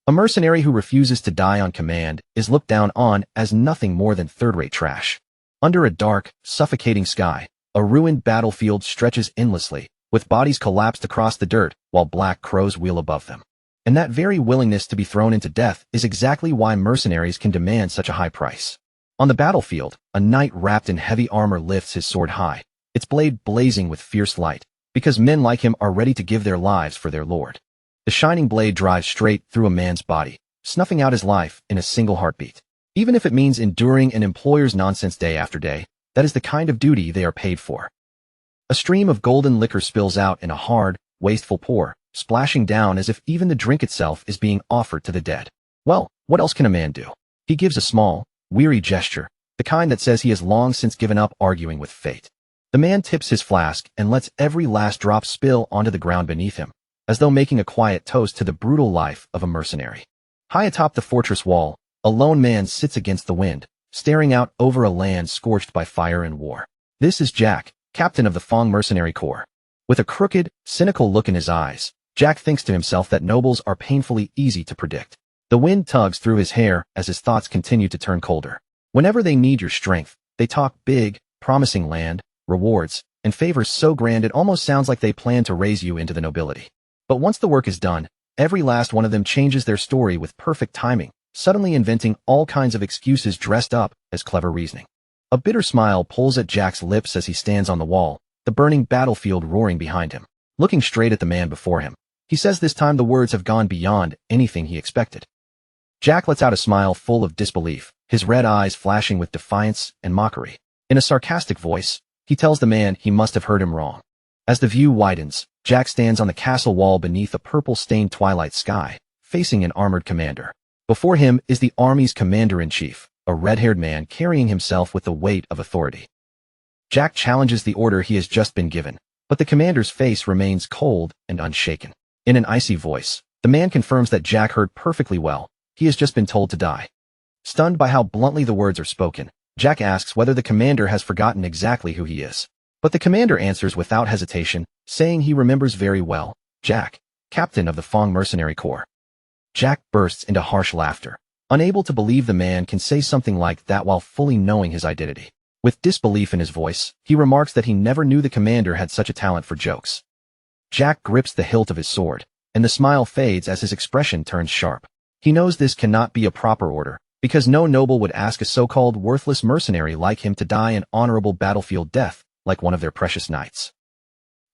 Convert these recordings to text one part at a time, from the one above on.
A mercenary who refuses to die on command is looked down on as nothing more than third-rate trash. Under a dark, suffocating sky, a ruined battlefield stretches endlessly, with bodies collapsed across the dirt while black crows wheel above them. And that very willingness to be thrown into death is exactly why mercenaries can demand such a high price. On the battlefield, a knight wrapped in heavy armor lifts his sword high, its blade blazing with fierce light, because men like him are ready to give their lives for their lord. The shining blade drives straight through a man's body, snuffing out his life in a single heartbeat. Even if it means enduring an employer's nonsense day after day, that is the kind of duty they are paid for. A stream of golden liquor spills out in a hard, wasteful pour, splashing down as if even the drink itself is being offered to the dead. Well, what else can a man do? He gives a small, weary gesture, the kind that says he has long since given up arguing with fate. The man tips his flask and lets every last drop spill onto the ground beneath him, as though making a quiet toast to the brutal life of a mercenary. High atop the fortress wall, a lone man sits against the wind, staring out over a land scorched by fire and war. This is Jack, captain of the Fong Mercenary Corps. With a crooked, cynical look in his eyes, Jack thinks to himself that nobles are painfully easy to predict. The wind tugs through his hair as his thoughts continue to turn colder. Whenever they need your strength, they talk big, promising land, rewards, and favors so grand it almost sounds like they plan to raise you into the nobility. But once the work is done, every last one of them changes their story with perfect timing, suddenly inventing all kinds of excuses dressed up as clever reasoning. A bitter smile pulls at Jack's lips as he stands on the wall, the burning battlefield roaring behind him. Looking straight at the man before him, he says this time the words have gone beyond anything he expected. Jack lets out a smile full of disbelief, his red eyes flashing with defiance and mockery. In a sarcastic voice, he tells the man he must have heard him wrong. As the view widens, Jack stands on the castle wall beneath a purple-stained twilight sky, facing an armored commander. Before him is the army's commander-in-chief, a red-haired man carrying himself with the weight of authority. Jack challenges the order he has just been given, but the commander's face remains cold and unshaken. In an icy voice, the man confirms that Jack heard perfectly well. He has just been told to die. Stunned by how bluntly the words are spoken, Jack asks whether the commander has forgotten exactly who he is. But the commander answers without hesitation, saying he remembers very well, Jack, captain of the Fong Mercenary Corps. Jack bursts into harsh laughter, unable to believe the man can say something like that while fully knowing his identity. With disbelief in his voice, he remarks that he never knew the commander had such a talent for jokes. Jack grips the hilt of his sword, and the smile fades as his expression turns sharp. He knows this cannot be a proper order, because no noble would ask a so-called worthless mercenary like him to die an honorable battlefield death like one of their precious knights.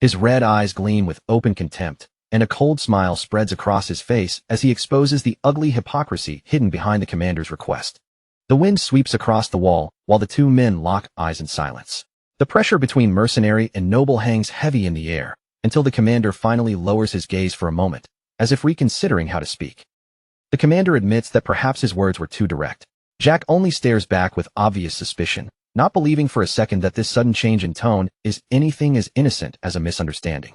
His red eyes gleam with open contempt, and a cold smile spreads across his face as he exposes the ugly hypocrisy hidden behind the commander's request. The wind sweeps across the wall, while the two men lock eyes in silence. The pressure between mercenary and noble hangs heavy in the air, until the commander finally lowers his gaze for a moment, as if reconsidering how to speak. The commander admits that perhaps his words were too direct. Jack only stares back with obvious suspicion, not believing for a second that this sudden change in tone is anything as innocent as a misunderstanding.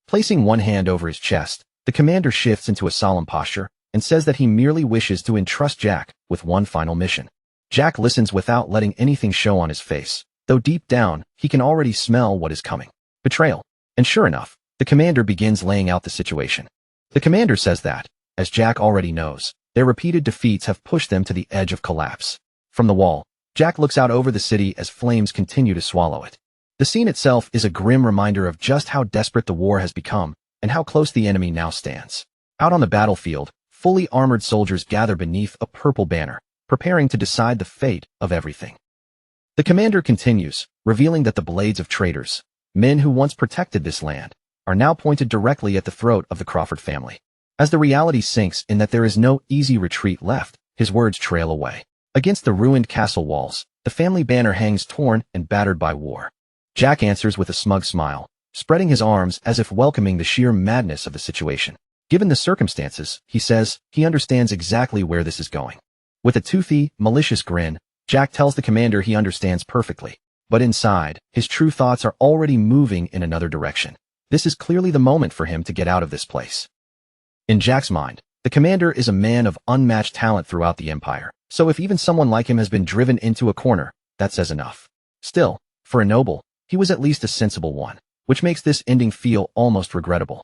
Placing one hand over his chest, the commander shifts into a solemn posture and says that he merely wishes to entrust Jack with one final mission. Jack listens without letting anything show on his face, though deep down, he can already smell what is coming. Betrayal. And sure enough, the commander begins laying out the situation. The commander says that, as Jack already knows, their repeated defeats have pushed them to the edge of collapse. From the wall, Jack looks out over the city as flames continue to swallow it. The scene itself is a grim reminder of just how desperate the war has become and how close the enemy now stands. Out on the battlefield, fully armored soldiers gather beneath a purple banner, preparing to decide the fate of everything. The commander continues, revealing that the blades of traitors, men who once protected this land, are now pointed directly at the throat of the Crawford family. As the reality sinks in that there is no easy retreat left, his words trail away. Against the ruined castle walls, the family banner hangs torn and battered by war. Jack answers with a smug smile, spreading his arms as if welcoming the sheer madness of the situation. Given the circumstances, he says, he understands exactly where this is going. With a toothy, malicious grin, Jack tells the commander he understands perfectly. But inside, his true thoughts are already moving in another direction. This is clearly the moment for him to get out of this place. In Jack's mind, the commander is a man of unmatched talent throughout the empire, so if even someone like him has been driven into a corner, that says enough. Still, for a noble, he was at least a sensible one, which makes this ending feel almost regrettable.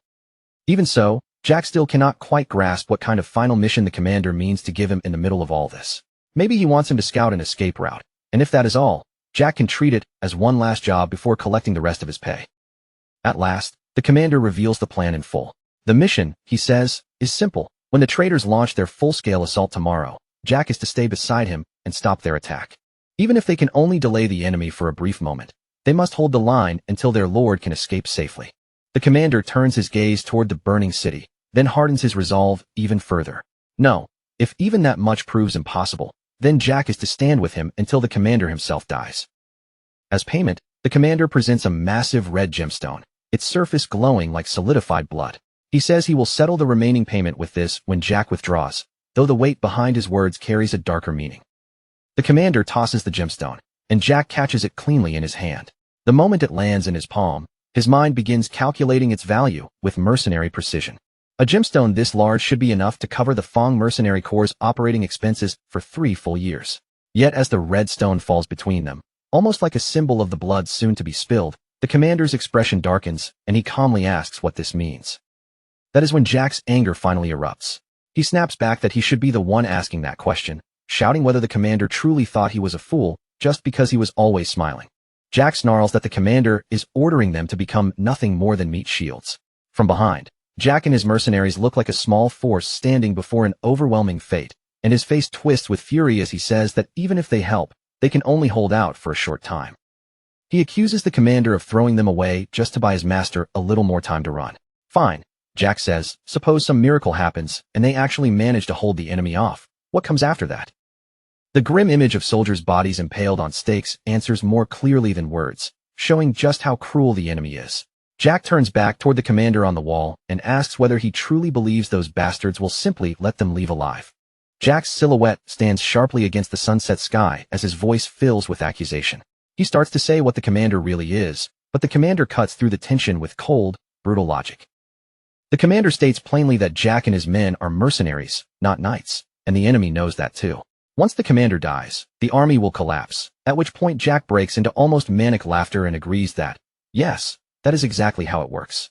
Even so, Jack still cannot quite grasp what kind of final mission the commander means to give him in the middle of all this. Maybe he wants him to scout an escape route, and if that is all, Jack can treat it as one last job before collecting the rest of his pay. At last, the commander reveals the plan in full. The mission, he says, is simple. When the traitors launch their full-scale assault tomorrow, Jack is to stay beside him and stop their attack. Even if they can only delay the enemy for a brief moment, they must hold the line until their lord can escape safely. The commander turns his gaze toward the burning city, then hardens his resolve even further. No, if even that much proves impossible, then Jack is to stand with him until the commander himself dies. As payment, the commander presents a massive red gemstone, its surface glowing like solidified blood. He says he will settle the remaining payment with this when Jack withdraws, though the weight behind his words carries a darker meaning. The commander tosses the gemstone, and Jack catches it cleanly in his hand. The moment it lands in his palm, his mind begins calculating its value with mercenary precision. A gemstone this large should be enough to cover the Fang Mercenary Corps' operating expenses for 3 full years. Yet as the red stone falls between them, almost like a symbol of the blood soon to be spilled, the commander's expression darkens, and he calmly asks what this means. That is when Jack's anger finally erupts. He snaps back that he should be the one asking that question, shouting whether the commander truly thought he was a fool just because he was always smiling. Jack snarls that the commander is ordering them to become nothing more than meat shields. From behind, Jack and his mercenaries look like a small force standing before an overwhelming fate, and his face twists with fury as he says that even if they help, they can only hold out for a short time. He accuses the commander of throwing them away just to buy his master a little more time to run. Fine, Jack says, suppose some miracle happens and they actually manage to hold the enemy off. What comes after that? The grim image of soldiers' bodies impaled on stakes answers more clearly than words, showing just how cruel the enemy is. Jack turns back toward the commander on the wall and asks whether he truly believes those bastards will simply let them leave alive. Jack's silhouette stands sharply against the sunset sky as his voice fills with accusation. He starts to say what the commander really is, but the commander cuts through the tension with cold, brutal logic. The commander states plainly that Jack and his men are mercenaries, not knights, and the enemy knows that too. Once the commander dies, the army will collapse, at which point Jack breaks into almost manic laughter and agrees that, yes, that is exactly how it works.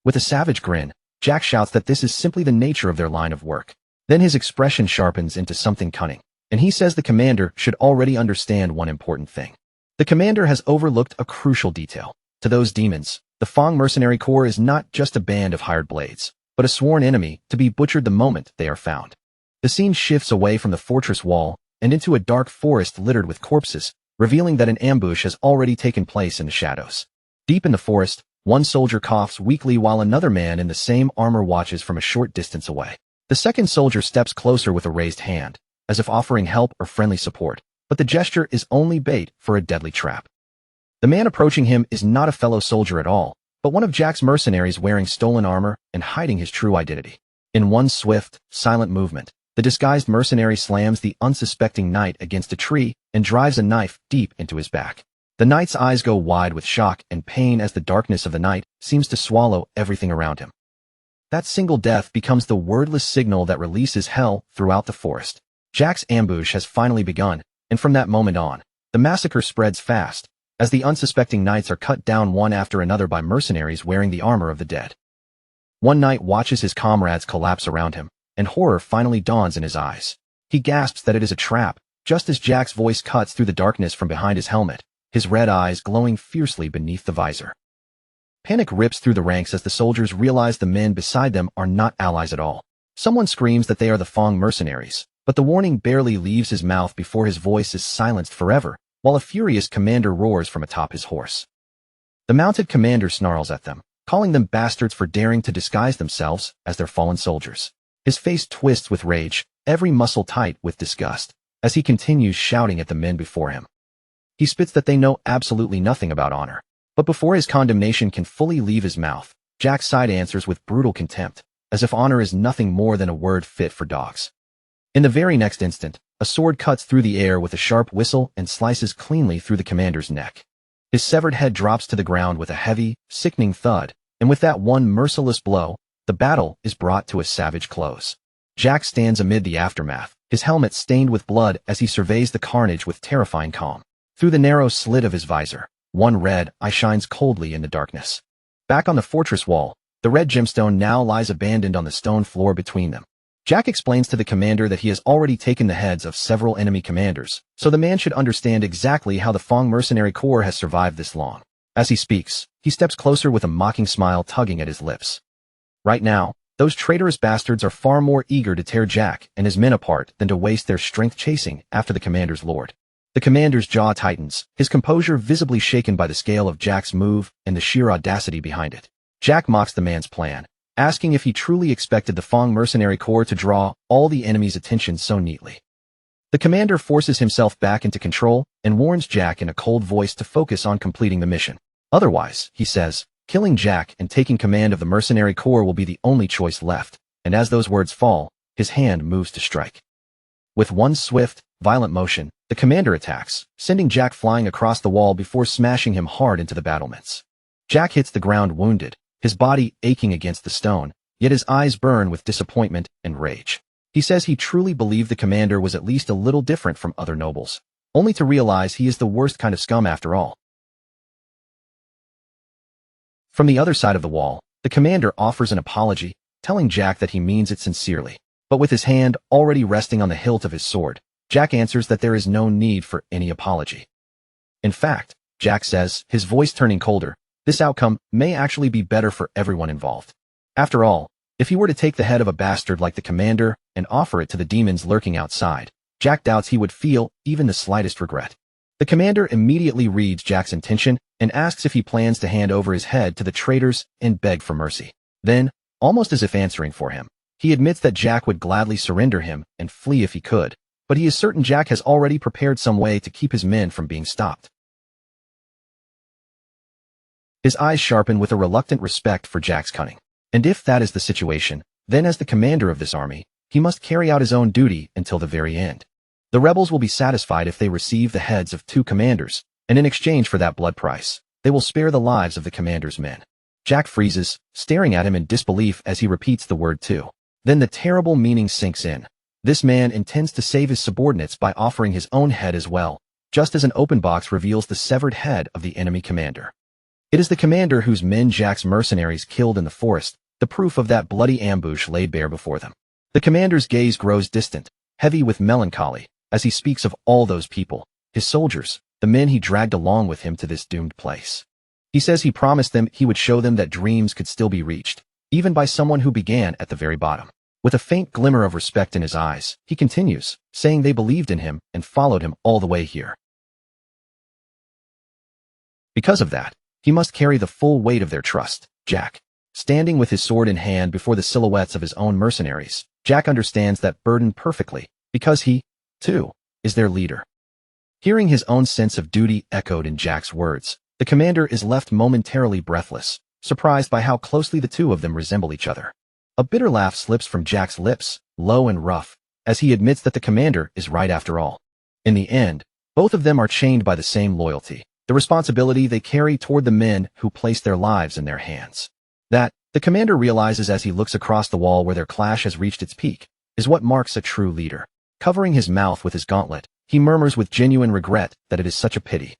With a savage grin, Jack shouts that this is simply the nature of their line of work. Then his expression sharpens into something cunning, and he says the commander should already understand one important thing. The commander has overlooked a crucial detail. To those demons, the Fang Mercenary Corps is not just a band of hired blades, but a sworn enemy to be butchered the moment they are found. The scene shifts away from the fortress wall and into a dark forest littered with corpses, revealing that an ambush has already taken place in the shadows. Deep in the forest, one soldier coughs weakly while another man in the same armor watches from a short distance away. The second soldier steps closer with a raised hand, as if offering help or friendly support, but the gesture is only bait for a deadly trap. The man approaching him is not a fellow soldier at all, but one of Jack's mercenaries wearing stolen armor and hiding his true identity. In one swift, silent movement, the disguised mercenary slams the unsuspecting knight against a tree and drives a knife deep into his back. The knight's eyes go wide with shock and pain as the darkness of the night seems to swallow everything around him. That single death becomes the wordless signal that releases hell throughout the forest. Jack's ambush has finally begun, and from that moment on, the massacre spreads fast, as the unsuspecting knights are cut down one after another by mercenaries wearing the armor of the dead. One knight watches his comrades collapse around him, and horror finally dawns in his eyes. He gasps that it is a trap, just as Jack's voice cuts through the darkness from behind his helmet, his red eyes glowing fiercely beneath the visor. Panic rips through the ranks as the soldiers realize the men beside them are not allies at all. Someone screams that they are the Fang mercenaries, but the warning barely leaves his mouth before his voice is silenced forever, while a furious commander roars from atop his horse. The mounted commander snarls at them, calling them bastards for daring to disguise themselves as their fallen soldiers. His face twists with rage, every muscle tight with disgust, as he continues shouting at the men before him. He spits that they know absolutely nothing about honor. But before his condemnation can fully leave his mouth, Jack's side answers with brutal contempt, as if honor is nothing more than a word fit for dogs. In the very next instant, a sword cuts through the air with a sharp whistle and slices cleanly through the commander's neck. His severed head drops to the ground with a heavy, sickening thud, and with that one merciless blow, the battle is brought to a savage close. Jack stands amid the aftermath, his helmet stained with blood as he surveys the carnage with terrifying calm. Through the narrow slit of his visor, one red eye shines coldly in the darkness. Back on the fortress wall, The red gemstone now lies abandoned on the stone floor between them. Jack explains to the commander that he has already taken the heads of several enemy commanders, so the man should understand exactly how the Fong mercenary corps has survived this long. As he speaks, he steps closer with a mocking smile tugging at his lips. Right now, those traitorous bastards are far more eager to tear Jack and his men apart than to waste their strength chasing after the commander's lord. The commander's jaw tightens, his composure visibly shaken by the scale of Jack's move and the sheer audacity behind it. Jack mocks the man's plan, asking if he truly expected the Fong mercenary corps to draw all the enemy's attention so neatly. The commander forces himself back into control and warns Jack in a cold voice to focus on completing the mission. Otherwise, he says, killing Jack and taking command of the mercenary corps will be the only choice left, and as those words fall, his hand moves to strike. With one swift, violent motion, the commander attacks, sending Jack flying across the wall before smashing him hard into the battlements. Jack hits the ground wounded, his body aching against the stone, yet his eyes burn with disappointment and rage. He says he truly believed the commander was at least a little different from other nobles, only to realize he is the worst kind of scum after all. From the other side of the wall, the commander offers an apology, telling Jack that he means it sincerely. But with his hand already resting on the hilt of his sword, Jack answers that there is no need for any apology. In fact, Jack says, his voice turning colder, this outcome may actually be better for everyone involved. After all, if he were to take the head of a bastard like the commander and offer it to the demons lurking outside, Jack doubts he would feel even the slightest regret. The commander immediately reads Jack's intention and asks if he plans to hand over his head to the traitors and beg for mercy. Then, almost as if answering for him, he admits that Jack would gladly surrender him and flee if he could, but he is certain Jack has already prepared some way to keep his men from being stopped. His eyes sharpen with a reluctant respect for Jack's cunning. And if that is the situation, then as the commander of this army, he must carry out his own duty until the very end. The rebels will be satisfied if they receive the heads of 2 commanders, and in exchange for that blood price, they will spare the lives of the commander's men. Jack freezes, staring at him in disbelief as he repeats the word 2. Then the terrible meaning sinks in. This man intends to save his subordinates by offering his own head as well, just as an open box reveals the severed head of the enemy commander. It is the commander whose men Jack's mercenaries killed in the forest, the proof of that bloody ambush laid bare before them. The commander's gaze grows distant, heavy with melancholy, as he speaks of all those people, his soldiers, the men he dragged along with him to this doomed place. He says he promised them he would show them that dreams could still be reached, even by someone who began at the very bottom. With a faint glimmer of respect in his eyes, he continues, saying they believed in him and followed him all the way here. Because of that, he must carry the full weight of their trust. Jack, standing with his sword in hand before the silhouettes of his own mercenaries, Jack understands that burden perfectly, because he, too, is their leader. Hearing his own sense of duty echoed in Jack's words, the commander is left momentarily breathless, surprised by how closely the two of them resemble each other. A bitter laugh slips from Jack's lips, low and rough, as he admits that the commander is right after all. In the end, both of them are chained by the same loyalty, the responsibility they carry toward the men who place their lives in their hands. That, the commander realizes as he looks across the wall where their clash has reached its peak, is what marks a true leader. Covering his mouth with his gauntlet, he murmurs with genuine regret that it is such a pity.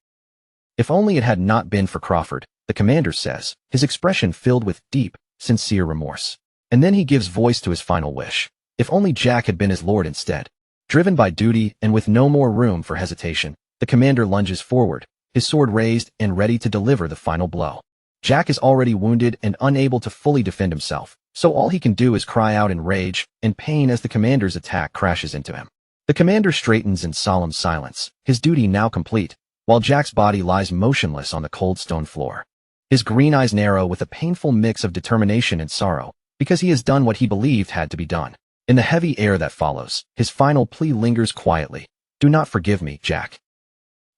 If only it had not been for Crawford, the commander says, his expression filled with deep, sincere remorse. And then he gives voice to his final wish. If only Jack had been his lord instead. Driven by duty and with no more room for hesitation, the commander lunges forward, his sword raised and ready to deliver the final blow. Jack is already wounded and unable to fully defend himself, so all he can do is cry out in rage and pain as the commander's attack crashes into him. The commander straightens in solemn silence, his duty now complete, while Jack's body lies motionless on the cold stone floor. His green eyes narrow with a painful mix of determination and sorrow, because he has done what he believed had to be done. In the heavy air that follows, his final plea lingers quietly. Do not forgive me, Jack.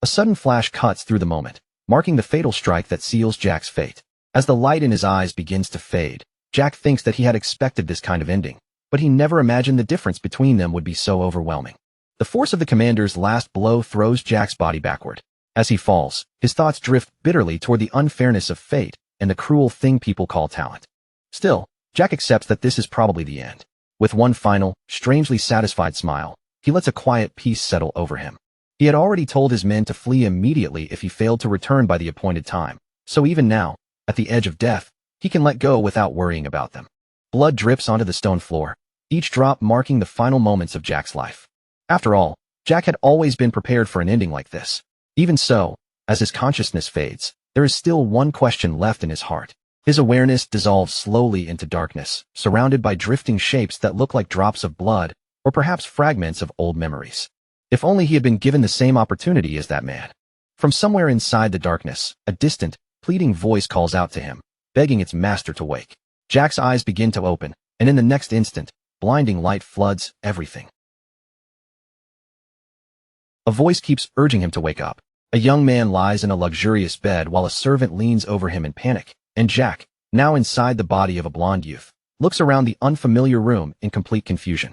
A sudden flash cuts through the moment, marking the fatal strike that seals Jack's fate. As the light in his eyes begins to fade, Jack thinks that he had expected this kind of ending, but he never imagined the difference between them would be so overwhelming. The force of the commander's last blow throws Jack's body backward. As he falls, his thoughts drift bitterly toward the unfairness of fate and the cruel thing people call talent. Still, Jack accepts that this is probably the end. With one final, strangely satisfied smile, he lets a quiet peace settle over him. He had already told his men to flee immediately if he failed to return by the appointed time, so even now, at the edge of death, He can let go without worrying about them. Blood drips onto the stone floor, each drop marking the final moments of Jack's life. After all, Jack had always been prepared for an ending like this. Even so, as his consciousness fades, there is still one question left in his heart. His awareness dissolves slowly into darkness, surrounded by drifting shapes that look like drops of blood, or perhaps fragments of old memories. If only he had been given the same opportunity as that man. From somewhere inside the darkness, a distant, pleading voice calls out to him, begging its master to wake. Jack's eyes begin to open, and in the next instant, blinding light floods everything. A voice keeps urging him to wake up. A young man lies in a luxurious bed while a servant leans over him in panic, and Jack, now inside the body of a blonde youth, looks around the unfamiliar room in complete confusion.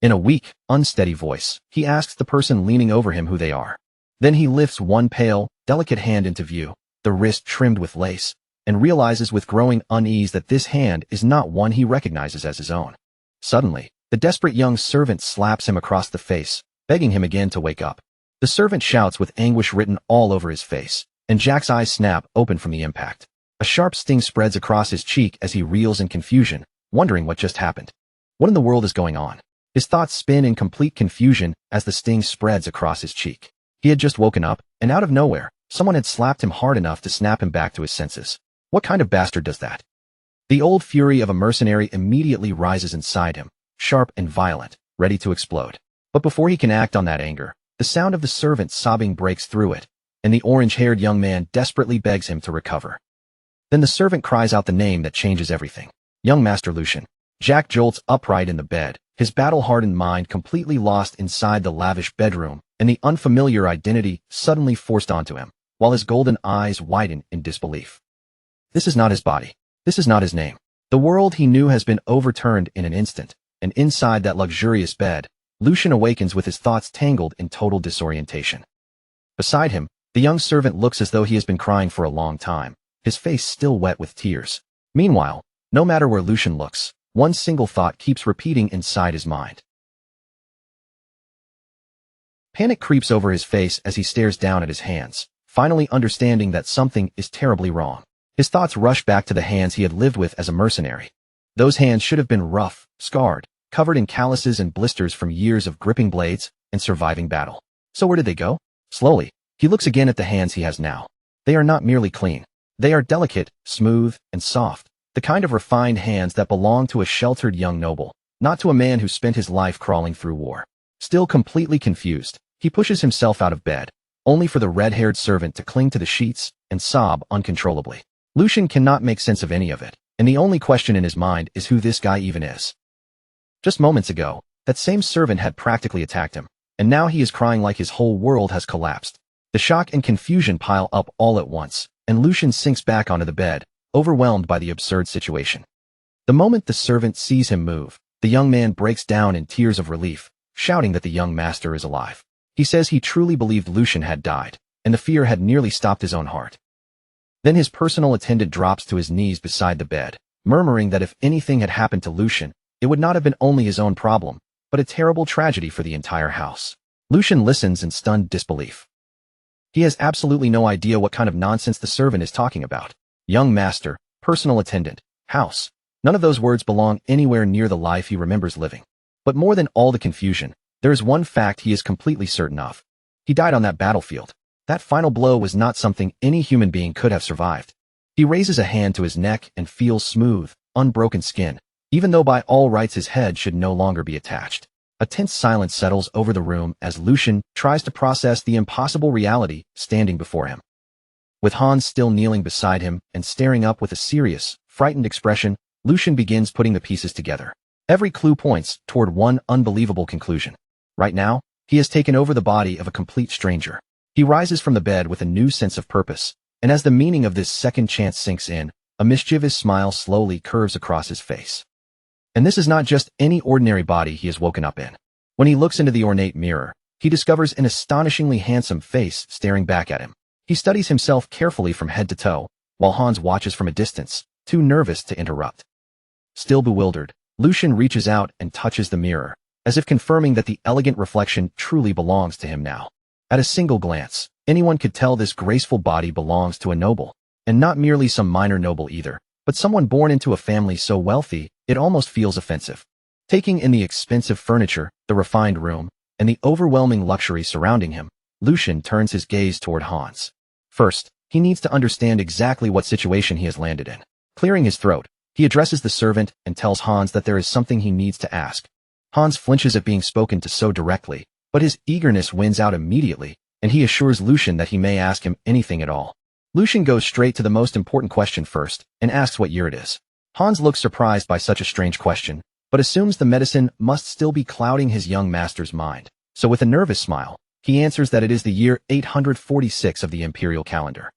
In a weak, unsteady voice, he asks the person leaning over him who they are. Then he lifts one pale, delicate hand into view, the wrist trimmed with lace, and realizes with growing unease that this hand is not one he recognizes as his own. Suddenly, the desperate young servant slaps him across the face, begging him again to wake up. The servant shouts with anguish written all over his face, and Jack's eyes snap open from the impact. A sharp sting spreads across his cheek as he reels in confusion, wondering what just happened. What in the world is going on? His thoughts spin in complete confusion as the sting spreads across his cheek. He had just woken up, and out of nowhere, someone had slapped him hard enough to snap him back to his senses. What kind of bastard does that? The old fury of a mercenary immediately rises inside him, sharp and violent, ready to explode. But before he can act on that anger, the sound of the servant sobbing breaks through it, and the orange-haired young man desperately begs him to recover. Then the servant cries out the name that changes everything. Young Master Lucian. Jack jolts upright in the bed, his battle-hardened mind completely lost inside the lavish bedroom, and the unfamiliar identity suddenly forced onto him, while his golden eyes widen in disbelief. This is not his body. This is not his name. The world he knew has been overturned in an instant, and inside that luxurious bed, Lucian awakens with his thoughts tangled in total disorientation. Beside him, the young servant looks as though he has been crying for a long time, his face still wet with tears. Meanwhile, no matter where Lucian looks, one single thought keeps repeating inside his mind. Panic creeps over his face as he stares down at his hands, finally understanding that something is terribly wrong. His thoughts rush back to the hands he had lived with as a mercenary. Those hands should have been rough, scarred, covered in calluses and blisters from years of gripping blades and surviving battle. So where did they go? Slowly, he looks again at the hands he has now. They are not merely clean. They are delicate, smooth, and soft, the kind of refined hands that belong to a sheltered young noble, not to a man who spent his life crawling through war. Still completely confused, he pushes himself out of bed, only for the red-haired servant to cling to the sheets and sob uncontrollably. Lucian cannot make sense of any of it, and the only question in his mind is who this guy even is. Just moments ago, that same servant had practically attacked him, and now he is crying like his whole world has collapsed. The shock and confusion pile up all at once, and Lucian sinks back onto the bed, overwhelmed by the absurd situation. The moment the servant sees him move, the young man breaks down in tears of relief, shouting that the young master is alive. He says he truly believed Lucian had died, and the fear had nearly stopped his own heart. Then his personal attendant drops to his knees beside the bed, murmuring that if anything had happened to Lucian, it would not have been only his own problem, but a terrible tragedy for the entire house. Lucian listens in stunned disbelief. He has absolutely no idea what kind of nonsense the servant is talking about. Young master, personal attendant, house. None of those words belong anywhere near the life he remembers living. But more than all the confusion, there is one fact he is completely certain of. He died on that battlefield. That final blow was not something any human being could have survived. He raises a hand to his neck and feels smooth, unbroken skin, even though by all rights his head should no longer be attached. A tense silence settles over the room as Lucian tries to process the impossible reality standing before him. With Hans still kneeling beside him and staring up with a serious, frightened expression, Lucian begins putting the pieces together. Every clue points toward one unbelievable conclusion. Right now, he has taken over the body of a complete stranger. He rises from the bed with a new sense of purpose, and as the meaning of this second chance sinks in, a mischievous smile slowly curves across his face. And this is not just any ordinary body he has woken up in. When he looks into the ornate mirror, he discovers an astonishingly handsome face staring back at him. He studies himself carefully from head to toe, while Hans watches from a distance, too nervous to interrupt. Still bewildered, Lucian reaches out and touches the mirror, as if confirming that the elegant reflection truly belongs to him now. At a single glance, anyone could tell this graceful body belongs to a noble, and not merely some minor noble either, but someone born into a family so wealthy, it almost feels offensive. Taking in the expensive furniture, the refined room, and the overwhelming luxury surrounding him, Lucian turns his gaze toward Hans. First, he needs to understand exactly what situation he has landed in. Clearing his throat, he addresses the servant and tells Hans that there is something he needs to ask. Hans flinches at being spoken to so directly, but his eagerness wins out immediately, and he assures Lucian that he may ask him anything at all. Lucian goes straight to the most important question first, and asks what year it is. Hans looks surprised by such a strange question, but assumes the medicine must still be clouding his young master's mind. So with a nervous smile, he answers that it is the year 846 of the imperial calendar.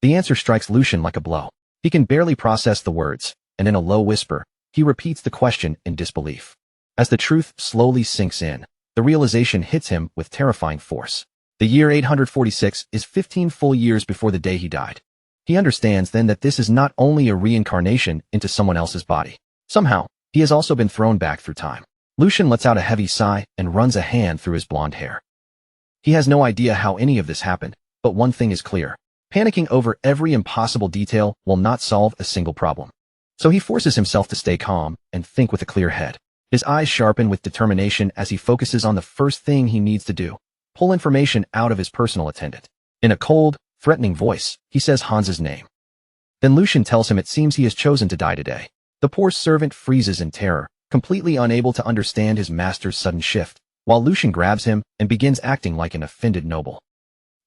The answer strikes Lucian like a blow. He can barely process the words, and in a low whisper, he repeats the question in disbelief. As the truth slowly sinks in, the realization hits him with terrifying force. The year 846 is 15 full years before the day he died. He understands then that this is not only a reincarnation into someone else's body. Somehow, he has also been thrown back through time. Lucian lets out a heavy sigh and runs a hand through his blonde hair. He has no idea how any of this happened, but one thing is clear. Panicking over every impossible detail will not solve a single problem. So he forces himself to stay calm and think with a clear head. His eyes sharpen with determination as he focuses on the first thing he needs to do: pull information out of his personal attendant. In a cold, threatening voice, he says Hans's name. Then Lucian tells him it seems he has chosen to die today. The poor servant freezes in terror, completely unable to understand his master's sudden shift, while Lucian grabs him and begins acting like an offended noble.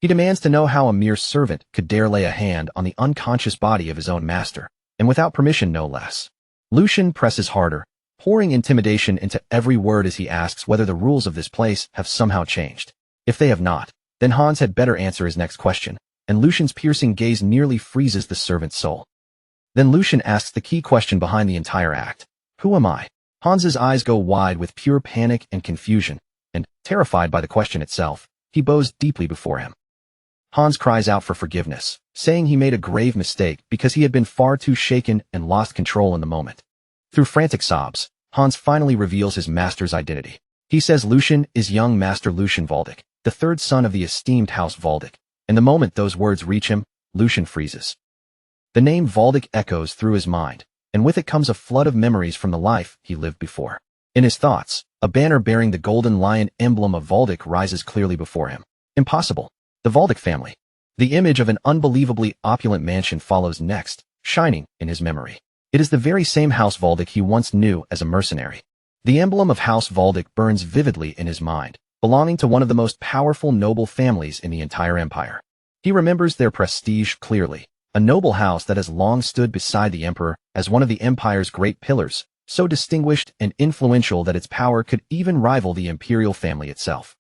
He demands to know how a mere servant could dare lay a hand on the unconscious body of his own master, and without permission no less. Lucian presses harder, pouring intimidation into every word as he asks whether the rules of this place have somehow changed. If they have not, then Hans had better answer his next question, and Lucian's piercing gaze nearly freezes the servant's soul. Then Lucian asks the key question behind the entire act. Who am I? Hans's eyes go wide with pure panic and confusion, and, terrified by the question itself, he bows deeply before him. Hans cries out for forgiveness, saying he made a grave mistake because he had been far too shaken and lost control in the moment. Through frantic sobs, Hans finally reveals his master's identity. He says Lucian is young Master Lucian Waldeck, the third son of the esteemed House Waldeck, and the moment those words reach him, Lucian freezes. The name Waldeck echoes through his mind, and with it comes a flood of memories from the life he lived before. In his thoughts, a banner bearing the golden lion emblem of Waldeck rises clearly before him. Impossible. The Waldeck family. The image of an unbelievably opulent mansion follows next, shining in his memory. It is the very same House Waldeck he once knew as a mercenary. The emblem of House Waldeck burns vividly in his mind, belonging to one of the most powerful noble families in the entire empire. He remembers their prestige clearly, a noble house that has long stood beside the emperor as one of the empire's great pillars, so distinguished and influential that its power could even rival the imperial family itself.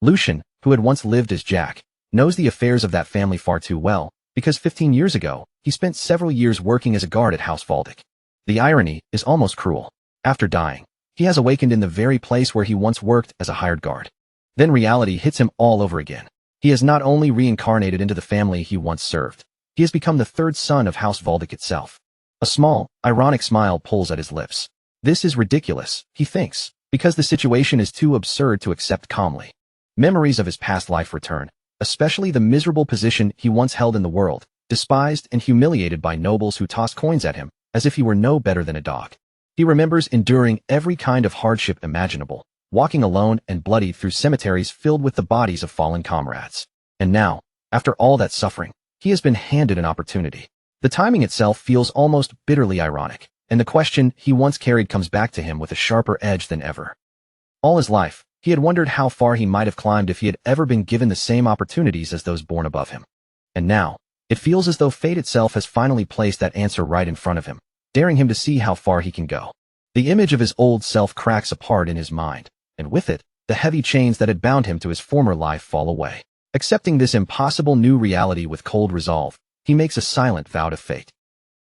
Lucian, who had once lived as Jack, knows the affairs of that family far too well, because 15 years ago, he spent several years working as a guard at House Waldeck. The irony is almost cruel. After dying, he has awakened in the very place where he once worked as a hired guard. Then reality hits him all over again. He has not only reincarnated into the family he once served, he has become the third son of House Waldeck itself. A small, ironic smile pulls at his lips. This is ridiculous, he thinks, because the situation is too absurd to accept calmly. Memories of his past life return, especially the miserable position he once held in the world, despised and humiliated by nobles who tossed coins at him, as if he were no better than a dog. He remembers enduring every kind of hardship imaginable, walking alone and bloodied through cemeteries filled with the bodies of fallen comrades. And now, after all that suffering, he has been handed an opportunity. The timing itself feels almost bitterly ironic, and the question he once carried comes back to him with a sharper edge than ever. All his life, he had wondered how far he might have climbed if he had ever been given the same opportunities as those born above him. And now, it feels as though fate itself has finally placed that answer right in front of him, daring him to see how far he can go. The image of his old self cracks apart in his mind, and with it, the heavy chains that had bound him to his former life fall away. Accepting this impossible new reality with cold resolve, he makes a silent vow to fate.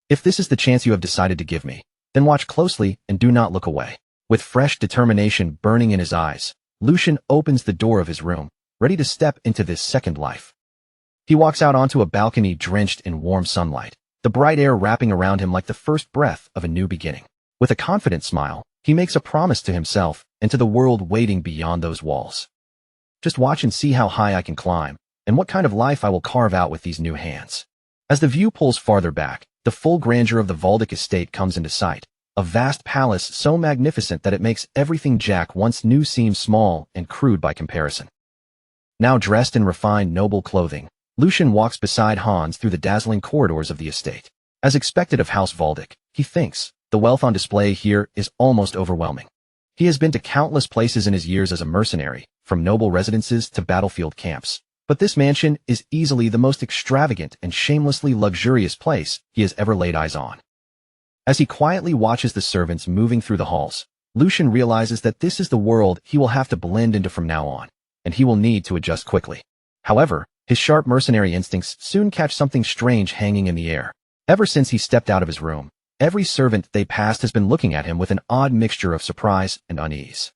If this is the chance you have decided to give me, then watch closely and do not look away. With fresh determination burning in his eyes, Lucian opens the door of his room, ready to step into this second life. He walks out onto a balcony drenched in warm sunlight, the bright air wrapping around him like the first breath of a new beginning. With a confident smile, he makes a promise to himself and to the world waiting beyond those walls. Just watch and see how high I can climb, and what kind of life I will carve out with these new hands. As the view pulls farther back, the full grandeur of the Valdic estate comes into sight, a vast palace so magnificent that it makes everything Jack once knew seem small and crude by comparison. Now dressed in refined noble clothing, Lucian walks beside Hans through the dazzling corridors of the estate. As expected of House Valdic, he thinks, the wealth on display here is almost overwhelming. He has been to countless places in his years as a mercenary, from noble residences to battlefield camps. But this mansion is easily the most extravagant and shamelessly luxurious place he has ever laid eyes on. As he quietly watches the servants moving through the halls, Lucian realizes that this is the world he will have to blend into from now on, and he will need to adjust quickly. However, his sharp mercenary instincts soon catch something strange hanging in the air. Ever since he stepped out of his room, every servant they passed has been looking at him with an odd mixture of surprise and unease.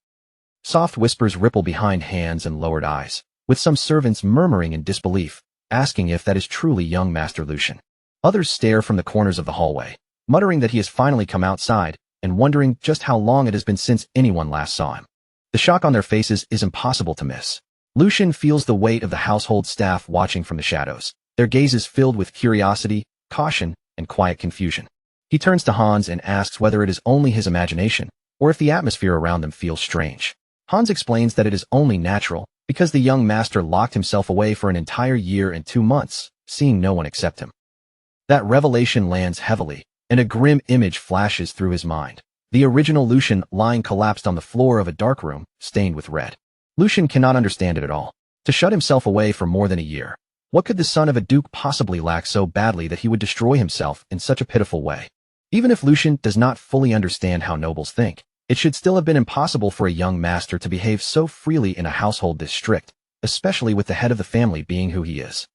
Soft whispers ripple behind hands and lowered eyes, with some servants murmuring in disbelief, asking if that is truly young Master Lucian. Others stare from the corners of the hallway, muttering that he has finally come outside, and wondering just how long it has been since anyone last saw him. The shock on their faces is impossible to miss. Lucian feels the weight of the household staff watching from the shadows, their gazes filled with curiosity, caution, and quiet confusion. He turns to Hans and asks whether it is only his imagination, or if the atmosphere around them feels strange. Hans explains that it is only natural, because the young master locked himself away for an entire year and 2 months, seeing no one except him. That revelation lands heavily, and a grim image flashes through his mind. The original Lucian lying collapsed on the floor of a dark room, stained with red. Lucian cannot understand it at all. To shut himself away for more than a year. What could the son of a duke possibly lack so badly that he would destroy himself in such a pitiful way? Even if Lucian does not fully understand how nobles think, it should still have been impossible for a young master to behave so freely in a household this strict, especially with the head of the family being who he is.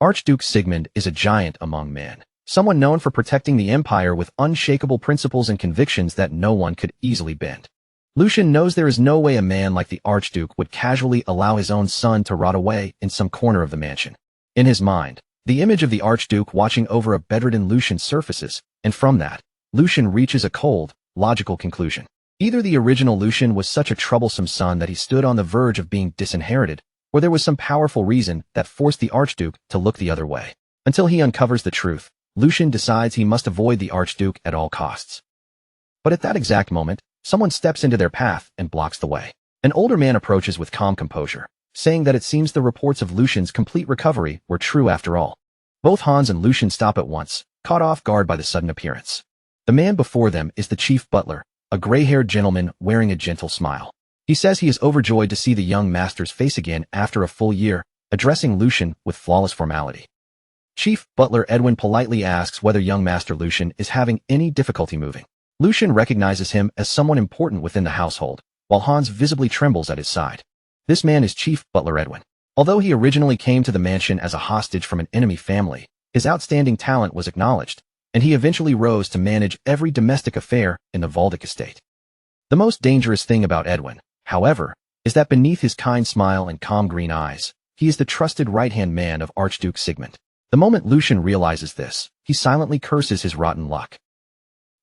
Archduke Sigmund is a giant among men, someone known for protecting the empire with unshakable principles and convictions that no one could easily bend. Lucian knows there is no way a man like the Archduke would casually allow his own son to rot away in some corner of the mansion. In his mind, the image of the Archduke watching over a bedridden Lucian surfaces, and from that, Lucian reaches a cold, logical conclusion. Either the original Lucian was such a troublesome son that he stood on the verge of being disinherited, or there was some powerful reason that forced the Archduke to look the other way. Until he uncovers the truth, Lucian decides he must avoid the Archduke at all costs. But at that exact moment, someone steps into their path and blocks the way. An older man approaches with calm composure, saying that it seems the reports of Lucian's complete recovery were true after all. Both Hans and Lucian stop at once, caught off guard by the sudden appearance. The man before them is the chief butler, a gray-haired gentleman wearing a gentle smile. He says he is overjoyed to see the young master's face again after a full year, addressing Lucian with flawless formality. Chief Butler Edwin politely asks whether young Master Lucian is having any difficulty moving. Lucian recognizes him as someone important within the household, while Hans visibly trembles at his side. This man is Chief Butler Edwin. Although he originally came to the mansion as a hostage from an enemy family, his outstanding talent was acknowledged, and he eventually rose to manage every domestic affair in the Valdic estate. The most dangerous thing about Edwin, however, is that beneath his kind smile and calm green eyes, he is the trusted right-hand man of Archduke Sigmund. The moment Lucian realizes this, he silently curses his rotten luck.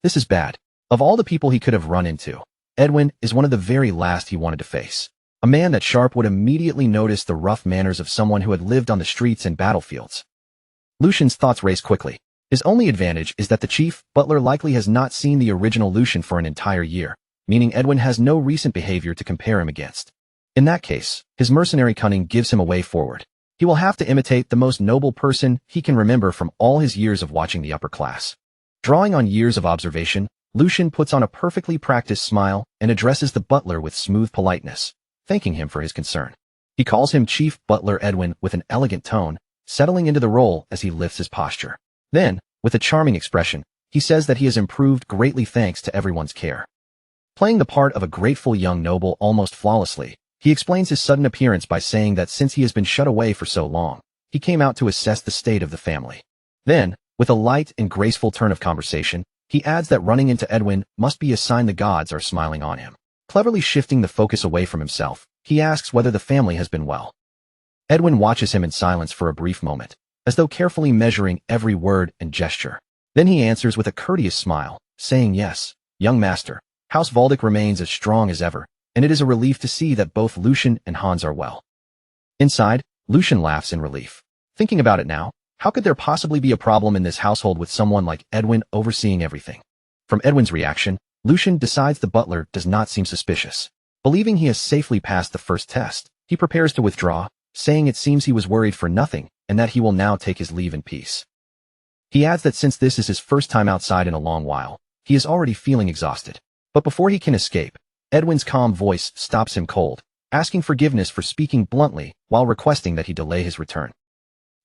This is bad. Of all the people he could have run into, Edwin is one of the very last he wanted to face. A man that Sharp would immediately notice the rough manners of someone who had lived on the streets and battlefields. Lucian's thoughts race quickly. His only advantage is that the chief butler likely has not seen the original Lucian for an entire year, meaning Edwin has no recent behavior to compare him against. In that case, his mercenary cunning gives him a way forward. He will have to imitate the most noble person he can remember from all his years of watching the upper class. Drawing on years of observation, Lucian puts on a perfectly practiced smile and addresses the butler with smooth politeness, thanking him for his concern. He calls him Chief Butler Edwin with an elegant tone, settling into the role as he lifts his posture. Then, with a charming expression, he says that he has improved greatly thanks to everyone's care. Playing the part of a grateful young noble almost flawlessly, he explains his sudden appearance by saying that since he has been shut away for so long, he came out to assess the state of the family. Then, with a light and graceful turn of conversation, he adds that running into Edwin must be a sign the gods are smiling on him. Cleverly shifting the focus away from himself, he asks whether the family has been well. Edwin watches him in silence for a brief moment, as though carefully measuring every word and gesture. Then he answers with a courteous smile, saying yes, young master, House Valdic remains as strong as ever, and it is a relief to see that both Lucian and Hans are well. Inside, Lucian laughs in relief. Thinking about it now, How could there possibly be a problem in this household with someone like Edwin overseeing everything? From Edwin's reaction, Lucian decides the butler does not seem suspicious. Believing he has safely passed the first test, he prepares to withdraw, saying it seems he was worried for nothing and that he will now take his leave in peace. He adds that since this is his first time outside in a long while, he is already feeling exhausted. But before he can escape, Edwin's calm voice stops him cold, asking forgiveness for speaking bluntly while requesting that he delay his return.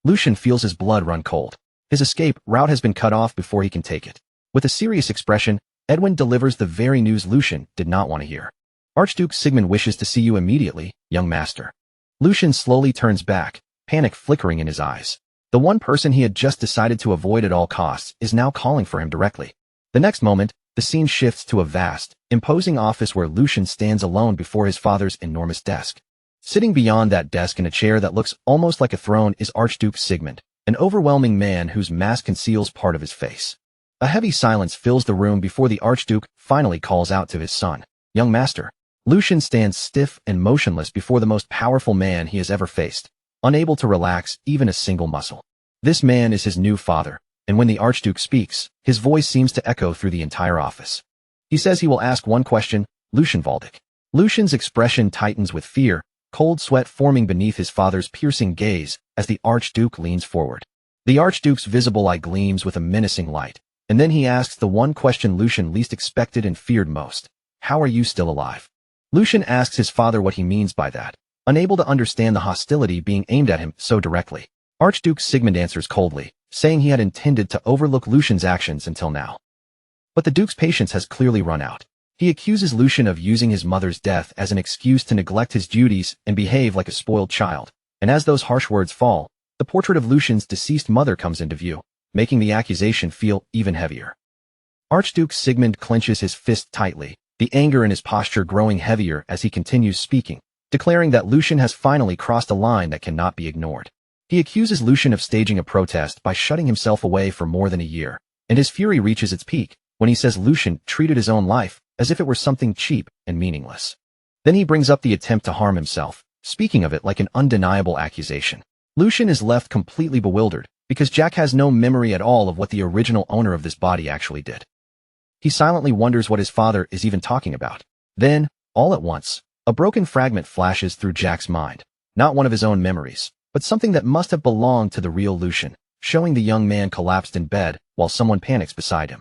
Lucian feels his blood run cold. His escape route has been cut off before he can take it. With a serious expression, Edwin delivers the very news Lucian did not want to hear. Archduke Sigmund wishes to see you immediately, young master. Lucian slowly turns back, panic flickering in his eyes. The one person he had just decided to avoid at all costs is now calling for him directly. The next moment, the scene shifts to a vast, imposing office where Lucian stands alone before his father's enormous desk. Sitting beyond that desk in a chair that looks almost like a throne is Archduke Sigmund, an overwhelming man whose mask conceals part of his face. A heavy silence fills the room before the Archduke finally calls out to his son, "Young master." Lucian stands stiff and motionless before the most powerful man he has ever faced, unable to relax even a single muscle. This man is his new father, and when the Archduke speaks, his voice seems to echo through the entire office. He says he will ask one question, Lucian Waldeck. Lucian's expression tightens with fear, cold sweat forming beneath his father's piercing gaze as the Archduke leans forward. The Archduke's visible eye gleams with a menacing light, and then he asks the one question Lucian least expected and feared most. How are you still alive? Lucian asks his father what he means by that, unable to understand the hostility being aimed at him so directly. Archduke Sigmund answers coldly, saying he had intended to overlook Lucian's actions until now. But the Duke's patience has clearly run out. He accuses Lucian of using his mother's death as an excuse to neglect his duties and behave like a spoiled child, and as those harsh words fall, the portrait of Lucian's deceased mother comes into view, making the accusation feel even heavier. Archduke Sigmund clenches his fist tightly, the anger in his posture growing heavier as he continues speaking, declaring that Lucian has finally crossed a line that cannot be ignored. He accuses Lucian of staging a protest by shutting himself away for more than a year, and his fury reaches its peak when he says Lucian treated his own life as if it were something cheap and meaningless. Then he brings up the attempt to harm himself, speaking of it like an undeniable accusation. Lucian is left completely bewildered, because Jack has no memory at all of what the original owner of this body actually did. He silently wonders what his father is even talking about. Then, all at once, a broken fragment flashes through Jack's mind, not one of his own memories, but something that must have belonged to the real Lucian, showing the young man collapsed in bed while someone panics beside him.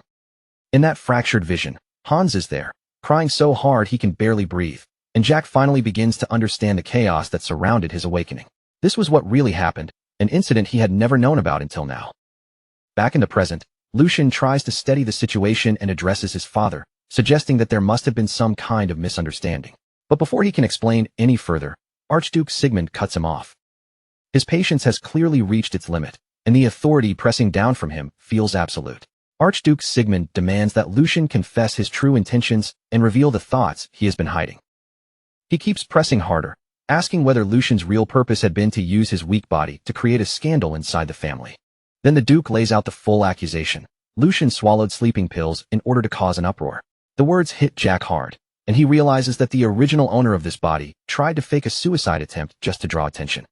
In that fractured vision, Hans is there, crying so hard he can barely breathe, and Jack finally begins to understand the chaos that surrounded his awakening. This was what really happened, an incident he had never known about until now. Back in the present, Lucian tries to steady the situation and addresses his father, suggesting that there must have been some kind of misunderstanding. But before he can explain any further, Archduke Sigmund cuts him off. His patience has clearly reached its limit, and the authority pressing down from him feels absolute. Archduke Sigmund demands that Lucian confess his true intentions and reveal the thoughts he has been hiding. He keeps pressing harder, asking whether Lucian's real purpose had been to use his weak body to create a scandal inside the family. Then the Duke lays out the full accusation. Lucian swallowed sleeping pills in order to cause an uproar. The words hit Jack hard, and he realizes that the original owner of this body tried to fake a suicide attempt just to draw attention.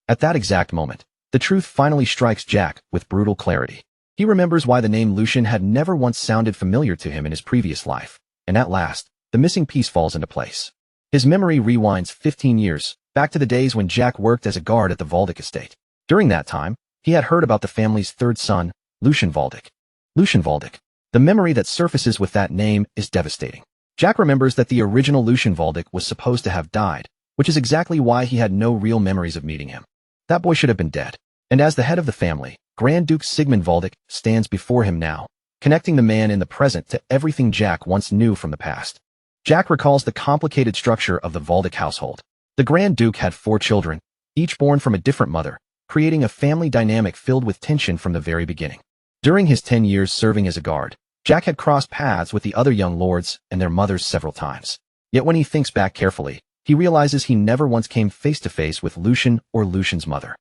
At that exact moment, the truth finally strikes Jack with brutal clarity. He remembers why the name Lucian had never once sounded familiar to him in his previous life, and at last, the missing piece falls into place. His memory rewinds 15 years, back to the days when Jack worked as a guard at the Waldeck estate. During that time, he had heard about the family's third son, Lucian Waldeck. Lucian Waldeck. The memory that surfaces with that name is devastating. Jack remembers that the original Lucian Waldeck was supposed to have died, which is exactly why he had no real memories of meeting him. That boy should have been dead. And as the head of the family, Grand Duke Sigmund Waldeck stands before him now, connecting the man in the present to everything Jack once knew from the past. Jack recalls the complicated structure of the Waldeck household. The Grand Duke had 4 children, each born from a different mother, creating a family dynamic filled with tension from the very beginning. During his 10 years serving as a guard, Jack had crossed paths with the other young lords and their mothers several times. Yet when he thinks back carefully, he realizes he never once came face to face with Lucian or Lucian's mother.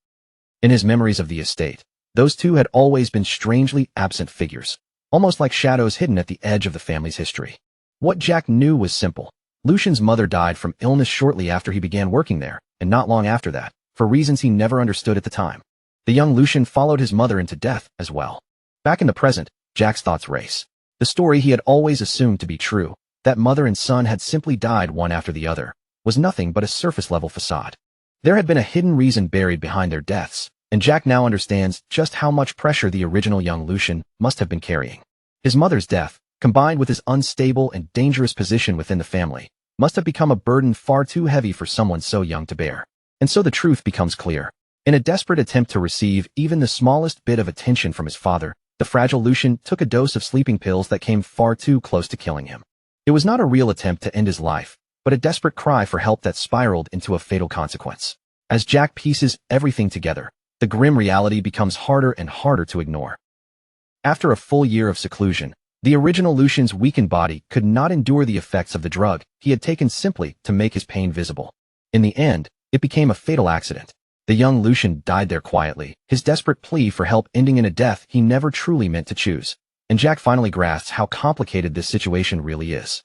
In his memories of the estate, those two had always been strangely absent figures, almost like shadows hidden at the edge of the family's history. What Jack knew was simple. Lucian's mother died from illness shortly after he began working there, and not long after that, for reasons he never understood at the time. The young Lucian followed his mother into death as well. Back in the present, Jack's thoughts race. The story he had always assumed to be true, that mother and son had simply died one after the other, was nothing but a surface-level facade. There had been a hidden reason buried behind their deaths, and Jack now understands just how much pressure the original young Lucian must have been carrying. His mother's death, combined with his unstable and dangerous position within the family, must have become a burden far too heavy for someone so young to bear. And so the truth becomes clear. In a desperate attempt to receive even the smallest bit of attention from his father, the fragile Lucian took a dose of sleeping pills that came far too close to killing him. It was not a real attempt to end his life, but a desperate cry for help that spiraled into a fatal consequence. As Jack pieces everything together, the grim reality becomes harder and harder to ignore. After a full year of seclusion, the original Lucian's weakened body could not endure the effects of the drug he had taken simply to make his pain visible. In the end, it became a fatal accident. The young Lucian died there quietly, his desperate plea for help ending in a death he never truly meant to choose. And Jack finally grasps how complicated this situation really is.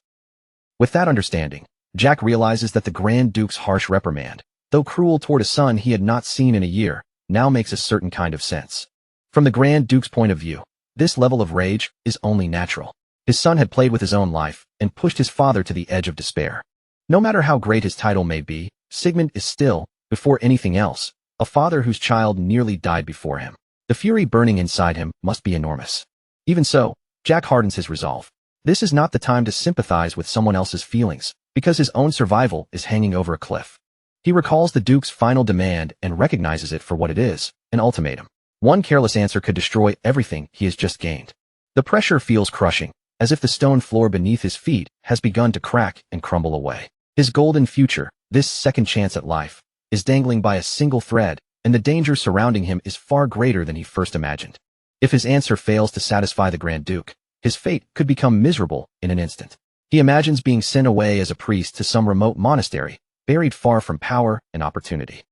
With that understanding, Jack realizes that the Grand Duke's harsh reprimand, though cruel toward a son he had not seen in a year, now makes a certain kind of sense. From the Grand Duke's point of view, this level of rage is only natural. His son had played with his own life and pushed his father to the edge of despair. No matter how great his title may be, Sigmund is still, before anything else, a father whose child nearly died before him. The fury burning inside him must be enormous. Even so, Jack hardens his resolve. This is not the time to sympathize with someone else's feelings, because his own survival is hanging over a cliff. He recalls the Duke's final demand and recognizes it for what it is, an ultimatum. One careless answer could destroy everything he has just gained. The pressure feels crushing, as if the stone floor beneath his feet has begun to crack and crumble away. His golden future, this second chance at life, is dangling by a single thread, and the danger surrounding him is far greater than he first imagined. If his answer fails to satisfy the Grand Duke, his fate could become miserable in an instant. He imagines being sent away as a priest to some remote monastery, buried far from power and opportunity.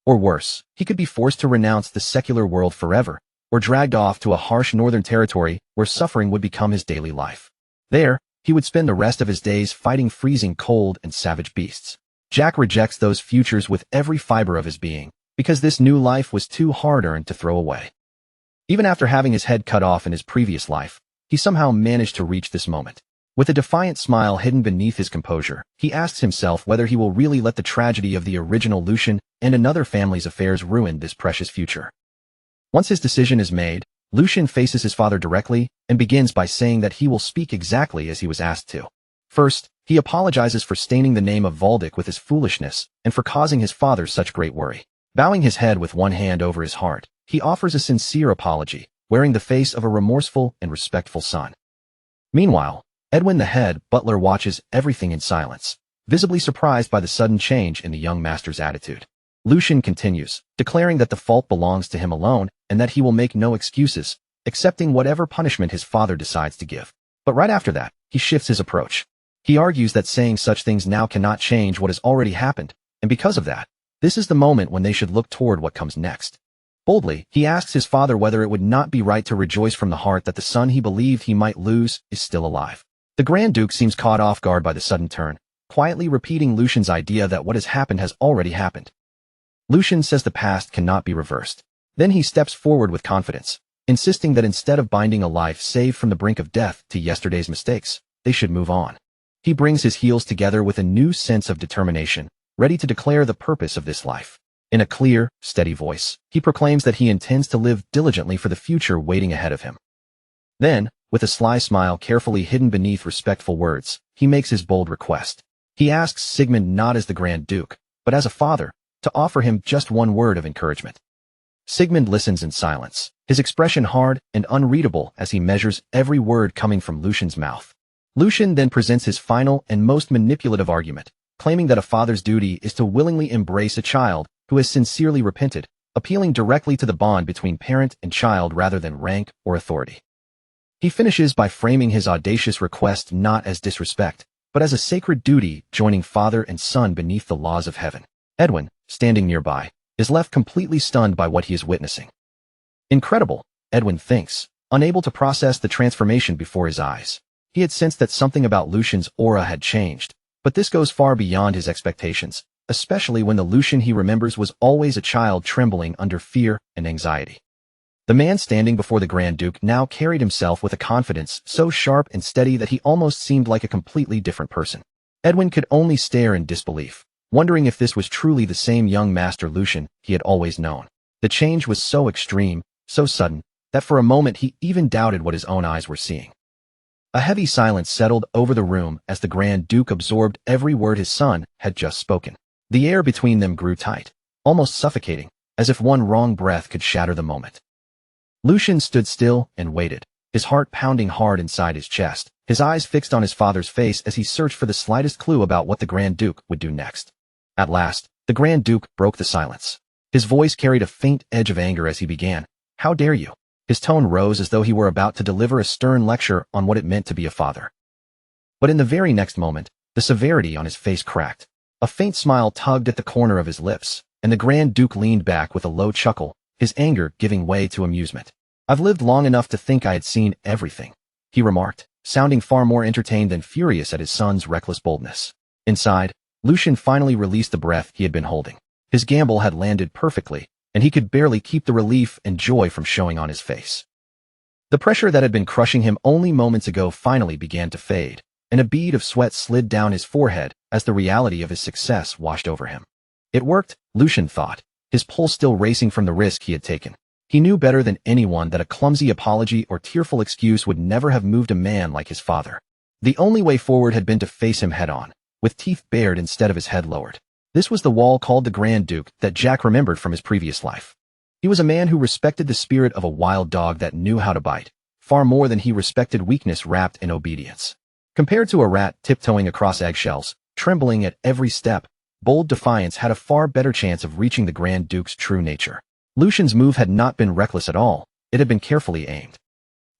Or worse, he could be forced to renounce the secular world forever, or dragged off to a harsh northern territory where suffering would become his daily life. There, he would spend the rest of his days fighting freezing cold and savage beasts. Jack rejects those futures with every fiber of his being, because this new life was too hard-earned to throw away. Even after having his head cut off in his previous life, he somehow managed to reach this moment. With a defiant smile hidden beneath his composure, he asks himself whether he will really let the tragedy of the original Lucian and another family's affairs ruin this precious future. Once his decision is made, Lucian faces his father directly and begins by saying that he will speak exactly as he was asked to. First, he apologizes for staining the name of Valdic with his foolishness and for causing his father such great worry. Bowing his head with one hand over his heart, he offers a sincere apology, wearing the face of a remorseful and respectful son. Meanwhile, Edwin the head butler watches everything in silence, visibly surprised by the sudden change in the young master's attitude. Lucian continues, declaring that the fault belongs to him alone and that he will make no excuses, accepting whatever punishment his father decides to give. But right after that, he shifts his approach. He argues that saying such things now cannot change what has already happened, and because of that, this is the moment when they should look toward what comes next. Boldly, he asks his father whether it would not be right to rejoice from the heart that the son he believed he might lose is still alive. The Grand Duke seems caught off guard by the sudden turn, quietly repeating Lucian's idea that what has already happened. Lucian says the past cannot be reversed. Then he steps forward with confidence, insisting that instead of binding a life saved from the brink of death to yesterday's mistakes, they should move on. He brings his heels together with a new sense of determination, ready to declare the purpose of this life. In a clear, steady voice, he proclaims that he intends to live diligently for the future waiting ahead of him. Then, with a sly smile carefully hidden beneath respectful words, he makes his bold request. He asks Sigmund not as the Grand Duke, but as a father, to offer him just one word of encouragement. Sigmund listens in silence, his expression hard and unreadable as he measures every word coming from Lucian's mouth. Lucian then presents his final and most manipulative argument, claiming that a father's duty is to willingly embrace a child who has sincerely repented, appealing directly to the bond between parent and child rather than rank or authority. He finishes by framing his audacious request not as disrespect, but as a sacred duty joining father and son beneath the laws of heaven. Edwin, standing nearby, is left completely stunned by what he is witnessing. Incredible, Edwin thinks, unable to process the transformation before his eyes. He had sensed that something about Lucian's aura had changed, but this goes far beyond his expectations, especially when the Lucian he remembers was always a child trembling under fear and anxiety. The man standing before the Grand Duke now carried himself with a confidence so sharp and steady that he almost seemed like a completely different person. Edwin could only stare in disbelief, wondering if this was truly the same young Master Lucian he had always known. The change was so extreme, so sudden, that for a moment he even doubted what his own eyes were seeing. A heavy silence settled over the room as the Grand Duke absorbed every word his son had just spoken. The air between them grew tight, almost suffocating, as if one wrong breath could shatter the moment. Lucian stood still and waited, his heart pounding hard inside his chest, his eyes fixed on his father's face as he searched for the slightest clue about what the Grand Duke would do next. At last, the Grand Duke broke the silence. His voice carried a faint edge of anger as he began. "How dare you?" His tone rose as though he were about to deliver a stern lecture on what it meant to be a father. But in the very next moment, the severity on his face cracked. A faint smile tugged at the corner of his lips, and the Grand Duke leaned back with a low chuckle, his anger giving way to amusement. "I've lived long enough to think I had seen everything," he remarked, sounding far more entertained than furious at his son's reckless boldness. Inside, Lucian finally released the breath he had been holding. His gamble had landed perfectly, and he could barely keep the relief and joy from showing on his face. The pressure that had been crushing him only moments ago finally began to fade, and a bead of sweat slid down his forehead as the reality of his success washed over him. It worked, Lucian thought, his pulse still racing from the risk he had taken. He knew better than anyone that a clumsy apology or tearful excuse would never have moved a man like his father. The only way forward had been to face him head-on, with teeth bared instead of his head lowered. This was the wall called the Grand Duke that Jack remembered from his previous life. He was a man who respected the spirit of a wild dog that knew how to bite, far more than he respected weakness wrapped in obedience. Compared to a rat tiptoeing across eggshells, trembling at every step, bold defiance had a far better chance of reaching the Grand Duke's true nature. Lucian's move had not been reckless at all, it had been carefully aimed.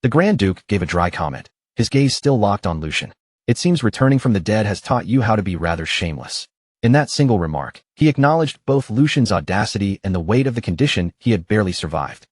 The Grand Duke gave a dry comment, his gaze still locked on Lucian. "It seems returning from the dead has taught you how to be rather shameless." In that single remark, he acknowledged both Lucian's audacity and the weight of the condition he had barely survived.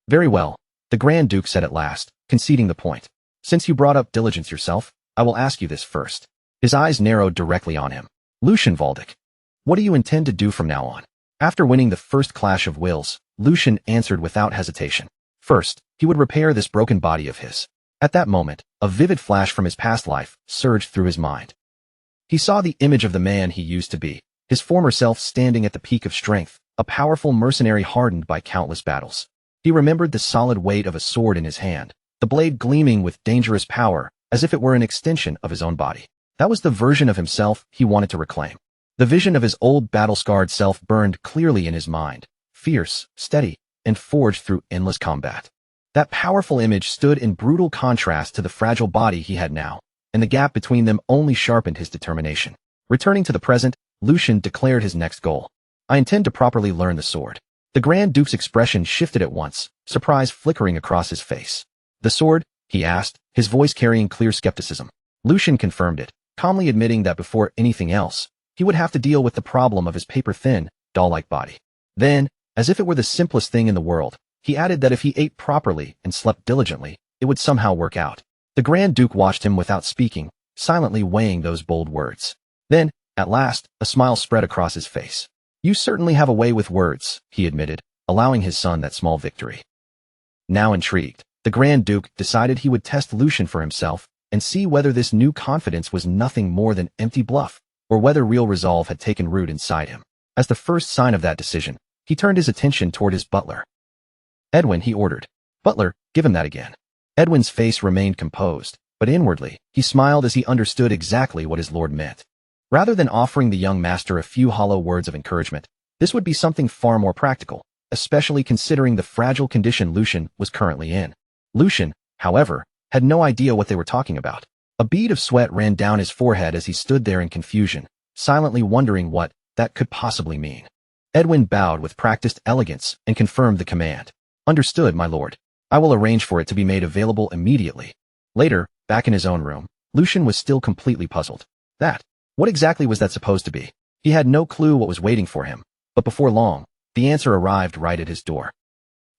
"Very well," the Grand Duke said at last, conceding the point. "Since you brought up diligence yourself, I will ask you this first." His eyes narrowed directly on him. "Lucian Valdic, what do you intend to do from now on?" After winning the first clash of wills, Lucian answered without hesitation. First, he would repair this broken body of his. At that moment, a vivid flash from his past life surged through his mind. He saw the image of the man he used to be, his former self standing at the peak of strength, a powerful mercenary hardened by countless battles. He remembered the solid weight of a sword in his hand, the blade gleaming with dangerous power, as if it were an extension of his own body. That was the version of himself he wanted to reclaim. The vision of his old battle-scarred self burned clearly in his mind, fierce, steady, and forged through endless combat. That powerful image stood in brutal contrast to the fragile body he had now, and the gap between them only sharpened his determination. Returning to the present, Lucian declared his next goal. "I intend to properly learn the sword." The Grand Duke's expression shifted at once, surprise flickering across his face. "The sword?" he asked, his voice carrying clear skepticism. Lucian confirmed it, calmly admitting that before anything else, he would have to deal with the problem of his paper-thin, doll-like body. Then, as if it were the simplest thing in the world, he added that if he ate properly and slept diligently, it would somehow work out. The Grand Duke watched him without speaking, silently weighing those bold words. Then, at last, a smile spread across his face. "You certainly have a way with words," he admitted, allowing his son that small victory. Now intrigued, the Grand Duke decided he would test Lucian for himself and see whether this new confidence was nothing more than empty bluff, or whether real resolve had taken root inside him. As the first sign of that decision, he turned his attention toward his butler. "Edwin," he ordered. "Butler, give him that again." Edwin's face remained composed, but inwardly, he smiled as he understood exactly what his lord meant. Rather than offering the young master a few hollow words of encouragement, this would be something far more practical, especially considering the fragile condition Lucian was currently in. Lucian, however, had no idea what they were talking about. A bead of sweat ran down his forehead as he stood there in confusion, silently wondering what that could possibly mean. Edwin bowed with practiced elegance and confirmed the command. "Understood, my lord. I will arrange for it to be made available immediately." Later, back in his own room, Lucian was still completely puzzled. What exactly was that supposed to be? He had no clue what was waiting for him, but before long, the answer arrived right at his door.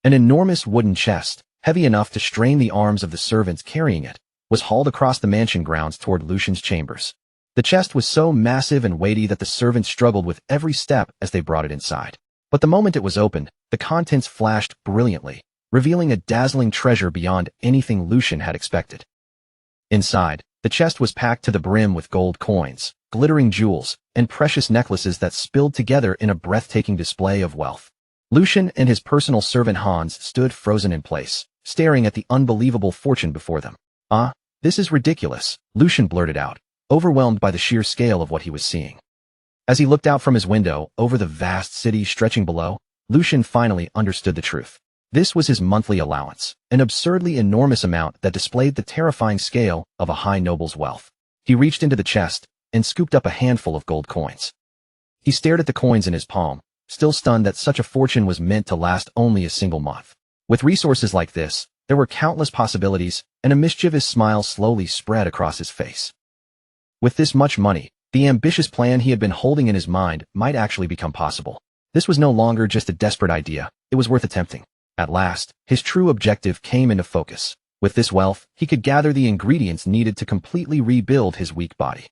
An enormous wooden chest, heavy enough to strain the arms of the servants carrying it, was hauled across the mansion grounds toward Lucian's chambers. The chest was so massive and weighty that the servants struggled with every step as they brought it inside. But the moment it was opened, the contents flashed brilliantly, revealing a dazzling treasure beyond anything Lucian had expected. Inside, the chest was packed to the brim with gold coins, glittering jewels, and precious necklaces that spilled together in a breathtaking display of wealth. Lucian and his personal servant Hans stood frozen in place, staring at the unbelievable fortune before them. "Ah, this is ridiculous," Lucian blurted out, overwhelmed by the sheer scale of what he was seeing. As he looked out from his window over the vast city stretching below, Lucian finally understood the truth. This was his monthly allowance, an absurdly enormous amount that displayed the terrifying scale of a high noble's wealth. He reached into the chest and scooped up a handful of gold coins. He stared at the coins in his palm, still stunned that such a fortune was meant to last only a single month. With resources like this, there were countless possibilities, and a mischievous smile slowly spread across his face. With this much money, the ambitious plan he had been holding in his mind might actually become possible. This was no longer just a desperate idea, it was worth attempting. At last, his true objective came into focus. With this wealth, he could gather the ingredients needed to completely rebuild his weak body.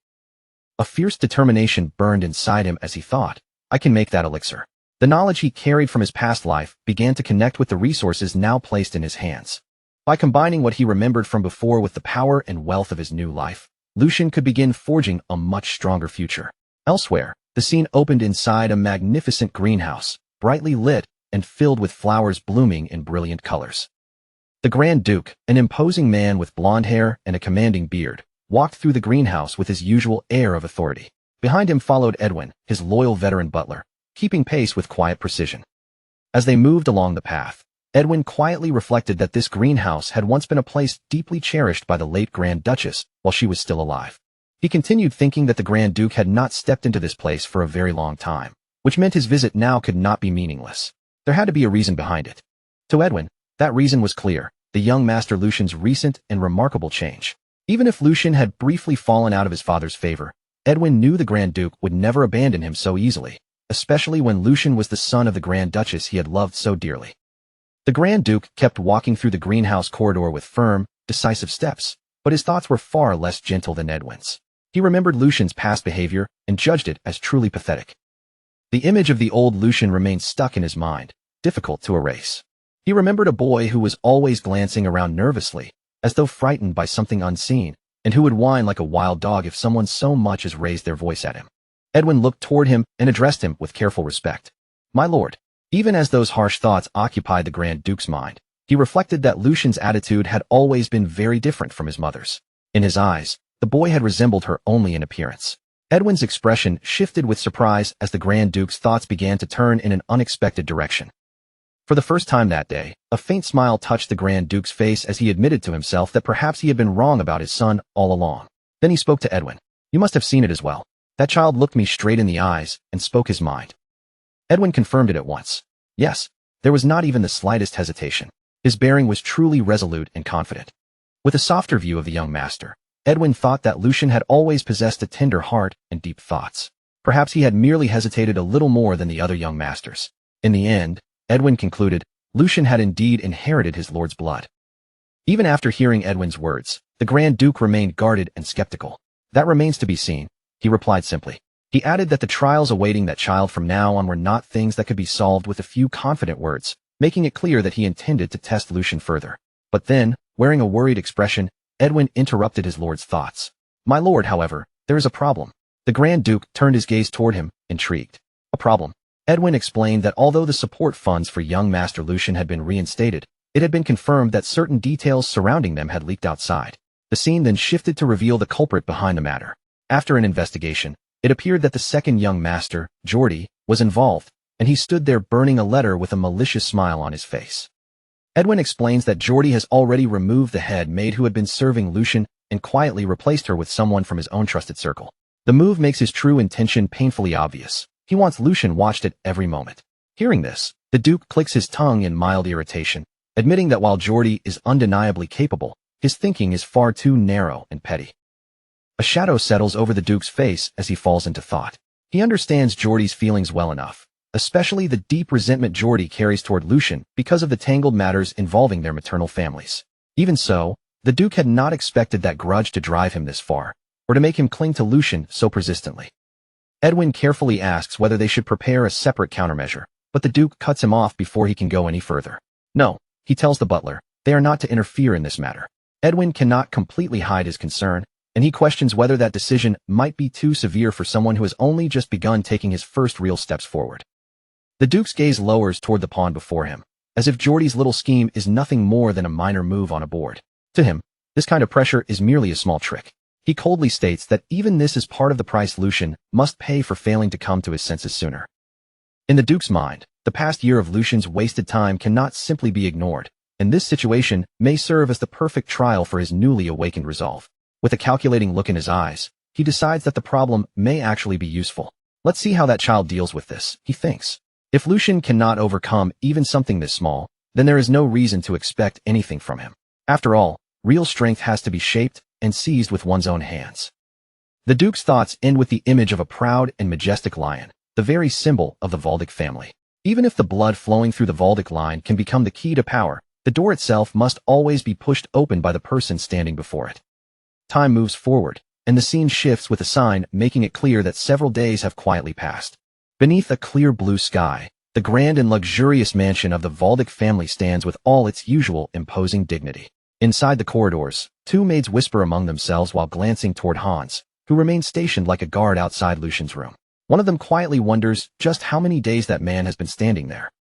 A fierce determination burned inside him as he thought, "I can make that elixir." The knowledge he carried from his past life began to connect with the resources now placed in his hands. By combining what he remembered from before with the power and wealth of his new life, Lucian could begin forging a much stronger future. Elsewhere, the scene opened inside a magnificent greenhouse, brightly lit and filled with flowers blooming in brilliant colors. The Grand Duke, an imposing man with blonde hair and a commanding beard, walked through the greenhouse with his usual air of authority. Behind him followed Edwin, his loyal veteran butler, keeping pace with quiet precision. As they moved along the path, Edwin quietly reflected that this greenhouse had once been a place deeply cherished by the late Grand Duchess while she was still alive. He continued thinking that the Grand Duke had not stepped into this place for a very long time, which meant his visit now could not be meaningless. There had to be a reason behind it. To Edwin, that reason was clear: the young Master Lucian's recent and remarkable change. Even if Lucian had briefly fallen out of his father's favor, Edwin knew the Grand Duke would never abandon him so easily, especially when Lucian was the son of the Grand Duchess he had loved so dearly. The Grand Duke kept walking through the greenhouse corridor with firm, decisive steps, but his thoughts were far less gentle than Edwin's. He remembered Lucian's past behavior and judged it as truly pathetic. The image of the old Lucian remained stuck in his mind, difficult to erase. He remembered a boy who was always glancing around nervously, as though frightened by something unseen, and who would whine like a wild dog if someone so much as raised their voice at him. Edwin looked toward him and addressed him with careful respect. "My lord." Even as those harsh thoughts occupied the Grand Duke's mind, he reflected that Lucian's attitude had always been very different from his mother's. In his eyes, the boy had resembled her only in appearance. Edwin's expression shifted with surprise as the Grand Duke's thoughts began to turn in an unexpected direction. For the first time that day, a faint smile touched the Grand Duke's face as he admitted to himself that perhaps he had been wrong about his son all along. Then he spoke to Edwin. "You must have seen it as well. That child looked me straight in the eyes and spoke his mind." Edwin confirmed it at once. Yes, there was not even the slightest hesitation. His bearing was truly resolute and confident. With a softer view of the young master, Edwin thought that Lucian had always possessed a tender heart and deep thoughts. Perhaps he had merely hesitated a little more than the other young masters. In the end, Edwin concluded, Lucian had indeed inherited his lord's blood. Even after hearing Edwin's words, the Grand Duke remained guarded and skeptical. "That remains to be seen," he replied simply. He added that the trials awaiting that child from now on were not things that could be solved with a few confident words, making it clear that he intended to test Lucian further. But then, wearing a worried expression, Edwin interrupted his lord's thoughts. "My lord, however, there is a problem." The Grand Duke turned his gaze toward him, intrigued. "A problem?" Edwin explained that although the support funds for young Master Lucian had been reinstated, it had been confirmed that certain details surrounding them had leaked outside. The scene then shifted to reveal the culprit behind the matter. After an investigation, it appeared that the second young master, Geordie, was involved, and he stood there burning a letter with a malicious smile on his face. Edwin explains that Geordie has already removed the head maid who had been serving Lucian and quietly replaced her with someone from his own trusted circle. The move makes his true intention painfully obvious. He wants Lucian watched at every moment. Hearing this, the Duke clicks his tongue in mild irritation, admitting that while Geordie is undeniably capable, his thinking is far too narrow and petty. A shadow settles over the Duke's face as he falls into thought. He understands Geordie's feelings well enough, especially the deep resentment Geordie carries toward Lucian because of the tangled matters involving their maternal families. Even so, the Duke had not expected that grudge to drive him this far. or to make him cling to Lucian so persistently. Edwin carefully asks whether they should prepare a separate countermeasure, but the Duke cuts him off before he can go any further. No, he tells the butler, they are not to interfere in this matter. Edwin cannot completely hide his concern, and he questions whether that decision might be too severe for someone who has only just begun taking his first real steps forward. The Duke's gaze lowers toward the pawn before him, as if Geordie's little scheme is nothing more than a minor move on a board. To him, this kind of pressure is merely a small trick. He coldly states that even this is part of the price Lucian must pay for failing to come to his senses sooner. In the Duke's mind, the past year of Lucian's wasted time cannot simply be ignored, and this situation may serve as the perfect trial for his newly awakened resolve. With a calculating look in his eyes, he decides that the problem may actually be useful. Let's see how that child deals with this, he thinks. If Lucian cannot overcome even something this small, then there is no reason to expect anything from him. After all, real strength has to be shaped and seized with one's own hands. The Duke's thoughts end with the image of a proud and majestic lion, the very symbol of the Valdic family. Even if the blood flowing through the Valdic line can become the key to power, the door itself must always be pushed open by the person standing before it. Time moves forward, and the scene shifts with a sign making it clear that several days have quietly passed. Beneath a clear blue sky, the grand and luxurious mansion of the Valdic family stands with all its usual imposing dignity. Inside the corridors, two maids whisper among themselves while glancing toward Hans, who remains stationed like a guard outside Lucian's room. One of them quietly wonders just how many days that man has been standing there.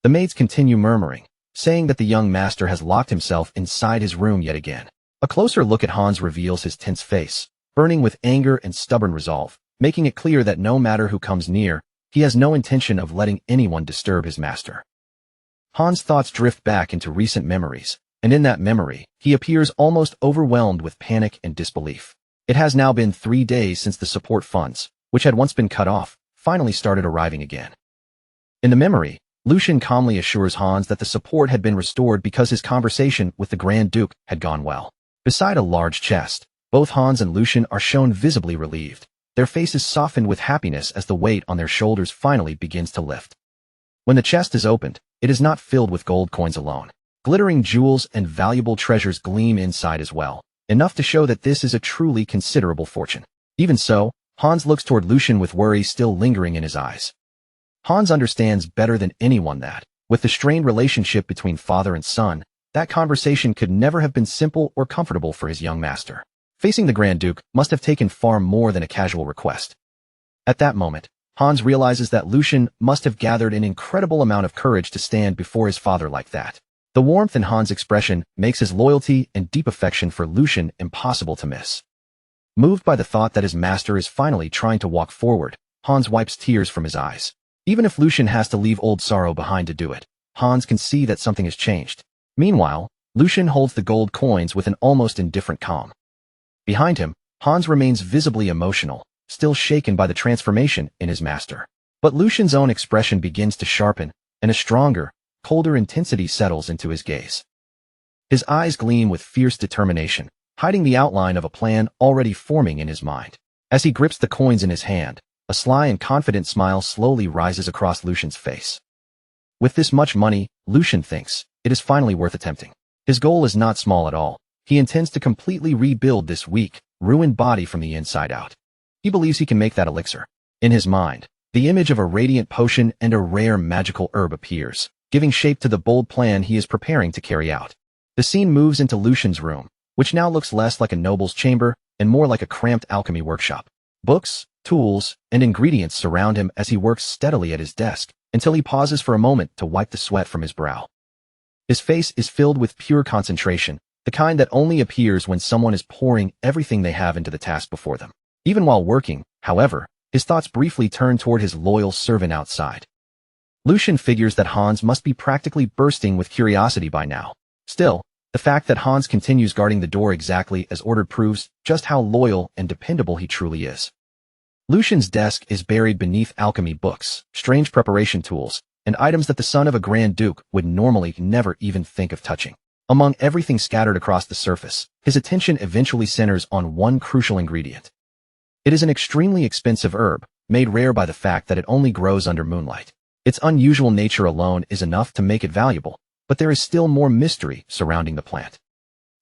The maids continue murmuring, saying that the young master has locked himself inside his room yet again. A closer look at Hans reveals his tense face, burning with anger and stubborn resolve, making it clear that no matter who comes near, he has no intention of letting anyone disturb his master. Hans' thoughts drift back into recent memories, and in that memory, he appears almost overwhelmed with panic and disbelief. It has now been 3 days since the support funds, which had once been cut off, finally started arriving again. In the memory, Lucian calmly assures Hans that the support had been restored because his conversation with the Grand Duke had gone well. Beside a large chest, both Hans and Lucian are shown visibly relieved, their faces softened with happiness as the weight on their shoulders finally begins to lift. When the chest is opened, it is not filled with gold coins alone. Glittering jewels and valuable treasures gleam inside as well, enough to show that this is a truly considerable fortune. Even so, Hans looks toward Lucian with worry still lingering in his eyes. Hans understands better than anyone that, with the strained relationship between father and son, that conversation could never have been simple or comfortable for his young master. Facing the Grand Duke must have taken far more than a casual request. At that moment, Hans realizes that Lucian must have gathered an incredible amount of courage to stand before his father like that. The warmth in Hans' expression makes his loyalty and deep affection for Lucian impossible to miss. Moved by the thought that his master is finally trying to walk forward, Hans wipes tears from his eyes. Even if Lucian has to leave old sorrow behind to do it, Hans can see that something has changed. Meanwhile, Lucian holds the gold coins with an almost indifferent calm. Behind him, Hans remains visibly emotional, still shaken by the transformation in his master. But Lucian's own expression begins to sharpen, and a stronger, colder intensity settles into his gaze. His eyes gleam with fierce determination, hiding the outline of a plan already forming in his mind. As he grips the coins in his hand, a sly and confident smile slowly rises across Lucian's face. With this much money, Lucian thinks, it is finally worth attempting. His goal is not small at all. He intends to completely rebuild this weak, ruined body from the inside out. He believes he can make that elixir. In his mind, the image of a radiant potion and a rare magical herb appears, giving shape to the bold plan he is preparing to carry out. The scene moves into Lucian's room, which now looks less like a noble's chamber and more like a cramped alchemy workshop. Books, tools, and ingredients surround him as he works steadily at his desk, until he pauses for a moment to wipe the sweat from his brow. His face is filled with pure concentration, the kind that only appears when someone is pouring everything they have into the task before them. Even while working, however, his thoughts briefly turn toward his loyal servant outside. Lucian figures that Hans must be practically bursting with curiosity by now. Still, the fact that Hans continues guarding the door exactly as ordered proves just how loyal and dependable he truly is. Lucian's desk is buried beneath alchemy books, strange preparation tools, and items that the son of a Grand Duke would normally never even think of touching. Among everything scattered across the surface, his attention eventually centers on one crucial ingredient. It is an extremely expensive herb, made rare by the fact that it only grows under moonlight. Its unusual nature alone is enough to make it valuable, but there is still more mystery surrounding the plant.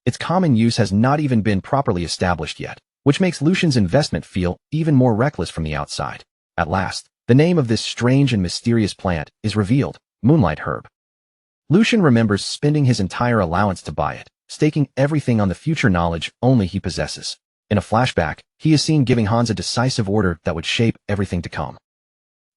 Its common use has not even been properly established yet, which makes Lucian's investment feel even more reckless from the outside. At last, the name of this strange and mysterious plant is revealed: Moonlight Herb. Lucian remembers spending his entire allowance to buy it, staking everything on the future knowledge only he possesses. In a flashback, he is seen giving Hans a decisive order that would shape everything to come.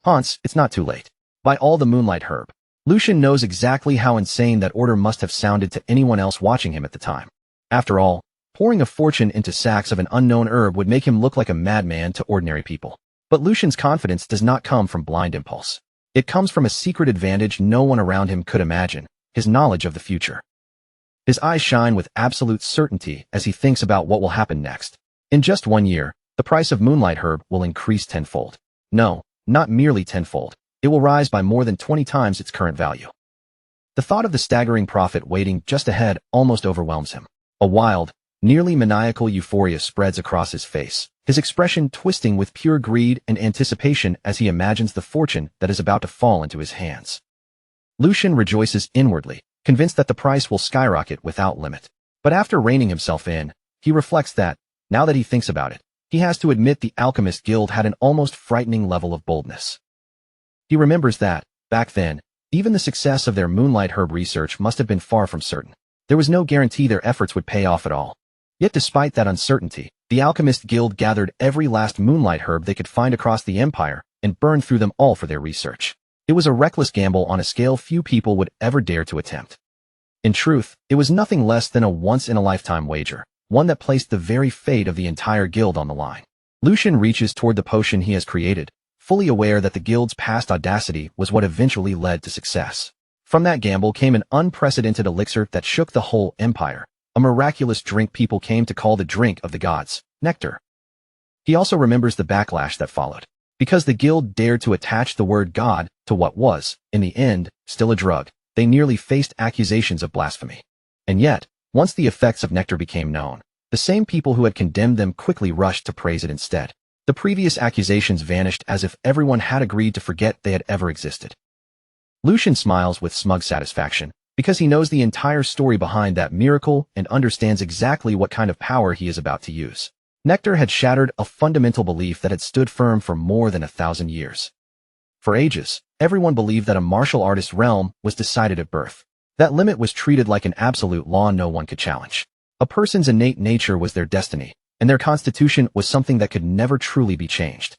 Hans, it's not too late. Buy all the Moonlight Herb. Lucian knows exactly how insane that order must have sounded to anyone else watching him at the time. After all, pouring a fortune into sacks of an unknown herb would make him look like a madman to ordinary people. But Lucian's confidence does not come from blind impulse. It comes from a secret advantage no one around him could imagine: his knowledge of the future. His eyes shine with absolute certainty as he thinks about what will happen next. In just 1 year, the price of Moonlight Herb will increase tenfold. No, not merely tenfold. It will rise by more than 20 times its current value. The thought of the staggering profit waiting just ahead almost overwhelms him. A wild, nearly maniacal euphoria spreads across his face, his expression twisting with pure greed and anticipation as he imagines the fortune that is about to fall into his hands. Lucian rejoices inwardly, convinced that the price will skyrocket without limit. But after reining himself in, he reflects that, now that he thinks about it, he has to admit the Alchemist Guild had an almost frightening level of boldness. He remembers that, back then, even the success of their Moonlight Herb research must have been far from certain. There was no guarantee their efforts would pay off at all. Yet despite that uncertainty, the Alchemist Guild gathered every last Moonlight Herb they could find across the Empire and burned through them all for their research. It was a reckless gamble on a scale few people would ever dare to attempt. In truth, it was nothing less than a once-in-a-lifetime wager, one that placed the very fate of the entire guild on the line. Lucian reaches toward the potion he has created, fully aware that the guild's past audacity was what eventually led to success. From that gamble came an unprecedented elixir that shook the whole empire, a miraculous drink people came to call the drink of the gods, nectar. He also remembers the backlash that followed, because the guild dared to attach the word God to what was, in the end, still a drug. They nearly faced accusations of blasphemy. And yet, once the effects of nectar became known, the same people who had condemned them quickly rushed to praise it instead. The previous accusations vanished as if everyone had agreed to forget they had ever existed. Lucian smiles with smug satisfaction, because he knows the entire story behind that miracle and understands exactly what kind of power he is about to use. Nectar had shattered a fundamental belief that had stood firm for more than 1,000 years. For ages, everyone believed that a martial artist's realm was decided at birth. That limit was treated like an absolute law no one could challenge. A person's innate nature was their destiny, and their constitution was something that could never truly be changed.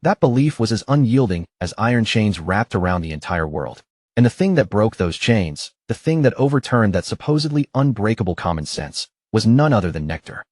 That belief was as unyielding as iron chains wrapped around the entire world. And the thing that broke those chains, the thing that overturned that supposedly unbreakable common sense, was none other than nectar.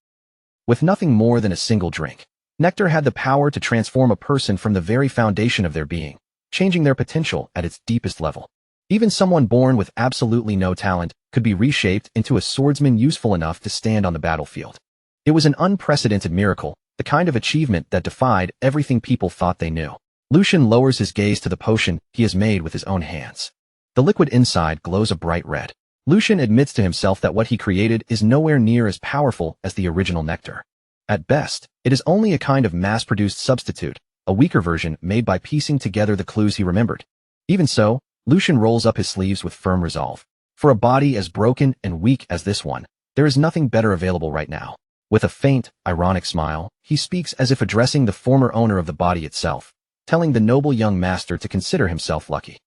With nothing more than a single drink, nectar had the power to transform a person from the very foundation of their being, changing their potential at its deepest level. Even someone born with absolutely no talent could be reshaped into a swordsman useful enough to stand on the battlefield. It was an unprecedented miracle, the kind of achievement that defied everything people thought they knew. Lucian lowers his gaze to the potion he has made with his own hands. The liquid inside glows a bright red. Lucian admits to himself that what he created is nowhere near as powerful as the original nectar. At best, it is only a kind of mass-produced substitute, a weaker version made by piecing together the clues he remembered. Even so, Lucian rolls up his sleeves with firm resolve. For a body as broken and weak as this one, there is nothing better available right now. With a faint, ironic smile, he speaks as if addressing the former owner of the body itself, telling the noble young master to consider himself lucky.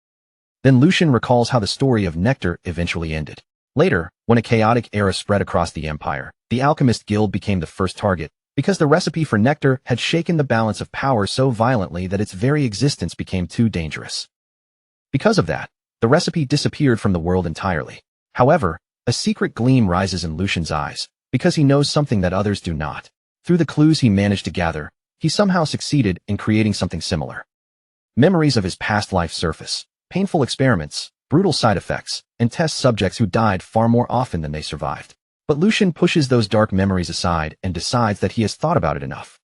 Then Lucian recalls how the story of nectar eventually ended. Later, when a chaotic era spread across the empire, the Alchemist Guild became the first target, because the recipe for nectar had shaken the balance of power so violently that its very existence became too dangerous. Because of that, the recipe disappeared from the world entirely. However, a secret gleam rises in Lucian's eyes, because he knows something that others do not. Through the clues he managed to gather, he somehow succeeded in creating something similar. Memories of his past life surface, painful experiments, brutal side effects, and test subjects who died far more often than they survived. But Lucian pushes those dark memories aside and decides that he has thought about it enough.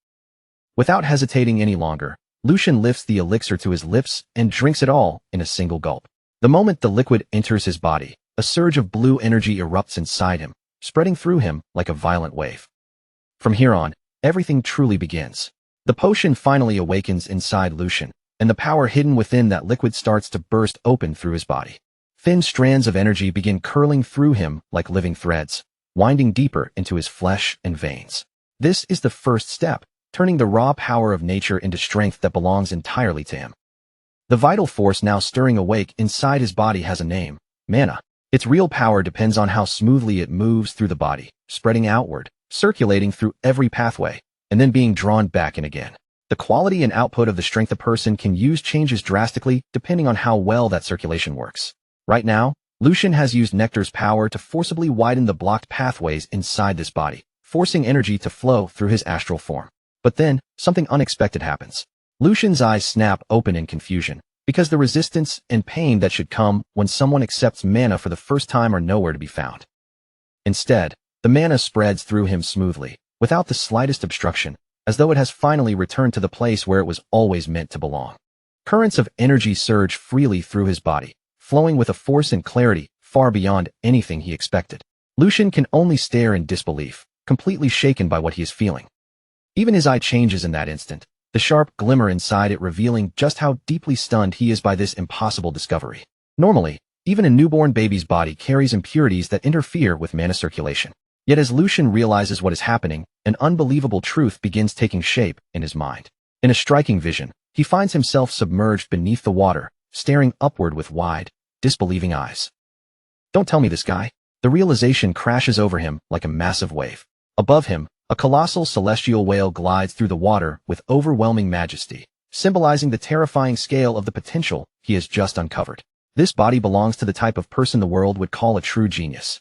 Without hesitating any longer, Lucian lifts the elixir to his lips and drinks it all in a single gulp. The moment the liquid enters his body, a surge of blue energy erupts inside him, spreading through him like a violent wave. From here on, everything truly begins. The potion finally awakens inside Lucian, and the power hidden within that liquid starts to burst open through his body. Thin strands of energy begin curling through him like living threads, winding deeper into his flesh and veins. This is the first step, turning the raw power of nature into strength that belongs entirely to him. The vital force now stirring awake inside his body has a name, mana. Its real power depends on how smoothly it moves through the body, spreading outward, circulating through every pathway, and then being drawn back in again. The quality and output of the strength a person can use changes drastically depending on how well that circulation works. Right now, Lucian has used Nectar's power to forcibly widen the blocked pathways inside this body, forcing energy to flow through his astral form. But then, something unexpected happens. Lucian's eyes snap open in confusion, because the resistance and pain that should come when someone accepts mana for the first time are nowhere to be found. Instead, the mana spreads through him smoothly, without the slightest obstruction, as though it has finally returned to the place where it was always meant to belong. Currents of energy surge freely through his body, flowing with a force and clarity far beyond anything he expected. Lucian can only stare in disbelief, completely shaken by what he is feeling. Even his eye changes in that instant, the sharp glimmer inside it revealing just how deeply stunned he is by this impossible discovery. Normally, even a newborn baby's body carries impurities that interfere with mana circulation. Yet as Lucian realizes what is happening, an unbelievable truth begins taking shape in his mind. In a striking vision, he finds himself submerged beneath the water, staring upward with wide, disbelieving eyes. Don't tell me this guy. The realization crashes over him like a massive wave. Above him, a colossal celestial whale glides through the water with overwhelming majesty, symbolizing the terrifying scale of the potential he has just uncovered. This body belongs to the type of person the world would call a true genius.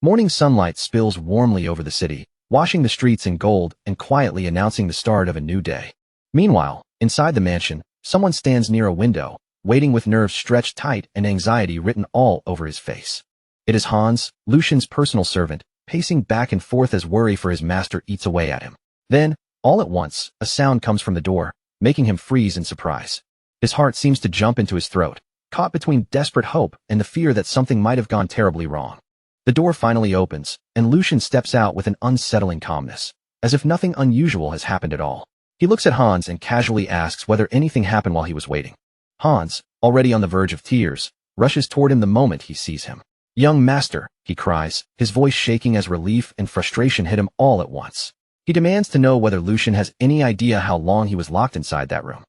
Morning sunlight spills warmly over the city, washing the streets in gold and quietly announcing the start of a new day. Meanwhile, inside the mansion, someone stands near a window, waiting with nerves stretched tight and anxiety written all over his face. It is Hans, Lucian's personal servant, pacing back and forth as worry for his master eats away at him. Then, all at once, a sound comes from the door, making him freeze in surprise. His heart seems to jump into his throat, caught between desperate hope and the fear that something might have gone terribly wrong. The door finally opens, and Lucian steps out with an unsettling calmness, as if nothing unusual has happened at all. He looks at Hans and casually asks whether anything happened while he was waiting. Hans, already on the verge of tears, rushes toward him the moment he sees him. "Young master," he cries, his voice shaking as relief and frustration hit him all at once. He demands to know whether Lucian has any idea how long he was locked inside that room.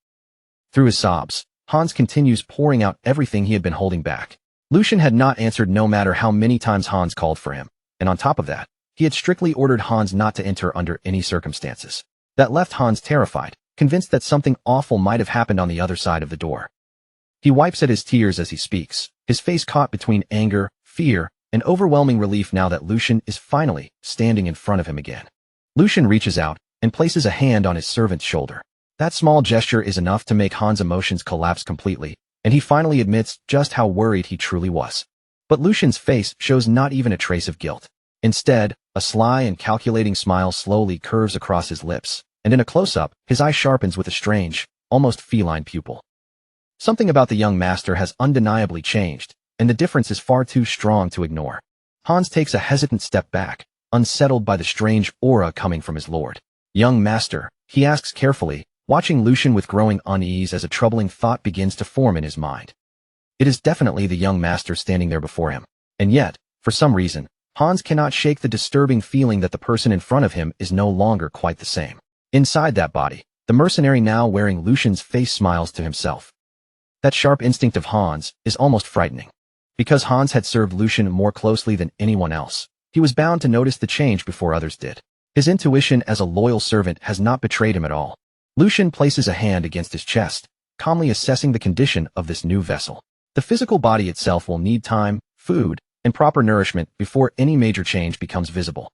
Through his sobs, Hans continues pouring out everything he had been holding back. Lucian had not answered no matter how many times Hans called for him, and on top of that, he had strictly ordered Hans not to enter under any circumstances. That left Hans terrified, convinced that something awful might have happened on the other side of the door. He wipes at his tears as he speaks, his face caught between anger, fear, and overwhelming relief now that Lucian is finally standing in front of him again. Lucian reaches out and places a hand on his servant's shoulder. That small gesture is enough to make Hans' emotions collapse completely, and he finally admits just how worried he truly was. But Lucian's face shows not even a trace of guilt. Instead, a sly and calculating smile slowly curves across his lips, and in a close-up, his eye sharpens with a strange, almost feline pupil. Something about the young master has undeniably changed, and the difference is far too strong to ignore. Hans takes a hesitant step back, unsettled by the strange aura coming from his lord. "Young master," he asks carefully, watching Lucian with growing unease as a troubling thought begins to form in his mind. It is definitely the young master standing there before him, and yet, for some reason, Hans cannot shake the disturbing feeling that the person in front of him is no longer quite the same. Inside that body, the mercenary now wearing Lucian's face smiles to himself. That sharp instinct of Hans is almost frightening. Because Hans had served Lucian more closely than anyone else, he was bound to notice the change before others did. His intuition as a loyal servant has not betrayed him at all. Lucian places a hand against his chest, calmly assessing the condition of this new vessel. The physical body itself will need time, food, and proper nourishment before any major change becomes visible.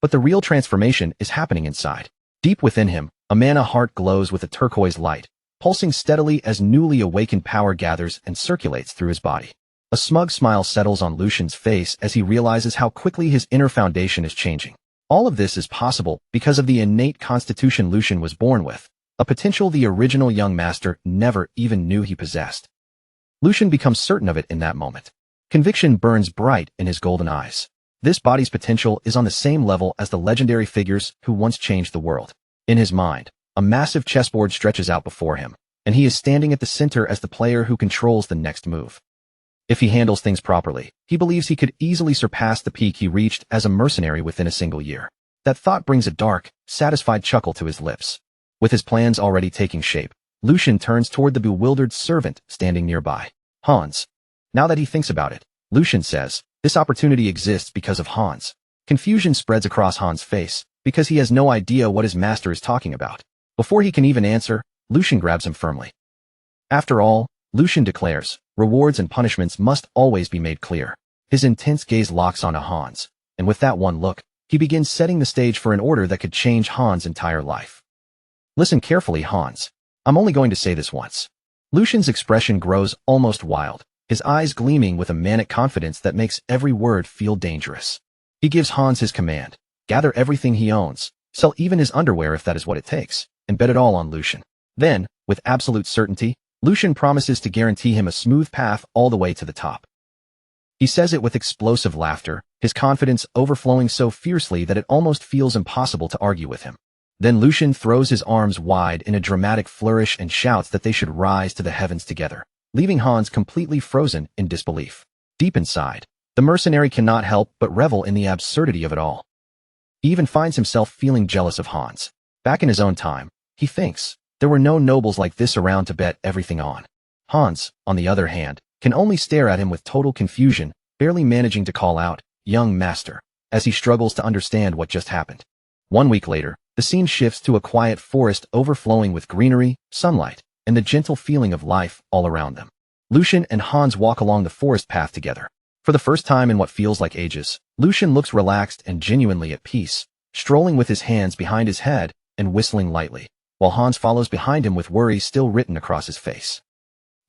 But the real transformation is happening inside. Deep within him, a mana heart glows with a turquoise light, pulsing steadily as newly awakened power gathers and circulates through his body. A smug smile settles on Lucian's face as he realizes how quickly his inner foundation is changing. All of this is possible because of the innate constitution Lucian was born with, a potential the original young master never even knew he possessed. Lucian becomes certain of it in that moment. Conviction burns bright in his golden eyes. This body's potential is on the same level as the legendary figures who once changed the world. In his mind, a massive chessboard stretches out before him, and he is standing at the center as the player who controls the next move. If he handles things properly, he believes he could easily surpass the peak he reached as a mercenary within a single year. That thought brings a dark, satisfied chuckle to his lips. With his plans already taking shape, Lucian turns toward the bewildered servant standing nearby. Hans. Now that he thinks about it, Lucian says, this opportunity exists because of Hans. Confusion spreads across Hans' face, because he has no idea what his master is talking about. Before he can even answer, Lucian grabs him firmly. After all, Lucian declares, rewards and punishments must always be made clear. His intense gaze locks onto Hans, and with that one look, he begins setting the stage for an order that could change Hans' entire life. Listen carefully, Hans. I'm only going to say this once. Lucian's expression grows almost wild, his eyes gleaming with a manic confidence that makes every word feel dangerous. He gives Hans his command. Gather everything he owns, sell even his underwear if that is what it takes, and bet it all on Lucian. Then, with absolute certainty, Lucian promises to guarantee him a smooth path all the way to the top. He says it with explosive laughter, his confidence overflowing so fiercely that it almost feels impossible to argue with him. Then Lucian throws his arms wide in a dramatic flourish and shouts that they should rise to the heavens together, leaving Hans completely frozen in disbelief. Deep inside, the mercenary cannot help but revel in the absurdity of it all. He even finds himself feeling jealous of Hans. Back in his own time, he thinks, there were no nobles like this around to bet everything on. Hans, on the other hand, can only stare at him with total confusion, barely managing to call out, "Young master," as he struggles to understand what just happened. 1 week later, the scene shifts to a quiet forest overflowing with greenery, sunlight, and the gentle feeling of life all around them. Lucian and Hans walk along the forest path together. For the first time in what feels like ages, Lucian looks relaxed and genuinely at peace, strolling with his hands behind his head and whistling lightly, while Hans follows behind him with worry still written across his face.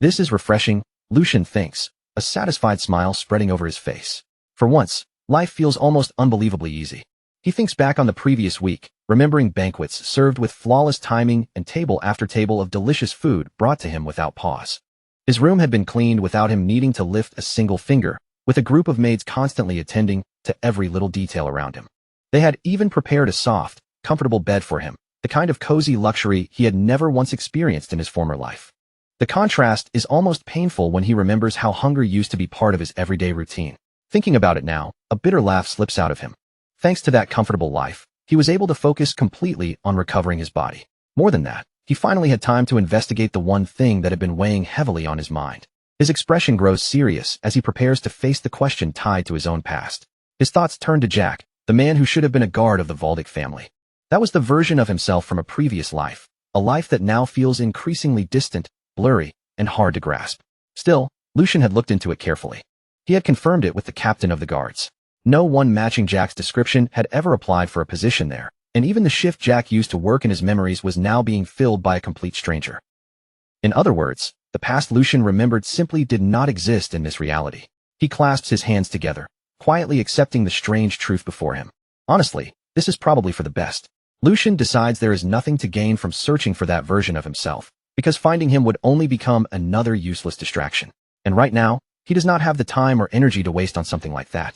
This is refreshing, Lucian thinks, a satisfied smile spreading over his face. For once, life feels almost unbelievably easy. He thinks back on the previous week, remembering banquets served with flawless timing and table after table of delicious food brought to him without pause. His room had been cleaned without him needing to lift a single finger, with a group of maids constantly attending to every little detail around him. They had even prepared a soft, comfortable bed for him, the kind of cozy luxury he had never once experienced in his former life. The contrast is almost painful when he remembers how hunger used to be part of his everyday routine. Thinking about it now, a bitter laugh slips out of him. Thanks to that comfortable life, he was able to focus completely on recovering his body. More than that, he finally had time to investigate the one thing that had been weighing heavily on his mind. His expression grows serious as he prepares to face the question tied to his own past. His thoughts turn to Jack, the man who should have been a guard of the Valdic family. That was the version of himself from a previous life, a life that now feels increasingly distant, blurry, and hard to grasp. Still, Lucian had looked into it carefully. He had confirmed it with the captain of the guards. No one matching Jack's description had ever applied for a position there, and even the shift Jack used to work in his memories was now being filled by a complete stranger. In other words, the past Lucian remembered simply did not exist in this reality. He clasps his hands together, quietly accepting the strange truth before him. Honestly, this is probably for the best. Lucian decides there is nothing to gain from searching for that version of himself, because finding him would only become another useless distraction. And right now, he does not have the time or energy to waste on something like that.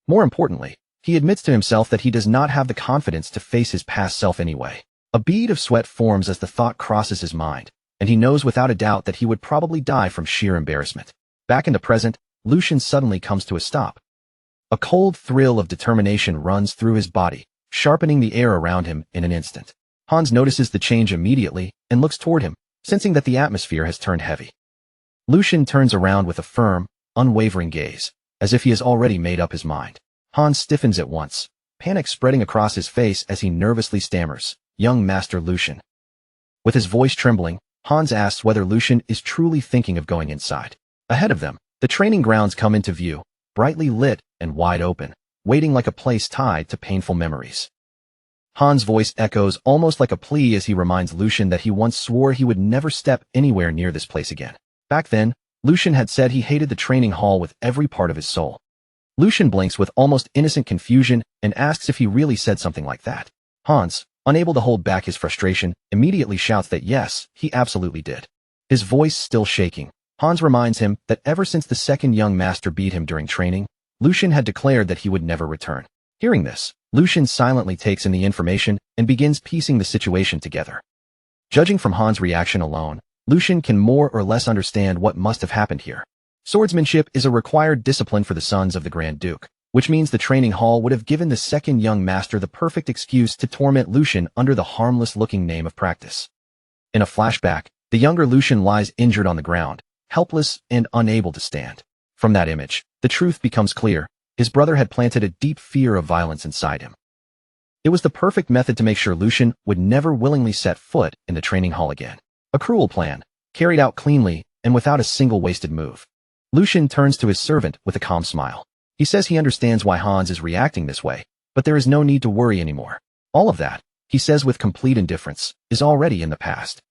More importantly, he admits to himself that he does not have the confidence to face his past self anyway. A bead of sweat forms as the thought crosses his mind, and he knows without a doubt that he would probably die from sheer embarrassment. Back in the present, Lucian suddenly comes to a stop. A cold thrill of determination runs through his body, sharpening the air around him in an instant. Hans notices the change immediately and looks toward him, sensing that the atmosphere has turned heavy. Lucian turns around with a firm, unwavering gaze, as if he has already made up his mind. Hans stiffens at once, panic spreading across his face as he nervously stammers, "Young Master Lucian." With his voice trembling, Hans asks whether Lucian is truly thinking of going inside. Ahead of them, the training grounds come into view, brightly lit and wide open, waiting like a place tied to painful memories. Hans' voice echoes almost like a plea as he reminds Lucian that he once swore he would never step anywhere near this place again. Back then, Lucian had said he hated the training hall with every part of his soul. Lucian blinks with almost innocent confusion and asks if he really said something like that. Hans, unable to hold back his frustration, immediately shouts that yes, he absolutely did. His voice still shaking, Hans reminds him that ever since the second young master beat him during training, Lucian had declared that he would never return. Hearing this, Lucian silently takes in the information and begins piecing the situation together. Judging from Hans' reaction alone, Lucian can more or less understand what must have happened here. Swordsmanship is a required discipline for the sons of the Grand Duke, which means the training hall would have given the second young master the perfect excuse to torment Lucian under the harmless-looking name of practice. In a flashback, the younger Lucian lies injured on the ground, helpless and unable to stand. From that image, the truth becomes clear. His brother had planted a deep fear of violence inside him. It was the perfect method to make sure Lucian would never willingly set foot in the training hall again. A cruel plan, carried out cleanly and without a single wasted move. Lucian turns to his servant with a calm smile. He says he understands why Hans is reacting this way, but there is no need to worry anymore. All of that, he says with complete indifference, is already in the past.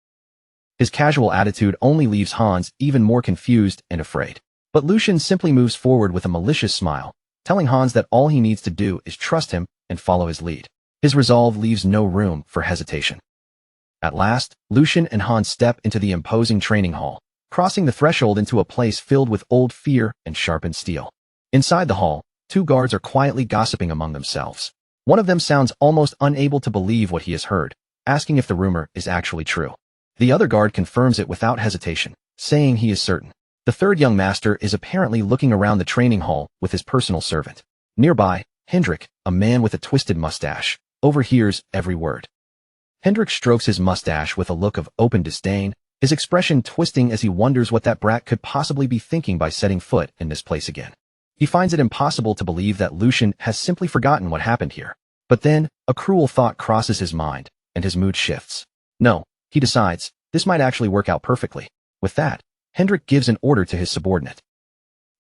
His casual attitude only leaves Hans even more confused and afraid. But Lucian simply moves forward with a malicious smile, telling Hans that all he needs to do is trust him and follow his lead. His resolve leaves no room for hesitation. At last, Lucian and Hans step into the imposing training hall, crossing the threshold into a place filled with old fear and sharpened steel. Inside the hall, two guards are quietly gossiping among themselves. One of them sounds almost unable to believe what he has heard, asking if the rumor is actually true. The other guard confirms it without hesitation, saying he is certain. The third young master is apparently looking around the training hall with his personal servant. Nearby, Hendrik, a man with a twisted mustache, overhears every word. Hendrik strokes his mustache with a look of open disdain, his expression twisting as he wonders what that brat could possibly be thinking by setting foot in this place again. He finds it impossible to believe that Lucian has simply forgotten what happened here. But then, a cruel thought crosses his mind, and his mood shifts. No, he decides, this might actually work out perfectly. With that, Hendrik gives an order to his subordinate.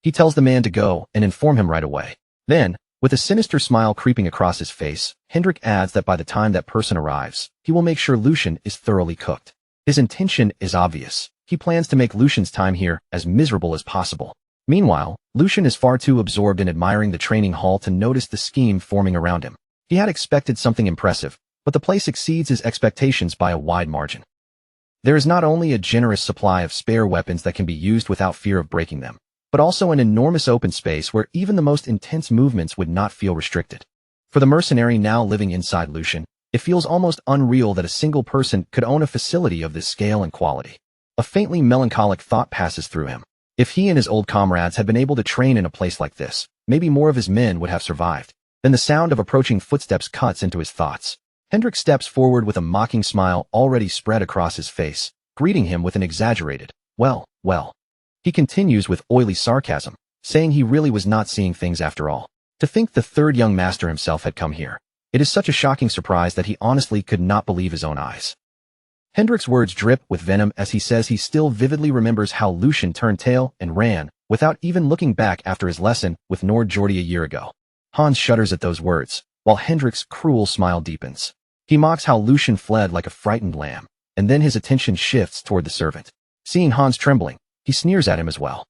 He tells the man to go and inform him right away. Then, with a sinister smile creeping across his face, Hendrik adds that by the time that person arrives, he will make sure Lucian is thoroughly cooked. His intention is obvious. He plans to make Lucian's time here as miserable as possible. Meanwhile, Lucian is far too absorbed in admiring the training hall to notice the scheme forming around him. He had expected something impressive, but the place exceeds his expectations by a wide margin. There is not only a generous supply of spare weapons that can be used without fear of breaking them, but also an enormous open space where even the most intense movements would not feel restricted. For the mercenary now living inside Lucian, it feels almost unreal that a single person could own a facility of this scale and quality. A faintly melancholic thought passes through him. If he and his old comrades had been able to train in a place like this, maybe more of his men would have survived. Then the sound of approaching footsteps cuts into his thoughts. Hendrik steps forward with a mocking smile already spread across his face, greeting him with an exaggerated, well. He continues with oily sarcasm, saying he really was not seeing things after all. To think the third young master himself had come here. It is such a shocking surprise that he honestly could not believe his own eyes. Hendrik's words drip with venom as he says he still vividly remembers how Lucian turned tail and ran, without even looking back after his lesson with Nordjordi a year ago. Hans shudders at those words, while Hendrik's cruel smile deepens. He mocks how Lucian fled like a frightened lamb, and then his attention shifts toward the servant. Seeing Hans trembling, he sneers at him as well.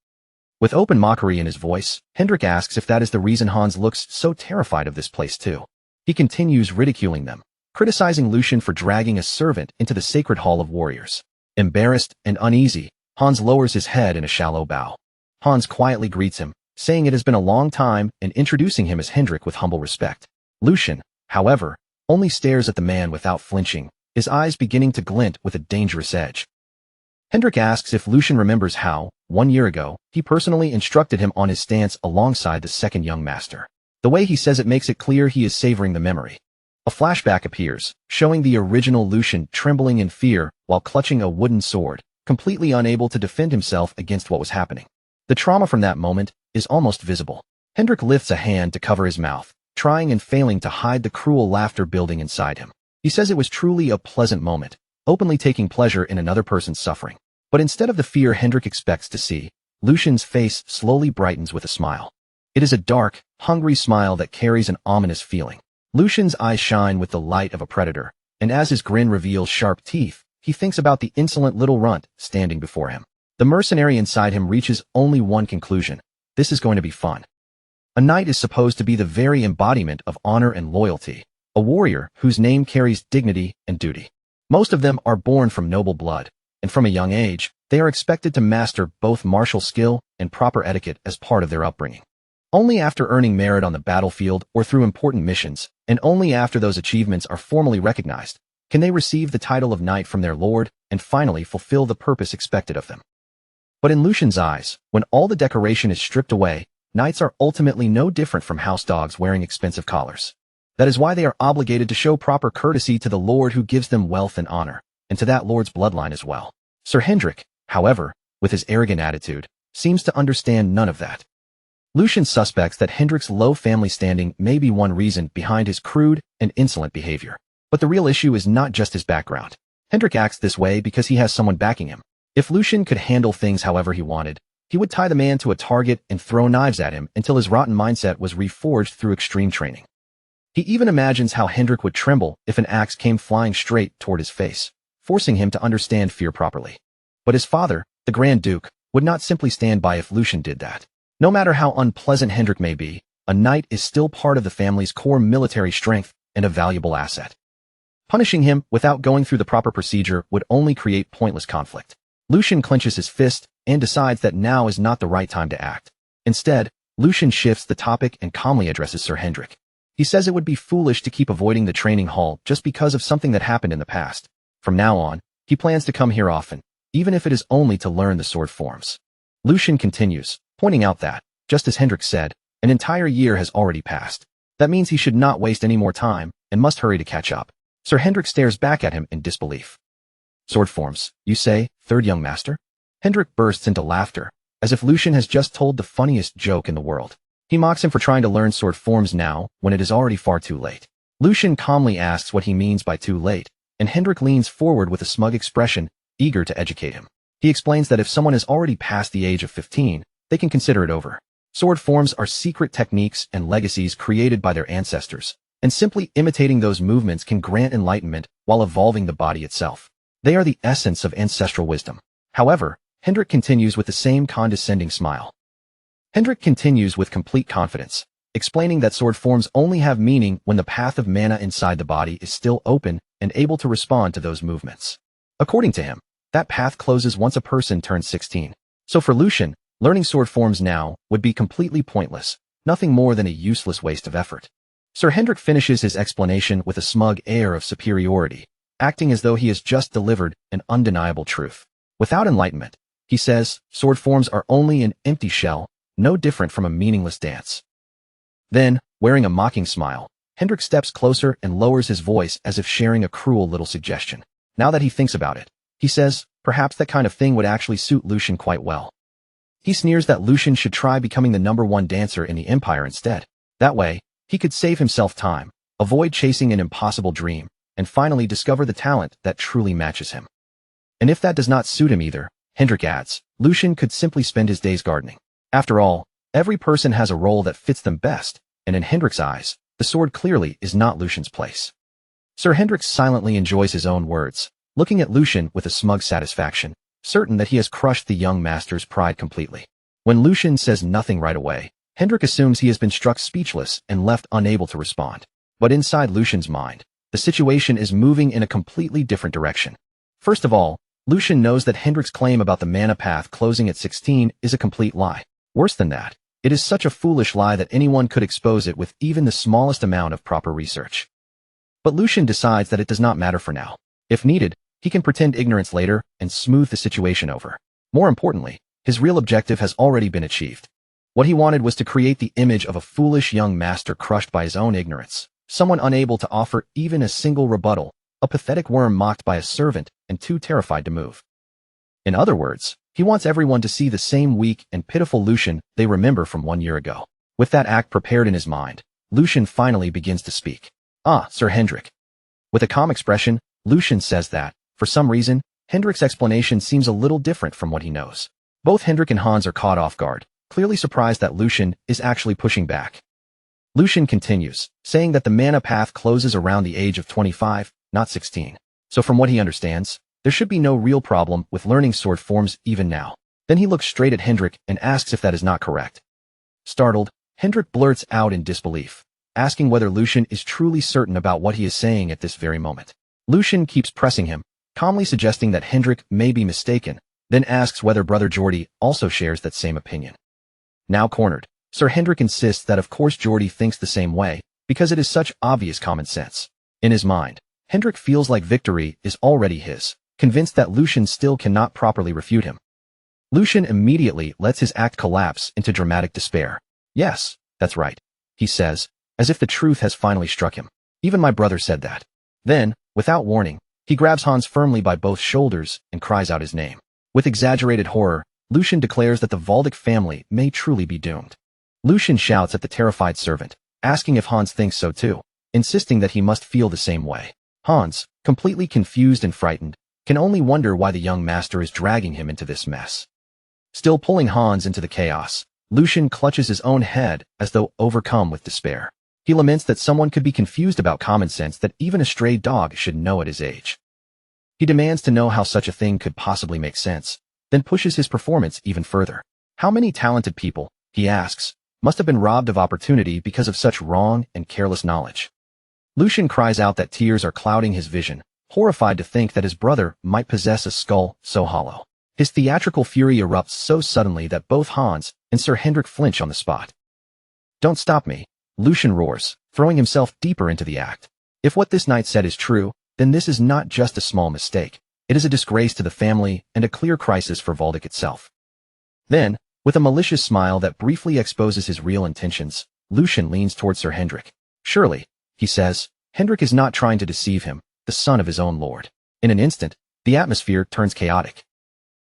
With open mockery in his voice, Hendrik asks if that is the reason Hans looks so terrified of this place too. He continues ridiculing them, criticizing Lucian for dragging a servant into the sacred hall of warriors. Embarrassed and uneasy, Hans lowers his head in a shallow bow. Hans quietly greets him, saying it has been a long time and introducing him as Hendrik with humble respect. Lucian, however, only stares at the man without flinching, his eyes beginning to glint with a dangerous edge. Hendrik asks if Lucian remembers how, 1 year ago, he personally instructed him on his stance alongside the second young master. The way he says it makes it clear he is savoring the memory. A flashback appears, showing the original Lucian trembling in fear while clutching a wooden sword, completely unable to defend himself against what was happening. The trauma from that moment is almost visible. Hendrik lifts a hand to cover his mouth, trying and failing to hide the cruel laughter building inside him. He says it was truly a pleasant moment, openly taking pleasure in another person's suffering. But instead of the fear Hendrik expects to see, Lucian's face slowly brightens with a smile. It is a dark, hungry smile that carries an ominous feeling. Lucian's eyes shine with the light of a predator, and as his grin reveals sharp teeth, he thinks about the insolent little runt standing before him. The mercenary inside him reaches only one conclusion. This is going to be fun. A knight is supposed to be the very embodiment of honor and loyalty, a warrior whose name carries dignity and duty. Most of them are born from noble blood, and from a young age, they are expected to master both martial skill and proper etiquette as part of their upbringing. Only after earning merit on the battlefield or through important missions, and only after those achievements are formally recognized, can they receive the title of knight from their lord and finally fulfill the purpose expected of them. But in Lucian's eyes, when all the decoration is stripped away, knights are ultimately no different from house dogs wearing expensive collars. That is why they are obligated to show proper courtesy to the lord who gives them wealth and honor, and to that lord's bloodline as well. Sir Hendrik, however, with his arrogant attitude, seems to understand none of that. Lucian suspects that Hendrik's low family standing may be one reason behind his crude and insolent behavior. But the real issue is not just his background. Hendrik acts this way because he has someone backing him. If Lucian could handle things however he wanted, he would tie the man to a target and throw knives at him until his rotten mindset was reforged through extreme training. He even imagines how Hendrik would tremble if an axe came flying straight toward his face, forcing him to understand fear properly. But his father, the Grand Duke, would not simply stand by if Lucian did that. No matter how unpleasant Hendrik may be, a knight is still part of the family's core military strength and a valuable asset. Punishing him without going through the proper procedure would only create pointless conflict. Lucian clenches his fist and decides that now is not the right time to act. Instead, Lucian shifts the topic and calmly addresses Sir Hendrik. He says it would be foolish to keep avoiding the training hall just because of something that happened in the past. From now on, he plans to come here often, even if it is only to learn the sword forms. Lucian continues, pointing out that, just as Hendrik said, an entire year has already passed. That means he should not waste any more time and must hurry to catch up. Sir Hendrik stares back at him in disbelief. Sword forms, you say, third young master? Hendrik bursts into laughter, as if Lucian has just told the funniest joke in the world. He mocks him for trying to learn sword forms now, when it is already far too late. Lucian calmly asks what he means by too late, and Hendrik leans forward with a smug expression, eager to educate him. He explains that if someone is already past the age of 15, they can consider it over. Sword forms are secret techniques and legacies created by their ancestors, and simply imitating those movements can grant enlightenment while evolving the body itself. They are the essence of ancestral wisdom. However, Hendrik continues with the same condescending smile. Hendrik continues with complete confidence, explaining that sword forms only have meaning when the path of mana inside the body is still open and able to respond to those movements. According to him, that path closes once a person turns 16. So for Lucian, learning sword forms now would be completely pointless, nothing more than a useless waste of effort. Sir Hendrik finishes his explanation with a smug air of superiority, acting as though he has just delivered an undeniable truth. Without enlightenment, he says, sword forms are only an empty shell, no different from a meaningless dance. Then, wearing a mocking smile, Hendrik steps closer and lowers his voice as if sharing a cruel little suggestion. Now that he thinks about it, he says, perhaps that kind of thing would actually suit Lucian quite well. He sneers that Lucian should try becoming the #1 dancer in the Empire instead. That way, he could save himself time, avoid chasing an impossible dream, and finally discover the talent that truly matches him. And if that does not suit him either, Hendrik adds, Lucian could simply spend his days gardening. After all, every person has a role that fits them best, and in Hendrik's eyes, the sword clearly is not Lucian's place. Sir Hendrik silently enjoys his own words, looking at Lucian with a smug satisfaction, certain that he has crushed the young master's pride completely. When Lucian says nothing right away, Hendrik assumes he has been struck speechless and left unable to respond. But inside Lucian's mind, the situation is moving in a completely different direction. First of all, Lucian knows that Hendrik's claim about the mana path closing at 16 is a complete lie. Worse than that, it is such a foolish lie that anyone could expose it with even the smallest amount of proper research. But Lucian decides that it does not matter for now. If needed, he can pretend ignorance later and smooth the situation over. More importantly, his real objective has already been achieved. What he wanted was to create the image of a foolish young master crushed by his own ignorance, someone unable to offer even a single rebuttal, a pathetic worm mocked by a servant and too terrified to move. In other words, he wants everyone to see the same weak and pitiful Lucian they remember from 1 year ago. With that act prepared in his mind, Lucian finally begins to speak. Ah, Sir Hendrik. With a calm expression, Lucian says that, for some reason, Hendrik's explanation seems a little different from what he knows. Both Hendrik and Hans are caught off guard, clearly surprised that Lucian is actually pushing back. Lucian continues, saying that the mana path closes around the age of 25, not 16. So from what he understands, there should be no real problem with learning sword forms even now. Then he looks straight at Hendrik and asks if that is not correct. Startled, Hendrik blurts out in disbelief, asking whether Lucian is truly certain about what he is saying at this very moment. Lucian keeps pressing him, calmly suggesting that Hendrik may be mistaken, then asks whether Brother Geordie also shares that same opinion. Now cornered, Sir Hendrik insists that of course Geordie thinks the same way, because it is such obvious common sense. In his mind, Hendrik feels like victory is already his, convinced that Lucian still cannot properly refute him. Lucian immediately lets his act collapse into dramatic despair. Yes, that's right, he says, as if the truth has finally struck him. Even my brother said that. Then, without warning, he grabs Hans firmly by both shoulders and cries out his name. With exaggerated horror, Lucian declares that the Valdic family may truly be doomed. Lucian shouts at the terrified servant, asking if Hans thinks so too, insisting that he must feel the same way. Hans, completely confused and frightened, can only wonder why the young master is dragging him into this mess. Still pulling Hans into the chaos, Lucian clutches his own head as though overcome with despair. He laments that someone could be confused about common sense that even a stray dog should know at his age. He demands to know how such a thing could possibly make sense, then pushes his performance even further. How many talented people, he asks, must have been robbed of opportunity because of such wrong and careless knowledge? Lucian cries out that tears are clouding his vision, horrified to think that his brother might possess a skull so hollow. His theatrical fury erupts so suddenly that both Hans and Sir Hendrik flinch on the spot. Don't stop me, Lucian roars, throwing himself deeper into the act. If what this knight said is true, then this is not just a small mistake. It is a disgrace to the family and a clear crisis for Valdic itself. Then, with a malicious smile that briefly exposes his real intentions, Lucian leans towards Sir Hendrik. Surely, he says, Hendrik is not trying to deceive him, the son of his own lord. In an instant, the atmosphere turns chaotic.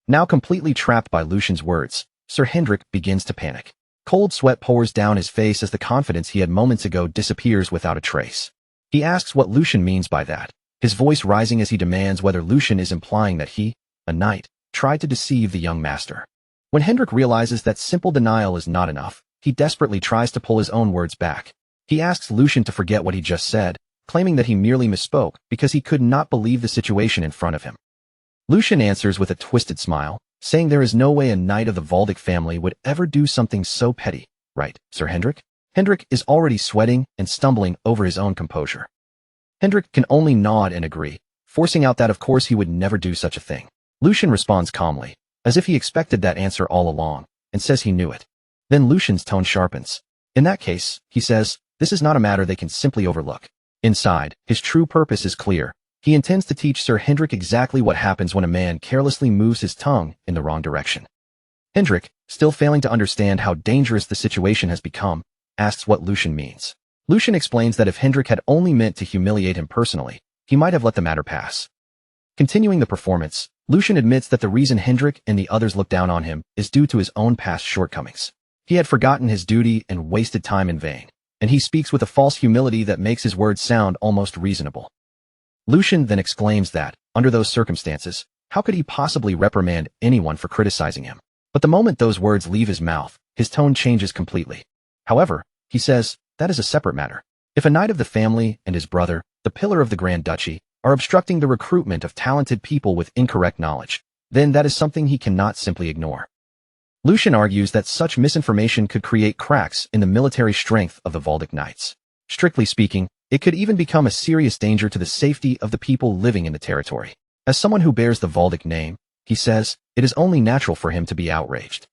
Now completely trapped by Lucian's words, Sir Hendrik begins to panic. Cold sweat pours down his face as the confidence he had moments ago disappears without a trace. He asks what Lucian means by that, his voice rising as he demands whether Lucian is implying that he, a knight, tried to deceive the young master. When Hendrik realizes that simple denial is not enough, he desperately tries to pull his own words back. He asks Lucian to forget what he just said, claiming that he merely misspoke because he could not believe the situation in front of him. Lucian answers with a twisted smile, saying there is no way a knight of the Valdic family would ever do something so petty, right, Sir Hendrik? Hendrik is already sweating and stumbling over his own composure. Hendrik can only nod and agree, forcing out that of course he would never do such a thing. Lucian responds calmly, as if he expected that answer all along, and says he knew it. Then Lucian's tone sharpens. In that case, he says, this is not a matter they can simply overlook. Inside, his true purpose is clear. He intends to teach Sir Hendrik exactly what happens when a man carelessly moves his tongue in the wrong direction. Hendrik, still failing to understand how dangerous the situation has become, asks what Lucian means. Lucian explains that if Hendrik had only meant to humiliate him personally, he might have let the matter pass. Continuing the performance, Lucian admits that the reason Hendrik and the others look down on him is due to his own past shortcomings. He had forgotten his duty and wasted time in vain, and he speaks with a false humility that makes his words sound almost reasonable. Lucian then exclaims that, under those circumstances, how could he possibly reprimand anyone for criticizing him? But the moment those words leave his mouth, his tone changes completely. However, he says, that is a separate matter. If a knight of the family and his brother, the pillar of the Grand Duchy, are obstructing the recruitment of talented people with incorrect knowledge, then that is something he cannot simply ignore. Lucian argues that such misinformation could create cracks in the military strength of the Valdic knights. Strictly speaking, it could even become a serious danger to the safety of the people living in the territory. As someone who bears the Valdic name, he says, it is only natural for him to be outraged.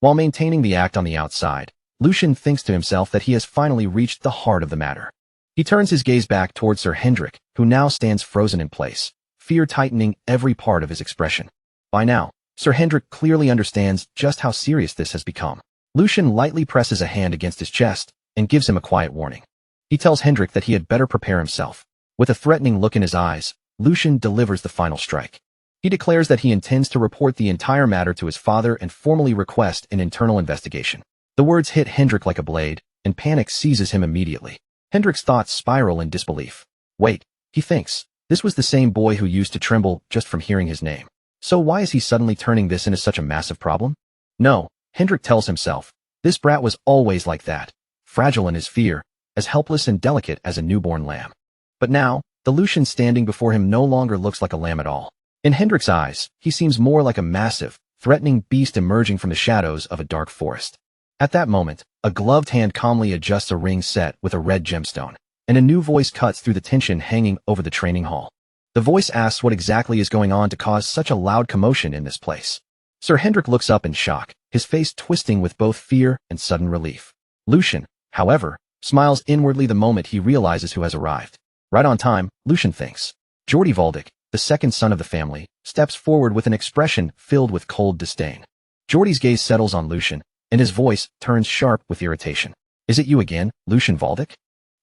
While maintaining the act on the outside, Lucian thinks to himself that he has finally reached the heart of the matter. He turns his gaze back towards Sir Hendrik, who now stands frozen in place, fear tightening every part of his expression. By now, Sir Hendrik clearly understands just how serious this has become. Lucian lightly presses a hand against his chest and gives him a quiet warning. He tells Hendrik that he had better prepare himself. With a threatening look in his eyes, Lucian delivers the final strike. He declares that he intends to report the entire matter to his father and formally request an internal investigation. The words hit Hendrik like a blade, and panic seizes him immediately. Hendrik's thoughts spiral in disbelief. Wait, he thinks, this was the same boy who used to tremble just from hearing his name. So why is he suddenly turning this into such a massive problem? No, Hendrik tells himself, this brat was always like that, fragile in his fear, as helpless and delicate as a newborn lamb. But now, the Lucian standing before him no longer looks like a lamb at all. In Hendrik's eyes, he seems more like a massive, threatening beast emerging from the shadows of a dark forest. At that moment, a gloved hand calmly adjusts a ring set with a red gemstone, and a new voice cuts through the tension hanging over the training hall. The voice asks what exactly is going on to cause such a loud commotion in this place. Sir Hendrik looks up in shock, his face twisting with both fear and sudden relief. Lucian, however, smiles inwardly the moment he realizes who has arrived. Right on time, Lucian thinks. Jordi Valdic, the second son of the family, steps forward with an expression filled with cold disdain. Jordi's gaze settles on Lucian, and his voice turns sharp with irritation. Is it you again, Lucian Valdic?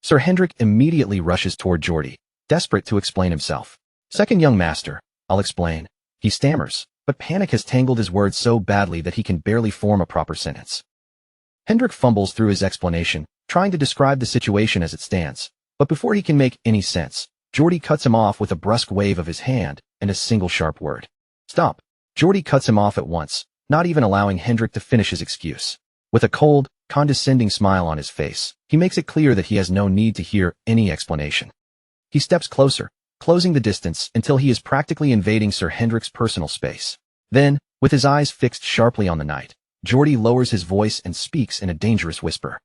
Sir Hendrik immediately rushes toward Geordie, desperate to explain himself. Second young master, I'll explain. He stammers, but panic has tangled his words so badly that he can barely form a proper sentence. Hendrik fumbles through his explanation, trying to describe the situation as it stands, but before he can make any sense, Geordie cuts him off with a brusque wave of his hand and a single sharp word. Stop. Geordie cuts him off at once, not even allowing Hendrik to finish his excuse. With a cold, condescending smile on his face, he makes it clear that he has no need to hear any explanation. He steps closer, closing the distance until he is practically invading Sir Hendrik's personal space. Then, with his eyes fixed sharply on the knight, Geordie lowers his voice and speaks in a dangerous whisper.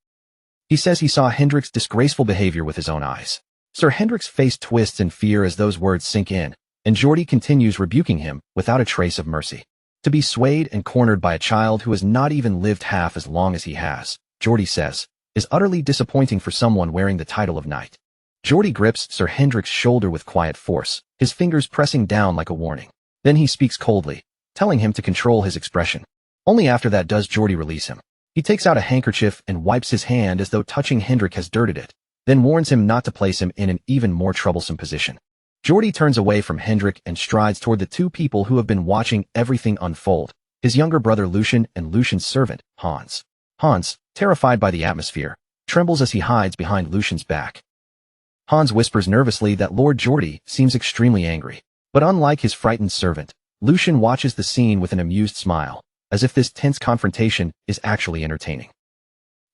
He says he saw Hendrik's disgraceful behavior with his own eyes. Sir Hendrik's face twists in fear as those words sink in, and Geordie continues rebuking him without a trace of mercy. To be swayed and cornered by a child who has not even lived half as long as he has, Geordie says, is utterly disappointing for someone wearing the title of knight. Geordie grips Sir Hendrik's shoulder with quiet force, his fingers pressing down like a warning. Then he speaks coldly, telling him to control his expression. Only after that does Geordie release him. He takes out a handkerchief and wipes his hand as though touching Hendrik has dirted it, then warns him not to place him in an even more troublesome position. Geordie turns away from Hendrik and strides toward the two people who have been watching everything unfold, his younger brother Lucian and Lucian's servant, Hans. Hans, terrified by the atmosphere, trembles as he hides behind Lucian's back. Hans whispers nervously that Lord Geordie seems extremely angry, but unlike his frightened servant, Lucian watches the scene with an amused smile, as if this tense confrontation is actually entertaining.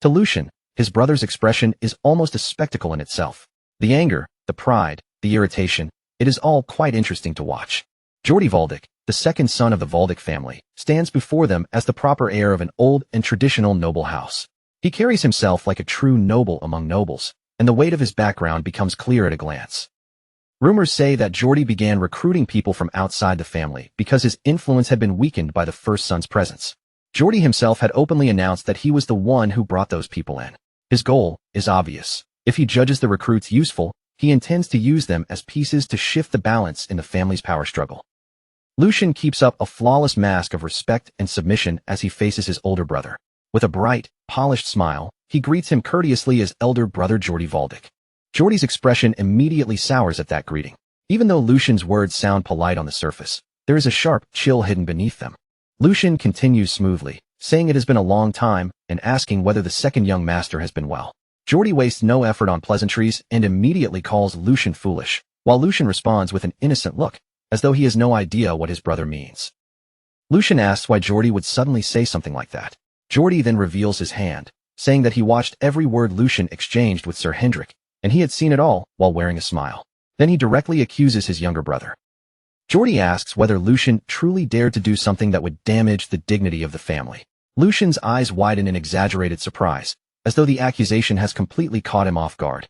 To Lucian, his brother's expression is almost a spectacle in itself. The anger, the pride, the irritation, it is all quite interesting to watch. Geordie Valdic, the second son of the Valdic family, stands before them as the proper heir of an old and traditional noble house. He carries himself like a true noble among nobles, and the weight of his background becomes clear at a glance. Rumors say that Geordie began recruiting people from outside the family because his influence had been weakened by the first son's presence. Geordie himself had openly announced that he was the one who brought those people in. His goal is obvious. If he judges the recruits useful, he intends to use them as pieces to shift the balance in the family's power struggle. Lucian keeps up a flawless mask of respect and submission as he faces his older brother. With a bright, polished smile, he greets him courteously as elder brother Geordie Valdic. Geordie's expression immediately sours at that greeting. Even though Lucian's words sound polite on the surface, there is a sharp chill hidden beneath them. Lucian continues smoothly, saying it has been a long time, and asking whether the second young master has been well. Geordie wastes no effort on pleasantries and immediately calls Lucian foolish, while Lucian responds with an innocent look, as though he has no idea what his brother means. Lucian asks why Geordie would suddenly say something like that. Geordie then reveals his hand, saying that he watched every word Lucian exchanged with Sir Hendrik, and he had seen it all while wearing a smile. Then he directly accuses his younger brother. Geordie asks whether Lucian truly dared to do something that would damage the dignity of the family. Lucian's eyes widen in exaggerated surprise, as though the accusation has completely caught him off guard.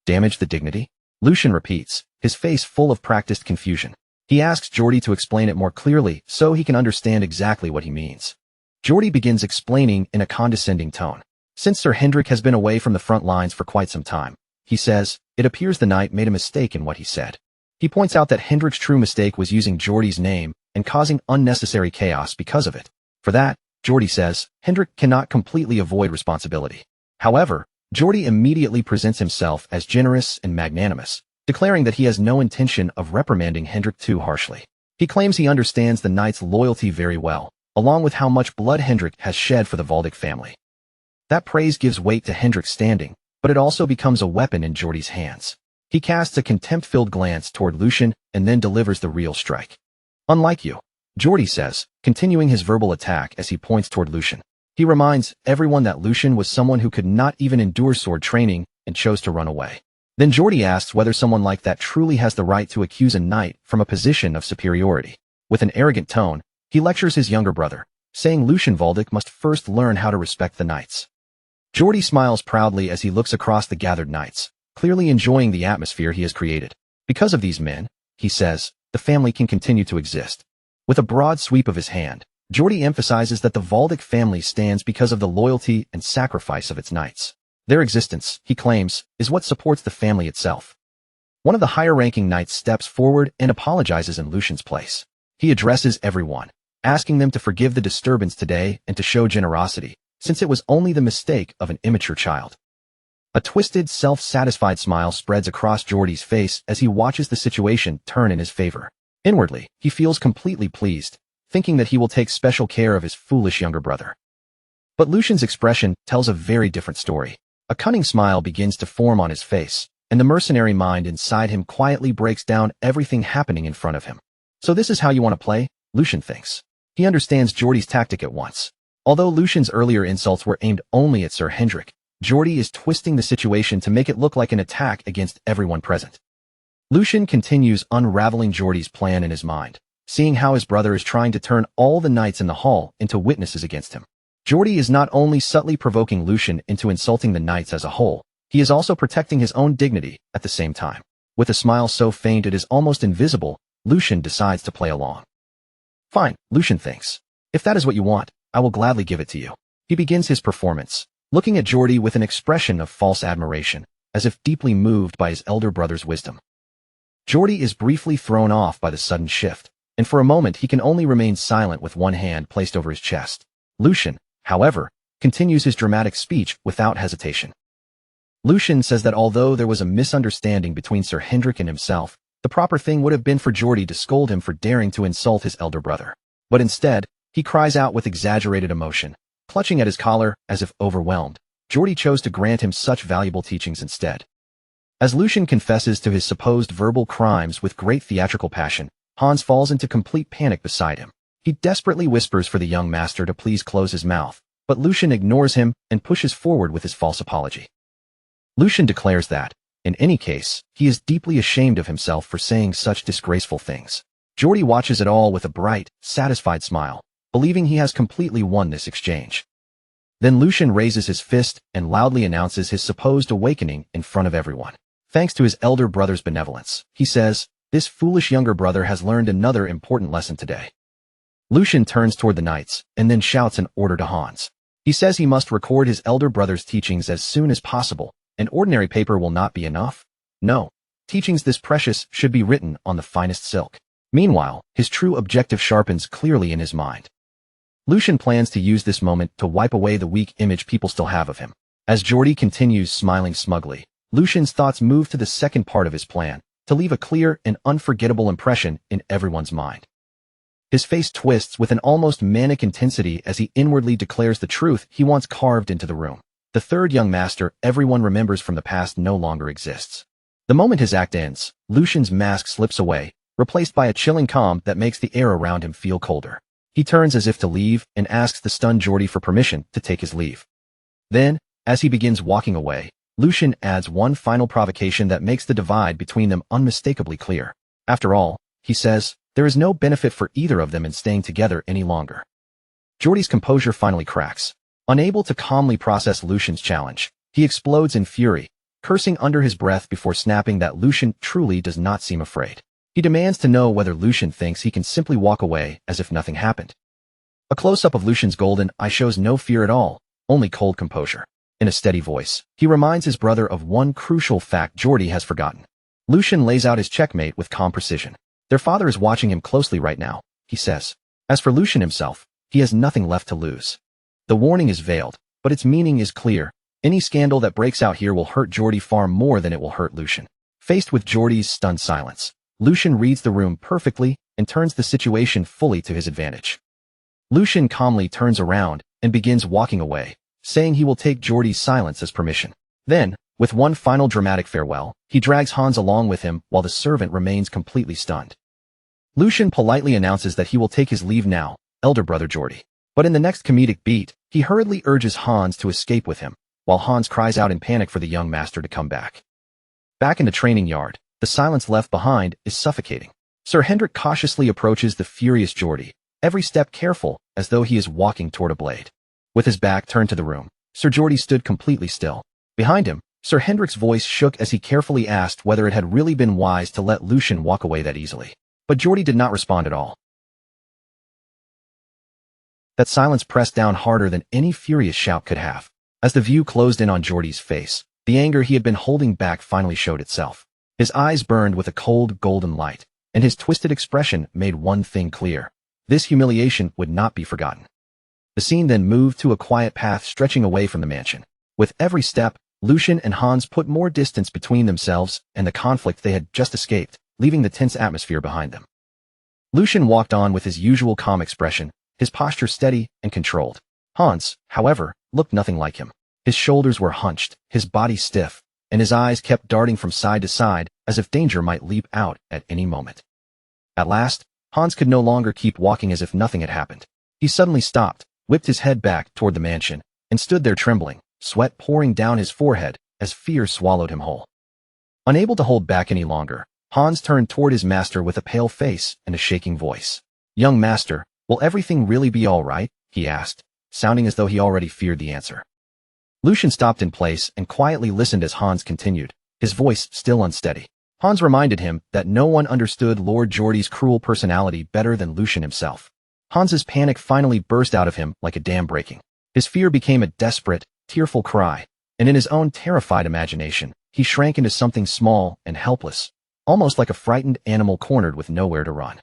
Damage the dignity? Lucian repeats, his face full of practiced confusion. He asks Geordie to explain it more clearly so he can understand exactly what he means. Geordie begins explaining in a condescending tone. Since Sir Hendrik has been away from the front lines for quite some time, he says, it appears the knight made a mistake in what he said. He points out that Hendrik's true mistake was using Geordie's name and causing unnecessary chaos because of it. For that, Geordie says, Hendrik cannot completely avoid responsibility. However, Geordie immediately presents himself as generous and magnanimous, declaring that he has no intention of reprimanding Hendrik too harshly. He claims he understands the knight's loyalty very well, along with how much blood Hendrik has shed for the Valdic family. That praise gives weight to Hendrik's standing, but it also becomes a weapon in Geordie's hands. He casts a contempt-filled glance toward Lucian and then delivers the real strike. Unlike you, Geordie says, continuing his verbal attack as he points toward Lucian. He reminds everyone that Lucian was someone who could not even endure sword training and chose to run away. Then Geordie asks whether someone like that truly has the right to accuse a knight from a position of superiority. With an arrogant tone, he lectures his younger brother, saying Lucian Valdic must first learn how to respect the knights. Geordie smiles proudly as he looks across the gathered knights, clearly enjoying the atmosphere he has created. Because of these men, he says, the family can continue to exist. With a broad sweep of his hand, Geordie emphasizes that the Valdic family stands because of the loyalty and sacrifice of its knights. Their existence, he claims, is what supports the family itself. One of the higher-ranking knights steps forward and apologizes in Lucian's place. He addresses everyone, asking them to forgive the disturbance today and to show generosity, since it was only the mistake of an immature child. A twisted, self-satisfied smile spreads across Geordie's face as he watches the situation turn in his favor. Inwardly, he feels completely pleased, thinking that he will take special care of his foolish younger brother. But Lucian's expression tells a very different story. A cunning smile begins to form on his face, and the mercenary mind inside him quietly breaks down everything happening in front of him. So this is how you want to play? Lucian thinks. He understands Geordie's tactic at once. Although Lucian's earlier insults were aimed only at Sir Hendrik, Geordie is twisting the situation to make it look like an attack against everyone present. Lucian continues unraveling Geordie's plan in his mind, seeing how his brother is trying to turn all the knights in the hall into witnesses against him. Geordie is not only subtly provoking Lucian into insulting the knights as a whole, he is also protecting his own dignity at the same time. With a smile so faint it is almost invisible, Lucian decides to play along. Fine, Lucian thinks. If that is what you want, I will gladly give it to you. He begins his performance, looking at Geordie with an expression of false admiration, as if deeply moved by his elder brother's wisdom. Geordie is briefly thrown off by the sudden shift, and for a moment he can only remain silent with one hand placed over his chest. Lucian, however, continues his dramatic speech without hesitation. Lucian says that although there was a misunderstanding between Sir Hendrik and himself, the proper thing would have been for Geordie to scold him for daring to insult his elder brother. But instead, he cries out with exaggerated emotion, clutching at his collar as if overwhelmed. Geordie chose to grant him such valuable teachings instead. As Lucian confesses to his supposed verbal crimes with great theatrical passion, Hans falls into complete panic beside him. He desperately whispers for the young master to please close his mouth, but Lucian ignores him and pushes forward with his false apology. Lucian declares that, in any case, he is deeply ashamed of himself for saying such disgraceful things. Geordie watches it all with a bright, satisfied smile, believing he has completely won this exchange. Then Lucian raises his fist and loudly announces his supposed awakening in front of everyone. Thanks to his elder brother's benevolence, he says, this foolish younger brother has learned another important lesson today. Lucian turns toward the knights and then shouts an order to Hans. He says he must record his elder brother's teachings as soon as possible, and ordinary paper will not be enough. No, teachings this precious should be written on the finest silk. Meanwhile, his true objective sharpens clearly in his mind. Lucian plans to use this moment to wipe away the weak image people still have of him. As Geordie continues smiling smugly, Lucian's thoughts move to the second part of his plan, to leave a clear and unforgettable impression in everyone's mind. His face twists with an almost manic intensity as he inwardly declares the truth he wants carved into the room. The third young master everyone remembers from the past no longer exists. The moment his act ends, Lucian's mask slips away, replaced by a chilling calm that makes the air around him feel colder. He turns as if to leave and asks the stunned Geordie for permission to take his leave. Then, as he begins walking away, Lucian adds one final provocation that makes the divide between them unmistakably clear. After all, he says, there is no benefit for either of them in staying together any longer. Geordie's composure finally cracks. Unable to calmly process Lucian's challenge, he explodes in fury, cursing under his breath before snapping that Lucian truly does not seem afraid. He demands to know whether Lucian thinks he can simply walk away as if nothing happened. A close-up of Lucian's golden eye shows no fear at all, only cold composure. In a steady voice, he reminds his brother of one crucial fact Geordie has forgotten. Lucian lays out his checkmate with calm precision. Their father is watching him closely right now, he says. As for Lucian himself, he has nothing left to lose. The warning is veiled, but its meaning is clear. Any scandal that breaks out here will hurt Geordie far more than it will hurt Lucian. Faced with Geordie's stunned silence, Lucian reads the room perfectly and turns the situation fully to his advantage. Lucian calmly turns around and begins walking away, saying he will take Geordie's silence as permission. Then, with one final dramatic farewell, he drags Hans along with him while the servant remains completely stunned. Lucian politely announces that he will take his leave now, elder brother Geordie. But in the next comedic beat, he hurriedly urges Hans to escape with him, while Hans cries out in panic for the young master to come back. Back in the training yard, the silence left behind is suffocating. Sir Hendrik cautiously approaches the furious Geordie, every step careful, as though he is walking toward a blade. With his back turned to the room, Sir Geordie stood completely still. Behind him, Sir Hendrik's voice shook as he carefully asked whether it had really been wise to let Lucian walk away that easily. But Geordie did not respond at all. That silence pressed down harder than any furious shout could have. As the view closed in on Geordie's face, the anger he had been holding back finally showed itself. His eyes burned with a cold, golden light, and his twisted expression made one thing clear. This humiliation would not be forgotten. The scene then moved to a quiet path stretching away from the mansion. With every step, Lucian and Hans put more distance between themselves and the conflict they had just escaped, leaving the tense atmosphere behind them. Lucian walked on with his usual calm expression, his posture steady and controlled. Hans, however, looked nothing like him. His shoulders were hunched, his body stiff, and his eyes kept darting from side to side as if danger might leap out at any moment. At last, Hans could no longer keep walking as if nothing had happened. He suddenly stopped, whipped his head back toward the mansion, and stood there trembling, sweat pouring down his forehead as fear swallowed him whole. Unable to hold back any longer, Hans turned toward his master with a pale face and a shaking voice. "Young master, will everything really be all right?" he asked, sounding as though he already feared the answer. Lucian stopped in place and quietly listened as Hans continued, his voice still unsteady. Hans reminded him that no one understood Lord Geordie's cruel personality better than Lucian himself. Hans's panic finally burst out of him like a dam breaking. His fear became a desperate, tearful cry, and in his own terrified imagination, he shrank into something small and helpless, almost like a frightened animal cornered with nowhere to run.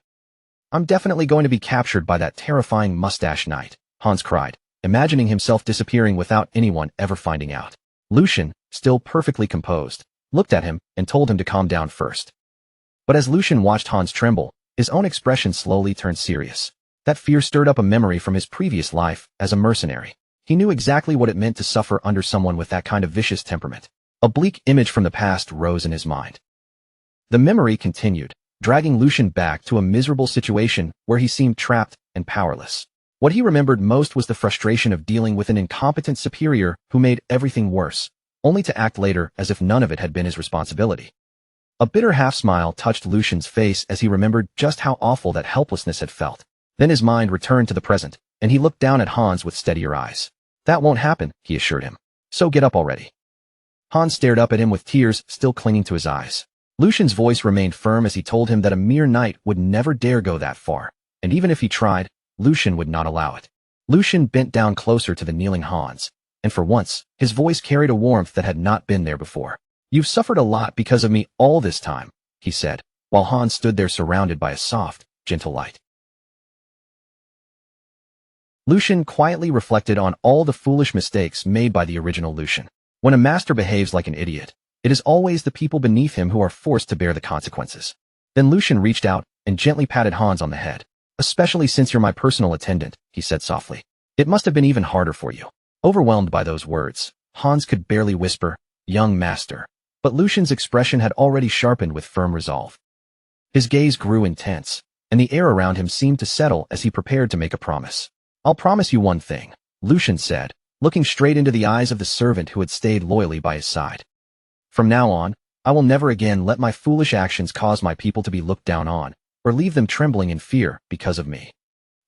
"I'm definitely going to be captured by that terrifying mustache knight," Hans cried, imagining himself disappearing without anyone ever finding out. Lucian, still perfectly composed, looked at him and told him to calm down first. But as Lucian watched Hans tremble, his own expression slowly turned serious. That fear stirred up a memory from his previous life as a mercenary. He knew exactly what it meant to suffer under someone with that kind of vicious temperament. A bleak image from the past rose in his mind. The memory continued, dragging Lucian back to a miserable situation where he seemed trapped and powerless. What he remembered most was the frustration of dealing with an incompetent superior who made everything worse, only to act later as if none of it had been his responsibility. A bitter half-smile touched Lucian's face as he remembered just how awful that helplessness had felt. Then his mind returned to the present, and he looked down at Hans with steadier eyes. "That won't happen," he assured him. "So get up already." Hans stared up at him with tears still clinging to his eyes. Lucian's voice remained firm as he told him that a mere knight would never dare go that far, and even if he tried, Lucian would not allow it. Lucian bent down closer to the kneeling Hans, and for once, his voice carried a warmth that had not been there before. "You've suffered a lot because of me all this time," he said, while Hans stood there surrounded by a soft, gentle light. Lucian quietly reflected on all the foolish mistakes made by the original Lucian. When a master behaves like an idiot, it is always the people beneath him who are forced to bear the consequences. Then Lucian reached out and gently patted Hans on the head. "Especially since you're my personal attendant," he said softly. "It must have been even harder for you." Overwhelmed by those words, Hans could barely whisper, "Young master." But Lucian's expression had already sharpened with firm resolve. His gaze grew intense, and the air around him seemed to settle as he prepared to make a promise. "I'll promise you one thing," Lucian said, looking straight into the eyes of the servant who had stayed loyally by his side. "From now on, I will never again let my foolish actions cause my people to be looked down on, or leave them trembling in fear because of me."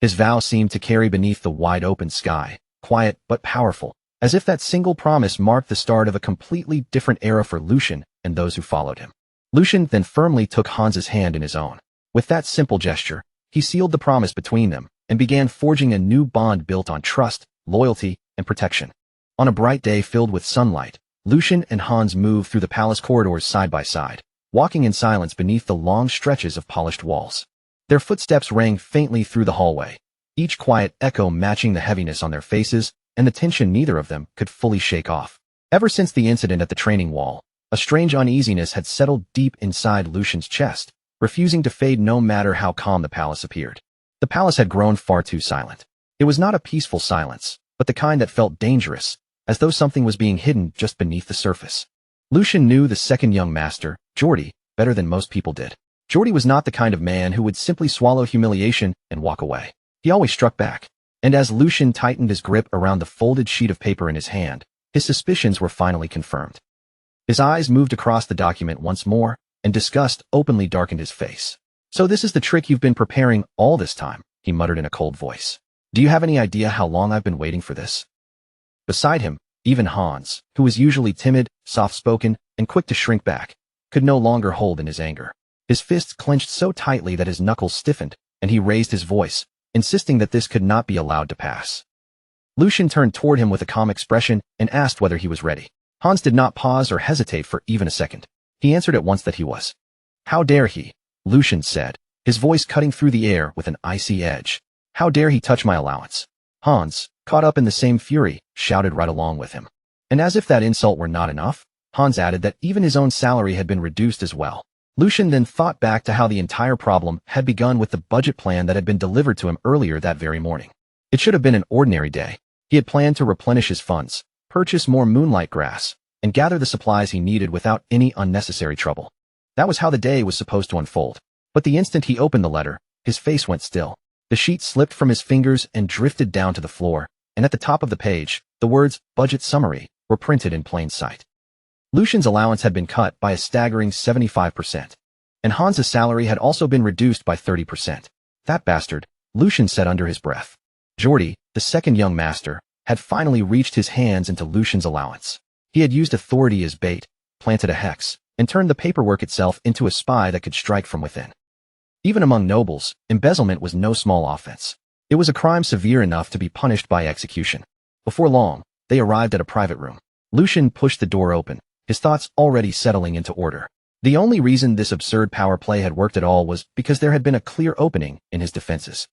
His vow seemed to carry beneath the wide-open sky, quiet but powerful, as if that single promise marked the start of a completely different era for Lucian and those who followed him. Lucian then firmly took Hans's hand in his own. With that simple gesture, he sealed the promise between them and began forging a new bond built on trust, loyalty, and protection. On a bright day filled with sunlight, Lucian and Hans moved through the palace corridors side by side, walking in silence beneath the long stretches of polished walls. Their footsteps rang faintly through the hallway, each quiet echo matching the heaviness on their faces and the tension neither of them could fully shake off. Ever since the incident at the training wall, a strange uneasiness had settled deep inside Lucian's chest, refusing to fade no matter how calm the palace appeared. The palace had grown far too silent. It was not a peaceful silence, but the kind that felt dangerous, as though something was being hidden just beneath the surface. Lucian knew the second young master, Geordie, better than most people did. Geordie was not the kind of man who would simply swallow humiliation and walk away. He always struck back, and as Lucian tightened his grip around the folded sheet of paper in his hand, his suspicions were finally confirmed. His eyes moved across the document once more, and disgust openly darkened his face. "So this is the trick you've been preparing all this time," he muttered in a cold voice. "Do you have any idea how long I've been waiting for this?" Beside him, even Hans, who was usually timid, soft-spoken, and quick to shrink back, could no longer hold in his anger. His fists clenched so tightly that his knuckles stiffened, and he raised his voice, insisting that this could not be allowed to pass. Lucian turned toward him with a calm expression and asked whether he was ready. Hans did not pause or hesitate for even a second. He answered at once that he was. "How dare he?" Lucian said, his voice cutting through the air with an icy edge. "How dare he touch my allowance?" Hans, caught up in the same fury, shouted right along with him. And as if that insult were not enough, Hans added that even his own salary had been reduced as well. Lucian then thought back to how the entire problem had begun with the budget plan that had been delivered to him earlier that very morning. It should have been an ordinary day. He had planned to replenish his funds, purchase more moonlight grass, and gather the supplies he needed without any unnecessary trouble. That was how the day was supposed to unfold. But the instant he opened the letter, his face went still. The sheet slipped from his fingers and drifted down to the floor, and at the top of the page, the words, "Budget Summary," were printed in plain sight. Lucian's allowance had been cut by a staggering 75%, and Hans's salary had also been reduced by 30%. That bastard, Lucian said under his breath. Jordi, the second young master, had finally reached his hands into Lucian's allowance. He had used authority as bait, planted a hex, and turned the paperwork itself into a spy that could strike from within. Even among nobles, embezzlement was no small offense. It was a crime severe enough to be punished by execution. Before long, they arrived at a private room. Lucian pushed the door open, his thoughts already settling into order. The only reason this absurd power play had worked at all was because there had been a clear opening in his defenses.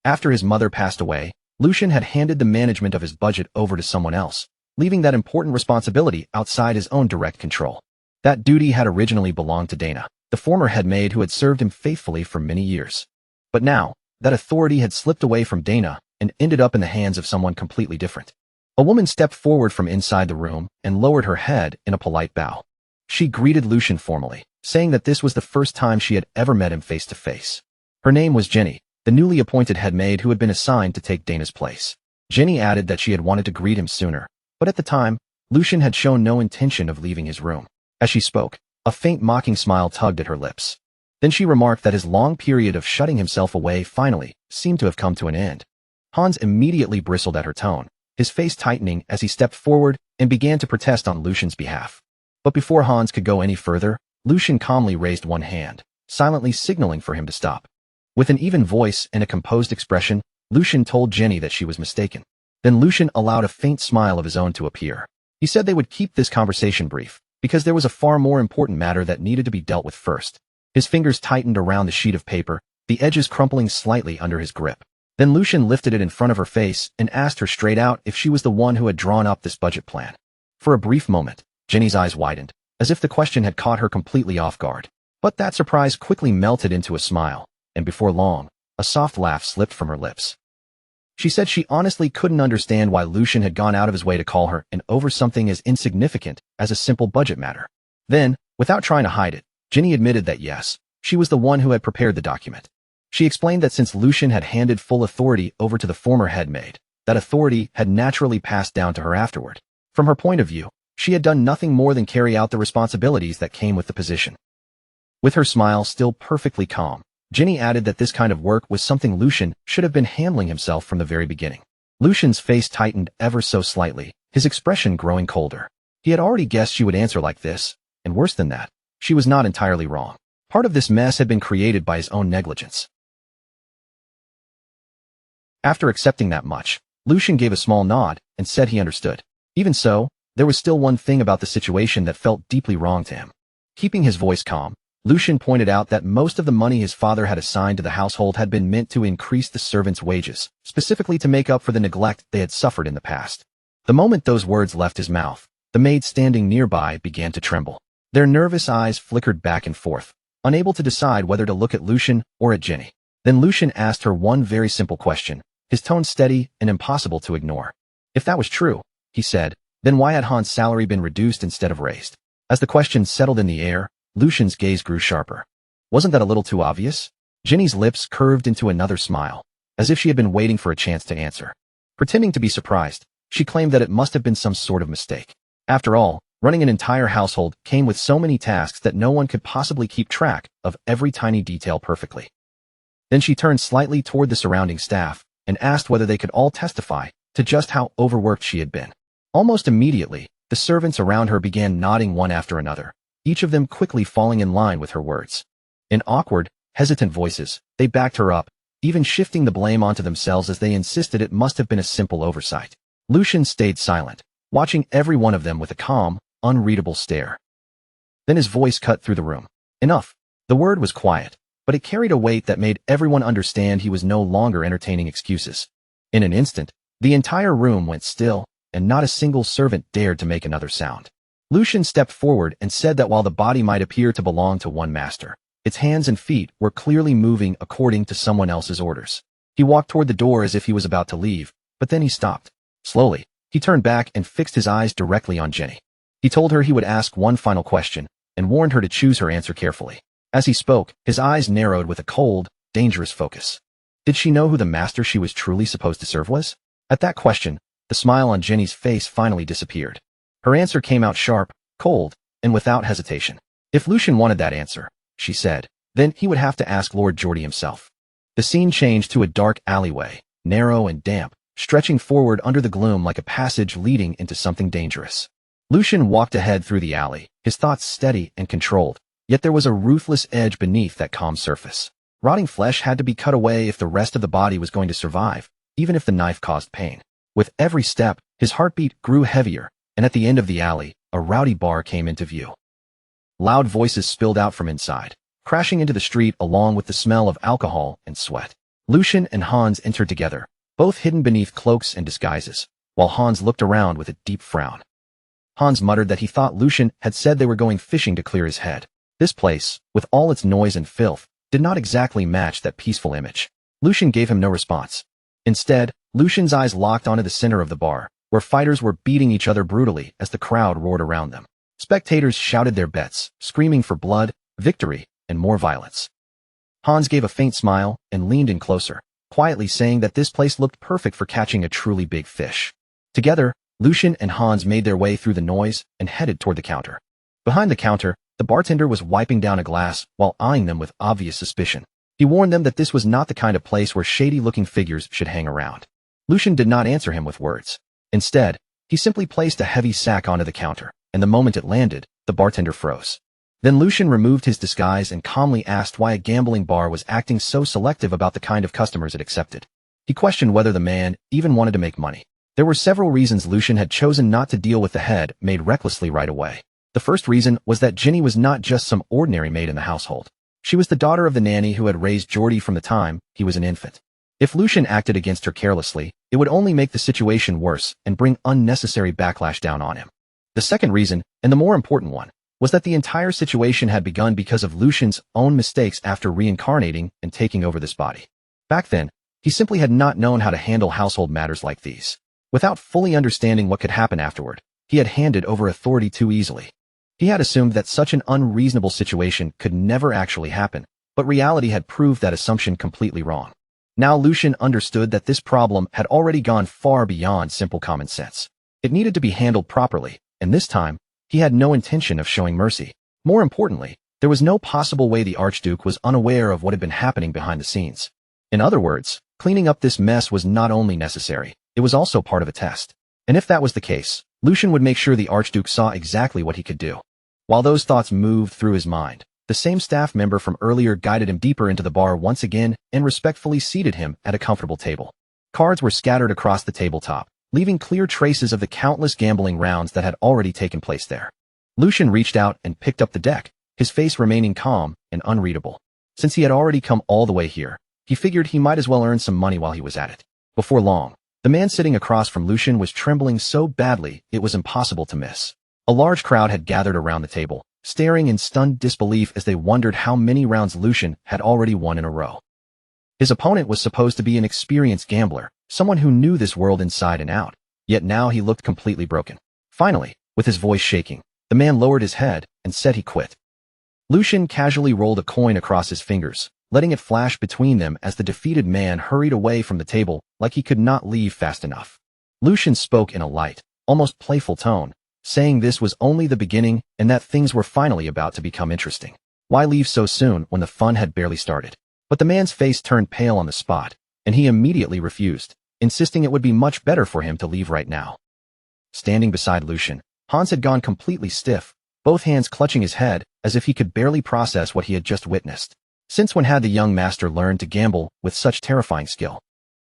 After his mother passed away, Lucian had handed the management of his budget over to someone else, leaving that important responsibility outside his own direct control. That duty had originally belonged to Dana, the former head maid who had served him faithfully for many years. But now, that authority had slipped away from Dana and ended up in the hands of someone completely different. A woman stepped forward from inside the room and lowered her head in a polite bow. She greeted Lucian formally, saying that this was the first time she had ever met him face to face. Her name was Jenny, the newly appointed head maid who had been assigned to take Dana's place. Jenny added that she had wanted to greet him sooner, but at the time, Lucian had shown no intention of leaving his room. As she spoke, a faint mocking smile tugged at her lips. Then she remarked that his long period of shutting himself away finally seemed to have come to an end. Hans immediately bristled at her tone, his face tightening as he stepped forward and began to protest on Lucian's behalf. But before Hans could go any further, Lucian calmly raised one hand, silently signaling for him to stop. With an even voice and a composed expression, Lucian told Jenny that she was mistaken. Then Lucian allowed a faint smile of his own to appear. He said they would keep this conversation brief, because there was a far more important matter that needed to be dealt with first. His fingers tightened around the sheet of paper, the edges crumpling slightly under his grip. Then Lucian lifted it in front of her face and asked her straight out if she was the one who had drawn up this budget plan. For a brief moment, Jenny's eyes widened, as if the question had caught her completely off guard. But that surprise quickly melted into a smile, and before long, a soft laugh slipped from her lips. She said she honestly couldn't understand why Lucian had gone out of his way to call her and over something as insignificant as a simple budget matter. Then, without trying to hide it, Jenny admitted that yes, she was the one who had prepared the document. She explained that since Lucian had handed full authority over to the former head maid, that authority had naturally passed down to her afterward. From her point of view, she had done nothing more than carry out the responsibilities that came with the position. With her smile still perfectly calm, Jenny added that this kind of work was something Lucian should have been handling himself from the very beginning. Lucian's face tightened ever so slightly, his expression growing colder. He had already guessed she would answer like this, and worse than that, she was not entirely wrong. Part of this mess had been created by his own negligence. After accepting that much, Lucian gave a small nod and said he understood. Even so, there was still one thing about the situation that felt deeply wrong to him. Keeping his voice calm, Lucian pointed out that most of the money his father had assigned to the household had been meant to increase the servants' wages, specifically to make up for the neglect they had suffered in the past. The moment those words left his mouth, the maids standing nearby began to tremble. Their nervous eyes flickered back and forth, unable to decide whether to look at Lucian or at Jenny. Then Lucian asked her one very simple question, his tone steady and impossible to ignore. If that was true, he said, then why had Hans' salary been reduced instead of raised? As the question settled in the air, Lucian's gaze grew sharper. Wasn't that a little too obvious? Jenny's lips curved into another smile, as if she had been waiting for a chance to answer. Pretending to be surprised, she claimed that it must have been some sort of mistake. After all, running an entire household came with so many tasks that no one could possibly keep track of every tiny detail perfectly. Then she turned slightly toward the surrounding staff and asked whether they could all testify to just how overworked she had been. Almost immediately, the servants around her began nodding one after another, each of them quickly falling in line with her words. In awkward, hesitant voices, they backed her up, even shifting the blame onto themselves as they insisted it must have been a simple oversight. Lucian stayed silent, watching every one of them with a calm, unreadable stare. Then his voice cut through the room. Enough. The word was quiet, but it carried a weight that made everyone understand he was no longer entertaining excuses. In an instant, the entire room went still, and not a single servant dared to make another sound. Lucian stepped forward and said that while the body might appear to belong to one master, its hands and feet were clearly moving according to someone else's orders. He walked toward the door as if he was about to leave, but then he stopped. Slowly, he turned back and fixed his eyes directly on Jenny. He told her he would ask one final question, and warned her to choose her answer carefully. As he spoke, his eyes narrowed with a cold, dangerous focus. Did she know who the master she was truly supposed to serve was? At that question, the smile on Jenny's face finally disappeared. Her answer came out sharp, cold, and without hesitation. If Lucian wanted that answer, she said, then he would have to ask Lord Geordie himself. The scene changed to a dark alleyway, narrow and damp, stretching forward under the gloom like a passage leading into something dangerous. Lucian walked ahead through the alley, his thoughts steady and controlled, yet there was a ruthless edge beneath that calm surface. Rotting flesh had to be cut away if the rest of the body was going to survive, even if the knife caused pain. With every step, his heartbeat grew heavier, and at the end of the alley, a rowdy bar came into view. Loud voices spilled out from inside, crashing into the street along with the smell of alcohol and sweat. Lucian and Hans entered together, both hidden beneath cloaks and disguises, while Hans looked around with a deep frown. Hans muttered that he thought Lucian had said they were going fishing to clear his head. This place, with all its noise and filth, did not exactly match that peaceful image. Lucian gave him no response. Instead, Lucian's eyes locked onto the center of the bar, where fighters were beating each other brutally as the crowd roared around them. Spectators shouted their bets, screaming for blood, victory, and more violence. Hans gave a faint smile and leaned in closer, quietly saying that this place looked perfect for catching a truly big fish. Together, Lucian and Hans made their way through the noise and headed toward the counter. Behind the counter, the bartender was wiping down a glass while eyeing them with obvious suspicion. He warned them that this was not the kind of place where shady-looking figures should hang around. Lucian did not answer him with words. Instead, he simply placed a heavy sack onto the counter, and the moment it landed, the bartender froze. Then Lucian removed his disguise and calmly asked why a gambling bar was acting so selective about the kind of customers it accepted. He questioned whether the man even wanted to make money. There were several reasons Lucian had chosen not to deal with the head made recklessly right away. The first reason was that Jenny was not just some ordinary maid in the household. She was the daughter of the nanny who had raised Geordie from the time he was an infant. If Lucian acted against her carelessly, it would only make the situation worse and bring unnecessary backlash down on him. The second reason, and the more important one, was that the entire situation had begun because of Lucian's own mistakes after reincarnating and taking over this body. Back then, he simply had not known how to handle household matters like these. Without fully understanding what could happen afterward, he had handed over authority too easily. He had assumed that such an unreasonable situation could never actually happen, but reality had proved that assumption completely wrong. Now Lucian understood that this problem had already gone far beyond simple common sense. It needed to be handled properly, and this time, he had no intention of showing mercy. More importantly, there was no possible way the Archduke was unaware of what had been happening behind the scenes. In other words, cleaning up this mess was not only necessary, it was also part of a test. And if that was the case, Lucian would make sure the Archduke saw exactly what he could do. While those thoughts moved through his mind, the same staff member from earlier guided him deeper into the bar once again and respectfully seated him at a comfortable table. Cards were scattered across the tabletop, leaving clear traces of the countless gambling rounds that had already taken place there. Lucian reached out and picked up the deck, his face remaining calm and unreadable. Since he had already come all the way here, he figured he might as well earn some money while he was at it. Before long, the man sitting across from Lucian was trembling so badly it was impossible to miss. A large crowd had gathered around the table, staring in stunned disbelief as they wondered how many rounds Lucian had already won in a row. His opponent was supposed to be an experienced gambler, someone who knew this world inside and out, yet now he looked completely broken. Finally, with his voice shaking, the man lowered his head and said he quit. Lucian casually rolled a coin across his fingers, letting it flash between them as the defeated man hurried away from the table like he could not leave fast enough. Lucian spoke in a light, almost playful tone, saying this was only the beginning and that things were finally about to become interesting. Why leave so soon when the fun had barely started? But the man's face turned pale on the spot, and he immediately refused, insisting it would be much better for him to leave right now. Standing beside Lucian, Hans had gone completely stiff, both hands clutching his head as if he could barely process what he had just witnessed. Since when had the young master learned to gamble with such terrifying skill?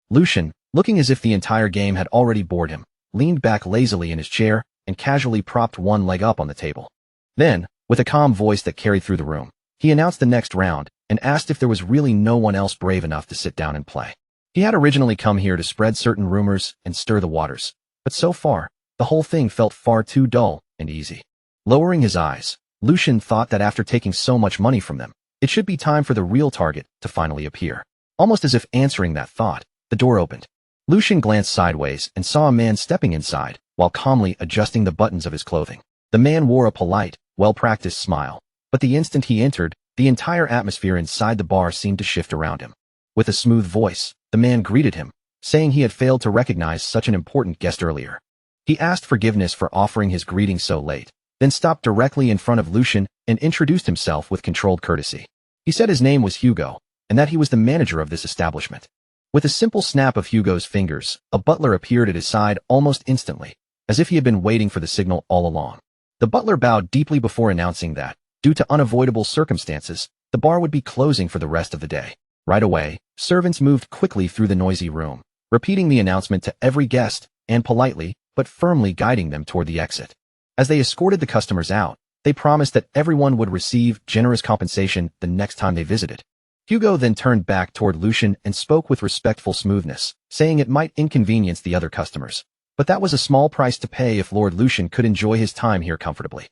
Lucian, looking as if the entire game had already bored him, leaned back lazily in his chair and casually propped one leg up on the table. Then, with a calm voice that carried through the room, he announced the next round and asked if there was really no one else brave enough to sit down and play. He had originally come here to spread certain rumors and stir the waters, but so far, the whole thing felt far too dull and easy. Lowering his eyes, Lucian thought that after taking so much money from them, it should be time for the real target to finally appear. Almost as if answering that thought, the door opened. Lucian glanced sideways and saw a man stepping inside, while calmly adjusting the buttons of his clothing. The man wore a polite, well-practiced smile, but the instant he entered, the entire atmosphere inside the bar seemed to shift around him. With a smooth voice, the man greeted him, saying he had failed to recognize such an important guest earlier. He asked forgiveness for offering his greeting so late, then stopped directly in front of Lucian and introduced himself with controlled courtesy. He said his name was Hugo, and that he was the manager of this establishment. With a simple snap of Hugo's fingers, a butler appeared at his side almost instantly, as if he had been waiting for the signal all along. The butler bowed deeply before announcing that, due to unavoidable circumstances, the bar would be closing for the rest of the day. Right away, servants moved quickly through the noisy room, repeating the announcement to every guest, and politely, but firmly guiding them toward the exit. As they escorted the customers out, they promised that everyone would receive generous compensation the next time they visited. Hugo then turned back toward Lucian and spoke with respectful smoothness, saying it might inconvenience the other customers, but that was a small price to pay if Lord Lucian could enjoy his time here comfortably.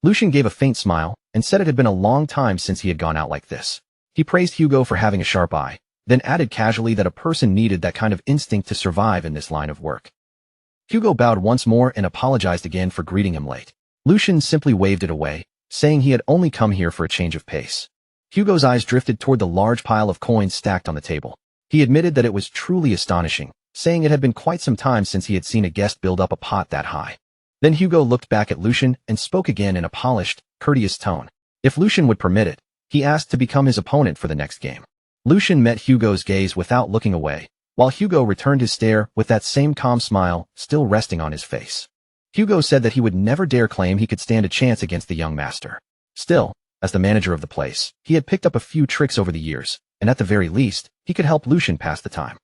Lucian gave a faint smile and said it had been a long time since he had gone out like this. He praised Hugo for having a sharp eye, then added casually that a person needed that kind of instinct to survive in this line of work. Hugo bowed once more and apologized again for greeting him late. Lucian simply waved it away, saying he had only come here for a change of pace. Hugo's eyes drifted toward the large pile of coins stacked on the table. He admitted that it was truly astonishing, saying it had been quite some time since he had seen a guest build up a pot that high. Then Hugo looked back at Lucian and spoke again in a polished, courteous tone. If Lucian would permit it, he asked to become his opponent for the next game. Lucian met Hugo's gaze without looking away, while Hugo returned his stare with that same calm smile still resting on his face. Hugo said that he would never dare claim he could stand a chance against the young master. Still, as the manager of the place, he had picked up a few tricks over the years, and at the very least, he could help Lucian pass the time.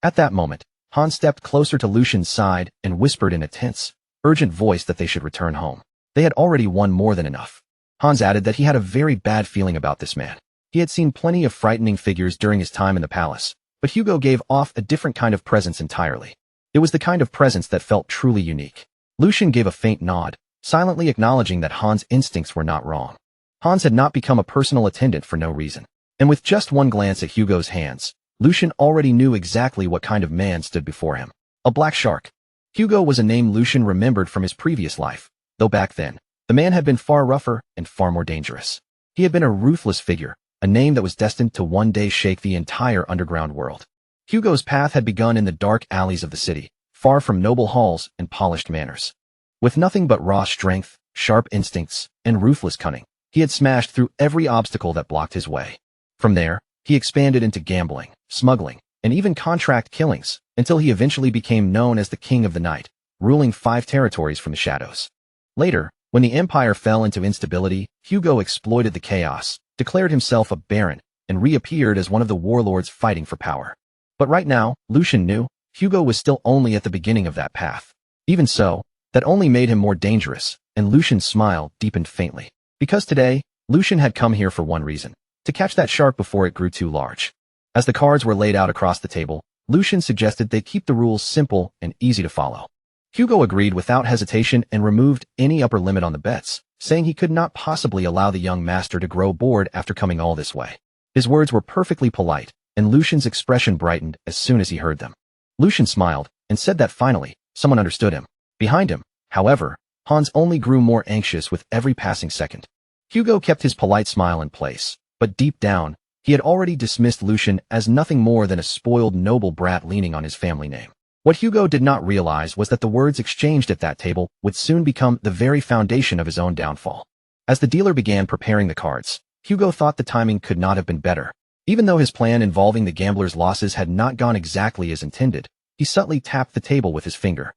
At that moment, Hans stepped closer to Lucian's side and whispered in a tense, urgent voice that they should return home. They had already won more than enough. Hans added that he had a very bad feeling about this man. He had seen plenty of frightening figures during his time in the palace, but Hugo gave off a different kind of presence entirely. It was the kind of presence that felt truly unique. Lucian gave a faint nod, silently acknowledging that Hans' instincts were not wrong. Hans had not become a personal attendant for no reason, and with just one glance at Hugo's hands, Lucian already knew exactly what kind of man stood before him. A black shark. Hugo was a name Lucian remembered from his previous life, though back then, the man had been far rougher and far more dangerous. He had been a ruthless figure, a name that was destined to one day shake the entire underground world. Hugo's path had begun in the dark alleys of the city, far from noble halls and polished manners. With nothing but raw strength, sharp instincts, and ruthless cunning, he had smashed through every obstacle that blocked his way. From there, he expanded into gambling, smuggling, and even contract killings, until he eventually became known as the King of the Night, ruling 5 territories from the shadows. Later, when the empire fell into instability, Hugo exploited the chaos, declared himself a baron, and reappeared as one of the warlords fighting for power. But right now, Lucian knew, Hugo was still only at the beginning of that path. Even so, that only made him more dangerous, and Lucian's smile deepened faintly. Because today, Lucian had come here for one reason, to catch that shark before it grew too large. As the cards were laid out across the table, Lucian suggested they keep the rules simple and easy to follow. Hugo agreed without hesitation and removed any upper limit on the bets, saying he could not possibly allow the young master to grow bored after coming all this way. His words were perfectly polite, and Lucian's expression brightened as soon as he heard them. Lucian smiled and said that finally, someone understood him. Behind him, however, Hans only grew more anxious with every passing second. Hugo kept his polite smile in place, but deep down, he had already dismissed Lucian as nothing more than a spoiled noble brat leaning on his family name. What Hugo did not realize was that the words exchanged at that table would soon become the very foundation of his own downfall. As the dealer began preparing the cards, Hugo thought the timing could not have been better. Even though his plan involving the gambler's losses had not gone exactly as intended, he subtly tapped the table with his finger.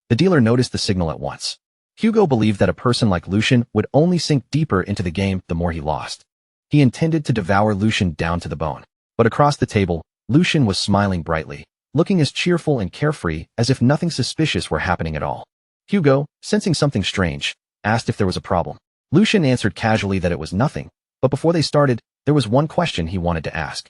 The dealer noticed the signal at once. Hugo believed that a person like Lucian would only sink deeper into the game the more he lost. He intended to devour Lucian down to the bone. But across the table, Lucian was smiling brightly, looking as cheerful and carefree as if nothing suspicious were happening at all. Hugo, sensing something strange, asked if there was a problem. Lucian answered casually that it was nothing, but before they started, there was one question he wanted to ask.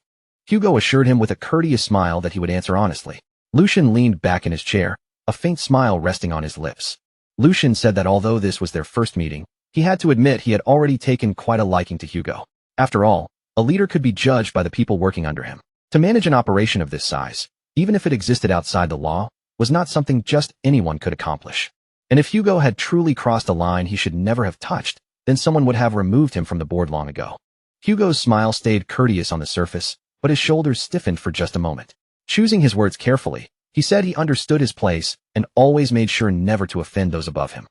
Hugo assured him with a courteous smile that he would answer honestly. Lucian leaned back in his chair, a faint smile resting on his lips. Lucian said that although this was their first meeting, he had to admit he had already taken quite a liking to Hugo. After all, a leader could be judged by the people working under him. To manage an operation of this size, even if it existed outside the law, was not something just anyone could accomplish. And if Hugo had truly crossed a line he should never have touched, then someone would have removed him from the board long ago. Hugo's smile stayed courteous on the surface, but his shoulders stiffened for just a moment. Choosing his words carefully, he said he understood his place and always made sure never to offend those above him.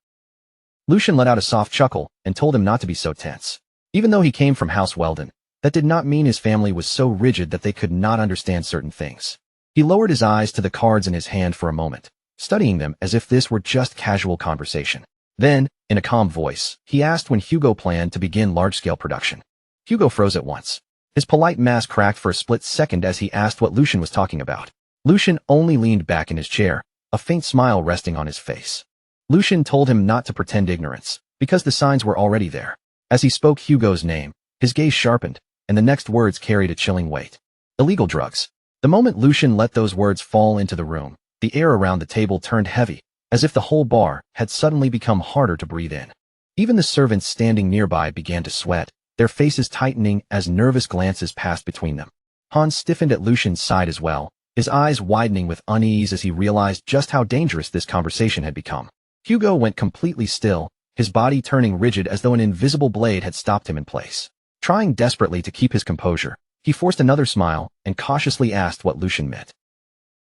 Lucian let out a soft chuckle and told him not to be so tense. Even though he came from House Weldon, that did not mean his family was so rigid that they could not understand certain things. He lowered his eyes to the cards in his hand for a moment, studying them as if this were just casual conversation. Then, in a calm voice, he asked when Hugo planned to begin large-scale production. Hugo froze at once. His polite mask cracked for a split second as he asked what Lucian was talking about. Lucian only leaned back in his chair, a faint smile resting on his face. Lucian told him not to pretend ignorance, because the signs were already there. As he spoke Hugo's name, his gaze sharpened, and the next words carried a chilling weight. Illegal drugs. The moment Lucian let those words fall into the room, the air around the table turned heavy, as if the whole bar had suddenly become harder to breathe in. Even the servants standing nearby began to sweat, their faces tightening as nervous glances passed between them. Hans stiffened at Lucian's side as well, his eyes widening with unease as he realized just how dangerous this conversation had become. Hugo went completely still, his body turning rigid as though an invisible blade had stopped him in place. Trying desperately to keep his composure, he forced another smile and cautiously asked what Lucian meant.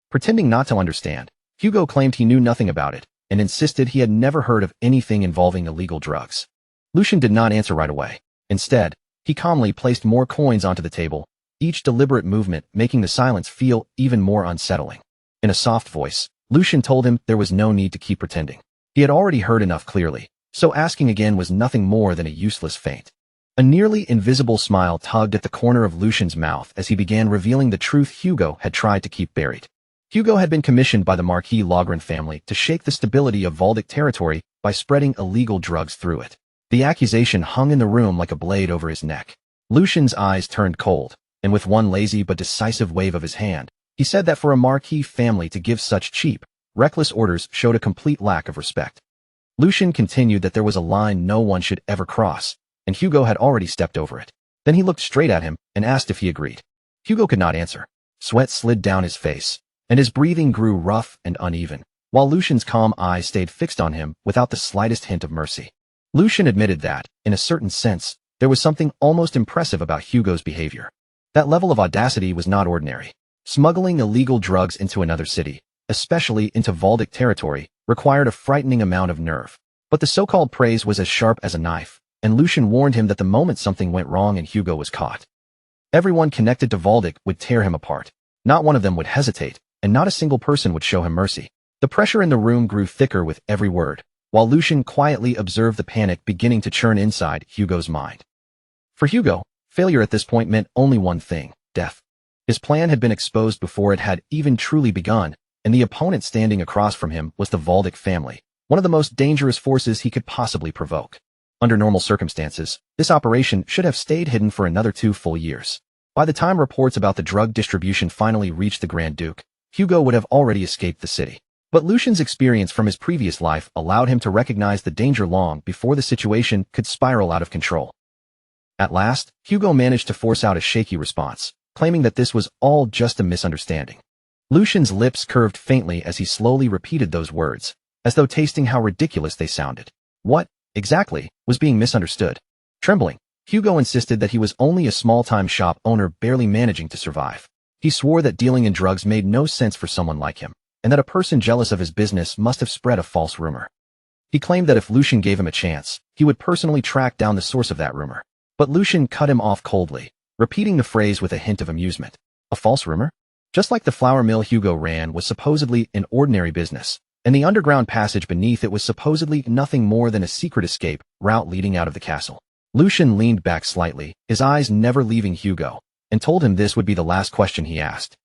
Pretending not to understand, Hugo claimed he knew nothing about it and insisted he had never heard of anything involving illegal drugs. Lucian did not answer right away. Instead, he calmly placed more coins onto the table, each deliberate movement making the silence feel even more unsettling. In a soft voice, Lucian told him there was no need to keep pretending. He had already heard enough clearly, so asking again was nothing more than a useless feint. A nearly invisible smile tugged at the corner of Lucian's mouth as he began revealing the truth Hugo had tried to keep buried. Hugo had been commissioned by the Marquis Logren family to shake the stability of Valdic territory by spreading illegal drugs through it. The accusation hung in the room like a blade over his neck. Lucian's eyes turned cold, and with one lazy but decisive wave of his hand, he said that for a Marquis family to give such cheap, reckless orders showed a complete lack of respect. Lucian continued that there was a line no one should ever cross, and Hugo had already stepped over it. Then he looked straight at him and asked if he agreed. Hugo could not answer. Sweat slid down his face, and his breathing grew rough and uneven, while Lucian's calm eyes stayed fixed on him without the slightest hint of mercy. Lucian admitted that, in a certain sense, there was something almost impressive about Hugo's behavior. That level of audacity was not ordinary. Smuggling illegal drugs into another city, especially into Valdic territory, required a frightening amount of nerve. But the so-called praise was as sharp as a knife, and Lucian warned him that the moment something went wrong and Hugo was caught, everyone connected to Valdic would tear him apart. Not one of them would hesitate, and not a single person would show him mercy. The pressure in the room grew thicker with every word, while Lucian quietly observed the panic beginning to churn inside Hugo's mind. For Hugo, failure at this point meant only one thing: death. His plan had been exposed before it had even truly begun, and the opponent standing across from him was the Valdic family, one of the most dangerous forces he could possibly provoke. Under normal circumstances, this operation should have stayed hidden for another 2 full years. By the time reports about the drug distribution finally reached the Grand Duke, Hugo would have already escaped the city. But Lucian's experience from his previous life allowed him to recognize the danger long before the situation could spiral out of control. At last, Hugo managed to force out a shaky response, claiming that this was all just a misunderstanding. Lucian's lips curved faintly as he slowly repeated those words, as though tasting how ridiculous they sounded. What, exactly, was being misunderstood? Trembling, Hugo insisted that he was only a small-time shop owner barely managing to survive. He swore that dealing in drugs made no sense for someone like him, and that a person jealous of his business must have spread a false rumor. He claimed that if Lucian gave him a chance, he would personally track down the source of that rumor. But Lucian cut him off coldly, repeating the phrase with a hint of amusement. A false rumor? Just like the flour mill Hugo ran was supposedly an ordinary business, and the underground passage beneath it was supposedly nothing more than a secret escape route leading out of the castle. Lucian leaned back slightly, his eyes never leaving Hugo, and told him this would be the last question he asked.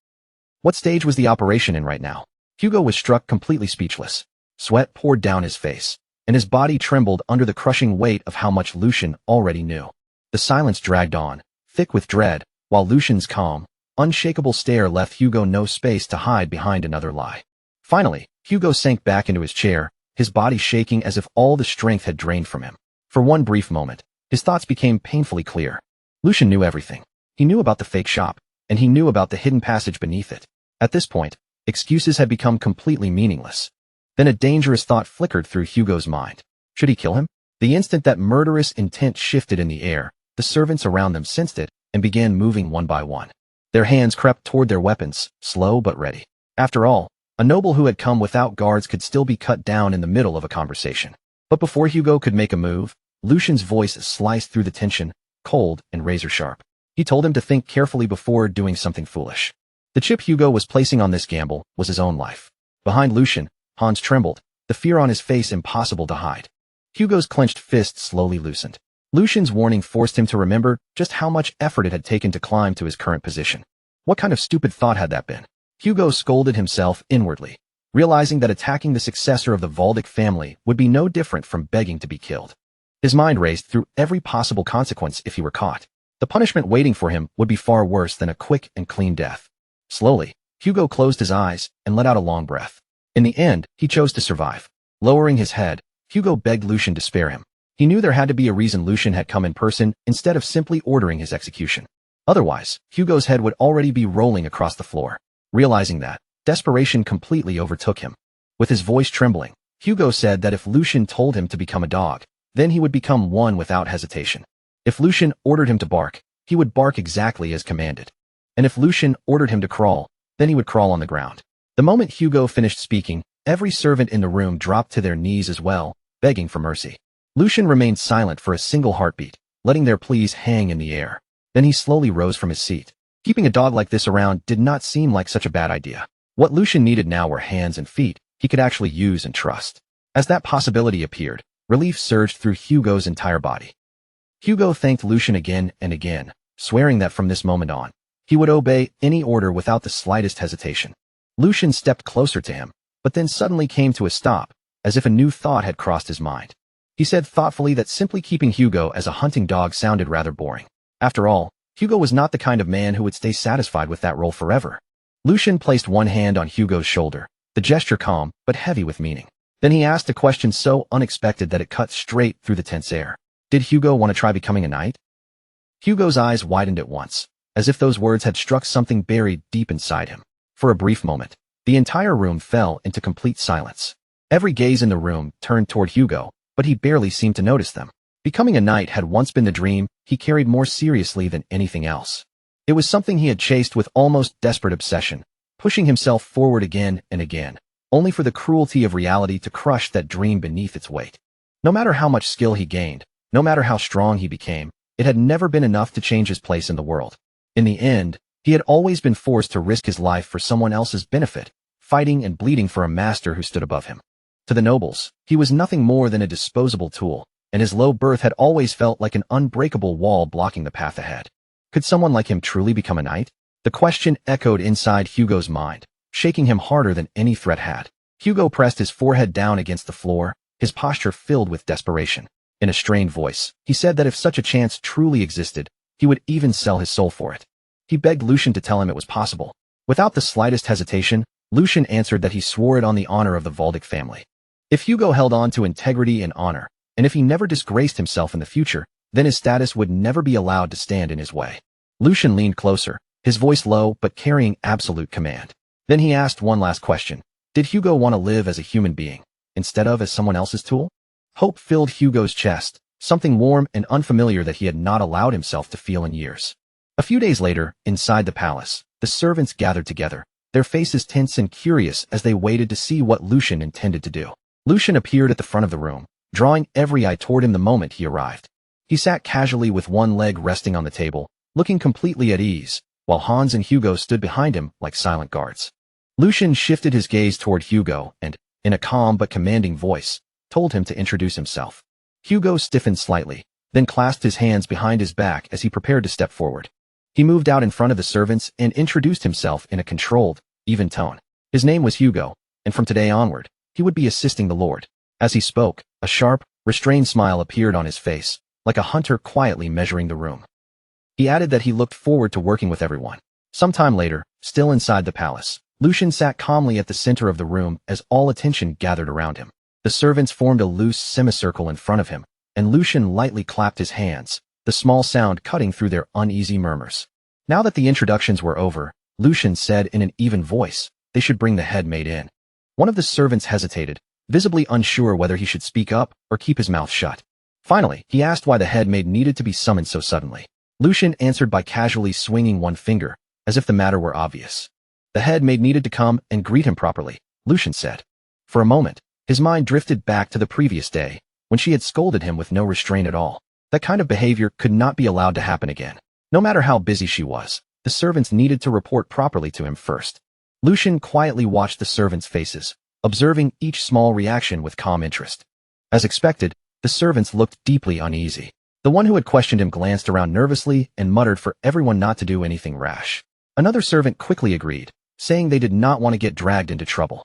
What stage was the operation in right now? Hugo was struck completely speechless. Sweat poured down his face, and his body trembled under the crushing weight of how much Lucian already knew. The silence dragged on, thick with dread, while Lucian's calm, unshakable stare left Hugo no space to hide behind another lie. Finally, Hugo sank back into his chair, his body shaking as if all the strength had drained from him. For one brief moment, his thoughts became painfully clear. Lucian knew everything. He knew about the fake shop, and he knew about the hidden passage beneath it. At this point, excuses had become completely meaningless. Then a dangerous thought flickered through Hugo's mind. Should he kill him? The instant that murderous intent shifted in the air, the servants around them sensed it and began moving one by one. Their hands crept toward their weapons, slow but ready. After all, a noble who had come without guards could still be cut down in the middle of a conversation. But before Hugo could make a move, Lucian's voice sliced through the tension, cold and razor-sharp. He told him to think carefully before doing something foolish. The chip Hugo was placing on this gamble was his own life. Behind Lucian, Hans trembled, the fear on his face impossible to hide. Hugo's clenched fist slowly loosened. Lucian's warning forced him to remember just how much effort it had taken to climb to his current position. What kind of stupid thought had that been? Hugo scolded himself inwardly, realizing that attacking the successor of the Valdic family would be no different from begging to be killed. His mind raced through every possible consequence if he were caught. The punishment waiting for him would be far worse than a quick and clean death. Slowly, Hugo closed his eyes and let out a long breath. In the end, he chose to survive. Lowering his head, Hugo begged Lucian to spare him. He knew there had to be a reason Lucian had come in person instead of simply ordering his execution. Otherwise, Hugo's head would already be rolling across the floor. Realizing that, desperation completely overtook him. With his voice trembling, Hugo said that if Lucian told him to become a dog, then he would become one without hesitation. If Lucian ordered him to bark, he would bark exactly as commanded. And if Lucian ordered him to crawl, then he would crawl on the ground. The moment Hugo finished speaking, every servant in the room dropped to their knees as well, begging for mercy. Lucian remained silent for a single heartbeat, letting their pleas hang in the air. Then he slowly rose from his seat. Keeping a dog like this around did not seem like such a bad idea. What Lucian needed now were hands and feet he could actually use and trust. As that possibility appeared, relief surged through Hugo's entire body. Hugo thanked Lucian again and again, swearing that from this moment on, he would obey any order without the slightest hesitation. Lucian stepped closer to him, but then suddenly came to a stop, as if a new thought had crossed his mind. He said thoughtfully that simply keeping Hugo as a hunting dog sounded rather boring. After all, Hugo was not the kind of man who would stay satisfied with that role forever. Lucian placed one hand on Hugo's shoulder, the gesture calm but heavy with meaning. Then he asked a question so unexpected that it cut straight through the tense air. Did Hugo want to try becoming a knight? Hugo's eyes widened at once, as if those words had struck something buried deep inside him. For a brief moment, the entire room fell into complete silence. Every gaze in the room turned toward Hugo, but he barely seemed to notice them. Becoming a knight had once been the dream he carried more seriously than anything else. It was something he had chased with almost desperate obsession, pushing himself forward again and again, only for the cruelty of reality to crush that dream beneath its weight. No matter how much skill he gained, no matter how strong he became, it had never been enough to change his place in the world. In the end, he had always been forced to risk his life for someone else's benefit, fighting and bleeding for a master who stood above him. To the nobles, he was nothing more than a disposable tool, and his low birth had always felt like an unbreakable wall blocking the path ahead. Could someone like him truly become a knight? The question echoed inside Hugo's mind, shaking him harder than any threat had. Hugo pressed his forehead down against the floor, his posture filled with desperation. In a strained voice, he said that if such a chance truly existed, he would even sell his soul for it. He begged Lucian to tell him it was possible. Without the slightest hesitation, Lucian answered that he swore it on the honor of the Valdic family. If Hugo held on to integrity and honor, and if he never disgraced himself in the future, then his status would never be allowed to stand in his way. Lucian leaned closer, his voice low but carrying absolute command. Then he asked one last question. Did Hugo want to live as a human being, instead of as someone else's tool? Hope filled Hugo's chest, something warm and unfamiliar that he had not allowed himself to feel in years. A few days later, inside the palace, the servants gathered together, their faces tense and curious as they waited to see what Lucian intended to do. Lucian appeared at the front of the room, drawing every eye toward him the moment he arrived. He sat casually with one leg resting on the table, looking completely at ease, while Hans and Hugo stood behind him like silent guards. Lucian shifted his gaze toward Hugo and, in a calm but commanding voice, told him to introduce himself. Hugo stiffened slightly, then clasped his hands behind his back as he prepared to step forward. He moved out in front of the servants and introduced himself in a controlled, even tone. His name was Hugo, and from today onward, he would be assisting the Lord. As he spoke, a sharp, restrained smile appeared on his face, like a hunter quietly measuring the room. He added that he looked forward to working with everyone. Sometime later, still inside the palace, Lucian sat calmly at the center of the room as all attention gathered around him. The servants formed a loose semicircle in front of him, and Lucian lightly clapped his hands, the small sound cutting through their uneasy murmurs. Now that the introductions were over, Lucian said in an even voice, they should bring the head maid in. One of the servants hesitated, visibly unsure whether he should speak up or keep his mouth shut. Finally, he asked why the head maid needed to be summoned so suddenly. Lucian answered by casually swinging one finger, as if the matter were obvious. The head maid needed to come and greet him properly, Lucian said. For a moment, his mind drifted back to the previous day, when she had scolded him with no restraint at all. That kind of behavior could not be allowed to happen again. No matter how busy she was, the servants needed to report properly to him first. Lucian quietly watched the servants' faces, observing each small reaction with calm interest. As expected, the servants looked deeply uneasy. The one who had questioned him glanced around nervously and muttered for everyone not to do anything rash. Another servant quickly agreed, saying they did not want to get dragged into trouble.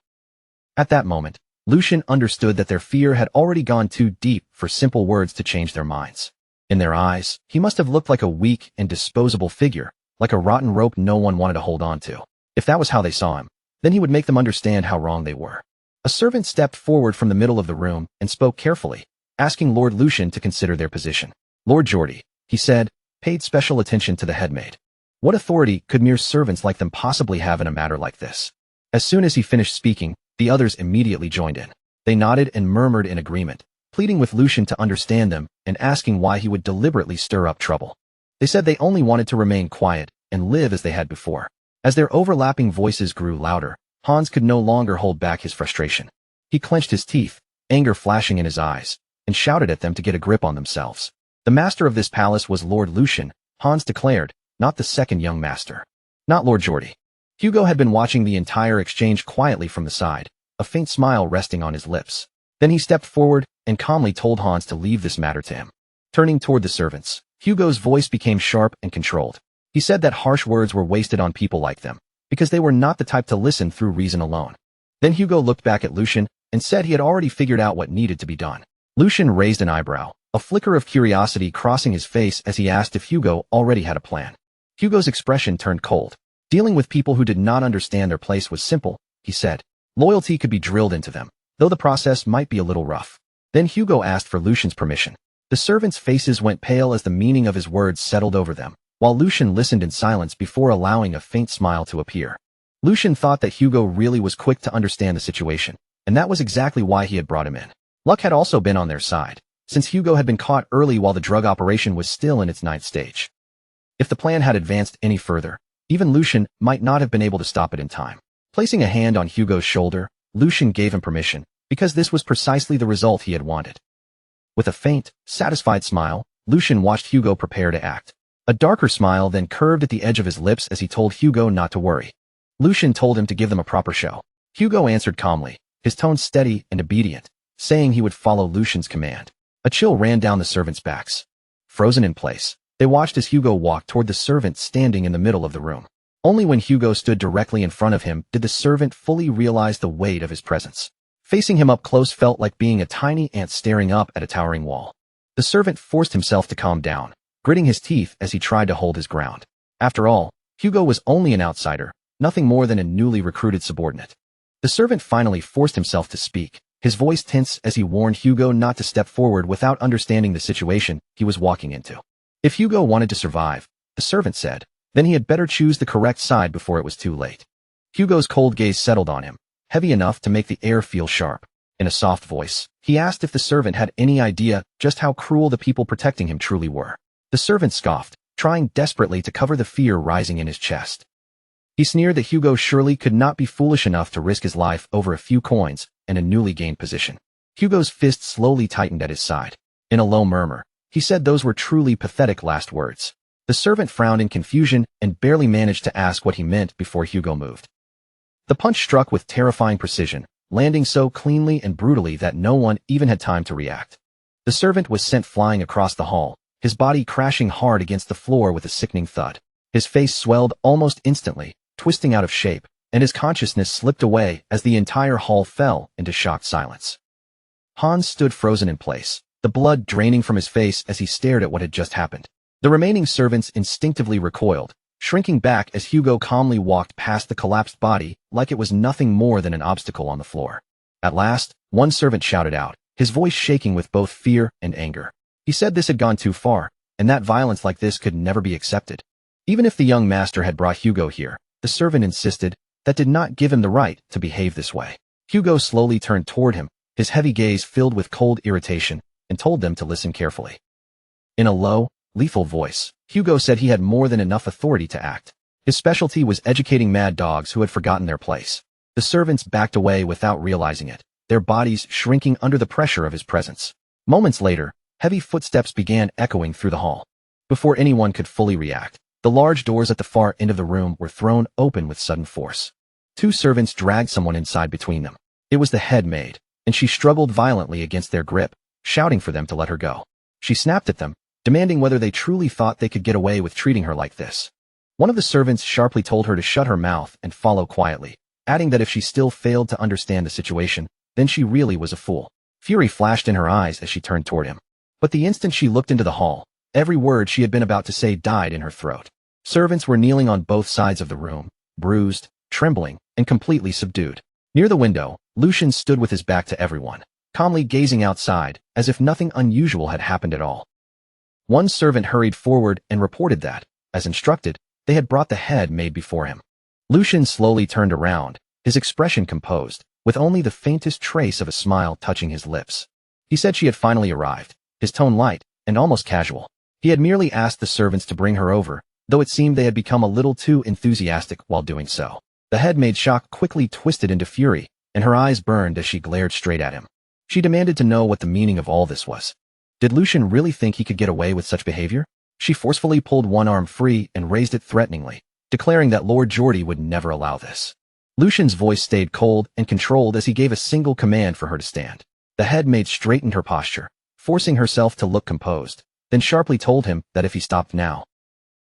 At that moment, Lucian understood that their fear had already gone too deep for simple words to change their minds. In their eyes, he must have looked like a weak and disposable figure, like a rotten rope no one wanted to hold on to. If that was how they saw him, then he would make them understand how wrong they were. A servant stepped forward from the middle of the room and spoke carefully, asking Lord Lucian to consider their position. Lord Geordie, he said, paid special attention to the headmaid. What authority could mere servants like them possibly have in a matter like this? As soon as he finished speaking, the others immediately joined in. They nodded and murmured in agreement, pleading with Lucian to understand them and asking why he would deliberately stir up trouble. They said they only wanted to remain quiet and live as they had before. As their overlapping voices grew louder, Hans could no longer hold back his frustration. He clenched his teeth, anger flashing in his eyes, and shouted at them to get a grip on themselves. The master of this palace was Lord Lucian, Hans declared, not the second young master. Not Lord Geordie. Hugo had been watching the entire exchange quietly from the side, a faint smile resting on his lips. Then he stepped forward and calmly told Hans to leave this matter to him. Turning toward the servants, Hugo's voice became sharp and controlled. He said that harsh words were wasted on people like them, because they were not the type to listen through reason alone. Then Hugo looked back at Lucian and said he had already figured out what needed to be done. Lucian raised an eyebrow, a flicker of curiosity crossing his face as he asked if Hugo already had a plan. Hugo's expression turned cold. Dealing with people who did not understand their place was simple, he said. Loyalty could be drilled into them, though the process might be a little rough. Then Hugo asked for Lucian's permission. The servants' faces went pale as the meaning of his words settled over them, while Lucian listened in silence before allowing a faint smile to appear. Lucian thought that Hugo really was quick to understand the situation, and that was exactly why he had brought him in. Luck had also been on their side, since Hugo had been caught early while the drug operation was still in its 9th stage. If the plan had advanced any further, even Lucian might not have been able to stop it in time. Placing a hand on Hugo's shoulder, Lucian gave him permission, because this was precisely the result he had wanted. With a faint, satisfied smile, Lucian watched Hugo prepare to act. A darker smile then curved at the edge of his lips as he told Hugo not to worry. Lucian told him to give them a proper show. Hugo answered calmly, his tone steady and obedient, saying he would follow Lucian's command. A chill ran down the servants' backs. Frozen in place, they watched as Hugo walked toward the servant standing in the middle of the room. Only when Hugo stood directly in front of him did the servant fully realize the weight of his presence. Facing him up close felt like being a tiny ant staring up at a towering wall. The servant forced himself to calm down, gritting his teeth as he tried to hold his ground. After all, Hugo was only an outsider, nothing more than a newly recruited subordinate. The servant finally forced himself to speak, his voice tense as he warned Hugo not to step forward without understanding the situation he was walking into. If Hugo wanted to survive, the servant said, then he had better choose the correct side before it was too late. Hugo's cold gaze settled on him, heavy enough to make the air feel sharp. In a soft voice, he asked if the servant had any idea just how cruel the people protecting him truly were. The servant scoffed, trying desperately to cover the fear rising in his chest. He sneered that Hugo surely could not be foolish enough to risk his life over a few coins and a newly gained position. Hugo's fist slowly tightened at his side. In a low murmur, he said those were truly pathetic last words. The servant frowned in confusion and barely managed to ask what he meant before Hugo moved. The punch struck with terrifying precision, landing so cleanly and brutally that no one even had time to react. The servant was sent flying across the hall, his body crashing hard against the floor with a sickening thud. His face swelled almost instantly, twisting out of shape, and his consciousness slipped away as the entire hall fell into shocked silence. Hans stood frozen in place, the blood draining from his face as he stared at what had just happened. The remaining servants instinctively recoiled, shrinking back as Hugo calmly walked past the collapsed body like it was nothing more than an obstacle on the floor. At last, one servant shouted out, his voice shaking with both fear and anger. He said this had gone too far, and that violence like this could never be accepted. Even if the young master had brought Hugo here, the servant insisted, that did not give him the right to behave this way. Hugo slowly turned toward him, his heavy gaze filled with cold irritation, and told them to listen carefully. In a low, lethal voice, Hugo said he had more than enough authority to act. His specialty was educating mad dogs who had forgotten their place. The servants backed away without realizing it, their bodies shrinking under the pressure of his presence. Moments later, heavy footsteps began echoing through the hall. Before anyone could fully react, the large doors at the far end of the room were thrown open with sudden force. Two servants dragged someone inside between them. It was the head maid, and she struggled violently against their grip, shouting for them to let her go. She snapped at them, demanding whether they truly thought they could get away with treating her like this. One of the servants sharply told her to shut her mouth and follow quietly, adding that if she still failed to understand the situation, then she really was a fool. Fury flashed in her eyes as she turned toward him. But the instant she looked into the hall, every word she had been about to say died in her throat. Servants were kneeling on both sides of the room, bruised, trembling, and completely subdued. Near the window, Lucian stood with his back to everyone, calmly gazing outside, as if nothing unusual had happened at all. One servant hurried forward and reported that, as instructed, they had brought the head maid before him. Lucian slowly turned around, his expression composed, with only the faintest trace of a smile touching his lips. He said she had finally arrived, his tone light and almost casual. He had merely asked the servants to bring her over, though it seemed they had become a little too enthusiastic while doing so. The head maid's shock quickly twisted into fury, and her eyes burned as she glared straight at him. She demanded to know what the meaning of all this was. Did Lucian really think he could get away with such behavior? She forcefully pulled one arm free and raised it threateningly, declaring that Lord Geordie would never allow this. Lucian's voice stayed cold and controlled as he gave a single command for her to stand. The head maid straightened her posture, forcing herself to look composed, then sharply told him that if he stopped now,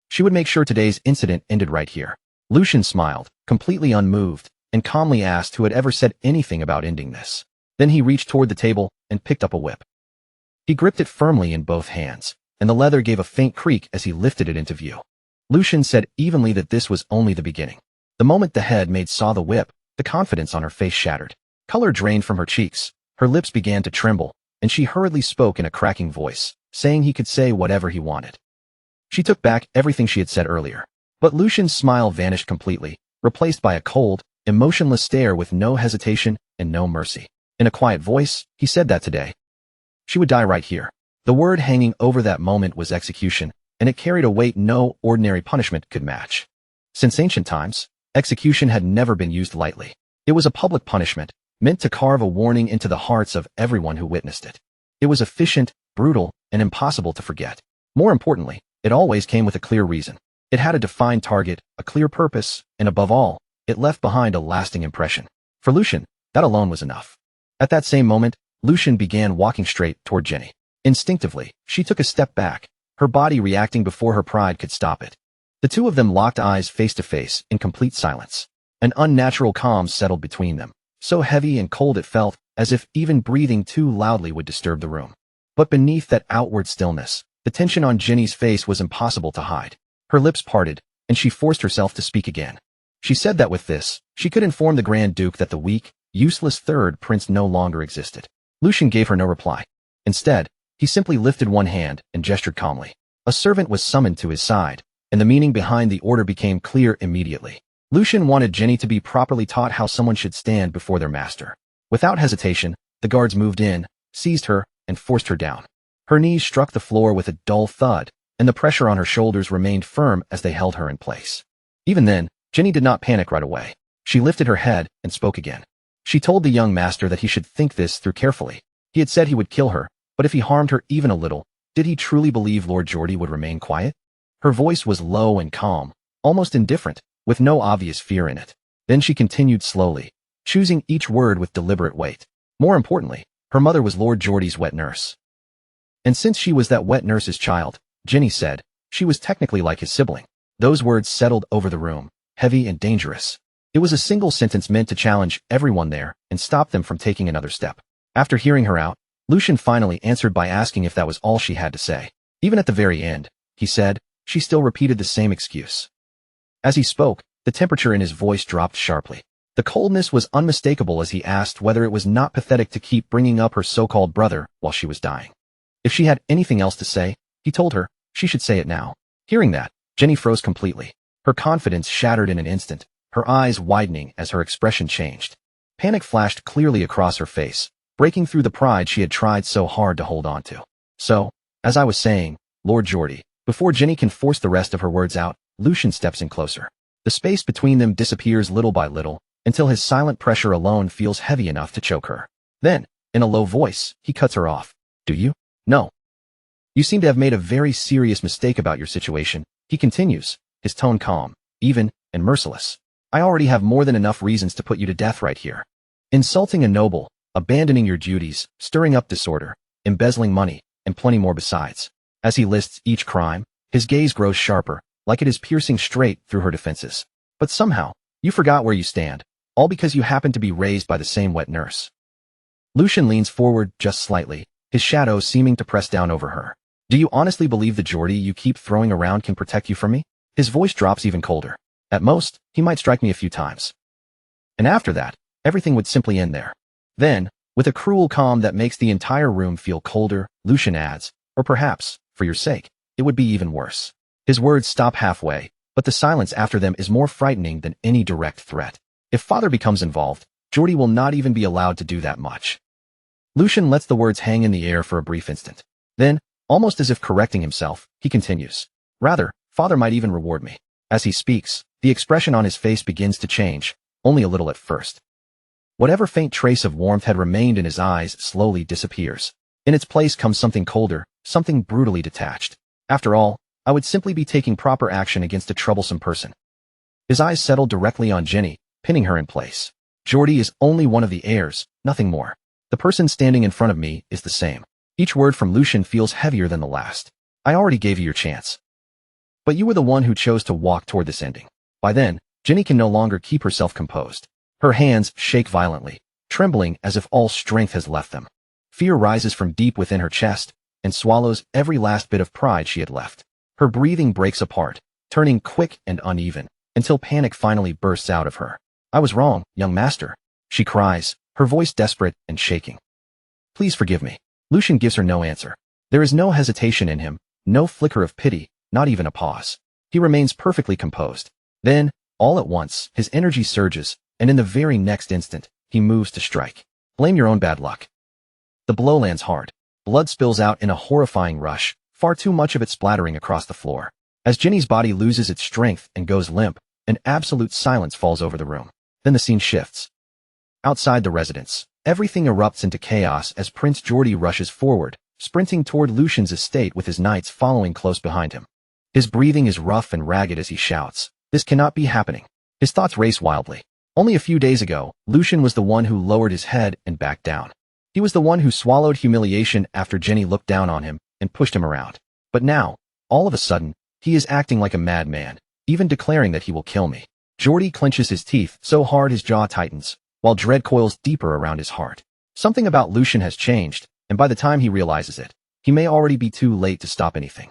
she would make sure today's incident ended right here. Lucian smiled, completely unmoved, and calmly asked who had ever said anything about ending this. Then he reached toward the table and picked up a whip. He gripped it firmly in both hands, and the leather gave a faint creak as he lifted it into view. Lucian said evenly that this was only the beginning. The moment the head maid saw the whip, the confidence on her face shattered. Color drained from her cheeks, her lips began to tremble, and she hurriedly spoke in a cracking voice, saying he could say whatever he wanted. She took back everything she had said earlier. But Lucian's smile vanished completely, replaced by a cold, emotionless stare with no hesitation and no mercy. In a quiet voice, he said that today she would die right here. The word hanging over that moment was execution, and it carried a weight no ordinary punishment could match. Since ancient times, execution had never been used lightly. It was a public punishment, meant to carve a warning into the hearts of everyone who witnessed it. It was efficient, brutal, and impossible to forget. More importantly, it always came with a clear reason. It had a defined target, a clear purpose, and above all, it left behind a lasting impression. For Lucian, that alone was enough. At that same moment, Lucian began walking straight toward Jenny. Instinctively, she took a step back, her body reacting before her pride could stop it. The two of them locked eyes face to face in complete silence. An unnatural calm settled between them, so heavy and cold it felt, as if even breathing too loudly would disturb the room. But beneath that outward stillness, the tension on Jenny's face was impossible to hide. Her lips parted, and she forced herself to speak again. She said that with this, she could inform the Grand Duke that the weak, useless third prince no longer existed. Lucian gave her no reply. Instead, he simply lifted one hand and gestured calmly. A servant was summoned to his side, and the meaning behind the order became clear immediately. Lucian wanted Jenny to be properly taught how someone should stand before their master. Without hesitation, the guards moved in, seized her, and forced her down. Her knees struck the floor with a dull thud, and the pressure on her shoulders remained firm as they held her in place. Even then, Jenny did not panic right away. She lifted her head and spoke again. She told the young master that he should think this through carefully. He had said he would kill her, but if he harmed her even a little, did he truly believe Lord Geordie would remain quiet? Her voice was low and calm, almost indifferent, with no obvious fear in it. Then she continued slowly, choosing each word with deliberate weight. More importantly, her mother was Lord Geordie's wet nurse. And since she was that wet nurse's child, Jenny said, she was technically like his sibling. Those words settled over the room, heavy and dangerous. It was a single sentence meant to challenge everyone there and stop them from taking another step. After hearing her out, Lucian finally answered by asking if that was all she had to say. Even at the very end, he said, she still repeated the same excuse. As he spoke, the temperature in his voice dropped sharply. The coldness was unmistakable as he asked whether it was not pathetic to keep bringing up her so-called brother while she was dying. If she had anything else to say, he told her, she should say it now. Hearing that, Jenny froze completely. Her confidence shattered in an instant, her eyes widening as her expression changed. Panic flashed clearly across her face, breaking through the pride she had tried so hard to hold on to. So, as I was saying, Lord Geordie, before Jenny can force the rest of her words out, Lucian steps in closer. The space between them disappears little by little, until his silent pressure alone feels heavy enough to choke her. Then, in a low voice, he cuts her off. Do you? No. You seem to have made a very serious mistake about your situation, he continues, his tone calm, even, and merciless. I already have more than enough reasons to put you to death right here. Insulting a noble, abandoning your duties, stirring up disorder, embezzling money, and plenty more besides. As he lists each crime, his gaze grows sharper, like it is piercing straight through her defenses. But somehow, you forgot where you stand, all because you happen to be raised by the same wet nurse. Lucian leans forward just slightly, his shadow seeming to press down over her. Do you honestly believe the Geordie you keep throwing around can protect you from me? His voice drops even colder. At most, he might strike me a few times. And after that, everything would simply end there. Then, with a cruel calm that makes the entire room feel colder, Lucian adds, or perhaps, for your sake, it would be even worse. His words stop halfway, but the silence after them is more frightening than any direct threat. If Father becomes involved, Geordie will not even be allowed to do that much. Lucian lets the words hang in the air for a brief instant. Then, almost as if correcting himself, he continues. Rather, Father might even reward me. As he speaks, the expression on his face begins to change, only a little at first. Whatever faint trace of warmth had remained in his eyes slowly disappears. In its place comes something colder, something brutally detached. After all, I would simply be taking proper action against a troublesome person. His eyes settle directly on Jenny, pinning her in place. Geordie is only one of the heirs, nothing more. The person standing in front of me is the same. Each word from Lucian feels heavier than the last. I already gave you your chance. But you were the one who chose to walk toward this ending. By then, Jenny can no longer keep herself composed. Her hands shake violently, trembling as if all strength has left them. Fear rises from deep within her chest and swallows every last bit of pride she had left. Her breathing breaks apart, turning quick and uneven, until panic finally bursts out of her. I was wrong, young master, she cries, her voice desperate and shaking. Please forgive me. Lucian gives her no answer. There is no hesitation in him, no flicker of pity, not even a pause. He remains perfectly composed. Then, all at once, his energy surges, and in the very next instant, he moves to strike. Blame your own bad luck. The blow lands hard. Blood spills out in a horrifying rush, far too much of it splattering across the floor. As Jenny's body loses its strength and goes limp, an absolute silence falls over the room. Then the scene shifts. Outside the residence, everything erupts into chaos as Prince Geordie rushes forward, sprinting toward Lucian's estate with his knights following close behind him. His breathing is rough and ragged as he shouts, "This cannot be happening." His thoughts race wildly. Only a few days ago, Lucian was the one who lowered his head and backed down. He was the one who swallowed humiliation after Jenny looked down on him and pushed him around. But now, all of a sudden, he is acting like a madman, even declaring that he will kill me. Geordie clenches his teeth so hard his jaw tightens, while dread coils deeper around his heart. Something about Lucian has changed, and by the time he realizes it, he may already be too late to stop anything.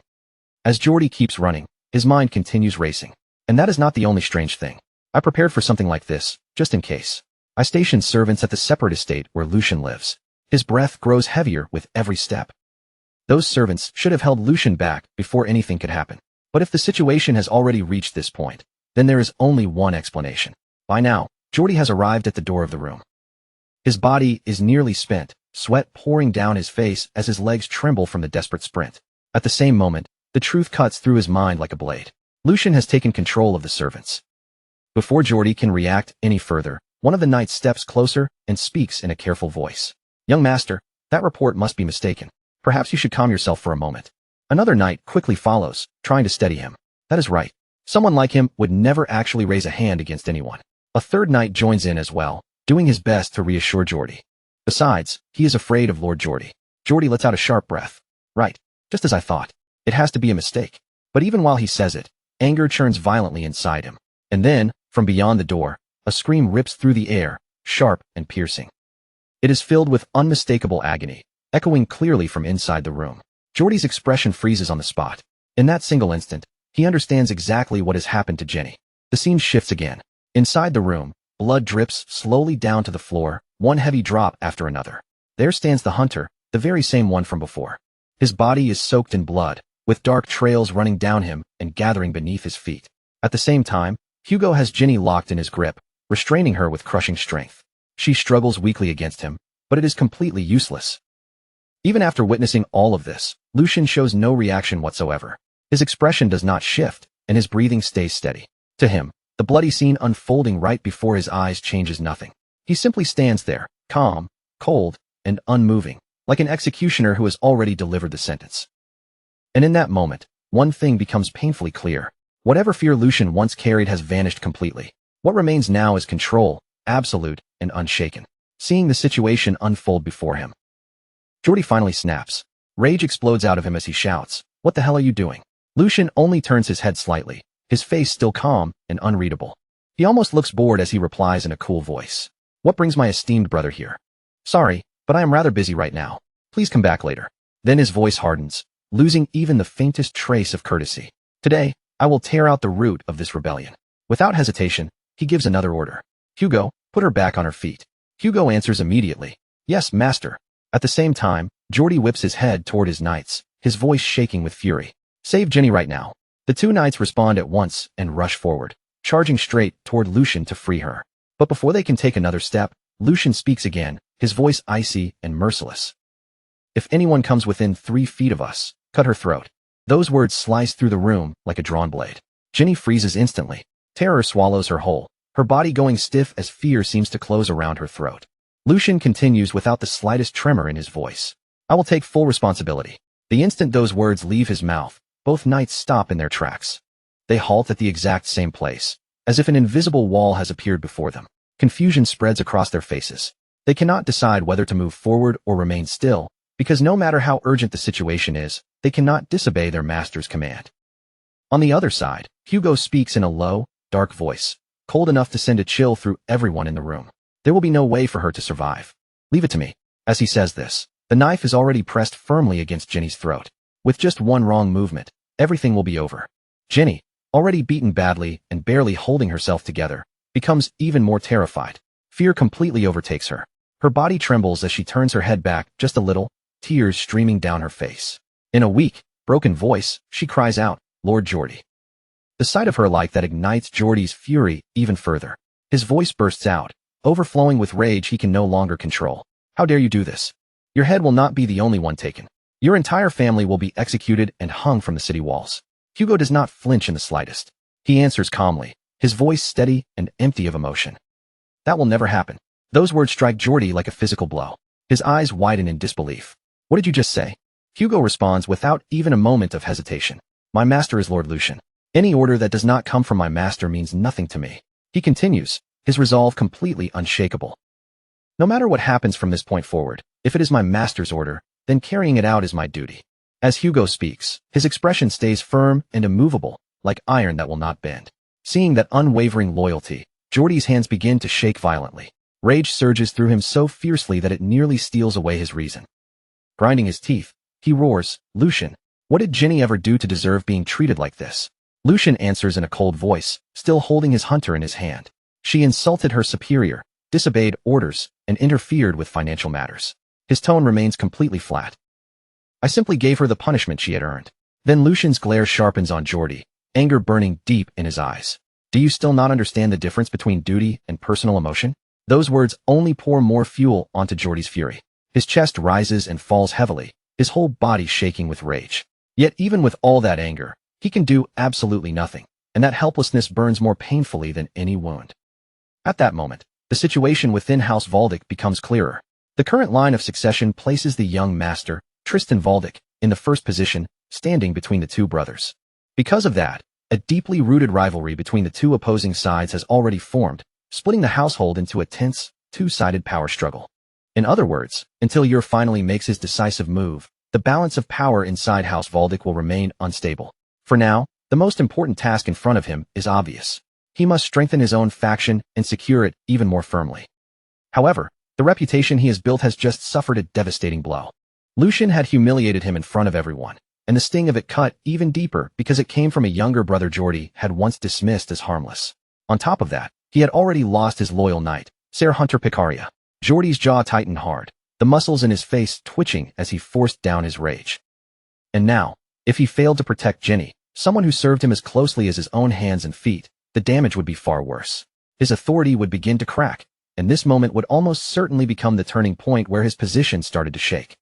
As Geordie keeps running, his mind continues racing. And that is not the only strange thing. I prepared for something like this, just in case. I stationed servants at the separate estate where Lucian lives. His breath grows heavier with every step. Those servants should have held Lucian back before anything could happen. But if the situation has already reached this point, then there is only one explanation. By now, Geordie has arrived at the door of the room. His body is nearly spent, sweat pouring down his face as his legs tremble from the desperate sprint. At the same moment, the truth cuts through his mind like a blade. Lucian has taken control of the servants. Before Geordie can react any further, one of the knights steps closer and speaks in a careful voice. Young master, that report must be mistaken. Perhaps you should calm yourself for a moment. Another knight quickly follows, trying to steady him. That is right. Someone like him would never actually raise a hand against anyone. A third knight joins in as well, doing his best to reassure Geordie. Besides, he is afraid of Lord Geordie. Geordie lets out a sharp breath. Right, just as I thought. It has to be a mistake. But even while he says it, anger churns violently inside him. And then, from beyond the door, a scream rips through the air, sharp and piercing. It is filled with unmistakable agony, echoing clearly from inside the room. Geordie's expression freezes on the spot. In that single instant, he understands exactly what has happened to Jenny. The scene shifts again. Inside the room, blood drips slowly down to the floor, one heavy drop after another. There stands the hunter, the very same one from before. His body is soaked in blood, with dark trails running down him and gathering beneath his feet. At the same time, Hugo has Ginny locked in his grip, restraining her with crushing strength. She struggles weakly against him, but it is completely useless. Even after witnessing all of this, Lucian shows no reaction whatsoever. His expression does not shift, and his breathing stays steady. To him, the bloody scene unfolding right before his eyes changes nothing. He simply stands there, calm, cold, and unmoving, like an executioner who has already delivered the sentence. And in that moment, one thing becomes painfully clear. Whatever fear Lucian once carried has vanished completely. What remains now is control, absolute and unshaken. Seeing the situation unfold before him, Jordy finally snaps. Rage explodes out of him as he shouts, "What the hell are you doing?" Lucian only turns his head slightly, his face still calm and unreadable. He almost looks bored as he replies in a cool voice, "What brings my esteemed brother here? Sorry, but I am rather busy right now. Please come back later." Then his voice hardens, losing even the faintest trace of courtesy. "Today, I will tear out the root of this rebellion." Without hesitation, he gives another order. "Hugo, put her back on her feet." Hugo answers immediately, "Yes, master." At the same time, Jordy whips his head toward his knights, his voice shaking with fury. "Save Ginny right now." The two knights respond at once and rush forward, charging straight toward Lucian to free her. But before they can take another step, Lucian speaks again, his voice icy and merciless. "If anyone comes within 3 feet of us, cut her throat." Those words slice through the room like a drawn blade. Ginny freezes instantly. Terror swallows her whole, her body going stiff as fear seems to close around her throat. Lucian continues without the slightest tremor in his voice. "I will take full responsibility." The instant those words leave his mouth, both knights stop in their tracks. They halt at the exact same place, as if an invisible wall has appeared before them. Confusion spreads across their faces. They cannot decide whether to move forward or remain still, because no matter how urgent the situation is, they cannot disobey their master's command. On the other side, Hugo speaks in a low, dark voice, cold enough to send a chill through everyone in the room. "There will be no way for her to survive. Leave it to me." As he says this, the knife is already pressed firmly against Ginny's throat. With just one wrong movement, everything will be over. Ginny, already beaten badly and barely holding herself together, becomes even more terrified. Fear completely overtakes her. Her body trembles as she turns her head back just a little, tears streaming down her face. In a weak, broken voice, she cries out, "Lord Jordy." The sight of her like that ignites Jordy's fury even further. His voice bursts out, overflowing with rage he can no longer control. "How dare you do this? Your head will not be the only one taken. Your entire family will be executed and hung from the city walls." Hugo does not flinch in the slightest. He answers calmly, his voice steady and empty of emotion. "That will never happen." Those words strike Jordy like a physical blow. His eyes widen in disbelief. "What did you just say?" Hugo responds without even a moment of hesitation. "My master is Lord Lucian. Any order that does not come from my master means nothing to me." He continues, his resolve completely unshakable. "No matter what happens from this point forward, if it is my master's order, then carrying it out is my duty." As Hugo speaks, his expression stays firm and immovable, like iron that will not bend. Seeing that unwavering loyalty, Jordy's hands begin to shake violently. Rage surges through him so fiercely that it nearly steals away his reason. Grinding his teeth, he roars, "Lucian, what did Ginny ever do to deserve being treated like this?" Lucian answers in a cold voice, still holding his hunter in his hand. "She insulted her superior, disobeyed orders, and interfered with financial matters." His tone remains completely flat. "I simply gave her the punishment she had earned." Then Lucian's glare sharpens on Jordy, anger burning deep in his eyes. "Do you still not understand the difference between duty and personal emotion?" Those words only pour more fuel onto Jordy's fury. His chest rises and falls heavily, his whole body shaking with rage. Yet even with all that anger, he can do absolutely nothing, and that helplessness burns more painfully than any wound. At that moment, the situation within House Valdic becomes clearer. The current line of succession places the young master, Tristan Valdic, in the first position, standing between the two brothers. Because of that, a deeply rooted rivalry between the two opposing sides has already formed, splitting the household into a tense, two-sided power struggle. In other words, until Ur finally makes his decisive move, the balance of power inside House Valdic will remain unstable. For now, the most important task in front of him is obvious. He must strengthen his own faction and secure it even more firmly. However, the reputation he has built has just suffered a devastating blow. Lucian had humiliated him in front of everyone, and the sting of it cut even deeper because it came from a younger brother Jordy had once dismissed as harmless. On top of that, he had already lost his loyal knight, Ser Hunter Picaria. Geordie's jaw tightened hard, the muscles in his face twitching as he forced down his rage. And now, if he failed to protect Ginny, someone who served him as closely as his own hands and feet, the damage would be far worse. His authority would begin to crack, and this moment would almost certainly become the turning point where his position started to shake.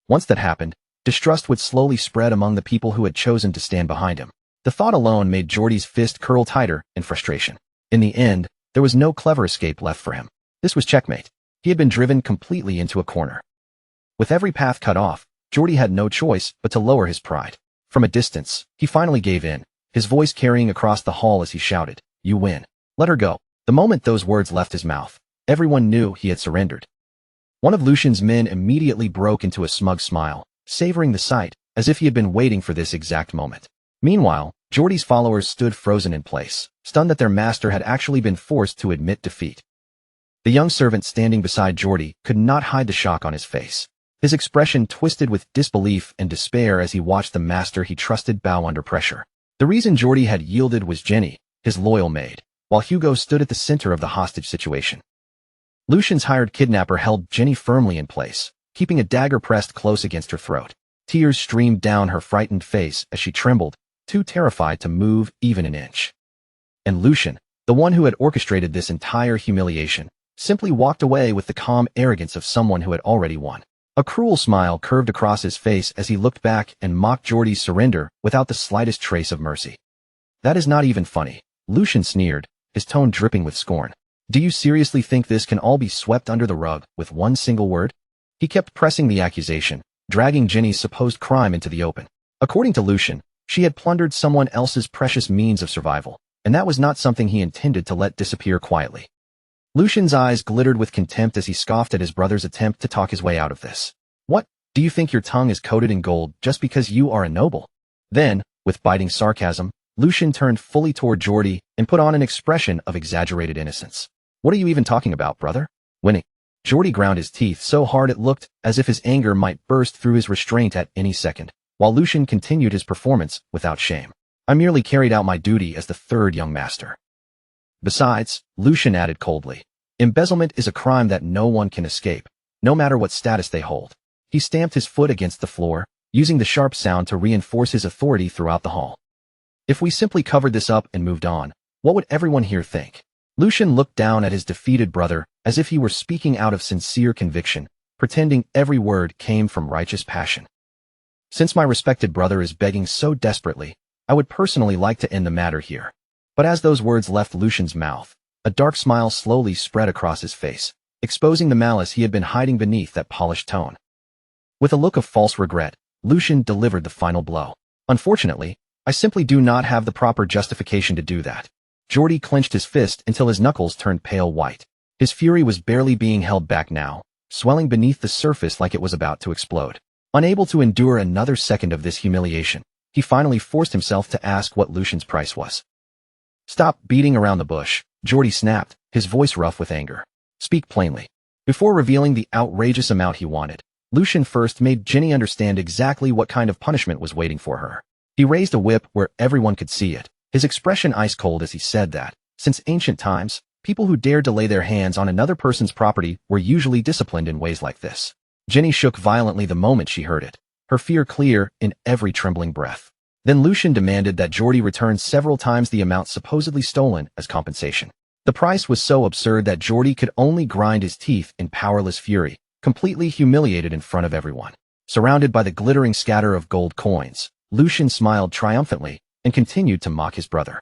Once that happened, distrust would slowly spread among the people who had chosen to stand behind him. The thought alone made Geordie's fist curl tighter in frustration. In the end, there was no clever escape left for him. This was checkmate. He had been driven completely into a corner. With every path cut off, Geordie had no choice but to lower his pride. From a distance, he finally gave in, his voice carrying across the hall as he shouted, "You win. Let her go." The moment those words left his mouth, everyone knew he had surrendered. One of Lucian's men immediately broke into a smug smile, savoring the sight, as if he had been waiting for this exact moment. Meanwhile, Geordie's followers stood frozen in place, stunned that their master had actually been forced to admit defeat. The young servant standing beside Geordie could not hide the shock on his face. His expression twisted with disbelief and despair as he watched the master he trusted bow under pressure. The reason Geordie had yielded was Jenny, his loyal maid, while Hugo stood at the center of the hostage situation. Lucian's hired kidnapper held Jenny firmly in place, keeping a dagger pressed close against her throat. Tears streamed down her frightened face as she trembled, too terrified to move even an inch. And Lucian, the one who had orchestrated this entire humiliation, simply walked away with the calm arrogance of someone who had already won. A cruel smile curved across his face as he looked back and mocked Geordie's surrender without the slightest trace of mercy. "That is not even funny," Lucian sneered, his tone dripping with scorn. "Do you seriously think this can all be swept under the rug with one single word?" He kept pressing the accusation, dragging Jenny's supposed crime into the open. According to Lucian, she had plundered someone else's precious means of survival, and that was not something he intended to let disappear quietly. Lucian's eyes glittered with contempt as he scoffed at his brother's attempt to talk his way out of this. "What? Do you think your tongue is coated in gold just because you are a noble?" Then, with biting sarcasm, Lucian turned fully toward Geordie and put on an expression of exaggerated innocence. "What are you even talking about, brother?" "Winning." Geordie ground his teeth so hard it looked as if his anger might burst through his restraint at any second, while Lucian continued his performance without shame. "I merely carried out my duty as the third young master." Besides, Lucian added coldly, "embezzlement is a crime that no one can escape, no matter what status they hold." He stamped his foot against the floor, using the sharp sound to reinforce his authority throughout the hall. "If we simply covered this up and moved on, what would everyone here think?" Lucian looked down at his defeated brother as if he were speaking out of sincere conviction, pretending every word came from righteous passion. "Since my respected brother is begging so desperately, I would personally like to end the matter here." But as those words left Lucian's mouth, a dark smile slowly spread across his face, exposing the malice he had been hiding beneath that polished tone. With a look of false regret, Lucian delivered the final blow. "Unfortunately, I simply do not have the proper justification to do that." Geordie clenched his fist until his knuckles turned pale white. His fury was barely being held back now, swelling beneath the surface like it was about to explode. Unable to endure another second of this humiliation, he finally forced himself to ask what Lucian's price was. "Stop beating around the bush," Geordie snapped, his voice rough with anger. "Speak plainly." Before revealing the outrageous amount he wanted, Lucian first made Ginny understand exactly what kind of punishment was waiting for her. He raised a whip where everyone could see it, his expression ice cold as he said that, since ancient times, people who dared to lay their hands on another person's property were usually disciplined in ways like this. Ginny shook violently the moment she heard it, her fear clear in every trembling breath. Then Lucian demanded that Geordie return several times the amount supposedly stolen as compensation. The price was so absurd that Geordie could only grind his teeth in powerless fury, completely humiliated in front of everyone. Surrounded by the glittering scatter of gold coins, Lucian smiled triumphantly and continued to mock his brother.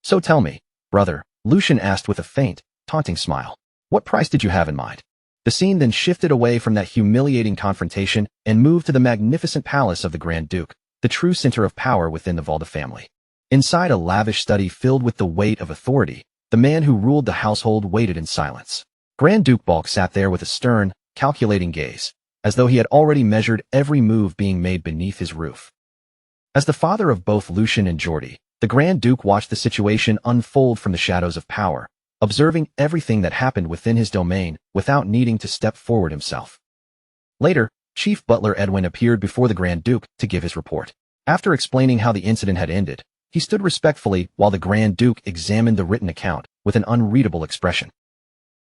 "So tell me, brother," Lucian asked with a faint, taunting smile, "what price did you have in mind?" The scene then shifted away from that humiliating confrontation and moved to the magnificent palace of the Grand Duke, the true center of power within the Valda family. Inside a lavish study filled with the weight of authority, the man who ruled the household waited in silence. Grand Duke Balk sat there with a stern, calculating gaze, as though he had already measured every move being made beneath his roof. As the father of both Lucian and Geordie, the Grand Duke watched the situation unfold from the shadows of power, observing everything that happened within his domain without needing to step forward himself. Later, Chief Butler Edwin appeared before the Grand Duke to give his report. After explaining how the incident had ended, He stood respectfully while the Grand Duke examined the written account with an unreadable expression.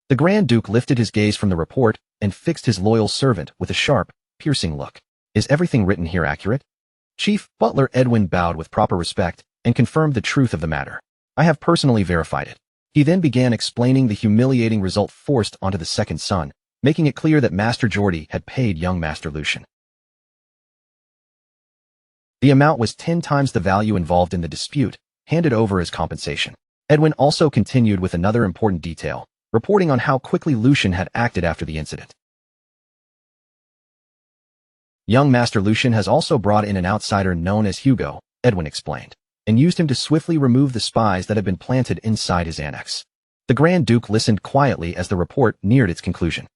The Grand Duke lifted his gaze from the report and fixed his loyal servant with a sharp, piercing look. Is everything written here accurate? Chief Butler Edwin bowed with proper respect and confirmed the truth of the matter. I have personally verified it. He then began explaining the humiliating result forced onto the second son, making it clear that Master Geordie had paid young Master Lucian. The amount was 10 times the value involved in the dispute, handed over as compensation. Edwin also continued with another important detail, reporting on how quickly Lucian had acted after the incident. Young Master Lucian has also brought in an outsider known as Hugo, Edwin explained, and used him to swiftly remove the spies that had been planted inside his annex. The Grand Duke listened quietly as the report neared its conclusion.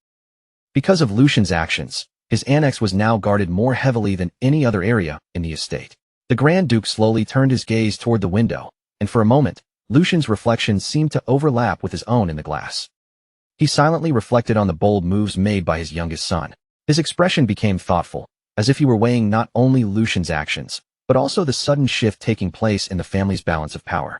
Because of Lucian's actions, his annex was now guarded more heavily than any other area in the estate. The Grand Duke slowly turned his gaze toward the window, and for a moment, Lucian's reflection seemed to overlap with his own in the glass. He silently reflected on the bold moves made by his youngest son. His expression became thoughtful, as if he were weighing not only Lucian's actions, but also the sudden shift taking place in the family's balance of power.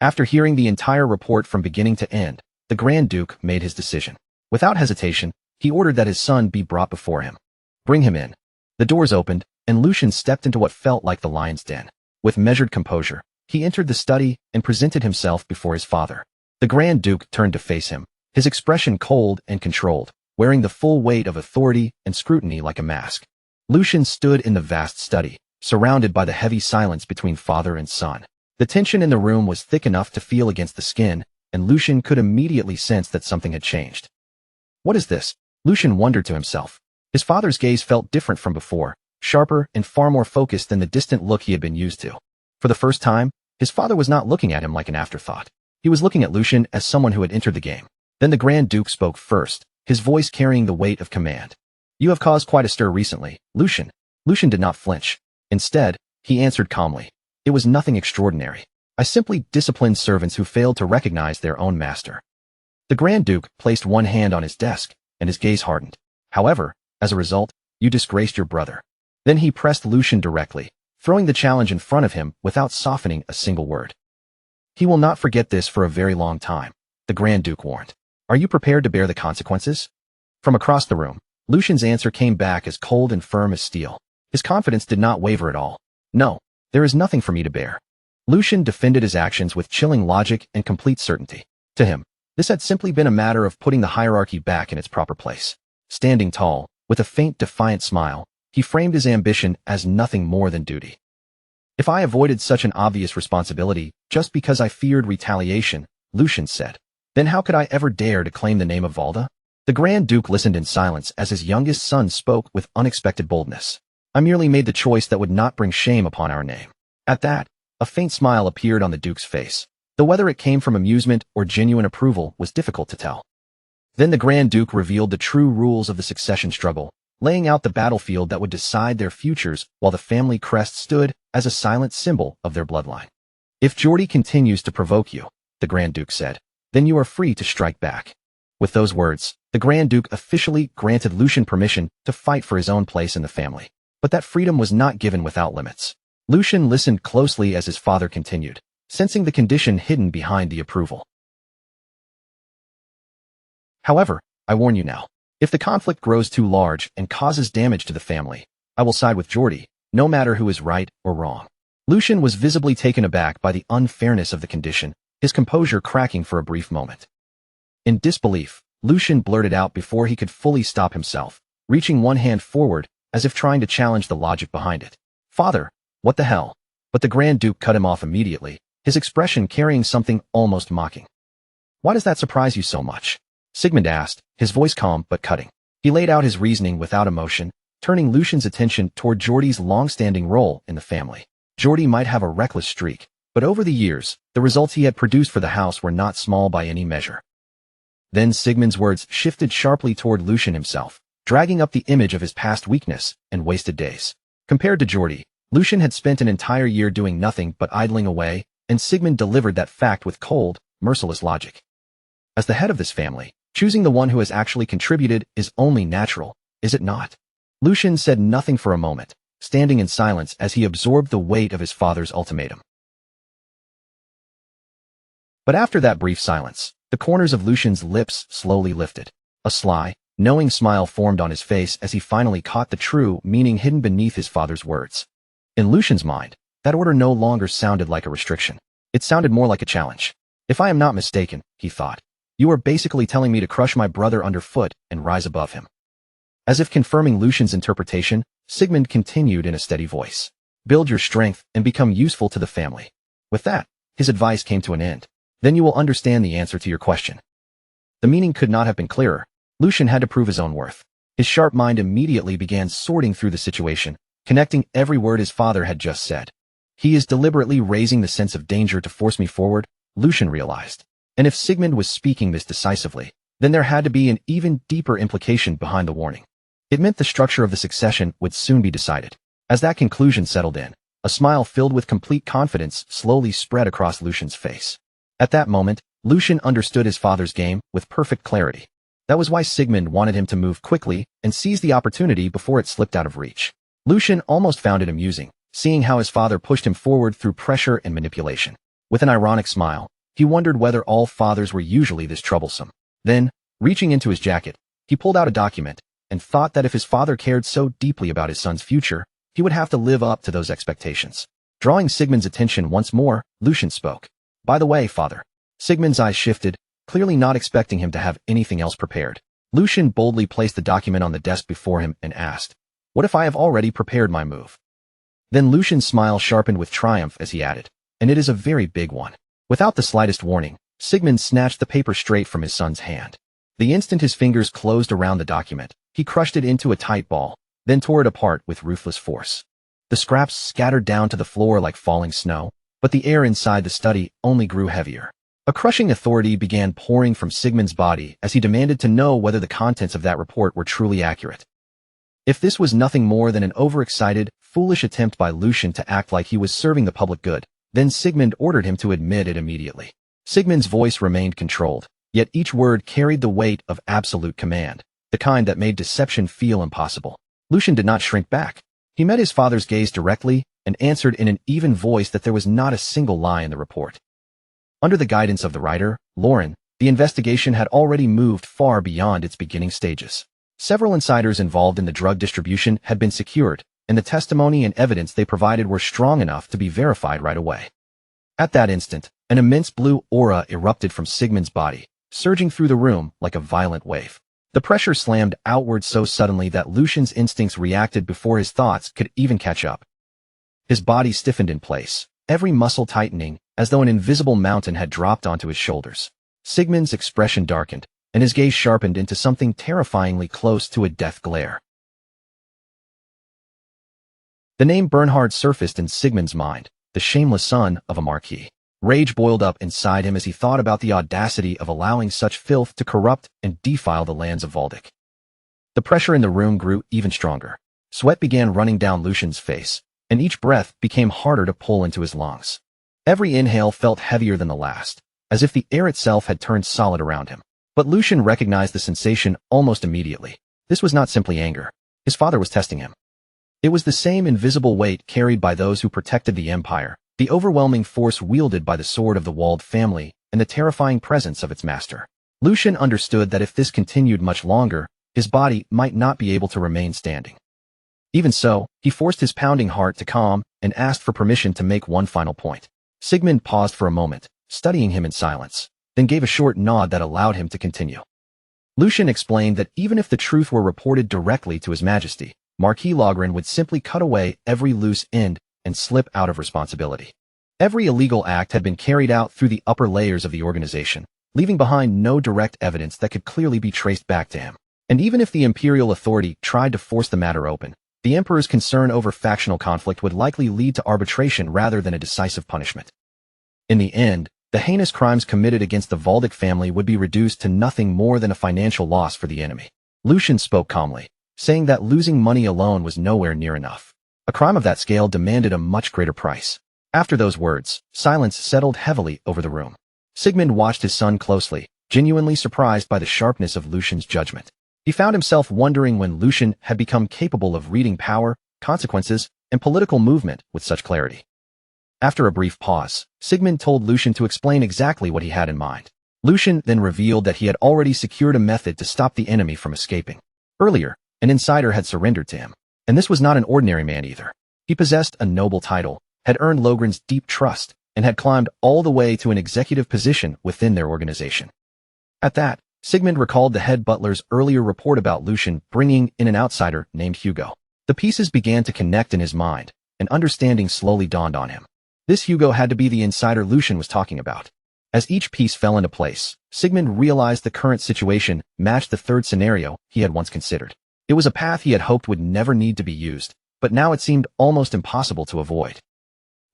After hearing the entire report from beginning to end, the Grand Duke made his decision. Without hesitation, he ordered that his son be brought before him. Bring him in. The doors opened, and Lucian stepped into what felt like the lion's den. With measured composure, he entered the study and presented himself before his father. The Grand Duke turned to face him, his expression cold and controlled, wearing the full weight of authority and scrutiny like a mask. Lucian stood in the vast study, surrounded by the heavy silence between father and son. The tension in the room was thick enough to feel against the skin, and Lucian could immediately sense that something had changed. What is this? Lucian wondered to himself. His father's gaze felt different from before, sharper and far more focused than the distant look he had been used to. For the first time, his father was not looking at him like an afterthought. He was looking at Lucian as someone who had entered the game. Then the Grand Duke spoke first, his voice carrying the weight of command. You have caused quite a stir recently, Lucian. Lucian did not flinch. Instead, he answered calmly. It was nothing extraordinary. I simply disciplined servants who failed to recognize their own master. The Grand Duke placed one hand on his desk, and his gaze hardened. However, as a result, you disgraced your brother. Then he pressed Lucian directly, throwing the challenge in front of him without softening a single word. He will not forget this for a very long time, the Grand Duke warned. Are you prepared to bear the consequences? From across the room, Lucian's answer came back as cold and firm as steel. His confidence did not waver at all. No, there is nothing for me to bear. Lucian defended his actions with chilling logic and complete certainty. To him, this had simply been a matter of putting the hierarchy back in its proper place. Standing tall, with a faint defiant smile, he framed his ambition as nothing more than duty. If I avoided such an obvious responsibility just because I feared retaliation, Lucian said, then how could I ever dare to claim the name of Valda? The Grand Duke listened in silence as his youngest son spoke with unexpected boldness. I merely made the choice that would not bring shame upon our name. At that, a faint smile appeared on the Duke's face, though whether it came from amusement or genuine approval was difficult to tell. Then the Grand Duke revealed the true rules of the succession struggle, laying out the battlefield that would decide their futures while the family crest stood as a silent symbol of their bloodline. If Geordie continues to provoke you, the Grand Duke said, then you are free to strike back. With those words, the Grand Duke officially granted Lucian permission to fight for his own place in the family. But that freedom was not given without limits. Lucian listened closely as his father continued, sensing the condition hidden behind the approval. However, I warn you now, if the conflict grows too large and causes damage to the family, I will side with Geordie, no matter who is right or wrong. Lucian was visibly taken aback by the unfairness of the condition, his composure cracking for a brief moment. In disbelief, Lucian blurted out before he could fully stop himself, reaching one hand forward as if trying to challenge the logic behind it. Father, what the hell? But the Grand Duke cut him off immediately, his expression carrying something almost mocking. Why does that surprise you so much? Sigmund asked, his voice calm but cutting. He laid out his reasoning without emotion, turning Lucian's attention toward Geordie's long-standing role in the family. Geordie might have a reckless streak, but over the years, the results he had produced for the house were not small by any measure. Then Sigmund's words shifted sharply toward Lucian himself, dragging up the image of his past weakness and wasted days. Compared to Geordie, Lucian had spent an entire year doing nothing but idling away, and Sigmund delivered that fact with cold, merciless logic. As the head of this family, choosing the one who has actually contributed is only natural, is it not? Lucian said nothing for a moment, standing in silence as he absorbed the weight of his father's ultimatum. But after that brief silence, the corners of Lucian's lips slowly lifted. A sly, knowing smile formed on his face as he finally caught the true meaning hidden beneath his father's words. In Lucian's mind, that order no longer sounded like a restriction. It sounded more like a challenge. If I am not mistaken, he thought, you are basically telling me to crush my brother underfoot and rise above him. As if confirming Lucian's interpretation, Sigmund continued in a steady voice. Build your strength and become useful to the family. With that, his advice came to an end. Then you will understand the answer to your question. The meaning could not have been clearer. Lucian had to prove his own worth. His sharp mind immediately began sorting through the situation, connecting every word his father had just said. He is deliberately raising the sense of danger to force me forward, Lucian realized. And if Sigmund was speaking this decisively, then there had to be an even deeper implication behind the warning. It meant the structure of the succession would soon be decided. As that conclusion settled in, a smile filled with complete confidence slowly spread across Lucian's face. At that moment, Lucian understood his father's game with perfect clarity. That was why Sigmund wanted him to move quickly and seize the opportunity before it slipped out of reach. Lucian almost found it amusing, seeing how his father pushed him forward through pressure and manipulation. With an ironic smile, he wondered whether all fathers were usually this troublesome. Then, reaching into his jacket, he pulled out a document and thought that if his father cared so deeply about his son's future, he would have to live up to those expectations. Drawing Sigmund's attention once more, Lucian spoke. By the way, father. Sigmund's eyes shifted, clearly not expecting him to have anything else prepared. Lucian boldly placed the document on the desk before him and asked, what if I have already prepared my move? Then Lucian's smile sharpened with triumph as he added, and it is a very big one. Without the slightest warning, Sigmund snatched the paper straight from his son's hand. The instant his fingers closed around the document, he crushed it into a tight ball, then tore it apart with ruthless force. The scraps scattered down to the floor like falling snow, but the air inside the study only grew heavier. A crushing authority began pouring from Sigmund's body as he demanded to know whether the contents of that report were truly accurate. If this was nothing more than an overexcited, foolish attempt by Lucian to act like he was serving the public good, then Sigmund ordered him to admit it immediately. Sigmund's voice remained controlled, yet each word carried the weight of absolute command, the kind that made deception feel impossible. Lucian did not shrink back. He met his father's gaze directly and answered in an even voice that there was not a single lie in the report. Under the guidance of the writer, Lauren, the investigation had already moved far beyond its beginning stages. Several insiders involved in the drug distribution had been secured, and the testimony and evidence they provided were strong enough to be verified right away. At that instant, an immense blue aura erupted from Sigmund's body, surging through the room like a violent wave. The pressure slammed outward so suddenly that Lucian's instincts reacted before his thoughts could even catch up. His body stiffened in place, every muscle tightening, as though an invisible mountain had dropped onto his shoulders. Sigmund's expression darkened, and his gaze sharpened into something terrifyingly close to a death glare. The name Bernhard surfaced in Sigmund's mind, the shameless son of a marquis. Rage boiled up inside him as he thought about the audacity of allowing such filth to corrupt and defile the lands of Valdic. The pressure in the room grew even stronger. Sweat began running down Lucian's face, and each breath became harder to pull into his lungs. Every inhale felt heavier than the last, as if the air itself had turned solid around him. But Lucian recognized the sensation almost immediately. This was not simply anger. His father was testing him. It was the same invisible weight carried by those who protected the empire, the overwhelming force wielded by the sword of the Walled family, and the terrifying presence of its master. Lucian understood that if this continued much longer, his body might not be able to remain standing. Even so, he forced his pounding heart to calm and asked for permission to make one final point. Sigmund paused for a moment, studying him in silence, then gave a short nod that allowed him to continue. Lucian explained that even if the truth were reported directly to His Majesty, Marquis Logren would simply cut away every loose end and slip out of responsibility. Every illegal act had been carried out through the upper layers of the organization, leaving behind no direct evidence that could clearly be traced back to him. And even if the imperial authority tried to force the matter open, the emperor's concern over factional conflict would likely lead to arbitration rather than a decisive punishment. In the end, the heinous crimes committed against the Valdic family would be reduced to nothing more than a financial loss for the enemy. Lucian spoke calmly, saying that losing money alone was nowhere near enough. A crime of that scale demanded a much greater price. After those words, silence settled heavily over the room. Sigmund watched his son closely, genuinely surprised by the sharpness of Lucian's judgment. He found himself wondering when Lucian had become capable of reading power, consequences, and political movement with such clarity. After a brief pause, Sigmund told Lucian to explain exactly what he had in mind. Lucian then revealed that he had already secured a method to stop the enemy from escaping. Earlier, an insider had surrendered to him, and this was not an ordinary man either. He possessed a noble title, had earned Logren's deep trust, and had climbed all the way to an executive position within their organization. At that, Sigmund recalled the head butler's earlier report about Lucian bringing in an outsider named Hugo. The pieces began to connect in his mind, and understanding slowly dawned on him. This Hugo had to be the insider Lucian was talking about. As each piece fell into place, Sigmund realized the current situation matched the third scenario he had once considered. It was a path he had hoped would never need to be used, but now it seemed almost impossible to avoid.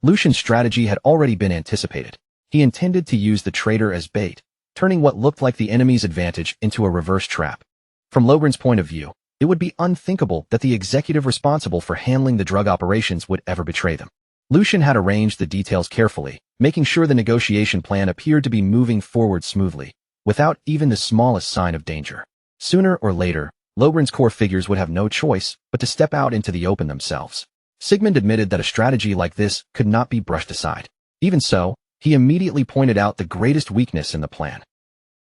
Lucian's strategy had already been anticipated. He intended to use the traitor as bait, turning what looked like the enemy's advantage into a reverse trap. From Logren's point of view, it would be unthinkable that the executive responsible for handling the drug operations would ever betray them. Lucian had arranged the details carefully, making sure the negotiation plan appeared to be moving forward smoothly, without even the smallest sign of danger. Sooner or later, Logren's core figures would have no choice but to step out into the open themselves. Sigmund admitted that a strategy like this could not be brushed aside. Even so, he immediately pointed out the greatest weakness in the plan.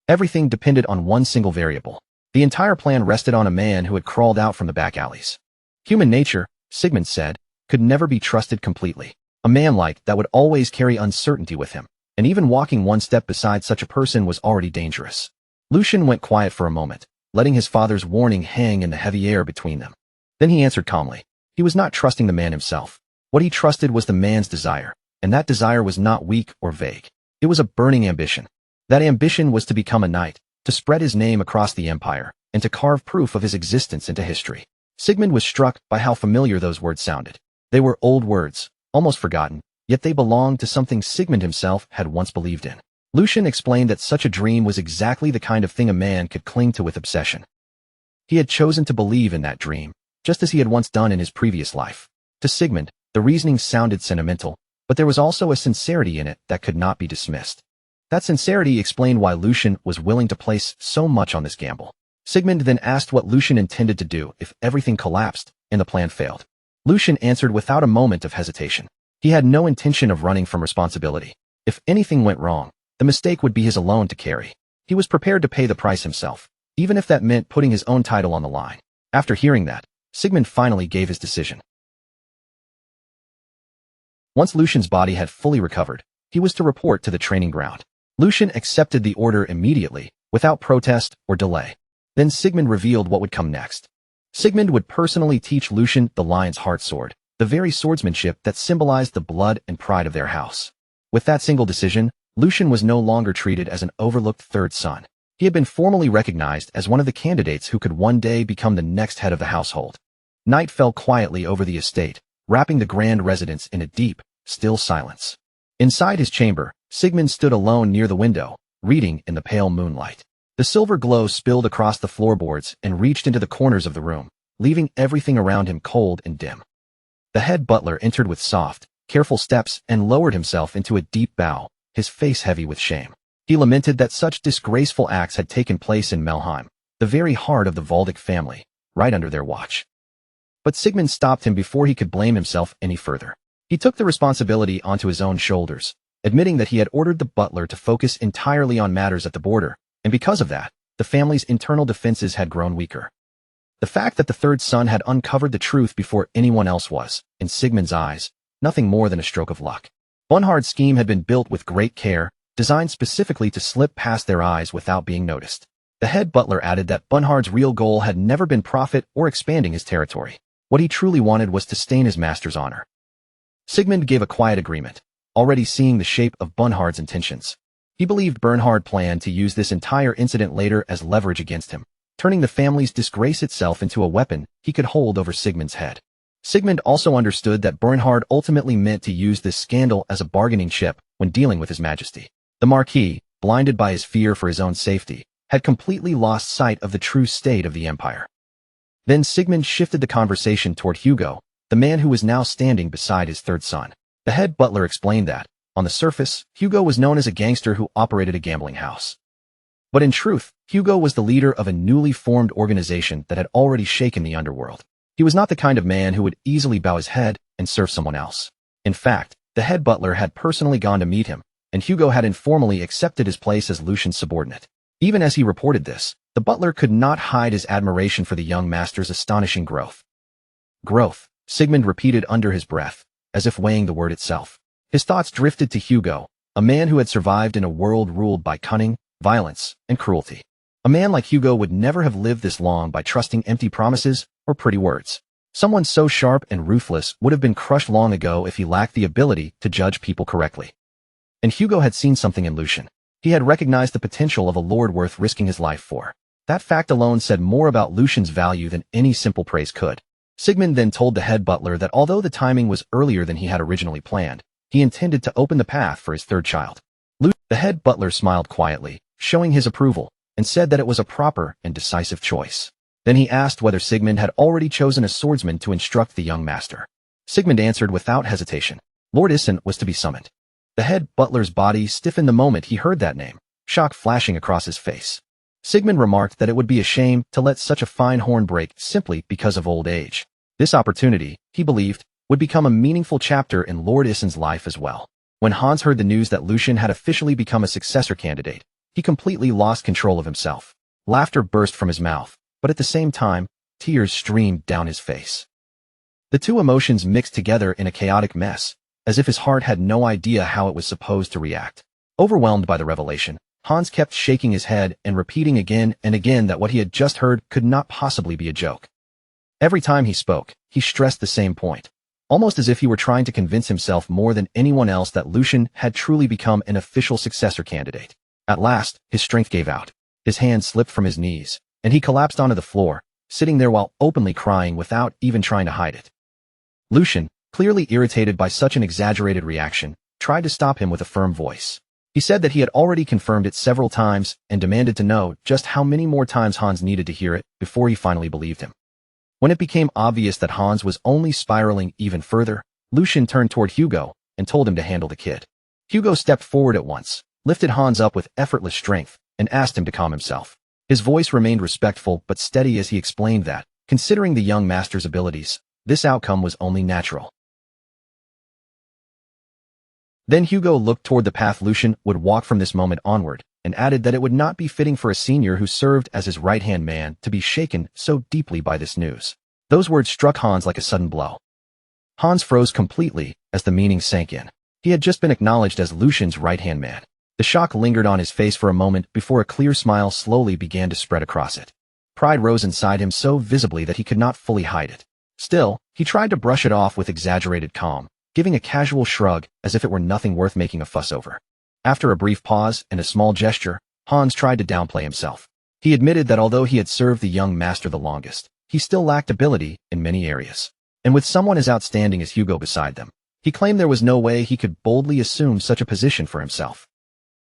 Everything depended on one single variable. The entire plan rested on a man who had crawled out from the back alleys. Human nature, Sigmund said, could never be trusted completely. A man like that would always carry uncertainty with him, and even walking one step beside such a person was already dangerous. Lucian went quiet for a moment, letting his father's warning hang in the heavy air between them. Then he answered calmly. He was not trusting the man himself. What he trusted was the man's desire, and that desire was not weak or vague. It was a burning ambition. That ambition was to become a knight, to spread his name across the empire, and to carve proof of his existence into history. Sigmund was struck by how familiar those words sounded. They were old words, almost forgotten, yet they belonged to something Sigmund himself had once believed in. Lucian explained that such a dream was exactly the kind of thing a man could cling to with obsession. He had chosen to believe in that dream, just as he had once done in his previous life. To Sigmund, the reasoning sounded sentimental, but there was also a sincerity in it that could not be dismissed. That sincerity explained why Lucian was willing to place so much on this gamble. Sigmund then asked what Lucian intended to do if everything collapsed and the plan failed. Lucian answered without a moment of hesitation. He had no intention of running from responsibility. If anything went wrong, the mistake would be his alone to carry. He was prepared to pay the price himself, even if that meant putting his own title on the line. After hearing that, Sigmund finally gave his decision. Once Lucian's body had fully recovered, he was to report to the training ground. Lucian accepted the order immediately, without protest or delay. Then Sigmund revealed what would come next. Sigmund would personally teach Lucian the lion's heart sword, the very swordsmanship that symbolized the blood and pride of their house. With that single decision, Lucian was no longer treated as an overlooked third son. He had been formally recognized as one of the candidates who could one day become the next head of the household. Night fell quietly over the estate, wrapping the grand residence in a deep, still silence. Inside his chamber, Sigmund stood alone near the window, reading in the pale moonlight. The silver glow spilled across the floorboards and reached into the corners of the room, leaving everything around him cold and dim. The head butler entered with soft, careful steps and lowered himself into a deep bow, his face heavy with shame. He lamented that such disgraceful acts had taken place in Melheim, the very heart of the Valdic family, right under their watch. But Sigmund stopped him before he could blame himself any further. He took the responsibility onto his own shoulders, admitting that he had ordered the butler to focus entirely on matters at the border, and because of that, the family's internal defenses had grown weaker. The fact that the third son had uncovered the truth before anyone else was, in Sigmund's eyes, nothing more than a stroke of luck. Bunhard's scheme had been built with great care, designed specifically to slip past their eyes without being noticed. The head butler added that Bunhard's real goal had never been profit or expanding his territory. What he truly wanted was to stain his master's honor. Sigmund gave a quiet agreement, already seeing the shape of Bunhard's intentions. He believed Bernhard planned to use this entire incident later as leverage against him, turning the family's disgrace itself into a weapon he could hold over Sigmund's head. Sigmund also understood that Bernhard ultimately meant to use this scandal as a bargaining chip when dealing with His Majesty. The Marquis, blinded by his fear for his own safety, had completely lost sight of the true state of the empire. Then Sigmund shifted the conversation toward Hugo, the man who was now standing beside his third son. The head butler explained that, on the surface, Hugo was known as a gangster who operated a gambling house. But in truth, Hugo was the leader of a newly formed organization that had already shaken the underworld. He was not the kind of man who would easily bow his head and serve someone else. In fact, The head butler had personally gone to meet him, and Hugo had informally accepted his place as Lucian's subordinate. Even as he reported this, the butler could not hide his admiration for the young master's astonishing growth. Growth, Sigmund repeated under his breath, as if weighing the word itself. His thoughts drifted to Hugo, a man who had survived in a world ruled by cunning, violence, and cruelty. A man like Hugo would never have lived this long by trusting empty promises or pretty words. Someone so sharp and ruthless would have been crushed long ago if he lacked the ability to judge people correctly. And Hugo had seen something in Lucian. He had recognized the potential of a lord worth risking his life for. That fact alone said more about Lucian's value than any simple praise could. Sigmund then told the head butler that although the timing was earlier than he had originally planned, he intended to open the path for his third child. The head butler smiled quietly, showing his approval, and said that it was a proper and decisive choice. Then he asked whether Sigmund had already chosen a swordsman to instruct the young master. Sigmund answered without hesitation. Lord Isen was to be summoned. The head butler's body stiffened the moment he heard that name, shock flashing across his face. Sigmund remarked that it would be a shame to let such a fine horn break simply because of old age. This opportunity, he believed, would become a meaningful chapter in Lord Isen's life as well. When Hans heard the news that Lucian had officially become a successor candidate, he completely lost control of himself. Laughter burst from his mouth, but at the same time, tears streamed down his face. The two emotions mixed together in a chaotic mess, as if his heart had no idea how it was supposed to react. Overwhelmed by the revelation, Hans kept shaking his head and repeating again and again that what he had just heard could not possibly be a joke. Every time he spoke, he stressed the same point, almost as if he were trying to convince himself more than anyone else that Lucian had truly become an official successor candidate. At last, his strength gave out. His hands slipped from his knees, and he collapsed onto the floor, sitting there while openly crying without even trying to hide it. Lucian, clearly irritated by such an exaggerated reaction, tried to stop him with a firm voice. He said that he had already confirmed it several times and demanded to know just how many more times Hans needed to hear it before he finally believed him. When it became obvious that Hans was only spiraling even further, Lucian turned toward Hugo and told him to handle the kid. Hugo stepped forward at once, lifted Hans up with effortless strength, and asked him to calm himself. His voice remained respectful but steady as he explained that, considering the young master's abilities, this outcome was only natural. Then Hugo looked toward the path Lucian would walk from this moment onward, and added that it would not be fitting for a senior who served as his right-hand man to be shaken so deeply by this news. Those words struck Hans like a sudden blow. Hans froze completely as the meaning sank in. He had just been acknowledged as Lucian's right-hand man. The shock lingered on his face for a moment before a clear smile slowly began to spread across it. Pride rose inside him so visibly that he could not fully hide it. Still, he tried to brush it off with exaggerated calm, giving a casual shrug as if it were nothing worth making a fuss over. After a brief pause and a small gesture, Hans tried to downplay himself. He admitted that although he had served the young master the longest, he still lacked ability in many areas. And with someone as outstanding as Hugo beside them, he claimed there was no way he could boldly assume such a position for himself.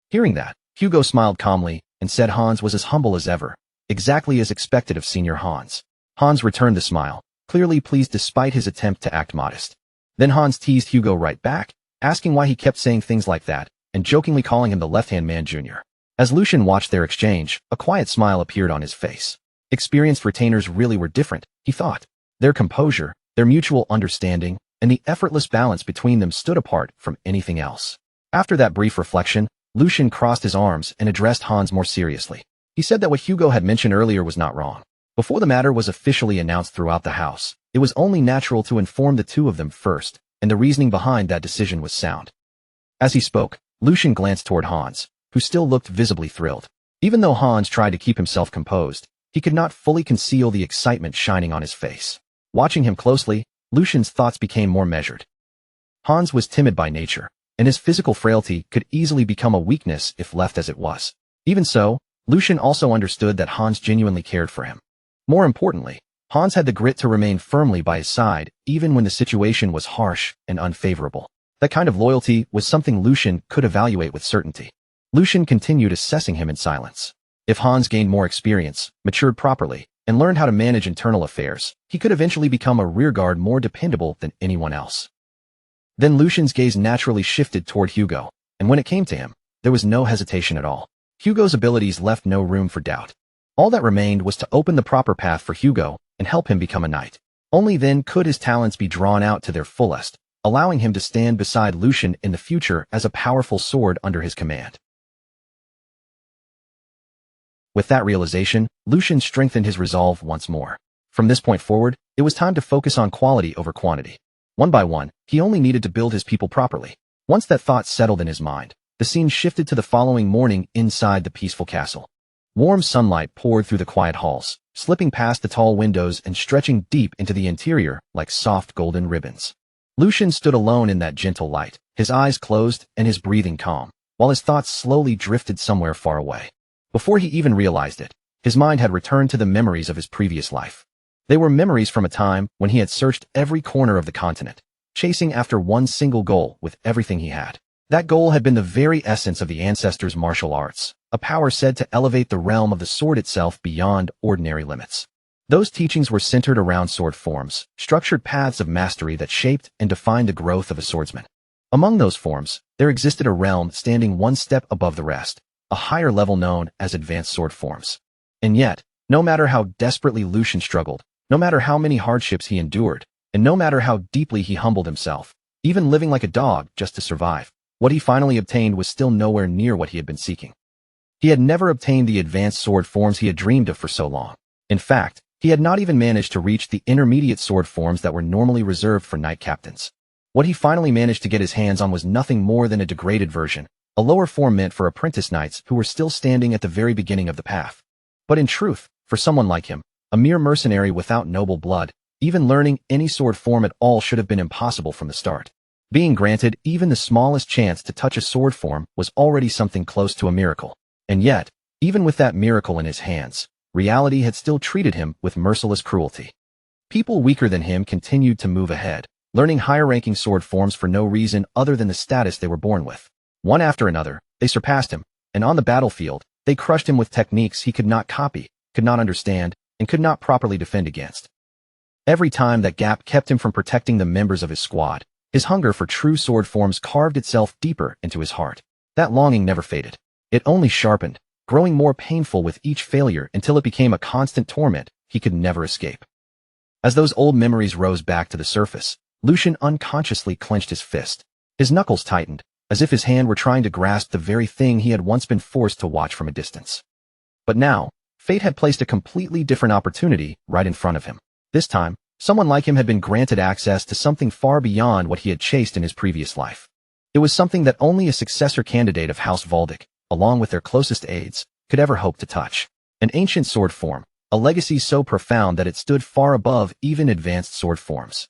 Hearing that, Hugo smiled calmly and said Hans was as humble as ever, exactly as expected of Senior Hans. Hans returned the smile, clearly pleased despite his attempt to act modest. Then Hans teased Hugo right back, asking why he kept saying things like that, and jokingly calling him the left-hand man Jr. As Lucian watched their exchange, a quiet smile appeared on his face. Experienced retainers really were different, he thought. Their composure, their mutual understanding, and the effortless balance between them stood apart from anything else. After that brief reflection, Lucian crossed his arms and addressed Hans more seriously. He said that what Hugo had mentioned earlier was not wrong. Before the matter was officially announced throughout the house, it was only natural to inform the two of them first, and the reasoning behind that decision was sound. As he spoke, Lucian glanced toward Hans, who still looked visibly thrilled. Even though Hans tried to keep himself composed, he could not fully conceal the excitement shining on his face. Watching him closely, Lucian's thoughts became more measured. Hans was timid by nature, and his physical frailty could easily become a weakness if left as it was. Even so, Lucian also understood that Hans genuinely cared for him. More importantly, Hans had the grit to remain firmly by his side even when the situation was harsh and unfavorable. That kind of loyalty was something Lucian could evaluate with certainty. Lucian continued assessing him in silence. If Hans gained more experience, matured properly, and learned how to manage internal affairs, he could eventually become a rearguard more dependable than anyone else. Then Lucian's gaze naturally shifted toward Hugo, and when it came to him, there was no hesitation at all. Hugo's abilities left no room for doubt. All that remained was to open the proper path for Hugo and help him become a knight. Only then could his talents be drawn out to their fullest, allowing him to stand beside Lucian in the future as a powerful sword under his command. With that realization, Lucian strengthened his resolve once more. From this point forward, it was time to focus on quality over quantity. One by one, he only needed to build his people properly. Once that thought settled in his mind, the scene shifted to the following morning inside the peaceful castle. Warm sunlight poured through the quiet halls, slipping past the tall windows and stretching deep into the interior like soft golden ribbons. Lucian stood alone in that gentle light, his eyes closed and his breathing calm, while his thoughts slowly drifted somewhere far away. Before he even realized it, his mind had returned to the memories of his previous life. They were memories from a time when he had searched every corner of the continent, chasing after one single goal with everything he had. That goal had been the very essence of the ancestors' martial arts, a power said to elevate the realm of the sword itself beyond ordinary limits. Those teachings were centered around sword forms, structured paths of mastery that shaped and defined the growth of a swordsman. Among those forms, there existed a realm standing one step above the rest, a higher level known as advanced sword forms. And yet, no matter how desperately Lucian struggled, no matter how many hardships he endured, and no matter how deeply he humbled himself, even living like a dog just to survive, what he finally obtained was still nowhere near what he had been seeking. He had never obtained the advanced sword forms he had dreamed of for so long. In fact, he had not even managed to reach the intermediate sword forms that were normally reserved for knight captains. What he finally managed to get his hands on was nothing more than a degraded version, a lower form meant for apprentice knights who were still standing at the very beginning of the path. But in truth, for someone like him, a mere mercenary without noble blood, even learning any sword form at all should have been impossible from the start. Being granted even the smallest chance to touch a sword form was already something close to a miracle. And yet, even with that miracle in his hands, reality had still treated him with merciless cruelty. People weaker than him continued to move ahead, learning higher-ranking sword forms for no reason other than the status they were born with. One after another, they surpassed him, and on the battlefield, they crushed him with techniques he could not copy, could not understand, and could not properly defend against. Every time that gap kept him from protecting the members of his squad, his hunger for true sword forms carved itself deeper into his heart. That longing never faded. It only sharpened, growing more painful with each failure until it became a constant torment he could never escape. As those old memories rose back to the surface, Lucian unconsciously clenched his fist. His knuckles tightened, as if his hand were trying to grasp the very thing he had once been forced to watch from a distance. But now, fate had placed a completely different opportunity right in front of him. This time, someone like him had been granted access to something far beyond what he had chased in his previous life. It was something that only a successor candidate of House Valdic, along with their closest aides, could ever hope to touch. An ancient sword form, a legacy so profound that it stood far above even advanced sword forms.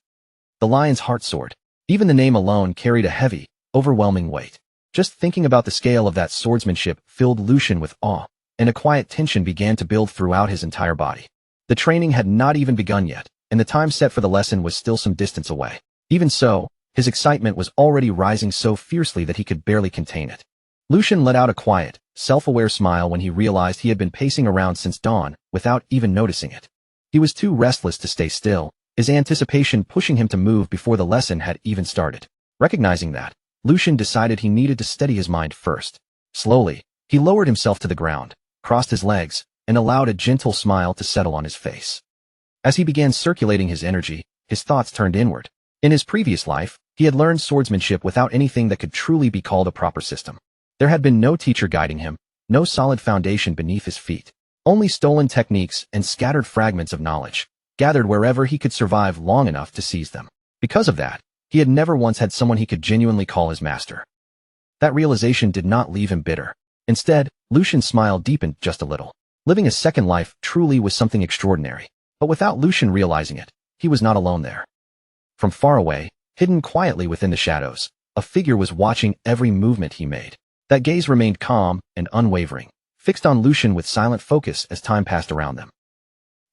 The Lion's Heart Sword. Even the name alone carried a heavy, overwhelming weight. Just thinking about the scale of that swordsmanship filled Lucian with awe, and a quiet tension began to build throughout his entire body. The training had not even begun yet, and the time set for the lesson was still some distance away. Even so, his excitement was already rising so fiercely that he could barely contain it. Lucian let out a quiet, self-aware smile when he realized he had been pacing around since dawn without even noticing it. He was too restless to stay still, his anticipation pushing him to move before the lesson had even started. Recognizing that, Lucian decided he needed to steady his mind first. Slowly, he lowered himself to the ground, crossed his legs, and allowed a gentle smile to settle on his face. As he began circulating his energy, his thoughts turned inward. In his previous life, he had learned swordsmanship without anything that could truly be called a proper system. There had been no teacher guiding him, no solid foundation beneath his feet, only stolen techniques and scattered fragments of knowledge, gathered wherever he could survive long enough to seize them. Because of that, he had never once had someone he could genuinely call his master. That realization did not leave him bitter. Instead, Lucian's smile deepened just a little. Living a second life truly was something extraordinary. But without Lucian realizing it, he was not alone there. From far away, hidden quietly within the shadows, a figure was watching every movement he made. That gaze remained calm and unwavering, fixed on Lucian with silent focus as time passed around them.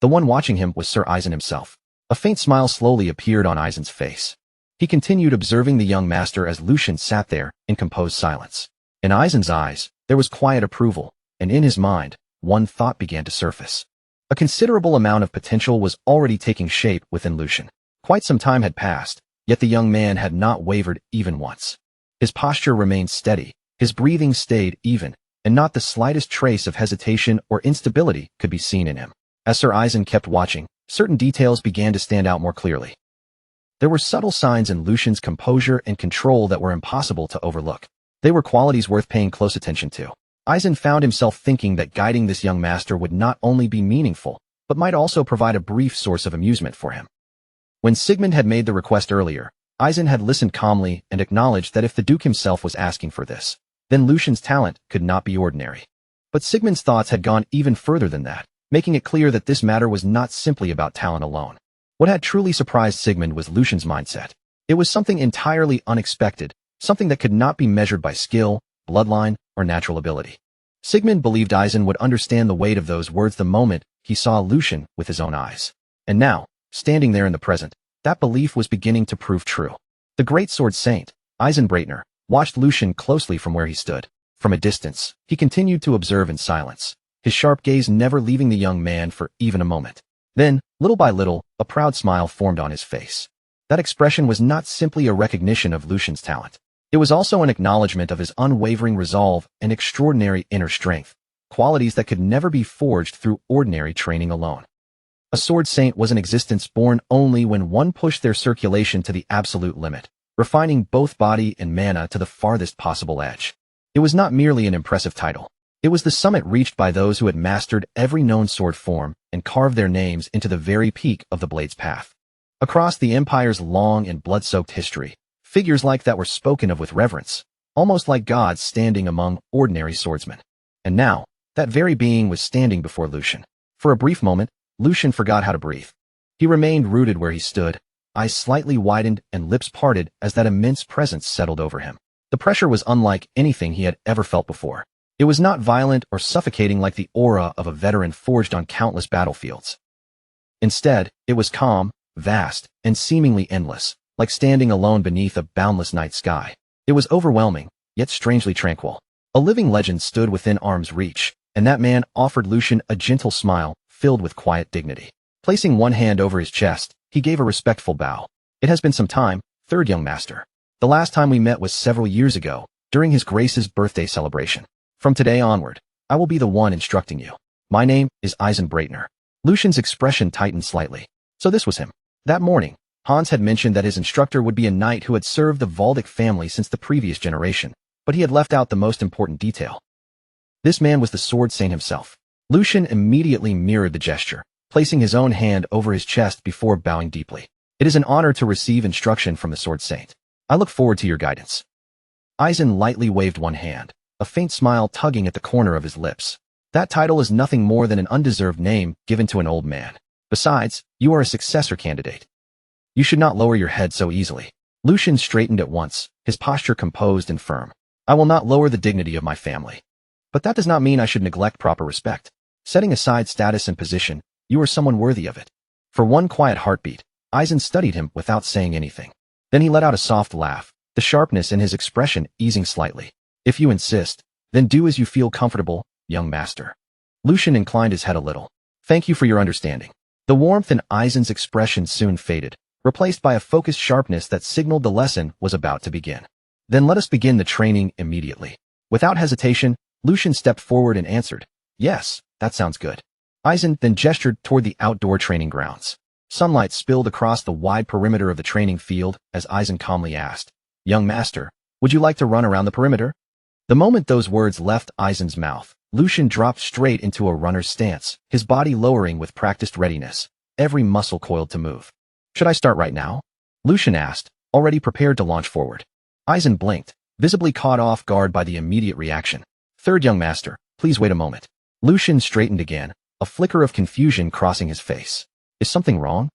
The one watching him was Sir Eisen himself. A faint smile slowly appeared on Eisen's face. He continued observing the young master as Lucian sat there in composed silence. In Eisen's eyes, there was quiet approval, and in his mind, one thought began to surface. A considerable amount of potential was already taking shape within Lucian. Quite some time had passed, yet the young man had not wavered even once. His posture remained steady, his breathing stayed even, and not the slightest trace of hesitation or instability could be seen in him. As Sir Eisen kept watching, certain details began to stand out more clearly. There were subtle signs in Lucian's composure and control that were impossible to overlook. They were qualities worth paying close attention to. Aizen found himself thinking that guiding this young master would not only be meaningful, but might also provide a brief source of amusement for him. When Sigmund had made the request earlier, Aizen had listened calmly and acknowledged that if the Duke himself was asking for this, then Lucian's talent could not be ordinary. But Sigmund's thoughts had gone even further than that, making it clear that this matter was not simply about talent alone. What had truly surprised Sigmund was Lucian's mindset. It was something entirely unexpected, something that could not be measured by skill, bloodline, or natural ability. Sigmund believed Aizen would understand the weight of those words the moment he saw Lucian with his own eyes. And now, standing there in the present, that belief was beginning to prove true. The great sword saint, Aizen Breitner, watched Lucian closely from where he stood. From a distance, he continued to observe in silence, his sharp gaze never leaving the young man for even a moment. Then, little by little, a proud smile formed on his face. That expression was not simply a recognition of Lucian's talent. It was also an acknowledgement of his unwavering resolve and extraordinary inner strength, qualities that could never be forged through ordinary training alone. A sword saint was an existence born only when one pushed their circulation to the absolute limit, refining both body and mana to the farthest possible edge. It was not merely an impressive title. It was the summit reached by those who had mastered every known sword form and carved their names into the very peak of the blade's path. Across the Empire's long and blood-soaked history, figures like that were spoken of with reverence, almost like gods standing among ordinary swordsmen. And now, that very being was standing before Lucian. For a brief moment, Lucian forgot how to breathe. He remained rooted where he stood, eyes slightly widened and lips parted as that immense presence settled over him. The pressure was unlike anything he had ever felt before. It was not violent or suffocating like the aura of a veteran forged on countless battlefields. Instead, it was calm, vast, and seemingly endless, like standing alone beneath a boundless night sky. It was overwhelming, yet strangely tranquil. A living legend stood within arm's reach, and that man offered Lucian a gentle smile, filled with quiet dignity. Placing one hand over his chest, he gave a respectful bow. It has been some time, third young master. The last time we met was several years ago, during his grace's birthday celebration. From today onward, I will be the one instructing you. My name is Aizen Breitner. Lucian's expression tightened slightly. So this was him. That morning, Hans had mentioned that his instructor would be a knight who had served the Valdic family since the previous generation, but he had left out the most important detail. This man was the sword saint himself. Lucian immediately mirrored the gesture, placing his own hand over his chest before bowing deeply. It is an honor to receive instruction from the sword saint. I look forward to your guidance. Aizen lightly waved one hand, a faint smile tugging at the corner of his lips. That title is nothing more than an undeserved name given to an old man. Besides, you are a successor candidate. You should not lower your head so easily. Lucian straightened at once, his posture composed and firm. I will not lower the dignity of my family. But that does not mean I should neglect proper respect. Setting aside status and position, you are someone worthy of it. For one quiet heartbeat, Aizen studied him without saying anything. Then he let out a soft laugh, the sharpness in his expression easing slightly. If you insist, then do as you feel comfortable, young master. Lucian inclined his head a little. Thank you for your understanding. The warmth in Aizen's expression soon faded, replaced by a focused sharpness that signaled the lesson was about to begin. Then let us begin the training immediately. Without hesitation, Lucian stepped forward and answered, yes, that sounds good. Aizen then gestured toward the outdoor training grounds. Sunlight spilled across the wide perimeter of the training field as Aizen calmly asked, young master, would you like to run around the perimeter? The moment those words left Aizen's mouth, Lucian dropped straight into a runner's stance, his body lowering with practiced readiness, every muscle coiled to move. Should I start right now? Lucian asked, already prepared to launch forward. Aizen blinked, visibly caught off guard by the immediate reaction. Third young master, please wait a moment. Lucian straightened again, a flicker of confusion crossing his face. Is something wrong?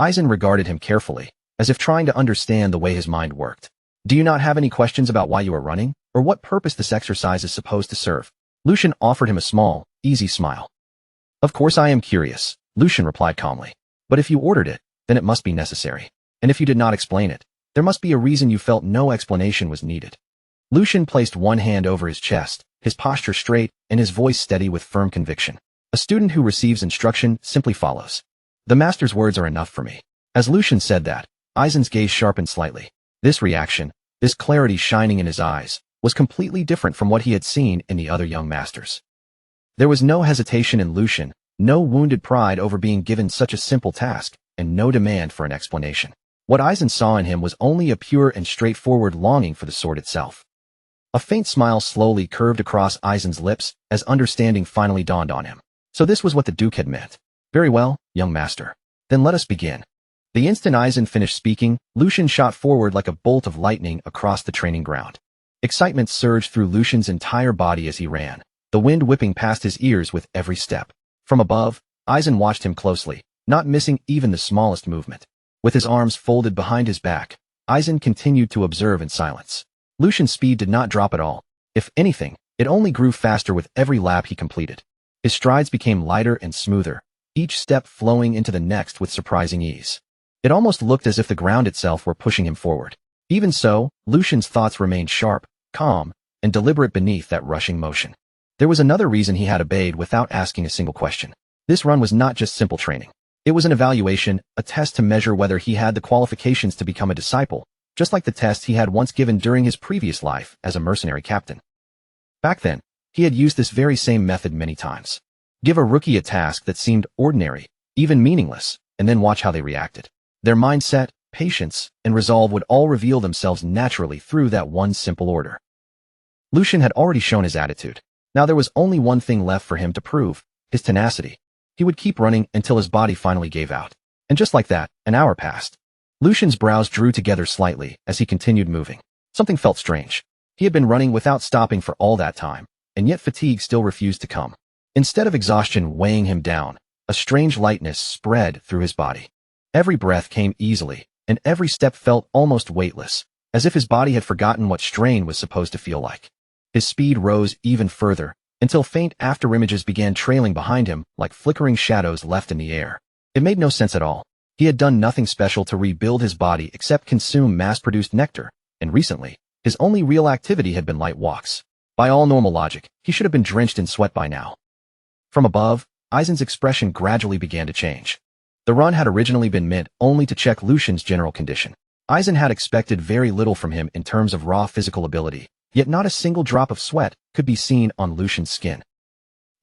Aizen regarded him carefully, as if trying to understand the way his mind worked. Do you not have any questions about why you are running, or what purpose this exercise is supposed to serve? Lucian offered him a small, easy smile. Of course I am curious, Lucian replied calmly. But if you ordered it, then it must be necessary. And if you did not explain it, there must be a reason you felt no explanation was needed. Lucian placed one hand over his chest, his posture straight, and his voice steady with firm conviction. A student who receives instruction simply follows. The master's words are enough for me. As Lucian said that, Aizen's gaze sharpened slightly. This reaction, this clarity shining in his eyes, was completely different from what he had seen in the other young masters. There was no hesitation in Lucian, no wounded pride over being given such a simple task, and no demand for an explanation. What Aizen saw in him was only a pure and straightforward longing for the sword itself. A faint smile slowly curved across Aizen's lips as understanding finally dawned on him. So this was what the Duke had meant. Very well, young master. Then let us begin. The instant Aizen finished speaking, Lucian shot forward like a bolt of lightning across the training ground. Excitement surged through Lucian's entire body as he ran, the wind whipping past his ears with every step. From above, Aizen watched him closely, not missing even the smallest movement. With his arms folded behind his back, Aizen continued to observe in silence. Lucian's speed did not drop at all. If anything, it only grew faster with every lap he completed. His strides became lighter and smoother, each step flowing into the next with surprising ease. It almost looked as if the ground itself were pushing him forward. Even so, Lucian's thoughts remained sharp, calm, and deliberate beneath that rushing motion. There was another reason he had obeyed without asking a single question. This run was not just simple training. It was an evaluation, a test to measure whether he had the qualifications to become a disciple, just like the test he had once given during his previous life as a mercenary captain. Back then, he had used this very same method many times. Give a rookie a task that seemed ordinary, even meaningless, and then watch how they reacted. Their mindset, patience, and resolve would all reveal themselves naturally through that one simple order. Lucian had already shown his attitude. Now there was only one thing left for him to prove, his tenacity. He would keep running until his body finally gave out. And just like that, an hour passed. Lucian's brows drew together slightly as he continued moving. Something felt strange. He had been running without stopping for all that time, and yet fatigue still refused to come. Instead of exhaustion weighing him down, a strange lightness spread through his body. Every breath came easily, and every step felt almost weightless, as if his body had forgotten what strain was supposed to feel like. His speed rose even further, until faint afterimages began trailing behind him like flickering shadows left in the air. It made no sense at all. He had done nothing special to rebuild his body except consume mass-produced nectar, and recently, his only real activity had been light walks. By all normal logic, he should have been drenched in sweat by now. From above, Aizen's expression gradually began to change. The run had originally been meant only to check Lucian's general condition. Aizen had expected very little from him in terms of raw physical ability, yet not a single drop of sweat could be seen on Lucian's skin.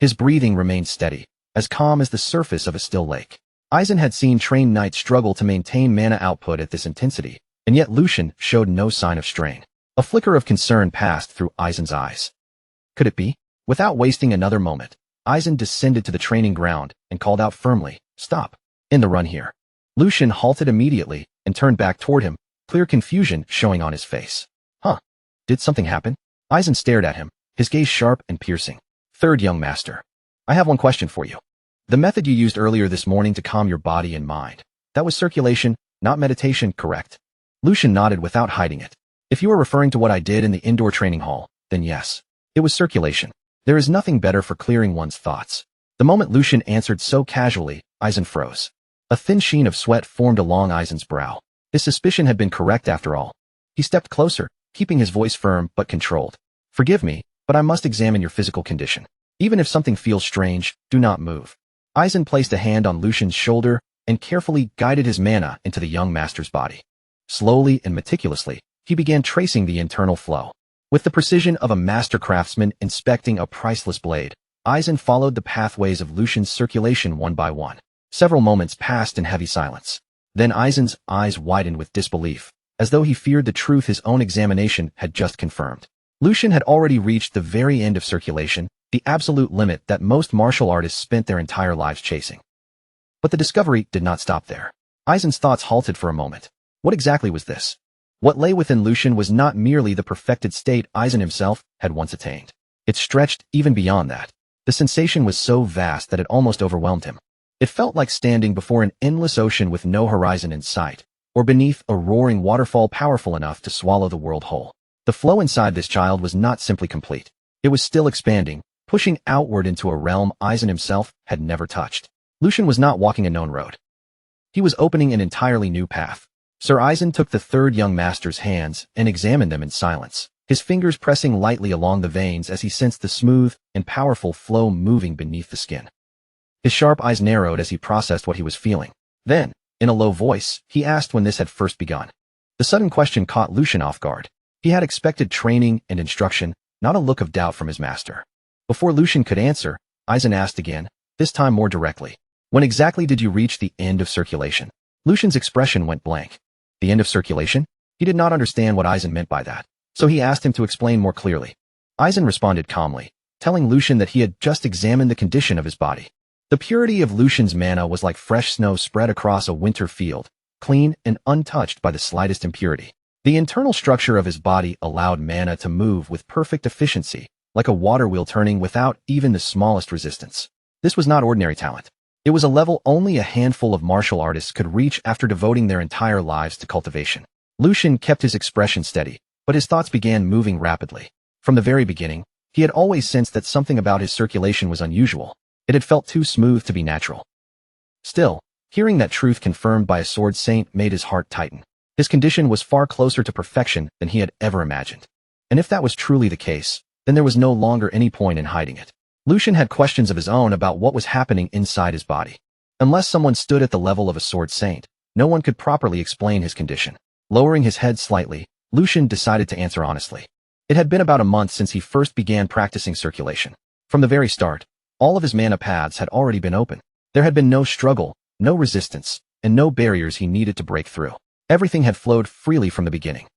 His breathing remained steady, as calm as the surface of a still lake. Aizen had seen trained knights struggle to maintain mana output at this intensity, and yet Lucian showed no sign of strain. A flicker of concern passed through Aizen's eyes. Could it be? Without wasting another moment, Aizen descended to the training ground and called out firmly, "Stop. In the run here." Lucian halted immediately and turned back toward him, clear confusion showing on his face. Huh? Did something happen? Aizen stared at him, his gaze sharp and piercing. "Third young master. I have one question for you. The method you used earlier this morning to calm your body and mind. That was circulation, not meditation, correct?" Lucian nodded without hiding it. "If you are referring to what I did in the indoor training hall, then yes. It was circulation. There is nothing better for clearing one's thoughts." The moment Lucian answered so casually, Aizen froze. A thin sheen of sweat formed along Aizen's brow. His suspicion had been correct after all. He stepped closer, keeping his voice firm but controlled. "Forgive me, but I must examine your physical condition. Even if something feels strange, do not move." Aizen placed a hand on Lucian's shoulder and carefully guided his mana into the young master's body. Slowly and meticulously, he began tracing the internal flow. With the precision of a master craftsman inspecting a priceless blade, Aizen followed the pathways of Lucian's circulation one by one. Several moments passed in heavy silence. Then Aizen's eyes widened with disbelief, as though he feared the truth his own examination had just confirmed. Lucian had already reached the very end of circulation, the absolute limit that most martial artists spent their entire lives chasing. But the discovery did not stop there. Aizen's thoughts halted for a moment. What exactly was this? What lay within Lucian was not merely the perfected state Aizen himself had once attained. It stretched even beyond that. The sensation was so vast that it almost overwhelmed him. It felt like standing before an endless ocean with no horizon in sight, or beneath a roaring waterfall powerful enough to swallow the world whole. The flow inside this child was not simply complete. It was still expanding, pushing outward into a realm Aizen himself had never touched. Lucian was not walking a known road. He was opening an entirely new path. Sir Aizen took the third young master's hands and examined them in silence, his fingers pressing lightly along the veins as he sensed the smooth and powerful flow moving beneath the skin. His sharp eyes narrowed as he processed what he was feeling. Then, in a low voice, he asked when this had first begun. The sudden question caught Lucian off guard. He had expected training and instruction, not a look of doubt from his master. Before Lucian could answer, Aizen asked again, this time more directly. "When exactly did you reach the end of circulation?" Lucian's expression went blank. The end of circulation? He did not understand what Aizen meant by that, so he asked him to explain more clearly. Aizen responded calmly, telling Lucian that he had just examined the condition of his body. The purity of Lucian's mana was like fresh snow spread across a winter field, clean and untouched by the slightest impurity. The internal structure of his body allowed mana to move with perfect efficiency, like a water wheel turning without even the smallest resistance. This was not ordinary talent. It was a level only a handful of martial artists could reach after devoting their entire lives to cultivation. Lucian kept his expression steady, but his thoughts began moving rapidly. From the very beginning, he had always sensed that something about his circulation was unusual. It had felt too smooth to be natural. Still, hearing that truth confirmed by a sword saint made his heart tighten. His condition was far closer to perfection than he had ever imagined. And if that was truly the case, then there was no longer any point in hiding it. Lucian had questions of his own about what was happening inside his body. Unless someone stood at the level of a sword saint, no one could properly explain his condition. Lowering his head slightly, Lucian decided to answer honestly. It had been about a month since he first began practicing circulation. From the very start, all of his mana paths had already been open. There had been no struggle, no resistance, and no barriers he needed to break through. Everything had flowed freely from the beginning.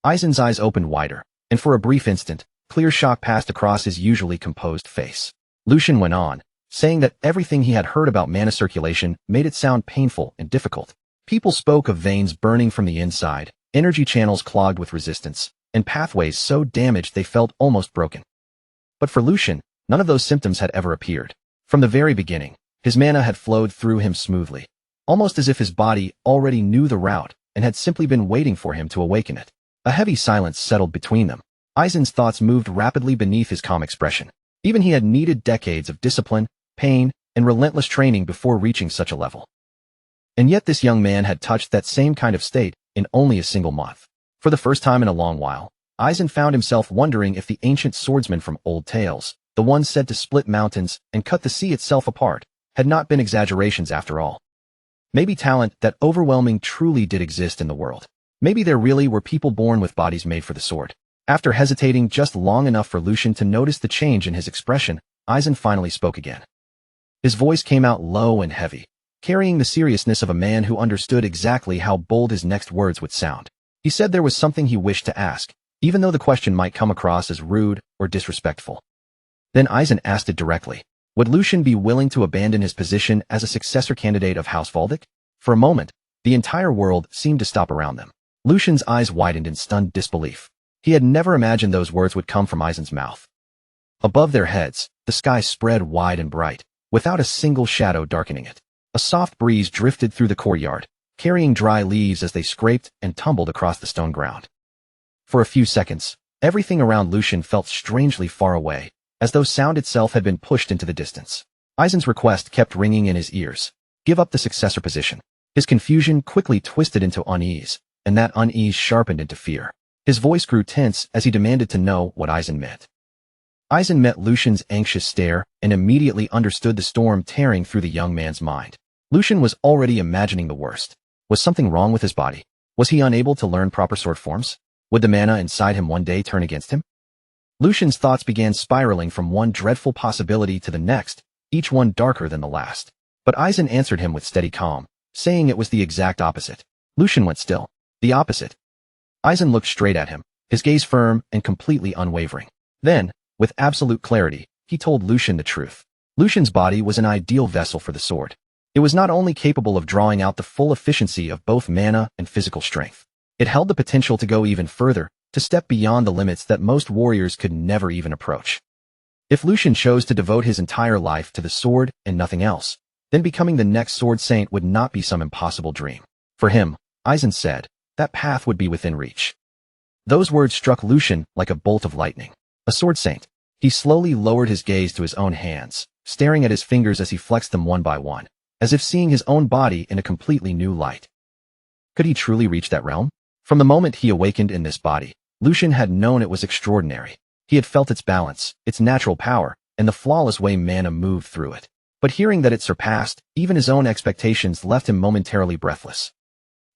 Aizen's eyes opened wider, and for a brief instant, clear shock passed across his usually composed face. Lucian went on, saying that everything he had heard about mana circulation made it sound painful and difficult. People spoke of veins burning from the inside, energy channels clogged with resistance, and pathways so damaged they felt almost broken. But for Lucian, none of those symptoms had ever appeared. From the very beginning, his mana had flowed through him smoothly, almost as if his body already knew the route and had simply been waiting for him to awaken it. A heavy silence settled between them. Aizen's thoughts moved rapidly beneath his calm expression. Even he had needed decades of discipline, pain, and relentless training before reaching such a level. And yet this young man had touched that same kind of state in only a single month. For the first time in a long while, Aizen found himself wondering if the ancient swordsman from old tales, the one said to split mountains and cut the sea itself apart, had not been exaggerations after all. Maybe talent that overwhelming truly did exist in the world. Maybe there really were people born with bodies made for the sword. After hesitating just long enough for Lucian to notice the change in his expression, Aizen finally spoke again. His voice came out low and heavy, carrying the seriousness of a man who understood exactly how bold his next words would sound. He said there was something he wished to ask, even though the question might come across as rude or disrespectful. Then Aizen asked it directly. Would Lucian be willing to abandon his position as a successor candidate of House Valdic? For a moment, the entire world seemed to stop around them. Lucian's eyes widened in stunned disbelief. He had never imagined those words would come from Aizen's mouth. Above their heads, the sky spread wide and bright, without a single shadow darkening it. A soft breeze drifted through the courtyard, carrying dry leaves as they scraped and tumbled across the stone ground. For a few seconds, everything around Lucian felt strangely far away, as though sound itself had been pushed into the distance. Aizen's request kept ringing in his ears. Give up the successor position. His confusion quickly twisted into unease, and that unease sharpened into fear. His voice grew tense as he demanded to know what Aizen meant. Aizen met Lucian's anxious stare and immediately understood the storm tearing through the young man's mind. Lucian was already imagining the worst. Was something wrong with his body? Was he unable to learn proper sword forms? Would the mana inside him one day turn against him? Lucian's thoughts began spiraling from one dreadful possibility to the next, each one darker than the last. But Aizen answered him with steady calm, saying it was the exact opposite. Lucian went still. The opposite. Aizen looked straight at him, his gaze firm and completely unwavering. Then, with absolute clarity, he told Lucian the truth. Lucian's body was an ideal vessel for the sword. It was not only capable of drawing out the full efficiency of both mana and physical strength. It held the potential to go even further, to step beyond the limits that most warriors could never even approach. If Lucian chose to devote his entire life to the sword and nothing else, then becoming the next sword saint would not be some impossible dream. For him, Aizen said, that path would be within reach. Those words struck Lucian like a bolt of lightning. A sword saint. He slowly lowered his gaze to his own hands, staring at his fingers as he flexed them one by one, as if seeing his own body in a completely new light. Could he truly reach that realm? From the moment he awakened in this body, Lucian had known it was extraordinary. He had felt its balance, its natural power, and the flawless way mana moved through it. But hearing that it surpassed even his own expectations left him momentarily breathless.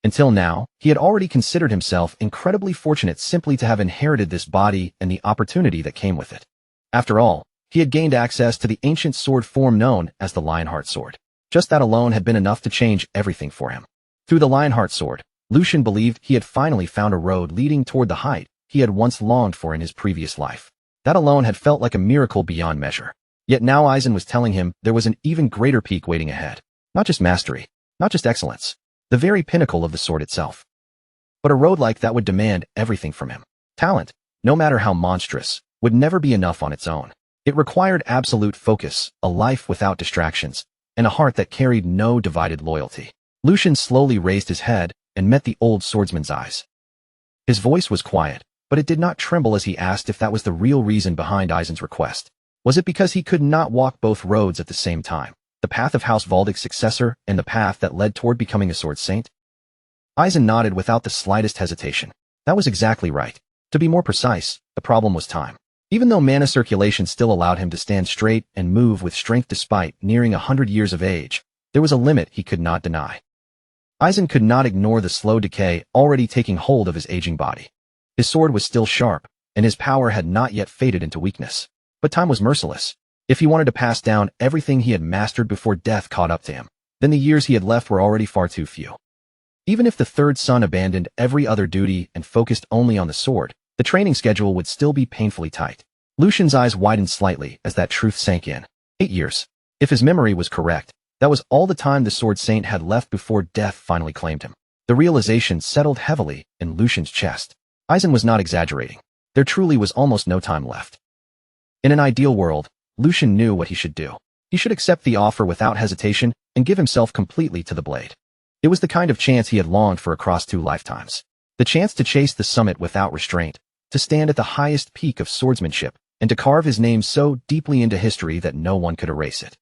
Until now, he had already considered himself incredibly fortunate simply to have inherited this body and the opportunity that came with it. After all, he had gained access to the ancient sword form known as the Lionheart Sword. Just that alone had been enough to change everything for him. Through the Lionheart Sword, Lucian believed he had finally found a road leading toward the height he had once longed for in his previous life. That alone had felt like a miracle beyond measure. Yet now Aizen was telling him there was an even greater peak waiting ahead. Not just mastery, not just excellence, the very pinnacle of the sword itself. But a road like that would demand everything from him. Talent, no matter how monstrous, would never be enough on its own. It required absolute focus, a life without distractions, and a heart that carried no divided loyalty. Lucian slowly raised his head and met the old swordsman's eyes. His voice was quiet, but it did not tremble as he asked if that was the real reason behind Aizen's request. Was it because he could not walk both roads at the same time, the path of House Valdic's successor and the path that led toward becoming a sword saint? Aizen nodded without the slightest hesitation. That was exactly right. To be more precise, the problem was time. Even though mana circulation still allowed him to stand straight and move with strength despite nearing 100 years of age, there was a limit he could not deny. Aizen could not ignore the slow decay already taking hold of his aging body. His sword was still sharp, and his power had not yet faded into weakness. But time was merciless. If he wanted to pass down everything he had mastered before death caught up to him, then the years he had left were already far too few. Even if the third son abandoned every other duty and focused only on the sword, the training schedule would still be painfully tight. Lucian's eyes widened slightly as that truth sank in. 8 years. If his memory was correct, that was all the time the sword saint had left before death finally claimed him. The realization settled heavily in Lucian's chest. Aizen was not exaggerating. There truly was almost no time left. In an ideal world, Lucian knew what he should do. He should accept the offer without hesitation and give himself completely to the blade. It was the kind of chance he had longed for across 2 lifetimes. The chance to chase the summit without restraint, to stand at the highest peak of swordsmanship, and to carve his name so deeply into history that no one could erase it.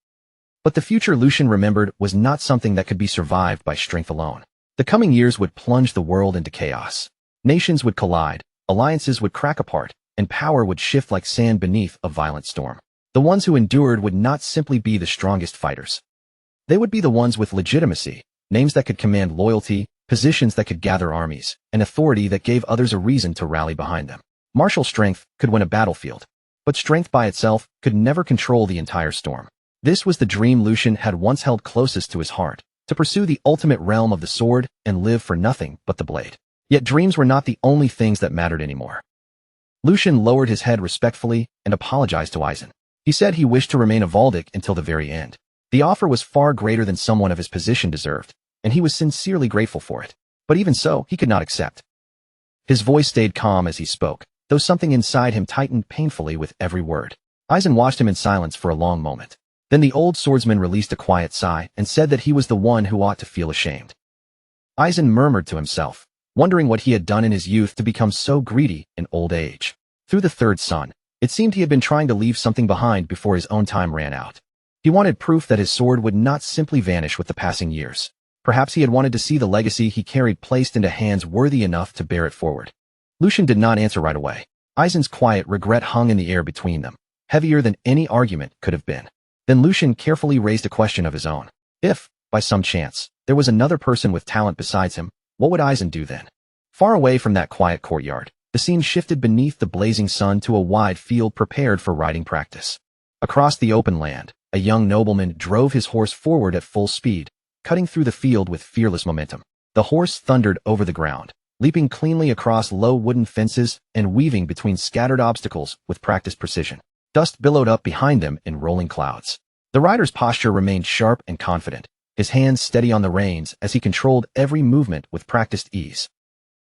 But the future Lucian remembered was not something that could be survived by strength alone. The coming years would plunge the world into chaos. Nations would collide, alliances would crack apart, and power would shift like sand beneath a violent storm. The ones who endured would not simply be the strongest fighters. They would be the ones with legitimacy, names that could command loyalty, positions that could gather armies, and authority that gave others a reason to rally behind them. Martial strength could win a battlefield, but strength by itself could never control the entire storm. This was the dream Lucian had once held closest to his heart, to pursue the ultimate realm of the sword and live for nothing but the blade. Yet dreams were not the only things that mattered anymore. Lucian lowered his head respectfully and apologized to Aizen. He said he wished to remain a Valdic until the very end. The offer was far greater than someone of his position deserved, and he was sincerely grateful for it. But even so, he could not accept. His voice stayed calm as he spoke, though something inside him tightened painfully with every word. Aizen watched him in silence for a long moment. Then the old swordsman released a quiet sigh and said that he was the one who ought to feel ashamed. Aizen murmured to himself, wondering what he had done in his youth to become so greedy in old age. Through the third son, it seemed he had been trying to leave something behind before his own time ran out. He wanted proof that his sword would not simply vanish with the passing years. Perhaps he had wanted to see the legacy he carried placed into hands worthy enough to bear it forward. Lucian did not answer right away. Aizen's quiet regret hung in the air between them, heavier than any argument could have been. Then Lucian carefully raised a question of his own. If, by some chance, there was another person with talent besides him, what would Aizen do then? Far away from that quiet courtyard, the scene shifted beneath the blazing sun to a wide field prepared for riding practice. Across the open land, a young nobleman drove his horse forward at full speed, cutting through the field with fearless momentum. The horse thundered over the ground, leaping cleanly across low wooden fences and weaving between scattered obstacles with practiced precision. Dust billowed up behind them in rolling clouds. The rider's posture remained sharp and confident, his hands steady on the reins as he controlled every movement with practiced ease.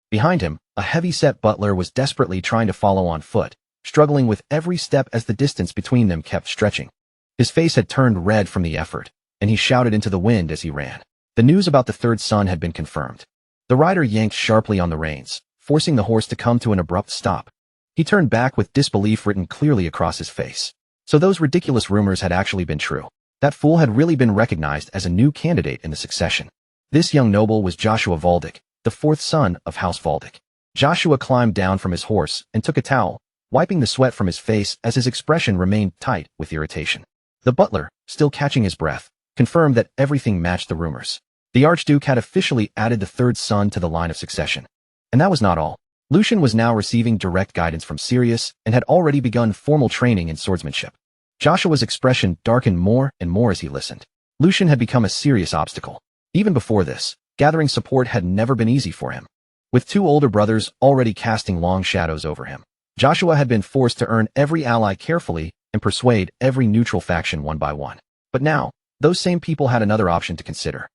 Behind him, a heavy-set butler was desperately trying to follow on foot, struggling with every step as the distance between them kept stretching. His face had turned red from the effort, and he shouted into the wind as he ran. The news about the third son had been confirmed. The rider yanked sharply on the reins, forcing the horse to come to an abrupt stop. He turned back with disbelief written clearly across his face. So those ridiculous rumors had actually been true. That fool had really been recognized as a new candidate in the succession. This young noble was Joshua Valdic, the fourth son of House Valdic. Joshua climbed down from his horse and took a towel, wiping the sweat from his face as his expression remained tight with irritation. The butler, still catching his breath, confirmed that everything matched the rumors. The Archduke had officially added the third son to the line of succession. And that was not all. Lucian was now receiving direct guidance from Sirius and had already begun formal training in swordsmanship. Joshua's expression darkened more and more as he listened. Lucian had become a serious obstacle. Even before this, Gathering support had never been easy for him. With two older brothers already casting long shadows over him, Joshua had been forced to earn every ally carefully and persuade every neutral faction one by one. But now, those same people had another option to consider.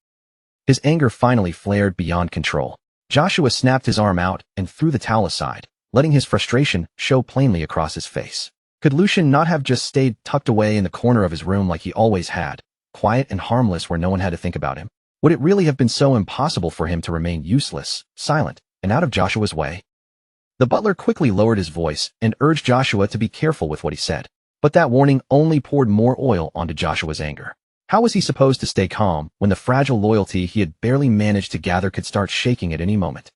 His anger finally flared beyond control. Joshua snapped his arm out and threw the towel aside, letting his frustration show plainly across his face. Could Lucian not have just stayed tucked away in the corner of his room like he always had, quiet and harmless where no one had to think about him? Would it really have been so impossible for him to remain useless, silent, and out of Joshua's way? The butler quickly lowered his voice and urged Joshua to be careful with what he said. But that warning only poured more oil onto Joshua's anger. How was he supposed to stay calm when the fragile loyalty he had barely managed to gather could start shaking at any moment?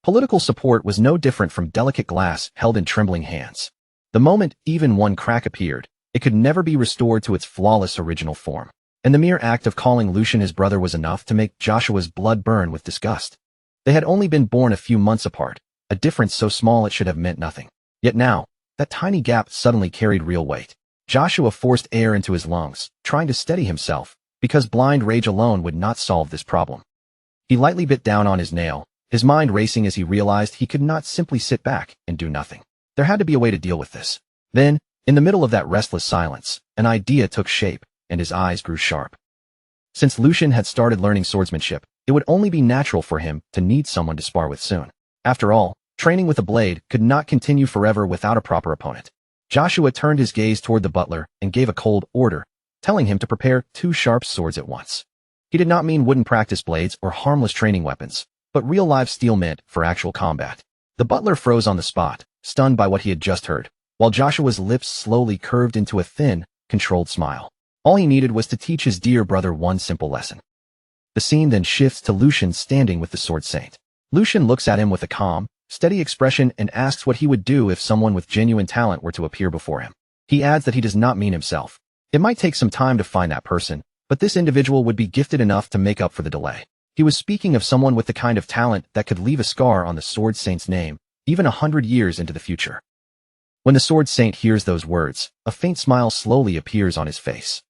Political support was no different from delicate glass held in trembling hands. The moment even one crack appeared, it could never be restored to its flawless original form. And the mere act of calling Lucian his brother was enough to make Joshua's blood burn with disgust. They had only been born a few months apart, a difference so small it should have meant nothing. Yet now, that tiny gap suddenly carried real weight. Joshua forced air into his lungs, trying to steady himself, because blind rage alone would not solve this problem. He lightly bit down on his nail, his mind racing as he realized he could not simply sit back and do nothing. There had to be a way to deal with this. Then, in the middle of that restless silence, an idea took shape, and his eyes grew sharp. Since Lucian had started learning swordsmanship, it would only be natural for him to need someone to spar with soon. After all, training with a blade could not continue forever without a proper opponent. Joshua turned his gaze toward the butler and gave a cold order, telling him to prepare 2 sharp swords at once. He did not mean wooden practice blades or harmless training weapons, but real live steel meant for actual combat. The butler froze on the spot, stunned by what he had just heard, while Joshua's lips slowly curved into a thin, controlled smile. All he needed was to teach his dear brother one simple lesson. The scene then shifts to Lucian standing with the sword saint. Lucian looks at him with a calm, steady expression and asks what he would do if someone with genuine talent were to appear before him. He adds that he does not mean himself. It might take some time to find that person, but this individual would be gifted enough to make up for the delay. He was speaking of someone with the kind of talent that could leave a scar on the sword saint's name, even 100 years into the future. When the sword saint hears those words, a faint smile slowly appears on his face.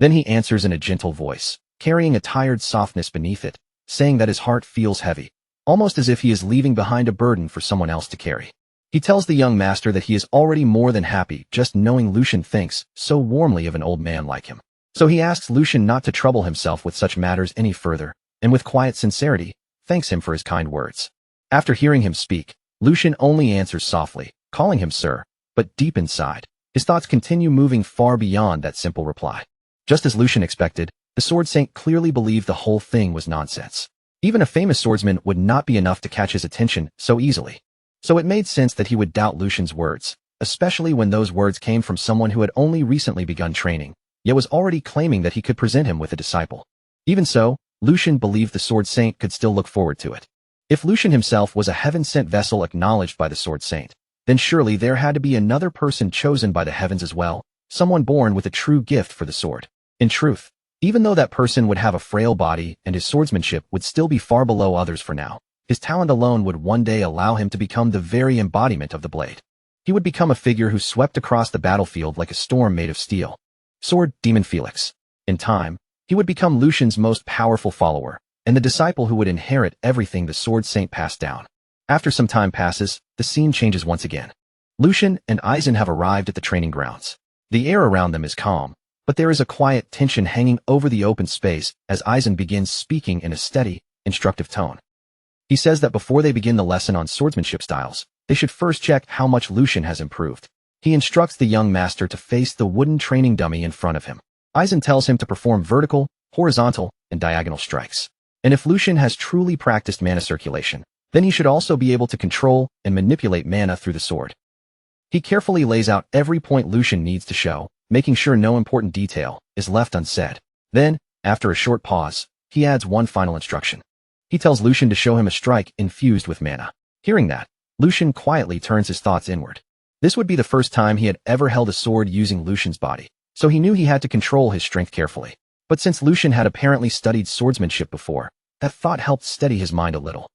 Then he answers in a gentle voice, carrying a tired softness beneath it, saying that his heart feels heavy, almost as if he is leaving behind a burden for someone else to carry. He tells the young master that he is already more than happy just knowing Lucian thinks so warmly of an old man like him. So he asks Lucian not to trouble himself with such matters any further, and with quiet sincerity, thanks him for his kind words. After hearing him speak, Lucian only answers softly, calling him sir, but deep inside, his thoughts continue moving far beyond that simple reply. Just as Lucian expected, the sword saint clearly believed the whole thing was nonsense. Even a famous swordsman would not be enough to catch his attention so easily. So it made sense that he would doubt Lucian's words, especially when those words came from someone who had only recently begun training, yet was already claiming that he could present him with a disciple. Even so, Lucian believed the sword saint could still look forward to it. If Lucian himself was a heaven-sent vessel acknowledged by the sword saint, then surely there had to be another person chosen by the heavens as well, someone born with a true gift for the sword. In truth, even though that person would have a frail body and his swordsmanship would still be far below others for now, his talent alone would one day allow him to become the very embodiment of the blade. He would become a figure who swept across the battlefield like a storm made of steel. Sword Demon Felix. In time, he would become Lucian's most powerful follower, and the disciple who would inherit everything the sword saint passed down. After some time passes, the scene changes once again. Lucian and Eisen have arrived at the training grounds. The air around them is calm, but there is a quiet tension hanging over the open space as Eisen begins speaking in a steady, instructive tone. He says that before they begin the lesson on swordsmanship styles, they should first check how much Lucian has improved. He instructs the young master to face the wooden training dummy in front of him. Eisen tells him to perform vertical, horizontal, and diagonal strikes. And if Lucian has truly practiced mana circulation, then he should also be able to control and manipulate mana through the sword. He carefully lays out every point Lucian needs to show, making sure no important detail is left unsaid. Then, after a short pause, he adds one final instruction. He tells Lucian to show him a strike infused with mana. Hearing that, Lucian quietly turns his thoughts inward. This would be the first time he had ever held a sword using Lucian's body, so he knew he had to control his strength carefully. But since Lucian had apparently studied swordsmanship before, that thought helped steady his mind a little.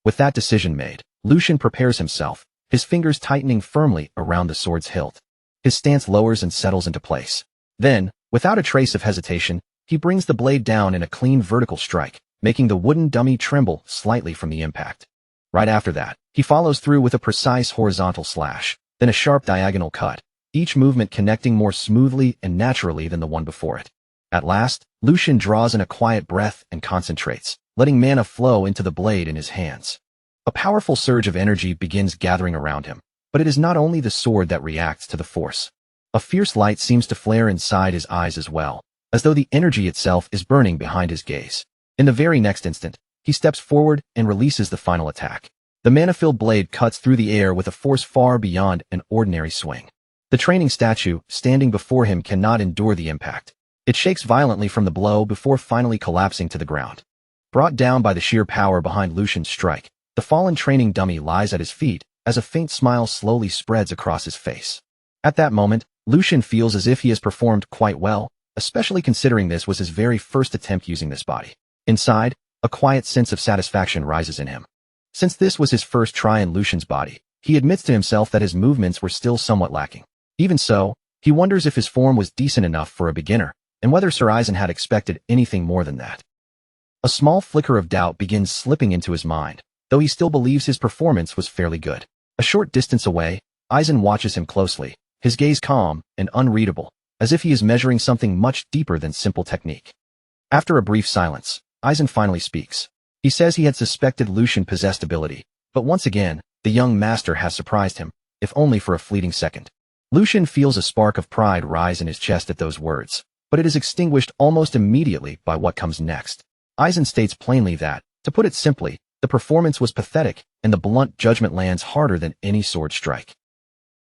With that decision made, Lucian prepares himself, his fingers tightening firmly around the sword's hilt. His stance lowers and settles into place. Then, without a trace of hesitation, he brings the blade down in a clean vertical strike, making the wooden dummy tremble slightly from the impact. Right after that, he follows through with a precise horizontal slash, then a sharp diagonal cut, each movement connecting more smoothly and naturally than the one before it. At last, Lucian draws in a quiet breath and concentrates, letting mana flow into the blade in his hands. A powerful surge of energy begins gathering around him, but it is not only the sword that reacts to the force. A fierce light seems to flare inside his eyes as well, as though the energy itself is burning behind his gaze. In the very next instant, he steps forward and releases the final attack. The mana-filled blade cuts through the air with a force far beyond an ordinary swing. The training statue, standing before him, cannot endure the impact. It shakes violently from the blow before finally collapsing to the ground. Brought down by the sheer power behind Lucian's strike, the fallen training dummy lies at his feet as a faint smile slowly spreads across his face. At that moment, Lucian feels as if he has performed quite well, especially considering this was his very first attempt using this body. Inside, a quiet sense of satisfaction rises in him. Since this was his first try in Lucian's body, he admits to himself that his movements were still somewhat lacking. Even so, he wonders if his form was decent enough for a beginner, and whether Sir Eisen had expected anything more than that. A small flicker of doubt begins slipping into his mind, though he still believes his performance was fairly good. A short distance away, Eisen watches him closely, his gaze calm and unreadable, as if he is measuring something much deeper than simple technique. After a brief silence, Eisen finally speaks. He says he had suspected Lucian possessed ability, but once again, the young master has surprised him, if only for a fleeting second. Lucian feels a spark of pride rise in his chest at those words, but it is extinguished almost immediately by what comes next. Eisen states plainly that, to put it simply, the performance was pathetic, and the blunt judgment lands harder than any sword strike.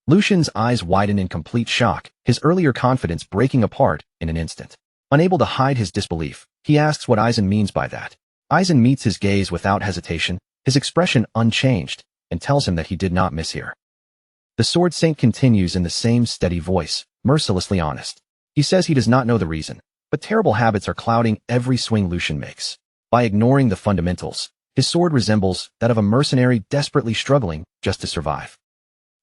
Lucian's eyes widen in complete shock, his earlier confidence breaking apart in an instant. Unable to hide his disbelief, he asks what Eisen means by that. Eisen meets his gaze without hesitation, his expression unchanged, and tells him that he did not mishear. The sword saint continues in the same steady voice, mercilessly honest. He says he does not know the reason, but terrible habits are clouding every swing Lucian makes. By ignoring the fundamentals, his sword resembles that of a mercenary desperately struggling just to survive.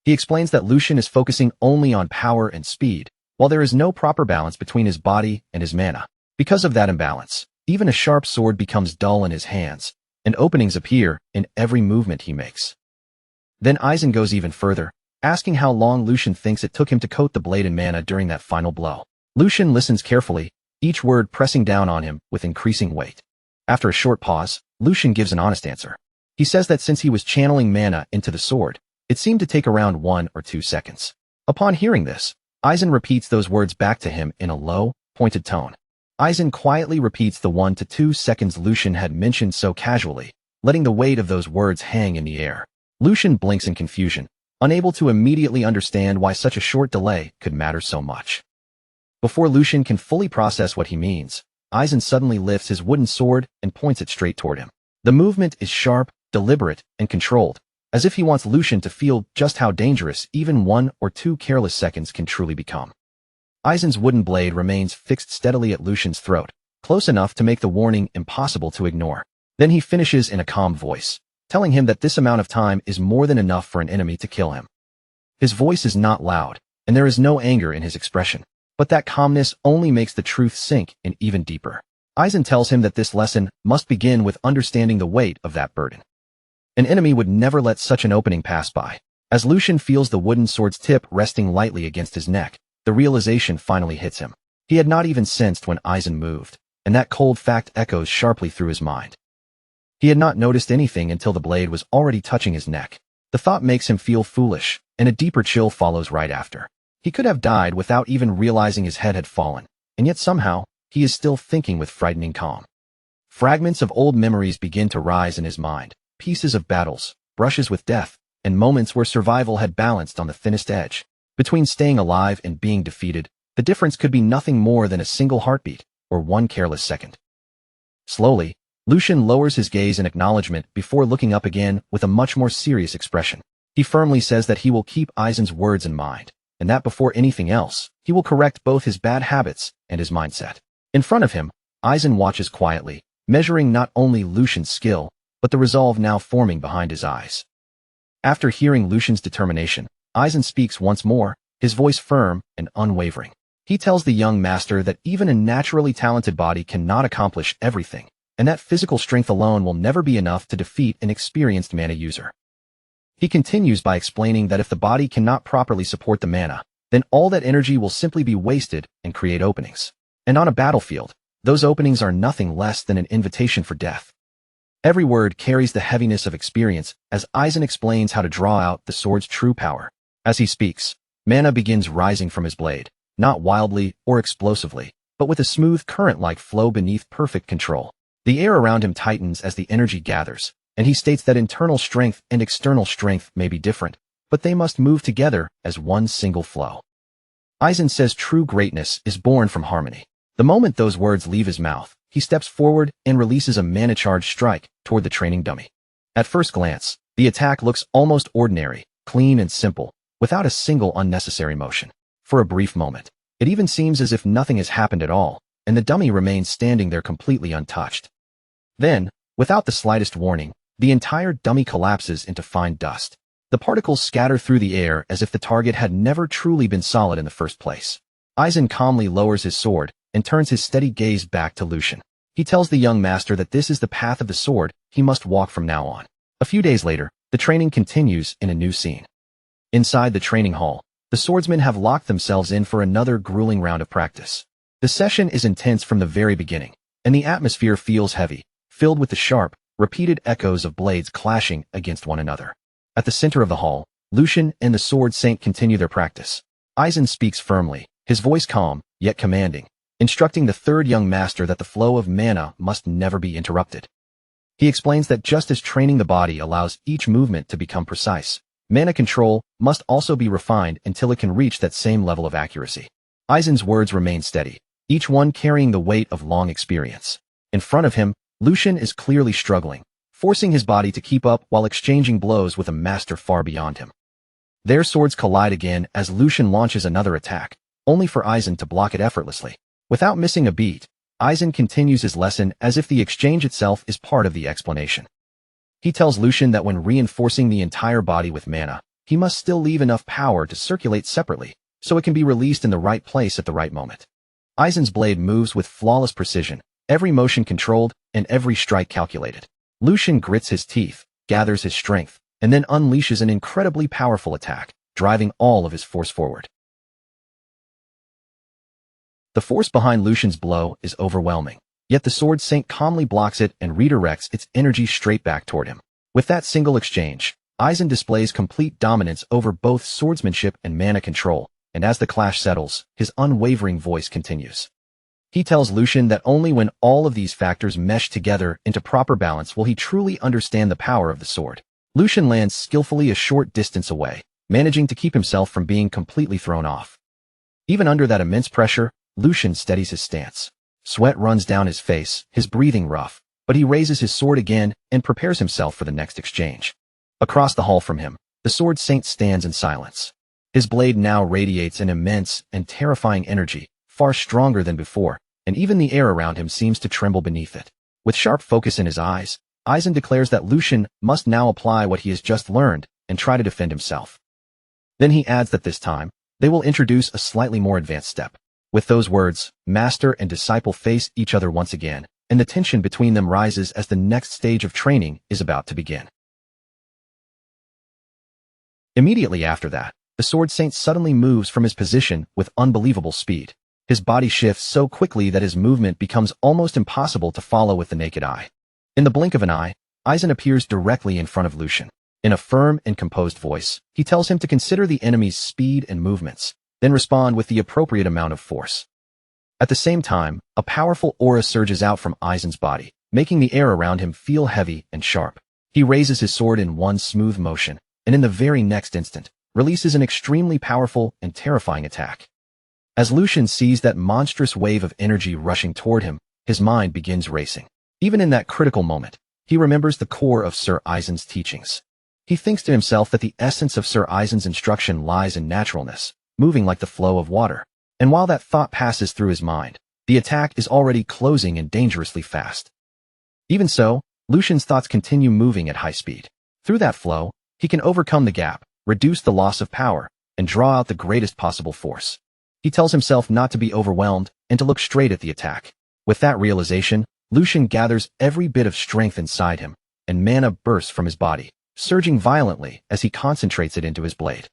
He explains that Lucian is focusing only on power and speed, while there is no proper balance between his body and his mana. Because of that imbalance, even a sharp sword becomes dull in his hands, and openings appear in every movement he makes. Then Eisen goes even further, asking how long Lucian thinks it took him to coat the blade in mana during that final blow. Lucian listens carefully, each word pressing down on him with increasing weight. After a short pause, Lucian gives an honest answer. He says that since he was channeling mana into the sword, it seemed to take around 1 or 2 seconds. Upon hearing this, Eisen repeats those words back to him in a low, pointed tone. Eisen quietly repeats the 1 to 2 seconds Lucian had mentioned so casually, letting the weight of those words hang in the air. Lucian blinks in confusion, unable to immediately understand why such a short delay could matter so much. Before Lucian can fully process what he means, Eisen suddenly lifts his wooden sword and points it straight toward him. The movement is sharp, deliberate, and controlled, as if he wants Lucian to feel just how dangerous even 1 or 2 careless seconds can truly become. Eisen's wooden blade remains fixed steadily at Lucian's throat, close enough to make the warning impossible to ignore. Then he finishes in a calm voice, telling him that this amount of time is more than enough for an enemy to kill him. His voice is not loud, and there is no anger in his expression, but that calmness only makes the truth sink in even deeper. Eisen tells him that this lesson must begin with understanding the weight of that burden. An enemy would never let such an opening pass by. As Lucian feels the wooden sword's tip resting lightly against his neck, the realization finally hits him. He had not even sensed when Eisen moved, and that cold fact echoes sharply through his mind. He had not noticed anything until the blade was already touching his neck. The thought makes him feel foolish, and a deeper chill follows right after. He could have died without even realizing his head had fallen, and yet somehow, he is still thinking with frightening calm. Fragments of old memories begin to rise in his mind, pieces of battles, brushes with death, and moments where survival had balanced on the thinnest edge. Between staying alive and being defeated, the difference could be nothing more than a single heartbeat, or 1 careless second. Slowly, Lucian lowers his gaze in acknowledgement before looking up again with a much more serious expression. He firmly says that he will keep Eisen's words in mind, and that before anything else, he will correct both his bad habits and his mindset. In front of him, Eisen watches quietly, measuring not only Lucian's skill, but the resolve now forming behind his eyes. After hearing Lucian's determination, Eisen speaks once more, his voice firm and unwavering. He tells the young master that even a naturally talented body cannot accomplish everything, and that physical strength alone will never be enough to defeat an experienced mana user. He continues by explaining that if the body cannot properly support the mana, then all that energy will simply be wasted and create openings. And on a battlefield, those openings are nothing less than an invitation for death. Every word carries the heaviness of experience as Aizen explains how to draw out the sword's true power. As he speaks, mana begins rising from his blade, not wildly or explosively, but with a smooth current-like flow beneath perfect control. The air around him tightens as the energy gathers, and he states that internal strength and external strength may be different, but they must move together as one single flow. Aizen says true greatness is born from harmony. The moment those words leave his mouth, he steps forward and releases a mana-charged strike toward the training dummy. At first glance, the attack looks almost ordinary, clean and simple, without a single unnecessary motion. For a brief moment, it even seems as if nothing has happened at all, and the dummy remains standing there completely untouched. Then, without the slightest warning, the entire dummy collapses into fine dust. The particles scatter through the air as if the target had never truly been solid in the first place. Aizen calmly lowers his sword and turns his steady gaze back to Lucian. He tells the young master that this is the path of the sword he must walk from now on. A few days later, the training continues in a new scene. Inside the training hall, the swordsmen have locked themselves in for another grueling round of practice. The session is intense from the very beginning, and the atmosphere feels heavy, filled with the sharp, repeated echoes of blades clashing against one another. At the center of the hall, Lucian and the Sword Saint continue their practice. Aizen speaks firmly, his voice calm, yet commanding, instructing the third young master that the flow of mana must never be interrupted. He explains that just as training the body allows each movement to become precise, mana control must also be refined until it can reach that same level of accuracy. Aizen's words remain steady, each one carrying the weight of long experience. In front of him, Lucian is clearly struggling, forcing his body to keep up while exchanging blows with a master far beyond him. Their swords collide again as Lucian launches another attack, only for Aizen to block it effortlessly. Without missing a beat, Aizen continues his lesson as if the exchange itself is part of the explanation. He tells Lucian that when reinforcing the entire body with mana, he must still leave enough power to circulate separately, so it can be released in the right place at the right moment. Aizen's blade moves with flawless precision, every motion controlled and every strike calculated. Lucian grits his teeth, gathers his strength, and then unleashes an incredibly powerful attack, driving all of his force forward. The force behind Lucian's blow is overwhelming, yet the Sword Saint calmly blocks it and redirects its energy straight back toward him. With that single exchange, Aizen displays complete dominance over both swordsmanship and mana control, and as the clash settles, his unwavering voice continues. He tells Lucian that only when all of these factors mesh together into proper balance will he truly understand the power of the sword. Lucian lands skillfully a short distance away, managing to keep himself from being completely thrown off. Even under that immense pressure, Lucian steadies his stance. Sweat runs down his face, his breathing rough, but he raises his sword again and prepares himself for the next exchange. Across the hall from him, the Sword Saint stands in silence. His blade now radiates an immense and terrifying energy, far stronger than before, and even the air around him seems to tremble beneath it. With sharp focus in his eyes, Aizen declares that Lucian must now apply what he has just learned and try to defend himself. Then he adds that this time, they will introduce a slightly more advanced step. With those words, master and disciple face each other once again, and the tension between them rises as the next stage of training is about to begin. Immediately after that, the Sword Saint suddenly moves from his position with unbelievable speed. His body shifts so quickly that his movement becomes almost impossible to follow with the naked eye. In the blink of an eye, Aizen appears directly in front of Lucian. In a firm and composed voice, he tells him to consider the enemy's speed and movements, then respond with the appropriate amount of force. At the same time, a powerful aura surges out from Aizen's body, making the air around him feel heavy and sharp. He raises his sword in one smooth motion, and in the very next instant, releases an extremely powerful and terrifying attack. As Lucian sees that monstrous wave of energy rushing toward him, his mind begins racing. Even in that critical moment, he remembers the core of Sir Aizen's teachings. He thinks to himself that the essence of Sir Aizen's instruction lies in naturalness, moving like the flow of water. And while that thought passes through his mind, the attack is already closing in dangerously fast. Even so, Lucian's thoughts continue moving at high speed. Through that flow, he can overcome the gap, reduce the loss of power, and draw out the greatest possible force. He tells himself not to be overwhelmed and to look straight at the attack. With that realization, Lucian gathers every bit of strength inside him, and mana bursts from his body, surging violently as he concentrates it into his blade.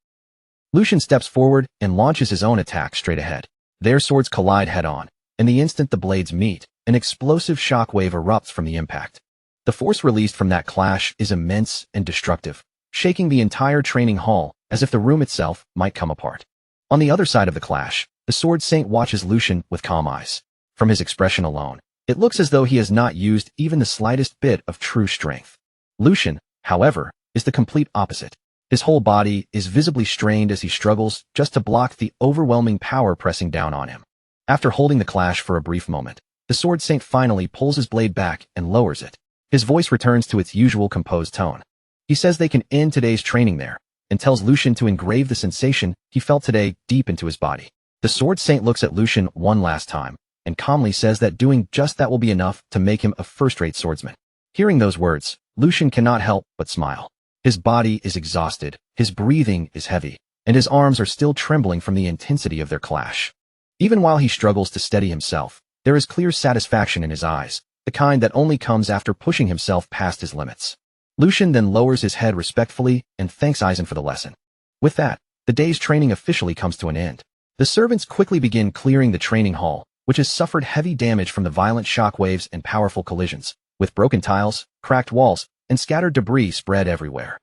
Lucian steps forward and launches his own attack straight ahead. Their swords collide head-on, and the instant the blades meet, an explosive shockwave erupts from the impact. The force released from that clash is immense and destructive, shaking the entire training hall as if the room itself might come apart. On the other side of the clash, the Sword Saint watches Lucian with calm eyes. From his expression alone, it looks as though he has not used even the slightest bit of true strength. Lucian, however, is the complete opposite. His whole body is visibly strained as he struggles just to block the overwhelming power pressing down on him. After holding the clash for a brief moment, the Sword Saint finally pulls his blade back and lowers it. His voice returns to its usual composed tone. He says they can end today's training there, and tells Lucian to engrave the sensation he felt today deep into his body. The Sword Saint looks at Lucian one last time, and calmly says that doing just that will be enough to make him a first-rate swordsman. Hearing those words, Lucian cannot help but smile. His body is exhausted, his breathing is heavy, and his arms are still trembling from the intensity of their clash. Even while he struggles to steady himself, there is clear satisfaction in his eyes, the kind that only comes after pushing himself past his limits. Lucian then lowers his head respectfully and thanks Aizen for the lesson. With that, the day's training officially comes to an end. The servants quickly begin clearing the training hall, which has suffered heavy damage from the violent shockwaves and powerful collisions, with broken tiles, cracked walls, and scattered debris spread everywhere.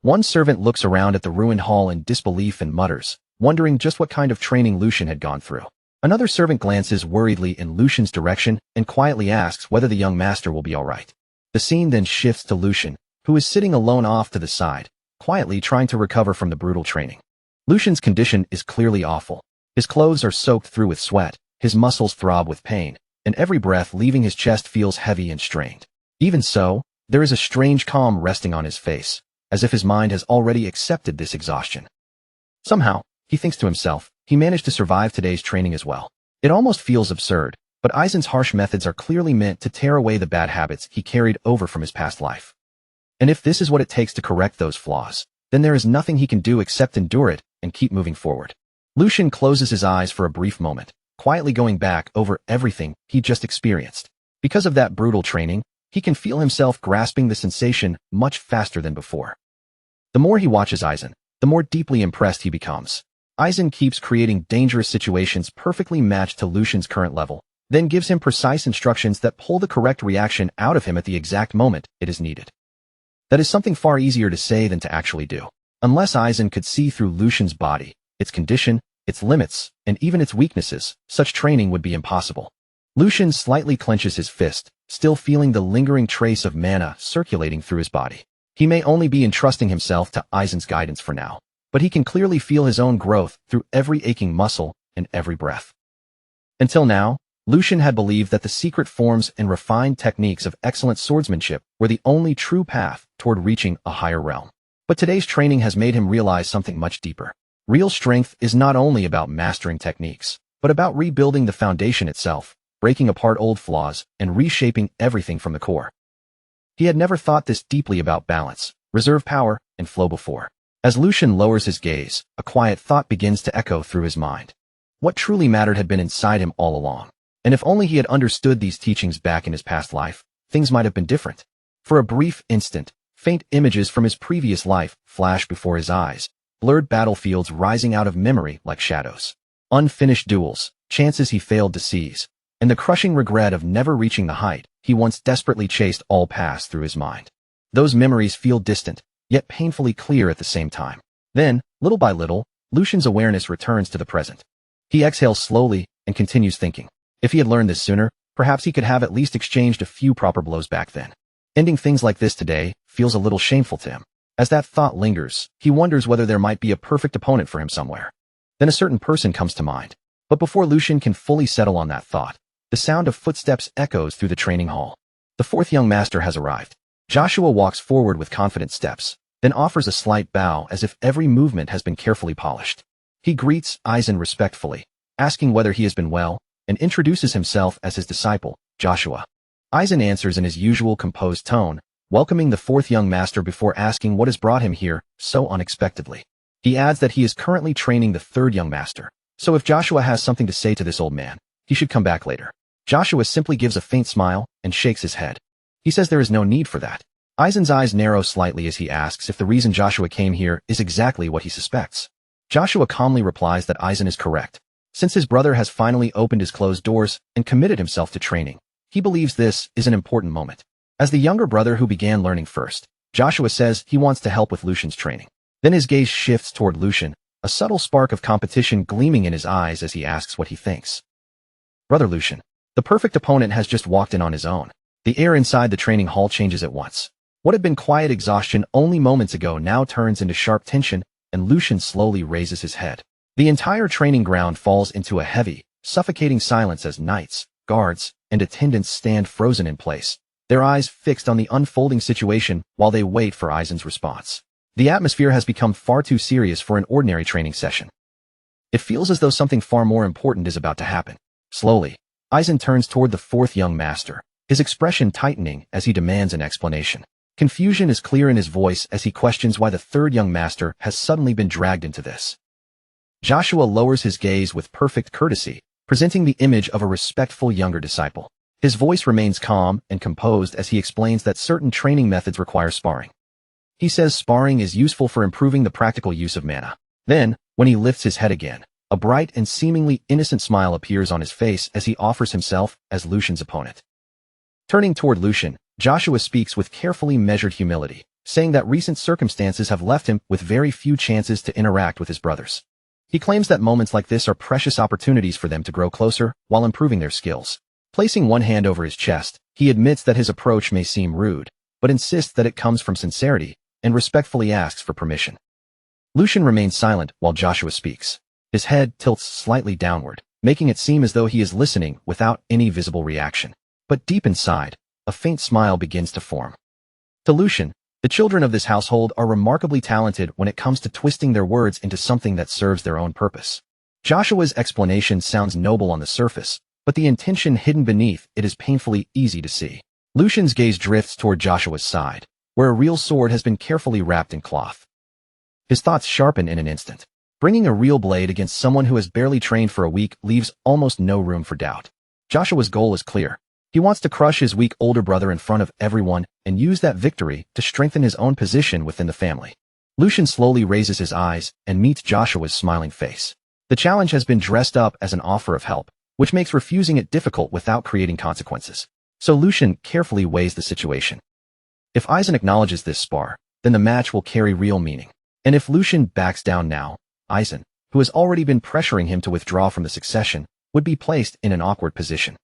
One servant looks around at the ruined hall in disbelief and mutters, wondering just what kind of training Lucian had gone through. Another servant glances worriedly in Lucian's direction and quietly asks whether the young master will be all right. The scene then shifts to Lucian, who is sitting alone off to the side, quietly trying to recover from the brutal training. Lucian's condition is clearly awful. His clothes are soaked through with sweat, his muscles throb with pain, and every breath leaving his chest feels heavy and strained. Even so, there is a strange calm resting on his face, as if his mind has already accepted this exhaustion. Somehow, he thinks to himself, he managed to survive today's training as well. It almost feels absurd, but Aizen's harsh methods are clearly meant to tear away the bad habits he carried over from his past life. And if this is what it takes to correct those flaws, then there is nothing he can do except endure it and keep moving forward. Lucian closes his eyes for a brief moment, quietly going back over everything he just experienced. Because of that brutal training, he can feel himself grasping the sensation much faster than before. The more he watches Aizen, the more deeply impressed he becomes. Aizen keeps creating dangerous situations perfectly matched to Lucian's current level, then gives him precise instructions that pull the correct reaction out of him at the exact moment it is needed. That is something far easier to say than to actually do. Unless Aizen could see through Lucian's body, its condition, its limits, and even its weaknesses, such training would be impossible. Lucian slightly clenches his fist, still feeling the lingering trace of mana circulating through his body. He may only be entrusting himself to Aizen's guidance for now, but he can clearly feel his own growth through every aching muscle and every breath. Until now, Lucian had believed that the secret forms and refined techniques of excellent swordsmanship were the only true path toward reaching a higher realm. But today's training has made him realize something much deeper. Real strength is not only about mastering techniques, but about rebuilding the foundation itself, breaking apart old flaws, and reshaping everything from the core. He had never thought this deeply about balance, reserve power, and flow before. As Lucian lowers his gaze, a quiet thought begins to echo through his mind. What truly mattered had been inside him all along. And if only he had understood these teachings back in his past life, things might have been different. For a brief instant, faint images from his previous life flashed before his eyes, blurred battlefields rising out of memory like shadows. Unfinished duels, chances he failed to seize, and the crushing regret of never reaching the height he once desperately chased all passed through his mind. Those memories feel distant, yet painfully clear at the same time. Then, little by little, Lucian's awareness returns to the present. He exhales slowly and continues thinking. If he had learned this sooner, perhaps he could have at least exchanged a few proper blows back then. Ending things like this today feels a little shameful to him. As that thought lingers, he wonders whether there might be a perfect opponent for him somewhere. Then a certain person comes to mind. But before Lucian can fully settle on that thought, the sound of footsteps echoes through the training hall. The fourth young master has arrived. Joshua walks forward with confident steps, then offers a slight bow as if every movement has been carefully polished. He greets Aizen respectfully, asking whether he has been well, and introduces himself as his disciple, Joshua. Aizen answers in his usual composed tone, welcoming the fourth young master before asking what has brought him here so unexpectedly. He adds that he is currently training the third young master, so if Joshua has something to say to this old man, he should come back later. Joshua simply gives a faint smile and shakes his head. He says there is no need for that. Aizen's eyes narrow slightly as he asks if the reason Joshua came here is exactly what he suspects. Joshua calmly replies that Aizen is correct. Since his brother has finally opened his closed doors and committed himself to training, he believes this is an important moment. As the younger brother who began learning first, Joshua says he wants to help with Lucian's training. Then his gaze shifts toward Lucian, a subtle spark of competition gleaming in his eyes as he asks what he thinks. Brother Lucian, the perfect opponent has just walked in on his own. The air inside the training hall changes at once. What had been quiet exhaustion only moments ago now turns into sharp tension, and Lucian slowly raises his head. The entire training ground falls into a heavy, suffocating silence as knights, guards, and attendants stand frozen in place, their eyes fixed on the unfolding situation while they wait for Aizen's response. The atmosphere has become far too serious for an ordinary training session. It feels as though something far more important is about to happen. Slowly, Aizen turns toward the fourth young master, his expression tightening as he demands an explanation. Confusion is clear in his voice as he questions why the third young master has suddenly been dragged into this. Joshua lowers his gaze with perfect courtesy, presenting the image of a respectful younger disciple. His voice remains calm and composed as he explains that certain training methods require sparring. He says sparring is useful for improving the practical use of mana. Then, when he lifts his head again, a bright and seemingly innocent smile appears on his face as he offers himself as Lucian's opponent. Turning toward Lucian, Joshua speaks with carefully measured humility, saying that recent circumstances have left him with very few chances to interact with his brothers. He claims that moments like this are precious opportunities for them to grow closer while improving their skills. Placing one hand over his chest, he admits that his approach may seem rude, but insists that it comes from sincerity, and respectfully asks for permission. Lucian remains silent while Joshua speaks. His head tilts slightly downward, making it seem as though he is listening without any visible reaction. But deep inside, a faint smile begins to form. To Lucian, the children of this household are remarkably talented when it comes to twisting their words into something that serves their own purpose. Joshua's explanation sounds noble on the surface, but the intention hidden beneath it is painfully easy to see. Lucian's gaze drifts toward Joshua's side, where a real sword has been carefully wrapped in cloth. His thoughts sharpen in an instant. Bringing a real blade against someone who has barely trained for a week leaves almost no room for doubt. Joshua's goal is clear. He wants to crush his weak older brother in front of everyone and use that victory to strengthen his own position within the family. Lucian slowly raises his eyes and meets Joshua's smiling face. The challenge has been dressed up as an offer of help, which makes refusing it difficult without creating consequences. So Lucian carefully weighs the situation. If Aizen acknowledges this spar, then the match will carry real meaning. And if Lucian backs down now, Aizen, who has already been pressuring him to withdraw from the succession, would be placed in an awkward position.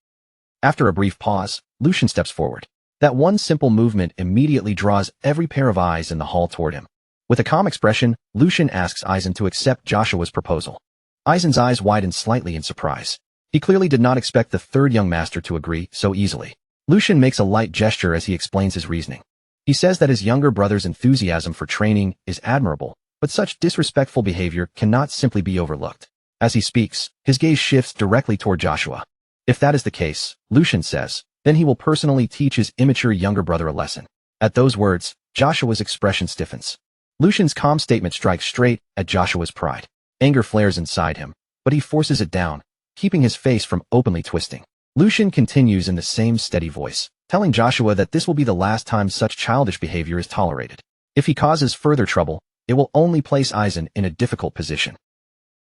After a brief pause, Lucian steps forward. That one simple movement immediately draws every pair of eyes in the hall toward him. With a calm expression, Lucian asks Aizen to accept Joshua's proposal. Aizen's eyes widen slightly in surprise. He clearly did not expect the third young master to agree so easily. Lucian makes a light gesture as he explains his reasoning. He says that his younger brother's enthusiasm for training is admirable, but such disrespectful behavior cannot simply be overlooked. As he speaks, his gaze shifts directly toward Joshua. If that is the case, Lucian says, then he will personally teach his immature younger brother a lesson. At those words, Joshua's expression stiffens. Lucian's calm statement strikes straight at Joshua's pride. Anger flares inside him, but he forces it down, keeping his face from openly twisting. Lucian continues in the same steady voice, telling Joshua that this will be the last time such childish behavior is tolerated. If he causes further trouble, it will only place Aizen in a difficult position.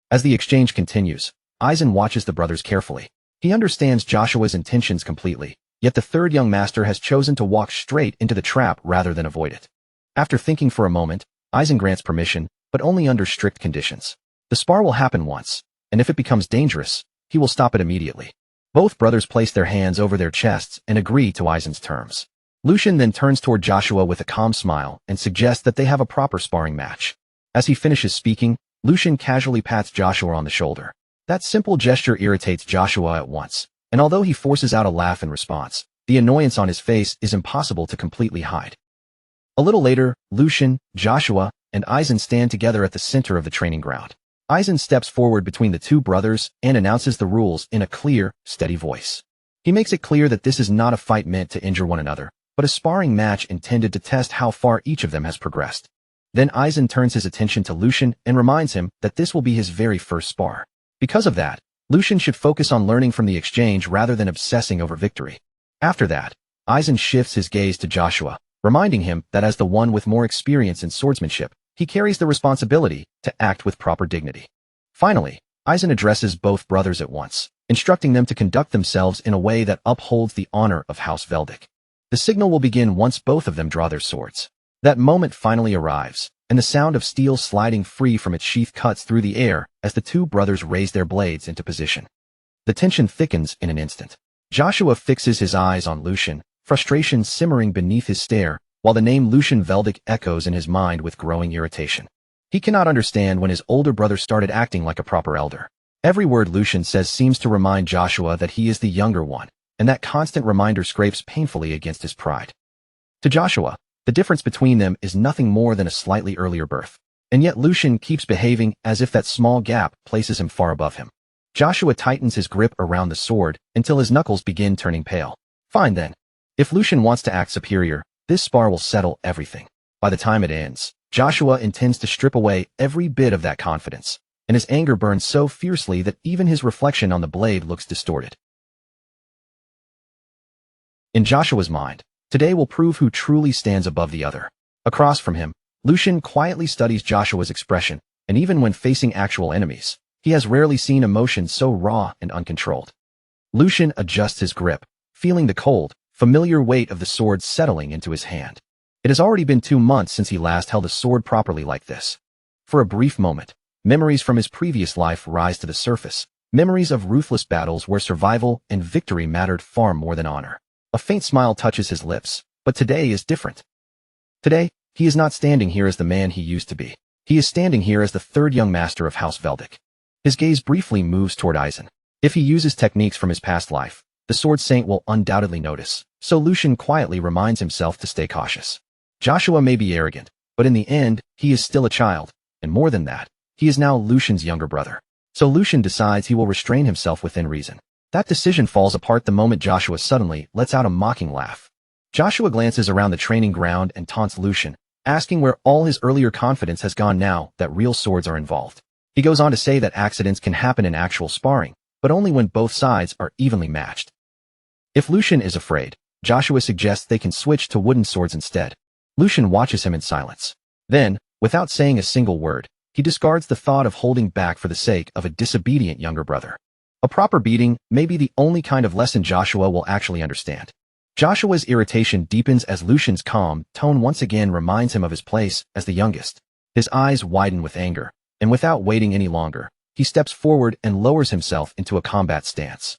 As the exchange continues, Aizen watches the brothers carefully. He understands Joshua's intentions completely, yet the third young master has chosen to walk straight into the trap rather than avoid it. After thinking for a moment, Aizen grants permission, but only under strict conditions. The spar will happen once, and if it becomes dangerous, he will stop it immediately. Both brothers place their hands over their chests and agree to Aizen's terms. Lucian then turns toward Joshua with a calm smile and suggests that they have a proper sparring match. As he finishes speaking, Lucian casually pats Joshua on the shoulder. That simple gesture irritates Joshua at once, and although he forces out a laugh in response, the annoyance on his face is impossible to completely hide. A little later, Lucian, Joshua, and Aizen stand together at the center of the training ground. Aizen steps forward between the two brothers and announces the rules in a clear, steady voice. He makes it clear that this is not a fight meant to injure one another, but a sparring match intended to test how far each of them has progressed. Then Aizen turns his attention to Lucian and reminds him that this will be his very first spar. Because of that, Lucian should focus on learning from the exchange rather than obsessing over victory. After that, Aizen shifts his gaze to Joshua, reminding him that as the one with more experience in swordsmanship, he carries the responsibility to act with proper dignity. Finally, Aizen addresses both brothers at once, instructing them to conduct themselves in a way that upholds the honor of House Veldic. The signal will begin once both of them draw their swords. That moment finally arrives, and the sound of steel sliding free from its sheath cuts through the air as the two brothers raise their blades into position. The tension thickens in an instant. Joshua fixes his eyes on Lucian, frustration simmering beneath his stare, while the name Lucian Veldic echoes in his mind with growing irritation. He cannot understand when his older brother started acting like a proper elder. Every word Lucian says seems to remind Joshua that he is the younger one, and that constant reminder scrapes painfully against his pride. To Joshua, the difference between them is nothing more than a slightly earlier birth, and yet Lucian keeps behaving as if that small gap places him far above him. Joshua tightens his grip around the sword until his knuckles begin turning pale. Fine then. If Lucian wants to act superior, this spar will settle everything. By the time it ends, Joshua intends to strip away every bit of that confidence, and his anger burns so fiercely that even his reflection on the blade looks distorted. In Joshua's mind, today will prove who truly stands above the other. Across from him, Lucian quietly studies Joshua's expression, and even when facing actual enemies, he has rarely seen emotion so raw and uncontrolled. Lucian adjusts his grip, feeling the cold, familiar weight of the sword settling into his hand. It has already been 2 months since he last held a sword properly like this. For a brief moment, memories from his previous life rise to the surface, memories of ruthless battles where survival and victory mattered far more than honor. A faint smile touches his lips, but today is different. Today, he is not standing here as the man he used to be. He is standing here as the third young master of House Veldic. His gaze briefly moves toward Aizen. If he uses techniques from his past life, the Sword Saint will undoubtedly notice, so Lucian quietly reminds himself to stay cautious. Joshua may be arrogant, but in the end, he is still a child, and more than that, he is now Lucian's younger brother. So Lucian decides he will restrain himself within reason. That decision falls apart the moment Joshua suddenly lets out a mocking laugh. Joshua glances around the training ground and taunts Lucian, asking where all his earlier confidence has gone now that real swords are involved. He goes on to say that accidents can happen in actual sparring, but only when both sides are evenly matched. If Lucian is afraid, Joshua suggests they can switch to wooden swords instead. Lucian watches him in silence. Then, without saying a single word, he discards the thought of holding back for the sake of a disobedient younger brother. A proper beating may be the only kind of lesson Joshua will actually understand. Joshua's irritation deepens as Lucian's calm tone once again reminds him of his place as the youngest. His eyes widen with anger, and without waiting any longer, he steps forward and lowers himself into a combat stance.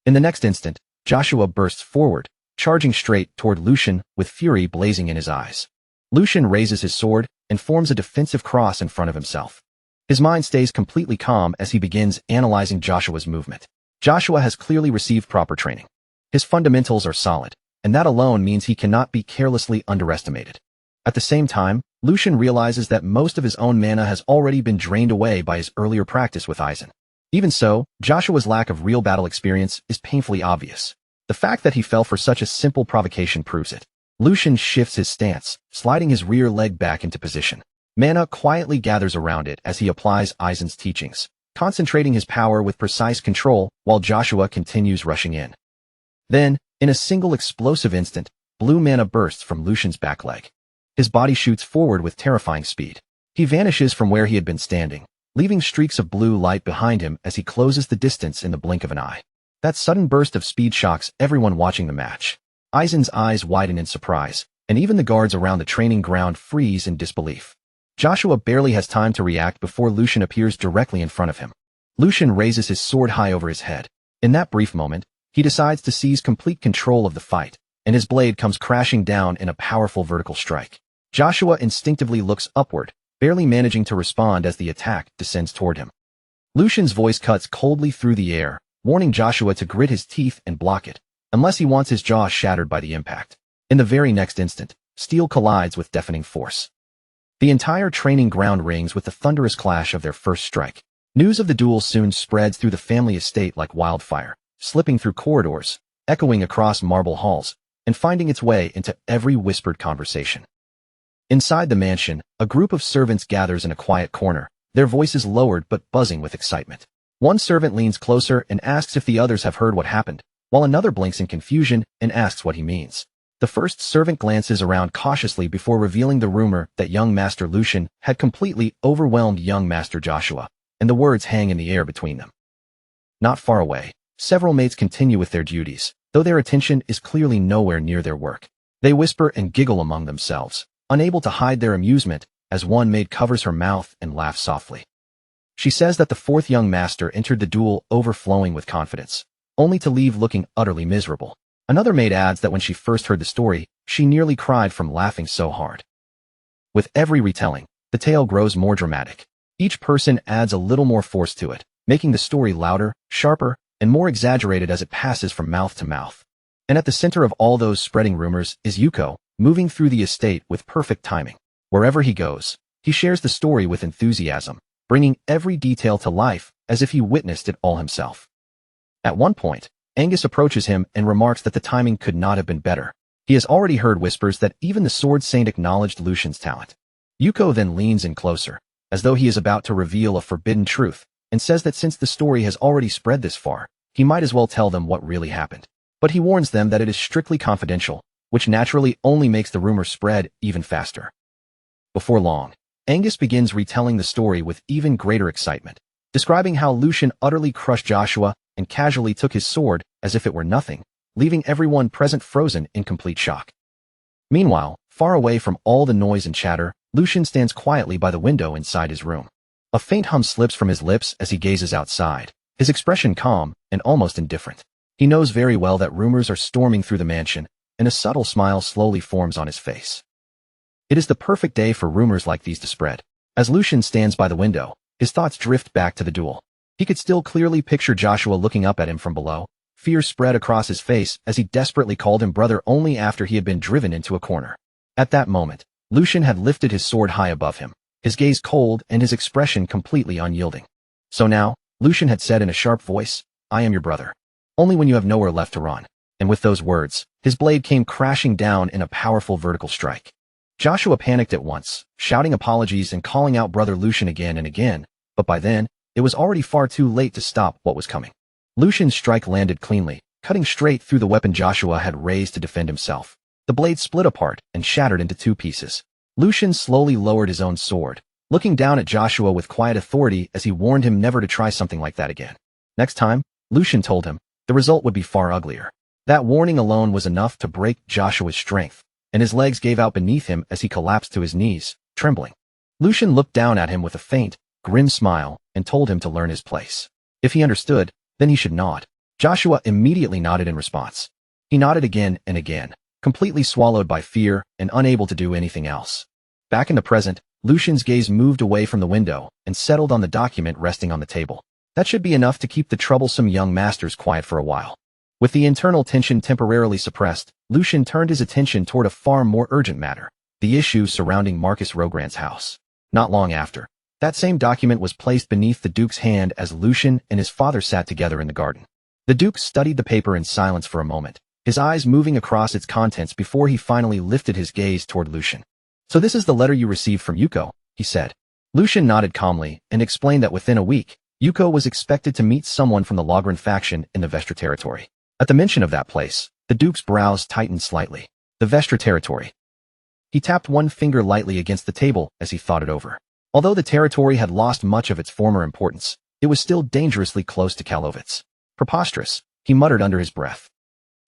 In the next instant, Joshua bursts forward, charging straight toward Lucian with fury blazing in his eyes. Lucian raises his sword and forms a defensive cross in front of himself. His mind stays completely calm as he begins analyzing Joshua's movement. Joshua has clearly received proper training. His fundamentals are solid, and that alone means he cannot be carelessly underestimated. At the same time, Lucian realizes that most of his own mana has already been drained away by his earlier practice with Aizen. Even so, Joshua's lack of real battle experience is painfully obvious. The fact that he fell for such a simple provocation proves it. Lucian shifts his stance, sliding his rear leg back into position. Mana quietly gathers around it as he applies Aizen's teachings, concentrating his power with precise control while Joshua continues rushing in. Then, in a single explosive instant, blue mana bursts from Lucian's back leg. His body shoots forward with terrifying speed. He vanishes from where he had been standing, leaving streaks of blue light behind him as he closes the distance in the blink of an eye. That sudden burst of speed shocks everyone watching the match. Aizen's eyes widen in surprise, and even the guards around the training ground freeze in disbelief. Joshua barely has time to react before Lucian appears directly in front of him. Lucian raises his sword high over his head. In that brief moment, he decides to seize complete control of the fight, and his blade comes crashing down in a powerful vertical strike. Joshua instinctively looks upward, barely managing to respond as the attack descends toward him. Lucian's voice cuts coldly through the air, warning Joshua to grit his teeth and block it, unless he wants his jaw shattered by the impact. In the very next instant, steel collides with deafening force. The entire training ground rings with the thunderous clash of their first strike. News of the duel soon spreads through the family estate like wildfire, slipping through corridors, echoing across marble halls, and finding its way into every whispered conversation. Inside the mansion, a group of servants gathers in a quiet corner, their voices lowered but buzzing with excitement. One servant leans closer and asks if the others have heard what happened, while another blinks in confusion and asks what he means. The first servant glances around cautiously before revealing the rumor that young Master Lucian had completely overwhelmed young Master Joshua, and the words hang in the air between them. Not far away, several mates continue with their duties, though their attention is clearly nowhere near their work. They whisper and giggle among themselves, unable to hide their amusement, as one maid covers her mouth and laughs softly. She says that the fourth young master entered the duel overflowing with confidence, only to leave looking utterly miserable. Another maid adds that when she first heard the story, she nearly cried from laughing so hard. With every retelling, the tale grows more dramatic. Each person adds a little more force to it, making the story louder, sharper, and more exaggerated as it passes from mouth to mouth. And at the center of all those spreading rumors is Yuko, moving through the estate with perfect timing. Wherever he goes, he shares the story with enthusiasm, bringing every detail to life as if he witnessed it all himself. At one point, Angus approaches him and remarks that the timing could not have been better. He has already heard whispers that even the Sword Saint acknowledged Lucian's talent. Yuko then leans in closer, as though he is about to reveal a forbidden truth, and says that since the story has already spread this far, he might as well tell them what really happened. But he warns them that it is strictly confidential, which naturally only makes the rumor spread even faster. Before long, Angus begins retelling the story with even greater excitement, describing how Lucian utterly crushed Joshua and casually took his sword as if it were nothing, leaving everyone present frozen in complete shock. Meanwhile, far away from all the noise and chatter, Lucian stands quietly by the window inside his room. A faint hum slips from his lips as he gazes outside, his expression calm and almost indifferent. He knows very well that rumors are storming through the mansion, and a subtle smile slowly forms on his face. It is the perfect day for rumors like these to spread. As Lucian stands by the window, his thoughts drift back to the duel. He could still clearly picture Joshua looking up at him from below, fear spread across his face as he desperately called him brother only after he had been driven into a corner. At that moment, Lucian had lifted his sword high above him, his gaze cold and his expression completely unyielding. So now, Lucian had said in a sharp voice, "I am your brother. Only when you have nowhere left to run." And with those words, his blade came crashing down in a powerful vertical strike. Joshua panicked at once, shouting apologies and calling out brother Lucian again and again, but by then, it was already far too late to stop what was coming. Lucian's strike landed cleanly, cutting straight through the weapon Joshua had raised to defend himself. The blade split apart and shattered into two pieces. Lucian slowly lowered his own sword, looking down at Joshua with quiet authority as he warned him never to try something like that again. Next time, Lucian told him, the result would be far uglier. That warning alone was enough to break Joshua's strength, and his legs gave out beneath him as he collapsed to his knees, trembling. Lucian looked down at him with a faint, grim smile and told him to learn his place. If he understood, then he should nod. Joshua immediately nodded in response. He nodded again and again, completely swallowed by fear and unable to do anything else. Back in the present, Lucian's gaze moved away from the window and settled on the document resting on the table. That should be enough to keep the troublesome young masters quiet for a while. With the internal tension temporarily suppressed, Lucian turned his attention toward a far more urgent matter, the issue surrounding Marcus Rogrand's house. Not long after, that same document was placed beneath the Duke's hand as Lucian and his father sat together in the garden. The Duke studied the paper in silence for a moment, his eyes moving across its contents before he finally lifted his gaze toward Lucian. "So this is the letter you received from Yuko," he said. Lucian nodded calmly and explained that within a week, Yuko was expected to meet someone from the Logrand faction in the Vestra territory. At the mention of that place, the Duke's brows tightened slightly. The Vestra territory. He tapped one finger lightly against the table as he thought it over. Although the territory had lost much of its former importance, it was still dangerously close to Kalovitz. Preposterous, he muttered under his breath.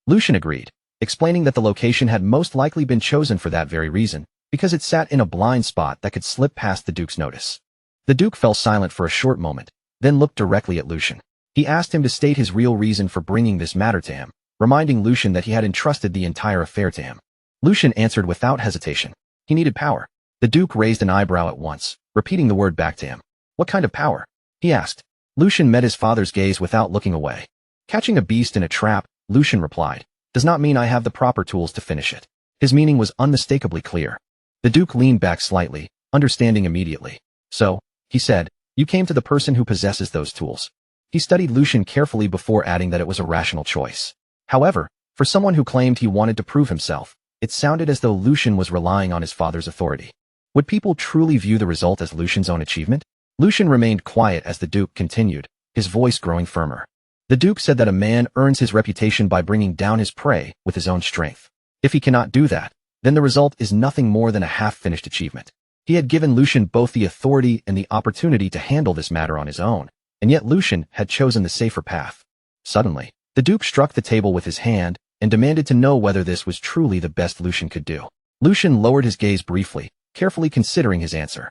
Lucian agreed, explaining that the location had most likely been chosen for that very reason, because it sat in a blind spot that could slip past the Duke's notice. The Duke fell silent for a short moment, then looked directly at Lucian. He asked him to state his real reason for bringing this matter to him, reminding Lucian that he had entrusted the entire affair to him. Lucian answered without hesitation. He needed power. The Duke raised an eyebrow at once, repeating the word back to him. "What kind of power?" he asked. Lucian met his father's gaze without looking away. "Catching a beast in a trap," Lucian replied, "does not mean I have the proper tools to finish it." His meaning was unmistakably clear. The Duke leaned back slightly, understanding immediately. "So," he said, "you came to the person who possesses those tools." He studied Lucian carefully before adding that it was a rational choice. However, for someone who claimed he wanted to prove himself, it sounded as though Lucian was relying on his father's authority. Would people truly view the result as Lucian's own achievement? Lucian remained quiet as the Duke continued, his voice growing firmer. The Duke said that a man earns his reputation by bringing down his prey with his own strength. If he cannot do that, then the result is nothing more than a half-finished achievement. He had given Lucian both the authority and the opportunity to handle this matter on his own, and yet Lucian had chosen the safer path. Suddenly, the Duke struck the table with his hand and demanded to know whether this was truly the best Lucian could do. Lucian lowered his gaze briefly, carefully considering his answer.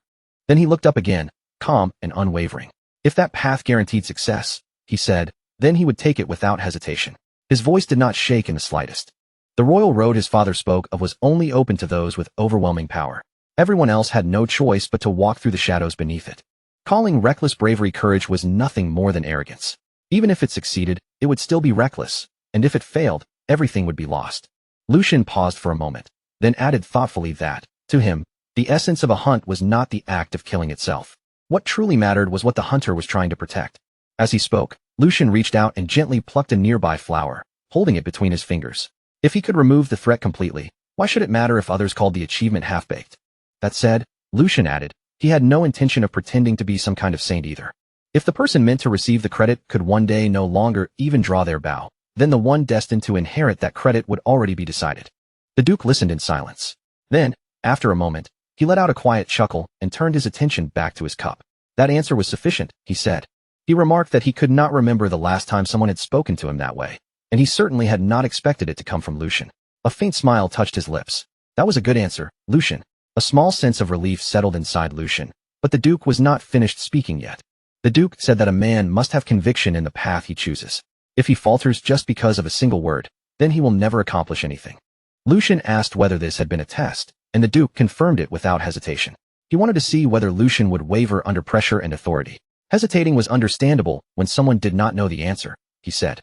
Then he looked up again, calm and unwavering. If that path guaranteed success, he said, then he would take it without hesitation. His voice did not shake in the slightest. The royal road his father spoke of was only open to those with overwhelming power. Everyone else had no choice but to walk through the shadows beneath it. Calling reckless bravery courage was nothing more than arrogance. Even if it succeeded, it would still be reckless, and if it failed, everything would be lost. Lucian paused for a moment, then added thoughtfully that, to him, the essence of a hunt was not the act of killing itself. What truly mattered was what the hunter was trying to protect. As he spoke, Lucian reached out and gently plucked a nearby flower, holding it between his fingers. If he could remove the threat completely, why should it matter if others called the achievement half-baked? That said, Lucian added, he had no intention of pretending to be some kind of saint either. If the person meant to receive the credit could one day no longer even draw their bow, then the one destined to inherit that credit would already be decided. The Duke listened in silence. Then, after a moment, he let out a quiet chuckle and turned his attention back to his cup. That answer was sufficient, he said. He remarked that he could not remember the last time someone had spoken to him that way, and he certainly had not expected it to come from Lucian. A faint smile touched his lips. That was a good answer, Lucian. A small sense of relief settled inside Lucian, but the Duke was not finished speaking yet. The Duke said that a man must have conviction in the path he chooses. If he falters just because of a single word, then he will never accomplish anything. Lucian asked whether this had been a test, and the Duke confirmed it without hesitation. He wanted to see whether Lucian would waver under pressure and authority. Hesitating was understandable when someone did not know the answer, he said.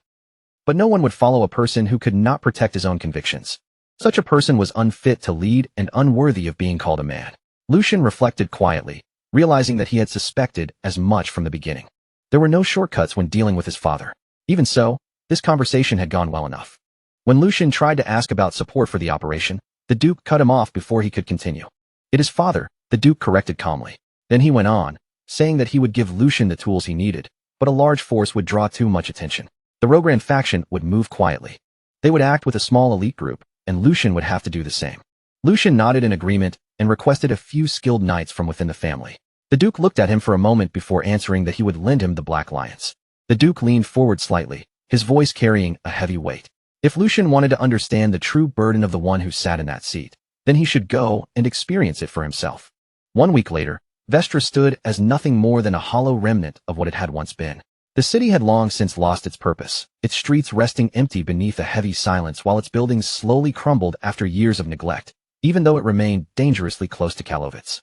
But no one would follow a person who could not protect his own convictions. Such a person was unfit to lead and unworthy of being called a man. Lucian reflected quietly, realizing that he had suspected as much from the beginning. There were no shortcuts when dealing with his father. Even so, this conversation had gone well enough. When Lucian tried to ask about support for the operation, the Duke cut him off before he could continue. It is father, the Duke corrected calmly. Then he went on, saying that he would give Lucian the tools he needed, but a large force would draw too much attention. The Rogran faction would move quietly. They would act with a small elite group, and Lucian would have to do the same. Lucian nodded in agreement and requested a few skilled knights from within the family. The Duke looked at him for a moment before answering that he would lend him the Black Lions. The Duke leaned forward slightly, his voice carrying a heavy weight. If Lucian wanted to understand the true burden of the one who sat in that seat, then he should go and experience it for himself. 1 week later, Vestra stood as nothing more than a hollow remnant of what it had once been. The city had long since lost its purpose, its streets resting empty beneath a heavy silence while its buildings slowly crumbled after years of neglect, even though it remained dangerously close to Kalovitz.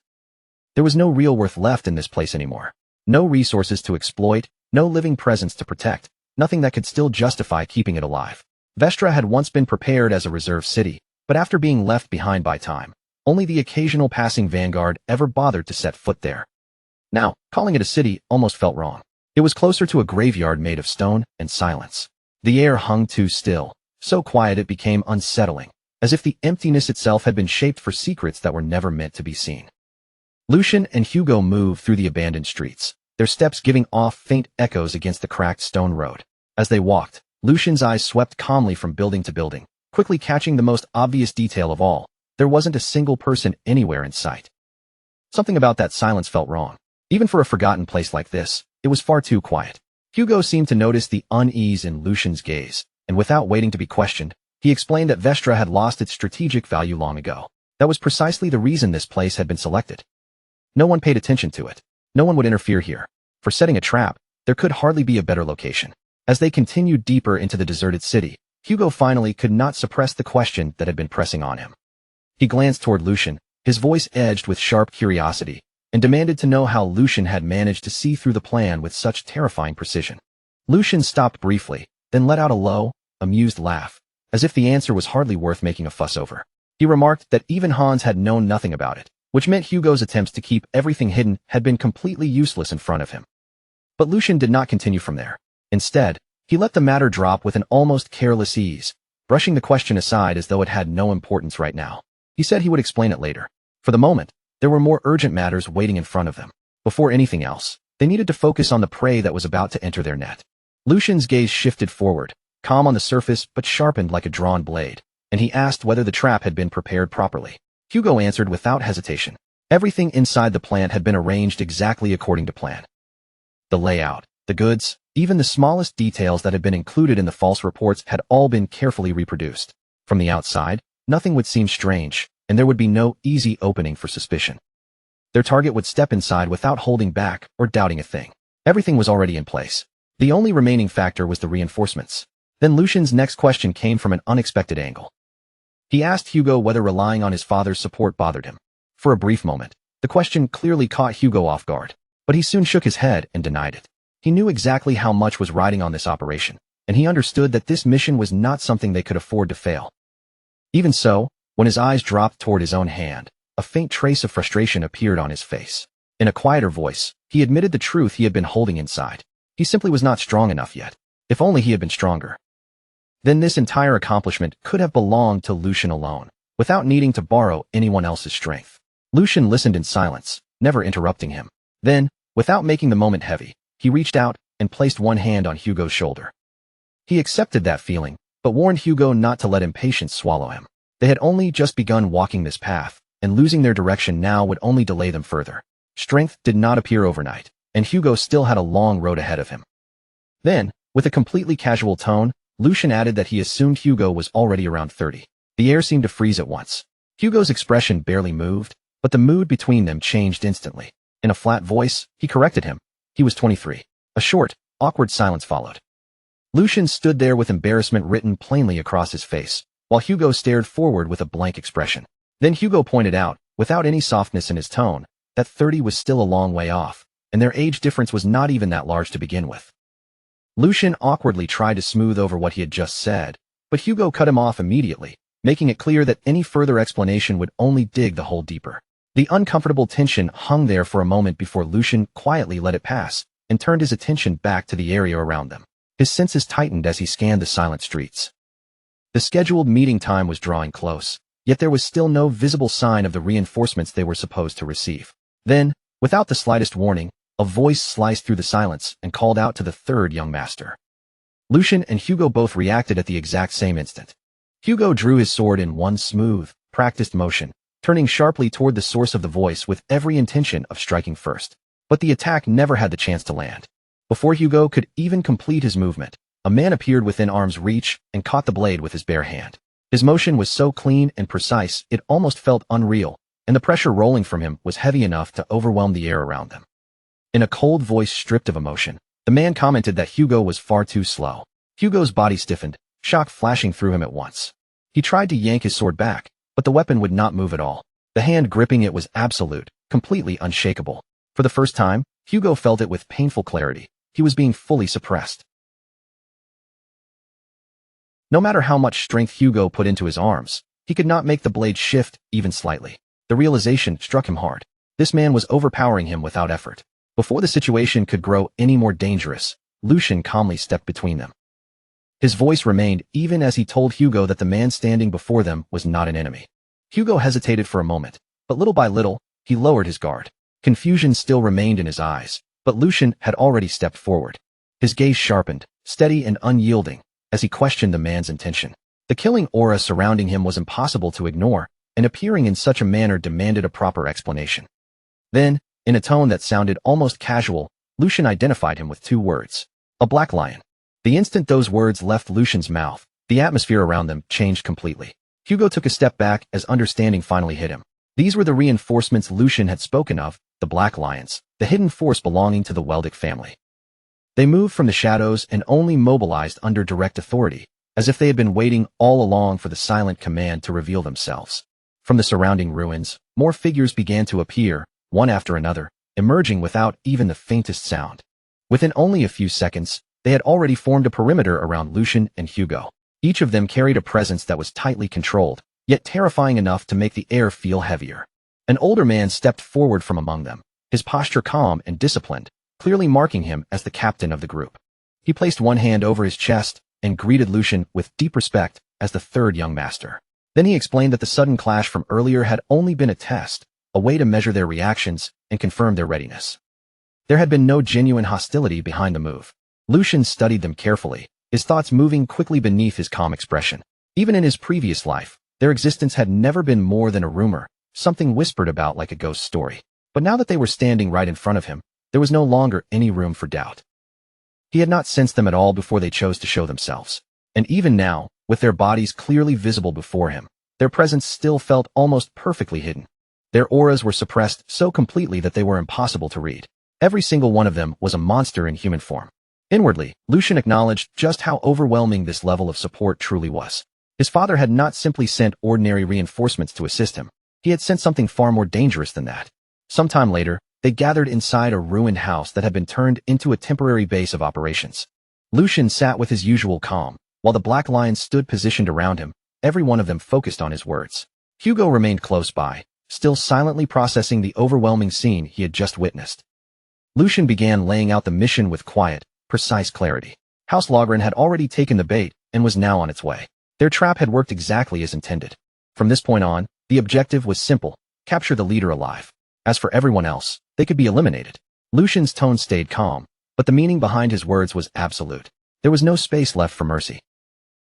There was no real worth left in this place anymore. No resources to exploit, no living presence to protect, nothing that could still justify keeping it alive. Vestra had once been prepared as a reserve city, but after being left behind by time, only the occasional passing vanguard ever bothered to set foot there. Now, calling it a city almost felt wrong. It was closer to a graveyard made of stone and silence. The air hung too still, so quiet it became unsettling, as if the emptiness itself had been shaped for secrets that were never meant to be seen. Lucian and Hugo moved through the abandoned streets, their steps giving off faint echoes against the cracked stone road. As they walked, Lucian's eyes swept calmly from building to building, quickly catching the most obvious detail of all. There wasn't a single person anywhere in sight. Something about that silence felt wrong. Even for a forgotten place like this, it was far too quiet. Hugo seemed to notice the unease in Lucian's gaze, and without waiting to be questioned, he explained that Vestra had lost its strategic value long ago. That was precisely the reason this place had been selected. No one paid attention to it. No one would interfere here. For setting a trap, there could hardly be a better location. As they continued deeper into the deserted city, Hugo finally could not suppress the question that had been pressing on him. He glanced toward Lucian, his voice edged with sharp curiosity, and demanded to know how Lucian had managed to see through the plan with such terrifying precision. Lucian stopped briefly, then let out a low, amused laugh, as if the answer was hardly worth making a fuss over. He remarked that even Hans had known nothing about it, which meant Hugo's attempts to keep everything hidden had been completely useless in front of him. But Lucian did not continue from there. Instead, he let the matter drop with an almost careless ease, brushing the question aside as though it had no importance right now. He said he would explain it later. For the moment, there were more urgent matters waiting in front of them. Before anything else, They needed to focus on the prey that was about to enter their net. Lucian's gaze shifted forward, calm on the surface but sharpened like a drawn blade, and he asked whether the trap had been prepared properly. Hugo answered without hesitation. Everything inside the plant had been arranged exactly according to plan. The layout, the goods, even the smallest details that had been included in the false reports had all been carefully reproduced. From the outside, nothing would seem strange, and there would be no easy opening for suspicion. Their target would step inside without holding back or doubting a thing. Everything was already in place. The only remaining factor was the reinforcements. Then Lucian's next question came from an unexpected angle. He asked Hugo whether relying on his father's support bothered him. For a brief moment, the question clearly caught Hugo off guard, but he soon shook his head and denied it. He knew exactly how much was riding on this operation, and he understood that this mission was not something they could afford to fail. Even so, when his eyes dropped toward his own hand, a faint trace of frustration appeared on his face. In a quieter voice, he admitted the truth he had been holding inside. He simply was not strong enough yet. If only he had been stronger. Then this entire accomplishment could have belonged to Lucian alone, without needing to borrow anyone else's strength. Lucian listened in silence, never interrupting him. Then, without making the moment heavy, he reached out and placed one hand on Hugo's shoulder. He accepted that feeling, but warned Hugo not to let impatience swallow him. They had only just begun walking this path, and losing their direction now would only delay them further. Strength did not appear overnight, and Hugo still had a long road ahead of him. Then, with a completely casual tone, Lucian added that he assumed Hugo was already around 30. The air seemed to freeze at once. Hugo's expression barely moved, but the mood between them changed instantly. In a flat voice, he corrected him. He was 23. A short, awkward silence followed. Lucian stood there with embarrassment written plainly across his face, while Hugo stared forward with a blank expression. Then Hugo pointed out, without any softness in his tone, that 30 was still a long way off, and their age difference was not even that large to begin with. Lucian awkwardly tried to smooth over what he had just said, but Hugo cut him off immediately, making it clear that any further explanation would only dig the hole deeper. The uncomfortable tension hung there for a moment before Lucian quietly let it pass and turned his attention back to the area around them. His senses tightened as he scanned the silent streets. The scheduled meeting time was drawing close, yet there was still no visible sign of the reinforcements they were supposed to receive. Then, without the slightest warning, a voice sliced through the silence and called out to the third young master. Lucian and Hugo both reacted at the exact same instant. Hugo drew his sword in one smooth, practiced motion, turning sharply toward the source of the voice with every intention of striking first. But the attack never had the chance to land. Before Hugo could even complete his movement, a man appeared within arm's reach and caught the blade with his bare hand. His motion was so clean and precise it almost felt unreal, and the pressure rolling from him was heavy enough to overwhelm the air around them. In a cold voice stripped of emotion, the man commented that Hugo was far too slow. Hugo's body stiffened, shock flashing through him at once. He tried to yank his sword back, but the weapon would not move at all. The hand gripping it was absolute, completely unshakable. For the first time, Hugo felt it with painful clarity. He was being fully suppressed. No matter how much strength Hugo put into his arms, he could not make the blade shift even slightly. The realization struck him hard. This man was overpowering him without effort. Before the situation could grow any more dangerous, Lucian calmly stepped between them. His voice remained even as he told Hugo that the man standing before them was not an enemy. Hugo hesitated for a moment, but little by little, he lowered his guard. Confusion still remained in his eyes, but Lucian had already stepped forward. His gaze sharpened, steady and unyielding, as he questioned the man's intention. The killing aura surrounding him was impossible to ignore, and appearing in such a manner demanded a proper explanation. Then, in a tone that sounded almost casual, Lucian identified him with two words. A black lion. The instant those words left Lucian's mouth, the atmosphere around them changed completely. Hugo took a step back as understanding finally hit him. These were the reinforcements Lucian had spoken of, the Black Lions, the hidden force belonging to the Weldick family. They moved from the shadows and only mobilized under direct authority, as if they had been waiting all along for the silent command to reveal themselves. From the surrounding ruins, more figures began to appear, one after another, emerging without even the faintest sound. Within only a few seconds, they had already formed a perimeter around Lucian and Hugo. Each of them carried a presence that was tightly controlled, yet terrifying enough to make the air feel heavier. An older man stepped forward from among them, his posture calm and disciplined, clearly marking him as the captain of the group. He placed one hand over his chest and greeted Lucian with deep respect as the third young master. Then he explained that the sudden clash from earlier had only been a test, a way to measure their reactions and confirm their readiness. There had been no genuine hostility behind the move. Lucian studied them carefully, his thoughts moving quickly beneath his calm expression. Even in his previous life, their existence had never been more than a rumor, something whispered about like a ghost story. But now that they were standing right in front of him, there was no longer any room for doubt. He had not sensed them at all before they chose to show themselves. And even now, with their bodies clearly visible before him, their presence still felt almost perfectly hidden. Their auras were suppressed so completely that they were impossible to read. Every single one of them was a monster in human form. Inwardly, Lucian acknowledged just how overwhelming this level of support truly was. His father had not simply sent ordinary reinforcements to assist him. He had sent something far more dangerous than that. Sometime later, they gathered inside a ruined house that had been turned into a temporary base of operations. Lucian sat with his usual calm, while the Black Lions stood positioned around him, every one of them focused on his words. Hugo remained close by, still silently processing the overwhelming scene he had just witnessed. Lucian began laying out the mission with quiet, precise clarity. House Logren had already taken the bait and was now on its way. Their trap had worked exactly as intended. From this point on, the objective was simple: capture the leader alive. As for everyone else, they could be eliminated. Lucian's tone stayed calm, but the meaning behind his words was absolute. There was no space left for mercy.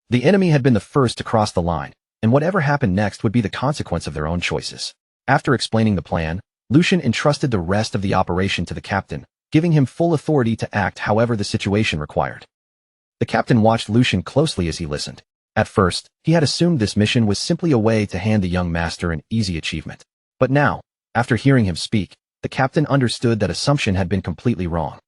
The enemy had been the first to cross the line, and whatever happened next would be the consequence of their own choices. After explaining the plan, Lucian entrusted the rest of the operation to the captain, giving him full authority to act however the situation required. The captain watched Lucian closely as he listened. At first, he had assumed this mission was simply a way to hand the young master an easy achievement. But now, after hearing him speak, the captain understood that assumption had been completely wrong.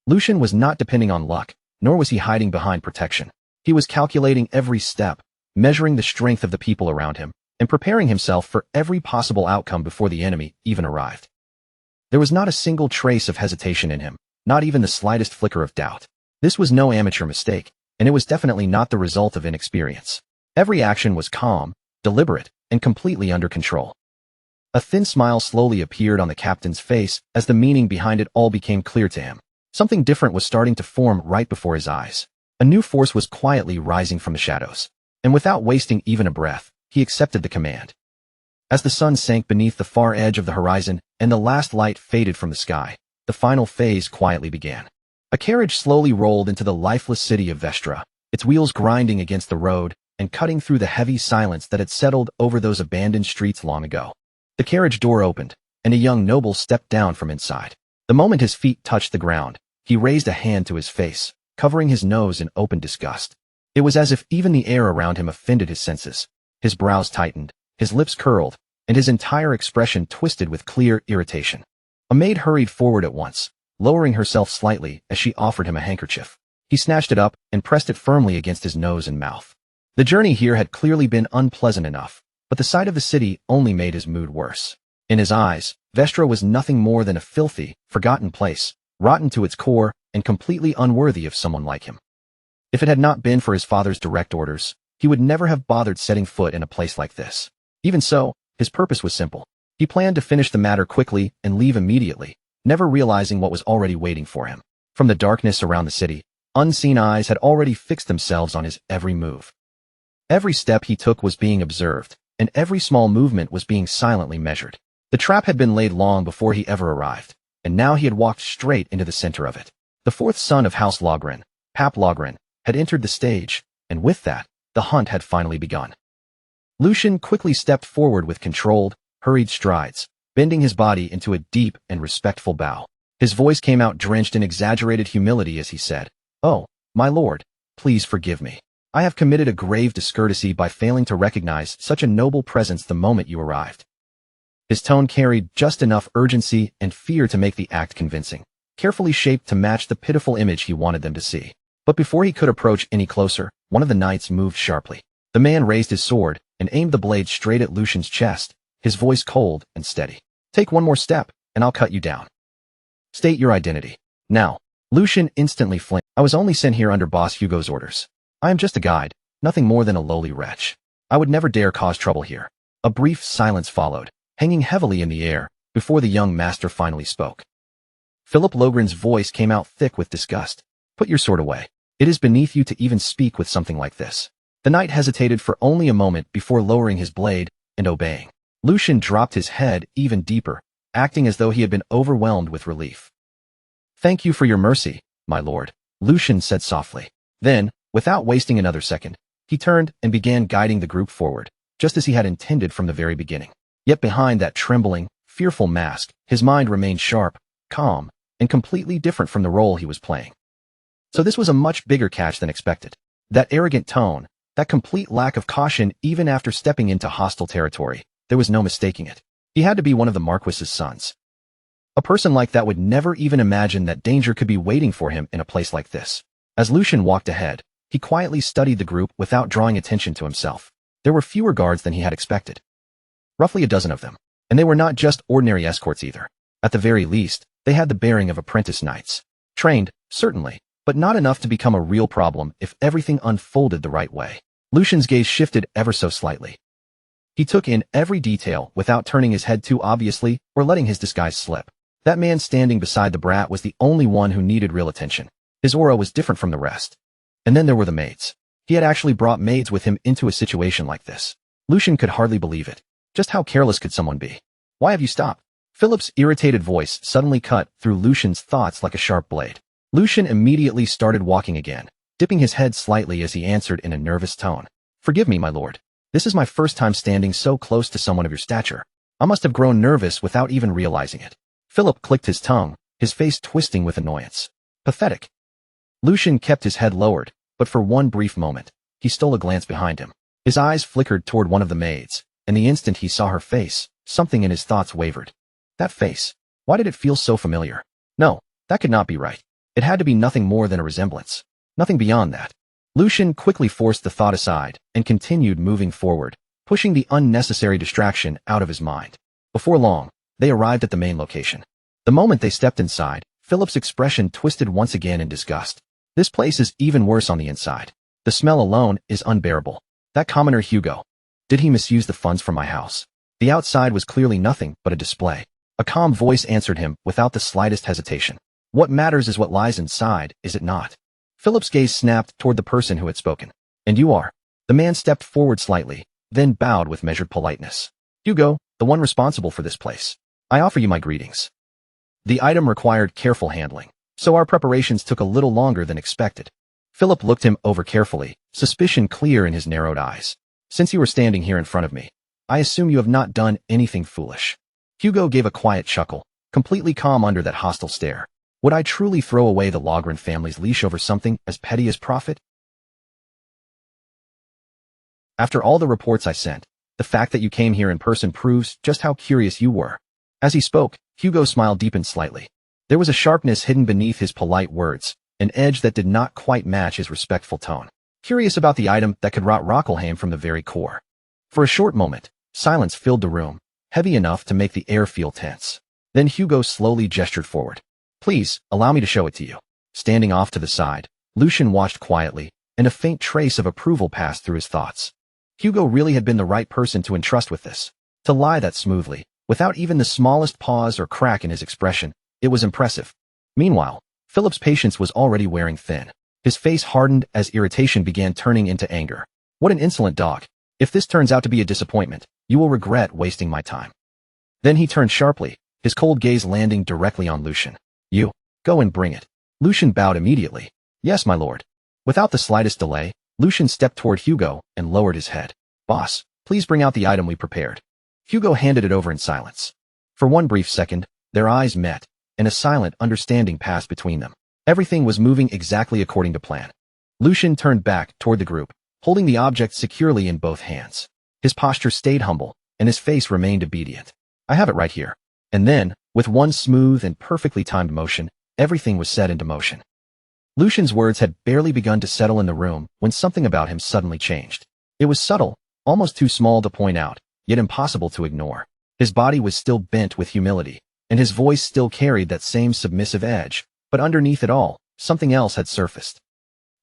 Lucian was not depending on luck, nor was he hiding behind protection. He was calculating every step, measuring the strength of the people around him, and preparing himself for every possible outcome before the enemy even arrived. There was not a single trace of hesitation in him, not even the slightest flicker of doubt. This was no amateur mistake, and it was definitely not the result of inexperience. Every action was calm, deliberate, and completely under control. A thin smile slowly appeared on the captain's face as the meaning behind it all became clear to him. Something different was starting to form right before his eyes. A new force was quietly rising from the shadows. And without wasting even a breath, he accepted the command. As the sun sank beneath the far edge of the horizon and the last light faded from the sky, the final phase quietly began. A carriage slowly rolled into the lifeless city of Vestra, its wheels grinding against the road and cutting through the heavy silence that had settled over those abandoned streets long ago. The carriage door opened, and a young noble stepped down from inside. The moment his feet touched the ground, he raised a hand to his face, covering his nose in open disgust. It was as if even the air around him offended his senses. His brows tightened, his lips curled, and his entire expression twisted with clear irritation. A maid hurried forward at once, lowering herself slightly as she offered him a handkerchief. He snatched it up and pressed it firmly against his nose and mouth. The journey here had clearly been unpleasant enough, but the sight of the city only made his mood worse. In his eyes, Vestra was nothing more than a filthy, forgotten place, rotten to its core and completely unworthy of someone like him. If it had not been for his father's direct orders, he would never have bothered setting foot in a place like this. Even so, his purpose was simple. He planned to finish the matter quickly and leave immediately, never realizing what was already waiting for him. From the darkness around the city, unseen eyes had already fixed themselves on his every move. Every step he took was being observed, and every small movement was being silently measured. The trap had been laid long before he ever arrived, and now he had walked straight into the center of it. The fourth son of House Logren, Pap Logren, had entered the stage, and with that, the hunt had finally begun. Lucian quickly stepped forward with controlled, hurried strides, bending his body into a deep and respectful bow. His voice came out drenched in exaggerated humility as he said, "Oh, my lord, please forgive me. I have committed a grave discourtesy by failing to recognize such a noble presence the moment you arrived." His tone carried just enough urgency and fear to make the act convincing, carefully shaped to match the pitiful image he wanted them to see. But before he could approach any closer, one of the knights moved sharply. The man raised his sword and aimed the blade straight at Lucian's chest, his voice cold and steady. "Take one more step, and I'll cut you down. State your identity." Now, Lucian instantly flinched. "I was only sent here under Boss Hugo's orders. I am just a guide, nothing more than a lowly wretch. I would never dare cause trouble here." A brief silence followed, hanging heavily in the air, before the young master finally spoke. Philip Logren's voice came out thick with disgust. "Put your sword away. It is beneath you to even speak with something like this." The knight hesitated for only a moment before lowering his blade and obeying. Lucian dropped his head even deeper, acting as though he had been overwhelmed with relief. Thank you for your mercy, my lord, Lucian said softly. Then, without wasting another second, he turned and began guiding the group forward, just as he had intended from the very beginning. Yet behind that trembling, fearful mask, his mind remained sharp, calm, and completely different from the role he was playing. So this was a much bigger catch than expected. That arrogant tone, that complete lack of caution even after stepping into hostile territory, there was no mistaking it. He had to be one of the Marquis's sons. A person like that would never even imagine that danger could be waiting for him in a place like this. As Lucian walked ahead, he quietly studied the group without drawing attention to himself. There were fewer guards than he had expected. Roughly a dozen of them. And they were not just ordinary escorts either. At the very least, they had the bearing of apprentice knights. Trained, certainly, but not enough to become a real problem if everything unfolded the right way. Lucian's gaze shifted ever so slightly. He took in every detail without turning his head too obviously or letting his disguise slip. That man standing beside the brat was the only one who needed real attention. His aura was different from the rest. And then there were the maids. He had actually brought maids with him into a situation like this. Lucian could hardly believe it. Just how careless could someone be? Why have you stopped? Philip's irritated voice suddenly cut through Lucian's thoughts like a sharp blade. Lucian immediately started walking again, dipping his head slightly as he answered in a nervous tone. Forgive me, my lord. This is my first time standing so close to someone of your stature. I must have grown nervous without even realizing it. Philip clicked his tongue, his face twisting with annoyance. Pathetic. Lucian kept his head lowered, but for one brief moment, he stole a glance behind him. His eyes flickered toward one of the maids, and the instant he saw her face, something in his thoughts wavered. That face. Why did it feel so familiar? No, that could not be right. It had to be nothing more than a resemblance. Nothing beyond that. Lucian quickly forced the thought aside and continued moving forward, pushing the unnecessary distraction out of his mind. Before long, they arrived at the main location. The moment they stepped inside, Philip's expression twisted once again in disgust. This place is even worse on the inside. The smell alone is unbearable. That commoner Hugo. Did he misuse the funds from my house? The outside was clearly nothing but a display. A calm voice answered him without the slightest hesitation. What matters is what lies inside, is it not? Philip's gaze snapped toward the person who had spoken. And you are. The man stepped forward slightly, then bowed with measured politeness. Hugo, the one responsible for this place. I offer you my greetings. The item required careful handling, so our preparations took a little longer than expected. Philip looked him over carefully, suspicion clear in his narrowed eyes. Since you are standing here in front of me, I assume you have not done anything foolish. Hugo gave a quiet chuckle, completely calm under that hostile stare. Would I truly throw away the Logren family's leash over something as petty as profit? After all the reports I sent, the fact that you came here in person proves just how curious you were. As he spoke, Hugo's smile deepened slightly. There was a sharpness hidden beneath his polite words, an edge that did not quite match his respectful tone. Curious about the item that could rot Rockelheim from the very core. For a short moment, silence filled the room, heavy enough to make the air feel tense. Then Hugo slowly gestured forward. Please, allow me to show it to you. Standing off to the side, Lucian watched quietly, and a faint trace of approval passed through his thoughts. Hugo really had been the right person to entrust with this. To lie that smoothly, without even the smallest pause or crack in his expression, it was impressive. Meanwhile, Philip's patience was already wearing thin. His face hardened as irritation began turning into anger. What an insolent dog. If this turns out to be a disappointment, you will regret wasting my time. Then he turned sharply, his cold gaze landing directly on Lucian. You, go and bring it. Lucian bowed immediately. Yes, my lord. Without the slightest delay, Lucian stepped toward Hugo and lowered his head. Boss, please bring out the item we prepared. Hugo handed it over in silence. For one brief second, their eyes met, and a silent understanding passed between them. Everything was moving exactly according to plan. Lucian turned back toward the group, holding the object securely in both hands. His posture stayed humble, and his face remained obedient. I have it right here. And then, with one smooth and perfectly timed motion, everything was set into motion. Lucian's words had barely begun to settle in the room when something about him suddenly changed. It was subtle, almost too small to point out, yet impossible to ignore. His body was still bent with humility, and his voice still carried that same submissive edge, but underneath it all, something else had surfaced.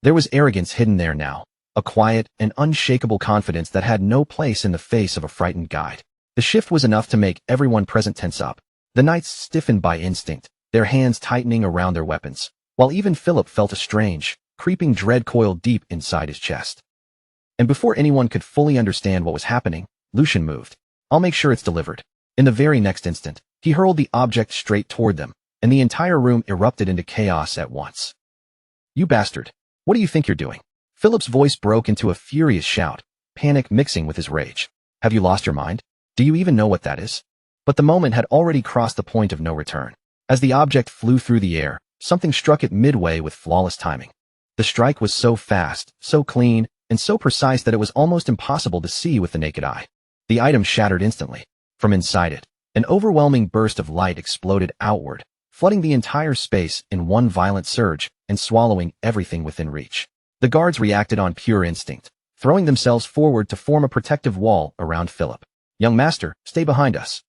There was arrogance hidden there now, a quiet and unshakable confidence that had no place in the face of a frightened guide. The shift was enough to make everyone present tense up. The knights stiffened by instinct, their hands tightening around their weapons, while even Philip felt a strange, creeping dread coil deep inside his chest. And before anyone could fully understand what was happening, Lucian moved. I'll make sure it's delivered. In the very next instant, he hurled the object straight toward them, and the entire room erupted into chaos at once. "You bastard! What do you think you're doing?" Philip's voice broke into a furious shout, panic mixing with his rage. "Have you lost your mind? Do you even know what that is?" But the moment had already crossed the point of no return. As the object flew through the air, something struck it midway with flawless timing. The strike was so fast, so clean, and so precise that it was almost impossible to see with the naked eye. The item shattered instantly. From inside it, an overwhelming burst of light exploded outward, flooding the entire space in one violent surge and swallowing everything within reach. The guards reacted on pure instinct, throwing themselves forward to form a protective wall around Philip. "Young master, stay behind us."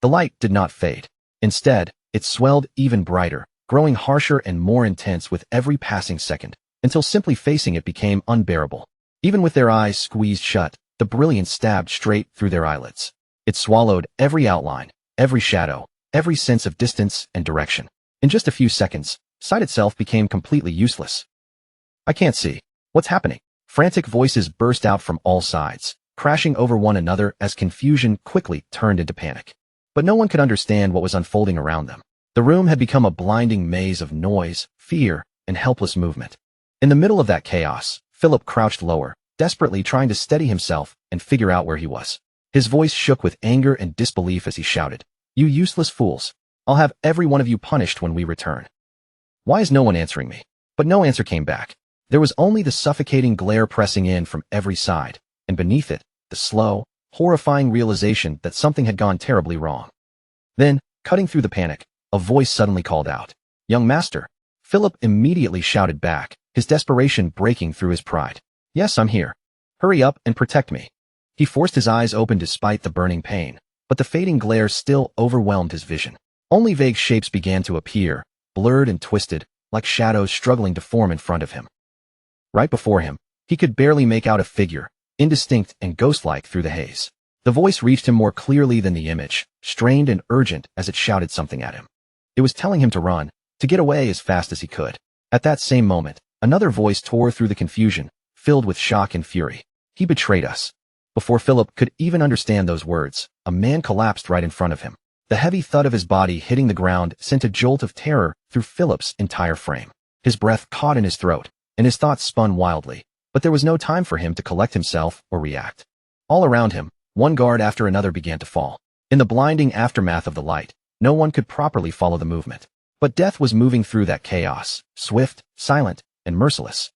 The light did not fade. Instead, it swelled even brighter, growing harsher and more intense with every passing second, until simply facing it became unbearable. Even with their eyes squeezed shut, the brilliance stabbed straight through their eyelids. It swallowed every outline, every shadow, every sense of distance and direction. In just a few seconds, sight itself became completely useless. "I can't see. What's happening?" Frantic voices burst out from all sides, crashing over one another as confusion quickly turned into panic. But no one could understand what was unfolding around them. The room had become a blinding maze of noise, fear, and helpless movement. In the middle of that chaos, Philip crouched lower, desperately trying to steady himself and figure out where he was. His voice shook with anger and disbelief as he shouted, "You useless fools! I'll have every one of you punished when we return." Why is no one answering me? But no answer came back. There was only the suffocating glare pressing in from every side, and beneath it, the slow, horrifying realization that something had gone terribly wrong. Then, cutting through the panic, a voice suddenly called out, "Young master." Philip immediately shouted back, his desperation breaking through his pride. "Yes, I'm here. Hurry up and protect me." He forced his eyes open despite the burning pain, but the fading glare still overwhelmed his vision. Only vague shapes began to appear, blurred and twisted, like shadows struggling to form in front of him. Right before him, he could barely make out a figure, indistinct and ghost-like through the haze. The voice reached him more clearly than the image, strained and urgent as it shouted something at him. It was telling him to run, to get away as fast as he could. At that same moment, another voice tore through the confusion, filled with shock and fury. "He betrayed us." Before Philip could even understand those words, a man collapsed right in front of him. The heavy thud of his body hitting the ground sent a jolt of terror through Philip's entire frame. His breath caught in his throat, and his thoughts spun wildly, but there was no time for him to collect himself or react. All around him, one guard after another began to fall. In the blinding aftermath of the light, no one could properly follow the movement. But death was moving through that chaos, swift, silent, and merciless.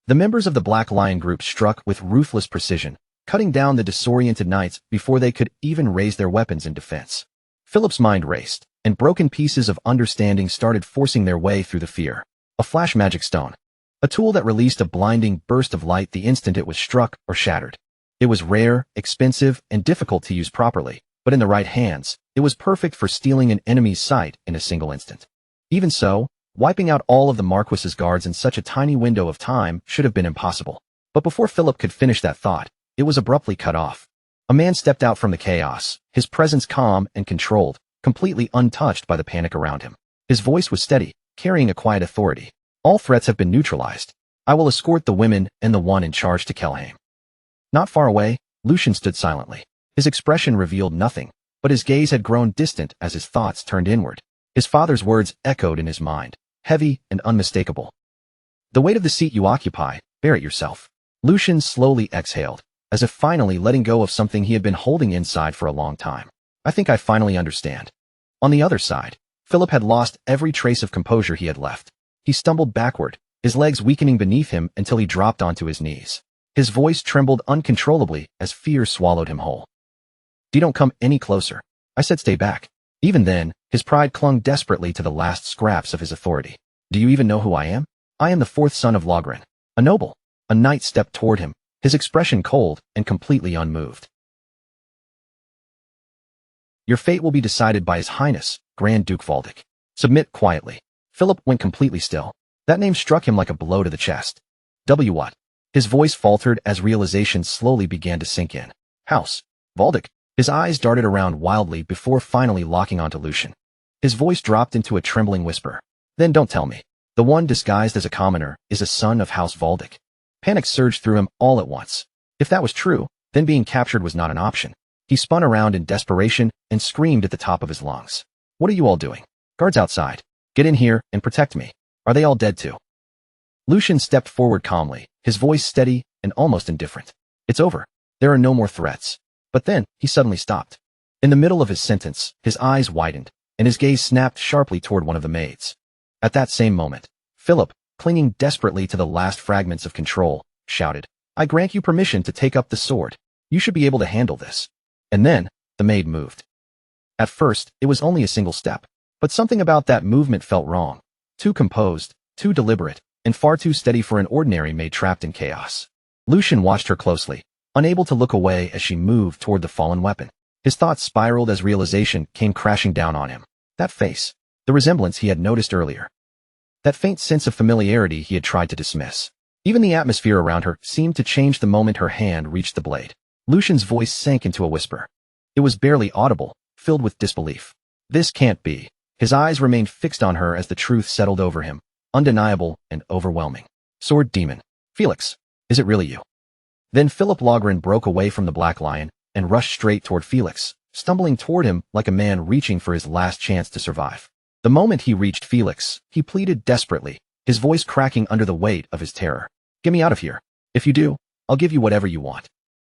The members of the Black Lion group struck with ruthless precision, cutting down the disoriented knights before they could even raise their weapons in defense. Philip's mind raced, and broken pieces of understanding started forcing their way through the fear. A flash magic stone. A tool that released a blinding burst of light the instant it was struck or shattered. It was rare, expensive, and difficult to use properly, but in the right hands, it was perfect for stealing an enemy's sight in a single instant. Even so, wiping out all of the Marquis's guards in such a tiny window of time should have been impossible. But before Philip could finish that thought, it was abruptly cut off. A man stepped out from the chaos, his presence calm and controlled, completely untouched by the panic around him. His voice was steady, carrying a quiet authority. "All threats have been neutralized. I will escort the women and the one in charge to Kelheim." Not far away, Lucian stood silently. His expression revealed nothing, but his gaze had grown distant as his thoughts turned inward. His father's words echoed in his mind, heavy and unmistakable. "The weight of the seat you occupy, bear it yourself." Lucian slowly exhaled, as if finally letting go of something he had been holding inside for a long time. "I think I finally understand." On the other side, Philip had lost every trace of composure he had left. He stumbled backward, his legs weakening beneath him until he dropped onto his knees. His voice trembled uncontrollably as fear swallowed him whole. "You don't come any closer. I said stay back." Even then, his pride clung desperately to the last scraps of his authority. "Do you even know who I am? I am the fourth son of Logren, a noble." A knight stepped toward him, his expression cold and completely unmoved. "Your fate will be decided by His Highness, Grand Duke Valdic. Submit quietly." Philip went completely still. That name struck him like a blow to the chest. What? His voice faltered as realization slowly began to sink in. "House Valdic." His eyes darted around wildly before finally locking onto Lucian. His voice dropped into a trembling whisper. "Then don't tell me. The one disguised as a commoner is a son of House Valdic." Panic surged through him all at once. If that was true, then being captured was not an option. He spun around in desperation and screamed at the top of his lungs. "What are you all doing? Guards outside. Get in here and protect me. Are they all dead too? Lucian stepped forward calmly, his voice steady and almost indifferent. It's over. There are no more threats. But then, he suddenly stopped. In the middle of his sentence, his eyes widened, and his gaze snapped sharply toward one of the maids. At that same moment, Philip, clinging desperately to the last fragments of control, shouted, I grant you permission to take up the sword. You should be able to handle this. And then, the maid moved. At first, it was only a single step, but something about that movement felt wrong. Too composed, too deliberate, and far too steady for an ordinary maid trapped in chaos. Lucian watched her closely, unable to look away as she moved toward the fallen weapon. His thoughts spiraled as realization came crashing down on him. That face, the resemblance he had noticed earlier. That faint sense of familiarity he had tried to dismiss. Even the atmosphere around her seemed to change the moment her hand reached the blade. Lucian's voice sank into a whisper. It was barely audible, filled with disbelief. This can't be. His eyes remained fixed on her as the truth settled over him, undeniable and overwhelming. Sword demon. Felix, is it really you? Then Philip Logren broke away from the Black Lion and rushed straight toward Felix, stumbling toward him like a man reaching for his last chance to survive. The moment he reached Felix, he pleaded desperately, his voice cracking under the weight of his terror. Get me out of here. If you do, I'll give you whatever you want.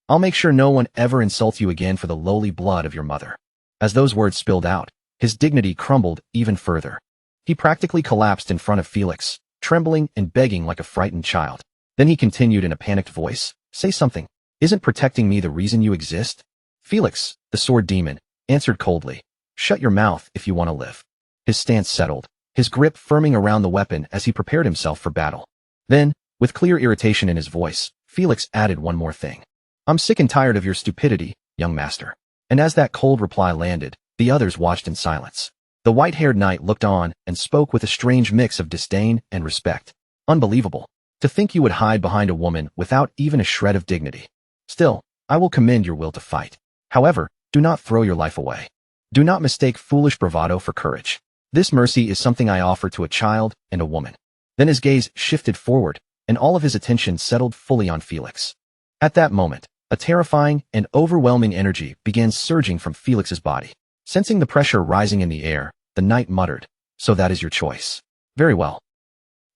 I'll make sure no one ever insults you again for the lowly blood of your mother. As those words spilled out, his dignity crumbled even further. He practically collapsed in front of Felix, trembling and begging like a frightened child. Then he continued in a panicked voice, say something. Isn't protecting me the reason you exist? Felix, the sword demon, answered coldly. Shut your mouth if you want to live. His stance settled, his grip firming around the weapon as he prepared himself for battle. Then, with clear irritation in his voice, Felix added one more thing. I'm sick and tired of your stupidity, young master. And as that cold reply landed, the others watched in silence. The white-haired knight looked on and spoke with a strange mix of disdain and respect. Unbelievable. To think you would hide behind a woman without even a shred of dignity. Still, I will commend your will to fight. However, do not throw your life away. Do not mistake foolish bravado for courage. This mercy is something I offer to a child and a woman. Then his gaze shifted forward, and all of his attention settled fully on Felix. At that moment, a terrifying and overwhelming energy began surging from Felix's body. Sensing the pressure rising in the air, the knight muttered, So that is your choice. Very well.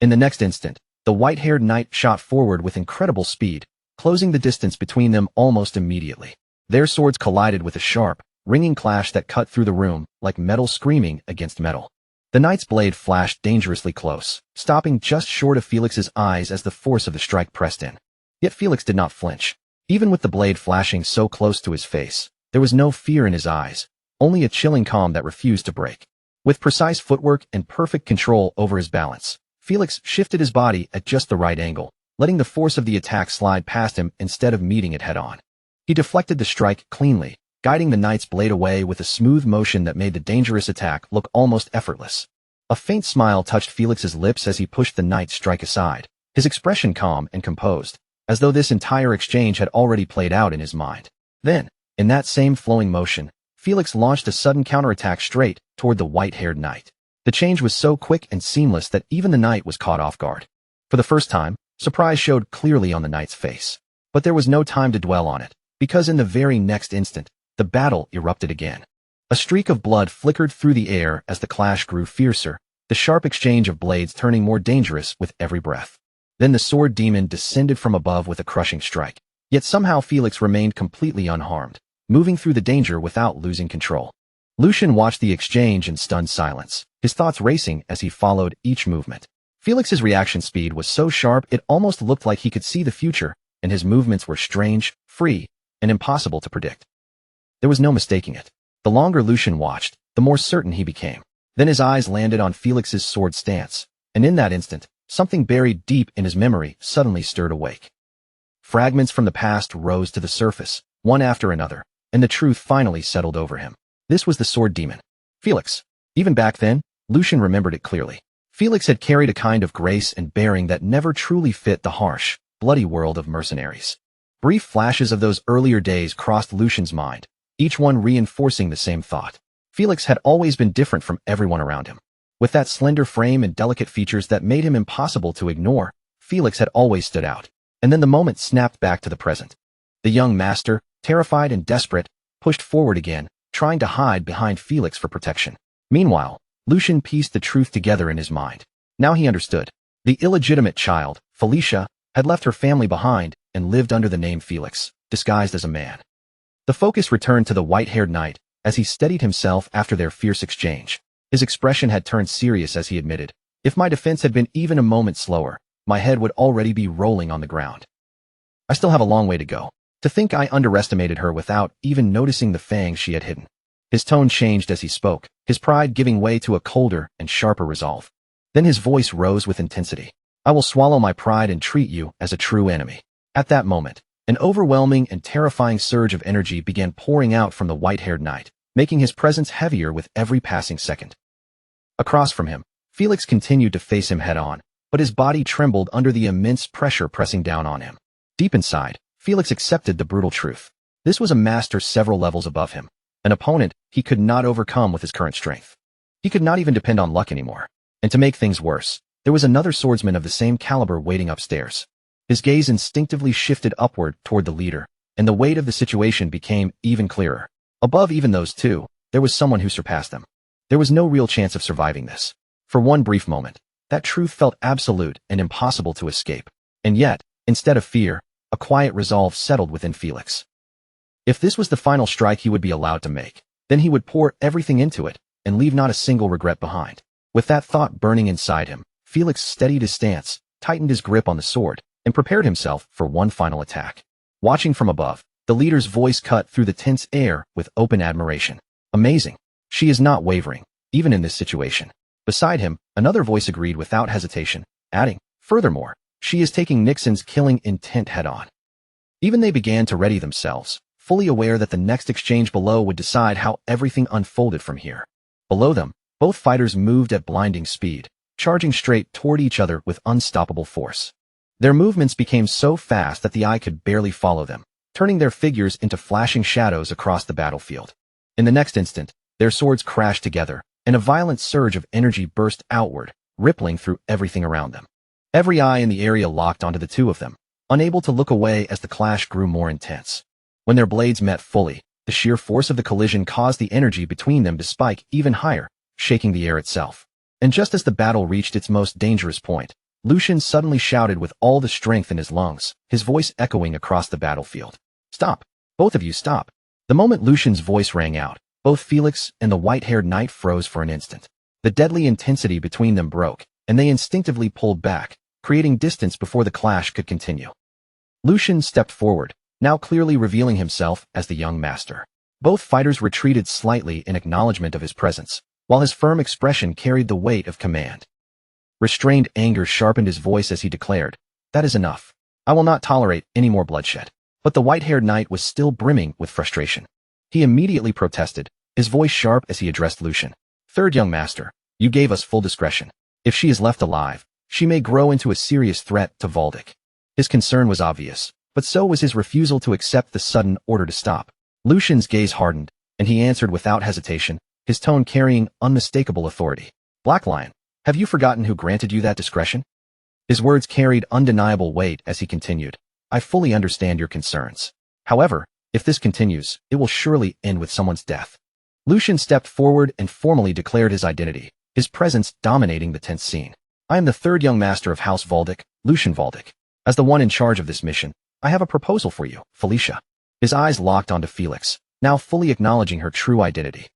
In the next instant, the white-haired knight shot forward with incredible speed, closing the distance between them almost immediately. Their swords collided with a sharp, ringing clash that cut through the room like metal screaming against metal. The knight's blade flashed dangerously close, stopping just short of Felix's eyes as the force of the strike pressed in. Yet Felix did not flinch. Even with the blade flashing so close to his face, there was no fear in his eyes, only a chilling calm that refused to break. With precise footwork and perfect control over his balance, Felix shifted his body at just the right angle, letting the force of the attack slide past him instead of meeting it head-on. He deflected the strike cleanly, guiding the knight's blade away with a smooth motion that made the dangerous attack look almost effortless. A faint smile touched Felix's lips as he pushed the knight's strike aside, his expression calm and composed, as though this entire exchange had already played out in his mind. Then, in that same flowing motion, Felix launched a sudden counterattack straight toward the white-haired knight. The change was so quick and seamless that even the knight was caught off guard. For the first time, surprise showed clearly on the knight's face. But there was no time to dwell on it, because in the very next instant, the battle erupted again. A streak of blood flickered through the air as the clash grew fiercer, the sharp exchange of blades turning more dangerous with every breath. Then the sword demon descended from above with a crushing strike. Yet somehow Felix remained completely unharmed, moving through the danger without losing control. Lucian watched the exchange in stunned silence, his thoughts racing as he followed each movement. Felix's reaction speed was so sharp it almost looked like he could see the future, and his movements were strange, free, and impossible to predict. There was no mistaking it. The longer Lucian watched, the more certain he became. Then his eyes landed on Felix's sword stance, and in that instant, something buried deep in his memory suddenly stirred awake. Fragments from the past rose to the surface, one after another, and the truth finally settled over him. This was the sword demon. Felix. Even back then, Lucian remembered it clearly. Felix had carried a kind of grace and bearing that never truly fit the harsh, bloody world of mercenaries. Brief flashes of those earlier days crossed Lucian's mind, each one reinforcing the same thought. Felix had always been different from everyone around him. With that slender frame and delicate features that made him impossible to ignore, Felix had always stood out. And then the moment snapped back to the present. The young master, terrified and desperate, pushed forward again, trying to hide behind Felix for protection. Meanwhile, Lucian pieced the truth together in his mind. Now he understood. The illegitimate child, Felicia, had left her family behind and lived under the name Felix, disguised as a man. The focus returned to the white-haired knight as he steadied himself after their fierce exchange. His expression had turned serious as he admitted, "If my defense had been even a moment slower, my head would already be rolling on the ground. I still have a long way to go. To think I underestimated her without even noticing the fangs she had hidden." His tone changed as he spoke, his pride giving way to a colder and sharper resolve. Then his voice rose with intensity. "I will swallow my pride and treat you as a true enemy." At that moment, an overwhelming and terrifying surge of energy began pouring out from the white-haired knight, making his presence heavier with every passing second. Across from him, Felix continued to face him head-on, but his body trembled under the immense pressure pressing down on him. Deep inside, Felix accepted the brutal truth. This was a master several levels above him, an opponent he could not overcome with his current strength. He could not even depend on luck anymore. And to make things worse, there was another swordsman of the same caliber waiting upstairs. His gaze instinctively shifted upward toward the leader, and the weight of the situation became even clearer. Above even those two, there was someone who surpassed them. There was no real chance of surviving this. For one brief moment, that truth felt absolute and impossible to escape. And yet, instead of fear, a quiet resolve settled within Felix. If this was the final strike he would be allowed to make, then he would pour everything into it and leave not a single regret behind. With that thought burning inside him, Felix steadied his stance, tightened his grip on the sword, and prepared himself for one final attack. Watching from above, the leader's voice cut through the tense air with open admiration. "Amazing. She is not wavering, even in this situation." Beside him, another voice agreed without hesitation, adding, "Furthermore, she is taking Nixon's killing intent head-on." Even they began to ready themselves, fully aware that the next exchange below would decide how everything unfolded from here. Below them, both fighters moved at blinding speed, charging straight toward each other with unstoppable force. Their movements became so fast that the eye could barely follow them, turning their figures into flashing shadows across the battlefield. In the next instant, their swords crashed together, and a violent surge of energy burst outward, rippling through everything around them. Every eye in the area locked onto the two of them, unable to look away as the clash grew more intense. When their blades met fully, the sheer force of the collision caused the energy between them to spike even higher, shaking the air itself. And just as the battle reached its most dangerous point, Lucian suddenly shouted with all the strength in his lungs, his voice echoing across the battlefield. "Stop! Both of you stop!" The moment Lucian's voice rang out, both Felix and the white-haired knight froze for an instant. The deadly intensity between them broke, and they instinctively pulled back, creating distance before the clash could continue. Lucian stepped forward, now clearly revealing himself as the young master. Both fighters retreated slightly in acknowledgement of his presence, while his firm expression carried the weight of command. Restrained anger sharpened his voice as he declared, "That is enough. I will not tolerate any more bloodshed." But the white-haired knight was still brimming with frustration. He immediately protested, his voice sharp as he addressed Lucian. "Third young master, you gave us full discretion. If she is left alive, she may grow into a serious threat to Valdic." His concern was obvious, but so was his refusal to accept the sudden order to stop. Lucian's gaze hardened, and he answered without hesitation, his tone carrying unmistakable authority. "Black Lion, have you forgotten who granted you that discretion?" His words carried undeniable weight as he continued, "I fully understand your concerns. However, if this continues, it will surely end with someone's death." Lucian stepped forward and formally declared his identity, his presence dominating the tense scene. "I am the third young master of House Valdic, Lucian Valdic. As the one in charge of this mission, I have a proposal for you, Felicia." His eyes locked onto Felix, now fully acknowledging her true identity.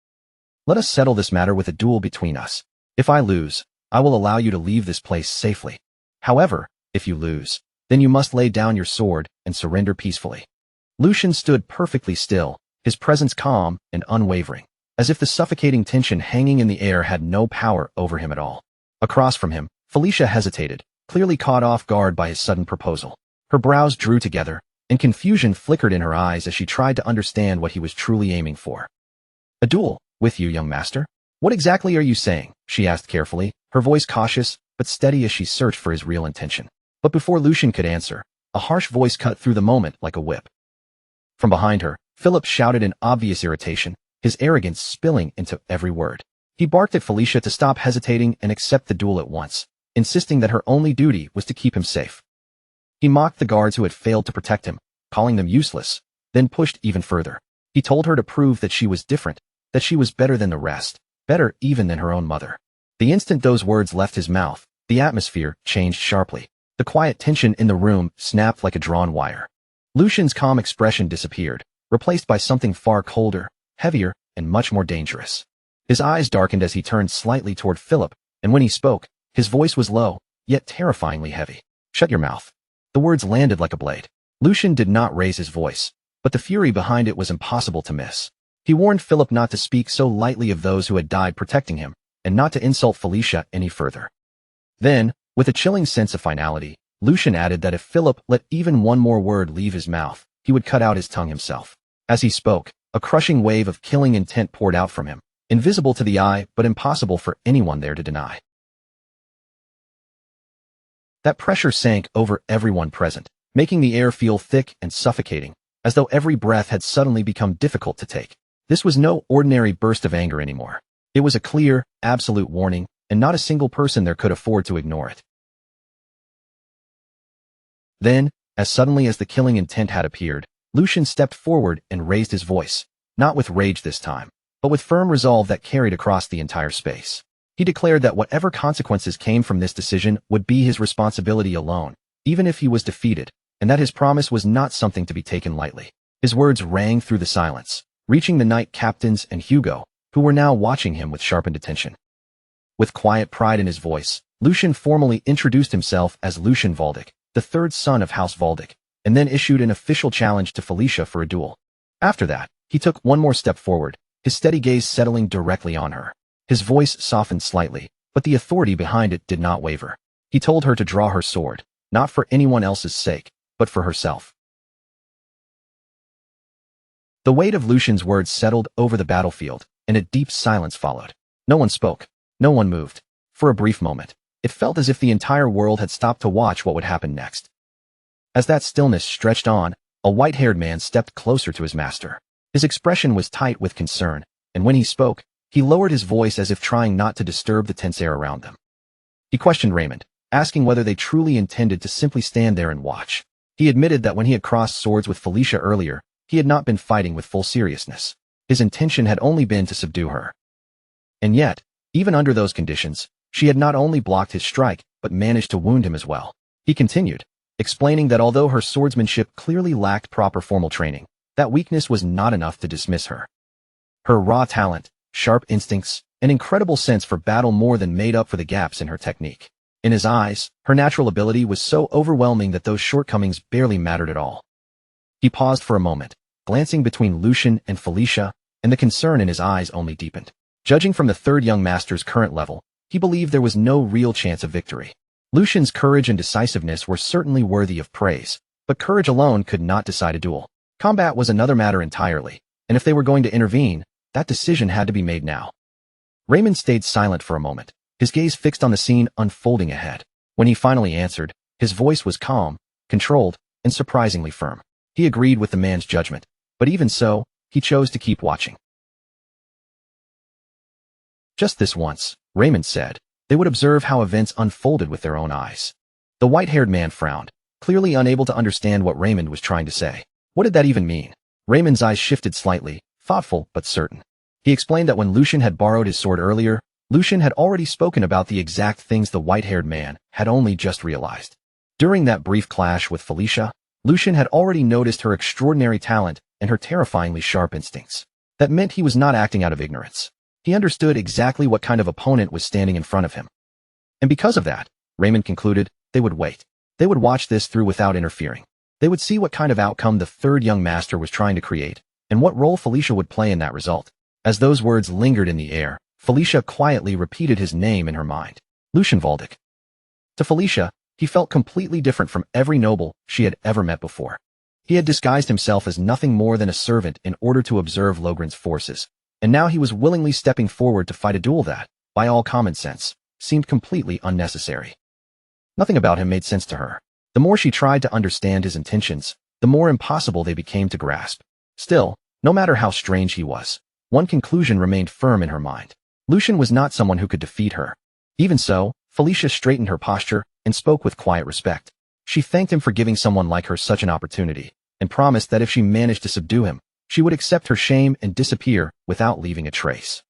"Let us settle this matter with a duel between us. If I lose, I will allow you to leave this place safely. However, if you lose, then you must lay down your sword and surrender peacefully." Lucian stood perfectly still, his presence calm and unwavering, as if the suffocating tension hanging in the air had no power over him at all. Across from him, Felicia hesitated, clearly caught off guard by his sudden proposal. Her brows drew together, and confusion flickered in her eyes as she tried to understand what he was truly aiming for. "A duel, with you, young master? What exactly are you saying?" she asked carefully, her voice cautious but steady as she searched for his real intention. But before Lucian could answer, a harsh voice cut through the moment like a whip. From behind her, Philip shouted in obvious irritation, his arrogance spilling into every word. He barked at Felicia to stop hesitating and accept the duel at once, insisting that her only duty was to keep him safe. He mocked the guards who had failed to protect him, calling them useless, then pushed even further. He told her to prove that she was different, that she was better than the rest, better even than her own mother. The instant those words left his mouth, the atmosphere changed sharply. The quiet tension in the room snapped like a drawn wire. Lucian's calm expression disappeared, replaced by something far colder, heavier, and much more dangerous. His eyes darkened as he turned slightly toward Philip, and when he spoke, his voice was low, yet terrifyingly heavy. "Shut your mouth." The words landed like a blade. Lucian did not raise his voice, but the fury behind it was impossible to miss. He warned Philip not to speak so lightly of those who had died protecting him, and not to insult Felicia any further. Then, with a chilling sense of finality, Lucian added that if Philip let even one more word leave his mouth, he would cut out his tongue himself. As he spoke, a crushing wave of killing intent poured out from him, invisible to the eye but impossible for anyone there to deny. That pressure sank over everyone present, making the air feel thick and suffocating, as though every breath had suddenly become difficult to take. This was no ordinary burst of anger anymore. It was a clear, absolute warning, and not a single person there could afford to ignore it. Then, as suddenly as the killing intent had appeared, Lucian stepped forward and raised his voice, not with rage this time, but with firm resolve that carried across the entire space. He declared that whatever consequences came from this decision would be his responsibility alone, even if he was defeated, and that his promise was not something to be taken lightly. His words rang through the silence, reaching the knight captains and Hugo, who were now watching him with sharpened attention. With quiet pride in his voice, Lucian formally introduced himself as Lucian Valdic, the third son of House Valdic, and then issued an official challenge to Felicia for a duel. After that, he took one more step forward, his steady gaze settling directly on her. His voice softened slightly, but the authority behind it did not waver. He told her to draw her sword, not for anyone else's sake, but for herself. The weight of Lucian's words settled over the battlefield, and a deep silence followed. No one spoke. No one moved. For a brief moment, it felt as if the entire world had stopped to watch what would happen next. As that stillness stretched on, a white-haired man stepped closer to his master. His expression was tight with concern, and when he spoke, he lowered his voice as if trying not to disturb the tense air around them. He questioned Raymond, asking whether they truly intended to simply stand there and watch. He admitted that when he had crossed swords with Felicia earlier, he had not been fighting with full seriousness. His intention had only been to subdue her. And yet, even under those conditions, she had not only blocked his strike, but managed to wound him as well. He continued, explaining that although her swordsmanship clearly lacked proper formal training, that weakness was not enough to dismiss her. Her raw talent, sharp instincts, and incredible sense for battle more than made up for the gaps in her technique. In his eyes, her natural ability was so overwhelming that those shortcomings barely mattered at all. He paused for a moment, glancing between Lucian and Felicia, and the concern in his eyes only deepened. Judging from the third young master's current level, he believed there was no real chance of victory. Lucian's courage and decisiveness were certainly worthy of praise, but courage alone could not decide a duel. Combat was another matter entirely, and if they were going to intervene, that decision had to be made now. Raymond stayed silent for a moment, his gaze fixed on the scene unfolding ahead. When he finally answered, his voice was calm, controlled, and surprisingly firm. He agreed with the man's judgment, but even so, he chose to keep watching. Just this once, Raymond said, they would observe how events unfolded with their own eyes. The white-haired man frowned, clearly unable to understand what Raymond was trying to say. What did that even mean? Raymond's eyes shifted slightly, thoughtful but certain. He explained that when Lucian had borrowed his sword earlier, Lucian had already spoken about the exact things the white-haired man had only just realized. During that brief clash with Felicia, Lucian had already noticed her extraordinary talent and her terrifyingly sharp instincts. That meant he was not acting out of ignorance. He understood exactly what kind of opponent was standing in front of him. And because of that, Raymond concluded, they would wait. They would watch this through without interfering. They would see what kind of outcome the third young master was trying to create, and what role Felicia would play in that result. As those words lingered in the air, Felicia quietly repeated his name in her mind. Lucian Valdic. To Felicia, he felt completely different from every noble she had ever met before. He had disguised himself as nothing more than a servant in order to observe Logren's forces, and now he was willingly stepping forward to fight a duel that, by all common sense, seemed completely unnecessary. Nothing about him made sense to her. The more she tried to understand his intentions, the more impossible they became to grasp. Still, no matter how strange he was, one conclusion remained firm in her mind. Lucian was not someone who could defeat her. Even so, Felicia straightened her posture and spoke with quiet respect. She thanked him for giving someone like her such an opportunity, and promised that if she managed to subdue him, she would accept her shame and disappear without leaving a trace.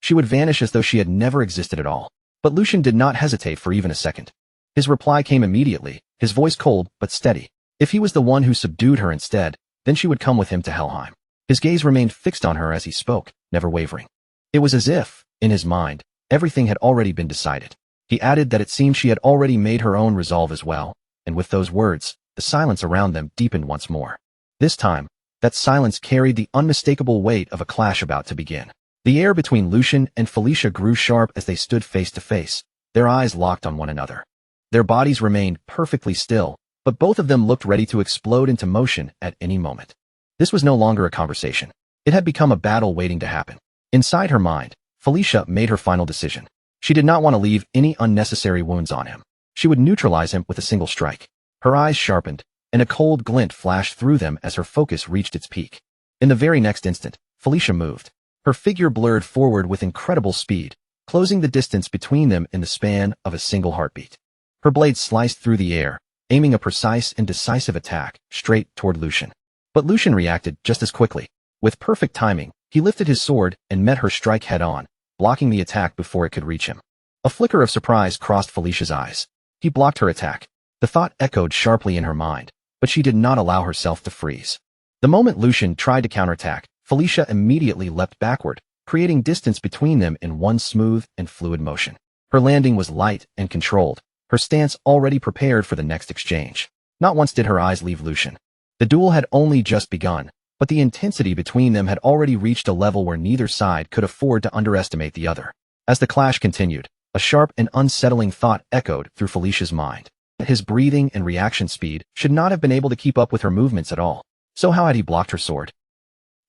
She would vanish as though she had never existed at all. But Lucian did not hesitate for even a second. His reply came immediately, his voice cold but steady. If he was the one who subdued her instead, then she would come with him to Helheim. His gaze remained fixed on her as he spoke, never wavering. It was as if, in his mind, everything had already been decided. He added that it seemed she had already made her own resolve as well, and with those words, the silence around them deepened once more. This time, that silence carried the unmistakable weight of a clash about to begin. The air between Lucian and Felicia grew sharp as they stood face to face, their eyes locked on one another. Their bodies remained perfectly still, but both of them looked ready to explode into motion at any moment. This was no longer a conversation. It had become a battle waiting to happen. Inside her mind, Felicia made her final decision. She did not want to leave any unnecessary wounds on him. She would neutralize him with a single strike. Her eyes sharpened, and a cold glint flashed through them as her focus reached its peak. In the very next instant, Felicia moved. Her figure blurred forward with incredible speed, closing the distance between them in the span of a single heartbeat. Her blade sliced through the air, aiming a precise and decisive attack straight toward Lucian. But Lucian reacted just as quickly. With perfect timing, he lifted his sword and met her strike head-on, blocking the attack before it could reach him. A flicker of surprise crossed Felicia's eyes. He blocked her attack. The thought echoed sharply in her mind, but she did not allow herself to freeze. The moment Lucian tried to counterattack, Felicia immediately leapt backward, creating distance between them in one smooth and fluid motion. Her landing was light and controlled, her stance already prepared for the next exchange. Not once did her eyes leave Lucian. The duel had only just begun, but the intensity between them had already reached a level where neither side could afford to underestimate the other. As the clash continued, a sharp and unsettling thought echoed through Felicia's mind. His breathing and reaction speed should not have been able to keep up with her movements at all. So how had he blocked her sword?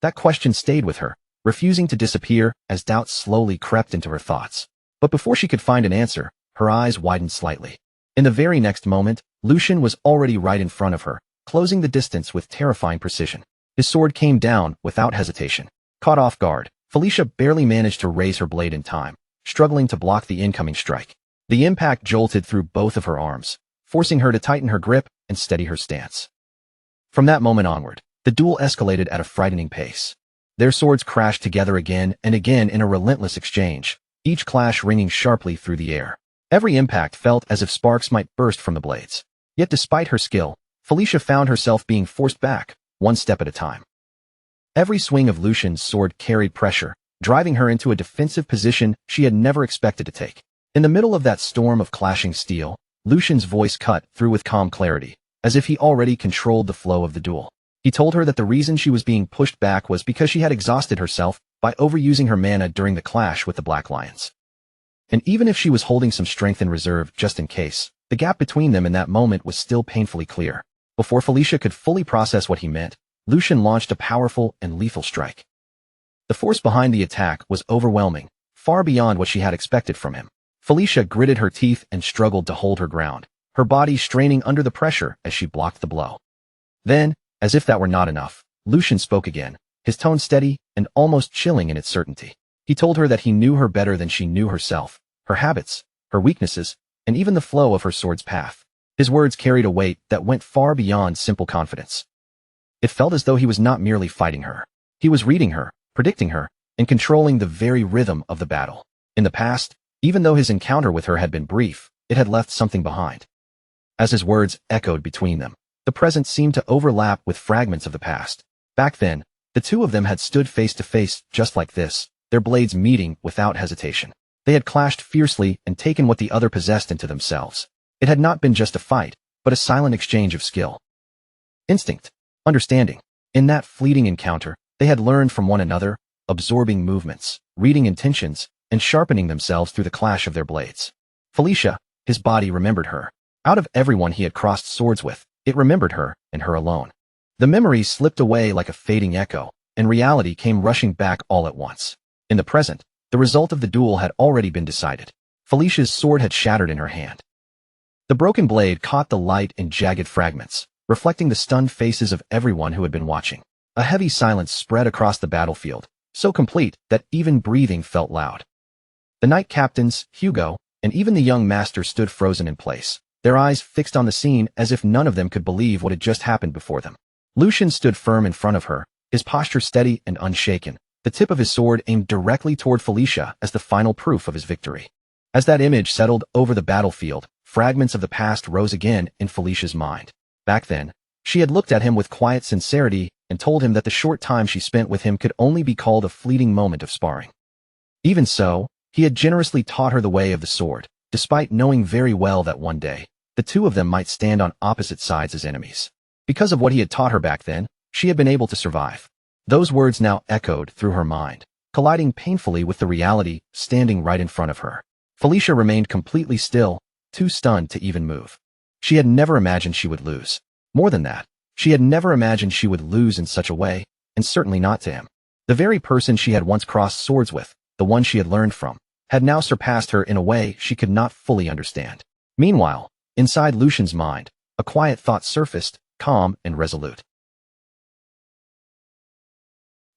That question stayed with her, refusing to disappear as doubt slowly crept into her thoughts. But before she could find an answer, her eyes widened slightly. In the very next moment, Lucian was already right in front of her, closing the distance with terrifying precision. His sword came down without hesitation. Caught off guard, Felicia barely managed to raise her blade in time, struggling to block the incoming strike. The impact jolted through both of her arms, forcing her to tighten her grip and steady her stance. From that moment onward, the duel escalated at a frightening pace. Their swords crashed together again and again in a relentless exchange, each clash ringing sharply through the air. Every impact felt as if sparks might burst from the blades. Yet despite her skill, Felicia found herself being forced back, one step at a time. Every swing of Lucian's sword carried pressure, driving her into a defensive position she had never expected to take. In the middle of that storm of clashing steel, Lucian's voice cut through with calm clarity, as if he already controlled the flow of the duel. He told her that the reason she was being pushed back was because she had exhausted herself by overusing her mana during the clash with the Black Lions. And even if she was holding some strength in reserve just in case, the gap between them in that moment was still painfully clear. Before Felicia could fully process what he meant, Lucian launched a powerful and lethal strike. The force behind the attack was overwhelming, far beyond what she had expected from him. Felicia gritted her teeth and struggled to hold her ground, her body straining under the pressure as she blocked the blow. Then, as if that were not enough, Lucian spoke again, his tone steady and almost chilling in its certainty. He told her that he knew her better than she knew herself, her habits, her weaknesses, and even the flow of her sword's path. His words carried a weight that went far beyond simple confidence. It felt as though he was not merely fighting her. He was reading her, predicting her, and controlling the very rhythm of the battle. In the past, even though his encounter with her had been brief, it had left something behind. As his words echoed between them, the present seemed to overlap with fragments of the past. Back then, the two of them had stood face to face just like this, their blades meeting without hesitation. They had clashed fiercely and taken what the other possessed into themselves. It had not been just a fight, but a silent exchange of skill. Instinct. Understanding. In that fleeting encounter, they had learned from one another, absorbing movements, reading intentions, and sharpening themselves through the clash of their blades. Felicia, his body remembered her. Out of everyone he had crossed swords with, it remembered her, and her alone. The memory slipped away like a fading echo, and reality came rushing back all at once. In the present, the result of the duel had already been decided. Felicia's sword had shattered in her hand. The broken blade caught the light in jagged fragments, reflecting the stunned faces of everyone who had been watching. A heavy silence spread across the battlefield, so complete that even breathing felt loud. The knight captains, Hugo, and even the young master stood frozen in place, their eyes fixed on the scene as if none of them could believe what had just happened before them. Lucian stood firm in front of her, his posture steady and unshaken, the tip of his sword aimed directly toward Felicia as the final proof of his victory. As that image settled over the battlefield, fragments of the past rose again in Felicia's mind. Back then, she had looked at him with quiet sincerity and told him that the short time she spent with him could only be called a fleeting moment of sparring. Even so, he had generously taught her the way of the sword, despite knowing very well that one day, the two of them might stand on opposite sides as enemies. Because of what he had taught her back then, she had been able to survive. Those words now echoed through her mind, colliding painfully with the reality standing right in front of her. Felicia remained completely still, too stunned to even move. She had never imagined she would lose. More than that, she had never imagined she would lose in such a way, and certainly not to him. The very person she had once crossed swords with, the one she had learned from, had now surpassed her in a way she could not fully understand. Meanwhile, inside Lucian's mind, a quiet thought surfaced, calm and resolute.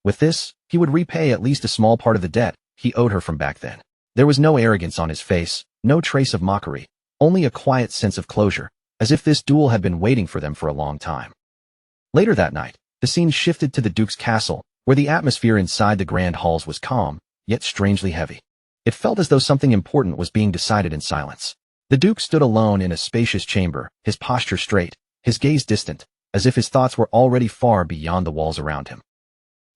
With this, he would repay at least a small part of the debt he owed her from back then. There was no arrogance on his face, no trace of mockery, only a quiet sense of closure, as if this duel had been waiting for them for a long time. Later that night, the scene shifted to the Duke's castle, where the atmosphere inside the grand halls was calm, yet strangely heavy. It felt as though something important was being decided in silence. The Duke stood alone in a spacious chamber, his posture straight, his gaze distant, as if his thoughts were already far beyond the walls around him.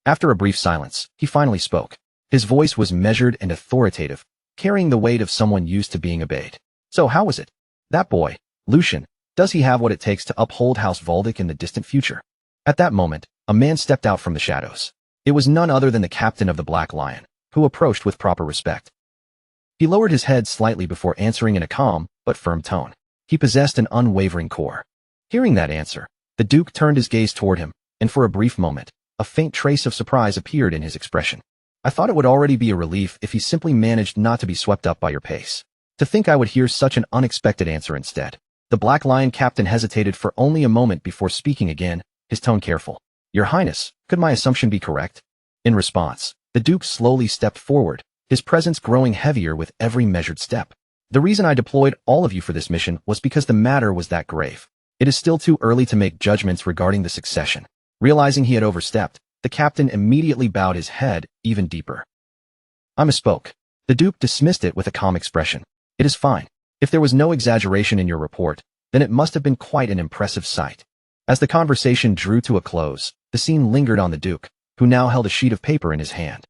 After a brief silence, he finally spoke. His voice was measured and authoritative, carrying the weight of someone used to being obeyed. So how was it? That boy, Lucian, does he have what it takes to uphold House Valdic in the distant future? At that moment, a man stepped out from the shadows. It was none other than the captain of the Black Lion, who approached with proper respect. He lowered his head slightly before answering in a calm but firm tone. He possessed an unwavering core. Hearing that answer, the Duke turned his gaze toward him, and for a brief moment, a faint trace of surprise appeared in his expression. I thought it would already be a relief if he simply managed not to be swept up by your pace. To think I would hear such an unexpected answer instead. The Black Lion captain hesitated for only a moment before speaking again, his tone careful. Your Highness, could my assumption be correct? In response, the Duke slowly stepped forward, his presence growing heavier with every measured step. The reason I deployed all of you for this mission was because the matter was that grave. It is still too early to make judgments regarding the succession. Realizing he had overstepped, the captain immediately bowed his head even deeper. I misspoke. The Duke dismissed it with a calm expression. It is fine. If there was no exaggeration in your report, then it must have been quite an impressive sight. As the conversation drew to a close, the scene lingered on the Duke, who now held a sheet of paper in his hand.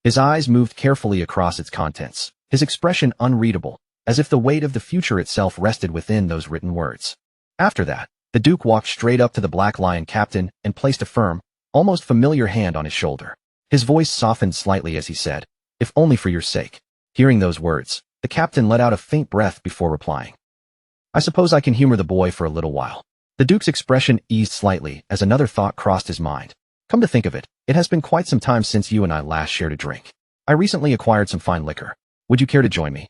His eyes moved carefully across its contents, his expression unreadable, as if the weight of the future itself rested within those written words. After that, the Duke walked straight up to the Black Lion captain and placed a firm, almost familiar hand on his shoulder. His voice softened slightly as he said, "If only for your sake." Hearing those words, the captain let out a faint breath before replying. I suppose I can humor the boy for a little while. The Duke's expression eased slightly as another thought crossed his mind. Come to think of it, it has been quite some time since you and I last shared a drink. I recently acquired some fine liquor. Would you care to join me?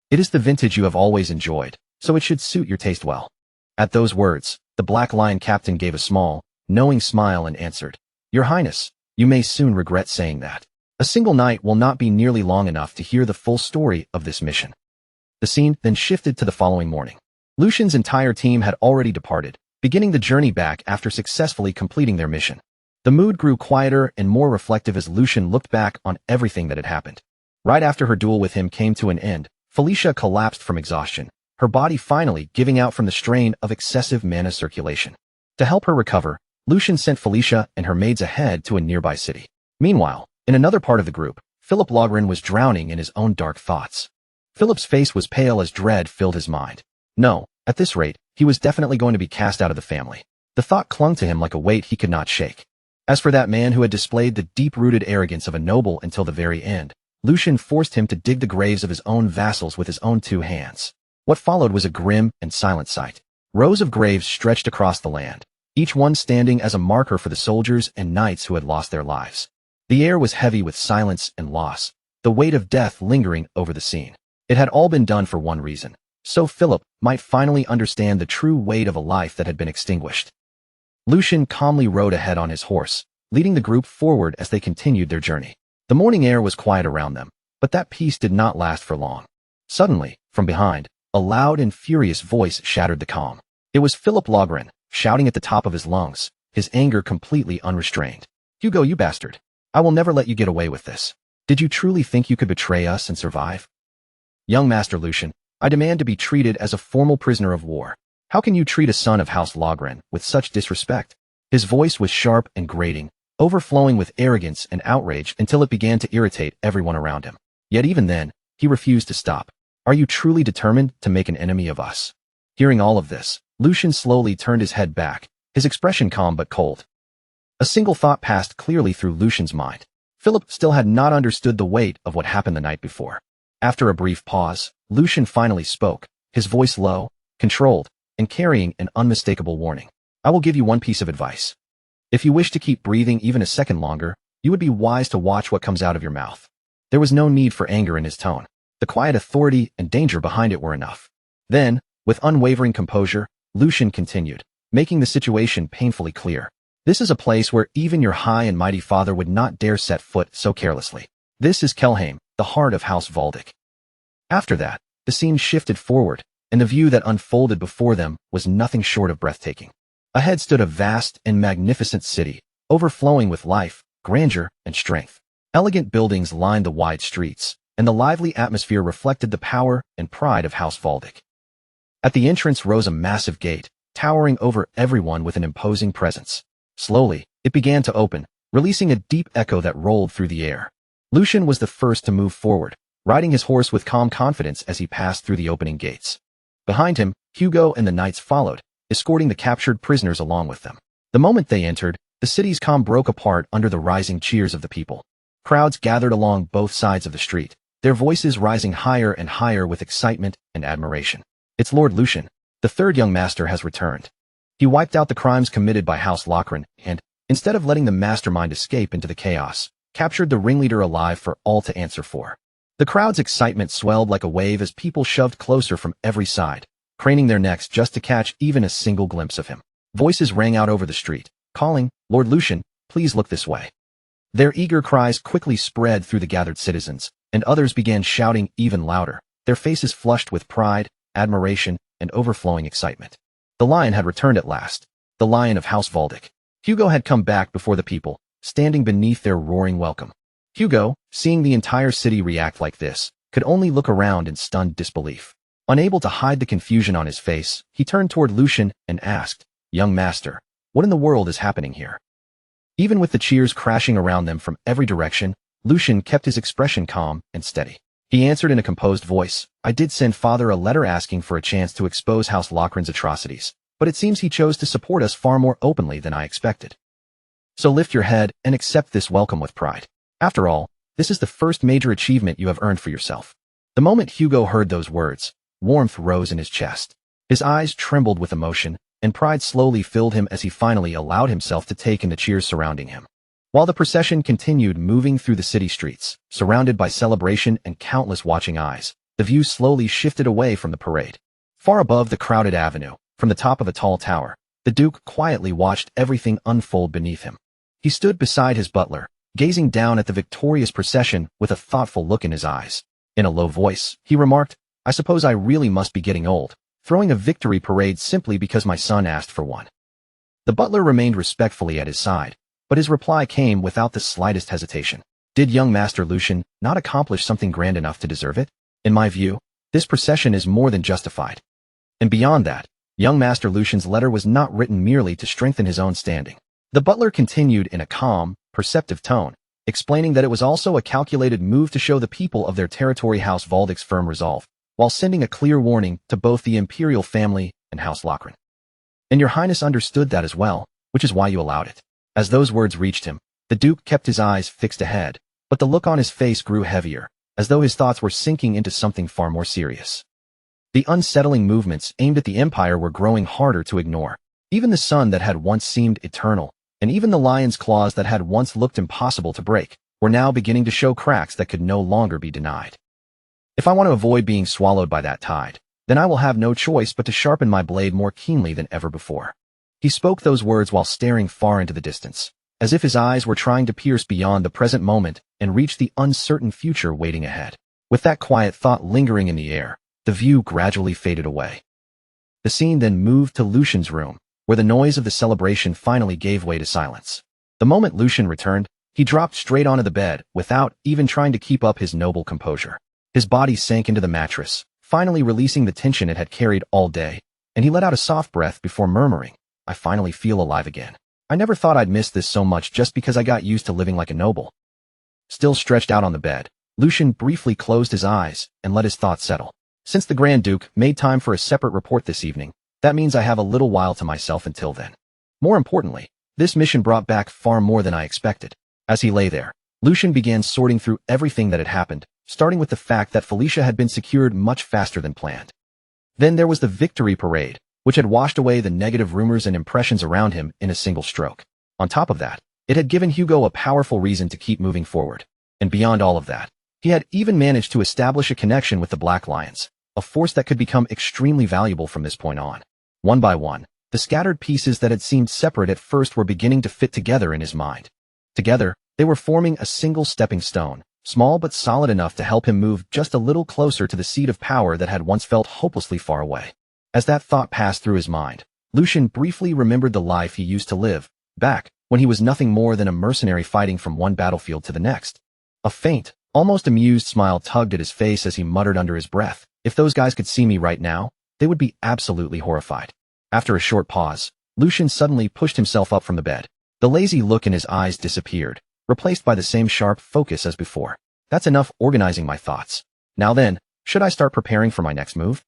It is the vintage you have always enjoyed, so it should suit your taste well. At those words, the Black Lion captain gave a small, knowing smile and answered, Your Highness, you may soon regret saying that. A single night will not be nearly long enough to hear the full story of this mission. The scene then shifted to the following morning. Lucian's entire team had already departed, beginning the journey back after successfully completing their mission. The mood grew quieter and more reflective as Lucian looked back on everything that had happened. Right after her duel with him came to an end, Felicia collapsed from exhaustion, her body finally giving out from the strain of excessive mana circulation. To help her recover, Lucian sent Felicia and her maids ahead to a nearby city. Meanwhile, in another part of the group, Philip Logren was drowning in his own dark thoughts. Philip's face was pale as dread filled his mind. No, at this rate, he was definitely going to be cast out of the family. The thought clung to him like a weight he could not shake. As for that man who had displayed the deep-rooted arrogance of a noble until the very end, Lucian forced him to dig the graves of his own vassals with his own two hands. What followed was a grim and silent sight. Rows of graves stretched across the land, each one standing as a marker for the soldiers and knights who had lost their lives. The air was heavy with silence and loss, the weight of death lingering over the scene. It had all been done for one reason, so Philip might finally understand the true weight of a life that had been extinguished. Lucian calmly rode ahead on his horse, leading the group forward as they continued their journey. The morning air was quiet around them, but that peace did not last for long. Suddenly, from behind, a loud and furious voice shattered the calm. It was Philip Logren, shouting at the top of his lungs, his anger completely unrestrained. Hugo, you bastard. I will never let you get away with this. Did you truly think you could betray us and survive? Young Master Lucian, I demand to be treated as a formal prisoner of war. How can you treat a son of House Logren with such disrespect? His voice was sharp and grating, overflowing with arrogance and outrage until it began to irritate everyone around him. Yet even then, he refused to stop. Are you truly determined to make an enemy of us? Hearing all of this, Lucian slowly turned his head back, his expression calm but cold. A single thought passed clearly through Lucian's mind. Philip still had not understood the weight of what happened the night before. After a brief pause, Lucian finally spoke, his voice low, controlled, and carrying an unmistakable warning. I will give you one piece of advice. If you wish to keep breathing even a second longer, you would be wise to watch what comes out of your mouth. There was no need for anger in his tone. The quiet authority and danger behind it were enough. Then, with unwavering composure, Lucian continued, making the situation painfully clear. This is a place where even your high and mighty father would not dare set foot so carelessly. This is Kelheim, the heart of House Valdic. After that, the scene shifted forward, and the view that unfolded before them was nothing short of breathtaking. Ahead stood a vast and magnificent city, overflowing with life, grandeur, and strength. Elegant buildings lined the wide streets, and the lively atmosphere reflected the power and pride of House Valdic. At the entrance rose a massive gate, towering over everyone with an imposing presence. Slowly, it began to open, releasing a deep echo that rolled through the air. Lucian was the first to move forward, riding his horse with calm confidence as he passed through the opening gates. Behind him, Hugo and the knights followed, escorting the captured prisoners along with them. The moment they entered, the city's calm broke apart under the rising cheers of the people. Crowds gathered along both sides of the street, their voices rising higher and higher with excitement and admiration. It's Lord Lucian. The third young master has returned. He wiped out the crimes committed by House Logren and, instead of letting the mastermind escape into the chaos, captured the ringleader alive for all to answer for. The crowd's excitement swelled like a wave as people shoved closer from every side, craning their necks just to catch even a single glimpse of him. Voices rang out over the street, calling, Lord Lucian, please look this way. Their eager cries quickly spread through the gathered citizens, and others began shouting even louder, their faces flushed with pride, admiration, and overflowing excitement. The lion had returned at last, the lion of House Valdic. Hugo had come back before the people, standing beneath their roaring welcome. Hugo, seeing the entire city react like this, could only look around in stunned disbelief. Unable to hide the confusion on his face, he turned toward Lucian and asked, Young master, what in the world is happening here? Even with the cheers crashing around them from every direction, Lucian kept his expression calm and steady. He answered in a composed voice, I did send father a letter asking for a chance to expose House Logren's atrocities, but it seems he chose to support us far more openly than I expected. So lift your head and accept this welcome with pride. After all, this is the first major achievement you have earned for yourself. The moment Hugo heard those words, warmth rose in his chest. His eyes trembled with emotion, and pride slowly filled him as he finally allowed himself to take in the cheers surrounding him. While the procession continued moving through the city streets, surrounded by celebration and countless watching eyes, the view slowly shifted away from the parade. Far above the crowded avenue, from the top of a tall tower, the Duke quietly watched everything unfold beneath him. He stood beside his butler, gazing down at the victorious procession with a thoughtful look in his eyes. In a low voice, he remarked, I suppose I really must be getting old, throwing a victory parade simply because my son asked for one. The butler remained respectfully at his side, but his reply came without the slightest hesitation. Did young Master Lucian not accomplish something grand enough to deserve it? In my view, this procession is more than justified. And beyond that, young Master Lucian's letter was not written merely to strengthen his own standing. The butler continued in a calm, perceptive tone, explaining that it was also a calculated move to show the people of their territory House Valdic's firm resolve, while sending a clear warning to both the imperial family and House Logren. And your highness understood that as well, which is why you allowed it. As those words reached him, the Duke kept his eyes fixed ahead, but the look on his face grew heavier, as though his thoughts were sinking into something far more serious. The unsettling movements aimed at the Empire were growing harder to ignore. Even the sun that had once seemed eternal, and even the lion's claws that had once looked impossible to break, were now beginning to show cracks that could no longer be denied. If I want to avoid being swallowed by that tide, then I will have no choice but to sharpen my blade more keenly than ever before. He spoke those words while staring far into the distance, as if his eyes were trying to pierce beyond the present moment and reach the uncertain future waiting ahead. With that quiet thought lingering in the air, the view gradually faded away. The scene then moved to Lucian's room, where the noise of the celebration finally gave way to silence. The moment Lucian returned, He dropped straight onto the bed, without even trying to keep up his noble composure. His body sank into the mattress, finally releasing the tension it had carried all day, and he let out a soft breath before murmuring, "I finally feel alive again. I never thought I'd miss this so much just because I got used to living like a noble." Still stretched out on the bed, Lucian briefly closed his eyes and let his thoughts settle. Since the Grand Duke made time for a separate report this evening, that means I have a little while to myself until then. More importantly, this mission brought back far more than I expected. As he lay there, Lucian began sorting through everything that had happened, starting with the fact that Felicia had been secured much faster than planned. Then there was the victory parade, which had washed away the negative rumors and impressions around him in a single stroke. On top of that, it had given Hugo a powerful reason to keep moving forward. And beyond all of that, he had even managed to establish a connection with the Black Lions, a force that could become extremely valuable from this point on. One by one, the scattered pieces that had seemed separate at first were beginning to fit together in his mind. Together, they were forming a single stepping stone, small but solid enough to help him move just a little closer to the seat of power that had once felt hopelessly far away. As that thought passed through his mind, Lucian briefly remembered the life he used to live, back when he was nothing more than a mercenary fighting from one battlefield to the next. A faint, almost amused smile tugged at his face as he muttered under his breath, "If those guys could see me right now, they would be absolutely horrified." After a short pause, Lucian suddenly pushed himself up from the bed. The lazy look in his eyes disappeared, replaced by the same sharp focus as before. "That's enough organizing my thoughts. Now then, should I start preparing for my next move?"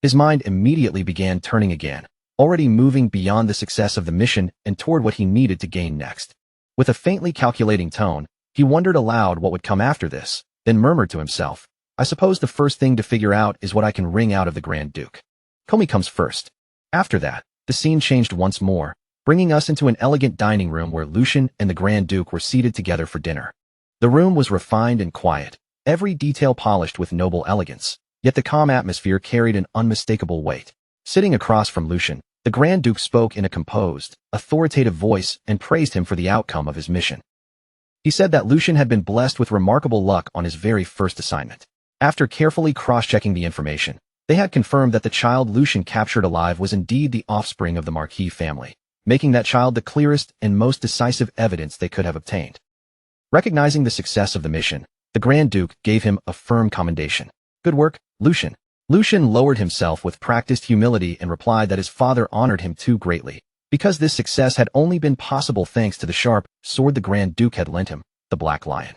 His mind immediately began turning again, already moving beyond the success of the mission and toward what he needed to gain next. With a faintly calculating tone, he wondered aloud what would come after this, then murmured to himself, "I suppose the first thing to figure out is what I can wring out of the Grand Duke. Comey comes first." After that, the scene changed once more, bringing us into an elegant dining room where Lucian and the Grand Duke were seated together for dinner. The room was refined and quiet, every detail polished with noble elegance, yet the calm atmosphere carried an unmistakable weight. Sitting across from Lucian, the Grand Duke spoke in a composed, authoritative voice and praised him for the outcome of his mission. He said that Lucian had been blessed with remarkable luck on his very first assignment. After carefully cross-checking the information, they had confirmed that the child Lucian captured alive was indeed the offspring of the Marquis family, making that child the clearest and most decisive evidence they could have obtained. Recognizing the success of the mission, the Grand Duke gave him a firm commendation. "Good work, Lucian." Lucian lowered himself with practiced humility and replied that his father honored him too greatly, because this success had only been possible thanks to the sharp sword the Grand Duke had lent him, the Black Lion.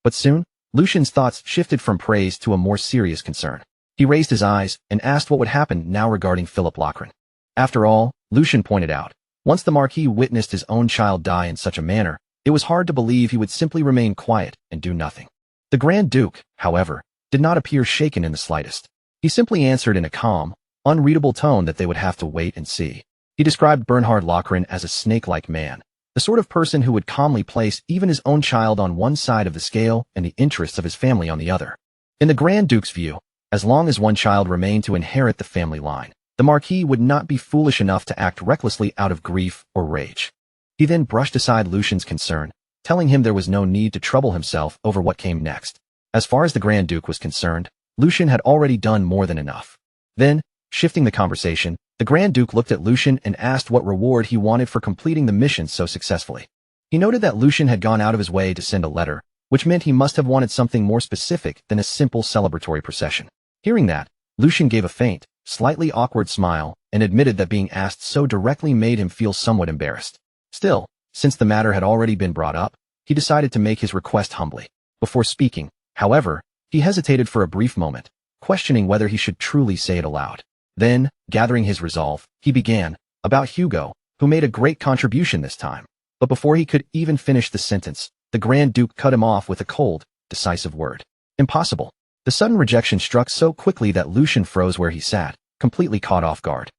But soon, Lucian's thoughts shifted from praise to a more serious concern. He raised his eyes and asked what would happen now regarding Philip Lochran. After all, Lucian pointed out, once the Marquis witnessed his own child die in such a manner, it was hard to believe he would simply remain quiet and do nothing. The Grand Duke, however, did not appear shaken in the slightest. He simply answered in a calm, unreadable tone that they would have to wait and see. He described Bernhard Lochran as a snake-like man, the sort of person who would calmly place even his own child on one side of the scale and the interests of his family on the other. In the Grand Duke's view, as long as one child remained to inherit the family line, the Marquis would not be foolish enough to act recklessly out of grief or rage. He then brushed aside Lucian's concern, telling him there was no need to trouble himself over what came next. As far as the Grand Duke was concerned, Lucian had already done more than enough. Then, shifting the conversation, the Grand Duke looked at Lucian and asked what reward he wanted for completing the mission so successfully. He noted that Lucian had gone out of his way to send a letter, which meant he must have wanted something more specific than a simple celebratory procession. Hearing that, Lucian gave a faint, slightly awkward smile and admitted that being asked so directly made him feel somewhat embarrassed. Still, since the matter had already been brought up, he decided to make his request humbly. Before speaking, however, he hesitated for a brief moment, questioning whether he should truly say it aloud. Then, gathering his resolve, he began, about Hugo, who made a great contribution this time. But before he could even finish the sentence, the Grand Duke cut him off with a cold, decisive word. Impossible. The sudden rejection struck so quickly that Lucian froze where he sat, completely caught off guard.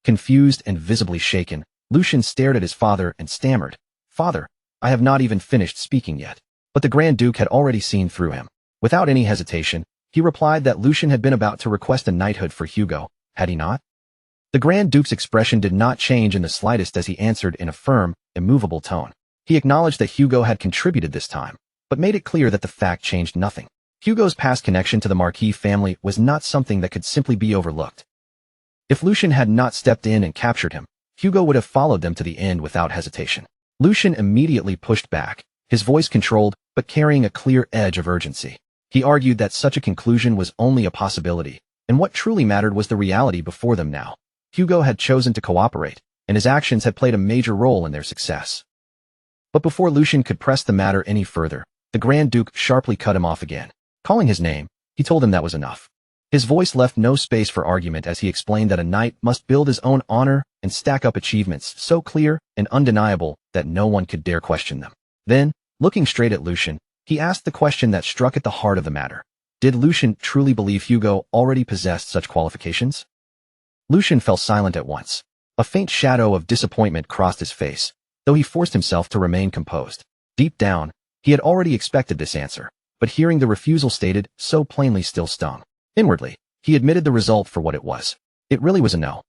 Confused and visibly shaken, Lucian stared at his father and stammered, "Father, I have not even finished speaking yet." But the Grand Duke had already seen through him. Without any hesitation, he replied that Lucian had been about to request a knighthood for Hugo, had he not? The Grand Duke's expression did not change in the slightest as he answered in a firm, immovable tone. He acknowledged that Hugo had contributed this time, but made it clear that the fact changed nothing. Hugo's past connection to the Marquis family was not something that could simply be overlooked. If Lucian had not stepped in and captured him, Hugo would have followed them to the end without hesitation. Lucian immediately pushed back, his voice controlled but carrying a clear edge of urgency. He argued that such a conclusion was only a possibility, and what truly mattered was the reality before them now. Hugo had chosen to cooperate, and his actions had played a major role in their success. But before Lucian could press the matter any further, the Grand Duke sharply cut him off again. Calling his name, he told him that was enough. His voice left no space for argument as he explained that a knight must build his own honor and stack up achievements so clear and undeniable that no one could dare question them. Then, looking straight at Lucian, he asked the question that struck at the heart of the matter. Did Lucian truly believe Hugo already possessed such qualifications? Lucian fell silent at once. A faint shadow of disappointment crossed his face, though he forced himself to remain composed. Deep down, he had already expected this answer, but hearing the refusal stated so plainly still stung. Inwardly, he admitted the result for what it was. It really was a no.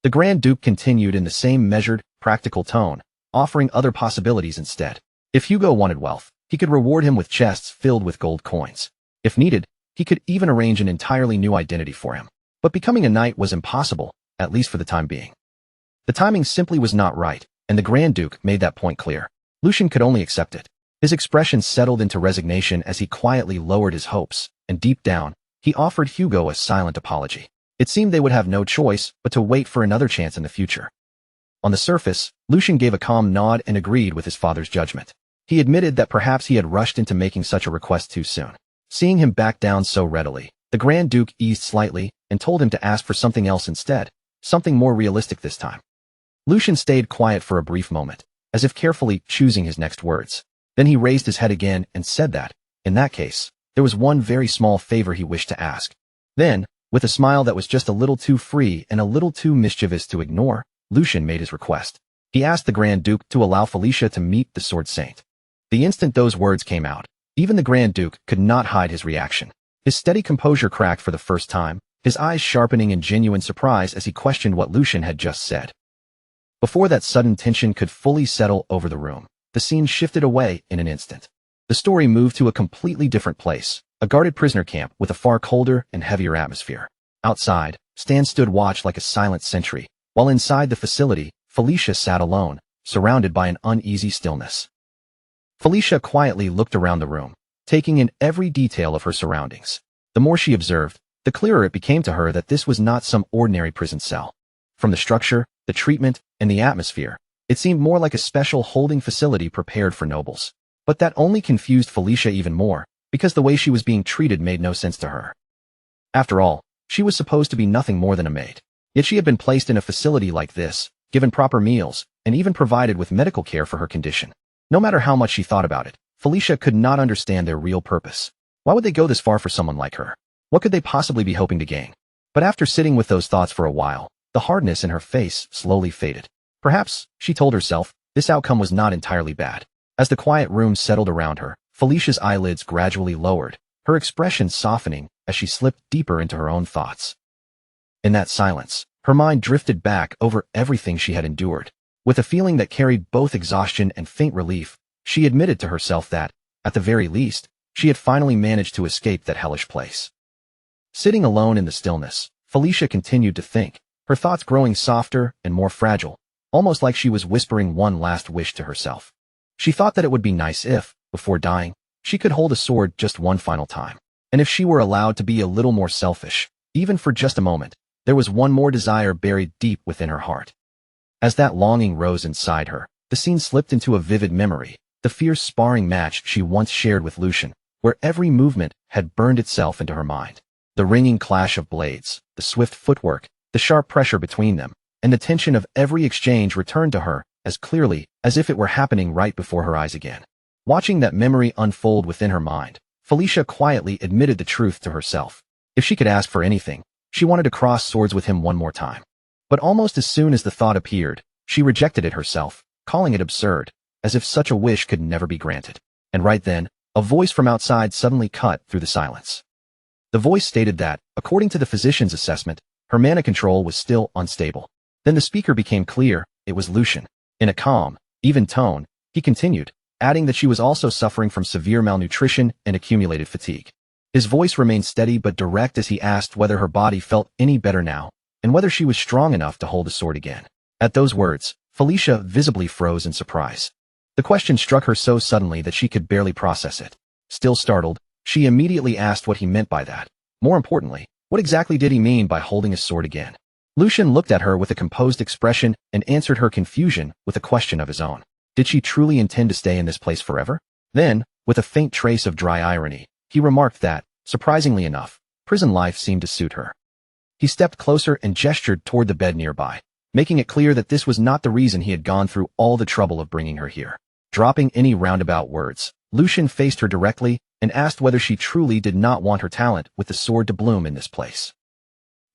The Grand Duke continued in the same measured, practical tone, offering other possibilities instead. If Hugo wanted wealth, he could reward him with chests filled with gold coins. If needed, he could even arrange an entirely new identity for him. But becoming a knight was impossible, at least for the time being. The timing simply was not right, and the Grand Duke made that point clear. Lucian could only accept it. His expression settled into resignation as he quietly lowered his hopes, and deep down, he offered Hugo a silent apology. It seemed they would have no choice but to wait for another chance in the future. On the surface, Lucian gave a calm nod and agreed with his father's judgment. He admitted that perhaps he had rushed into making such a request too soon. Seeing him back down so readily, the Grand Duke eased slightly and told him to ask for something else instead, something more realistic this time. Lucian stayed quiet for a brief moment, as if carefully choosing his next words. Then he raised his head again and said that, in that case, there was one very small favor he wished to ask. Then, with a smile that was just a little too free and a little too mischievous to ignore, Lucian made his request. He asked the Grand Duke to allow Felicia to meet the Sword Saint. The instant those words came out, even the Grand Duke could not hide his reaction. His steady composure cracked for the first time, his eyes sharpening in genuine surprise as he questioned what Lucian had just said. Before that sudden tension could fully settle over the room, the scene shifted away in an instant. The story moved to a completely different place, a guarded prisoner camp with a far colder and heavier atmosphere. Outside, Stan stood watch like a silent sentry, while inside the facility, Felicia sat alone, surrounded by an uneasy stillness. Felicia quietly looked around the room, taking in every detail of her surroundings. The more she observed, the clearer it became to her that this was not some ordinary prison cell. From the structure, the treatment, and the atmosphere, it seemed more like a special holding facility prepared for nobles. But that only confused Felicia even more, because the way she was being treated made no sense to her. After all, she was supposed to be nothing more than a maid. Yet she had been placed in a facility like this, given proper meals, and even provided with medical care for her condition. No matter how much she thought about it, Felicia could not understand their real purpose. Why would they go this far for someone like her? What could they possibly be hoping to gain? But after sitting with those thoughts for a while, the hardness in her face slowly faded. Perhaps, she told herself, this outcome was not entirely bad. As the quiet room settled around her, Felicia's eyelids gradually lowered, her expression softening as she slipped deeper into her own thoughts. In that silence, her mind drifted back over everything she had endured. With a feeling that carried both exhaustion and faint relief, she admitted to herself that, at the very least, she had finally managed to escape that hellish place. Sitting alone in the stillness, Felicia continued to think, her thoughts growing softer and more fragile, almost like she was whispering one last wish to herself. She thought that it would be nice if, before dying, she could hold a sword just one final time. And if she were allowed to be a little more selfish, even for just a moment, there was one more desire buried deep within her heart. As that longing rose inside her, the scene slipped into a vivid memory, the fierce sparring match she once shared with Lucian, where every movement had burned itself into her mind. The ringing clash of blades, the swift footwork, the sharp pressure between them, and the tension of every exchange returned to her as clearly as if it were happening right before her eyes again. Watching that memory unfold within her mind, Felicia quietly admitted the truth to herself. If she could ask for anything, she wanted to cross swords with him one more time. But almost as soon as the thought appeared, she rejected it herself, calling it absurd, as if such a wish could never be granted. And right then, a voice from outside suddenly cut through the silence. The voice stated that, according to the physician's assessment, her mana control was still unstable. Then the speaker became clear, it was Lucian. In a calm, even tone, he continued, adding that she was also suffering from severe malnutrition and accumulated fatigue. His voice remained steady but direct as he asked whether her body felt any better now, and whether she was strong enough to hold a sword again. At those words, Felicia visibly froze in surprise. The question struck her so suddenly that she could barely process it. Still startled, she immediately asked what he meant by that. More importantly, what exactly did he mean by holding a sword again? Lucian looked at her with a composed expression and answered her confusion with a question of his own. Did she truly intend to stay in this place forever? Then, with a faint trace of dry irony, he remarked that, surprisingly enough, prison life seemed to suit her. He stepped closer and gestured toward the bed nearby, making it clear that this was not the reason he had gone through all the trouble of bringing her here. Dropping any roundabout words, Lucian faced her directly and asked whether she truly did not want her talent with the sword to bloom in this place.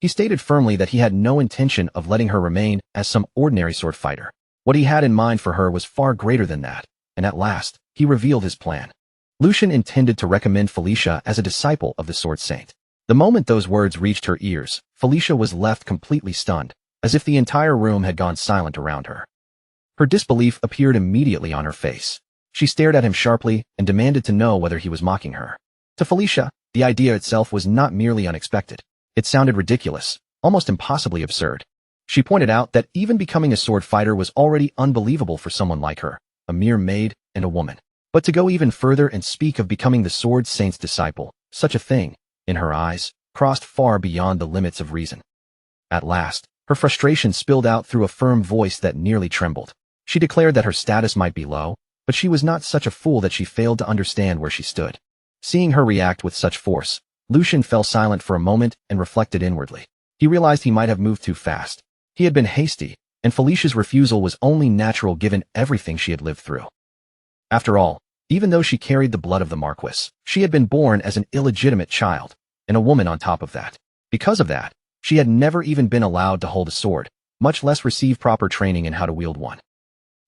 He stated firmly that he had no intention of letting her remain as some ordinary sword fighter. What he had in mind for her was far greater than that, and at last, he revealed his plan. Lucian intended to recommend Felicia as a disciple of the Sword Saint. The moment those words reached her ears, Felicia was left completely stunned, as if the entire room had gone silent around her. Her disbelief appeared immediately on her face. She stared at him sharply and demanded to know whether he was mocking her. To Felicia, the idea itself was not merely unexpected. It sounded ridiculous, almost impossibly absurd. She pointed out that even becoming a sword fighter was already unbelievable for someone like her, a mere maid and a woman. But to go even further and speak of becoming the Sword Saint's disciple, such a thing, in her eyes, crossed far beyond the limits of reason. At last, her frustration spilled out through a firm voice that nearly trembled. She declared that her status might be low, but she was not such a fool that she failed to understand where she stood. Seeing her react with such force, Lucian fell silent for a moment and reflected inwardly. He realized he might have moved too fast. He had been hasty, and Felicia's refusal was only natural given everything she had lived through. After all, even though she carried the blood of the Marquis, she had been born as an illegitimate child, and a woman on top of that. Because of that, she had never even been allowed to hold a sword, much less receive proper training in how to wield one.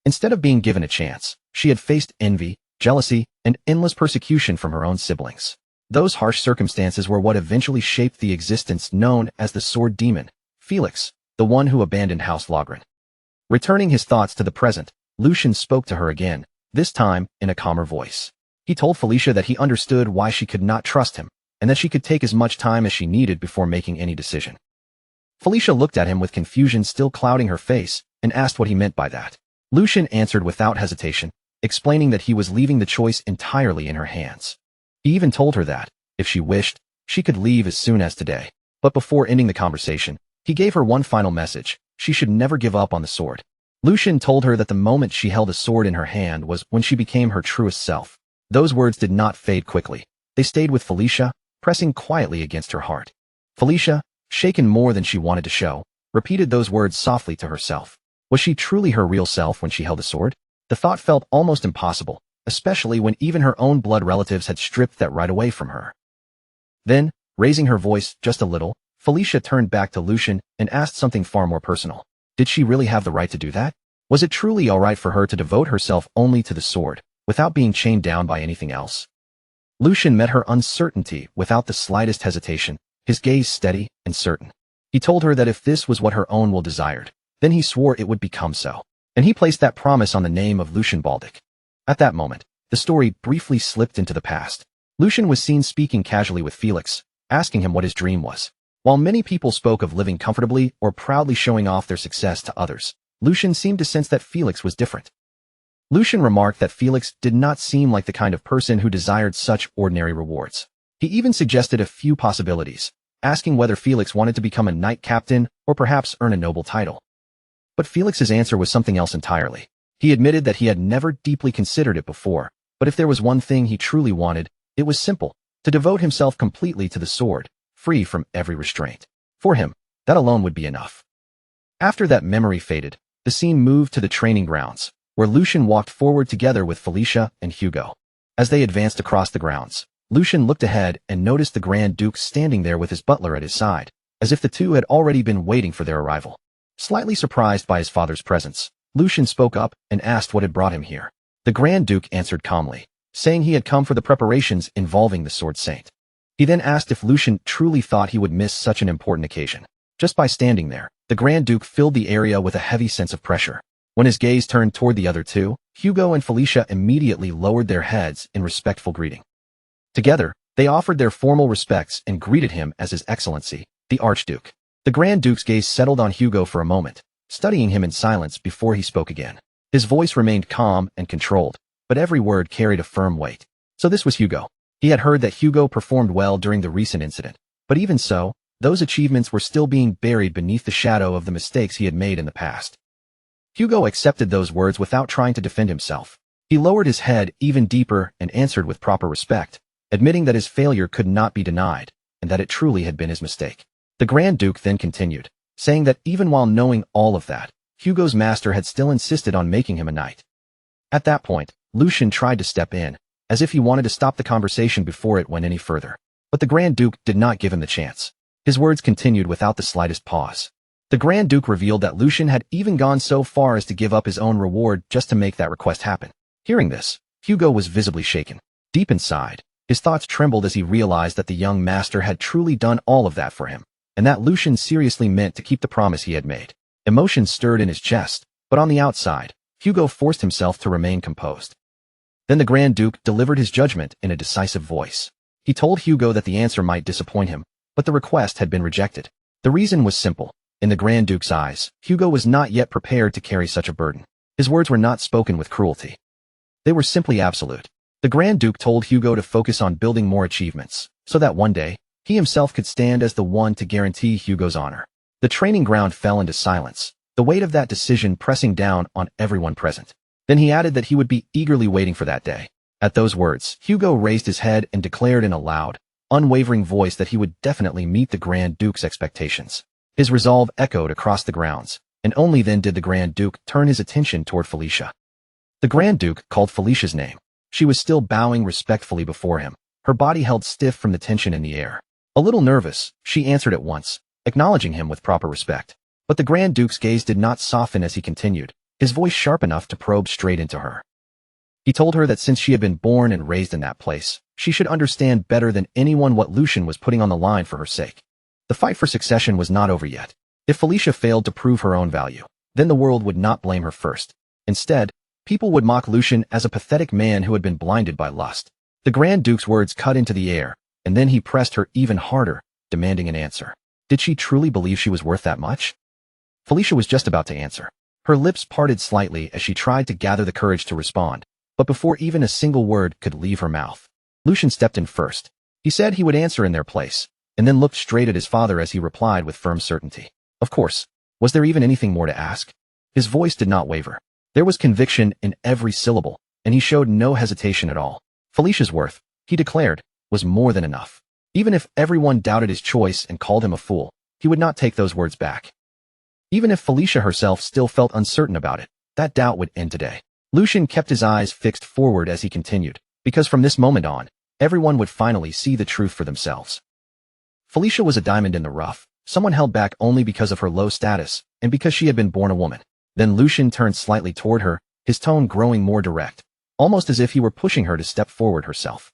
Instead of being given a chance, she had faced envy, jealousy, and endless persecution from her own siblings. Those harsh circumstances were what eventually shaped the existence known as the Sword Demon, Felix, the one who abandoned House Logren. Returning his thoughts to the present, Lucian spoke to her again, this time in a calmer voice. He told Felicia that he understood why she could not trust him, and that she could take as much time as she needed before making any decision. Felicia looked at him with confusion still clouding her face, and asked what he meant by that. Lucian answered without hesitation, explaining that he was leaving the choice entirely in her hands. He even told her that, if she wished, she could leave as soon as today. But before ending the conversation, he gave her one final message: she should never give up on the sword. Lucian told her that the moment she held a sword in her hand was when she became her truest self. Those words did not fade quickly. They stayed with Felicia, pressing quietly against her heart. Felicia, shaken more than she wanted to show, repeated those words softly to herself. Was she truly her real self when she held a sword? The thought felt almost impossible, especially when even her own blood relatives had stripped that right away from her. Then, raising her voice just a little, Felicia turned back to Lucian and asked something far more personal. Did she really have the right to do that? Was it truly all right for her to devote herself only to the sword, without being chained down by anything else? Lucian met her uncertainty without the slightest hesitation, his gaze steady and certain. He told her that if this was what her own will desired, then he swore it would become so. And he placed that promise on the name of Lucian Baldic. At that moment, the story briefly slipped into the past. Lucian was seen speaking casually with Felix, asking him what his dream was. While many people spoke of living comfortably or proudly showing off their success to others, Lucian seemed to sense that Felix was different. Lucian remarked that Felix did not seem like the kind of person who desired such ordinary rewards. He even suggested a few possibilities, asking whether Felix wanted to become a knight captain or perhaps earn a noble title. But Felix's answer was something else entirely. He admitted that he had never deeply considered it before, but if there was one thing he truly wanted, it was simple: to devote himself completely to the sword, free from every restraint. For him, that alone would be enough. After that memory faded, the scene moved to the training grounds, where Lucian walked forward together with Felicia and Hugo. As they advanced across the grounds, Lucian looked ahead and noticed the Grand Duke standing there with his butler at his side, as if the two had already been waiting for their arrival. Slightly surprised by his father's presence, Lucian spoke up and asked what had brought him here. The Grand Duke answered calmly, saying he had come for the preparations involving the Sword Saint. He then asked if Lucian truly thought he would miss such an important occasion. Just by standing there, the Grand Duke filled the area with a heavy sense of pressure. When his gaze turned toward the other two, Hugo and Felicia immediately lowered their heads in respectful greeting. Together, they offered their formal respects and greeted him as His Excellency, the Archduke. The Grand Duke's gaze settled on Hugo for a moment, studying him in silence before he spoke again. His voice remained calm and controlled, but every word carried a firm weight. So this was Hugo. He had heard that Hugo performed well during the recent incident, but even so, those achievements were still being buried beneath the shadow of the mistakes he had made in the past. Hugo accepted those words without trying to defend himself. He lowered his head even deeper and answered with proper respect, admitting that his failure could not be denied, and that it truly had been his mistake. The Grand Duke then continued, saying that even while knowing all of that, Hugo's master had still insisted on making him a knight. At that point, Lucian tried to step in, as if he wanted to stop the conversation before it went any further. But the Grand Duke did not give him the chance. His words continued without the slightest pause. The Grand Duke revealed that Lucian had even gone so far as to give up his own reward just to make that request happen. Hearing this, Hugo was visibly shaken. Deep inside, his thoughts trembled as he realized that the young master had truly done all of that for him, and that Lucian seriously meant to keep the promise he had made. Emotions stirred in his chest, but on the outside, Hugo forced himself to remain composed. Then the Grand Duke delivered his judgment in a decisive voice. He told Hugo that the answer might disappoint him, but the request had been rejected. The reason was simple. In the Grand Duke's eyes, Hugo was not yet prepared to carry such a burden. His words were not spoken with cruelty. They were simply absolute. The Grand Duke told Hugo to focus on building more achievements, so that one day, he himself could stand as the one to guarantee Hugo's honor. The training ground fell into silence, the weight of that decision pressing down on everyone present. Then he added that he would be eagerly waiting for that day. At those words, Hugo raised his head and declared in a loud, unwavering voice that he would definitely meet the Grand Duke's expectations. His resolve echoed across the grounds, and only then did the Grand Duke turn his attention toward Felicia. The Grand Duke called Felicia's name. She was still bowing respectfully before him, her body held stiff from the tension in the air. A little nervous, she answered at once, acknowledging him with proper respect. But the Grand Duke's gaze did not soften as he continued, his voice sharp enough to probe straight into her. He told her that since she had been born and raised in that place, she should understand better than anyone what Lucian was putting on the line for her sake. The fight for succession was not over yet. If Felicia failed to prove her own value, then the world would not blame her first. Instead, people would mock Lucian as a pathetic man who had been blinded by lust. The Grand Duke's words cut into the air, and then he pressed her even harder, demanding an answer. Did she truly believe she was worth that much? Felicia was just about to answer. Her lips parted slightly as she tried to gather the courage to respond, but before even a single word could leave her mouth, Lucian stepped in first. He said he would answer in their place, and then looked straight at his father as he replied with firm certainty. Of course. Was there even anything more to ask? His voice did not waver. There was conviction in every syllable, and he showed no hesitation at all. Felicia's worth, he declared, was more than enough. Even if everyone doubted his choice and called him a fool, he would not take those words back. Even if Felicia herself still felt uncertain about it, that doubt would end today. Lucian kept his eyes fixed forward as he continued, because from this moment on, everyone would finally see the truth for themselves. Felicia was a diamond in the rough, someone held back only because of her low status, and because she had been born a woman. Then Lucian turned slightly toward her, his tone growing more direct, almost as if he were pushing her to step forward herself.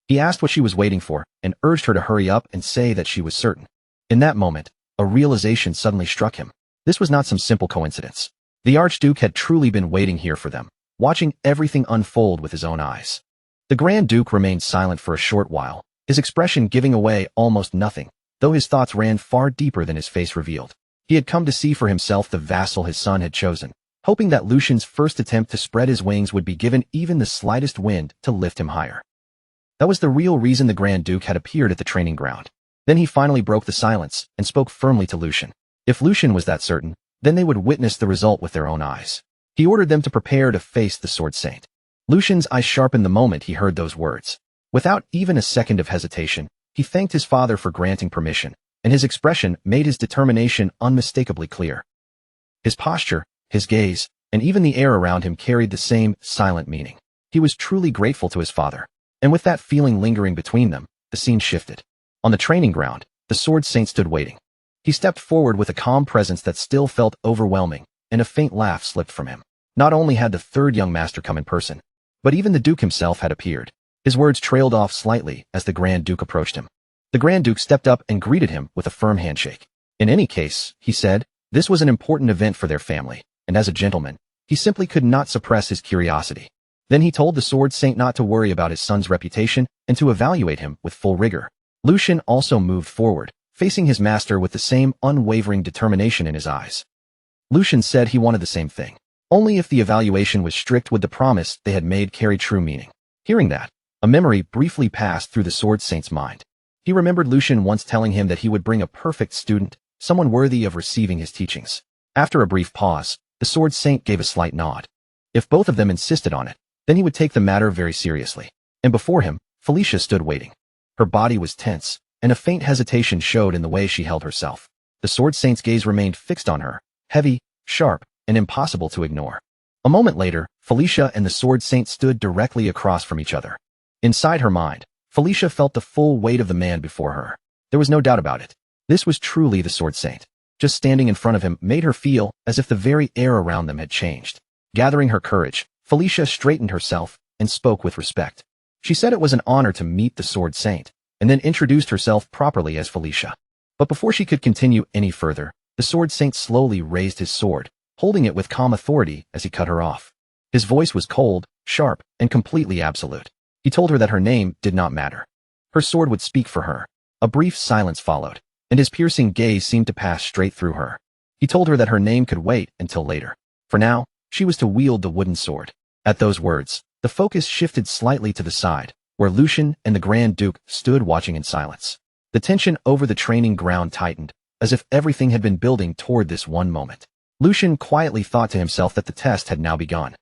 He asked what she was waiting for, and urged her to hurry up and say that she was certain. In that moment, a realization suddenly struck him. This was not some simple coincidence. The Archduke had truly been waiting here for them, watching everything unfold with his own eyes. The Grand Duke remained silent for a short while, his expression giving away almost nothing, though his thoughts ran far deeper than his face revealed. He had come to see for himself the vassal his son had chosen, hoping that Lucian's first attempt to spread his wings would be given even the slightest wind to lift him higher. That was the real reason the Grand Duke had appeared at the training ground. Then he finally broke the silence and spoke firmly to Lucian. If Lucian was that certain, then they would witness the result with their own eyes. He ordered them to prepare to face the Sword Saint. Lucian's eyes sharpened the moment he heard those words. Without even a second of hesitation, he thanked his father for granting permission, and his expression made his determination unmistakably clear. His posture, his gaze, and even the air around him carried the same silent meaning. He was truly grateful to his father. And with that feeling lingering between them, the scene shifted. On the training ground, the Sword Saint stood waiting. He stepped forward with a calm presence that still felt overwhelming, and a faint laugh slipped from him. Not only had the third young master come in person, but even the Duke himself had appeared. His words trailed off slightly as the Grand Duke approached him. The Grand Duke stepped up and greeted him with a firm handshake. In any case, he said, this was an important event for their family, and as a gentleman, he simply could not suppress his curiosity. Then he told the Sword Saint not to worry about his son's reputation and to evaluate him with full rigor. Lucian also moved forward, facing his master with the same unwavering determination in his eyes. Lucian said he wanted the same thing. Only if the evaluation was strict would the promise they had made carry true meaning. Hearing that, a memory briefly passed through the Sword Saint's mind. He remembered Lucian once telling him that he would bring a perfect student, someone worthy of receiving his teachings. After a brief pause, the Sword Saint gave a slight nod. If both of them insisted on it, then he would take the matter very seriously. And before him, Felicia stood waiting. Her body was tense, and a faint hesitation showed in the way she held herself. The Sword Saint's gaze remained fixed on her, heavy, sharp, and impossible to ignore. A moment later, Felicia and the Sword Saint stood directly across from each other. Inside her mind, Felicia felt the full weight of the man before her. There was no doubt about it. This was truly the Sword Saint. Just standing in front of him made her feel as if the very air around them had changed. Gathering her courage, Felicia straightened herself and spoke with respect. She said it was an honor to meet the Sword Saint, and then introduced herself properly as Felicia. But before she could continue any further, the Sword Saint slowly raised his sword, holding it with calm authority as he cut her off. His voice was cold, sharp, and completely absolute. He told her that her name did not matter. Her sword would speak for her. A brief silence followed, and his piercing gaze seemed to pass straight through her. He told her that her name could wait until later. For now, she was to wield the wooden sword. At those words, the focus shifted slightly to the side, where Lucian and the Grand Duke stood watching in silence. The tension over the training ground tightened, as if everything had been building toward this one moment. Lucian quietly thought to himself that the test had now begun.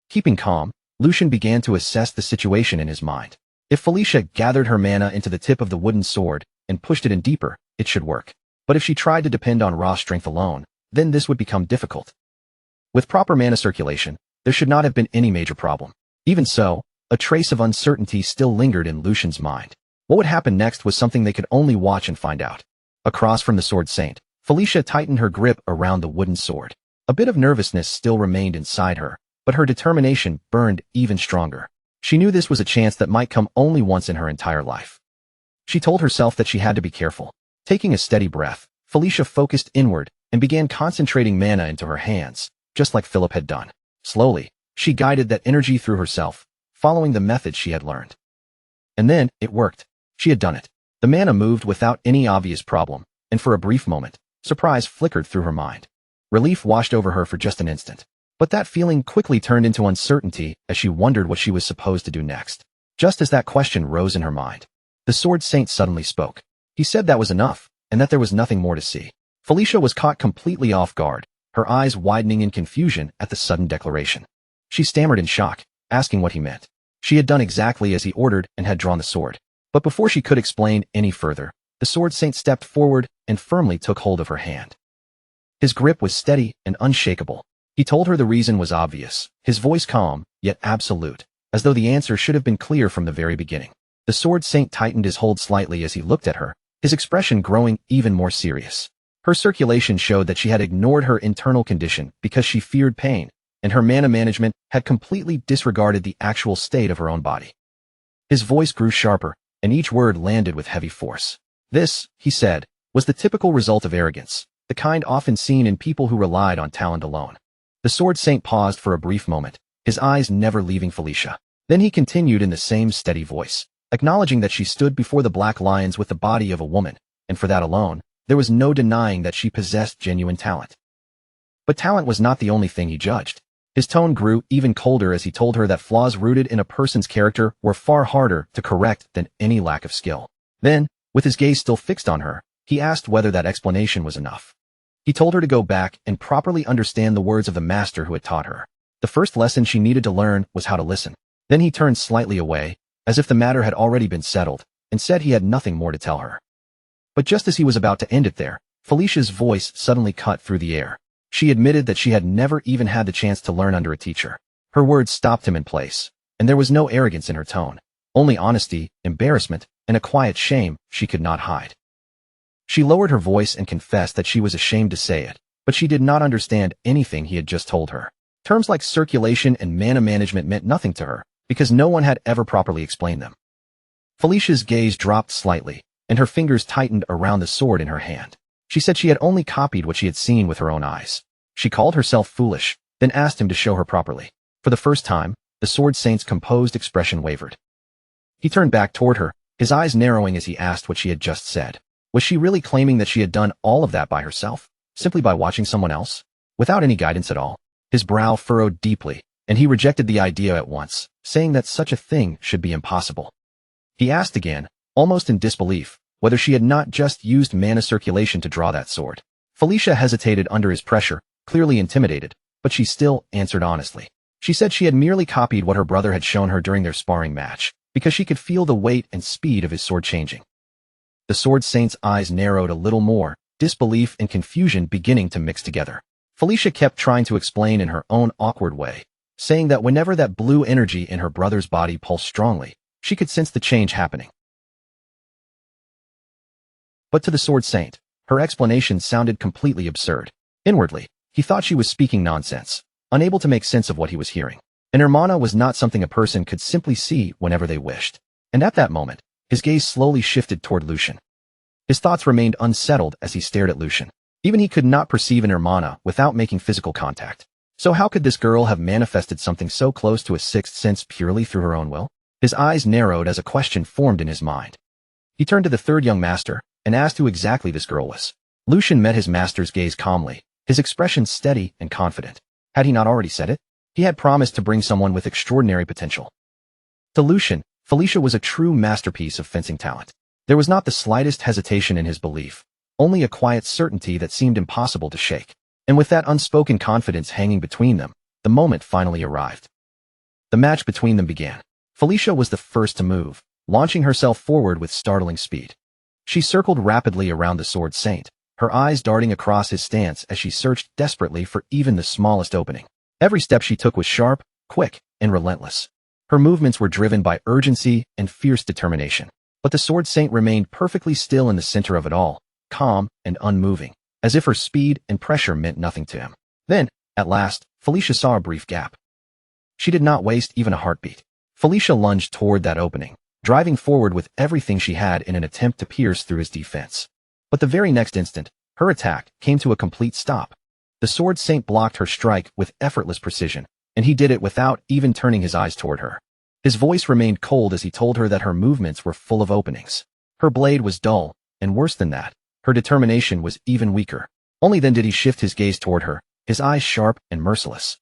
Keeping calm, Lucian began to assess the situation in his mind. If Felicia gathered her mana into the tip of the wooden sword and pushed it in deeper, it should work. But if she tried to depend on raw strength alone, then this would become difficult. With proper mana circulation, there should not have been any major problem. Even so, a trace of uncertainty still lingered in Lucian's mind. What would happen next was something they could only watch and find out. Across from the Sword Saint, Felicia tightened her grip around the wooden sword. A bit of nervousness still remained inside her, but her determination burned even stronger. She knew this was a chance that might come only once in her entire life. She told herself that she had to be careful. Taking a steady breath, Felicia focused inward and began concentrating mana into her hands, just like Philip had done. Slowly, she guided that energy through herself, following the method she had learned. And then, it worked. She had done it. The mana moved without any obvious problem, and for a brief moment, surprise flickered through her mind. Relief washed over her for just an instant. But that feeling quickly turned into uncertainty as she wondered what she was supposed to do next. Just as that question rose in her mind, the Sword Saint suddenly spoke. He said that was enough, and that there was nothing more to see. Felicia was caught completely off guard, her eyes widening in confusion at the sudden declaration. She stammered in shock, asking what he meant. She had done exactly as he ordered and had drawn the sword. But before she could explain any further, the Sword Saint stepped forward and firmly took hold of her hand. His grip was steady and unshakable. He told her the reason was obvious, his voice calm, yet absolute, as though the answer should have been clear from the very beginning. The Sword Saint tightened his hold slightly as he looked at her, his expression growing even more serious. Her circulation showed that she had ignored her internal condition because she feared pain, and her mana management had completely disregarded the actual state of her own body. His voice grew sharper, and each word landed with heavy force. This, he said, was the typical result of arrogance, the kind often seen in people who relied on talent alone. The Sword Saint paused for a brief moment, his eyes never leaving Felicia. Then he continued in the same steady voice, acknowledging that she stood before the Black Lions with the body of a woman, and for that alone, there was no denying that she possessed genuine talent. But talent was not the only thing he judged. His tone grew even colder as he told her that flaws rooted in a person's character were far harder to correct than any lack of skill. Then, with his gaze still fixed on her, he asked whether that explanation was enough. He told her to go back and properly understand the words of the master who had taught her. The first lesson she needed to learn was how to listen. Then he turned slightly away, as if the matter had already been settled, and said he had nothing more to tell her. But just as he was about to end it there, Felicia's voice suddenly cut through the air. She admitted that she had never even had the chance to learn under a teacher. Her words stopped him in place, and there was no arrogance in her tone, only honesty, embarrassment, and a quiet shame she could not hide. She lowered her voice and confessed that she was ashamed to say it, but she did not understand anything he had just told her. Terms like circulation and mana management meant nothing to her, because no one had ever properly explained them. Felicia's gaze dropped slightly, and her fingers tightened around the sword in her hand. She said she had only copied what she had seen with her own eyes. She called herself foolish, then asked him to show her properly. For the first time, the Sword Saint's composed expression wavered. He turned back toward her, his eyes narrowing as he asked what she had just said. Was she really claiming that she had done all of that by herself, simply by watching someone else, without any guidance at all? His brow furrowed deeply, and he rejected the idea at once, saying that such a thing should be impossible. He asked again, almost in disbelief, whether she had not just used mana circulation to draw that sword. Felicia hesitated under his pressure, clearly intimidated, but she still answered honestly. She said she had merely copied what her brother had shown her during their sparring match, because she could feel the weight and speed of his sword changing. The Sword Saint's eyes narrowed a little more, disbelief and confusion beginning to mix together. Felicia kept trying to explain in her own awkward way, saying that whenever that blue energy in her brother's body pulsed strongly, she could sense the change happening. But to the Sword Saint, her explanation sounded completely absurd. Inwardly, he thought she was speaking nonsense, unable to make sense of what he was hearing. And her mana was not something a person could simply see whenever they wished. And at that moment, his gaze slowly shifted toward Lucian. His thoughts remained unsettled as he stared at Lucian. Even he could not perceive inner mana without making physical contact. So how could this girl have manifested something so close to a sixth sense purely through her own will? His eyes narrowed as a question formed in his mind. He turned to the third young master and asked who exactly this girl was. Lucian met his master's gaze calmly, his expression steady and confident. Had he not already said it? He had promised to bring someone with extraordinary potential. To Lucian, Felicia was a true masterpiece of fencing talent. There was not the slightest hesitation in his belief, only a quiet certainty that seemed impossible to shake. And with that unspoken confidence hanging between them, the moment finally arrived. The match between them began. Felicia was the first to move, launching herself forward with startling speed. She circled rapidly around the Sword Saint, her eyes darting across his stance as she searched desperately for even the smallest opening. Every step she took was sharp, quick, and relentless. Her movements were driven by urgency and fierce determination. But the Sword Saint remained perfectly still in the center of it all, calm and unmoving, as if her speed and pressure meant nothing to him. Then, at last, Felicia saw a brief gap. She did not waste even a heartbeat. Felicia lunged toward that opening, driving forward with everything she had in an attempt to pierce through his defense. But the very next instant, her attack came to a complete stop. The Sword Saint blocked her strike with effortless precision, and he did it without even turning his eyes toward her. His voice remained cold as he told her that her movements were full of openings. Her blade was dull, and worse than that, her determination was even weaker. Only then did he shift his gaze toward her, his eyes sharp and merciless.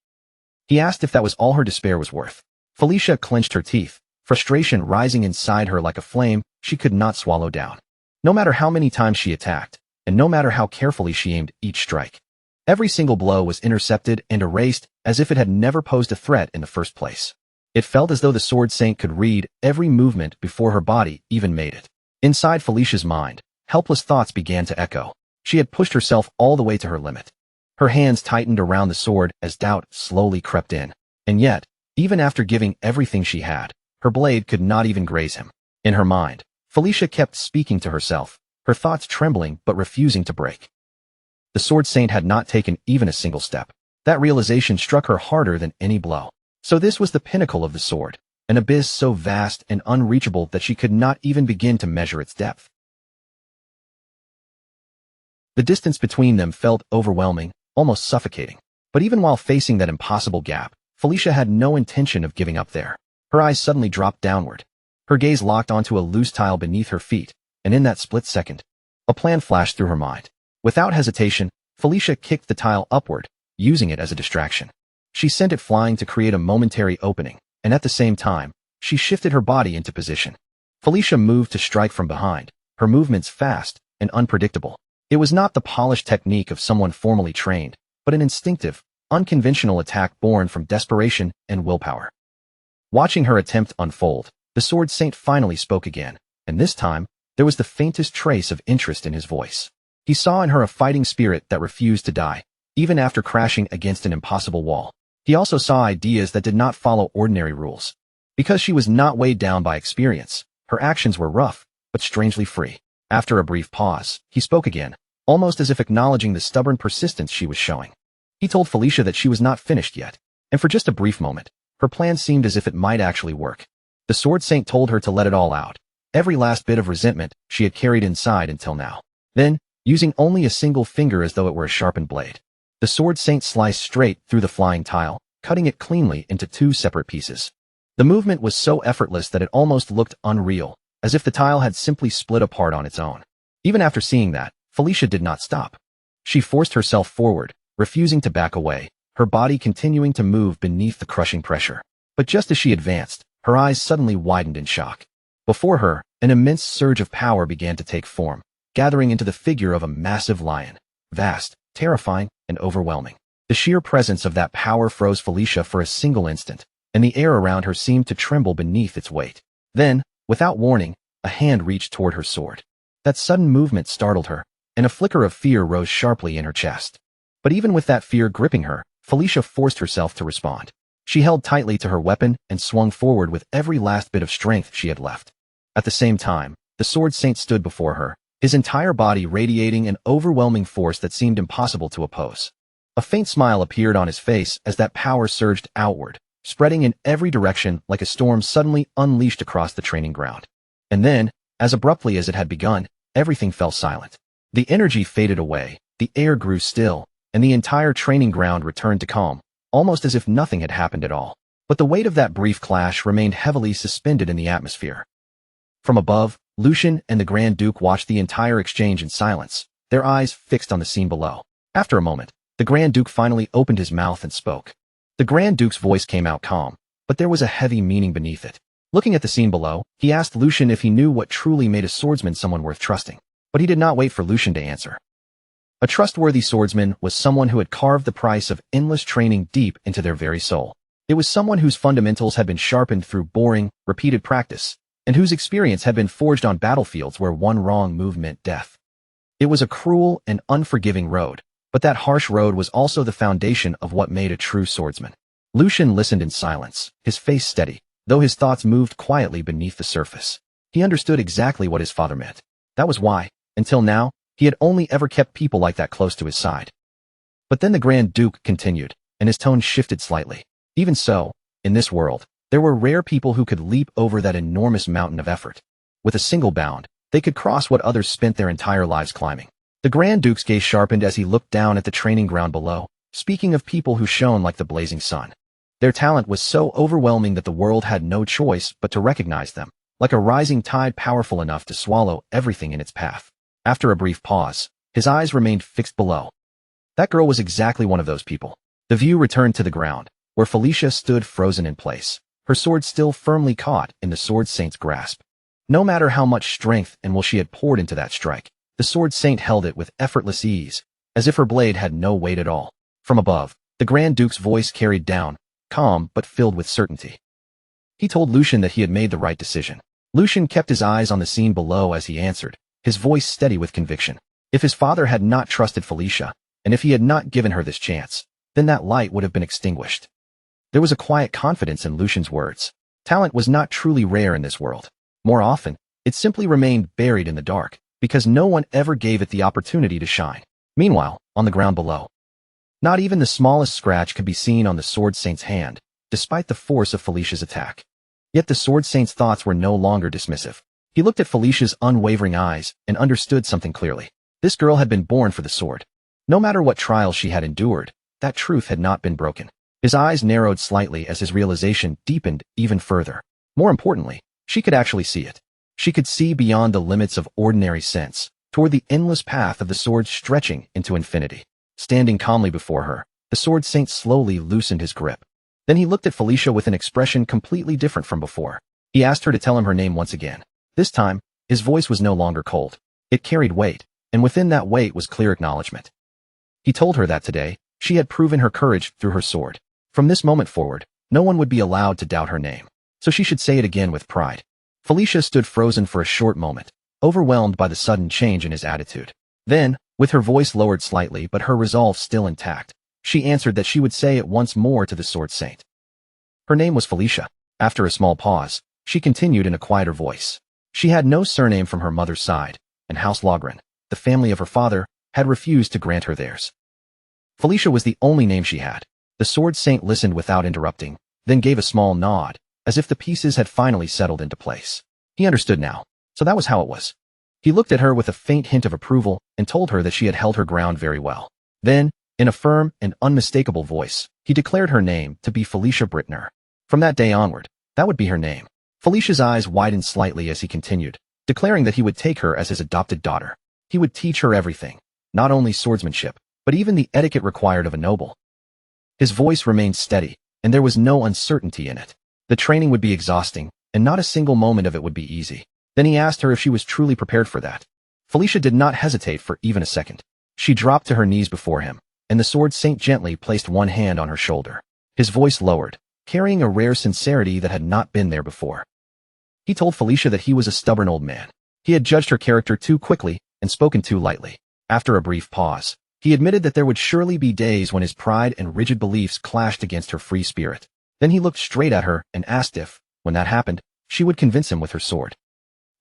He asked if that was all her despair was worth. Felicia clenched her teeth, frustration rising inside her like a flame she could not swallow down. No matter how many times she attacked, and no matter how carefully she aimed each strike, every single blow was intercepted and erased as if it had never posed a threat in the first place. It felt as though the Sword Saint could read every movement before her body even made it. Inside Felicia's mind, helpless thoughts began to echo. She had pushed herself all the way to her limit. Her hands tightened around the sword as doubt slowly crept in. And yet, even after giving everything she had, her blade could not even graze him. In her mind, Felicia kept speaking to herself, her thoughts trembling but refusing to break. The Sword Saint had not taken even a single step. That realization struck her harder than any blow. So this was the pinnacle of the sword, an abyss so vast and unreachable that she could not even begin to measure its depth. The distance between them felt overwhelming, almost suffocating. But even while facing that impossible gap, Felicia had no intention of giving up there. Her eyes suddenly dropped downward. Her gaze locked onto a loose tile beneath her feet, and in that split second, a plan flashed through her mind. Without hesitation, Felicia kicked the tile upward, using it as a distraction. She sent it flying to create a momentary opening, and at the same time, she shifted her body into position. Felicia moved to strike from behind, her movements fast and unpredictable. It was not the polished technique of someone formally trained, but an instinctive, unconventional attack born from desperation and willpower. Watching her attempt unfold, the Sword Saint finally spoke again, and this time, there was the faintest trace of interest in his voice. He saw in her a fighting spirit that refused to die, even after crashing against an impossible wall. He also saw ideas that did not follow ordinary rules. Because she was not weighed down by experience, her actions were rough, but strangely free. After a brief pause, he spoke again, almost as if acknowledging the stubborn persistence she was showing. He told Felicia that she was not finished yet, and for just a brief moment, her plan seemed as if it might actually work. The Sword Saint told her to let it all out, every last bit of resentment she had carried inside until now. Then, using only a single finger as though it were a sharpened blade, the Sword Saint sliced straight through the flying tile, cutting it cleanly into two separate pieces. The movement was so effortless that it almost looked unreal, as if the tile had simply split apart on its own. Even after seeing that, Felicia did not stop. She forced herself forward, refusing to back away, her body continuing to move beneath the crushing pressure. But just as she advanced, her eyes suddenly widened in shock. Before her, an immense surge of power began to take form, gathering into the figure of a massive lion. Vast, terrifying, and overwhelming. The sheer presence of that power froze Felicia for a single instant, and the air around her seemed to tremble beneath its weight. Then, without warning, a hand reached toward her sword. That sudden movement startled her, and a flicker of fear rose sharply in her chest. But even with that fear gripping her, Felicia forced herself to respond. She held tightly to her weapon and swung forward with every last bit of strength she had left. At the same time, the Sword Saint stood before her, his entire body radiating an overwhelming force that seemed impossible to oppose. A faint smile appeared on his face as that power surged outward, spreading in every direction like a storm suddenly unleashed across the training ground. And then, as abruptly as it had begun, everything fell silent. The energy faded away, the air grew still, and the entire training ground returned to calm, almost as if nothing had happened at all. But the weight of that brief clash remained heavily suspended in the atmosphere. From above, Lucian and the Grand Duke watched the entire exchange in silence, their eyes fixed on the scene below. After a moment, the Grand Duke finally opened his mouth and spoke. The Grand Duke's voice came out calm, but there was a heavy meaning beneath it. Looking at the scene below, he asked Lucian if he knew what truly made a swordsman someone worth trusting. But he did not wait for Lucian to answer. A trustworthy swordsman was someone who had carved the price of endless training deep into their very soul. It was someone whose fundamentals had been sharpened through boring, repeated practice, and whose experience had been forged on battlefields where one wrong move meant death. It was a cruel and unforgiving road, but that harsh road was also the foundation of what made a true swordsman. Lucian listened in silence, his face steady, though his thoughts moved quietly beneath the surface. He understood exactly what his father meant. That was why, until now, he had only ever kept people like that close to his side. But then the Grand Duke continued, and his tone shifted slightly. Even so, in this world, there were rare people who could leap over that enormous mountain of effort. With a single bound, they could cross what others spent their entire lives climbing. The Grand Duke's gaze sharpened as he looked down at the training ground below, speaking of people who shone like the blazing sun. Their talent was so overwhelming that the world had no choice but to recognize them, like a rising tide powerful enough to swallow everything in its path. After a brief pause, his eyes remained fixed below. That girl was exactly one of those people. The view returned to the ground, where Felicia stood frozen in place, her sword still firmly caught in the Sword Saint's grasp. No matter how much strength and will she had poured into that strike, the Sword Saint held it with effortless ease, as if her blade had no weight at all. From above, the Grand Duke's voice carried down, calm but filled with certainty. He told Lucian that he had made the right decision. Lucian kept his eyes on the scene below as he answered, his voice steady with conviction. If his father had not trusted Felicia, and if he had not given her this chance, then that light would have been extinguished. There was a quiet confidence in Lucian's words. Talent was not truly rare in this world. More often, it simply remained buried in the dark, because no one ever gave it the opportunity to shine. Meanwhile, on the ground below, not even the smallest scratch could be seen on the Sword Saint's hand, despite the force of Felicia's attack. Yet the Sword Saint's thoughts were no longer dismissive. He looked at Felicia's unwavering eyes and understood something clearly. This girl had been born for the sword. No matter what trials she had endured, that truth had not been broken. His eyes narrowed slightly as his realization deepened even further. More importantly, she could actually see it. She could see beyond the limits of ordinary sense, toward the endless path of the sword stretching into infinity. Standing calmly before her, the Sword Saint slowly loosened his grip. Then he looked at Felicia with an expression completely different from before. He asked her to tell him her name once again. This time, his voice was no longer cold. It carried weight, and within that weight was clear acknowledgement. He told her that today, she had proven her courage through her sword. From this moment forward, no one would be allowed to doubt her name, so she should say it again with pride. Felicia stood frozen for a short moment, overwhelmed by the sudden change in his attitude. Then, with her voice lowered slightly but her resolve still intact, she answered that she would say it once more to the Sword Saint. Her name was Felicia. After a small pause, she continued in a quieter voice. She had no surname from her mother's side, and House Logren, the family of her father, had refused to grant her theirs. Felicia was the only name she had. The Sword Saint listened without interrupting, then gave a small nod, as if the pieces had finally settled into place. He understood now, so that was how it was. He looked at her with a faint hint of approval and told her that she had held her ground very well. Then, in a firm and unmistakable voice, he declared her name to be Felicia Brittner. From that day onward, that would be her name. Felicia's eyes widened slightly as he continued, declaring that he would take her as his adopted daughter. He would teach her everything, not only swordsmanship, but even the etiquette required of a noble. His voice remained steady, and there was no uncertainty in it. The training would be exhausting, and not a single moment of it would be easy. Then he asked her if she was truly prepared for that. Felicia did not hesitate for even a second. She dropped to her knees before him, and the Sword Saint gently placed one hand on her shoulder. His voice lowered, carrying a rare sincerity that had not been there before. He told Felicia that he was a stubborn old man. He had judged her character too quickly and spoken too lightly. After a brief pause, he admitted that there would surely be days when his pride and rigid beliefs clashed against her free spirit. Then he looked straight at her and asked if, when that happened, she would convince him with her sword.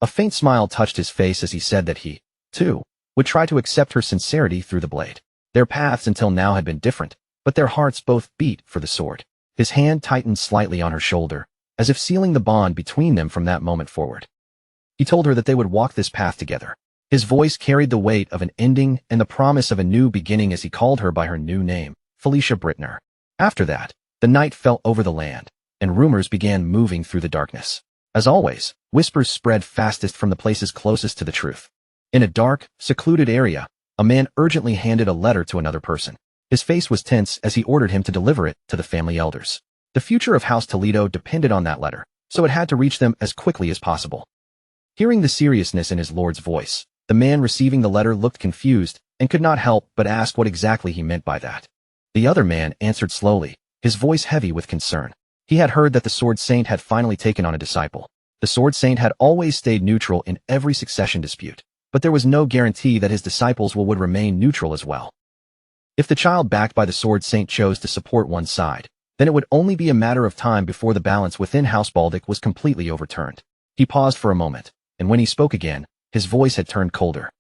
A faint smile touched his face as he said that he, too, would try to accept her sincerity through the blade. Their paths until now had been different, but their hearts both beat for the sword. His hand tightened slightly on her shoulder, as if sealing the bond between them from that moment forward. He told her that they would walk this path together. His voice carried the weight of an ending and the promise of a new beginning as he called her by her new name, Felicia Brittner. After that, the night fell over the land, and rumors began moving through the darkness. As always, whispers spread fastest from the places closest to the truth. In a dark, secluded area, a man urgently handed a letter to another person. His face was tense as he ordered him to deliver it to the family elders. The future of House Toledo depended on that letter, so it had to reach them as quickly as possible. Hearing the seriousness in his lord's voice, the man receiving the letter looked confused and could not help but ask what exactly he meant by that. The other man answered slowly, his voice heavy with concern. He had heard that the Sword Saint had finally taken on a disciple. The Sword Saint had always stayed neutral in every succession dispute, but there was no guarantee that his disciples would remain neutral as well. If the child backed by the Sword Saint chose to support one side, then it would only be a matter of time before the balance within House Baldic was completely overturned. He paused for a moment, and when he spoke again, his voice had turned colder.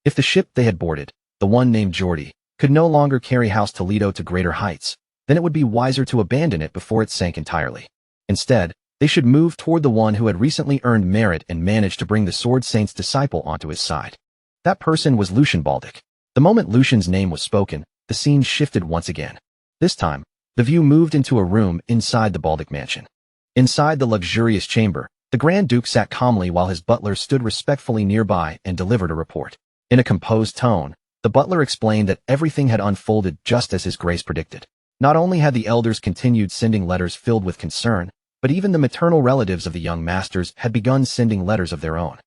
If the ship they had boarded, the one named Geordie, could no longer carry House Toledo to greater heights, then it would be wiser to abandon it before it sank entirely. Instead, they should move toward the one who had recently earned merit and managed to bring the Sword Saint's disciple onto his side. That person was Lucian Baldic. The moment Lucian's name was spoken, the scene shifted once again. This time, the view moved into a room inside the Baldic mansion. Inside the luxurious chamber, the Grand Duke sat calmly while his butler stood respectfully nearby and delivered a report. In a composed tone, the butler explained that everything had unfolded just as his grace predicted. Not only had the elders continued sending letters filled with concern, but even the maternal relatives of the young masters had begun sending letters of their own.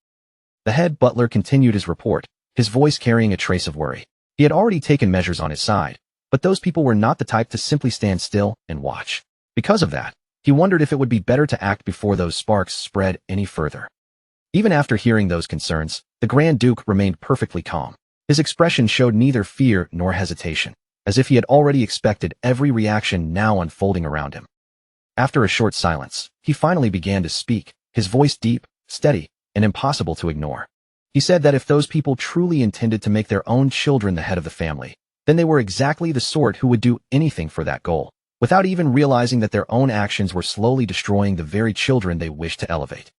The head butler continued his report, his voice carrying a trace of worry. He had already taken measures on his side, but those people were not the type to simply stand still and watch. Because of that, he wondered if it would be better to act before those sparks spread any further. Even after hearing those concerns, the Grand Duke remained perfectly calm. His expression showed neither fear nor hesitation, as if he had already expected every reaction now unfolding around him. After a short silence, he finally began to speak, his voice deep, steady, and impossible to ignore. He said that if those people truly intended to make their own children the head of the family, then they were exactly the sort who would do anything for that goal, without even realizing that their own actions were slowly destroying the very children they wished to elevate.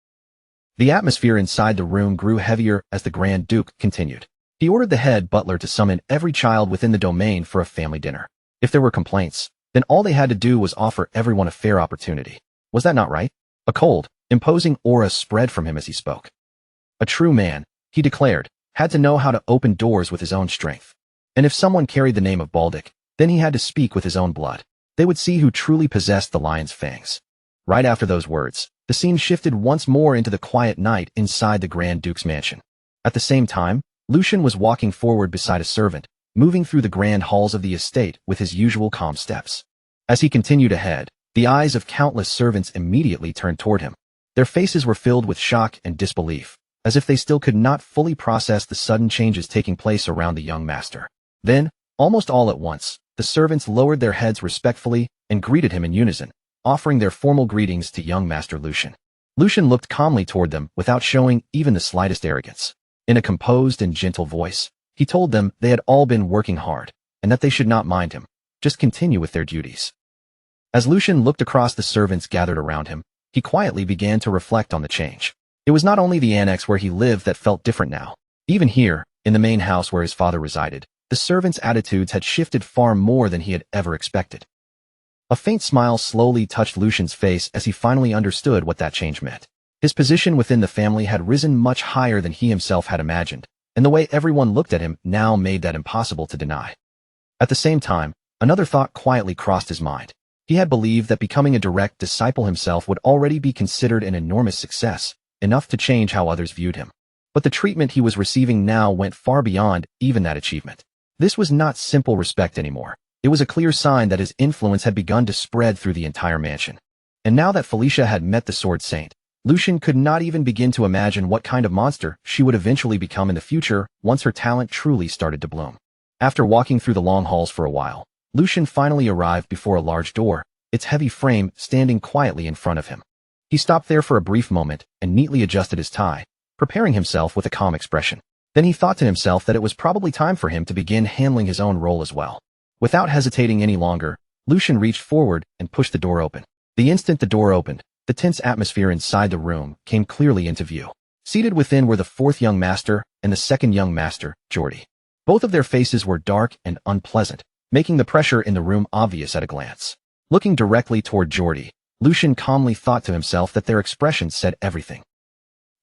The atmosphere inside the room grew heavier as the Grand Duke continued. He ordered the head butler to summon every child within the domain for a family dinner. If there were complaints, then all they had to do was offer everyone a fair opportunity. Was that not right? A cold, imposing aura spread from him as he spoke. A true man, he declared, had to know how to open doors with his own strength. And if someone carried the name of Baldic, then he had to speak with his own blood. They would see who truly possessed the lion's fangs. Right after those words, the scene shifted once more into the quiet night inside the Grand Duke's mansion. At the same time, Lucian was walking forward beside a servant, moving through the grand halls of the estate with his usual calm steps. As he continued ahead, the eyes of countless servants immediately turned toward him. Their faces were filled with shock and disbelief, as if they still could not fully process the sudden changes taking place around the young master. Then, almost all at once, the servants lowered their heads respectfully and greeted him in unison, offering their formal greetings to young Master Lucian. Lucian looked calmly toward them without showing even the slightest arrogance. In a composed and gentle voice, he told them they had all been working hard, and that they should not mind him, just continue with their duties. As Lucian looked across the servants gathered around him, he quietly began to reflect on the change. It was not only the annex where he lived that felt different now. Even here, in the main house where his father resided, the servants' attitudes had shifted far more than he had ever expected. A faint smile slowly touched Lucian's face as he finally understood what that change meant. His position within the family had risen much higher than he himself had imagined, and the way everyone looked at him now made that impossible to deny. At the same time, Another thought quietly crossed his mind. He had believed that becoming a direct disciple himself would already be considered an enormous success, enough to change how others viewed him. But the treatment he was receiving now went far beyond even that achievement. This was not simple respect anymore. It was a clear sign that his influence had begun to spread through the entire mansion. And now that Felicia had met the Sword Saint, Lucian could not even begin to imagine what kind of monster she would eventually become in the future once her talent truly started to bloom. After walking through the long halls for a while, Lucian finally arrived before a large door, its heavy frame standing quietly in front of him. He stopped there for a brief moment and neatly adjusted his tie, preparing himself with a calm expression. Then he thought to himself that it was probably time for him to begin handling his own role as well. Without hesitating any longer, Lucian reached forward and pushed the door open. The instant the door opened, the tense atmosphere inside the room came clearly into view. Seated within were the fourth young master and the second young master, Jordy. Both of their faces were dark and unpleasant, making the pressure in the room obvious at a glance. Looking directly toward Jordy, Lucian calmly thought to himself that their expressions said everything.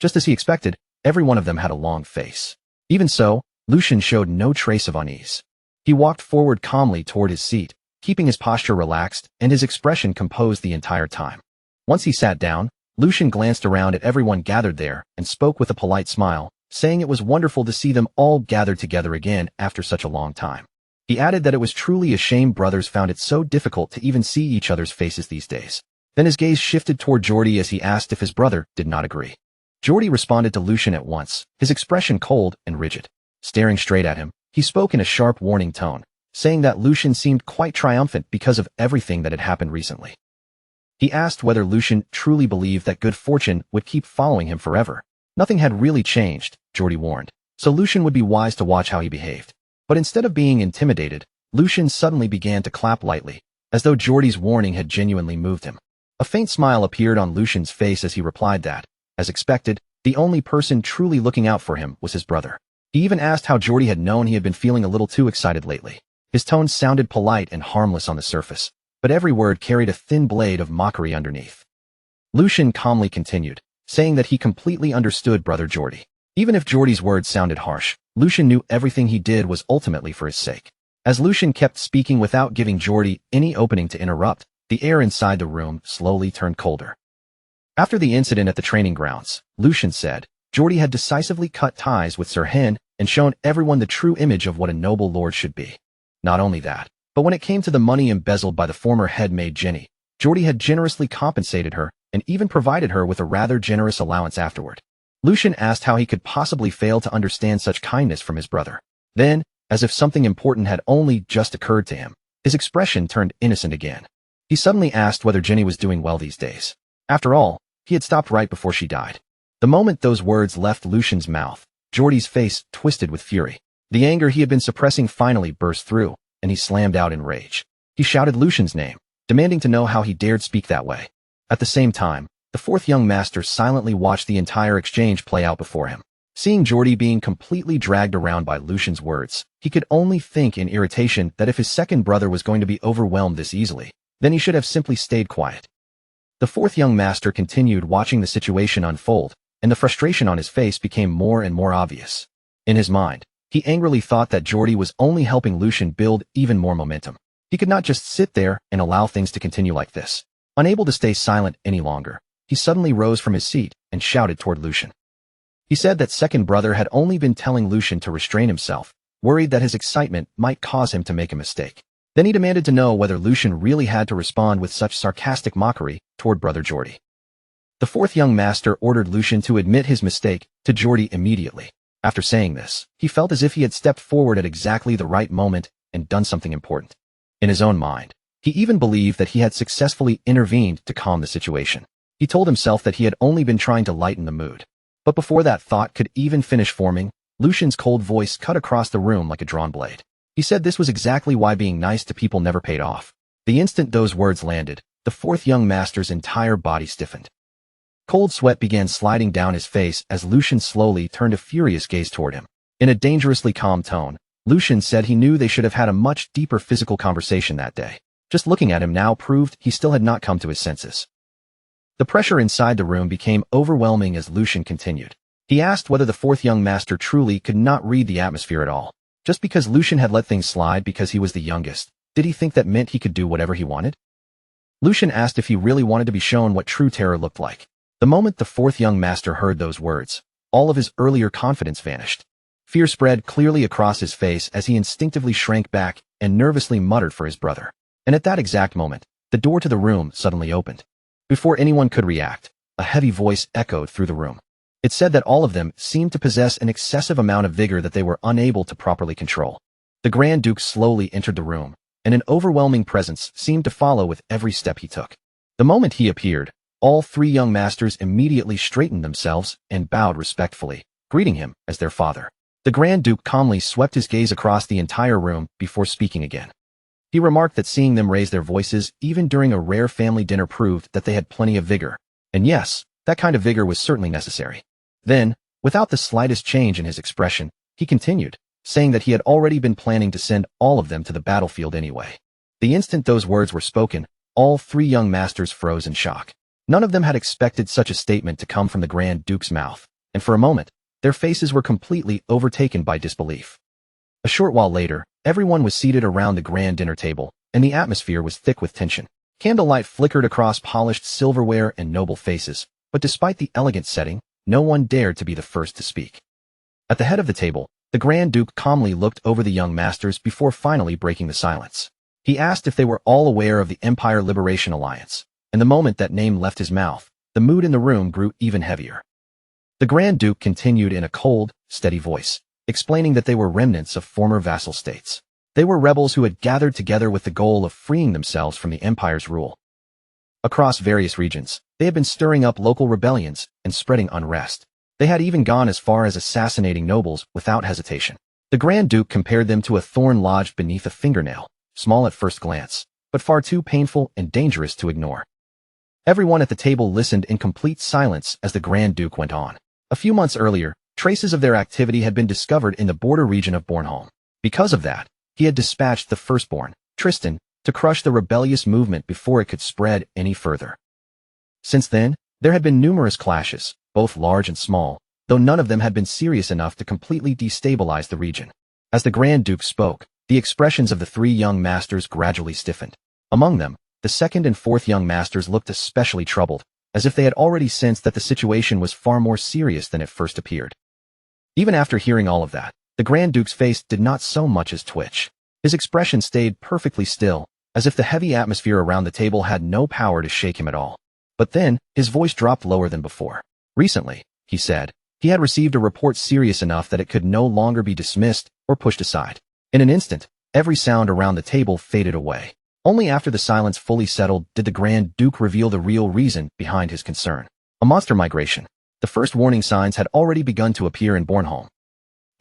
Just as he expected, every one of them had a long face. Even so, Lucian showed no trace of unease. He walked forward calmly toward his seat, keeping his posture relaxed and his expression composed the entire time. Once he sat down, Lucian glanced around at everyone gathered there and spoke with a polite smile, saying it was wonderful to see them all gathered together again after such a long time. He added that it was truly a shame brothers found it so difficult to even see each other's faces these days. Then his gaze shifted toward Jordy as he asked if his brother did not agree. Jordy responded to Lucian at once, his expression cold and rigid. Staring straight at him, he spoke in a sharp warning tone, saying that Lucian seemed quite triumphant because of everything that had happened recently. He asked whether Lucian truly believed that good fortune would keep following him forever. Nothing had really changed, Jordy warned, so Lucian would be wise to watch how he behaved. But instead of being intimidated, Lucian suddenly began to clap lightly, as though Jordy's warning had genuinely moved him. A faint smile appeared on Lucian's face as he replied that, as expected, the only person truly looking out for him was his brother. He even asked how Jordy had known he had been feeling a little too excited lately. His tone sounded polite and harmless on the surface, but every word carried a thin blade of mockery underneath. Lucian calmly continued, saying that he completely understood brother Jordy. Even if Jordy's words sounded harsh, Lucian knew everything he did was ultimately for his sake. As Lucian kept speaking without giving Jordy any opening to interrupt, the air inside the room slowly turned colder. After the incident at the training grounds, Lucian said, Jordy had decisively cut ties with Sir Hen and shown everyone the true image of what a noble lord should be. Not only that, but when it came to the money embezzled by the former head maid Jenny, Jordy had generously compensated her and even provided her with a rather generous allowance afterward. Lucian asked how he could possibly fail to understand such kindness from his brother. Then, as if something important had only just occurred to him, his expression turned innocent again. He suddenly asked whether Jenny was doing well these days. After all, he had stopped right before she died. The moment those words left Lucian's mouth, Jordy's face twisted with fury. The anger he had been suppressing finally burst through, and he slammed out in rage. He shouted Lucian's name, demanding to know how he dared speak that way. At the same time, the fourth young master silently watched the entire exchange play out before him. Seeing Jordy being completely dragged around by Lucian's words, he could only think in irritation that if his second brother was going to be overwhelmed this easily, then he should have simply stayed quiet. The fourth young master continued watching the situation unfold, and the frustration on his face became more and more obvious. In his mind, he angrily thought that Jordy was only helping Lucian build even more momentum. He could not just sit there and allow things to continue like this. Unable to stay silent any longer, he suddenly rose from his seat and shouted toward Lucian. He said that second brother had only been telling Lucian to restrain himself, worried that his excitement might cause him to make a mistake. Then he demanded to know whether Lucian really had to respond with such sarcastic mockery toward brother Jordy. The fourth young master ordered Lucian to admit his mistake to Jordy immediately. After saying this, he felt as if he had stepped forward at exactly the right moment and done something important. In his own mind, he even believed that he had successfully intervened to calm the situation. He told himself that he had only been trying to lighten the mood. But before that thought could even finish forming, Lucian's cold voice cut across the room like a drawn blade. He said this was exactly why being nice to people never paid off. The instant those words landed, the fourth young master's entire body stiffened. Cold sweat began sliding down his face as Lucian slowly turned a furious gaze toward him. In a dangerously calm tone, Lucian said he knew they should have had a much deeper physical conversation that day. Just looking at him now proved he still had not come to his senses. The pressure inside the room became overwhelming as Lucian continued. He asked whether the fourth young master truly could not read the atmosphere at all. Just because Lucian had let things slide because he was the youngest, Did he think that meant he could do whatever he wanted? Lucian asked if he really wanted to be shown what true terror looked like. The moment the fourth young master heard those words, all of his earlier confidence vanished. Fear spread clearly across his face as he instinctively shrank back and nervously muttered for his brother. And at that exact moment, the door to the room suddenly opened. Before anyone could react, a heavy voice echoed through the room. It said that all of them seemed to possess an excessive amount of vigor that they were unable to properly control. The Grand Duke slowly entered the room, and an overwhelming presence seemed to follow with every step he took. The moment he appeared, all three young masters immediately straightened themselves and bowed respectfully, greeting him as their father. The Grand Duke calmly swept his gaze across the entire room before speaking again. He remarked that seeing them raise their voices even during a rare family dinner proved that they had plenty of vigor. And yes, that kind of vigor was certainly necessary. Then, without the slightest change in his expression, he continued, saying that he had already been planning to send all of them to the battlefield anyway. The instant those words were spoken, all three young masters froze in shock. None of them had expected such a statement to come from the Grand Duke's mouth, and for a moment, their faces were completely overtaken by disbelief. A short while later, everyone was seated around the grand dinner table, and the atmosphere was thick with tension. Candlelight flickered across polished silverware and noble faces, but despite the elegant setting, no one dared to be the first to speak. At the head of the table, the Grand Duke calmly looked over the young masters before finally breaking the silence. He asked if they were all aware of the Empire Liberation Alliance, and the moment that name left his mouth, the mood in the room grew even heavier. The Grand Duke continued in a cold, steady voice, explaining that they were remnants of former vassal states. They were rebels who had gathered together with the goal of freeing themselves from the Empire's rule. Across various regions, they had been stirring up local rebellions and spreading unrest. They had even gone as far as assassinating nobles without hesitation. The Grand Duke compared them to a thorn lodged beneath a fingernail, small at first glance, but far too painful and dangerous to ignore. Everyone at the table listened in complete silence as the Grand Duke went on. A few months earlier, traces of their activity had been discovered in the border region of Bornholm. Because of that, he had dispatched the firstborn, Tristan, to crush the rebellious movement before it could spread any further. Since then, there had been numerous clashes, both large and small, though none of them had been serious enough to completely destabilize the region. As the Grand Duke spoke, the expressions of the three young masters gradually stiffened. Among them, the second and fourth young masters looked especially troubled, as if they had already sensed that the situation was far more serious than it first appeared. Even after hearing all of that, the Grand Duke's face did not so much as twitch. His expression stayed perfectly still, as if the heavy atmosphere around the table had no power to shake him at all. But then, his voice dropped lower than before. Recently, he said, he had received a report serious enough that it could no longer be dismissed or pushed aside. In an instant, every sound around the table faded away. Only after the silence fully settled did the Grand Duke reveal the real reason behind his concern. A monster migration. The first warning signs had already begun to appear in Bornholm.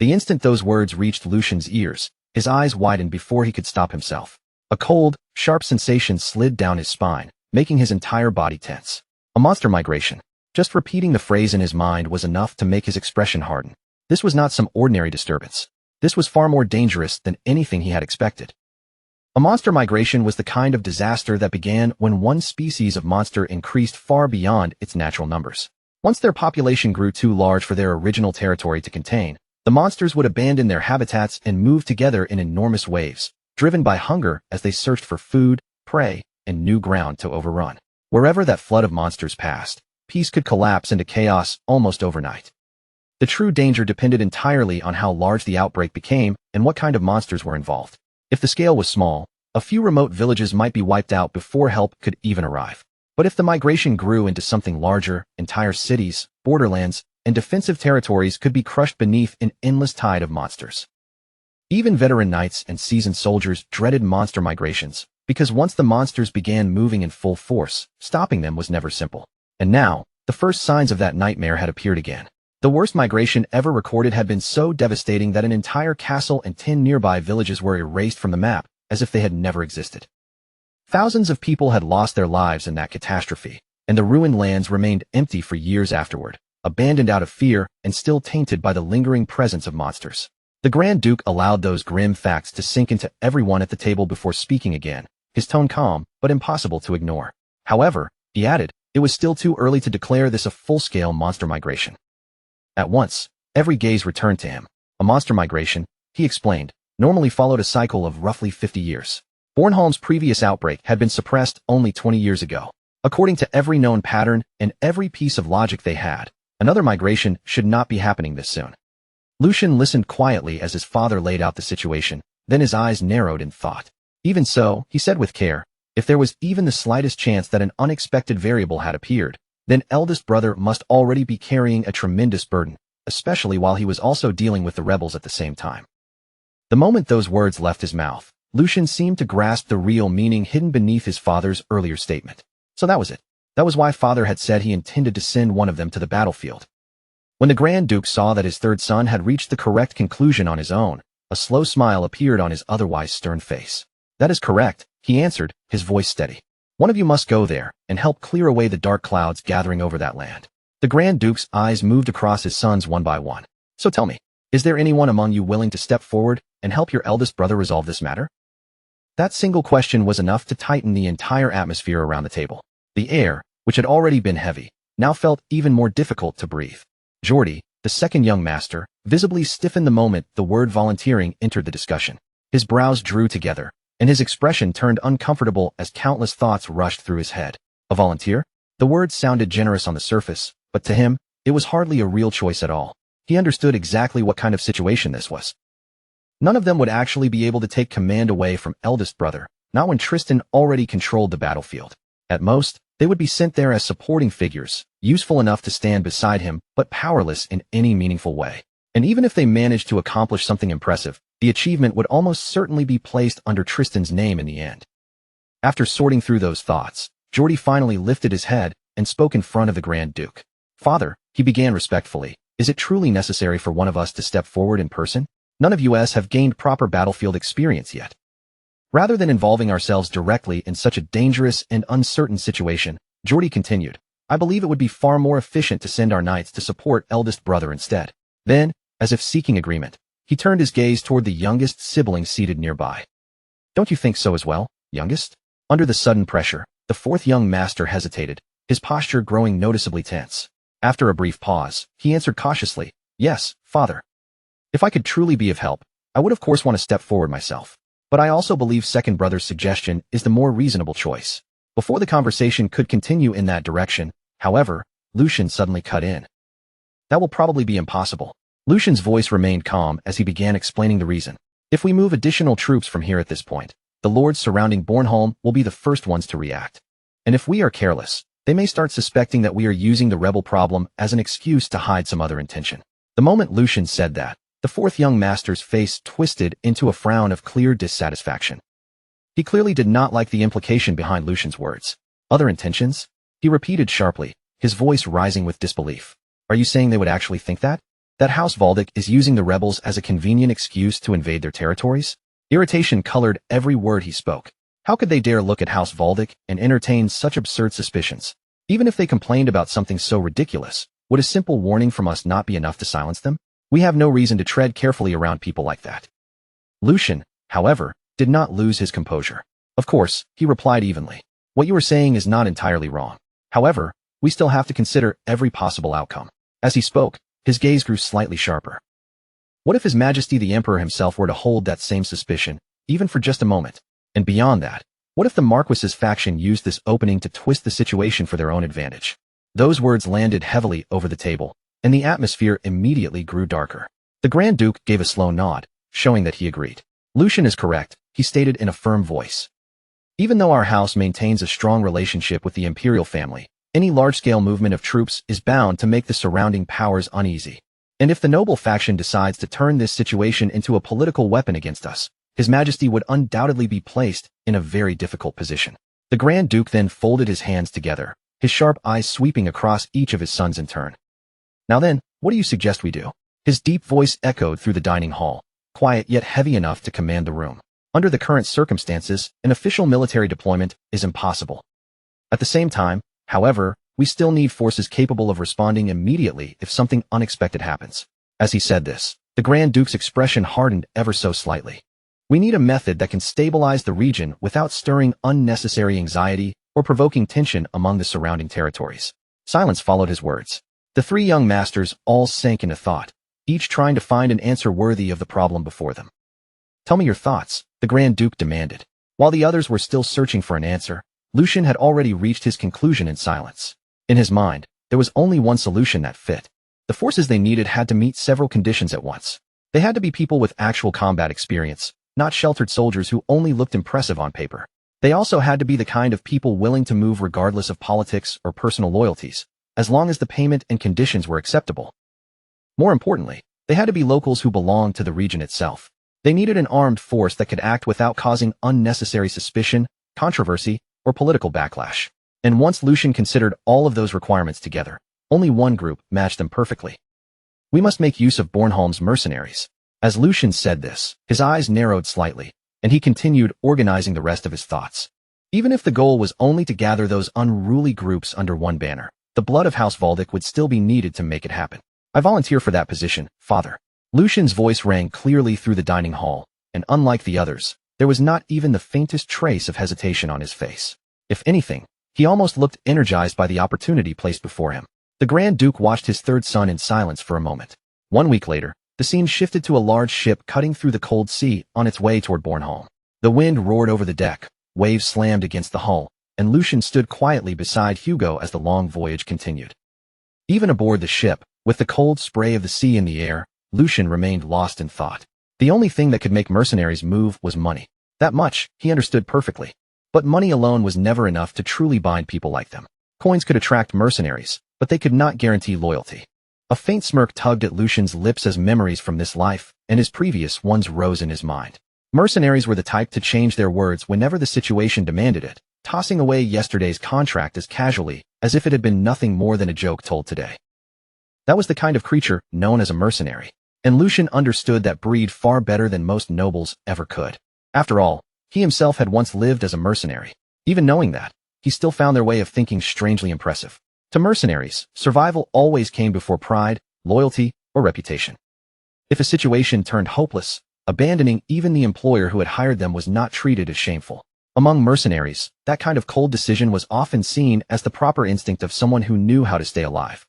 The instant those words reached Lucian's ears, his eyes widened before he could stop himself. A cold, sharp sensation slid down his spine, making his entire body tense. A monster migration. Just repeating the phrase in his mind was enough to make his expression harden. This was not some ordinary disturbance. This was far more dangerous than anything he had expected. A monster migration was the kind of disaster that began when one species of monster increased far beyond its natural numbers. Once their population grew too large for their original territory to contain, the monsters would abandon their habitats and move together in enormous waves, driven by hunger as they searched for food, prey, and new ground to overrun. Wherever that flood of monsters passed, peace could collapse into chaos almost overnight. The true danger depended entirely on how large the outbreak became and what kind of monsters were involved. If the scale was small, a few remote villages might be wiped out before help could even arrive. But if the migration grew into something larger, entire cities, borderlands, and defensive territories could be crushed beneath an endless tide of monsters. Even veteran knights and seasoned soldiers dreaded monster migrations, because once the monsters began moving in full force, stopping them was never simple. And now, the first signs of that nightmare had appeared again. The worst migration ever recorded had been so devastating that an entire castle and 10 nearby villages were erased from the map, as if they had never existed. Thousands of people had lost their lives in that catastrophe, and the ruined lands remained empty for years afterward, abandoned out of fear and still tainted by the lingering presence of monsters. The Grand Duke allowed those grim facts to sink into everyone at the table before speaking again, his tone calm but impossible to ignore. However, he added, it was still too early to declare this a full-scale monster migration. At once, every gaze returned to him. A monster migration, he explained, normally followed a cycle of roughly 50 years. Bornholm's previous outbreak had been suppressed only 20 years ago. According to every known pattern and every piece of logic they had, another migration should not be happening this soon. Lucian listened quietly as his father laid out the situation, then his eyes narrowed in thought. Even so, he said with care, if there was even the slightest chance that an unexpected variable had appeared, then eldest brother must already be carrying a tremendous burden, especially while he was also dealing with the rebels at the same time. The moment those words left his mouth, Lucian seemed to grasp the real meaning hidden beneath his father's earlier statement. So that was it. That was why father had said he intended to send one of them to the battlefield. When the Grand Duke saw that his third son had reached the correct conclusion on his own, a slow smile appeared on his otherwise stern face. That is correct, he answered, his voice steady. One of you must go there and help clear away the dark clouds gathering over that land. The Grand Duke's eyes moved across his sons one by one. So tell me, is there anyone among you willing to step forward and help your eldest brother resolve this matter? That single question was enough to tighten the entire atmosphere around the table. The air, which had already been heavy, now felt even more difficult to breathe. Jordy, the second young master, visibly stiffened the moment the word volunteering entered the discussion. His brows drew together, and his expression turned uncomfortable as countless thoughts rushed through his head. A volunteer? The word sounded generous on the surface, but to him, it was hardly a real choice at all. He understood exactly what kind of situation this was. None of them would actually be able to take command away from eldest brother, not when Tristan already controlled the battlefield. At most, they would be sent there as supporting figures, useful enough to stand beside him, but powerless in any meaningful way. And even if they managed to accomplish something impressive, the achievement would almost certainly be placed under Tristan's name in the end. After sorting through those thoughts, Jordy finally lifted his head and spoke in front of the Grand Duke. Father, he began respectfully, is it truly necessary for one of us to step forward in person? None of us have gained proper battlefield experience yet. Rather than involving ourselves directly in such a dangerous and uncertain situation, Jordy continued, I believe it would be far more efficient to send our knights to support eldest brother instead. Then, as if seeking agreement, he turned his gaze toward the youngest sibling seated nearby. Don't you think so as well, youngest? Under the sudden pressure, the fourth young master hesitated, his posture growing noticeably tense. After a brief pause, he answered cautiously, yes, father. If I could truly be of help, I would of course want to step forward myself. But I also believe second brother's suggestion is the more reasonable choice. Before the conversation could continue in that direction, however, Lucian suddenly cut in. That will probably be impossible. Lucian's voice remained calm as he began explaining the reason. If we move additional troops from here at this point, the lords surrounding Bornholm will be the first ones to react. And if we are careless, they may start suspecting that we are using the rebel problem as an excuse to hide some other intention. The moment Lucian said that, the fourth young master's face twisted into a frown of clear dissatisfaction. He clearly did not like the implication behind Lucian's words. Other intentions? He repeated sharply, his voice rising with disbelief. Are you saying they would actually think that? That House Valdic is using the rebels as a convenient excuse to invade their territories? Irritation colored every word he spoke. How could they dare look at House Valdic and entertain such absurd suspicions? Even if they complained about something so ridiculous, would a simple warning from us not be enough to silence them? We have no reason to tread carefully around people like that. Lucian, however, did not lose his composure. Of course, he replied evenly. What you are saying is not entirely wrong. However, we still have to consider every possible outcome. As he spoke, his gaze grew slightly sharper. What if His Majesty the Emperor himself were to hold that same suspicion, even for just a moment? And beyond that, what if the Marquis's faction used this opening to twist the situation for their own advantage? Those words landed heavily over the table, and the atmosphere immediately grew darker. The Grand Duke gave a slow nod, showing that he agreed. Lucian is correct, he stated in a firm voice. Even though our house maintains a strong relationship with the imperial family, any large-scale movement of troops is bound to make the surrounding powers uneasy. And if the noble faction decides to turn this situation into a political weapon against us, His Majesty would undoubtedly be placed in a very difficult position. The Grand Duke then folded his hands together, his sharp eyes sweeping across each of his sons in turn. Now then, what do you suggest we do? His deep voice echoed through the dining hall, quiet yet heavy enough to command the room. Under the current circumstances, an official military deployment is impossible. At the same time, however, we still need forces capable of responding immediately if something unexpected happens. As he said this, the Grand Duke's expression hardened ever so slightly. We need a method that can stabilize the region without stirring unnecessary anxiety or provoking tension among the surrounding territories. Silence followed his words. The three young masters all sank into thought, each trying to find an answer worthy of the problem before them. Tell me your thoughts, the Grand Duke demanded. While the others were still searching for an answer, Lucian had already reached his conclusion in silence. In his mind, there was only one solution that fit. The forces they needed had to meet several conditions at once. They had to be people with actual combat experience, not sheltered soldiers who only looked impressive on paper. They also had to be the kind of people willing to move regardless of politics or personal loyalties, as long as the payment and conditions were acceptable. More importantly, they had to be locals who belonged to the region itself. They needed an armed force that could act without causing unnecessary suspicion, controversy, or political backlash. And once Lucian considered all of those requirements together, only one group matched them perfectly. We must make use of Bornholm's mercenaries. As Lucian said this, his eyes narrowed slightly, and he continued organizing the rest of his thoughts. Even if the goal was only to gather those unruly groups under one banner, the blood of House Valdic would still be needed to make it happen. I volunteer for that position, Father. Lucian's voice rang clearly through the dining hall, and unlike the others, there was not even the faintest trace of hesitation on his face. If anything, he almost looked energized by the opportunity placed before him. The Grand Duke watched his third son in silence for a moment. 1 week later, the scene shifted to a large ship cutting through the cold sea on its way toward Bornholm. The wind roared over the deck, waves slammed against the hull, and Lucian stood quietly beside Hugo as the long voyage continued. Even aboard the ship, with the cold spray of the sea in the air, Lucian remained lost in thought. The only thing that could make mercenaries move was money. That much, he understood perfectly. But money alone was never enough to truly bind people like them. Coins could attract mercenaries, but they could not guarantee loyalty. A faint smirk tugged at Lucian's lips as memories from this life and his previous ones rose in his mind. Mercenaries were the type to change their words whenever the situation demanded it, tossing away yesterday's contract as casually as if it had been nothing more than a joke told today. That was the kind of creature known as a mercenary, and Lucian understood that breed far better than most nobles ever could. After all, he himself had once lived as a mercenary. Even knowing that, he still found their way of thinking strangely impressive. To mercenaries, survival always came before pride, loyalty, or reputation. If a situation turned hopeless, abandoning even the employer who had hired them was not treated as shameful. Among mercenaries, that kind of cold decision was often seen as the proper instinct of someone who knew how to stay alive.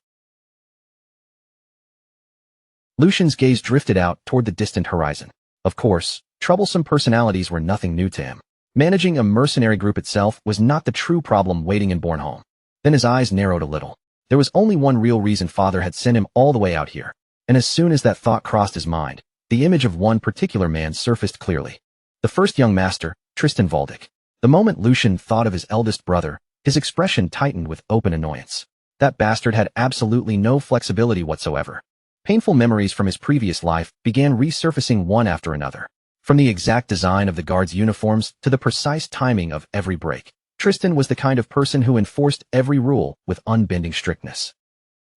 Lucian's gaze drifted out toward the distant horizon. Of course, troublesome personalities were nothing new to him. Managing a mercenary group itself was not the true problem waiting in Bornholm. Then his eyes narrowed a little. There was only one real reason Father had sent him all the way out here, and as soon as that thought crossed his mind, the image of one particular man surfaced clearly. The first young master, Tristan Valdic. The moment Lucian thought of his eldest brother, his expression tightened with open annoyance. That bastard had absolutely no flexibility whatsoever. Painful memories from his previous life began resurfacing one after another. From the exact design of the guards' uniforms to the precise timing of every break, Tristan was the kind of person who enforced every rule with unbending strictness.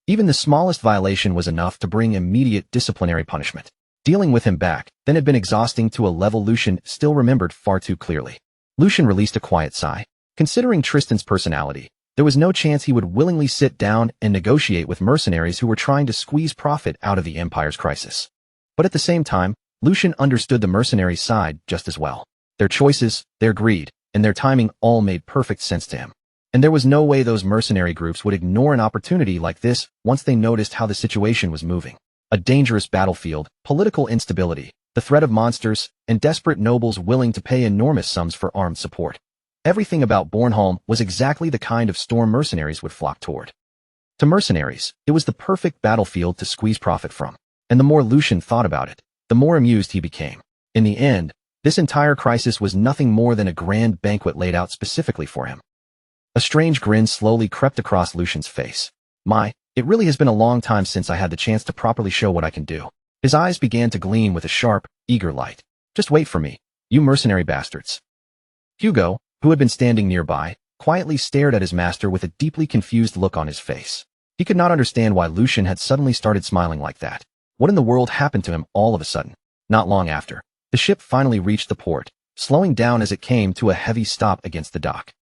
Even the smallest violation was enough to bring immediate disciplinary punishment. Dealing with him back then had been exhausting to a level Lucian still remembered far too clearly. Lucian released a quiet sigh. Considering Tristan's personality, there was no chance he would willingly sit down and negotiate with mercenaries who were trying to squeeze profit out of the Empire's crisis. But at the same time, Lucian understood the mercenaries' side just as well. Their choices, their greed, and their timing all made perfect sense to him. And there was no way those mercenary groups would ignore an opportunity like this once they noticed how the situation was moving. A dangerous battlefield, political instability, the threat of monsters, and desperate nobles willing to pay enormous sums for armed support. Everything about Bornholm was exactly the kind of storm mercenaries would flock toward. To mercenaries, it was the perfect battlefield to squeeze profit from. And the more Lucian thought about it, the more amused he became. In the end, this entire crisis was nothing more than a grand banquet laid out specifically for him. A strange grin slowly crept across Lucian's face. It really has been a long time since I had the chance to properly show what I can do. His eyes began to gleam with a sharp, eager light. Just wait for me, you mercenary bastards. Hugo, who had been standing nearby, quietly stared at his master with a deeply confused look on his face. He could not understand why Lucian had suddenly started smiling like that. What in the world happened to him all of a sudden? Not long after, the ship finally reached the port, slowing down as it came to a heavy stop against the dock.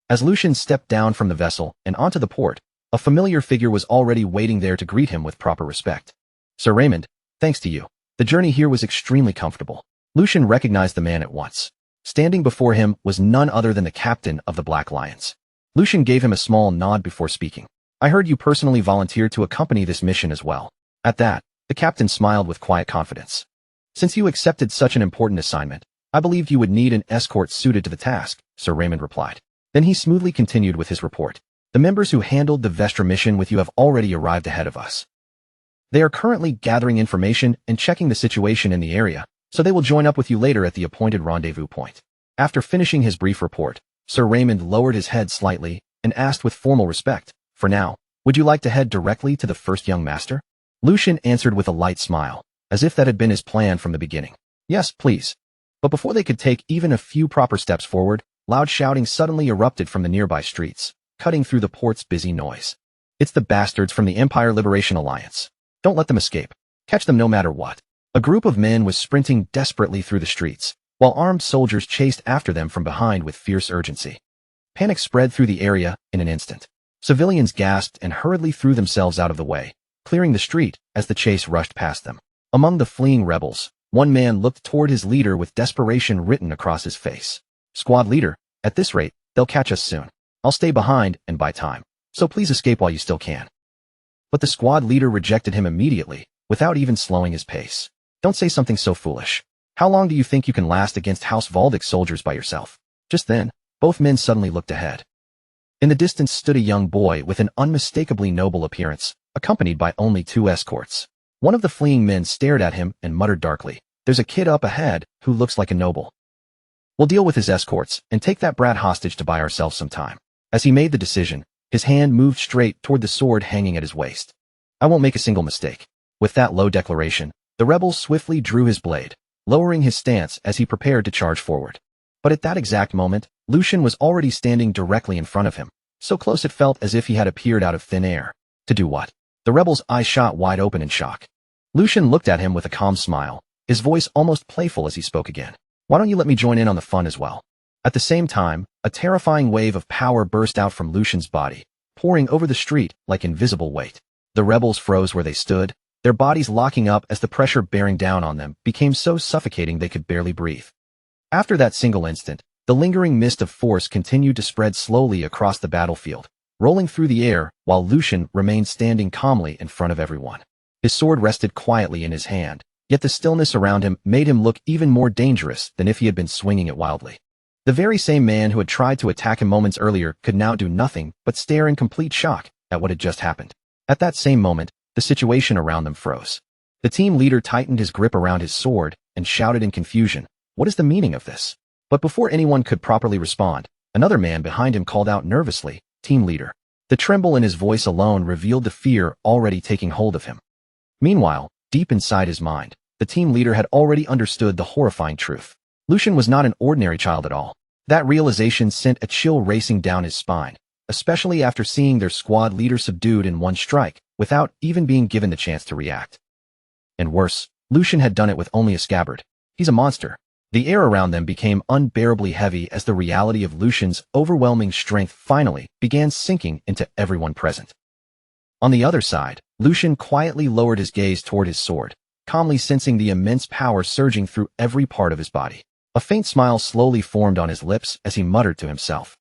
As Lucian stepped down from the vessel and onto the port, a familiar figure was already waiting there to greet him with proper respect. Sir Raymond, thanks to you, the journey here was extremely comfortable. Lucian recognized the man at once. Standing before him was none other than the captain of the Black Lions. Lucian gave him a small nod before speaking. I heard you personally volunteered to accompany this mission as well. At that, the captain smiled with quiet confidence. Since you accepted such an important assignment, I believed you would need an escort suited to the task, Sir Raymond replied. Then he smoothly continued with his report. The members who handled the Vestra mission with you have already arrived ahead of us. They are currently gathering information and checking the situation in the area, so they will join up with you later at the appointed rendezvous point. After finishing his brief report, Sir Raymond lowered his head slightly and asked with formal respect, "For now, would you like to head directly to the first young master?" Lucian answered with a light smile, as if that had been his plan from the beginning. "Yes, please." But before they could take even a few proper steps forward, loud shouting suddenly erupted from the nearby streets, cutting through the port's busy noise. "It's the bastards from the Empire Liberation Alliance. Don't let them escape. Catch them no matter what." A group of men was sprinting desperately through the streets, while armed soldiers chased after them from behind with fierce urgency. Panic spread through the area in an instant. Civilians gasped and hurriedly threw themselves out of the way, clearing the street as the chase rushed past them. Among the fleeing rebels, one man looked toward his leader with desperation written across his face. "Squad leader, at this rate, they'll catch us soon. I'll stay behind and buy time, so please escape while you still can." But the squad leader rejected him immediately, without even slowing his pace. "Don't say something so foolish. How long do you think you can last against House Valdic's soldiers by yourself?" Just then, both men suddenly looked ahead. In the distance stood a young boy with an unmistakably noble appearance, accompanied by only 2 escorts. One of the fleeing men stared at him and muttered darkly, "There's a kid up ahead who looks like a noble. We'll deal with his escorts and take that brat hostage to buy ourselves some time." As he made the decision, his hand moved straight toward the sword hanging at his waist. "I won't make a single mistake." With that low declaration, the rebel swiftly drew his blade, lowering his stance as he prepared to charge forward. But at that exact moment, Lucian was already standing directly in front of him, so close it felt as if he had appeared out of thin air. To do what? The rebel's eyes shot wide open in shock. Lucian looked at him with a calm smile, his voice almost playful as he spoke again. "Why don't you let me join in on the fun as well?" At the same time, a terrifying wave of power burst out from Lucian's body, pouring over the street like invisible weight. The rebels froze where they stood, their bodies locking up as the pressure bearing down on them became so suffocating they could barely breathe. After that single instant, the lingering mist of force continued to spread slowly across the battlefield, rolling through the air while Lucian remained standing calmly in front of everyone. His sword rested quietly in his hand, yet the stillness around him made him look even more dangerous than if he had been swinging it wildly. The very same man who had tried to attack him moments earlier could now do nothing but stare in complete shock at what had just happened. At that same moment, the situation around them froze. The team leader tightened his grip around his sword and shouted in confusion, "What is the meaning of this?" But before anyone could properly respond, another man behind him called out nervously, "Team leader." The tremble in his voice alone revealed the fear already taking hold of him. Meanwhile, deep inside his mind, the team leader had already understood the horrifying truth. Lucian was not an ordinary child at all. That realization sent a chill racing down his spine, especially after seeing their squad leader subdued in one strike, without even being given the chance to react. And worse, Lucian had done it with only a scabbard. He's a monster. The air around them became unbearably heavy as the reality of Lucian's overwhelming strength finally began sinking into everyone present. On the other side, Lucian quietly lowered his gaze toward his sword, calmly sensing the immense power surging through every part of his body. A faint smile slowly formed on his lips as he muttered to himself.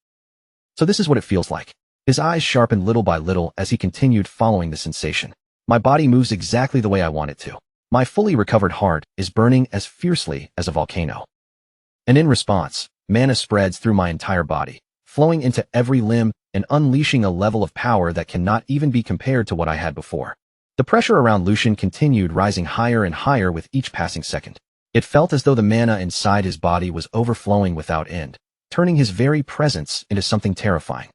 "So this is what it feels like." His eyes sharpened little by little as he continued following the sensation. "My body moves exactly the way I want it to. My fully recovered heart is burning as fiercely as a volcano. And in response, mana spreads through my entire body, flowing into every limb and unleashing a level of power that cannot even be compared to what I had before." The pressure around Lucian continued rising higher and higher with each passing second. It felt as though the mana inside his body was overflowing without end, turning his very presence into something terrifying.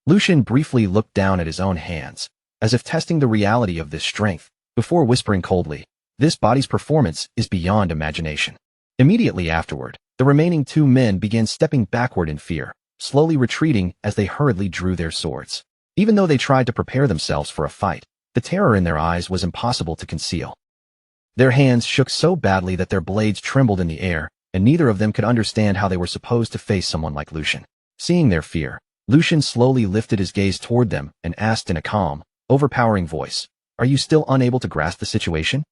Lucian briefly looked down at his own hands, as if testing the reality of this strength, before whispering coldly, "This body's performance is beyond imagination." Immediately afterward, the remaining 2 men began stepping backward in fear, slowly retreating as they hurriedly drew their swords. Even though they tried to prepare themselves for a fight, the terror in their eyes was impossible to conceal. Their hands shook so badly that their blades trembled in the air, and neither of them could understand how they were supposed to face someone like Lucian. Seeing their fear, Lucian slowly lifted his gaze toward them and asked in a calm, overpowering voice, "Are you still unable to grasp the situation?"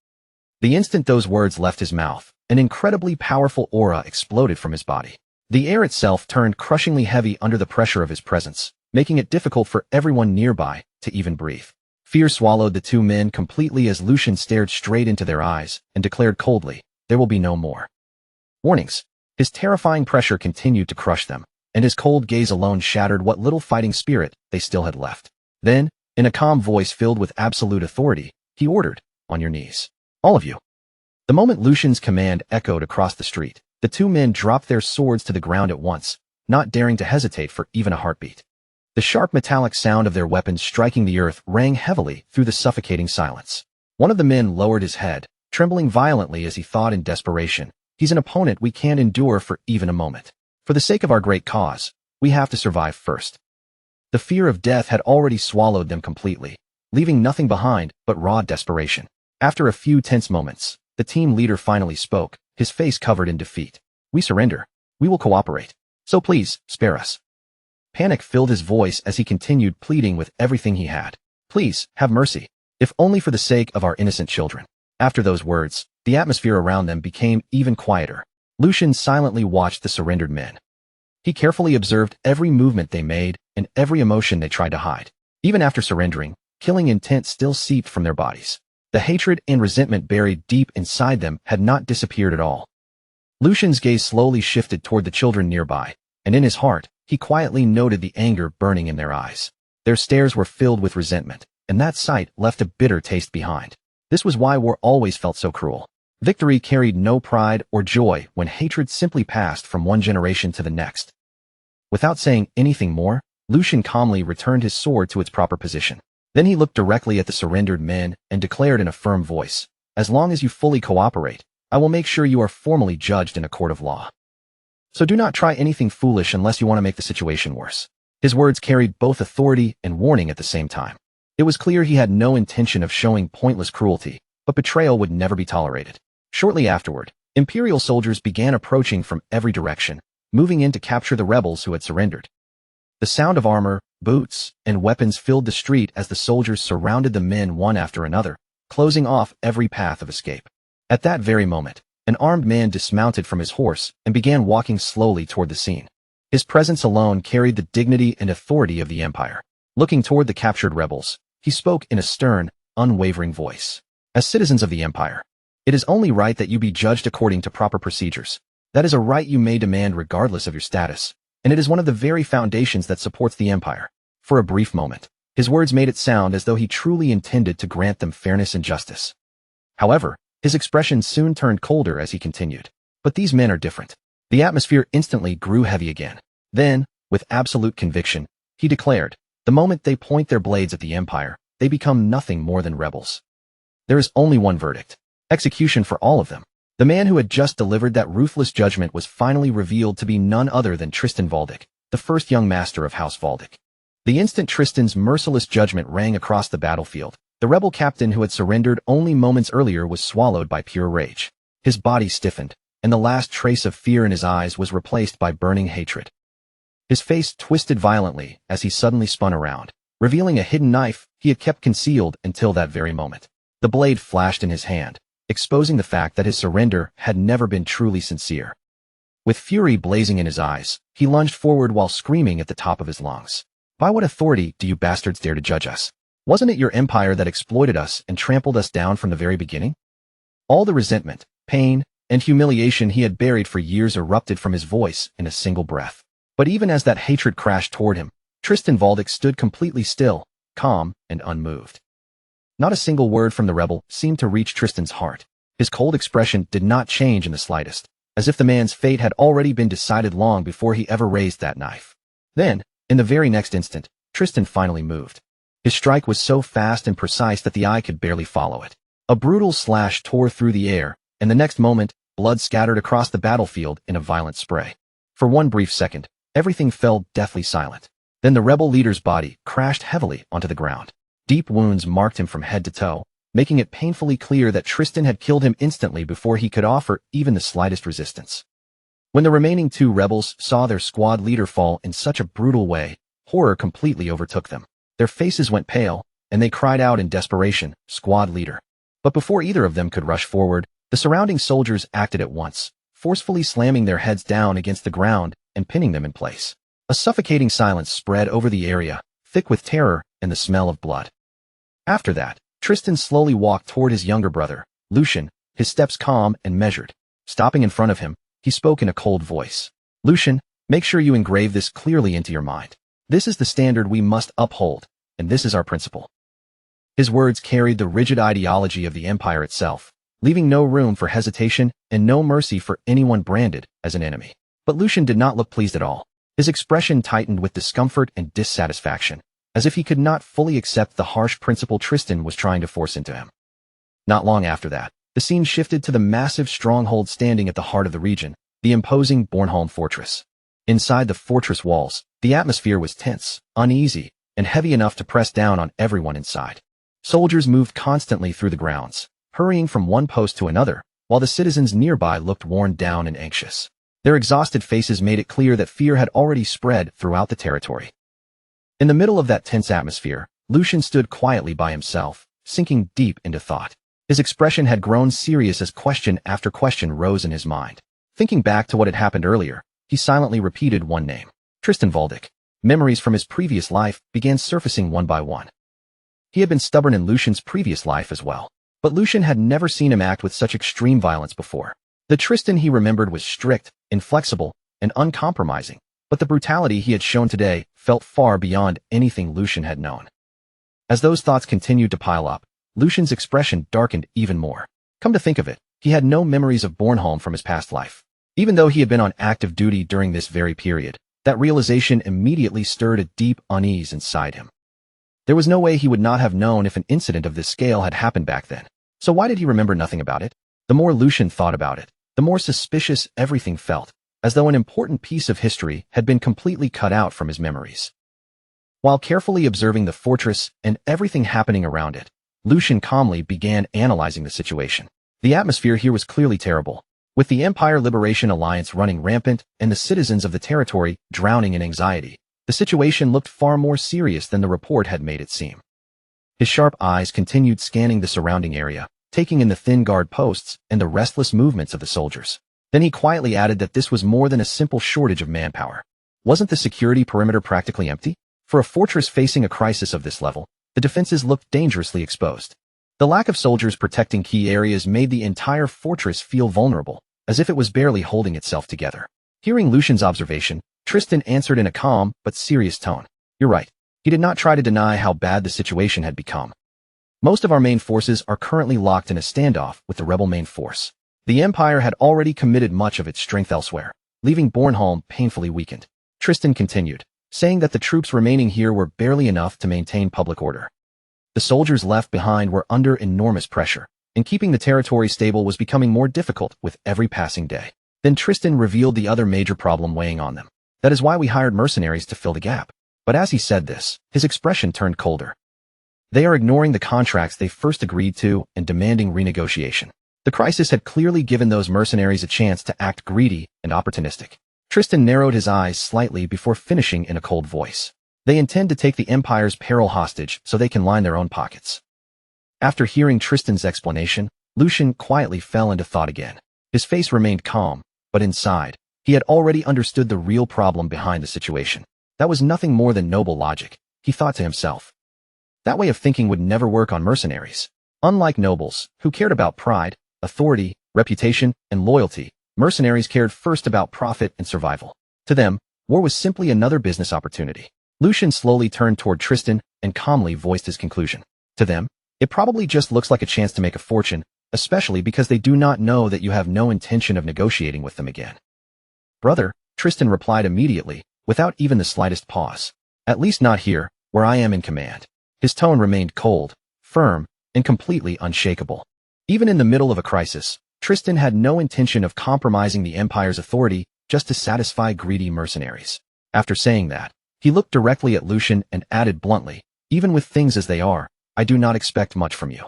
The instant those words left his mouth, an incredibly powerful aura exploded from his body. The air itself turned crushingly heavy under the pressure of his presence, making it difficult for everyone nearby to even breathe. Fear swallowed the 2 men completely as Lucian stared straight into their eyes and declared coldly, "There will be no more warnings. His terrifying pressure continued to crush them, and his cold gaze alone shattered what little fighting spirit they still had left. Then, in a calm voice filled with absolute authority, he ordered, "On your knees. All of you." The moment Lucian's command echoed across the street, the two men dropped their swords to the ground at once, not daring to hesitate for even a heartbeat. The sharp metallic sound of their weapons striking the earth rang heavily through the suffocating silence. One of the men lowered his head, trembling violently as he thought in desperation, "He's an opponent we can't endure for even a moment. For the sake of our great cause, we have to survive first." The fear of death had already swallowed them completely, leaving nothing behind but raw desperation. After a few tense moments, the team leader finally spoke, his face covered in defeat. "We surrender. We will cooperate. So please, spare us." Panic filled his voice as he continued pleading with everything he had. "Please, have mercy, if only for the sake of our innocent children." After those words, the atmosphere around them became even quieter. Lucian silently watched the surrendered men. He carefully observed every movement they made and every emotion they tried to hide. Even after surrendering, killing intent still seeped from their bodies. The hatred and resentment buried deep inside them had not disappeared at all. Lucian's gaze slowly shifted toward the children nearby, and in his heart, he quietly noted the anger burning in their eyes. Their stares were filled with resentment, and that sight left a bitter taste behind. This was why war always felt so cruel. Victory carried no pride or joy when hatred simply passed from one generation to the next. Without saying anything more, Lucian calmly returned his sword to its proper position. Then he looked directly at the surrendered men and declared in a firm voice, "As long as you fully cooperate, I will make sure you are formally judged in a court of law. So do not try anything foolish unless you want to make the situation worse." His words carried both authority and warning at the same time. It was clear he had no intention of showing pointless cruelty, but betrayal would never be tolerated. Shortly afterward, Imperial soldiers began approaching from every direction, moving in to capture the rebels who had surrendered. The sound of armor, boots, and weapons filled the street as the soldiers surrounded the men one after another, closing off every path of escape. At that very moment, an armed man dismounted from his horse and began walking slowly toward the scene. His presence alone carried the dignity and authority of the Empire. Looking toward the captured rebels, he spoke in a stern, unwavering voice. "As citizens of the Empire, it is only right that you be judged according to proper procedures. That is a right you may demand regardless of your status, and it is one of the very foundations that supports the Empire." For a brief moment, his words made it sound as though he truly intended to grant them fairness and justice. However, his expression soon turned colder as he continued. "But these men are different." The atmosphere instantly grew heavy again. Then, with absolute conviction, he declared, "The moment they point their blades at the Empire, they become nothing more than rebels. There is only one verdict: execution for all of them." The man who had just delivered that ruthless judgment was finally revealed to be none other than Tristan Valdic, the first young master of House Valdic. The instant Tristan's merciless judgment rang across the battlefield, the rebel captain who had surrendered only moments earlier was swallowed by pure rage. His body stiffened, and the last trace of fear in his eyes was replaced by burning hatred. His face twisted violently as he suddenly spun around, revealing a hidden knife he had kept concealed until that very moment. The blade flashed in his hand, exposing the fact that his surrender had never been truly sincere. With fury blazing in his eyes, he lunged forward while screaming at the top of his lungs. "By what authority do you bastards dare to judge us? Wasn't it your empire that exploited us and trampled us down from the very beginning?" All the resentment, pain, and humiliation he had buried for years erupted from his voice in a single breath. But even as that hatred crashed toward him, Tristan Valdic stood completely still, calm, and unmoved. Not a single word from the rebel seemed to reach Tristan's heart. His cold expression did not change in the slightest, as if the man's fate had already been decided long before he ever raised that knife. Then, in the very next instant, Tristan finally moved. His strike was so fast and precise that the eye could barely follow it. A brutal slash tore through the air, and the next moment, blood scattered across the battlefield in a violent spray. For one brief second, everything fell deathly silent. Then the rebel leader's body crashed heavily onto the ground. Deep wounds marked him from head to toe, making it painfully clear that Tristan had killed him instantly before he could offer even the slightest resistance. When the remaining two rebels saw their squad leader fall in such a brutal way, horror completely overtook them. Their faces went pale, and they cried out in desperation, "Squad leader." But before either of them could rush forward, the surrounding soldiers acted at once, forcefully slamming their heads down against the ground and pinning them in place. A suffocating silence spread over the area, thick with terror and the smell of blood. After that, Tristan slowly walked toward his younger brother, Lucian, his steps calm and measured. Stopping in front of him, he spoke in a cold voice. Lucian, make sure you engrave this clearly into your mind. This is the standard we must uphold, and this is our principle. His words carried the rigid ideology of the empire itself, leaving no room for hesitation and no mercy for anyone branded as an enemy. But Lucian did not look pleased at all. His expression tightened with discomfort and dissatisfaction, as if he could not fully accept the harsh principle Tristan was trying to force into him. Not long after that, the scene shifted to the massive stronghold standing at the heart of the region, the imposing Bornholm fortress. Inside the fortress walls, the atmosphere was tense, uneasy, and heavy enough to press down on everyone inside. Soldiers moved constantly through the grounds, hurrying from one post to another, while the citizens nearby looked worn down and anxious. Their exhausted faces made it clear that fear had already spread throughout the territory. In the middle of that tense atmosphere, Lucian stood quietly by himself, sinking deep into thought. His expression had grown serious as question after question rose in his mind. Thinking back to what had happened earlier, he silently repeated one name. Tristan Valdic. Memories from his previous life began surfacing one by one. He had been stubborn in Lucian's previous life as well, but Lucian had never seen him act with such extreme violence before. The Tristan he remembered was strict, inflexible, and uncompromising, but the brutality he had shown today felt far beyond anything Lucian had known. As those thoughts continued to pile up, Lucian's expression darkened even more. Come to think of it, he had no memories of Bornholm from his past life. Even though he had been on active duty during this very period, that realization immediately stirred a deep unease inside him. There was no way he would not have known if an incident of this scale had happened back then. So why did he remember nothing about it? The more Lucian thought about it, the more suspicious everything felt, as though an important piece of history had been completely cut out from his memories. While carefully observing the fortress and everything happening around it, Lucian calmly began analyzing the situation. The atmosphere here was clearly terrible, with the Empire Liberation Alliance running rampant and the citizens of the territory drowning in anxiety. The situation looked far more serious than the report had made it seem. His sharp eyes continued scanning the surrounding area, taking in the thin guard posts and the restless movements of the soldiers. Then he quietly added that this was more than a simple shortage of manpower. Wasn't the security perimeter practically empty? For a fortress facing a crisis of this level, the defenses looked dangerously exposed. The lack of soldiers protecting key areas made the entire fortress feel vulnerable, as if it was barely holding itself together. Hearing Lucian's observation, Tristan answered in a calm but serious tone. You're right. He did not try to deny how bad the situation had become. Most of our main forces are currently locked in a standoff with the rebel main force. The Empire had already committed much of its strength elsewhere, leaving Bornholm painfully weakened. Tristan continued, saying that the troops remaining here were barely enough to maintain public order. The soldiers left behind were under enormous pressure, and keeping the territory stable was becoming more difficult with every passing day. Then Tristan revealed the other major problem weighing on them. That is why we hired mercenaries to fill the gap. But as he said this, his expression turned colder. They are ignoring the contracts they first agreed to and demanding renegotiation. The crisis had clearly given those mercenaries a chance to act greedy and opportunistic. Tristan narrowed his eyes slightly before finishing in a cold voice. They intend to take the Empire's peril hostage so they can line their own pockets. After hearing Tristan's explanation, Lucian quietly fell into thought again. His face remained calm, but inside, he had already understood the real problem behind the situation. That was nothing more than noble logic, he thought to himself. That way of thinking would never work on mercenaries. Unlike nobles, who cared about pride, authority, reputation, and loyalty, mercenaries cared first about profit and survival. To them, war was simply another business opportunity. Lucian slowly turned toward Tristan and calmly voiced his conclusion. To them, it probably just looks like a chance to make a fortune, especially because they do not know that you have no intention of negotiating with them again. Brother, Tristan replied immediately, without even the slightest pause. At least not here, where I am in command. His tone remained cold, firm, and completely unshakable. Even in the middle of a crisis, Tristan had no intention of compromising the Empire's authority just to satisfy greedy mercenaries. After saying that, he looked directly at Lucian and added bluntly, even with things as they are, I do not expect much from you.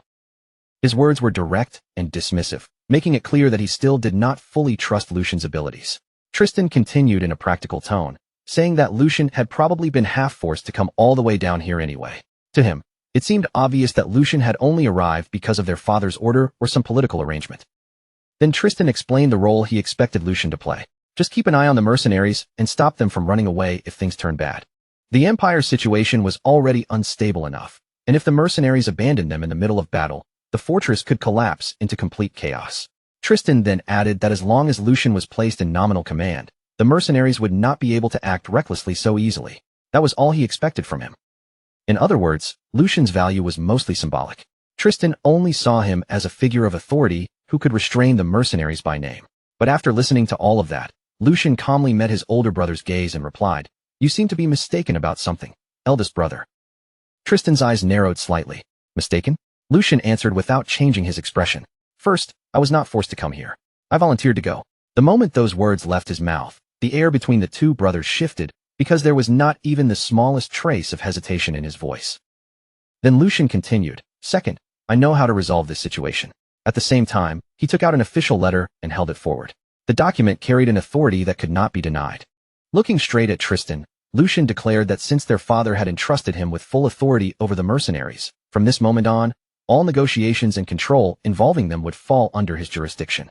His words were direct and dismissive, making it clear that he still did not fully trust Lucian's abilities. Tristan continued in a practical tone, saying that Lucian had probably been half-forced to come all the way down here anyway. To him, it seemed obvious that Lucian had only arrived because of their father's order or some political arrangement. Then Tristan explained the role he expected Lucian to play. Just keep an eye on the mercenaries and stop them from running away if things turn bad. The Empire's situation was already unstable enough, and if the mercenaries abandoned them in the middle of battle, the fortress could collapse into complete chaos. Tristan then added that as long as Lucian was placed in nominal command, the mercenaries would not be able to act recklessly so easily. That was all he expected from him. In other words, Lucian's value was mostly symbolic. Tristan only saw him as a figure of authority who could restrain the mercenaries by name. But after listening to all of that, Lucian calmly met his older brother's gaze and replied, "You seem to be mistaken about something, eldest brother." Tristan's eyes narrowed slightly. "Mistaken?" Lucian answered without changing his expression. "First, I was not forced to come here. I volunteered to go." The moment those words left his mouth, the air between the two brothers shifted because there was not even the smallest trace of hesitation in his voice. Then Lucian continued, "Second, I know how to resolve this situation." At the same time, he took out an official letter and held it forward. The document carried an authority that could not be denied. Looking straight at Tristan, Lucian declared that since their father had entrusted him with full authority over the mercenaries, from this moment on, all negotiations and control involving them would fall under his jurisdiction.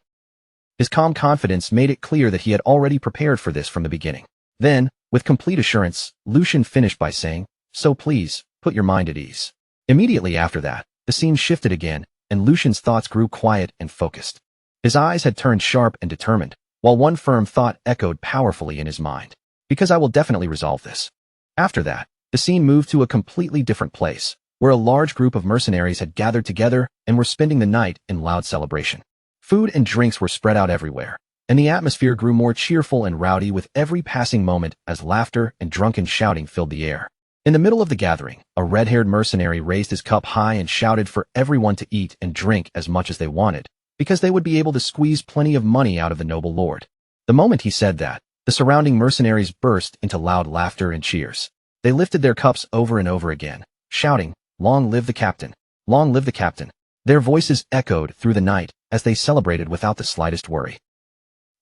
His calm confidence made it clear that he had already prepared for this from the beginning. Then, with complete assurance, Lucian finished by saying, "So please, put your mind at ease." Immediately after that, the scene shifted again, and Lucian's thoughts grew quiet and focused. His eyes had turned sharp and determined, while one firm thought echoed powerfully in his mind. "Because I will definitely resolve this." After that, the scene moved to a completely different place, where a large group of mercenaries had gathered together and were spending the night in loud celebration. Food and drinks were spread out everywhere, and the atmosphere grew more cheerful and rowdy with every passing moment as laughter and drunken shouting filled the air. In the middle of the gathering, a red-haired mercenary raised his cup high and shouted for everyone to eat and drink as much as they wanted, because they would be able to squeeze plenty of money out of the noble lord. The moment he said that, the surrounding mercenaries burst into loud laughter and cheers. They lifted their cups over and over again, shouting, "Long live the captain! Long live the captain!" Their voices echoed through the night as they celebrated without the slightest worry.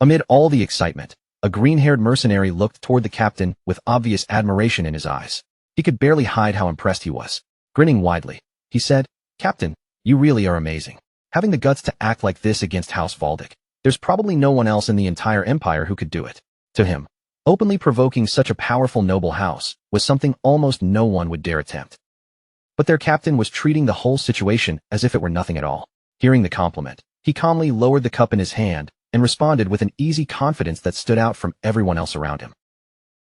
Amid all the excitement, a green-haired mercenary looked toward the captain with obvious admiration in his eyes. He could barely hide how impressed he was. Grinning widely, he said, "Captain, you really are amazing. Having the guts to act like this against House Valdic. There's probably no one else in the entire empire who could do it." To him, openly provoking such a powerful noble house was something almost no one would dare attempt. But their captain was treating the whole situation as if it were nothing at all. Hearing the compliment, he calmly lowered the cup in his hand and responded with an easy confidence that stood out from everyone else around him.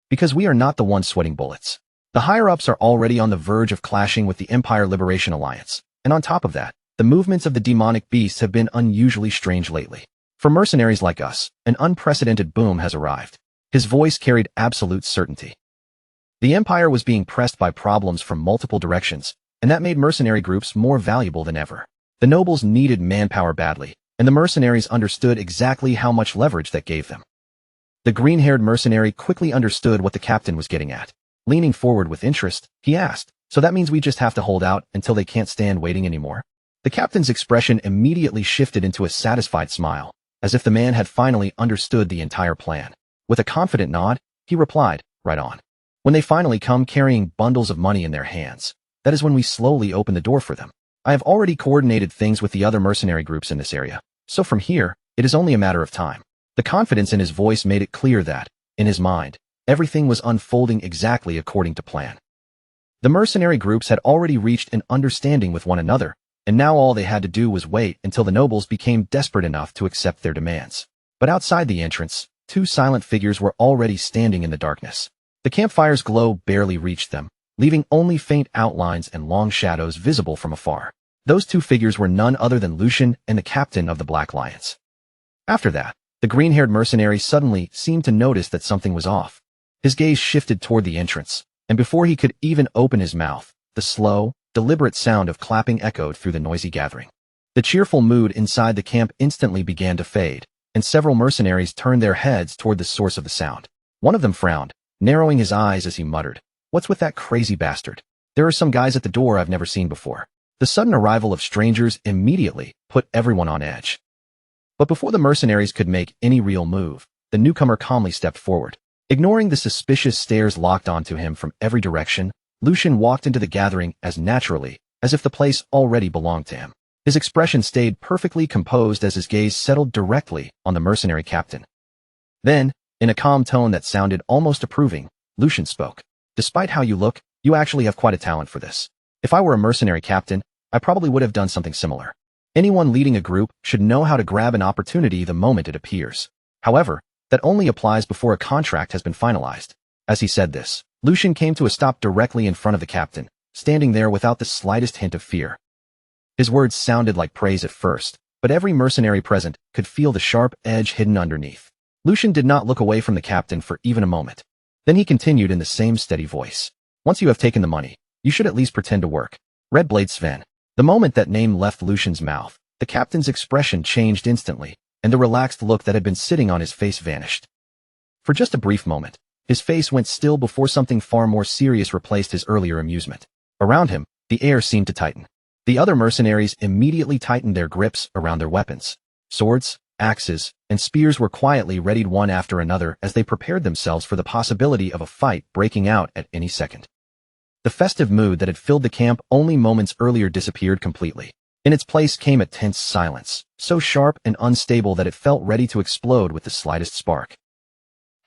"Because we are not the ones sweating bullets. The higher-ups are already on the verge of clashing with the Empire Liberation Alliance, and on top of that, the movements of the demonic beasts have been unusually strange lately. For mercenaries like us, an unprecedented boom has arrived." His voice carried absolute certainty. The Empire was being pressed by problems from multiple directions, and that made mercenary groups more valuable than ever. The nobles needed manpower badly, and the mercenaries understood exactly how much leverage that gave them. The green-haired mercenary quickly understood what the captain was getting at. Leaning forward with interest, he asked, "So that means we just have to hold out until they can't stand waiting anymore?" The captain's expression immediately shifted into a satisfied smile, as if the man had finally understood the entire plan. With a confident nod, he replied, "Right on. When they finally come carrying bundles of money in their hands, that is when we slowly open the door for them. I have already coordinated things with the other mercenary groups in this area, so from here, it is only a matter of time." The confidence in his voice made it clear that, in his mind, everything was unfolding exactly according to plan. The mercenary groups had already reached an understanding with one another, and now all they had to do was wait until the nobles became desperate enough to accept their demands. But outside the entrance, two silent figures were already standing in the darkness. The campfire's glow barely reached them, leaving only faint outlines and long shadows visible from afar. Those two figures were none other than Lucian and the captain of the Black Lions. After that, the green-haired mercenary suddenly seemed to notice that something was off. His gaze shifted toward the entrance, and before he could even open his mouth, the slow, deliberate sound of clapping echoed through the noisy gathering. The cheerful mood inside the camp instantly began to fade, and several mercenaries turned their heads toward the source of the sound. One of them frowned, narrowing his eyes as he muttered, "What's with that crazy bastard? There are some guys at the door I've never seen before." The sudden arrival of strangers immediately put everyone on edge. But before the mercenaries could make any real move, the newcomer calmly stepped forward. Ignoring the suspicious stares locked onto him from every direction, Lucian walked into the gathering as naturally as if the place already belonged to him. His expression stayed perfectly composed as his gaze settled directly on the mercenary captain. Then, in a calm tone that sounded almost approving, Lucian spoke. "Despite how you look, you actually have quite a talent for this. If I were a mercenary captain, I probably would have done something similar." Anyone leading a group should know how to grab an opportunity the moment it appears. However, that only applies before a contract has been finalized. As he said this, Lucian came to a stop directly in front of the captain, standing there without the slightest hint of fear. His words sounded like praise at first, but every mercenary present could feel the sharp edge hidden underneath. Lucian did not look away from the captain for even a moment. Then he continued in the same steady voice. Once you have taken the money, you should at least pretend to work. Red Blade Sven. The moment that name left Lucian's mouth, the captain's expression changed instantly, and the relaxed look that had been sitting on his face vanished. For just a brief moment, his face went still before something far more serious replaced his earlier amusement. Around him, the air seemed to tighten. The other mercenaries immediately tightened their grips around their weapons. Swords, axes, and spears were quietly readied one after another as they prepared themselves for the possibility of a fight breaking out at any second. The festive mood that had filled the camp only moments earlier disappeared completely. In its place came a tense silence, so sharp and unstable that it felt ready to explode with the slightest spark.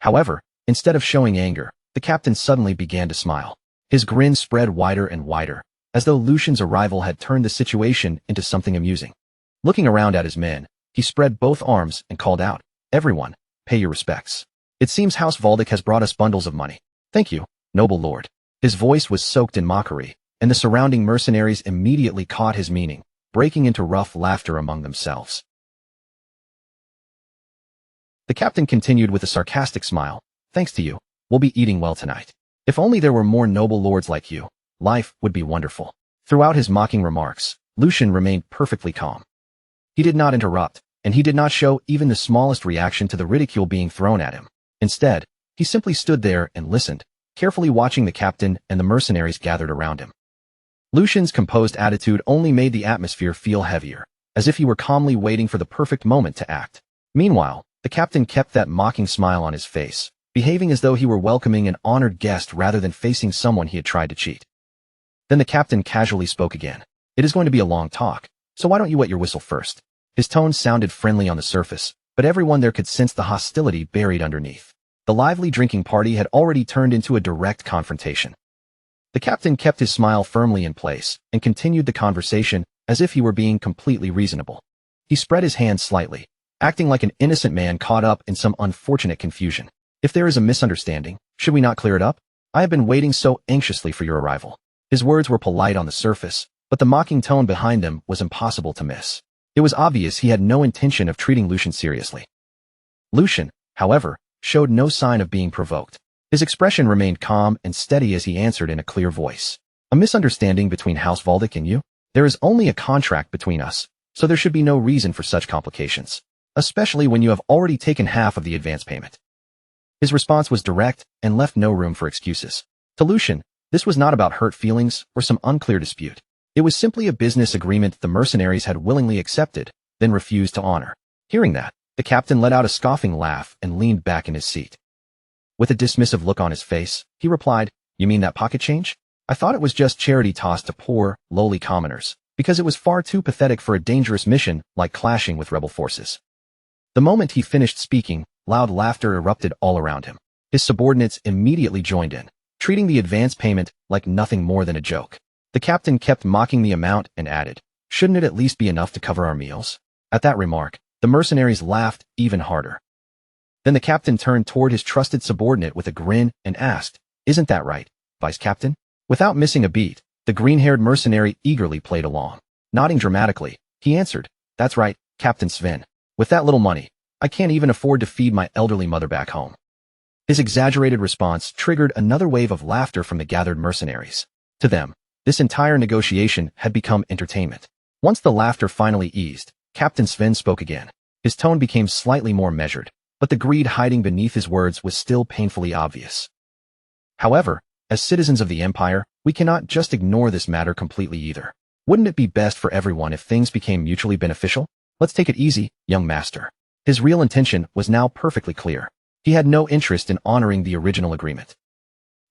However, instead of showing anger, the captain suddenly began to smile. His grin spread wider and wider, as though Lucian's arrival had turned the situation into something amusing. Looking around at his men, he spread both arms and called out, "Everyone, pay your respects. It seems House Valdic has brought us bundles of money. Thank you, noble lord." His voice was soaked in mockery, and the surrounding mercenaries immediately caught his meaning, breaking into rough laughter among themselves. The captain continued with a sarcastic smile, "Thanks to you, we'll be eating well tonight. If only there were more noble lords like you, life would be wonderful." Throughout his mocking remarks, Lucian remained perfectly calm. He did not interrupt, and he did not show even the smallest reaction to the ridicule being thrown at him. Instead, he simply stood there and listened, carefully watching the captain and the mercenaries gathered around him. Lucian's composed attitude only made the atmosphere feel heavier, as if he were calmly waiting for the perfect moment to act. Meanwhile, the captain kept that mocking smile on his face, behaving as though he were welcoming an honored guest rather than facing someone he had tried to cheat. Then the captain casually spoke again. "It is going to be a long talk, so why don't you wet your whistle first?" His tone sounded friendly on the surface, but everyone there could sense the hostility buried underneath. The lively drinking party had already turned into a direct confrontation. The captain kept his smile firmly in place and continued the conversation as if he were being completely reasonable. He spread his hands slightly, acting like an innocent man caught up in some unfortunate confusion. "If there is a misunderstanding, should we not clear it up? I have been waiting so anxiously for your arrival." His words were polite on the surface, but the mocking tone behind them was impossible to miss. It was obvious he had no intention of treating Lucian seriously. Lucian, however, showed no sign of being provoked. His expression remained calm and steady as he answered in a clear voice. "A misunderstanding between House Valdic and you? There is only a contract between us, so there should be no reason for such complications, especially when you have already taken half of the advance payment." His response was direct and left no room for excuses. To Lucian, this was not about hurt feelings or some unclear dispute. It was simply a business agreement the mercenaries had willingly accepted, then refused to honor. Hearing that, the captain let out a scoffing laugh and leaned back in his seat. With a dismissive look on his face, he replied, "You mean that pocket change? I thought it was just charity tossed to poor, lowly commoners, because it was far too pathetic for a dangerous mission like clashing with rebel forces." The moment he finished speaking, loud laughter erupted all around him. His subordinates immediately joined in, treating the advance payment like nothing more than a joke. The captain kept mocking the amount and added, "Shouldn't it at least be enough to cover our meals?" At that remark, the mercenaries laughed even harder. Then the captain turned toward his trusted subordinate with a grin and asked, "Isn't that right, Vice Captain?" Without missing a beat, the green-haired mercenary eagerly played along. Nodding dramatically, he answered, "That's right, Captain Sven. With that little money, I can't even afford to feed my elderly mother back home." His exaggerated response triggered another wave of laughter from the gathered mercenaries. To them, this entire negotiation had become entertainment. Once the laughter finally eased, Captain Sven spoke again. His tone became slightly more measured, but the greed hiding beneath his words was still painfully obvious. "However, as citizens of the Empire, we cannot just ignore this matter completely either. Wouldn't it be best for everyone if things became mutually beneficial? Let's take it easy, young master." His real intention was now perfectly clear. He had no interest in honoring the original agreement.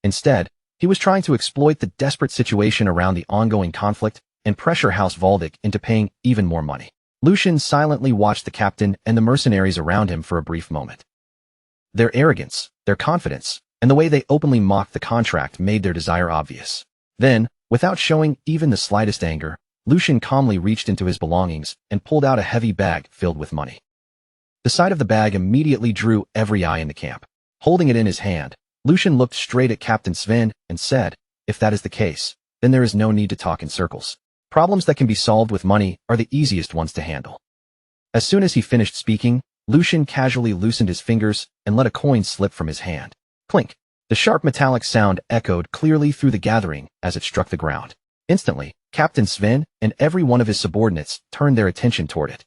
Instead, he was trying to exploit the desperate situation around the ongoing conflict and pressure House Valdic into paying even more money. Lucian silently watched the captain and the mercenaries around him for a brief moment. Their arrogance, their confidence, and the way they openly mocked the contract made their desire obvious. Then, without showing even the slightest anger, Lucian calmly reached into his belongings and pulled out a heavy bag filled with money. The sight of the bag immediately drew every eye in the camp. Holding it in his hand, Lucian looked straight at Captain Sven and said, "If that is the case, then there is no need to talk in circles. Problems that can be solved with money are the easiest ones to handle." As soon as he finished speaking, Lucian casually loosened his fingers and let a coin slip from his hand. Clink! The sharp metallic sound echoed clearly through the gathering as it struck the ground. Instantly, Captain Sven and every one of his subordinates turned their attention toward it.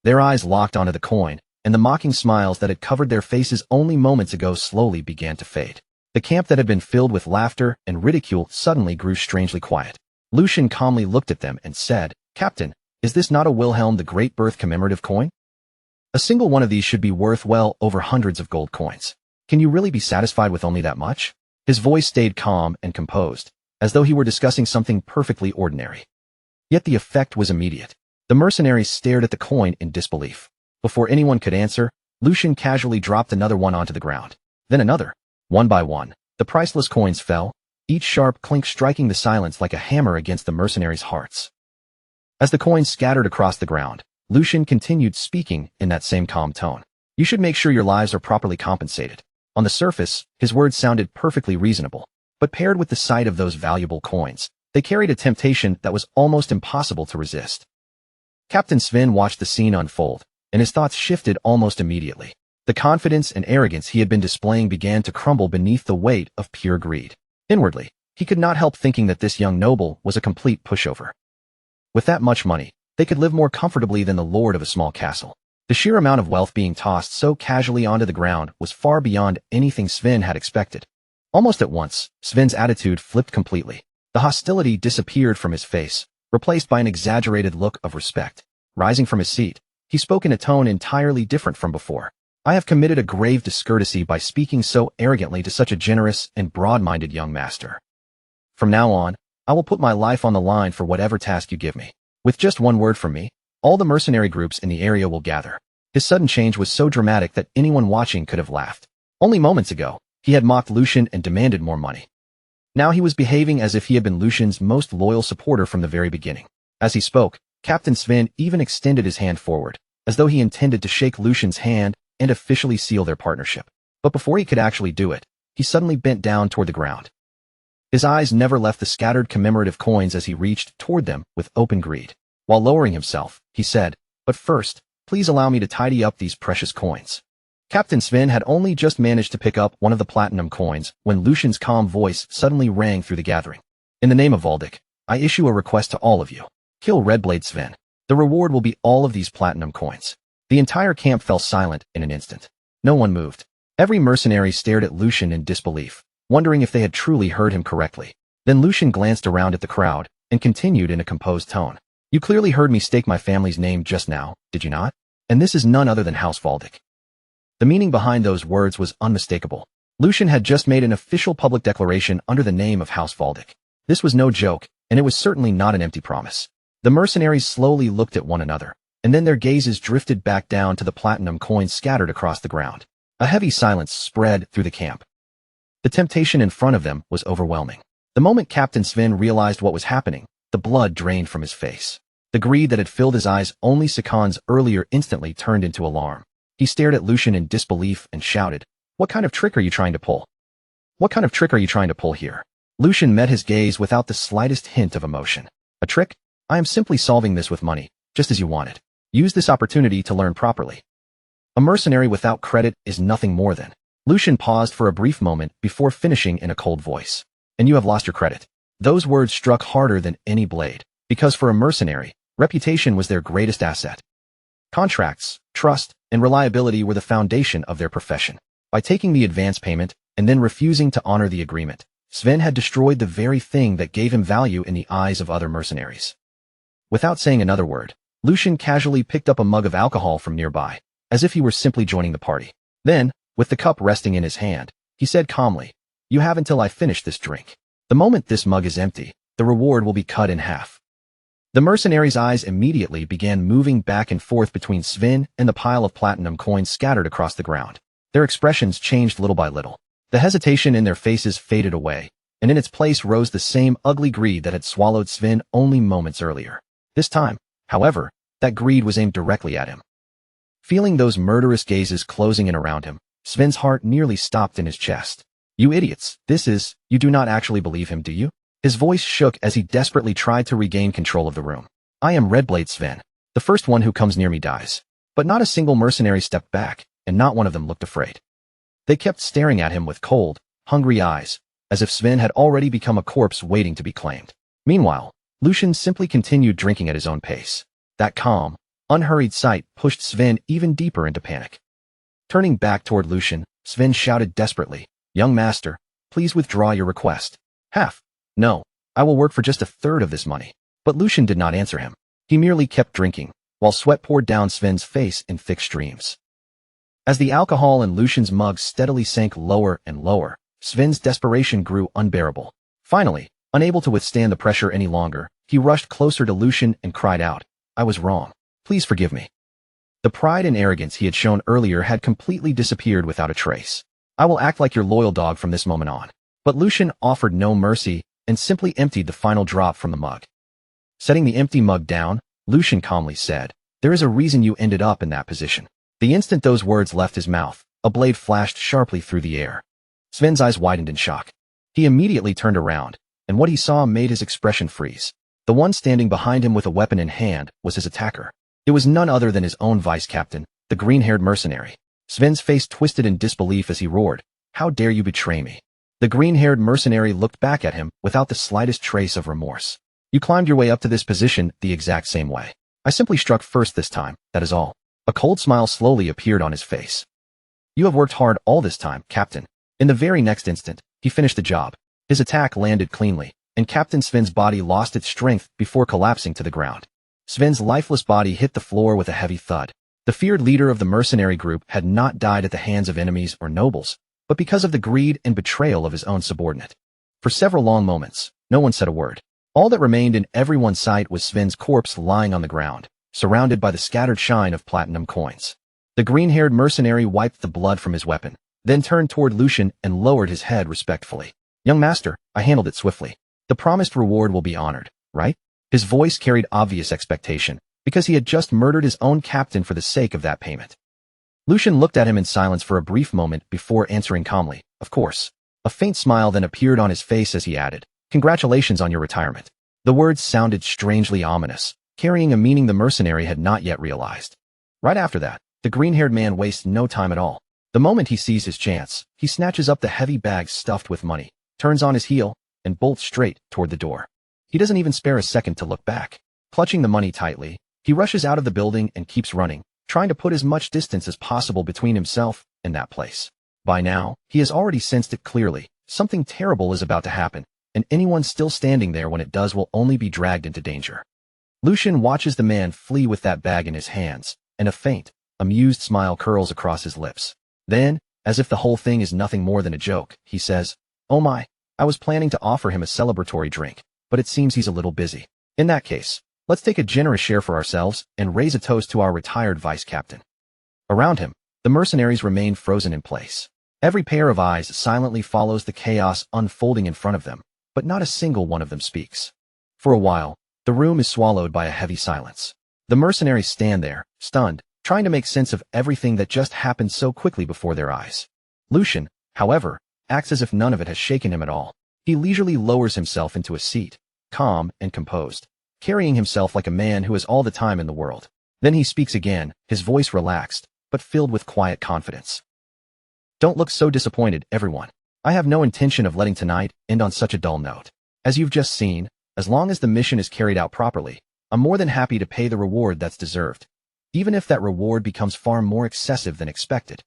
Their eyes locked onto the coin, and the mocking smiles that had covered their faces only moments ago slowly began to fade. The camp that had been filled with laughter and ridicule suddenly grew strangely quiet. Lucian calmly looked at them and said, "Captain, is this not a Wilhelm the Great Birth commemorative coin? A single one of these should be worth well over hundreds of gold coins. Can you really be satisfied with only that much?" His voice stayed calm and composed, as though he were discussing something perfectly ordinary. Yet the effect was immediate. The mercenaries stared at the coin in disbelief. Before anyone could answer, Lucian casually dropped another one onto the ground. Then another. One by one, the priceless coins fell, each sharp clink striking the silence like a hammer against the mercenaries' hearts. As the coins scattered across the ground, Lucian continued speaking in that same calm tone. "You should make sure your lives are properly compensated." On the surface, his words sounded perfectly reasonable, but paired with the sight of those valuable coins, they carried a temptation that was almost impossible to resist. Captain Sven watched the scene unfold, and his thoughts shifted almost immediately. The confidence and arrogance he had been displaying began to crumble beneath the weight of pure greed. Inwardly, he could not help thinking that this young noble was a complete pushover. With that much money, they could live more comfortably than the lord of a small castle. The sheer amount of wealth being tossed so casually onto the ground was far beyond anything Sven had expected. Almost at once, Sven's attitude flipped completely. The hostility disappeared from his face, replaced by an exaggerated look of respect. Rising from his seat, he spoke in a tone entirely different from before. "I have committed a grave discourtesy by speaking so arrogantly to such a generous and broad-minded young master. From now on, I will put my life on the line for whatever task you give me. With just one word from me, all the mercenary groups in the area will gather." His sudden change was so dramatic that anyone watching could have laughed. Only moments ago, he had mocked Lucian and demanded more money. Now he was behaving as if he had been Lucian's most loyal supporter from the very beginning. As he spoke, Captain Sven even extended his hand forward, as though he intended to shake Lucian's hand and officially seal their partnership. But before he could actually do it, he suddenly bent down toward the ground. His eyes never left the scattered commemorative coins as he reached toward them with open greed. While lowering himself, he said, "But first, please allow me to tidy up these precious coins." Captain Sven had only just managed to pick up one of the platinum coins when Lucian's calm voice suddenly rang through the gathering. "In the name of Valdic, I issue a request to all of you. Kill Redblade Sven. The reward will be all of these platinum coins." The entire camp fell silent in an instant. No one moved. Every mercenary stared at Lucian in disbelief, wondering if they had truly heard him correctly. Then Lucian glanced around at the crowd and continued in a composed tone. "You clearly heard me stake my family's name just now, did you not? And this is none other than House Valdic." The meaning behind those words was unmistakable. Lucian had just made an official public declaration under the name of House Valdic. This was no joke, and it was certainly not an empty promise. The mercenaries slowly looked at one another, and then their gazes drifted back down to the platinum coins scattered across the ground. A heavy silence spread through the camp. The temptation in front of them was overwhelming. The moment Captain Sven realized what was happening, the blood drained from his face. The greed that had filled his eyes only seconds earlier instantly turned into alarm. He stared at Lucian in disbelief and shouted, "What kind of trick are you trying to pull? What kind of trick are you trying to pull here?" Lucian met his gaze without the slightest hint of emotion. "A trick? I am simply solving this with money, just as you wanted. Use this opportunity to learn properly. A mercenary without credit is nothing more than." Lucian paused for a brief moment before finishing in a cold voice. "And you have lost your credit." Those words struck harder than any blade, because for a mercenary, reputation was their greatest asset. Contracts, trust, and reliability were the foundation of their profession. By taking the advance payment and then refusing to honor the agreement, Sven had destroyed the very thing that gave him value in the eyes of other mercenaries. Without saying another word, Lucian casually picked up a mug of alcohol from nearby, as if he were simply joining the party. Then, with the cup resting in his hand, he said calmly, "You have until I finish this drink. The moment this mug is empty, the reward will be cut in half." The mercenaries' eyes immediately began moving back and forth between Sven and the pile of platinum coins scattered across the ground. Their expressions changed little by little. The hesitation in their faces faded away, and in its place rose the same ugly greed that had swallowed Sven only moments earlier. This time, however, that greed was aimed directly at him. Feeling those murderous gazes closing in around him, Sven's heart nearly stopped in his chest. You idiots, you do not actually believe him, do you? His voice shook as he desperately tried to regain control of the room. I am Redblade Sven. The first one who comes near me dies. But not a single mercenary stepped back, and not one of them looked afraid. They kept staring at him with cold, hungry eyes, as if Sven had already become a corpse waiting to be claimed. Meanwhile, Lucian simply continued drinking at his own pace. That calm, unhurried sight pushed Sven even deeper into panic. Turning back toward Lucian, Sven shouted desperately, Young master, please withdraw your request. Half. No, I will work for just a third of this money. But Lucian did not answer him. He merely kept drinking, while sweat poured down Sven's face in thick streams. As the alcohol in Lucian's mug steadily sank lower and lower, Sven's desperation grew unbearable. Finally, unable to withstand the pressure any longer, he rushed closer to Lucian and cried out, I was wrong. Please forgive me. The pride and arrogance he had shown earlier had completely disappeared without a trace. I will act like your loyal dog from this moment on. But Lucian offered no mercy and simply emptied the final drop from the mug. Setting the empty mug down, Lucian calmly said, There is a reason you ended up in that position. The instant those words left his mouth, a blade flashed sharply through the air. Sven's eyes widened in shock. He immediately turned around, and what he saw made his expression freeze. The one standing behind him with a weapon in hand was his attacker. It was none other than his own vice-captain, the green-haired mercenary. Sven's face twisted in disbelief as he roared, How dare you betray me? The green-haired mercenary looked back at him without the slightest trace of remorse. You climbed your way up to this position the exact same way. I simply struck first this time, that is all. A cold smile slowly appeared on his face. You have worked hard all this time, Captain. In the very next instant, he finished the job. His attack landed cleanly, and Captain Sven's body lost its strength before collapsing to the ground. Sven's lifeless body hit the floor with a heavy thud. The feared leader of the mercenary group had not died at the hands of enemies or nobles, but because of the greed and betrayal of his own subordinate. For several long moments, no one said a word. All that remained in everyone's sight was Sven's corpse lying on the ground, surrounded by the scattered shine of platinum coins. The green-haired mercenary wiped the blood from his weapon, then turned toward Lucian and lowered his head respectfully. Young master, I handled it swiftly. The promised reward will be honored, right? His voice carried obvious expectation, because he had just murdered his own captain for the sake of that payment. Lucian looked at him in silence for a brief moment before answering calmly, Of course. A faint smile then appeared on his face as he added, Congratulations on your retirement. The words sounded strangely ominous, carrying a meaning the mercenary had not yet realized. Right after that, the green-haired man wastes no time at all. The moment he sees his chance, he snatches up the heavy bag stuffed with money, turns on his heel, and bolts straight toward the door. He doesn't even spare a second to look back. Clutching the money tightly, he rushes out of the building and keeps running, trying to put as much distance as possible between himself and that place. By now, he has already sensed it clearly. Something terrible is about to happen, and anyone still standing there when it does will only be dragged into danger. Lucian watches the man flee with that bag in his hands, and a faint, amused smile curls across his lips. Then, as if the whole thing is nothing more than a joke, he says, Oh my, I was planning to offer him a celebratory drink, but it seems he's a little busy. In that case, let's take a generous share for ourselves and raise a toast to our retired vice-captain. Around him, the mercenaries remain frozen in place. Every pair of eyes silently follows the chaos unfolding in front of them, but not a single one of them speaks. For a while, the room is swallowed by a heavy silence. The mercenaries stand there, stunned, trying to make sense of everything that just happened so quickly before their eyes. Lucian, however, acts as if none of it has shaken him at all. He leisurely lowers himself into a seat, calm and composed, carrying himself like a man who has all the time in the world. Then he speaks again, his voice relaxed, but filled with quiet confidence. Don't look so disappointed, everyone. I have no intention of letting tonight end on such a dull note. As you've just seen, as long as the mission is carried out properly, I'm more than happy to pay the reward that's deserved, even if that reward becomes far more excessive than expected.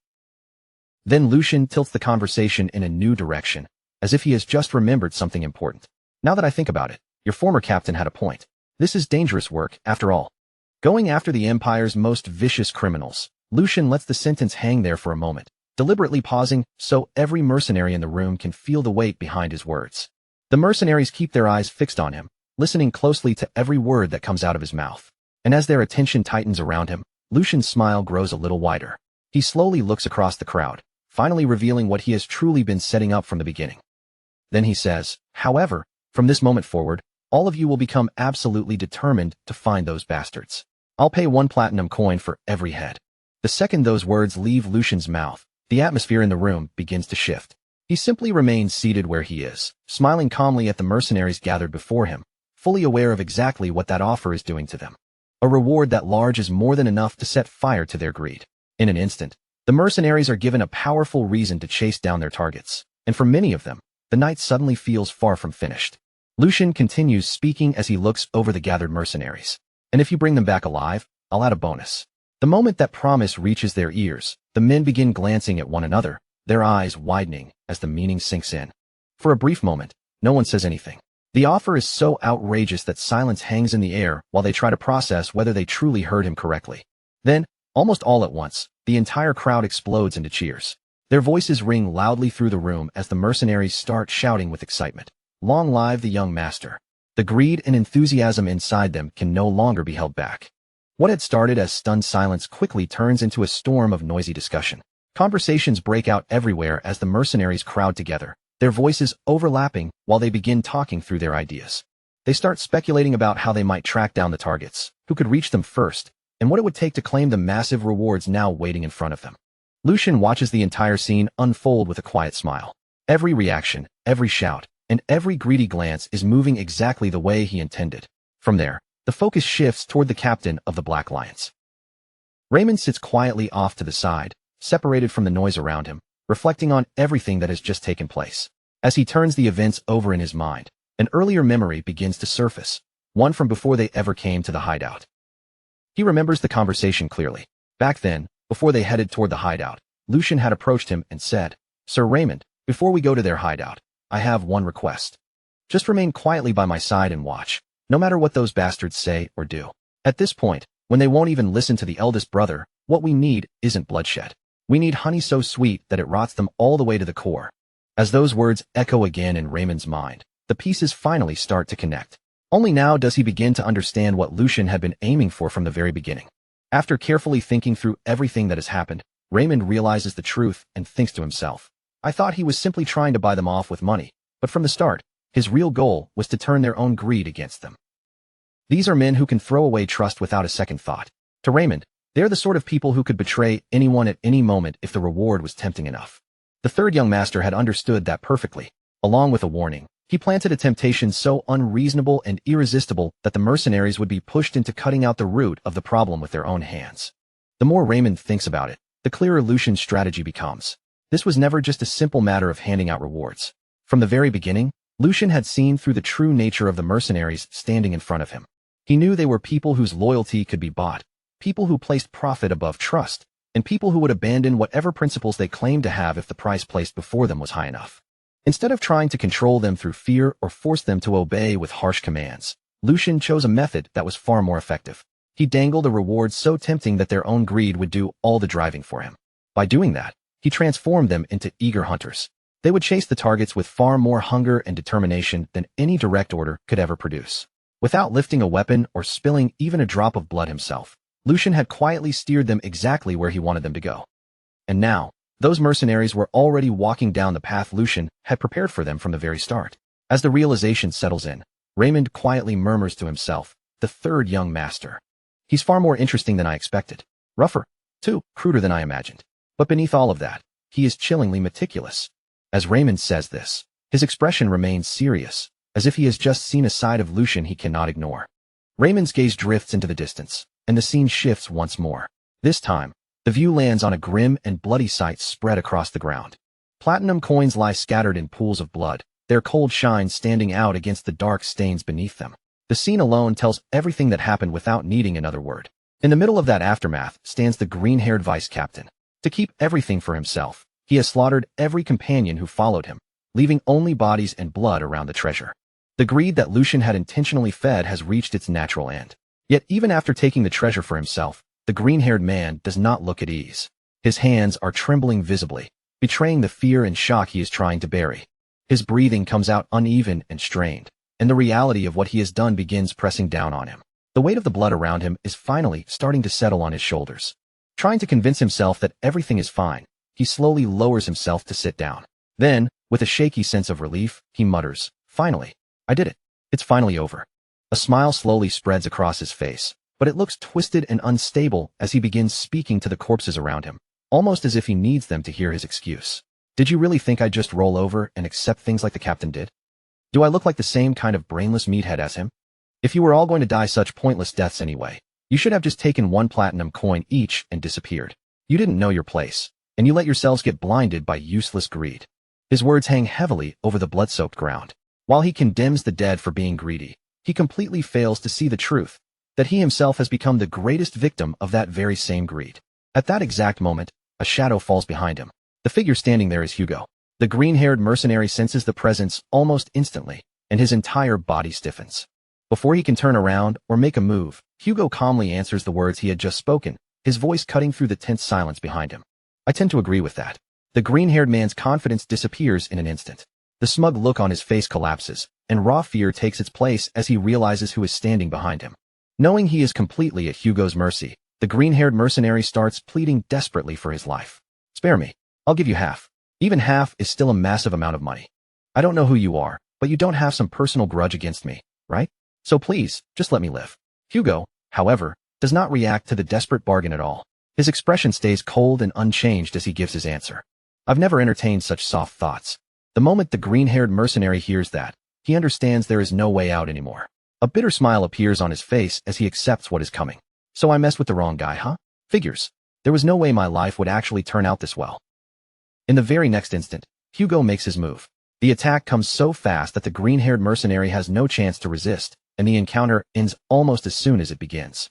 Then Lucian tilts the conversation in a new direction, as if he has just remembered something important. Now that I think about it, your former captain had a point. This is dangerous work, after all. Going after the Empire's most vicious criminals, Lucian lets the sentence hang there for a moment, deliberately pausing so every mercenary in the room can feel the weight behind his words. The mercenaries keep their eyes fixed on him, listening closely to every word that comes out of his mouth. And as their attention tightens around him, Lucian's smile grows a little wider. He slowly looks across the crowd, finally revealing what he has truly been setting up from the beginning. Then he says, "However, from this moment forward, all of you will become absolutely determined to find those bastards. I'll pay 1 platinum coin for every head." The second those words leave Lucian's mouth, the atmosphere in the room begins to shift. He simply remains seated where he is, smiling calmly at the mercenaries gathered before him, fully aware of exactly what that offer is doing to them. A reward that large is more than enough to set fire to their greed. In an instant, the mercenaries are given a powerful reason to chase down their targets, and for many of them, the night suddenly feels far from finished. Lucian continues speaking as he looks over the gathered mercenaries. "And if you bring them back alive, I'll add a bonus." The moment that promise reaches their ears, the men begin glancing at one another, their eyes widening as the meaning sinks in. For a brief moment, no one says anything. The offer is so outrageous that silence hangs in the air while they try to process whether they truly heard him correctly. Then, almost all at once, the entire crowd explodes into cheers. Their voices ring loudly through the room as the mercenaries start shouting with excitement. "Long live the young master." The greed and enthusiasm inside them can no longer be held back. What had started as stunned silence quickly turns into a storm of noisy discussion. Conversations break out everywhere as the mercenaries crowd together, their voices overlapping while they begin talking through their ideas. They start speculating about how they might track down the targets, who could reach them first, and what it would take to claim the massive rewards now waiting in front of them. Lucian watches the entire scene unfold with a quiet smile. Every reaction, every shout, and every greedy glance is moving exactly the way he intended. From there, the focus shifts toward the captain of the Black Lions. Raymond sits quietly off to the side, separated from the noise around him, reflecting on everything that has just taken place. As he turns the events over in his mind, an earlier memory begins to surface, one from before they ever came to the hideout. He remembers the conversation clearly. Back then, before they headed toward the hideout, Lucian had approached him and said, "Sir Raymond, before we go to their hideout, I have one request. Just remain quietly by my side and watch, no matter what those bastards say or do." At this point, when they won't even listen to the eldest brother, what we need isn't bloodshed. We need honey so sweet that it rots them all the way to the core. As those words echo again in Raymond's mind, the pieces finally start to connect. Only now does he begin to understand what Lucian had been aiming for from the very beginning. After carefully thinking through everything that has happened, Raymond realizes the truth and thinks to himself, "I thought he was simply trying to buy them off with money, but from the start, his real goal was to turn their own greed against them." These are men who can throw away trust without a second thought. To Raymond, they're the sort of people who could betray anyone at any moment if the reward was tempting enough. The third young master had understood that perfectly. Along with a warning, he planted a temptation so unreasonable and irresistible that the mercenaries would be pushed into cutting out the root of the problem with their own hands. The more Raymond thinks about it, the clearer Lucian's strategy becomes. This was never just a simple matter of handing out rewards. From the very beginning, Lucian had seen through the true nature of the mercenaries standing in front of him. He knew they were people whose loyalty could be bought, people who placed profit above trust, and people who would abandon whatever principles they claimed to have if the price placed before them was high enough. Instead of trying to control them through fear or force them to obey with harsh commands, Lucian chose a method that was far more effective. He dangled a reward so tempting that their own greed would do all the driving for him. By doing that, he transformed them into eager hunters. They would chase the targets with far more hunger and determination than any direct order could ever produce. Without lifting a weapon or spilling even a drop of blood himself, Lucian had quietly steered them exactly where he wanted them to go. And now, those mercenaries were already walking down the path Lucian had prepared for them from the very start. As the realization settles in, Raymond quietly murmurs to himself, "The third young master. He's far more interesting than I expected. Rougher, too, cruder than I imagined. But beneath all of that, he is chillingly meticulous." As Raymond says this, his expression remains serious, as if he has just seen a side of Lucian he cannot ignore. Raymond's gaze drifts into the distance, and the scene shifts once more. This time, the view lands on a grim and bloody sight spread across the ground. Platinum coins lie scattered in pools of blood, their cold shine standing out against the dark stains beneath them. The scene alone tells everything that happened without needing another word. In the middle of that aftermath stands the green-haired vice captain. To keep everything for himself, he has slaughtered every companion who followed him, leaving only bodies and blood around the treasure. The greed that Lucian had intentionally fed has reached its natural end. Yet even after taking the treasure for himself, the green-haired man does not look at ease. His hands are trembling visibly, betraying the fear and shock he is trying to bury. His breathing comes out uneven and strained, and the reality of what he has done begins pressing down on him. The weight of the blood around him is finally starting to settle on his shoulders. Trying to convince himself that everything is fine, he slowly lowers himself to sit down. Then, with a shaky sense of relief, he mutters, "Finally, I did it. It's finally over." A smile slowly spreads across his face, but it looks twisted and unstable as he begins speaking to the corpses around him, almost as if he needs them to hear his excuse. "Did you really think I'd just roll over and accept things like the captain did? Do I look like the same kind of brainless meathead as him? If you were all going to die such pointless deaths anyway, you should have just taken 1 platinum coin each and disappeared. You didn't know your place, and you let yourselves get blinded by useless greed." His words hang heavily over the blood-soaked ground. While he condemns the dead for being greedy, he completely fails to see the truth, that he himself has become the greatest victim of that very same greed. At that exact moment, a shadow falls behind him. The figure standing there is Hugo. The green-haired mercenary senses the presence almost instantly, and his entire body stiffens. Before he can turn around or make a move, Hugo calmly answers the words he had just spoken, his voice cutting through the tense silence behind him. "I tend to agree with that." The green-haired man's confidence disappears in an instant. The smug look on his face collapses, and raw fear takes its place as he realizes who is standing behind him. Knowing he is completely at Hugo's mercy, the green-haired mercenary starts pleading desperately for his life. "Spare me. I'll give you half." Even half is still a massive amount of money. "I don't know who you are, but you don't have some personal grudge against me, right? So please, just let me live." Hugo, however, does not react to the desperate bargain at all. His expression stays cold and unchanged as he gives his answer. "I've never entertained such soft thoughts." The moment the green-haired mercenary hears that, he understands there is no way out anymore. A bitter smile appears on his face as he accepts what is coming. "So I messed with the wrong guy, huh? Figures. There was no way my life would actually turn out this well." In the very next instant, Hugo makes his move. The attack comes so fast that the green-haired mercenary has no chance to resist, and the encounter ends almost as soon as it begins.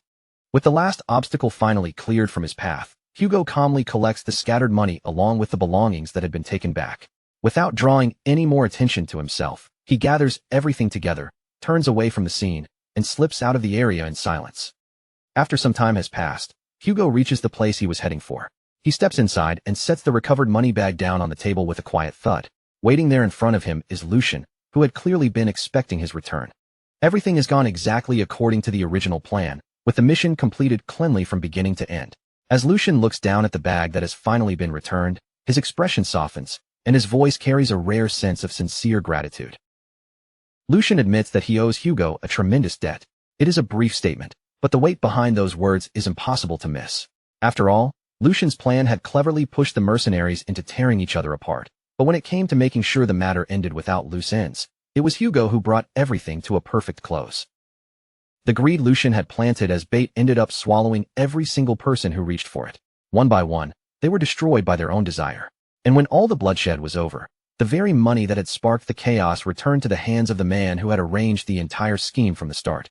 With the last obstacle finally cleared from his path, Hugo calmly collects the scattered money along with the belongings that had been taken back. Without drawing any more attention to himself, he gathers everything together, turns away from the scene, and slips out of the area in silence. After some time has passed, Hugo reaches the place he was heading for. He steps inside and sets the recovered money bag down on the table with a quiet thud. Waiting there in front of him is Lucian, who had clearly been expecting his return. Everything has gone exactly according to the original plan, with the mission completed cleanly from beginning to end. As Lucian looks down at the bag that has finally been returned, his expression softens, and his voice carries a rare sense of sincere gratitude. Lucian admits that he owes Hugo a tremendous debt. It is a brief statement, but the weight behind those words is impossible to miss. After all, Lucian's plan had cleverly pushed the mercenaries into tearing each other apart, but when it came to making sure the matter ended without loose ends, it was Hugo who brought everything to a perfect close. The greed Lucian had planted as bait ended up swallowing every single person who reached for it. One by one, they were destroyed by their own desire. And when all the bloodshed was over, the very money that had sparked the chaos returned to the hands of the man who had arranged the entire scheme from the start.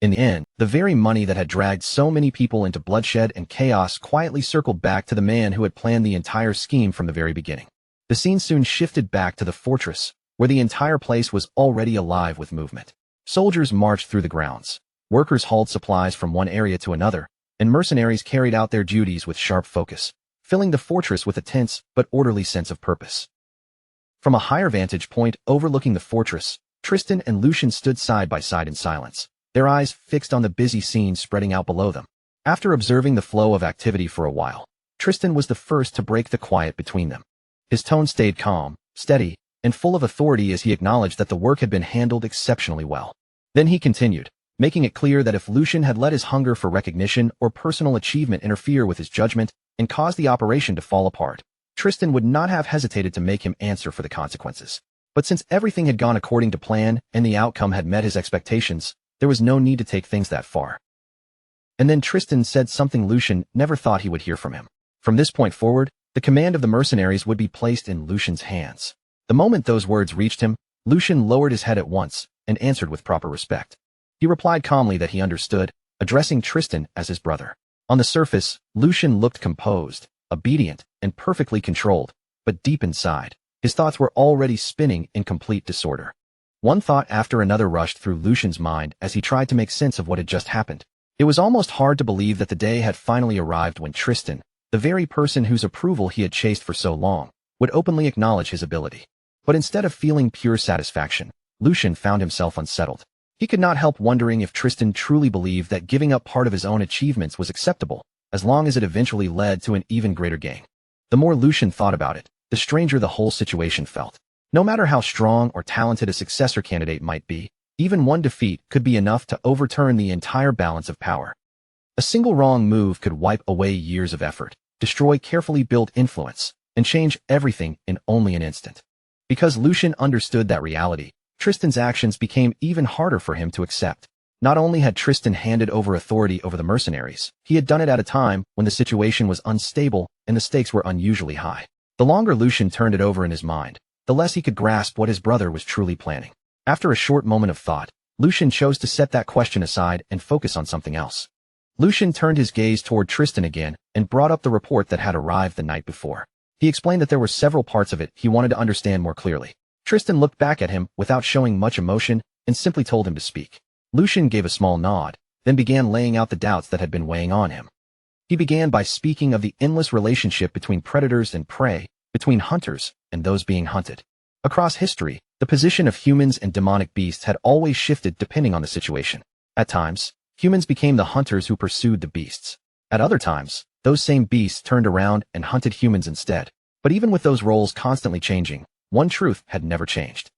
In the end, the very money that had dragged so many people into bloodshed and chaos quietly circled back to the man who had planned the entire scheme from the very beginning. The scene soon shifted back to the fortress, where the entire place was already alive with movement. Soldiers marched through the grounds. Workers hauled supplies from one area to another, and mercenaries carried out their duties with sharp focus, filling the fortress with a tense but orderly sense of purpose. From a higher vantage point overlooking the fortress, Tristan and Lucian stood side by side in silence, their eyes fixed on the busy scene spreading out below them. After observing the flow of activity for a while, Tristan was the first to break the quiet between them. His tone stayed calm, steady, and full of authority as he acknowledged that the work had been handled exceptionally well. Then he continued, making it clear that if Lucian had let his hunger for recognition or personal achievement interfere with his judgment and cause the operation to fall apart, Tristan would not have hesitated to make him answer for the consequences. But since everything had gone according to plan and the outcome had met his expectations, there was no need to take things that far. And then Tristan said something Lucian never thought he would hear from him. From this point forward, the command of the mercenaries would be placed in Lucian's hands. The moment those words reached him, Lucian lowered his head at once and answered with proper respect. He replied calmly that he understood, addressing Tristan as his brother. On the surface, Lucian looked composed, obedient, and perfectly controlled, but deep inside, his thoughts were already spinning in complete disorder. One thought after another rushed through Lucian's mind as he tried to make sense of what had just happened. It was almost hard to believe that the day had finally arrived when Tristan, the very person whose approval he had chased for so long, would openly acknowledge his ability. But instead of feeling pure satisfaction, Lucian found himself unsettled. He could not help wondering if Tristan truly believed that giving up part of his own achievements was acceptable, as long as it eventually led to an even greater gain. The more Lucian thought about it, the stranger the whole situation felt. No matter how strong or talented a successor candidate might be, even one defeat could be enough to overturn the entire balance of power. A single wrong move could wipe away years of effort, destroy carefully built influence, and change everything in only an instant. Because Lucian understood that reality, Tristan's actions became even harder for him to accept. Not only had Tristan handed over authority over the mercenaries, he had done it at a time when the situation was unstable and the stakes were unusually high. The longer Lucian turned it over in his mind, the less he could grasp what his brother was truly planning. After a short moment of thought, Lucian chose to set that question aside and focus on something else. Lucian turned his gaze toward Tristan again and brought up the report that had arrived the night before. He explained that there were several parts of it he wanted to understand more clearly. Tristan looked back at him without showing much emotion and simply told him to speak. Lucian gave a small nod, then began laying out the doubts that had been weighing on him. He began by speaking of the endless relationship between predators and prey, between hunters and those being hunted. Across history, the position of humans and demonic beasts had always shifted depending on the situation. At times, humans became the hunters who pursued the beasts. At other times, those same beasts turned around and hunted humans instead. But even with those roles constantly changing, one truth had never changed.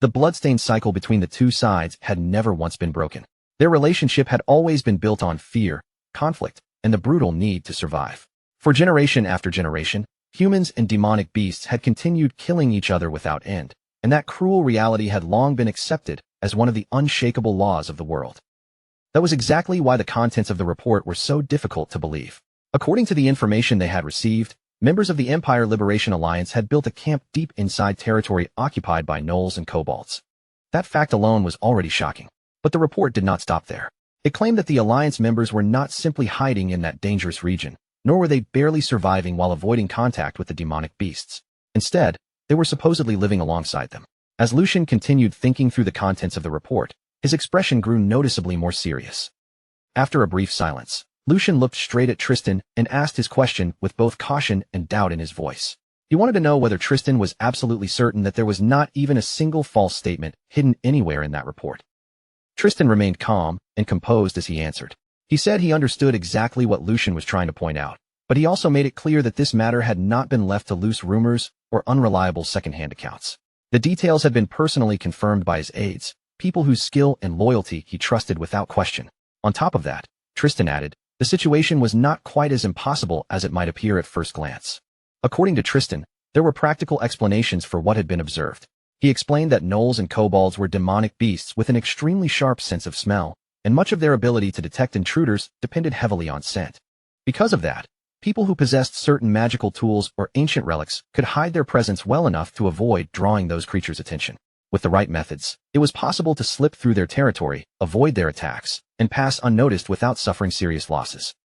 The bloodstained cycle between the two sides had never once been broken. Their relationship had always been built on fear, conflict, and the brutal need to survive. For generation after generation, humans and demonic beasts had continued killing each other without end, and that cruel reality had long been accepted as one of the unshakable laws of the world. That was exactly why the contents of the report were so difficult to believe. According to the information they had received, members of the Empire Liberation Alliance had built a camp deep inside territory occupied by gnolls and kobolds. That fact alone was already shocking. But the report did not stop there. It claimed that the Alliance members were not simply hiding in that dangerous region, nor were they barely surviving while avoiding contact with the demonic beasts. Instead, they were supposedly living alongside them. As Lucian continued thinking through the contents of the report, his expression grew noticeably more serious. After a brief silence, Lucian looked straight at Tristan and asked his question with both caution and doubt in his voice. He wanted to know whether Tristan was absolutely certain that there was not even a single false statement hidden anywhere in that report. Tristan remained calm and composed as he answered. He said he understood exactly what Lucian was trying to point out, but he also made it clear that this matter had not been left to loose rumors or unreliable secondhand accounts. The details had been personally confirmed by his aides, people whose skill and loyalty he trusted without question. On top of that, Tristan added, the situation was not quite as impossible as it might appear at first glance. According to Tristan, there were practical explanations for what had been observed. He explained that gnolls and kobolds were demonic beasts with an extremely sharp sense of smell, and much of their ability to detect intruders depended heavily on scent. Because of that, people who possessed certain magical tools or ancient relics could hide their presence well enough to avoid drawing those creatures' attention. With the right methods, it was possible to slip through their territory, avoid their attacks, and pass unnoticed without suffering serious losses.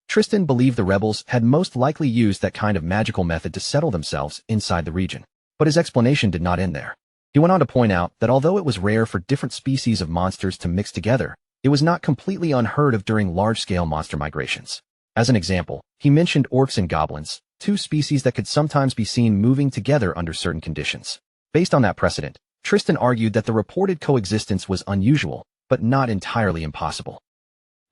Tristan believed the rebels had most likely used that kind of magical method to settle themselves inside the region. But his explanation did not end there. He went on to point out that although it was rare for different species of monsters to mix together, it was not completely unheard of during large-scale monster migrations. As an example, he mentioned orcs and goblins, two species that could sometimes be seen moving together under certain conditions. Based on that precedent, Tristan argued that the reported coexistence was unusual, but not entirely impossible.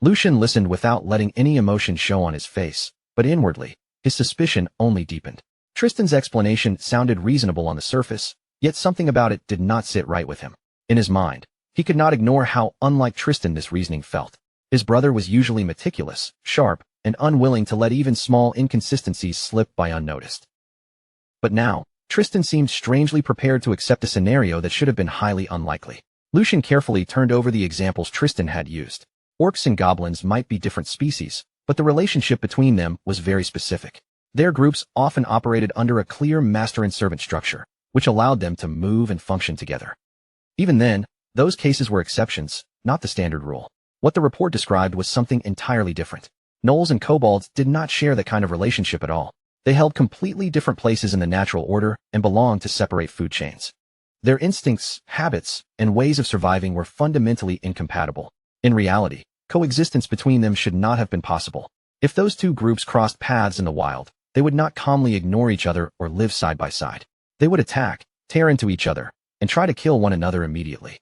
Lucian listened without letting any emotion show on his face, but inwardly, his suspicion only deepened. Tristan's explanation sounded reasonable on the surface, yet something about it did not sit right with him. In his mind, he could not ignore how unlike Tristan this reasoning felt. His brother was usually meticulous, sharp, and unwilling to let even small inconsistencies slip by unnoticed. But now, Tristan seemed strangely prepared to accept a scenario that should have been highly unlikely. Lucian carefully turned over the examples Tristan had used. Orcs and goblins might be different species, but the relationship between them was very specific. Their groups often operated under a clear master and servant structure, which allowed them to move and function together. Even then, those cases were exceptions, not the standard rule. What the report described was something entirely different. Gnolls and kobolds did not share that kind of relationship at all. They held completely different places in the natural order and belonged to separate food chains. Their instincts, habits, and ways of surviving were fundamentally incompatible. In reality, coexistence between them should not have been possible. If those two groups crossed paths in the wild, they would not calmly ignore each other or live side by side. They would attack, tear into each other, and try to kill one another immediately.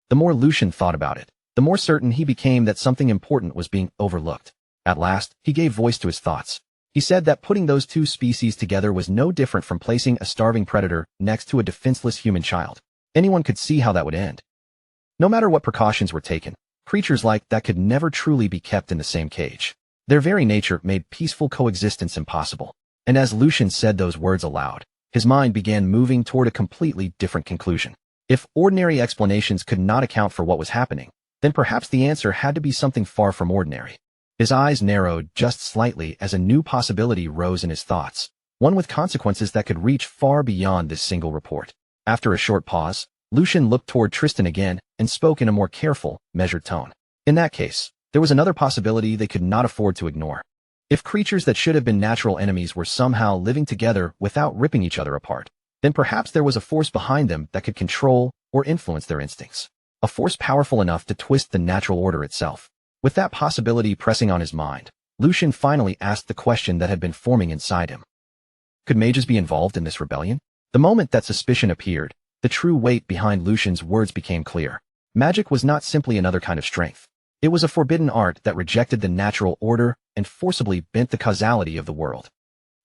The more Lucian thought about it, the more certain he became that something important was being overlooked. At last, he gave voice to his thoughts. He said that putting those two species together was no different from placing a starving predator next to a defenseless human child. Anyone could see how that would end. No matter what precautions were taken, creatures like that could never truly be kept in the same cage. Their very nature made peaceful coexistence impossible. And as Lucian said those words aloud, his mind began moving toward a completely different conclusion. If ordinary explanations could not account for what was happening, then perhaps the answer had to be something far from ordinary. His eyes narrowed just slightly as a new possibility rose in his thoughts, one with consequences that could reach far beyond this single report. After a short pause, Lucian looked toward Tristan again and spoke in a more careful, measured tone. In that case, there was another possibility they could not afford to ignore. If creatures that should have been natural enemies were somehow living together without ripping each other apart, then perhaps there was a force behind them that could control or influence their instincts. A force powerful enough to twist the natural order itself. With that possibility pressing on his mind, Lucian finally asked the question that had been forming inside him. Could mages be involved in this rebellion? The moment that suspicion appeared, the true weight behind Lucian's words became clear. Magic was not simply another kind of strength. It was a forbidden art that rejected the natural order and forcibly bent the causality of the world.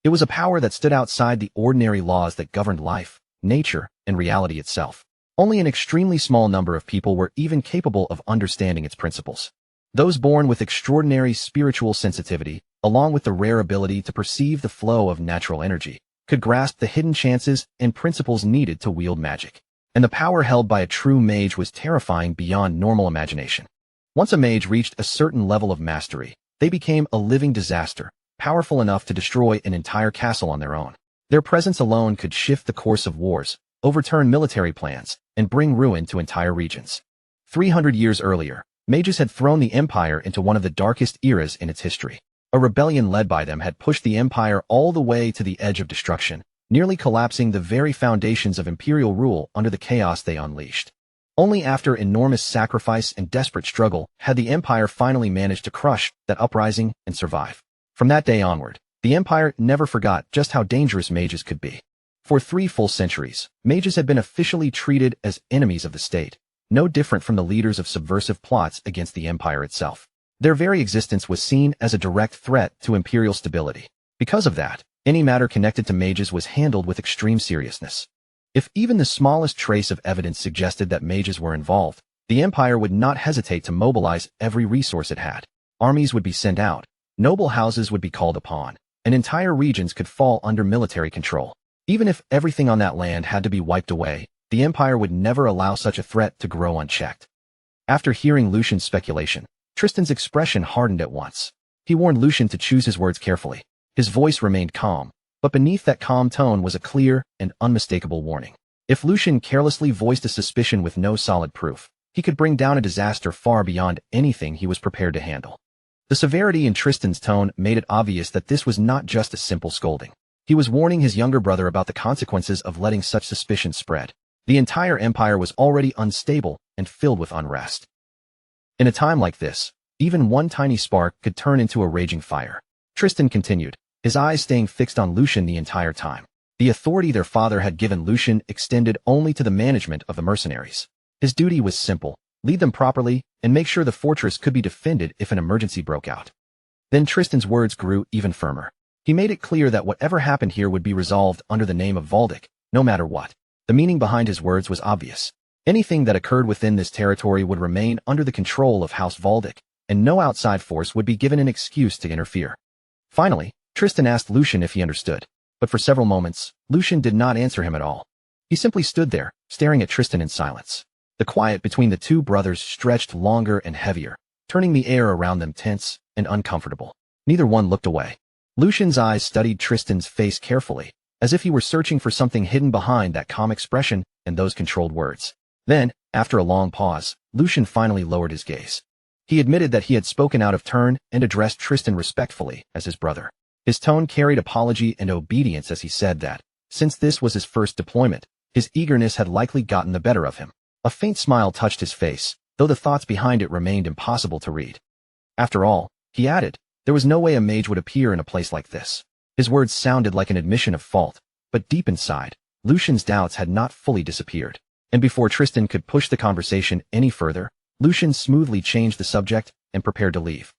It was a power that stood outside the ordinary laws that governed life, nature, and reality itself. Only an extremely small number of people were even capable of understanding its principles. Those born with extraordinary spiritual sensitivity, along with the rare ability to perceive the flow of natural energy, could grasp the hidden chances and principles needed to wield magic. And the power held by a true mage was terrifying beyond normal imagination. Once a mage reached a certain level of mastery, they became a living disaster, powerful enough to destroy an entire castle on their own. Their presence alone could shift the course of wars, overturn military plans, and bring ruin to entire regions. 300 years earlier, mages had thrown the Empire into one of the darkest eras in its history. A rebellion led by them had pushed the Empire all the way to the edge of destruction, nearly collapsing the very foundations of imperial rule under the chaos they unleashed. Only after enormous sacrifice and desperate struggle had the Empire finally managed to crush that uprising and survive. From that day onward, the Empire never forgot just how dangerous mages could be. For 3 full centuries, mages had been officially treated as enemies of the state, no different from the leaders of subversive plots against the Empire itself. Their very existence was seen as a direct threat to imperial stability. Because of that, any matter connected to mages was handled with extreme seriousness. If even the smallest trace of evidence suggested that mages were involved, the Empire would not hesitate to mobilize every resource it had. Armies would be sent out, noble houses would be called upon, and entire regions could fall under military control. Even if everything on that land had to be wiped away, the Empire would never allow such a threat to grow unchecked. After hearing Lucian's speculation, Tristan's expression hardened at once. He warned Lucian to choose his words carefully. His voice remained calm, but beneath that calm tone was a clear and unmistakable warning. If Lucian carelessly voiced a suspicion with no solid proof, he could bring down a disaster far beyond anything he was prepared to handle. The severity in Tristan's tone made it obvious that this was not just a simple scolding. He was warning his younger brother about the consequences of letting such suspicion spread. The entire empire was already unstable and filled with unrest. In a time like this, even one tiny spark could turn into a raging fire. Tristan continued, his eyes staying fixed on Lucian the entire time. The authority their father had given Lucian extended only to the management of the mercenaries. His duty was simple: lead them properly and make sure the fortress could be defended if an emergency broke out. Then Tristan's words grew even firmer. He made it clear that whatever happened here would be resolved under the name of Valdic, no matter what. The meaning behind his words was obvious. Anything that occurred within this territory would remain under the control of House Valdic, and no outside force would be given an excuse to interfere. Finally, Tristan asked Lucian if he understood, but for several moments, Lucian did not answer him at all. He simply stood there, staring at Tristan in silence. The quiet between the two brothers stretched longer and heavier, turning the air around them tense and uncomfortable. Neither one looked away. Lucian's eyes studied Tristan's face carefully, as if he were searching for something hidden behind that calm expression and those controlled words. Then, after a long pause, Lucian finally lowered his gaze. He admitted that he had spoken out of turn and addressed Tristan respectfully as his brother. His tone carried apology and obedience as he said that, since this was his first deployment, his eagerness had likely gotten the better of him. A faint smile touched his face, though the thoughts behind it remained impossible to read. After all, he added, there was no way a mage would appear in a place like this. His words sounded like an admission of fault, but deep inside, Lucian's doubts had not fully disappeared. And before Tristan could push the conversation any further, Lucian smoothly changed the subject and prepared to leave.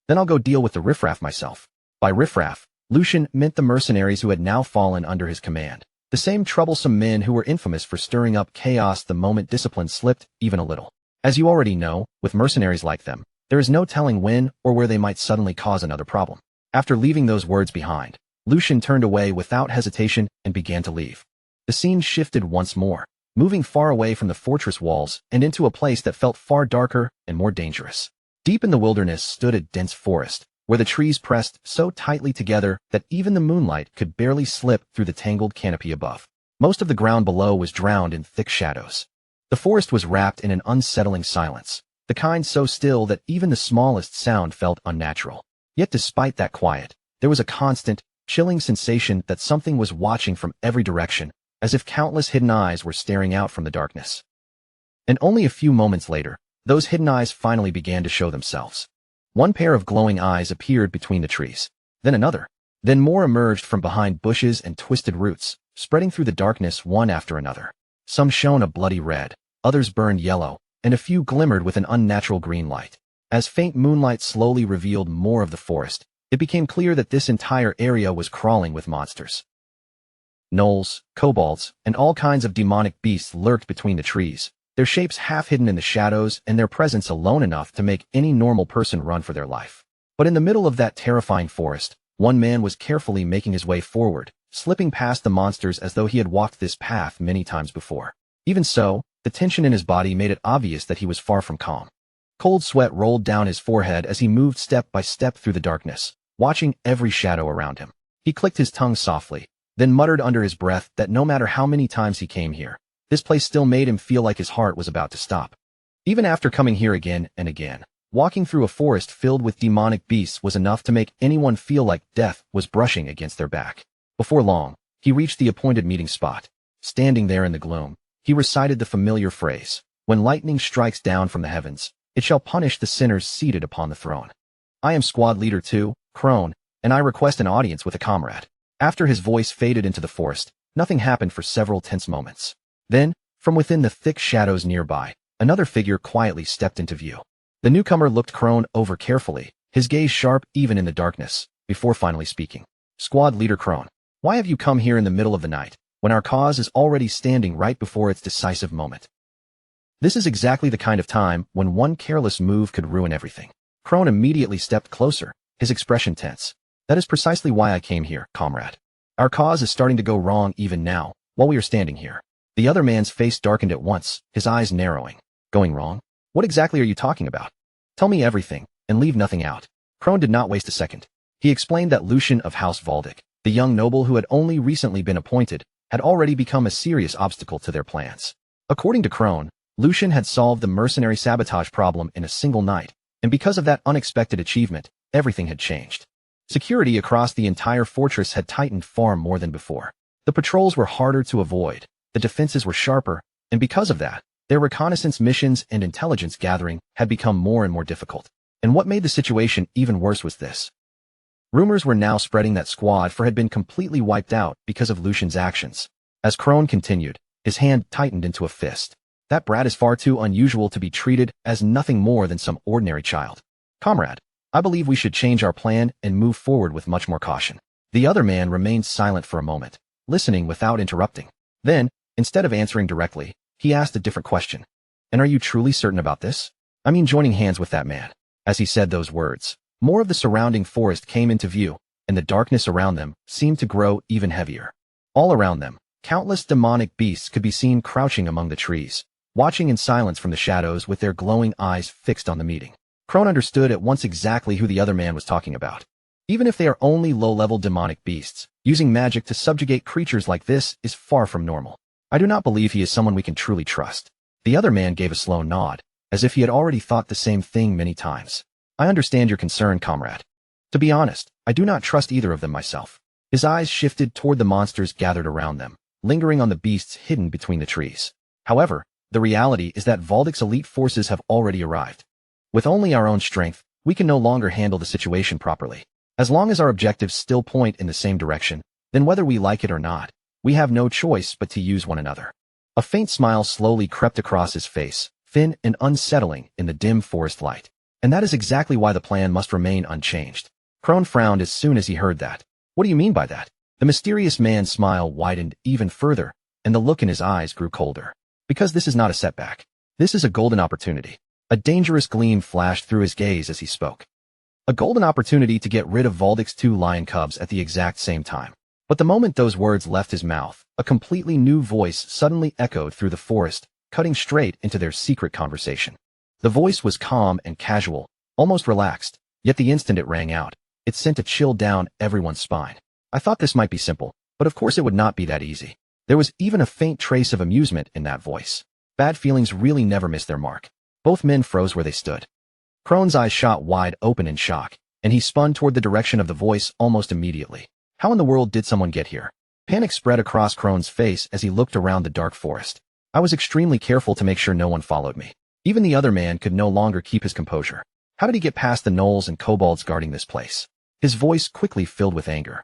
Then I'll go deal with the riffraff myself. By riffraff, Lucian meant the mercenaries who had now fallen under his command. The same troublesome men who were infamous for stirring up chaos the moment discipline slipped even a little. As you already know, with mercenaries like them, there is no telling when or where they might suddenly cause another problem. After leaving those words behind, Lucian turned away without hesitation and began to leave. The scene shifted once more, moving far away from the fortress walls and into a place that felt far darker and more dangerous. Deep in the wilderness stood a dense forest, where the trees pressed so tightly together that even the moonlight could barely slip through the tangled canopy above. Most of the ground below was drowned in thick shadows. The forest was wrapped in an unsettling silence, the kind so still that even the smallest sound felt unnatural. Yet despite that quiet, there was a constant, chilling sensation that something was watching from every direction, as if countless hidden eyes were staring out from the darkness. And only a few moments later, those hidden eyes finally began to show themselves. One pair of glowing eyes appeared between the trees, then another, then more emerged from behind bushes and twisted roots, spreading through the darkness one after another. Some shone a bloody red, others burned yellow, and a few glimmered with an unnatural green light. As faint moonlight slowly revealed more of the forest, it became clear that this entire area was crawling with monsters. Gnolls, kobolds, and all kinds of demonic beasts lurked between the trees, their shapes half hidden in the shadows and their presence alone enough to make any normal person run for their life. But in the middle of that terrifying forest, one man was carefully making his way forward, slipping past the monsters as though he had walked this path many times before. Even so, the tension in his body made it obvious that he was far from calm. Cold sweat rolled down his forehead as he moved step by step through the darkness, watching every shadow around him. He clicked his tongue softly, then muttered under his breath that no matter how many times he came here, this place still made him feel like his heart was about to stop. Even after coming here again and again, walking through a forest filled with demonic beasts was enough to make anyone feel like death was brushing against their back. Before long, he reached the appointed meeting spot. Standing there in the gloom, he recited the familiar phrase, "When lightning strikes down from the heavens, it shall punish the sinners seated upon the throne. I am squad leader 2, Crone, and I request an audience with a comrade." After his voice faded into the forest, nothing happened for several tense moments. Then, from within the thick shadows nearby, another figure quietly stepped into view. The newcomer looked Crone over carefully, his gaze sharp even in the darkness, before finally speaking. "Squad leader Crone, why have you come here in the middle of the night, when our cause is already standing right before its decisive moment?" This is exactly the kind of time when one careless move could ruin everything. Crone immediately stepped closer, his expression tense. "That is precisely why I came here, comrade. Our cause is starting to go wrong even now, while we are standing here." The other man's face darkened at once, his eyes narrowing. "Going wrong? What exactly are you talking about? Tell me everything, and leave nothing out." Crone did not waste a second. He explained that Lucian of House Valdic, the young noble who had only recently been appointed, had already become a serious obstacle to their plans. According to Crone, Lucian had solved the mercenary sabotage problem in a single night, and because of that unexpected achievement, everything had changed. Security across the entire fortress had tightened far more than before. The patrols were harder to avoid, the defenses were sharper, and because of that, their reconnaissance missions and intelligence gathering had become more and more difficult. And what made the situation even worse was this. Rumors were now spreading that Squad 4 had been completely wiped out because of Lucian's actions. As Crone continued, his hand tightened into a fist. "That brat is far too unusual to be treated as nothing more than some ordinary child. Comrade, I believe we should change our plan and move forward with much more caution." The other man remained silent for a moment, listening without interrupting. Then, instead of answering directly, he asked a different question. "And are you truly certain about this? I mean joining hands with that man?" As he said those words, more of the surrounding forest came into view, and the darkness around them seemed to grow even heavier. All around them, countless demonic beasts could be seen crouching among the trees, watching in silence from the shadows with their glowing eyes fixed on the meeting. Crone understood at once exactly who the other man was talking about. Even if they are only low-level demonic beasts, using magic to subjugate creatures like this is far from normal. "I do not believe he is someone we can truly trust." The other man gave a slow nod, as if he had already thought the same thing many times. "I understand your concern, comrade. To be honest, I do not trust either of them myself." His eyes shifted toward the monsters gathered around them, lingering on the beasts hidden between the trees. "However, the reality is that Valdic's elite forces have already arrived. With only our own strength, we can no longer handle the situation properly. As long as our objectives still point in the same direction, then whether we like it or not, we have no choice but to use one another." A faint smile slowly crept across his face, thin and unsettling in the dim forest light. "And that is exactly why the plan must remain unchanged." Crone frowned as soon as he heard that. What do you mean by that? The mysterious man's smile widened even further, and the look in his eyes grew colder. Because this is not a setback. This is a golden opportunity. A dangerous gleam flashed through his gaze as he spoke. A golden opportunity to get rid of Valdic's 2 lion cubs at the exact same time. But the moment those words left his mouth, a completely new voice suddenly echoed through the forest, cutting straight into their secret conversation. The voice was calm and casual, almost relaxed, yet the instant it rang out, it sent a chill down everyone's spine. I thought this might be simple, but of course it would not be that easy. There was even a faint trace of amusement in that voice. Bad feelings really never miss their mark. Both men froze where they stood. Crone's eyes shot wide open in shock, and he spun toward the direction of the voice almost immediately. How in the world did someone get here? Panic spread across Crone's face as he looked around the dark forest. I was extremely careful to make sure no one followed me. Even the other man could no longer keep his composure. How did he get past the gnolls and kobolds guarding this place? His voice quickly filled with anger.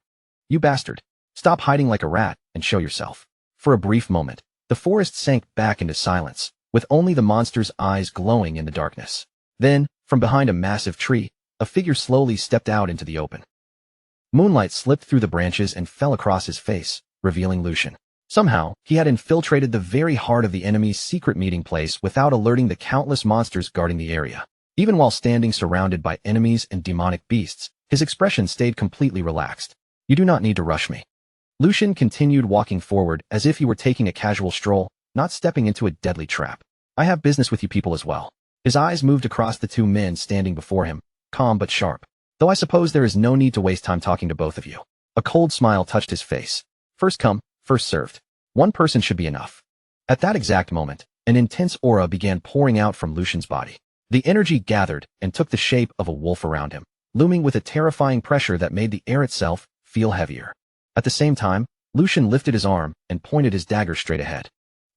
You bastard. Stop hiding like a rat and show yourself. For a brief moment, the forest sank back into silence, with only the monster's eyes glowing in the darkness. Then, from behind a massive tree, a figure slowly stepped out into the open. Moonlight slipped through the branches and fell across his face, revealing Lucian. Somehow, he had infiltrated the very heart of the enemy's secret meeting place without alerting the countless monsters guarding the area. Even while standing surrounded by enemies and demonic beasts, his expression stayed completely relaxed. You do not need to rush me. Lucian continued walking forward as if he were taking a casual stroll, not stepping into a deadly trap. I have business with you people as well. His eyes moved across the 2 men standing before him, calm but sharp. Though I suppose there is no need to waste time talking to both of you. A cold smile touched his face. First come, first served. One person should be enough. At that exact moment, an intense aura began pouring out from Lucian's body. The energy gathered and took the shape of a wolf around him, looming with a terrifying pressure that made the air itself feel heavier. At the same time, Lucian lifted his arm and pointed his dagger straight ahead.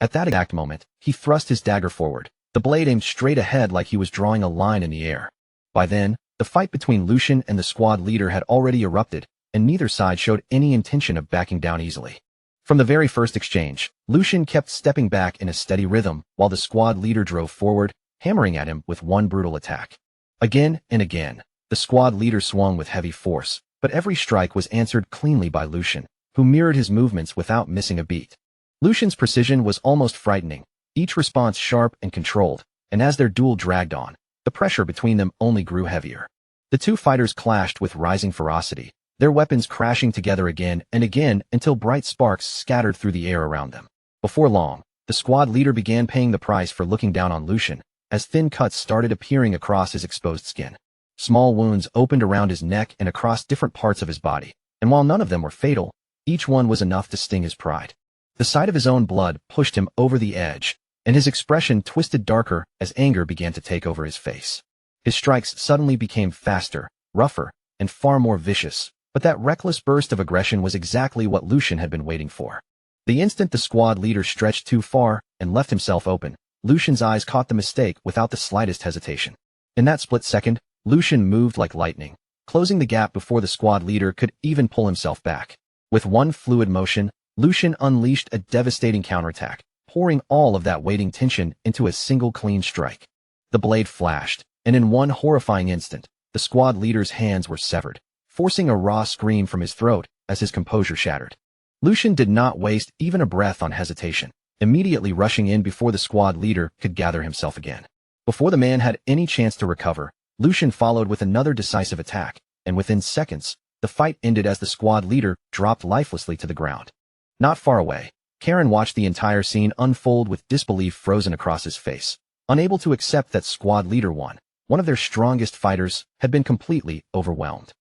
At that exact moment, he thrust his dagger forward, the blade aimed straight ahead like he was drawing a line in the air. By then, the fight between Lucian and the squad leader had already erupted, and neither side showed any intention of backing down easily. From the very first exchange, Lucian kept stepping back in a steady rhythm while the squad leader drove forward, hammering at him with one brutal attack. Again and again, the squad leader swung with heavy force, but every strike was answered cleanly by Lucian, who mirrored his movements without missing a beat. Lucian's precision was almost frightening, each response sharp and controlled, and as their duel dragged on, the pressure between them only grew heavier. The 2 fighters clashed with rising ferocity, their weapons crashing together again and again until bright sparks scattered through the air around them. Before long, the squad leader began paying the price for looking down on Lucian, as thin cuts started appearing across his exposed skin. Small wounds opened around his neck and across different parts of his body, and while none of them were fatal, each one was enough to sting his pride. The sight of his own blood pushed him over the edge, and his expression twisted darker as anger began to take over his face. His strikes suddenly became faster, rougher, and far more vicious, but that reckless burst of aggression was exactly what Lucian had been waiting for. The instant the squad leader stretched too far and left himself open, Lucian's eyes caught the mistake without the slightest hesitation. In that split second, Lucian moved like lightning, closing the gap before the squad leader could even pull himself back. With one fluid motion, Lucian unleashed a devastating counterattack, pouring all of that waiting tension into a single clean strike. The blade flashed, and in one horrifying instant, the squad leader's hands were severed, forcing a raw scream from his throat as his composure shattered. Lucian did not waste even a breath on hesitation, immediately rushing in before the squad leader could gather himself again. Before the man had any chance to recover, Lucian followed with another decisive attack, and within seconds, the fight ended as the squad leader dropped lifelessly to the ground. Not far away, Karen watched the entire scene unfold with disbelief frozen across his face, unable to accept that squad leader one of their strongest fighters, had been completely overwhelmed.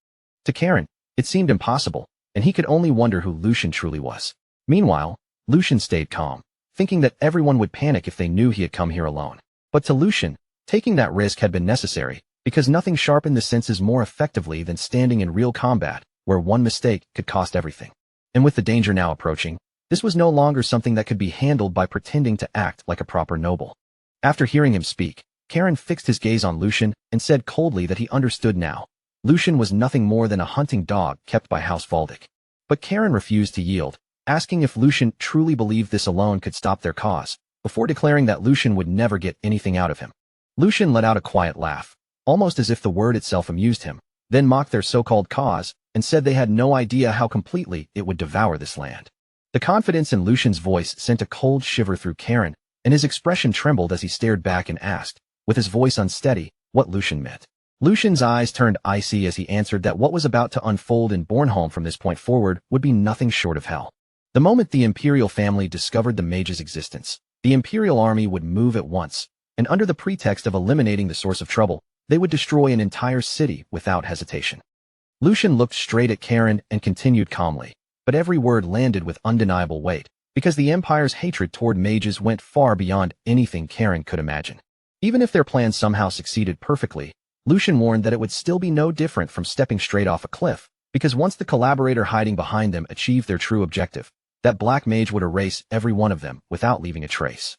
To Karen, it seemed impossible, and he could only wonder who Lucian truly was. Meanwhile, Lucian stayed calm, thinking that everyone would panic if they knew he had come here alone. But to Lucian, taking that risk had been necessary, because nothing sharpened the senses more effectively than standing in real combat, where one mistake could cost everything. And with the danger now approaching, this was no longer something that could be handled by pretending to act like a proper noble. After hearing him speak, Karen fixed his gaze on Lucian and said coldly that he understood now. Lucian was nothing more than a hunting dog kept by House Valdic. But Karen refused to yield, asking if Lucian truly believed this alone could stop their cause, before declaring that Lucian would never get anything out of him. Lucian let out a quiet laugh, almost as if the word itself amused him, then mocked their so-called cause, and said they had no idea how completely it would devour this land. The confidence in Lucian's voice sent a cold shiver through Karen, and his expression trembled as he stared back and asked, with his voice unsteady, what Lucian meant. Lucian's eyes turned icy as he answered that what was about to unfold in Bornholm from this point forward would be nothing short of hell. The moment the Imperial family discovered the mage's existence, the Imperial army would move at once, and under the pretext of eliminating the source of trouble, they would destroy an entire city without hesitation. Lucian looked straight at Karen and continued calmly, but every word landed with undeniable weight, because the Empire's hatred toward mages went far beyond anything Karen could imagine. Even if their plan somehow succeeded perfectly, Lucian warned that it would still be no different from stepping straight off a cliff, because once the collaborator hiding behind them achieved their true objective, that black mage would erase every one of them without leaving a trace.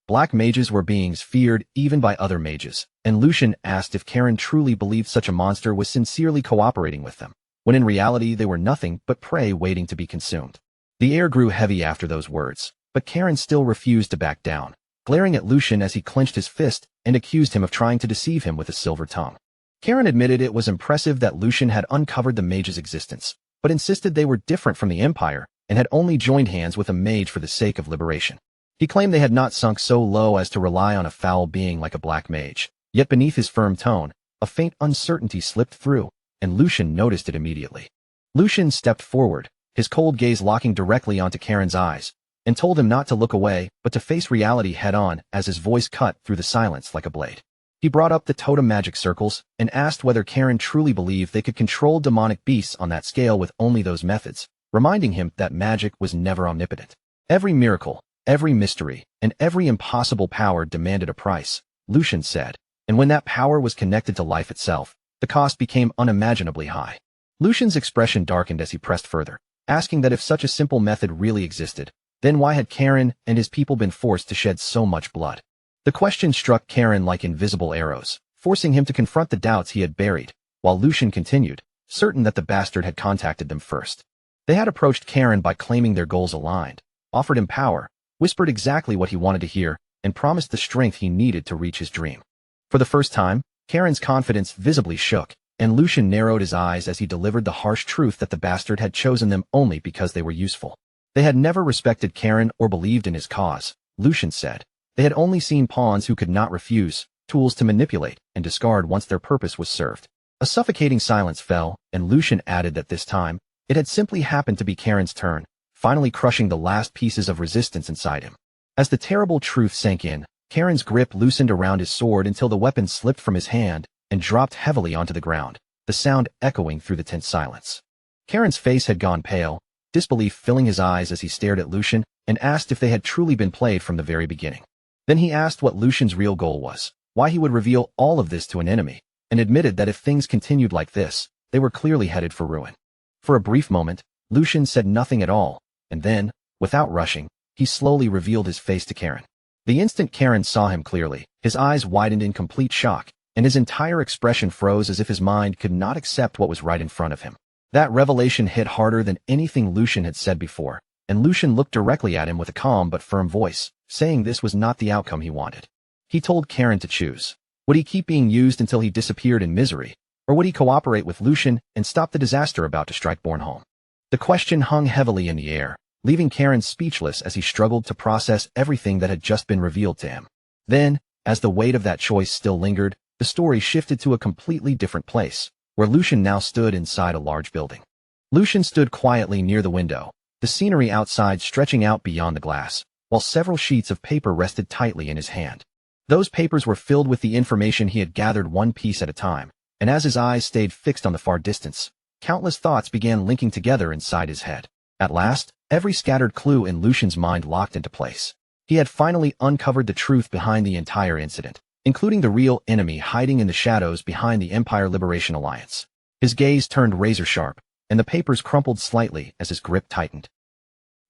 Black mages were beings feared even by other mages, and Lucian asked if Karen truly believed such a monster was sincerely cooperating with them, when in reality they were nothing but prey waiting to be consumed. The air grew heavy after those words, but Karen still refused to back down, glaring at Lucian as he clenched his fist and accused him of trying to deceive him with a silver tongue. Karen admitted it was impressive that Lucian had uncovered the mage's existence, but insisted they were different from the Empire and had only joined hands with a mage for the sake of liberation. He claimed they had not sunk so low as to rely on a foul being like a black mage, yet beneath his firm tone, a faint uncertainty slipped through, and Lucian noticed it immediately. Lucian stepped forward, his cold gaze locking directly onto Karen's eyes, and told him not to look away but to face reality head-on as his voice cut through the silence like a blade. He brought up the totem magic circles and asked whether Karen truly believed they could control demonic beasts on that scale with only those methods, reminding him that magic was never omnipotent. Every miracle, every mystery, and every impossible power demanded a price, Lucian said, and when that power was connected to life itself, the cost became unimaginably high. Lucian's expression darkened as he pressed further, asking that if such a simple method really existed, then why had Karen and his people been forced to shed so much blood? The question struck Karen like invisible arrows, forcing him to confront the doubts he had buried, while Lucian continued, certain that the bastard had contacted them first. They had approached Karen by claiming their goals aligned, offered him power, whispered exactly what he wanted to hear, and promised the strength he needed to reach his dream. For the first time, Karen's confidence visibly shook, and Lucian narrowed his eyes as he delivered the harsh truth that the bastard had chosen them only because they were useful. They had never respected Karen or believed in his cause, Lucian said. They had only seen pawns who could not refuse, tools to manipulate and discard once their purpose was served. A suffocating silence fell, and Lucian added that this time, it had simply happened to be Karen's turn, finally crushing the last pieces of resistance inside him. As the terrible truth sank in, Karen's grip loosened around his sword until the weapon slipped from his hand and dropped heavily onto the ground, the sound echoing through the tense silence. Karen's face had gone pale, disbelief filling his eyes as he stared at Lucian and asked if they had truly been played from the very beginning. Then he asked what Lucian's real goal was, why he would reveal all of this to an enemy, and admitted that if things continued like this, they were clearly headed for ruin. For a brief moment, Lucian said nothing at all, and then, without rushing, he slowly revealed his face to Karen. The instant Karen saw him clearly, his eyes widened in complete shock, and his entire expression froze as if his mind could not accept what was right in front of him. That revelation hit harder than anything Lucian had said before, and Lucian looked directly at him with a calm but firm voice, saying this was not the outcome he wanted. He told Karen to choose. Would he keep being used until he disappeared in misery, or would he cooperate with Lucian and stop the disaster about to strike Bornholm? The question hung heavily in the air, leaving Karen speechless as he struggled to process everything that had just been revealed to him. Then, as the weight of that choice still lingered, the story shifted to a completely different place, where Lucian now stood inside a large building. Lucian stood quietly near the window, the scenery outside stretching out beyond the glass, while several sheets of paper rested tightly in his hand. Those papers were filled with the information he had gathered one piece at a time, and as his eyes stayed fixed on the far distance, countless thoughts began linking together inside his head. At last, every scattered clue in Lucian's mind locked into place. He had finally uncovered the truth behind the entire incident, including the real enemy hiding in the shadows behind the Empire Liberation Alliance. His gaze turned razor-sharp, and the papers crumpled slightly as his grip tightened.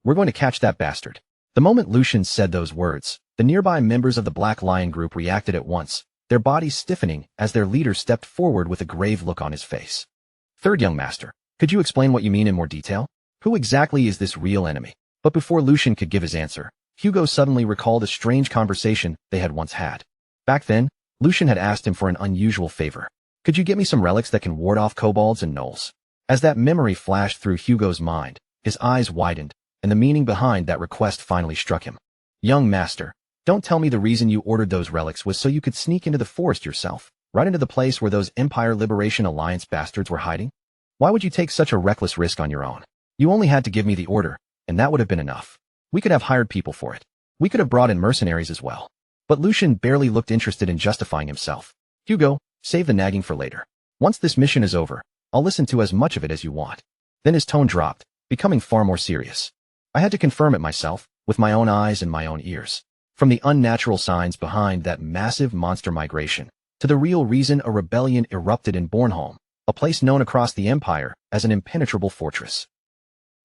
"We're going to catch that bastard." The moment Lucian said those words, the nearby members of the Black Lion group reacted at once, their bodies stiffening as their leader stepped forward with a grave look on his face. "Third young master, could you explain what you mean in more detail? Who exactly is this real enemy?" But before Lucian could give his answer, Hugo suddenly recalled a strange conversation they had once had. Back then, Lucian had asked him for an unusual favor. Could you get me some relics that can ward off kobolds and gnolls? As that memory flashed through Hugo's mind, his eyes widened, and the meaning behind that request finally struck him. Young master, don't tell me the reason you ordered those relics was so you could sneak into the forest yourself, right into the place where those Empire Liberation Alliance bastards were hiding? Why would you take such a reckless risk on your own? You only had to give me the order, and that would have been enough. We could have hired people for it. We could have brought in mercenaries as well. But Lucian barely looked interested in justifying himself. Hugo, save the nagging for later. Once this mission is over, I'll listen to as much of it as you want. Then his tone dropped, becoming far more serious. I had to confirm it myself, with my own eyes and my own ears. From the unnatural signs behind that massive monster migration, to the real reason a rebellion erupted in Bornholm, a place known across the Empire as an impenetrable fortress.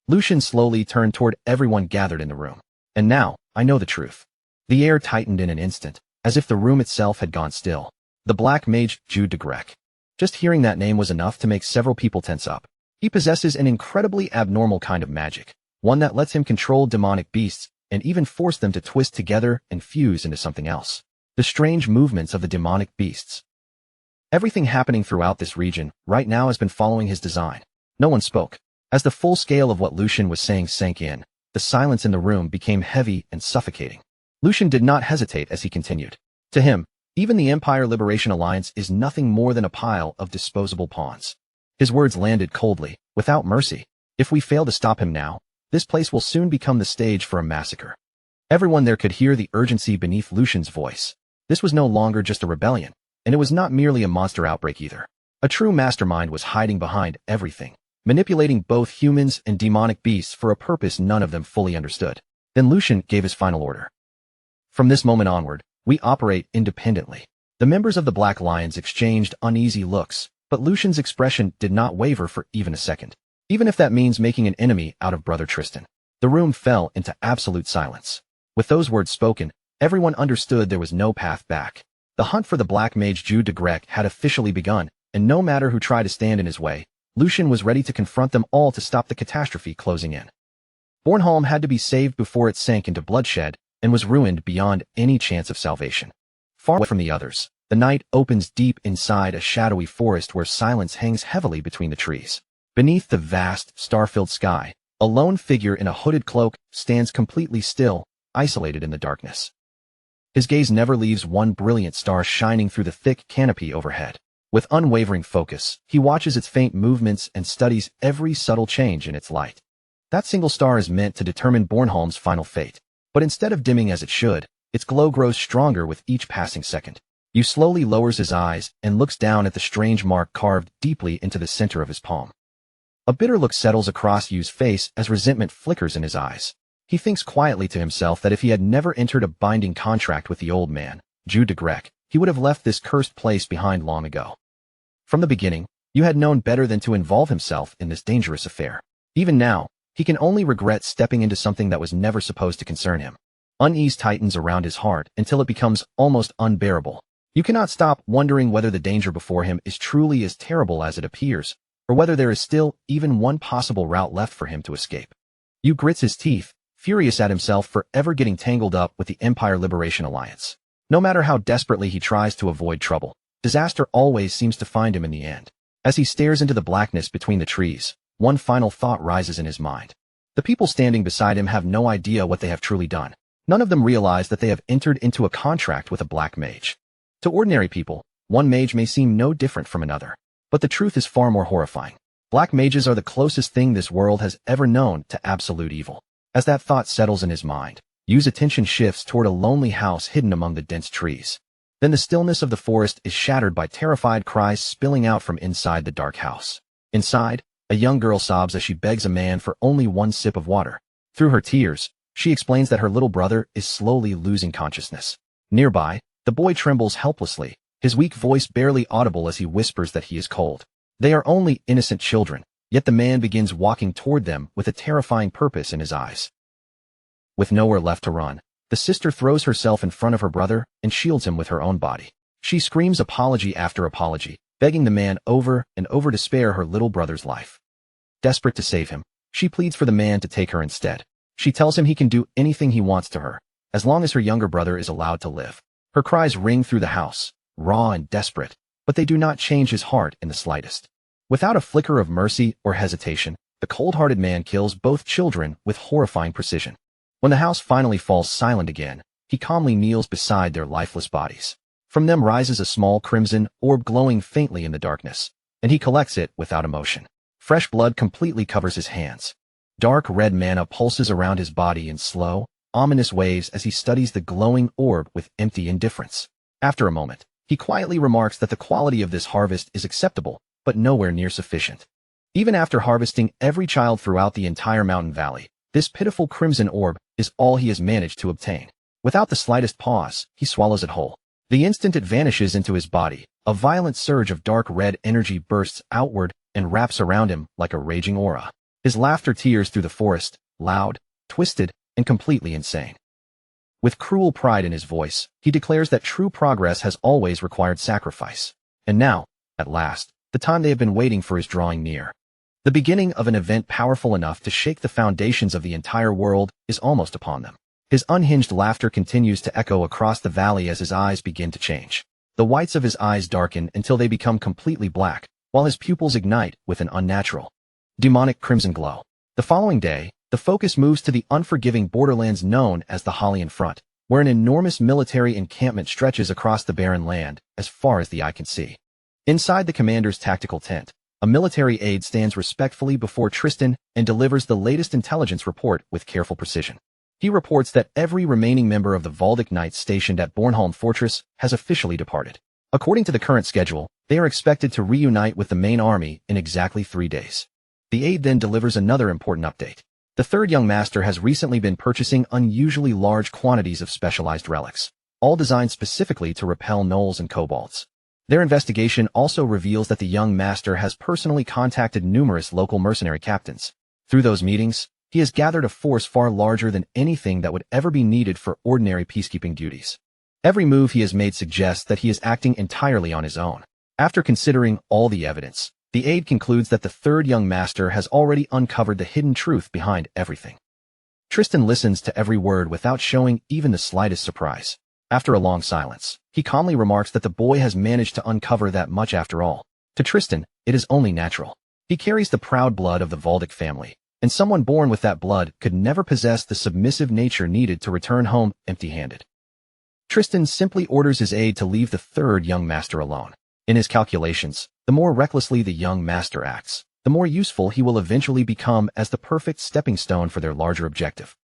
Lucian slowly turned toward everyone gathered in the room. And now, I know the truth. The air tightened in an instant, as if the room itself had gone still. The black mage, Jude de Grec. Just hearing that name was enough to make several people tense up. He possesses an incredibly abnormal kind of magic, one that lets him control demonic beasts and even force them to twist together and fuse into something else. The strange movements of the demonic beasts. Everything happening throughout this region right now has been following his design. No one spoke. As the full scale of what Lucian was saying sank in, the silence in the room became heavy and suffocating. Lucian did not hesitate as he continued. To him, even the Empire Liberation Alliance is nothing more than a pile of disposable pawns. His words landed coldly, without mercy. If we fail to stop him now, this place will soon become the stage for a massacre. Everyone there could hear the urgency beneath Lucian's voice. This was no longer just a rebellion, and it was not merely a monster outbreak either. A true mastermind was hiding behind everything, manipulating both humans and demonic beasts for a purpose none of them fully understood. Then Lucian gave his final order. From this moment onward, we operate independently. The members of the Black Lions exchanged uneasy looks, but Lucian's expression did not waver for even a second. Even if that means making an enemy out of Brother Tristan. The room fell into absolute silence. With those words spoken, everyone understood there was no path back. The hunt for the black mage Jude de Grec had officially begun, and no matter who tried to stand in his way, Lucian was ready to confront them all to stop the catastrophe closing in. Bornholm had to be saved before it sank into bloodshed and was ruined beyond any chance of salvation. Far away from the others, the night opens deep inside a shadowy forest where silence hangs heavily between the trees. Beneath the vast, star-filled sky, a lone figure in a hooded cloak stands completely still, isolated in the darkness. His gaze never leaves one brilliant star shining through the thick canopy overhead. With unwavering focus, he watches its faint movements and studies every subtle change in its light. That single star is meant to determine Bornholm's final fate, but instead of dimming as it should, its glow grows stronger with each passing second. Yu slowly lowers his eyes and looks down at the strange mark carved deeply into the center of his palm. A bitter look settles across Yu's face as resentment flickers in his eyes. He thinks quietly to himself that if he had never entered a binding contract with the old man, Jude de Grec, he would have left this cursed place behind long ago. From the beginning, Yu had known better than to involve himself in this dangerous affair. Even now, he can only regret stepping into something that was never supposed to concern him. Unease tightens around his heart until it becomes almost unbearable. You cannot stop wondering whether the danger before him is truly as terrible as it appears, or whether there is still even one possible route left for him to escape. Yu grits his teeth, furious at himself for ever getting tangled up with the Empire Liberation Alliance. No matter how desperately he tries to avoid trouble, disaster always seems to find him in the end. As he stares into the blackness between the trees, one final thought rises in his mind. The people standing beside him have no idea what they have truly done. None of them realize that they have entered into a contract with a black mage. To ordinary people, one mage may seem no different from another. But the truth is far more horrifying. Black mages are the closest thing this world has ever known to absolute evil. As that thought settles in his mind, Yu's attention shifts toward a lonely house hidden among the dense trees. Then the stillness of the forest is shattered by terrified cries spilling out from inside the dark house. Inside, a young girl sobs as she begs a man for only one sip of water. Through her tears, she explains that her little brother is slowly losing consciousness. Nearby, the boy trembles helplessly, his weak voice barely audible as he whispers that he is cold. They are only innocent children, yet the man begins walking toward them with a terrifying purpose in his eyes. With nowhere left to run, the sister throws herself in front of her brother and shields him with her own body. She screams apology after apology, begging the man over and over to spare her little brother's life. Desperate to save him, she pleads for the man to take her instead. She tells him he can do anything he wants to her, as long as her younger brother is allowed to live. Her cries ring through the house, raw and desperate, but they do not change his heart in the slightest. Without a flicker of mercy or hesitation, the cold-hearted man kills both children with horrifying precision. When the house finally falls silent again, he calmly kneels beside their lifeless bodies. From them rises a small crimson orb glowing faintly in the darkness, and he collects it without emotion. Fresh blood completely covers his hands. Dark red mana pulses around his body in slow, ominous waves as he studies the glowing orb with empty indifference. After a moment, he quietly remarks that the quality of this harvest is acceptable, but nowhere near sufficient. Even after harvesting every child throughout the entire mountain valley, this pitiful crimson orb is all he has managed to obtain. Without the slightest pause, he swallows it whole. The instant it vanishes into his body, a violent surge of dark red energy bursts outward and wraps around him like a raging aura. His laughter tears through the forest, loud, twisted, and completely insane. With cruel pride in his voice, he declares that true progress has always required sacrifice. And now, at last, the time they have been waiting for is drawing near. The beginning of an event powerful enough to shake the foundations of the entire world is almost upon them. His unhinged laughter continues to echo across the valley as his eyes begin to change. The whites of his eyes darken until they become completely black, while his pupils ignite with an unnatural, demonic crimson glow. The following day, the focus moves to the unforgiving borderlands known as the Holian Front, where an enormous military encampment stretches across the barren land as far as the eye can see. Inside the commander's tactical tent, a military aide stands respectfully before Tristan and delivers the latest intelligence report with careful precision. He reports that every remaining member of the Valdic Knights stationed at Bornholm Fortress has officially departed. According to the current schedule, they are expected to reunite with the main army in exactly 3 days. The aide then delivers another important update. The third young master has recently been purchasing unusually large quantities of specialized relics, all designed specifically to repel gnolls and kobolds. Their investigation also reveals that the young master has personally contacted numerous local mercenary captains. Through those meetings, he has gathered a force far larger than anything that would ever be needed for ordinary peacekeeping duties. Every move he has made suggests that he is acting entirely on his own. After considering all the evidence, the aide concludes that the third young master has already uncovered the hidden truth behind everything. Tristan listens to every word without showing even the slightest surprise. After a long silence, he calmly remarks that the boy has managed to uncover that much after all. To Tristan, it is only natural. He carries the proud blood of the Valdic family, and someone born with that blood could never possess the submissive nature needed to return home empty-handed. Tristan simply orders his aide to leave the third young master alone. In his calculations, the more recklessly the young master acts, the more useful he will eventually become as the perfect stepping stone for their larger objective.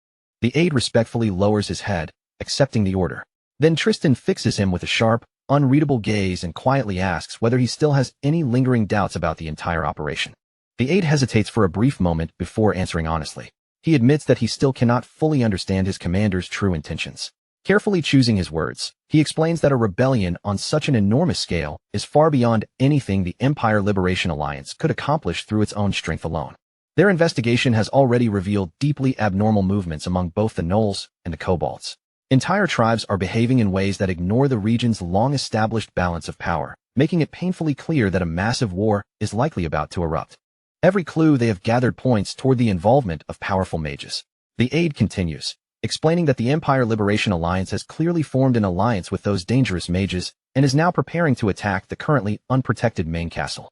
The aide respectfully lowers his head, accepting the order. Then Tristan fixes him with a sharp, unreadable gaze and quietly asks whether he still has any lingering doubts about the entire operation. The aide hesitates for a brief moment before answering honestly. He admits that he still cannot fully understand his commander's true intentions. Carefully choosing his words, he explains that a rebellion on such an enormous scale is far beyond anything the Empire Liberation Alliance could accomplish through its own strength alone. Their investigation has already revealed deeply abnormal movements among both the gnolls and the kobolds. Entire tribes are behaving in ways that ignore the region's long-established balance of power, making it painfully clear that a massive war is likely about to erupt. Every clue they have gathered points toward the involvement of powerful mages. The aide continues, explaining that the Empire Liberation Alliance has clearly formed an alliance with those dangerous mages and is now preparing to attack the currently unprotected main castle.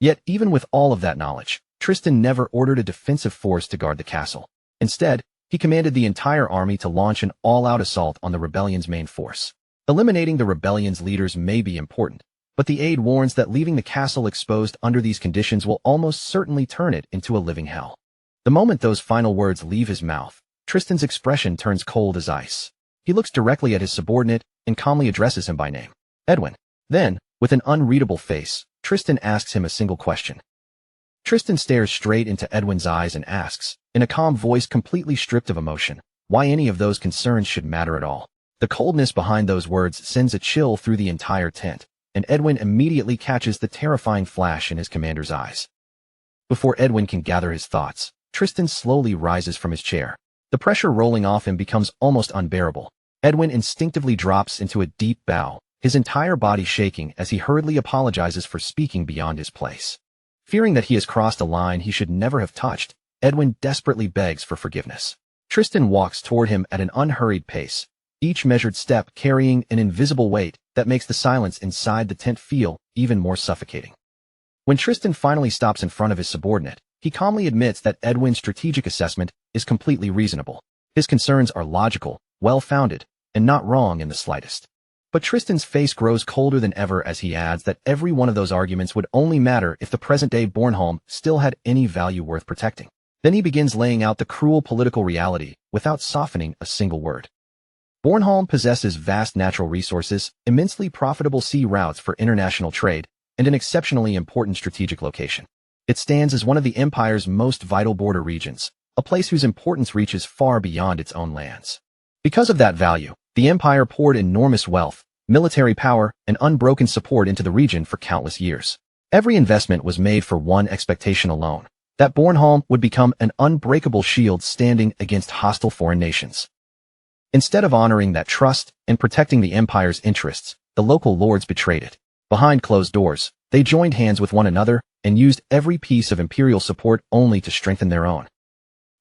Yet, even with all of that knowledge, Tristan never ordered a defensive force to guard the castle. Instead, he commanded the entire army to launch an all-out assault on the rebellion's main force. Eliminating the rebellion's leaders may be important, but the aide warns that leaving the castle exposed under these conditions will almost certainly turn it into a living hell. The moment those final words leave his mouth, Tristan's expression turns cold as ice. He looks directly at his subordinate and calmly addresses him by name. Edwin. Then, with an unreadable face, Tristan asks him a single question. Tristan stares straight into Edwin's eyes and asks, in a calm voice completely stripped of emotion, why any of those concerns should matter at all. The coldness behind those words sends a chill through the entire tent, and Edwin immediately catches the terrifying flash in his commander's eyes. Before Edwin can gather his thoughts, Tristan slowly rises from his chair. The pressure rolling off him becomes almost unbearable. Edwin instinctively drops into a deep bow, his entire body shaking as he hurriedly apologizes for speaking beyond his place. Fearing that he has crossed a line he should never have touched, Edwin desperately begs for forgiveness. Tristan walks toward him at an unhurried pace, each measured step carrying an invisible weight that makes the silence inside the tent feel even more suffocating. When Tristan finally stops in front of his subordinate, he calmly admits that Edwin's strategic assessment is completely reasonable. His concerns are logical, well-founded, and not wrong in the slightest. But Tristan's face grows colder than ever as he adds that every one of those arguments would only matter if the present-day Bornholm still had any value worth protecting. Then he begins laying out the cruel political reality without softening a single word. Bornholm possesses vast natural resources, immensely profitable sea routes for international trade, and an exceptionally important strategic location. It stands as one of the Empire's most vital border regions, a place whose importance reaches far beyond its own lands. Because of that value, the Empire poured enormous wealth, military power, and unbroken support into the region for countless years. Every investment was made for one expectation alone, that Bornholm would become an unbreakable shield standing against hostile foreign nations. Instead of honoring that trust and protecting the Empire's interests, the local lords betrayed it. Behind closed doors, they joined hands with one another and used every piece of imperial support only to strengthen their own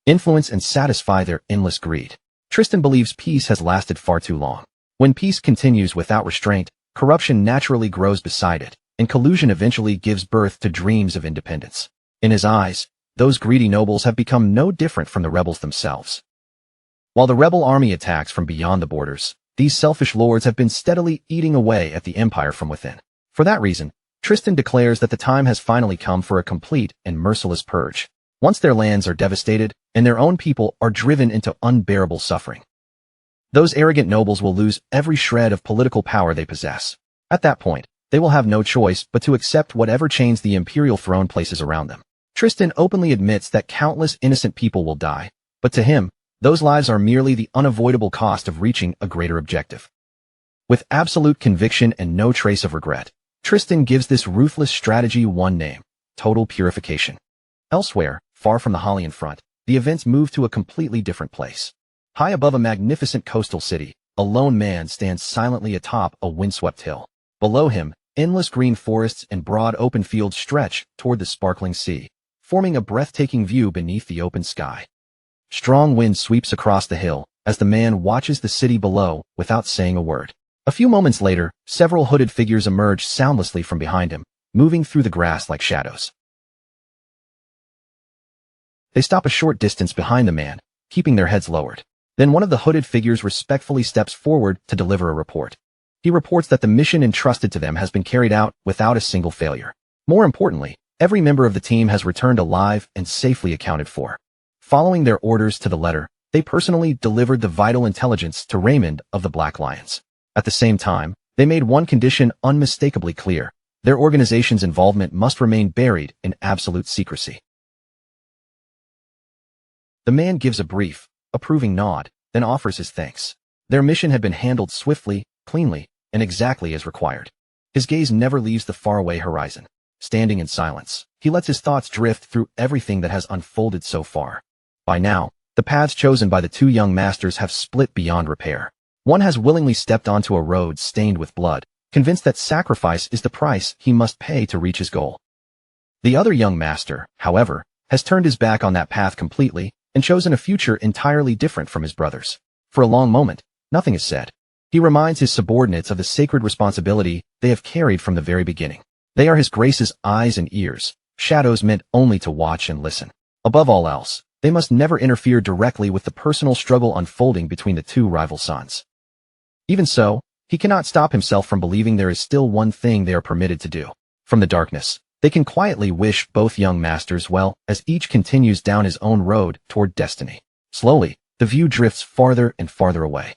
influence and satisfy their endless greed. Tristan believes peace has lasted far too long. When peace continues without restraint, corruption naturally grows beside it, and collusion eventually gives birth to dreams of independence. In his eyes, those greedy nobles have become no different from the rebels themselves. While the rebel army attacks from beyond the borders, these selfish lords have been steadily eating away at the Empire from within. For that reason, Tristan declares that the time has finally come for a complete and merciless purge. Once their lands are devastated and their own people are driven into unbearable suffering, those arrogant nobles will lose every shred of political power they possess. At that point, they will have no choice but to accept whatever chains the imperial throne places around them. Tristan openly admits that countless innocent people will die, but to him, those lives are merely the unavoidable cost of reaching a greater objective. With absolute conviction and no trace of regret, Tristan gives this ruthless strategy one name: total purification. Elsewhere, far from the Hallian front, the events move to a completely different place. High above a magnificent coastal city, a lone man stands silently atop a windswept hill. Below him, endless green forests and broad open fields stretch toward the sparkling sea, forming a breathtaking view beneath the open sky. Strong wind sweeps across the hill as the man watches the city below without saying a word. A few moments later, several hooded figures emerge soundlessly from behind him, moving through the grass like shadows. They stop a short distance behind the man, keeping their heads lowered. Then one of the hooded figures respectfully steps forward to deliver a report. He reports that the mission entrusted to them has been carried out without a single failure. More importantly, every member of the team has returned alive and safely accounted for. Following their orders to the letter, they personally delivered the vital intelligence to Raymond of the Black Lions. At the same time, they made one condition unmistakably clear: their organization's involvement must remain buried in absolute secrecy. The man gives a brief, approving nod, then offers his thanks. Their mission had been handled swiftly, cleanly, and exactly as required. His gaze never leaves the faraway horizon. Standing in silence, he lets his thoughts drift through everything that has unfolded so far. By now, the paths chosen by the two young masters have split beyond repair. One has willingly stepped onto a road stained with blood, convinced that sacrifice is the price he must pay to reach his goal. The other young master, however, has turned his back on that path completely and chosen a future entirely different from his brother's. For a long moment, nothing is said. He reminds his subordinates of the sacred responsibility they have carried from the very beginning. They are his grace's eyes and ears, shadows meant only to watch and listen. Above all else, they must never interfere directly with the personal struggle unfolding between the two rival sons. Even so, he cannot stop himself from believing there is still one thing they are permitted to do. From the darkness, they can quietly wish both young masters well as each continues down his own road toward destiny. Slowly, the view drifts farther and farther away.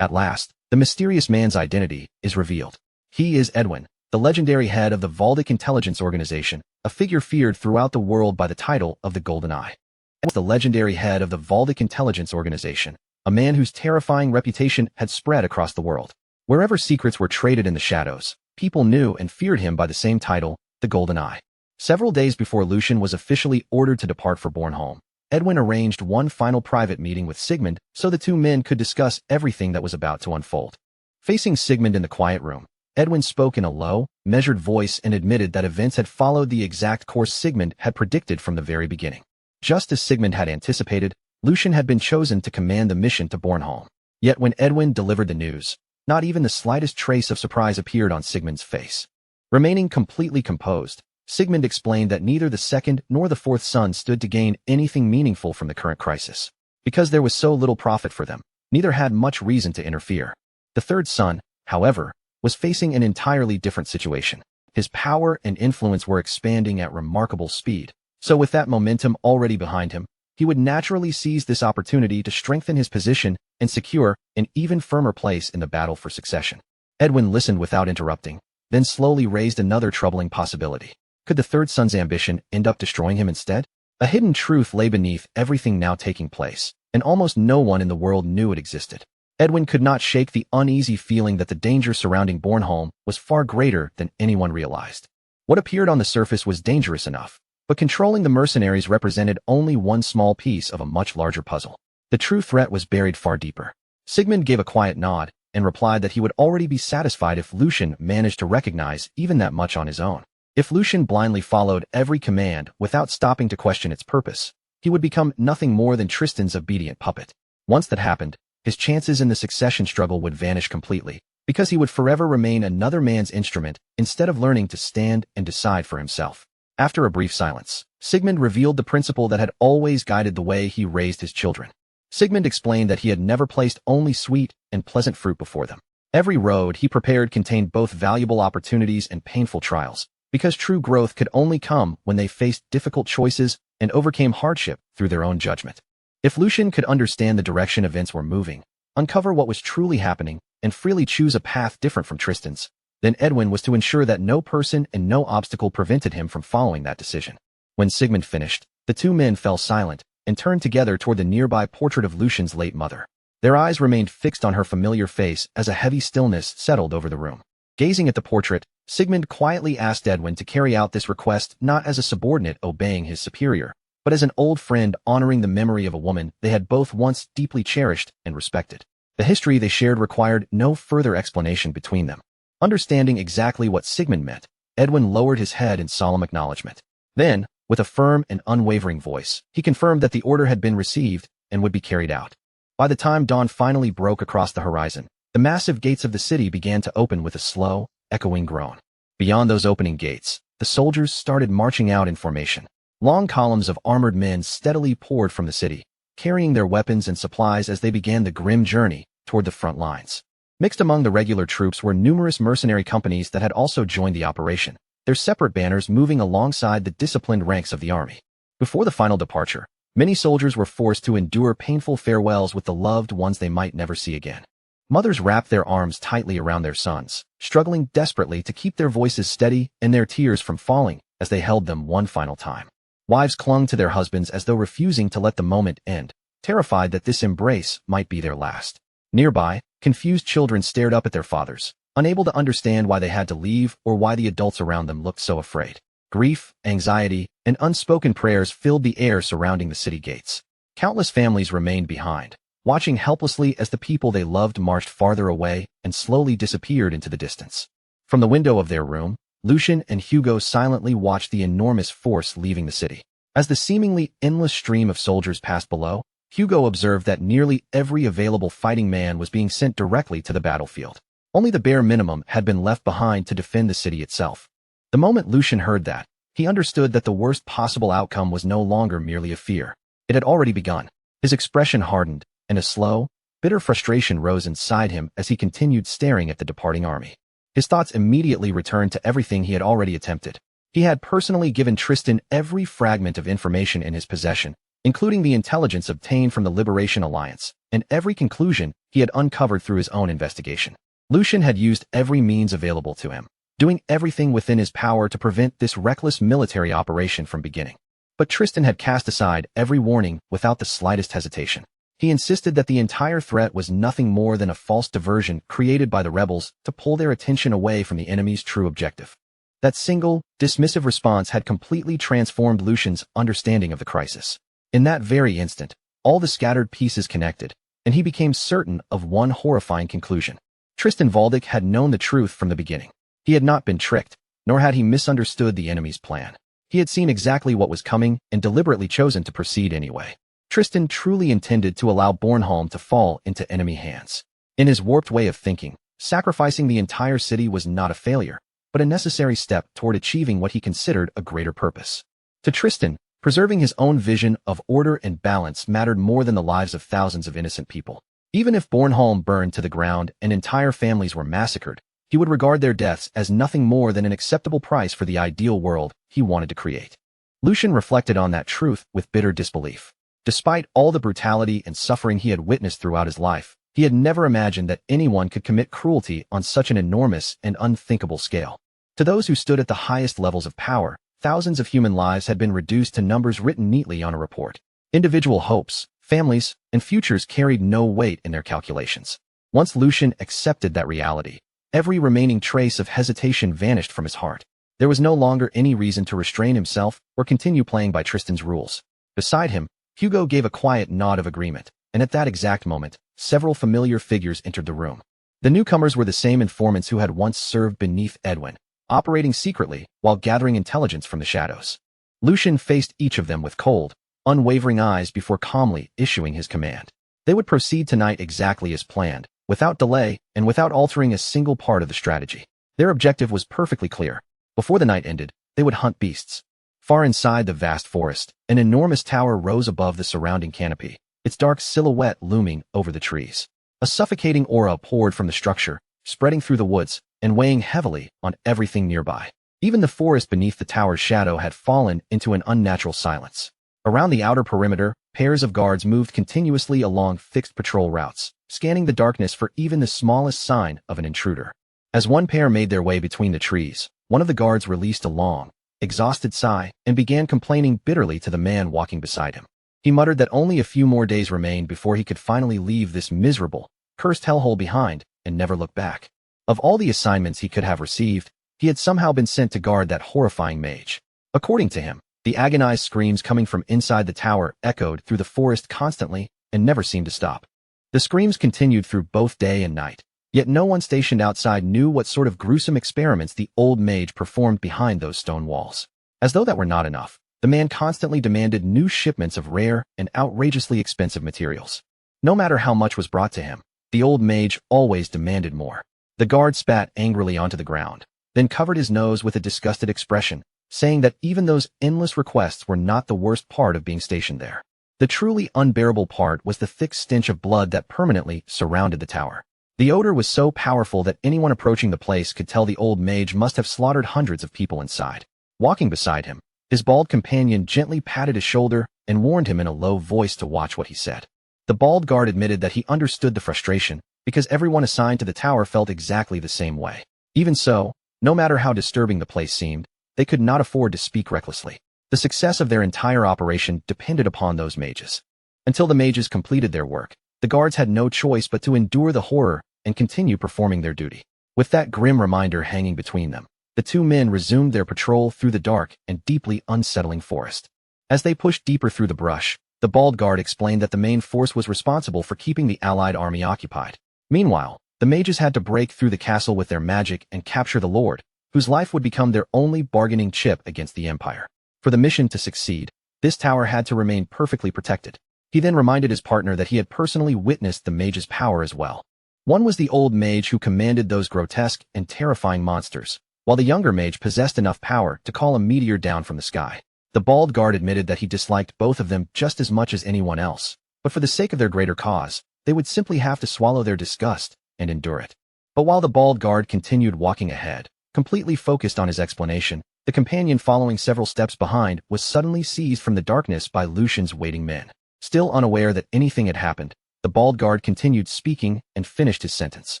At last, the mysterious man's identity is revealed. He is Edwin, the legendary head of the Valdic intelligence organization, a figure feared throughout the world by the title of the Golden Eye. Edwin was the legendary head of the Valdic intelligence organization, a man whose terrifying reputation had spread across the world. Wherever secrets were traded in the shadows, people knew and feared him by the same title, the Golden Eye. Several days before Lucian was officially ordered to depart for Bornholm, Edwin arranged one final private meeting with Sigmund so the two men could discuss everything that was about to unfold. Facing Sigmund in the quiet room, Edwin spoke in a low, measured voice and admitted that events had followed the exact course Sigmund had predicted from the very beginning. Just as Sigmund had anticipated, Lucian had been chosen to command the mission to Bornholm. Yet when Edwin delivered the news, not even the slightest trace of surprise appeared on Sigmund's face. Remaining completely composed, Sigmund explained that neither the second nor the fourth son stood to gain anything meaningful from the current crisis. Because there was so little profit for them, neither had much reason to interfere. The third son, however, was facing an entirely different situation. His power and influence were expanding at remarkable speed, so with that momentum already behind him, he would naturally seize this opportunity to strengthen his position and secure an even firmer place in the battle for succession. Edwin listened without interrupting, then slowly raised another troubling possibility. Could the third son's ambition end up destroying him instead? A hidden truth lay beneath everything now taking place, and almost no one in the world knew it existed. Edwin could not shake the uneasy feeling that the danger surrounding Bornholm was far greater than anyone realized. What appeared on the surface was dangerous enough, but controlling the mercenaries represented only one small piece of a much larger puzzle. The true threat was buried far deeper. Sigmund gave a quiet nod and replied that he would already be satisfied if Lucian managed to recognize even that much on his own. If Lucian blindly followed every command without stopping to question its purpose, he would become nothing more than Tristan's obedient puppet. Once that happened, his chances in the succession struggle would vanish completely, because he would forever remain another man's instrument instead of learning to stand and decide for himself. After a brief silence, Sigmund revealed the principle that had always guided the way he raised his children. Sigmund explained that he had never placed only sweet and pleasant fruit before them. Every road he prepared contained both valuable opportunities and painful trials, because true growth could only come when they faced difficult choices and overcame hardship through their own judgment. If Lucian could understand the direction events were moving, uncover what was truly happening, and freely choose a path different from Tristan's, then Edwin was to ensure that no person and no obstacle prevented him from following that decision. When Sigmund finished, the two men fell silent and turned together toward the nearby portrait of Lucian's late mother. Their eyes remained fixed on her familiar face as a heavy stillness settled over the room. Gazing at the portrait, Sigmund quietly asked Edwin to carry out this request not as a subordinate obeying his superior, but as an old friend honoring the memory of a woman they had both once deeply cherished and respected. The history they shared required no further explanation between them. Understanding exactly what Sigmund meant, Edwin lowered his head in solemn acknowledgement. Then, with a firm and unwavering voice, he confirmed that the order had been received and would be carried out. By the time dawn finally broke across the horizon, the massive gates of the city began to open with a slow, echoing groan. Beyond those opening gates, the soldiers started marching out in formation. Long columns of armored men steadily poured from the city, carrying their weapons and supplies as they began the grim journey toward the front lines. Mixed among the regular troops were numerous mercenary companies that had also joined the operation, their separate banners moving alongside the disciplined ranks of the army. Before the final departure, many soldiers were forced to endure painful farewells with the loved ones they might never see again. Mothers wrapped their arms tightly around their sons, struggling desperately to keep their voices steady and their tears from falling as they held them one final time. Wives clung to their husbands as though refusing to let the moment end, terrified that this embrace might be their last. Nearby, confused children stared up at their fathers, unable to understand why they had to leave or why the adults around them looked so afraid. Grief, anxiety, and unspoken prayers filled the air surrounding the city gates. Countless families remained behind, watching helplessly as the people they loved marched farther away and slowly disappeared into the distance. From the window of their room, Lucian and Hugo silently watched the enormous force leaving the city. As the seemingly endless stream of soldiers passed below, Hugo observed that nearly every available fighting man was being sent directly to the battlefield. Only the bare minimum had been left behind to defend the city itself. The moment Lucian heard that, he understood that the worst possible outcome was no longer merely a fear. It had already begun. His expression hardened, and a slow, bitter frustration rose inside him as he continued staring at the departing army. His thoughts immediately returned to everything he had already attempted. He had personally given Tristan every fragment of information in his possession, including the intelligence obtained from the Liberation Alliance, and every conclusion he had uncovered through his own investigation. Lucian had used every means available to him, doing everything within his power to prevent this reckless military operation from beginning. But Tristan had cast aside every warning without the slightest hesitation. He insisted that the entire threat was nothing more than a false diversion created by the rebels to pull their attention away from the enemy's true objective. That single, dismissive response had completely transformed Lucian's understanding of the crisis. In that very instant, all the scattered pieces connected, and he became certain of one horrifying conclusion. Tristan Valdick had known the truth from the beginning. He had not been tricked, nor had he misunderstood the enemy's plan. He had seen exactly what was coming and deliberately chosen to proceed anyway. Tristan truly intended to allow Bornholm to fall into enemy hands. In his warped way of thinking, sacrificing the entire city was not a failure, but a necessary step toward achieving what he considered a greater purpose. To Tristan, preserving his own vision of order and balance mattered more than the lives of thousands of innocent people. Even if Bornholm burned to the ground and entire families were massacred, he would regard their deaths as nothing more than an acceptable price for the ideal world he wanted to create. Lucian reflected on that truth with bitter disbelief. Despite all the brutality and suffering he had witnessed throughout his life, he had never imagined that anyone could commit cruelty on such an enormous and unthinkable scale. To those who stood at the highest levels of power, thousands of human lives had been reduced to numbers written neatly on a report. Individual hopes, families, and futures carried no weight in their calculations. Once Lucian accepted that reality, every remaining trace of hesitation vanished from his heart. There was no longer any reason to restrain himself or continue playing by Tristan's rules. Beside him, Hugo gave a quiet nod of agreement, and at that exact moment, several familiar figures entered the room. The newcomers were the same informants who had once served beneath Edwin, operating secretly while gathering intelligence from the shadows. Lucian faced each of them with cold, unwavering eyes before calmly issuing his command. They would proceed tonight exactly as planned, without delay and without altering a single part of the strategy. Their objective was perfectly clear. Before the night ended, they would hunt beasts. Far inside the vast forest, an enormous tower rose above the surrounding canopy, its dark silhouette looming over the trees. A suffocating aura poured from the structure, spreading through the woods and weighing heavily on everything nearby. Even the forest beneath the tower's shadow had fallen into an unnatural silence. Around the outer perimeter, pairs of guards moved continuously along fixed patrol routes, scanning the darkness for even the smallest sign of an intruder. As one pair made their way between the trees, one of the guards released a long, exhausted sigh and began complaining bitterly to the man walking beside him. He muttered that only a few more days remained before he could finally leave this miserable, cursed hellhole behind and never look back. Of all the assignments he could have received, he had somehow been sent to guard that horrifying mage. According to him, the agonized screams coming from inside the tower echoed through the forest constantly and never seemed to stop. The screams continued through both day and night, yet no one stationed outside knew what sort of gruesome experiments the old mage performed behind those stone walls. As though that were not enough, the man constantly demanded new shipments of rare and outrageously expensive materials. No matter how much was brought to him, the old mage always demanded more. The guard spat angrily onto the ground, then covered his nose with a disgusted expression, saying that even those endless requests were not the worst part of being stationed there. The truly unbearable part was the thick stench of blood that permanently surrounded the tower. The odor was so powerful that anyone approaching the place could tell the old mage must have slaughtered hundreds of people inside. Walking beside him, his bald companion gently patted his shoulder and warned him in a low voice to watch what he said. The bald guard admitted that he understood the frustration, because everyone assigned to the tower felt exactly the same way. Even so, no matter how disturbing the place seemed, they could not afford to speak recklessly. The success of their entire operation depended upon those mages. Until the mages completed their work, the guards had no choice but to endure the horror and continue performing their duty. With that grim reminder hanging between them, the two men resumed their patrol through the dark and deeply unsettling forest. As they pushed deeper through the brush, the bald guard explained that the main force was responsible for keeping the allied army occupied. Meanwhile, the mages had to break through the castle with their magic and capture the lord, whose life would become their only bargaining chip against the empire. For the mission to succeed, this tower had to remain perfectly protected. He then reminded his partner that he had personally witnessed the mage's power as well. One was the old mage who commanded those grotesque and terrifying monsters, while the younger mage possessed enough power to call a meteor down from the sky. The bald guard admitted that he disliked both of them just as much as anyone else, but for the sake of their greater cause, they would simply have to swallow their disgust and endure it. But while the bald guard continued walking ahead, completely focused on his explanation, the companion following several steps behind was suddenly seized from the darkness by Lucian's waiting men. Still unaware that anything had happened, the bald guard continued speaking and finished his sentence.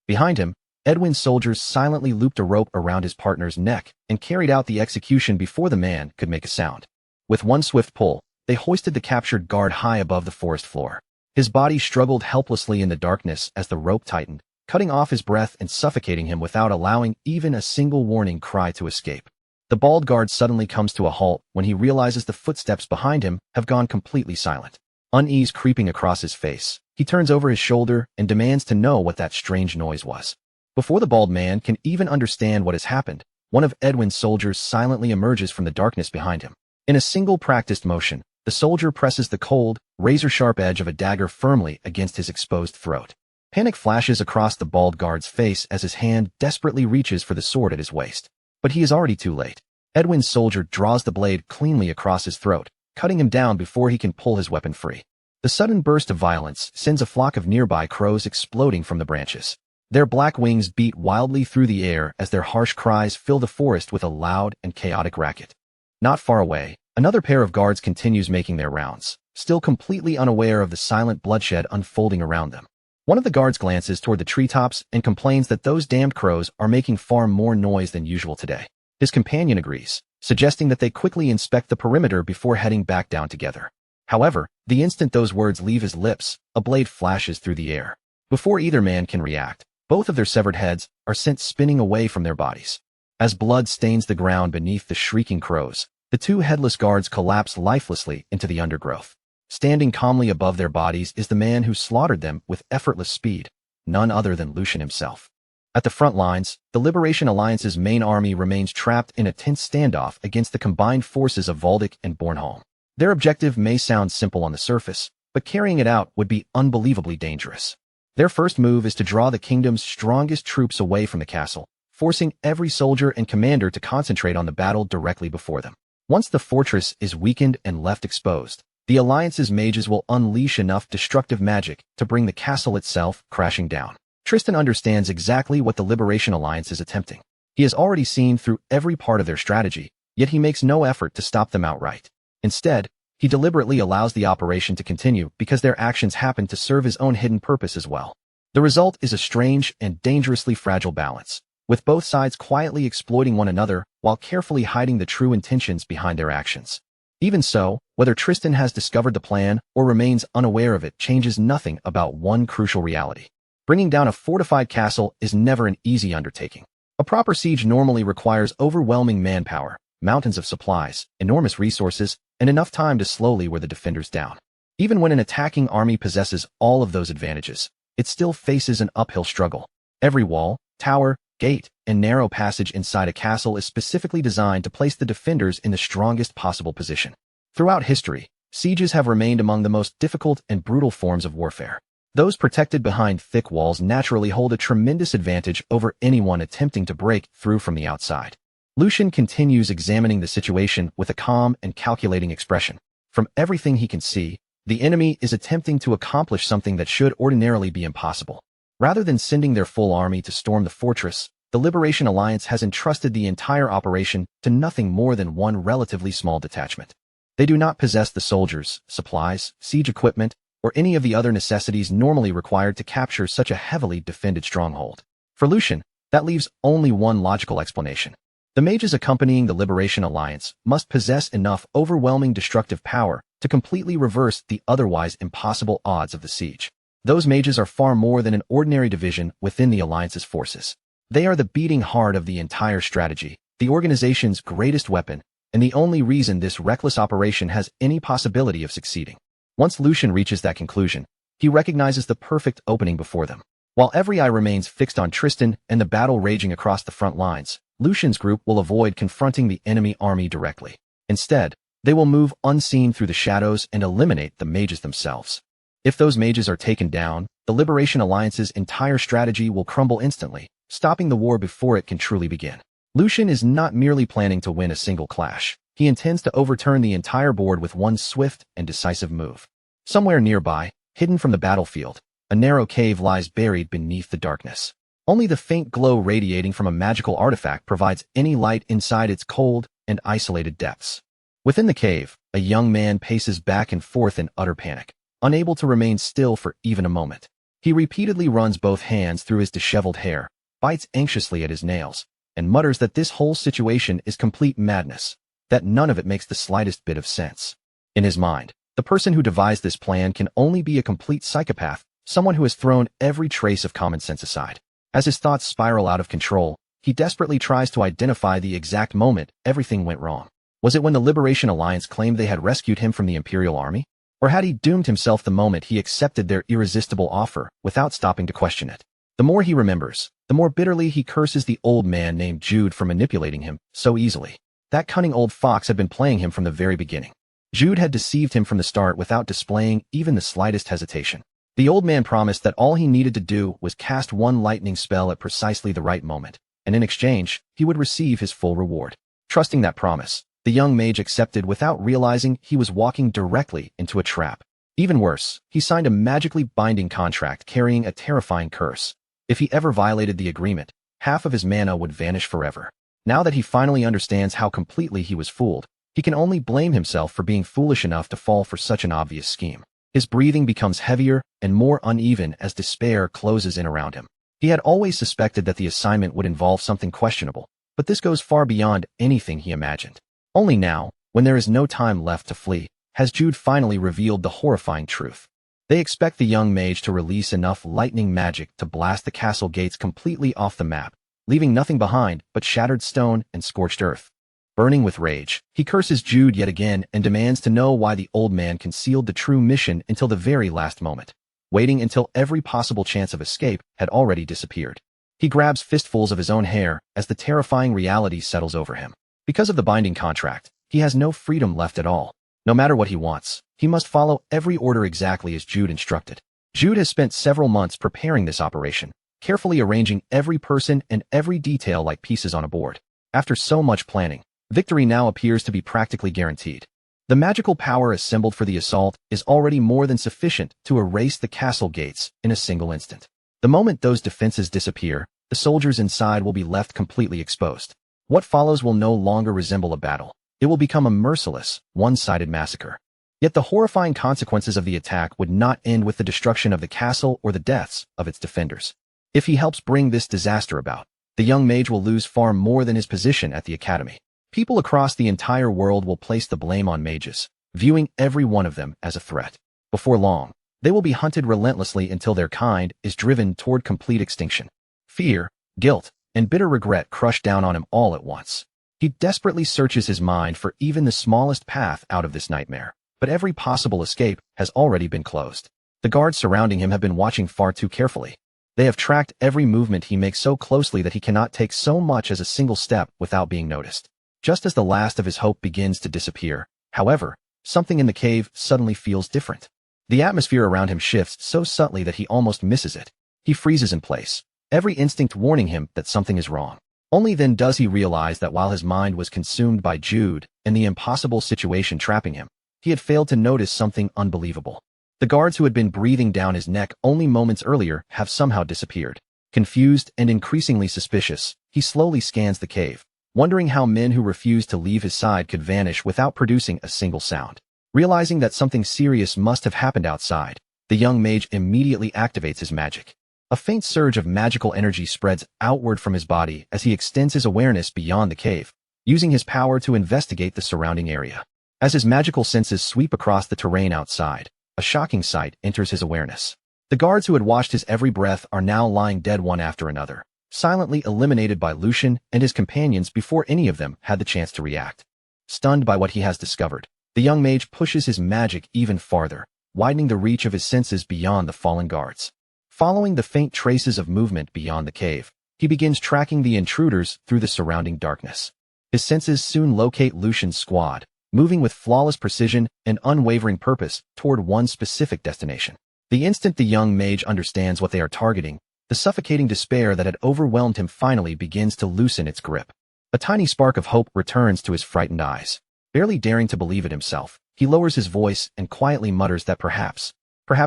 Behind him, Edwin's soldiers silently looped a rope around his partner's neck and carried out the execution before the man could make a sound. With one swift pull, they hoisted the captured guard high above the forest floor. His body struggled helplessly in the darkness as the rope tightened, cutting off his breath and suffocating him without allowing even a single warning cry to escape. The bald guard suddenly comes to a halt when he realizes the footsteps behind him have gone completely silent. Unease creeping across his face, he turns over his shoulder and demands to know what that strange noise was. Before the bald man can even understand what has happened, one of Edwin's soldiers silently emerges from the darkness behind him. In a single practiced motion, The soldier presses the cold, razor-sharp edge of a dagger firmly against his exposed throat. Panic flashes across the bald guard's face as his hand desperately reaches for the sword at his waist. But he is already too late. Edwin's soldier draws the blade cleanly across his throat, cutting him down before he can pull his weapon free. The sudden burst of violence sends a flock of nearby crows exploding from the branches. Their black wings beat wildly through the air as their harsh cries fill the forest with a loud and chaotic racket. Not far away, another pair of guards continues making their rounds, still completely unaware of the silent bloodshed unfolding around them. One of the guards glances toward the treetops and complains that those damned crows are making far more noise than usual today. His companion agrees, suggesting that they quickly inspect the perimeter before heading back down together. However, the instant those words leave his lips, a blade flashes through the air. Before either man can react, both of their severed heads are sent spinning away from their bodies. As blood stains the ground beneath the shrieking crows, the two headless guards collapse lifelessly into the undergrowth. Standing calmly above their bodies is the man who slaughtered them with effortless speed, none other than Lucian himself. At the front lines, the Liberation Alliance's main army remains trapped in a tense standoff against the combined forces of Valdic and Bornholm. Their objective may sound simple on the surface, but carrying it out would be unbelievably dangerous. Their first move is to draw the kingdom's strongest troops away from the castle, forcing every soldier and commander to concentrate on the battle directly before them. Once the fortress is weakened and left exposed, the Alliance's mages will unleash enough destructive magic to bring the castle itself crashing down. Tristan understands exactly what the Liberation Alliance is attempting. He has already seen through every part of their strategy, yet he makes no effort to stop them outright. Instead, he deliberately allows the operation to continue because their actions happen to serve his own hidden purpose as well. The result is a strange and dangerously fragile balance, with both sides quietly exploiting one another while carefully hiding the true intentions behind their actions. Even so, whether Tristan has discovered the plan or remains unaware of it changes nothing about one crucial reality. Bringing down a fortified castle is never an easy undertaking. A proper siege normally requires overwhelming manpower, mountains of supplies, enormous resources, and enough time to slowly wear the defenders down. Even when an attacking army possesses all of those advantages, it still faces an uphill struggle. Every wall, tower, gate, and narrow passage inside a castle is specifically designed to place the defenders in the strongest possible position. Throughout history, sieges have remained among the most difficult and brutal forms of warfare. Those protected behind thick walls naturally hold a tremendous advantage over anyone attempting to break through from the outside. Lucian continues examining the situation with a calm and calculating expression. From everything he can see, the enemy is attempting to accomplish something that should ordinarily be impossible. Rather than sending their full army to storm the fortress, the Liberation Alliance has entrusted the entire operation to nothing more than one relatively small detachment. They do not possess the soldiers, supplies, siege equipment, or any of the other necessities normally required to capture such a heavily defended stronghold. For Lucian, that leaves only one logical explanation. The mages accompanying the Liberation Alliance must possess enough overwhelming destructive power to completely reverse the otherwise impossible odds of the siege. Those mages are far more than an ordinary division within the Alliance's forces. They are the beating heart of the entire strategy, the organization's greatest weapon, and the only reason this reckless operation has any possibility of succeeding. Once Lucian reaches that conclusion, he recognizes the perfect opening before them. While every eye remains fixed on Tristan and the battle raging across the front lines, Lucian's group will avoid confronting the enemy army directly. Instead, they will move unseen through the shadows and eliminate the mages themselves. If those mages are taken down, the Liberation Alliance's entire strategy will crumble instantly, stopping the war before it can truly begin. Lucian is not merely planning to win a single clash. He intends to overturn the entire board with one swift and decisive move. Somewhere nearby, hidden from the battlefield, a narrow cave lies buried beneath the darkness. Only the faint glow radiating from a magical artifact provides any light inside its cold and isolated depths. Within the cave, a young man paces back and forth in utter panic, unable to remain still for even a moment. He repeatedly runs both hands through his disheveled hair, bites anxiously at his nails, and mutters that this whole situation is complete madness, that none of it makes the slightest bit of sense. In his mind, the person who devised this plan can only be a complete psychopath, someone who has thrown every trace of common sense aside. As his thoughts spiral out of control, he desperately tries to identify the exact moment everything went wrong. Was it when the Liberation Alliance claimed they had rescued him from the Imperial Army? Or had he doomed himself the moment he accepted their irresistible offer without stopping to question it? The more he remembers, the more bitterly he curses the old man named Jude for manipulating him so easily. That cunning old fox had been playing him from the very beginning. Jude had deceived him from the start without displaying even the slightest hesitation. The old man promised that all he needed to do was cast one lightning spell at precisely the right moment, and in exchange, he would receive his full reward. Trusting that promise, the young mage accepted without realizing he was walking directly into a trap. Even worse, he signed a magically binding contract carrying a terrifying curse. If he ever violated the agreement, half of his mana would vanish forever. Now that he finally understands how completely he was fooled, he can only blame himself for being foolish enough to fall for such an obvious scheme. His breathing becomes heavier and more uneven as despair closes in around him. He had always suspected that the assignment would involve something questionable, but this goes far beyond anything he imagined. Only now, when there is no time left to flee, has Jude finally revealed the horrifying truth. They expect the young mage to release enough lightning magic to blast the castle gates completely off the map, leaving nothing behind but shattered stone and scorched earth. Burning with rage, he curses Jude yet again and demands to know why the old man concealed the true mission until the very last moment, waiting until every possible chance of escape had already disappeared. He grabs fistfuls of his own hair as the terrifying reality settles over him. Because of the binding contract, he has no freedom left at all. No matter what he wants, he must follow every order exactly as Jude instructed. Jude has spent several months preparing this operation, carefully arranging every person and every detail like pieces on a board. After so much planning, victory now appears to be practically guaranteed. The magical power assembled for the assault is already more than sufficient to erase the castle gates in a single instant. The moment those defenses disappear, the soldiers inside will be left completely exposed. What follows will no longer resemble a battle. It will become a merciless, one-sided massacre. Yet the horrifying consequences of the attack would not end with the destruction of the castle or the deaths of its defenders. If he helps bring this disaster about, the young mage will lose far more than his position at the academy. People across the entire world will place the blame on mages, viewing every one of them as a threat. Before long, they will be hunted relentlessly until their kind is driven toward complete extinction. Fear, guilt, and bitter regret crush down on him all at once. He desperately searches his mind for even the smallest path out of this nightmare, but every possible escape has already been closed. The guards surrounding him have been watching far too carefully. They have tracked every movement he makes so closely that he cannot take so much as a single step without being noticed. Just as the last of his hope begins to disappear, however, something in the cave suddenly feels different. The atmosphere around him shifts so subtly that he almost misses it. He freezes in place, every instinct warning him that something is wrong. Only then does he realize that while his mind was consumed by Jude and the impossible situation trapping him, he had failed to notice something unbelievable. The guards who had been breathing down his neck only moments earlier have somehow disappeared. Confused and increasingly suspicious, he slowly scans the cave, wondering how men who refused to leave his side could vanish without producing a single sound. Realizing that something serious must have happened outside, the young mage immediately activates his magic. A faint surge of magical energy spreads outward from his body as he extends his awareness beyond the cave, using his power to investigate the surrounding area. As his magical senses sweep across the terrain outside, a shocking sight enters his awareness. The guards who had watched his every breath are now lying dead one after another, silently eliminated by Lucian and his companions before any of them had the chance to react. Stunned by what he has discovered, the young mage pushes his magic even farther, widening the reach of his senses beyond the fallen guards. Following the faint traces of movement beyond the cave, he begins tracking the intruders through the surrounding darkness. His senses soon locate Lucian's squad, moving with flawless precision and unwavering purpose toward one specific destination. The instant the young mage understands what they are targeting, the suffocating despair that had overwhelmed him finally begins to loosen its grip. A tiny spark of hope returns to his frightened eyes. Barely daring to believe it himself, he lowers his voice and quietly mutters that perhaps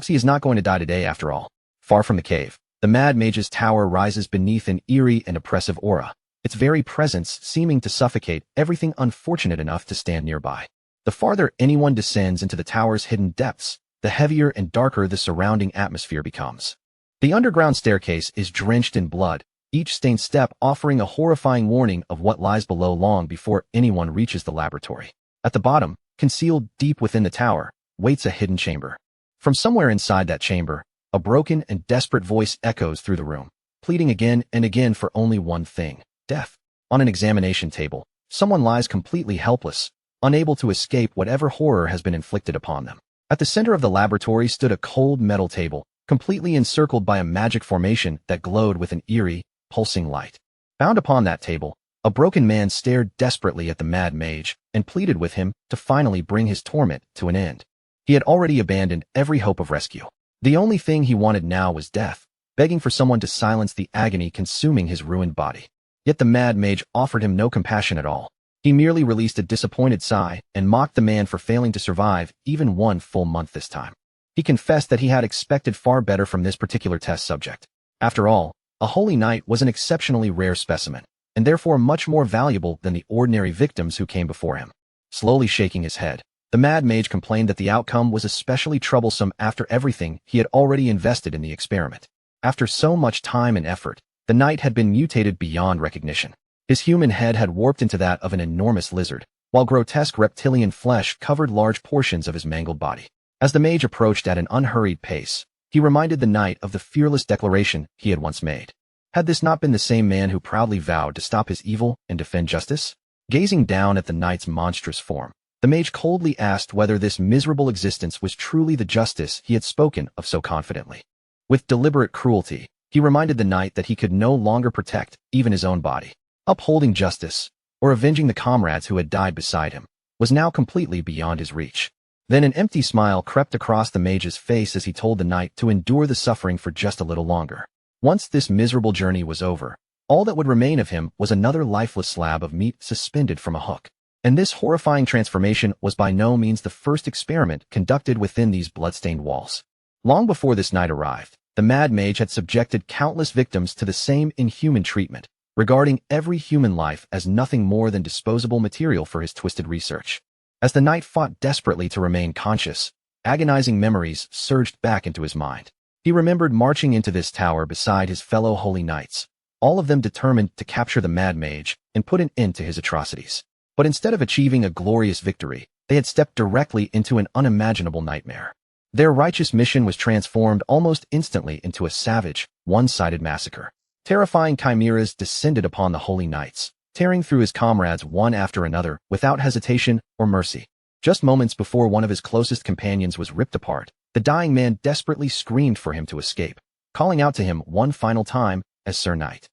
he is not going to die today after all. Far from the cave, the Mad Mage's tower rises beneath an eerie and oppressive aura, its very presence seeming to suffocate everything unfortunate enough to stand nearby. The farther anyone descends into the tower's hidden depths, the heavier and darker the surrounding atmosphere becomes. The underground staircase is drenched in blood, each stained step offering a horrifying warning of what lies below long before anyone reaches the laboratory. At the bottom, concealed deep within the tower, waits a hidden chamber. From somewhere inside that chamber, a broken and desperate voice echoes through the room, pleading again and again for only one thing: death. On an examination table, someone lies completely helpless, unable to escape whatever horror has been inflicted upon them. At the center of the laboratory stood a cold metal table, completely encircled by a magic formation that glowed with an eerie, pulsing light. Bound upon that table, A broken man stared desperately at the mad mage and pleaded with him to finally bring his torment to an end. He had already abandoned every hope of rescue. The only thing he wanted now was death, begging for someone to silence the agony consuming his ruined body. Yet the mad mage offered him no compassion at all. He merely released a disappointed sigh and mocked the man for failing to survive even 1 full month this time. He confessed that he had expected far better from this particular test subject. After all, a holy knight was an exceptionally rare specimen, and therefore much more valuable than the ordinary victims who came before him. Slowly shaking his head, the mad mage complained that the outcome was especially troublesome after everything he had already invested in the experiment. After so much time and effort, the knight had been mutated beyond recognition. His human head had warped into that of an enormous lizard, while grotesque reptilian flesh covered large portions of his mangled body. As the mage approached at an unhurried pace, he reminded the knight of the fearless declaration he had once made. Had this not been the same man who proudly vowed to stop his evil and defend justice? Gazing down at the knight's monstrous form, the mage coldly asked whether this miserable existence was truly the justice he had spoken of so confidently. With deliberate cruelty, he reminded the knight that he could no longer protect even his own body. Upholding justice, or avenging the comrades who had died beside him, was now completely beyond his reach. Then an empty smile crept across the mage's face as he told the knight to endure the suffering for just a little longer. Once this miserable journey was over, all that would remain of him was another lifeless slab of meat suspended from a hook. And this horrifying transformation was by no means the first experiment conducted within these blood-stained walls. Long before this night arrived, the mad mage had subjected countless victims to the same inhuman treatment, regarding every human life as nothing more than disposable material for his twisted research. As the knight fought desperately to remain conscious, agonizing memories surged back into his mind. He remembered marching into this tower beside his fellow holy knights, all of them determined to capture the mad mage and put an end to his atrocities. But instead of achieving a glorious victory, they had stepped directly into an unimaginable nightmare. Their righteous mission was transformed almost instantly into a savage, one-sided massacre. Terrifying chimeras descended upon the holy knights, tearing through his comrades one after another without hesitation or mercy. Just moments before one of his closest companions was ripped apart, the dying man desperately screamed for him to escape, calling out to him one final time as Sir Knight.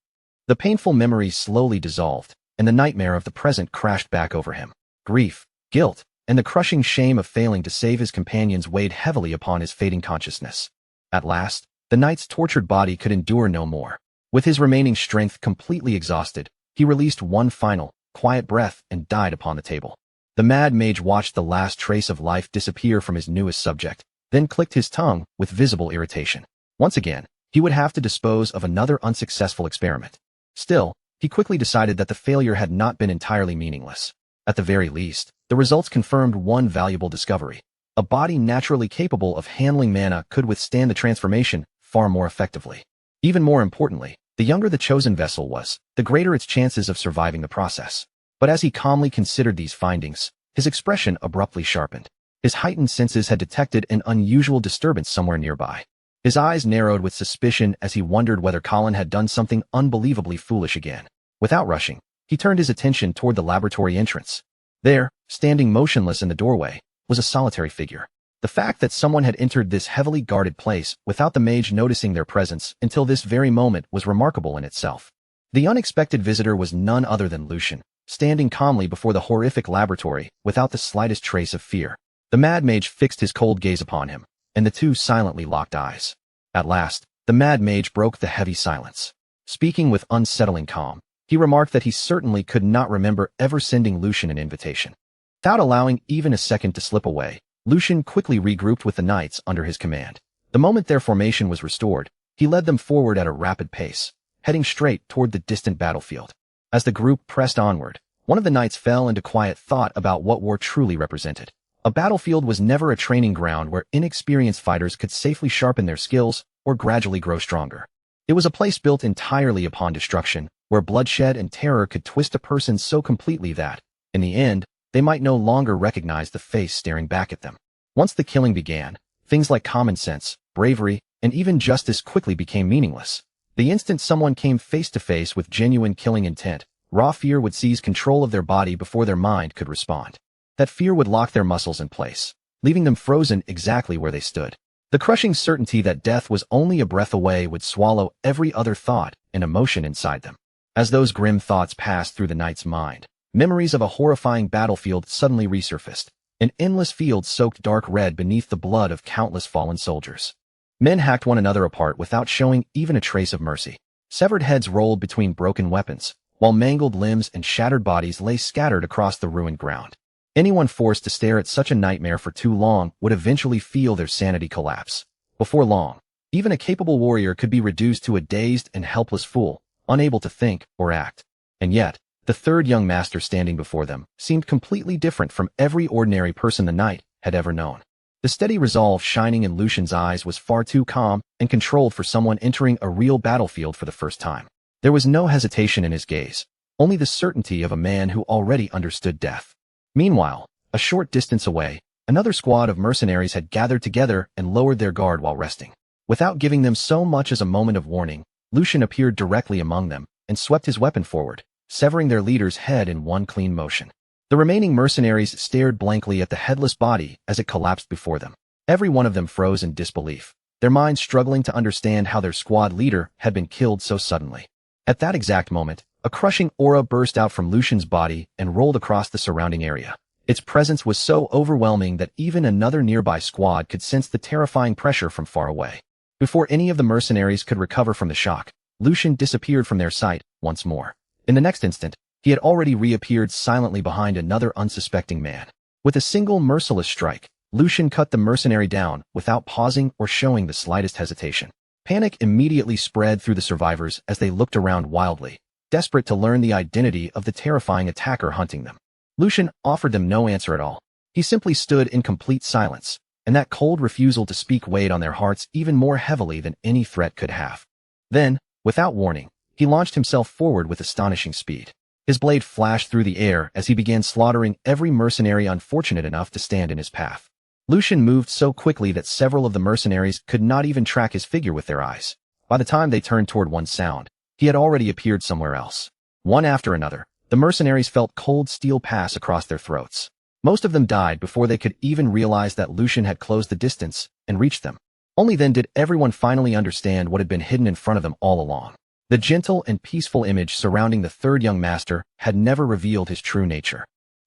The painful memory slowly dissolved, and the nightmare of the present crashed back over him. Grief, guilt, and the crushing shame of failing to save his companions weighed heavily upon his fading consciousness. At last, the knight's tortured body could endure no more. With his remaining strength completely exhausted, he released one final, quiet breath and died upon the table. The mad mage watched the last trace of life disappear from his newest subject, then clicked his tongue with visible irritation. Once again, he would have to dispose of another unsuccessful experiment. Still, he quickly decided that the failure had not been entirely meaningless. At the very least, the results confirmed one valuable discovery. A body naturally capable of handling mana could withstand the transformation far more effectively. Even more importantly, the younger the chosen vessel was, the greater its chances of surviving the process. But as he calmly considered these findings, his expression abruptly sharpened. His heightened senses had detected an unusual disturbance somewhere nearby. His eyes narrowed with suspicion as he wondered whether Colin had done something unbelievably foolish again. Without rushing, he turned his attention toward the laboratory entrance. There, standing motionless in the doorway, was a solitary figure. The fact that someone had entered this heavily guarded place without the mage noticing their presence until this very moment was remarkable in itself. The unexpected visitor was none other than Lucian, standing calmly before the horrific laboratory without the slightest trace of fear. The mad mage fixed his cold gaze upon him, and the two silently locked eyes. At last, the mad mage broke the heavy silence. Speaking with unsettling calm, he remarked that he certainly could not remember ever sending Lucian an invitation. Without allowing even a second to slip away, Lucian quickly regrouped with the knights under his command. The moment their formation was restored, he led them forward at a rapid pace, heading straight toward the distant battlefield. As the group pressed onward, one of the knights fell into quiet thought about what war truly represented. A battlefield was never a training ground where inexperienced fighters could safely sharpen their skills or gradually grow stronger. It was a place built entirely upon destruction, where bloodshed and terror could twist a person so completely that, in the end, they might no longer recognize the face staring back at them. Once the killing began, things like common sense, bravery, and even justice quickly became meaningless. The instant someone came face to face with genuine killing intent, raw fear would seize control of their body before their mind could respond. That fear would lock their muscles in place, leaving them frozen exactly where they stood. The crushing certainty that death was only a breath away would swallow every other thought and emotion inside them. As those grim thoughts passed through the knight's mind, memories of a horrifying battlefield suddenly resurfaced, an endless field soaked dark red beneath the blood of countless fallen soldiers. Men hacked one another apart without showing even a trace of mercy. Severed heads rolled between broken weapons, while mangled limbs and shattered bodies lay scattered across the ruined ground. Anyone forced to stare at such a nightmare for too long would eventually feel their sanity collapse. Before long, even a capable warrior could be reduced to a dazed and helpless fool, unable to think or act. And yet, the third young master standing before them seemed completely different from every ordinary person the knight had ever known. The steady resolve shining in Lucian's eyes was far too calm and controlled for someone entering a real battlefield for the first time. There was no hesitation in his gaze, only the certainty of a man who already understood death. Meanwhile, a short distance away, another squad of mercenaries had gathered together and lowered their guard while resting. Without giving them so much as a moment of warning, Lucian appeared directly among them and swept his weapon forward, severing their leader's head in one clean motion. The remaining mercenaries stared blankly at the headless body as it collapsed before them. Every one of them froze in disbelief, their minds struggling to understand how their squad leader had been killed so suddenly. At that exact moment, a crushing aura burst out from Lucian's body and rolled across the surrounding area. Its presence was so overwhelming that even another nearby squad could sense the terrifying pressure from far away. Before any of the mercenaries could recover from the shock, Lucian disappeared from their sight once more. In the next instant, he had already reappeared silently behind another unsuspecting man. With a single merciless strike, Lucian cut the mercenary down without pausing or showing the slightest hesitation. Panic immediately spread through the survivors as they looked around wildly, desperate to learn the identity of the terrifying attacker hunting them. Lucian offered them no answer at all. He simply stood in complete silence, and that cold refusal to speak weighed on their hearts even more heavily than any threat could have. Then, without warning, he launched himself forward with astonishing speed. His blade flashed through the air as he began slaughtering every mercenary unfortunate enough to stand in his path. Lucian moved so quickly that several of the mercenaries could not even track his figure with their eyes. By the time they turned toward one sound, he had already appeared somewhere else. One after another, the mercenaries felt cold steel pass across their throats. Most of them died before they could even realize that Lucian had closed the distance and reached them. Only then did everyone finally understand what had been hidden in front of them all along. The gentle and peaceful image surrounding the third young master had never revealed his true nature.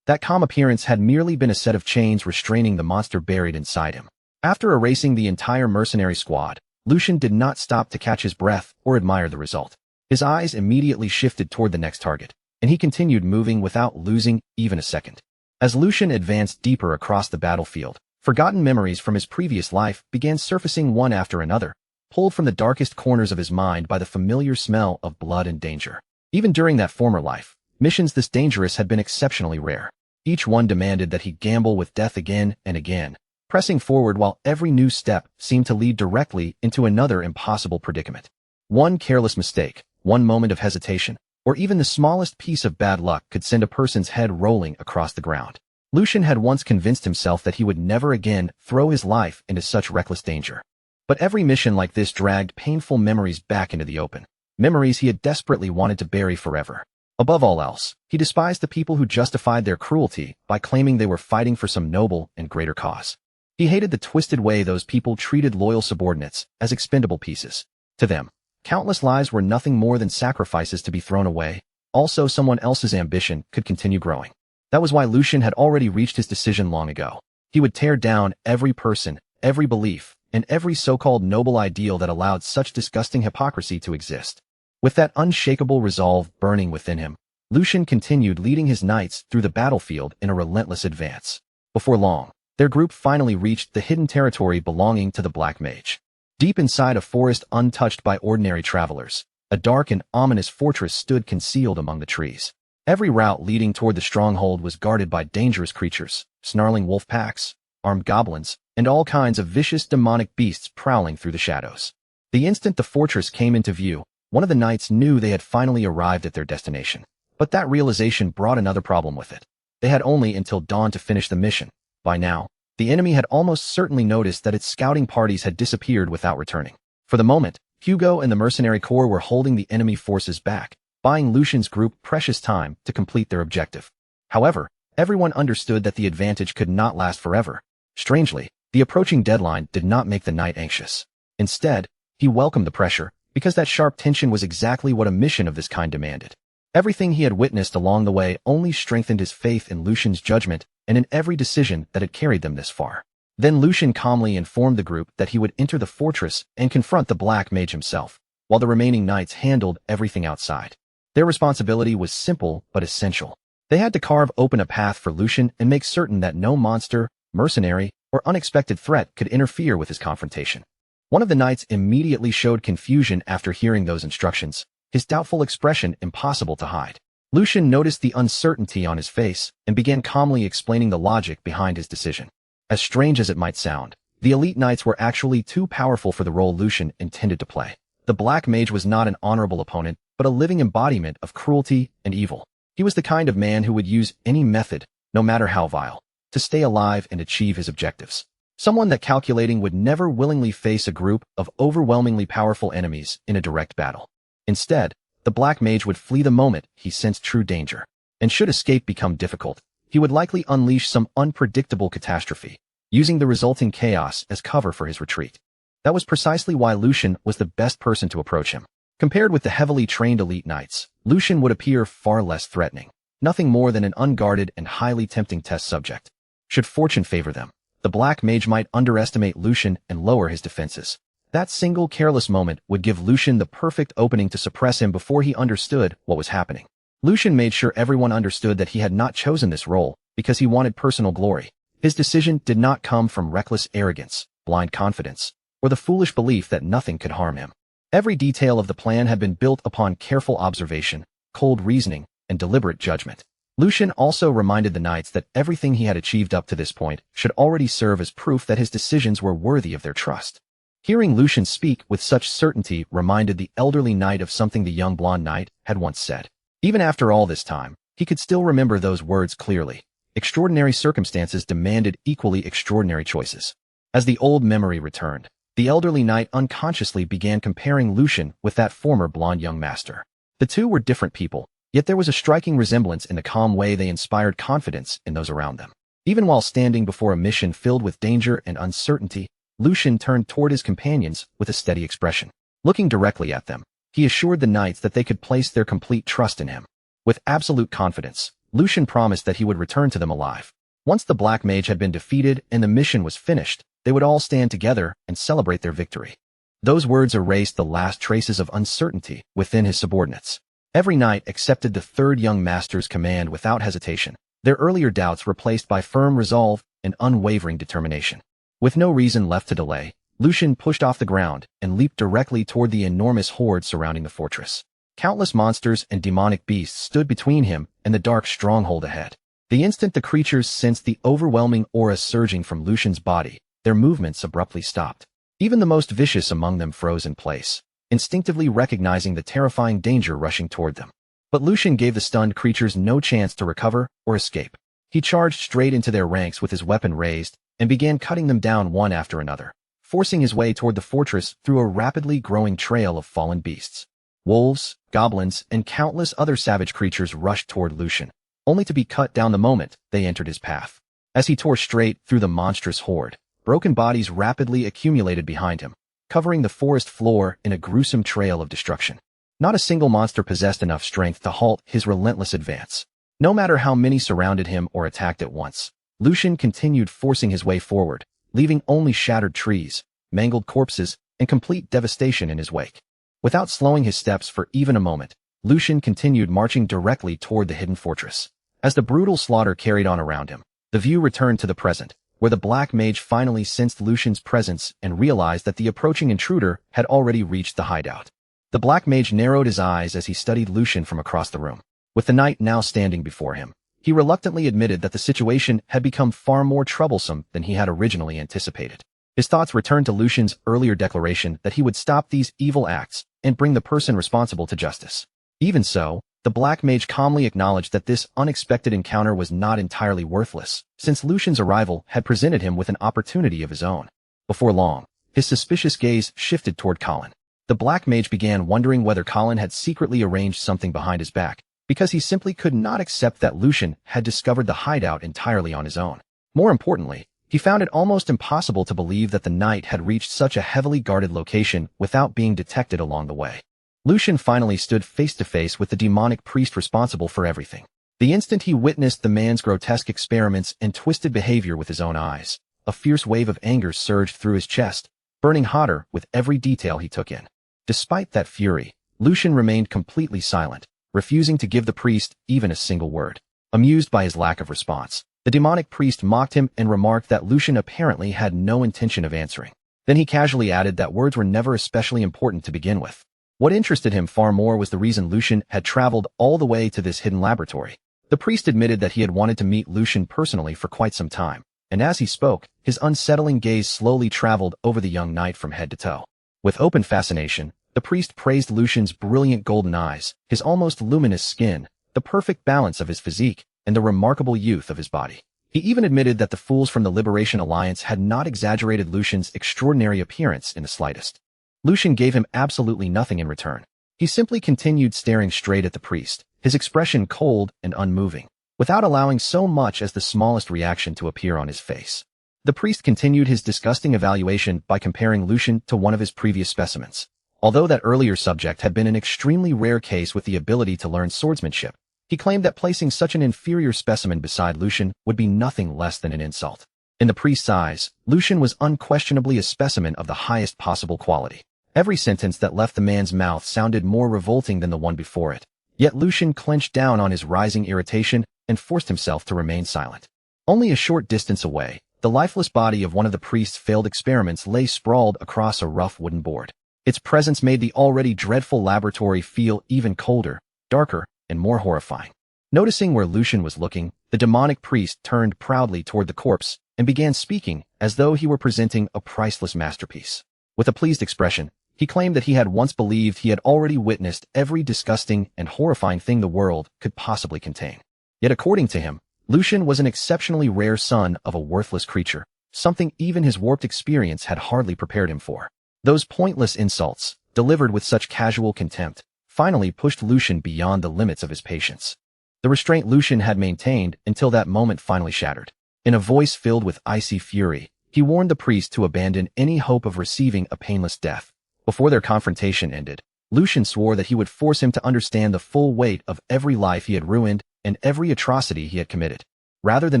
That calm appearance had merely been a set of chains restraining the monster buried inside him. After erasing the entire mercenary squad, Lucian did not stop to catch his breath or admire the result. His eyes immediately shifted toward the next target, and he continued moving without losing even a second. As Lucian advanced deeper across the battlefield, forgotten memories from his previous life began surfacing one after another, pulled from the darkest corners of his mind by the familiar smell of blood and danger. Even during that former life, missions this dangerous had been exceptionally rare. Each one demanded that he gamble with death again and again, pressing forward while every new step seemed to lead directly into another impossible predicament. One careless mistake, one moment of hesitation, or even the smallest piece of bad luck could send a person's head rolling across the ground. Lucian had once convinced himself that he would never again throw his life into such reckless danger. But every mission like this dragged painful memories back into the open, memories he had desperately wanted to bury forever. Above all else, he despised the people who justified their cruelty by claiming they were fighting for some noble and greater cause. He hated the twisted way those people treated loyal subordinates as expendable pieces. To them, countless lives were nothing more than sacrifices to be thrown away. Also, someone else's ambition could continue growing. That was why Lucian had already reached his decision long ago. He would tear down every person, every belief, and every so-called noble ideal that allowed such disgusting hypocrisy to exist. With that unshakable resolve burning within him, Lucian continued leading his knights through the battlefield in a relentless advance. Before long, their group finally reached the hidden territory belonging to the Black Mage. Deep inside a forest untouched by ordinary travelers, a dark and ominous fortress stood concealed among the trees. Every route leading toward the stronghold was guarded by dangerous creatures, snarling wolf packs, armed goblins, and all kinds of vicious demonic beasts prowling through the shadows. The instant the fortress came into view, one of the knights knew they had finally arrived at their destination. But that realization brought another problem with it. They had only until dawn to finish the mission. By now, the enemy had almost certainly noticed that its scouting parties had disappeared without returning. For the moment, Hugo and the mercenary corps were holding the enemy forces back, buying Lucian's group precious time to complete their objective. However, everyone understood that the advantage could not last forever. Strangely, the approaching deadline did not make the knight anxious. Instead, he welcomed the pressure, because that sharp tension was exactly what a mission of this kind demanded. Everything he had witnessed along the way only strengthened his faith in Lucian's judgment and in every decision that had carried them this far. Then Lucian calmly informed the group that he would enter the fortress and confront the Black Mage himself, while the remaining knights handled everything outside. Their responsibility was simple but essential. They had to carve open a path for Lucian and make certain that no monster, mercenary, or unexpected threat could interfere with his confrontation. One of the knights immediately showed confusion after hearing those instructions, his doubtful expression impossible to hide. Lucian noticed the uncertainty on his face and began calmly explaining the logic behind his decision. As strange as it might sound, the elite knights were actually too powerful for the role Lucian intended to play. The Black Mage was not an honorable opponent, but a living embodiment of cruelty and evil. He was the kind of man who would use any method, no matter how vile, to stay alive and achieve his objectives. Someone that calculating would never willingly face a group of overwhelmingly powerful enemies in a direct battle. Instead, the Black Mage would flee the moment he sensed true danger. And should escape become difficult, he would likely unleash some unpredictable catastrophe, using the resulting chaos as cover for his retreat. That was precisely why Lucian was the best person to approach him. Compared with the heavily trained elite knights, Lucian would appear far less threatening, nothing more than an unguarded and highly tempting test subject. Should fortune favor them, the Black Mage might underestimate Lucian and lower his defenses. That single careless moment would give Lucian the perfect opening to suppress him before he understood what was happening. Lucian made sure everyone understood that he had not chosen this role because he wanted personal glory. His decision did not come from reckless arrogance, blind confidence, or the foolish belief that nothing could harm him. Every detail of the plan had been built upon careful observation, cold reasoning, and deliberate judgment. Lucian also reminded the knights that everything he had achieved up to this point should already serve as proof that his decisions were worthy of their trust. Hearing Lucian speak with such certainty reminded the elderly knight of something the young blonde knight had once said. Even after all this time, he could still remember those words clearly. Extraordinary circumstances demanded equally extraordinary choices. As the old memory returned, the elderly knight unconsciously began comparing Lucian with that former blonde young master. The two were different people, yet there was a striking resemblance in the calm way they inspired confidence in those around them. Even while standing before a mission filled with danger and uncertainty, Lucian turned toward his companions with a steady expression. Looking directly at them, he assured the knights that they could place their complete trust in him. With absolute confidence, Lucian promised that he would return to them alive. Once the Black Mage had been defeated and the mission was finished, they would all stand together and celebrate their victory. Those words erased the last traces of uncertainty within his subordinates. Every knight accepted the third young master's command without hesitation, their earlier doubts replaced by firm resolve and unwavering determination. With no reason left to delay, Lucian pushed off the ground and leaped directly toward the enormous horde surrounding the fortress. Countless monsters and demonic beasts stood between him and the dark stronghold ahead. The instant the creatures sensed the overwhelming aura surging from Lucian's body, their movements abruptly stopped. Even the most vicious among them froze in place, instinctively recognizing the terrifying danger rushing toward them. But Lucian gave the stunned creatures no chance to recover or escape. He charged straight into their ranks with his weapon raised and began cutting them down one after another, forcing his way toward the fortress through a rapidly growing trail of fallen beasts. Wolves, goblins, and countless other savage creatures rushed toward Lucian, only to be cut down the moment they entered his path. As he tore straight through the monstrous horde, broken bodies rapidly accumulated behind him, covering the forest floor in a gruesome trail of destruction. Not a single monster possessed enough strength to halt his relentless advance. No matter how many surrounded him or attacked at once, Lucian continued forcing his way forward, leaving only shattered trees, mangled corpses, and complete devastation in his wake. Without slowing his steps for even a moment, Lucian continued marching directly toward the hidden fortress. As the brutal slaughter carried on around him, the view returned to the present, where the Black Mage finally sensed Lucian's presence and realized that the approaching intruder had already reached the hideout. The Black Mage narrowed his eyes as he studied Lucian from across the room. With the knight now standing before him, he reluctantly admitted that the situation had become far more troublesome than he had originally anticipated. His thoughts returned to Lucian's earlier declaration that he would stop these evil acts and bring the person responsible to justice. Even so, the Black Mage calmly acknowledged that this unexpected encounter was not entirely worthless, since Lucian's arrival had presented him with an opportunity of his own. Before long, his suspicious gaze shifted toward Colin. The Black Mage began wondering whether Colin had secretly arranged something behind his back, because he simply could not accept that Lucian had discovered the hideout entirely on his own. More importantly, he found it almost impossible to believe that the knight had reached such a heavily guarded location without being detected along the way. Lucian finally stood face to face with the demonic priest responsible for everything. The instant he witnessed the man's grotesque experiments and twisted behavior with his own eyes, a fierce wave of anger surged through his chest, burning hotter with every detail he took in. Despite that fury, Lucian remained completely silent, refusing to give the priest even a single word. Amused by his lack of response, the demonic priest mocked him and remarked that Lucian apparently had no intention of answering. Then he casually added that words were never especially important to begin with. What interested him far more was the reason Lucian had traveled all the way to this hidden laboratory. The priest admitted that he had wanted to meet Lucian personally for quite some time, and as he spoke, his unsettling gaze slowly traveled over the young knight from head to toe. With open fascination, the priest praised Lucian's brilliant golden eyes, his almost luminous skin, the perfect balance of his physique, and the remarkable youth of his body. He even admitted that the fools from the Liberation Alliance had not exaggerated Lucian's extraordinary appearance in the slightest. Lucian gave him absolutely nothing in return. He simply continued staring straight at the priest, his expression cold and unmoving, without allowing so much as the smallest reaction to appear on his face. The priest continued his disgusting evaluation by comparing Lucian to one of his previous specimens. Although that earlier subject had been an extremely rare case with the ability to learn swordsmanship, he claimed that placing such an inferior specimen beside Lucian would be nothing less than an insult. In the priest's eyes, Lucian was unquestionably a specimen of the highest possible quality. Every sentence that left the man's mouth sounded more revolting than the one before it. Yet Lucian clenched down on his rising irritation and forced himself to remain silent. Only a short distance away, the lifeless body of one of the priest's failed experiments lay sprawled across a rough wooden board. Its presence made the already dreadful laboratory feel even colder, darker, and more horrifying. Noticing where Lucian was looking, the demonic priest turned proudly toward the corpse and began speaking as though he were presenting a priceless masterpiece. With a pleased expression, he claimed that he had once believed he had already witnessed every disgusting and horrifying thing the world could possibly contain. Yet according to him, Lucian was an exceptionally rare son of a worthless creature, something even his warped experience had hardly prepared him for. Those pointless insults, delivered with such casual contempt, finally pushed Lucian beyond the limits of his patience. The restraint Lucian had maintained until that moment finally shattered. In a voice filled with icy fury, he warned the priest to abandon any hope of receiving a painless death. Before their confrontation ended, Lucian swore that he would force him to understand the full weight of every life he had ruined and every atrocity he had committed. Rather than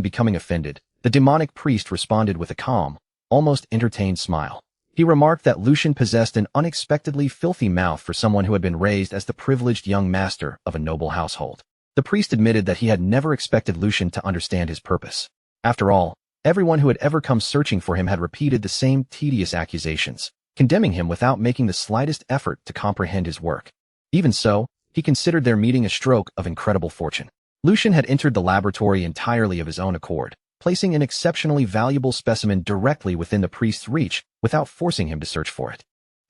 becoming offended, the demonic priest responded with a calm, almost entertained smile. He remarked that Lucian possessed an unexpectedly filthy mouth for someone who had been raised as the privileged young master of a noble household. The priest admitted that he had never expected Lucian to understand his purpose. After all, everyone who had ever come searching for him had repeated the same tedious accusations, condemning him without making the slightest effort to comprehend his work. Even so, he considered their meeting a stroke of incredible fortune. Lucian had entered the laboratory entirely of his own accord, placing an exceptionally valuable specimen directly within the priest's reach without forcing him to search for it.